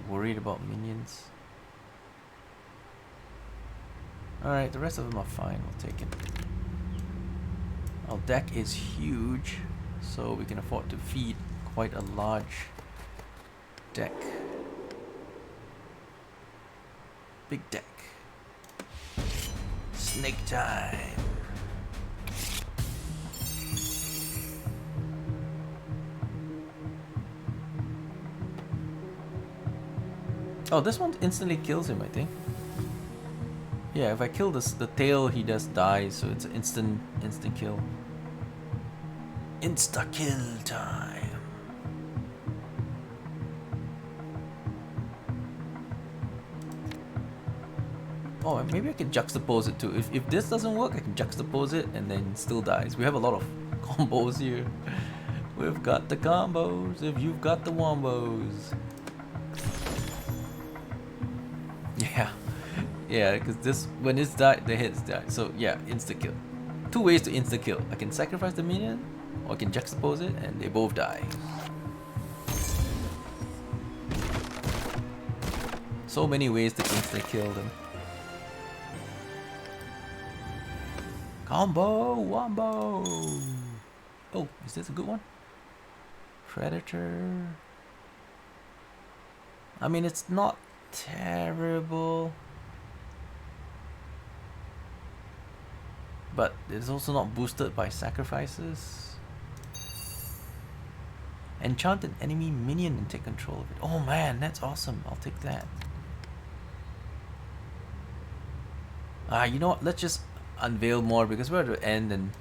worried about minions. Alright, the rest of them are fine, we'll take it. Our deck is huge, so we can afford to feed quite a large deck. Big deck. Snake time. Oh, this one instantly kills him, I think. Yeah, if I kill the tail, he just dies, so it's an instant kill. Insta kill time. Oh, and maybe I can juxtapose it too. If this doesn't work, I can juxtapose it and then still dies. We have a lot of combos here. We've got the combos if you've got the wombos. Yeah. Yeah, because this, when it's died, the hits die. So yeah, insta kill. 2 ways to insta kill. I can sacrifice the minion, or I can juxtapose it and they both die. So many ways to insta kill them. Combo wombo. Oh, is this a good one? Predator. I mean, it's not terrible, but it's also not boosted by sacrifices. Enchant an enemy minion and take control of it. Oh man, that's awesome. I'll take that. You know what? Let's just unveil more because we're at the end and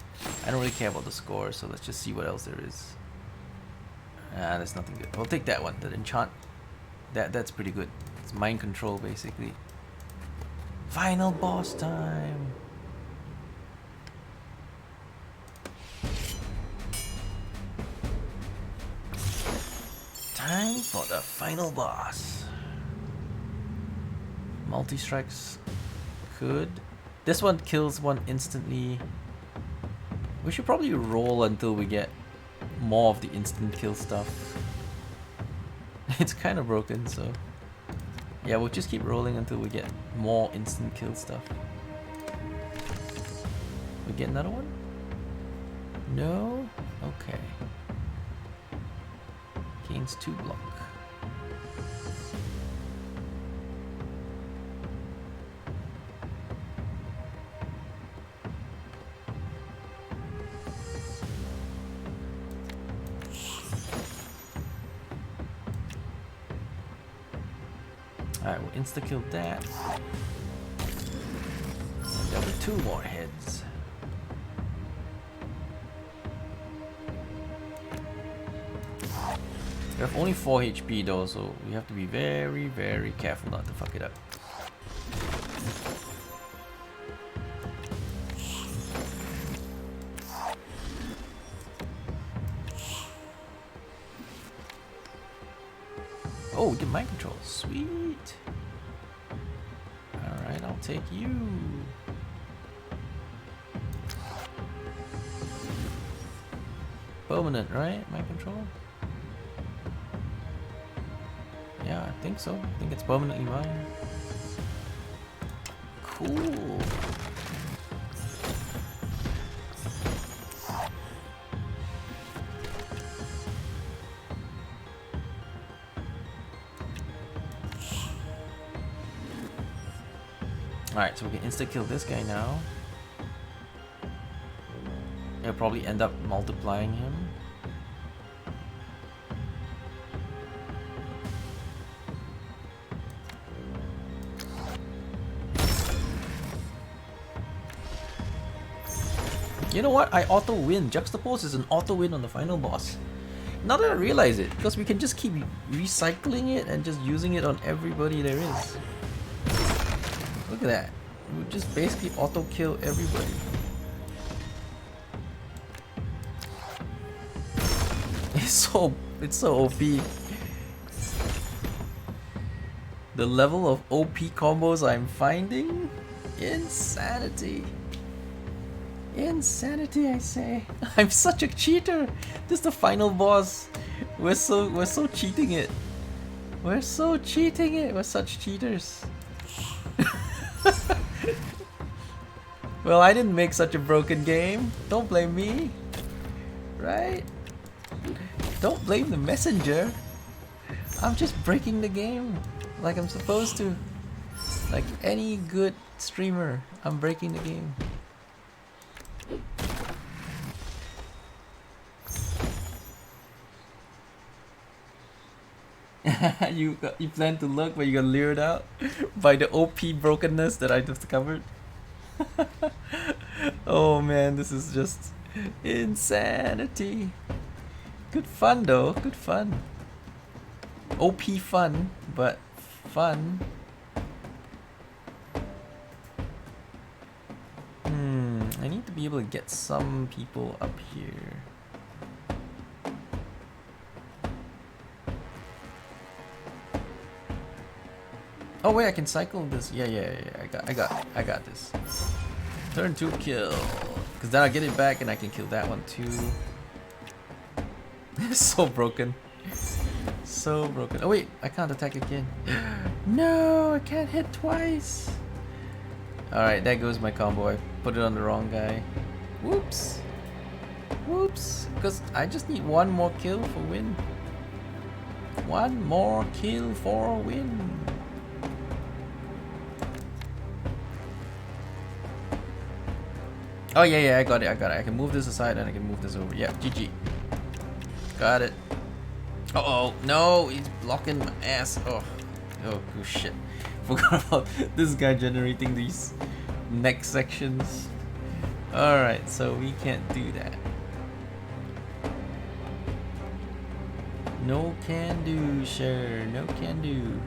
I don't really care about the score, so let's just see what else there is. Ah, there's nothing good. We'll take that one, the enchant. That's pretty good. It's mind control basically. Final boss time. Time for the final boss. Multi-strikes could. This one kills one instantly. We should probably roll until we get more of the instant kill stuff. It's kind of broken, so yeah, we'll just keep rolling until we get more instant kill stuff. We get another one? No? Okay. Kaen's 2 block. Alright, we'll insta-kill that. And there'll be 2 more heads. We have only 4 HP though, so we have to be very, very careful not to fuck it up. Oh, get mind control. Sweet. Alright, I'll take you. Permanent, right? Mind control? Yeah, I think so. I think it's permanently mine. Cool. Alright, so we can insta-kill this guy now. It'll probably end up multiplying him. You know what? I auto win. Juxtapose is an auto win on the final boss. Now that I realize it, because we can just keep recycling it and just using it on everybody there is. Look at that. We just basically auto kill everybody. It's so OP. The level of OP combos I'm finding? Insanity. Insanity, I say. I'm such a cheater. This is the final boss. We're so cheating it. We're so cheating it. We're such cheaters. Well, I didn't make such a broken game. Don't blame me. Right? Don't blame the messenger. I'm just breaking the game like I'm supposed to. Like any good streamer, I'm breaking the game. you plan to look, but you got lured out by the OP brokenness that I discovered. Oh man, this is just insanity. Good fun though, good fun. OP fun, but fun. I need to be able to get some people up here. Oh wait, I can cycle this. Yeah. I got this. Turn 2 kill. Cause then I get it back and I can kill that one too. So broken. So broken. Oh wait, I can't attack again. No, I can't hit twice. Alright, there goes my combo. I put it on the wrong guy. Whoops. Whoops. Because I just need one more kill for win. One more kill for win. Oh yeah, I got it. I can move this aside and I can move this over. Yeah, GG. Got it. Uh-oh, no, he's blocking my ass. Oh shit. Forgot about this guy generating these next sections. Alright, so we can't do that. No can do, sure. No can do.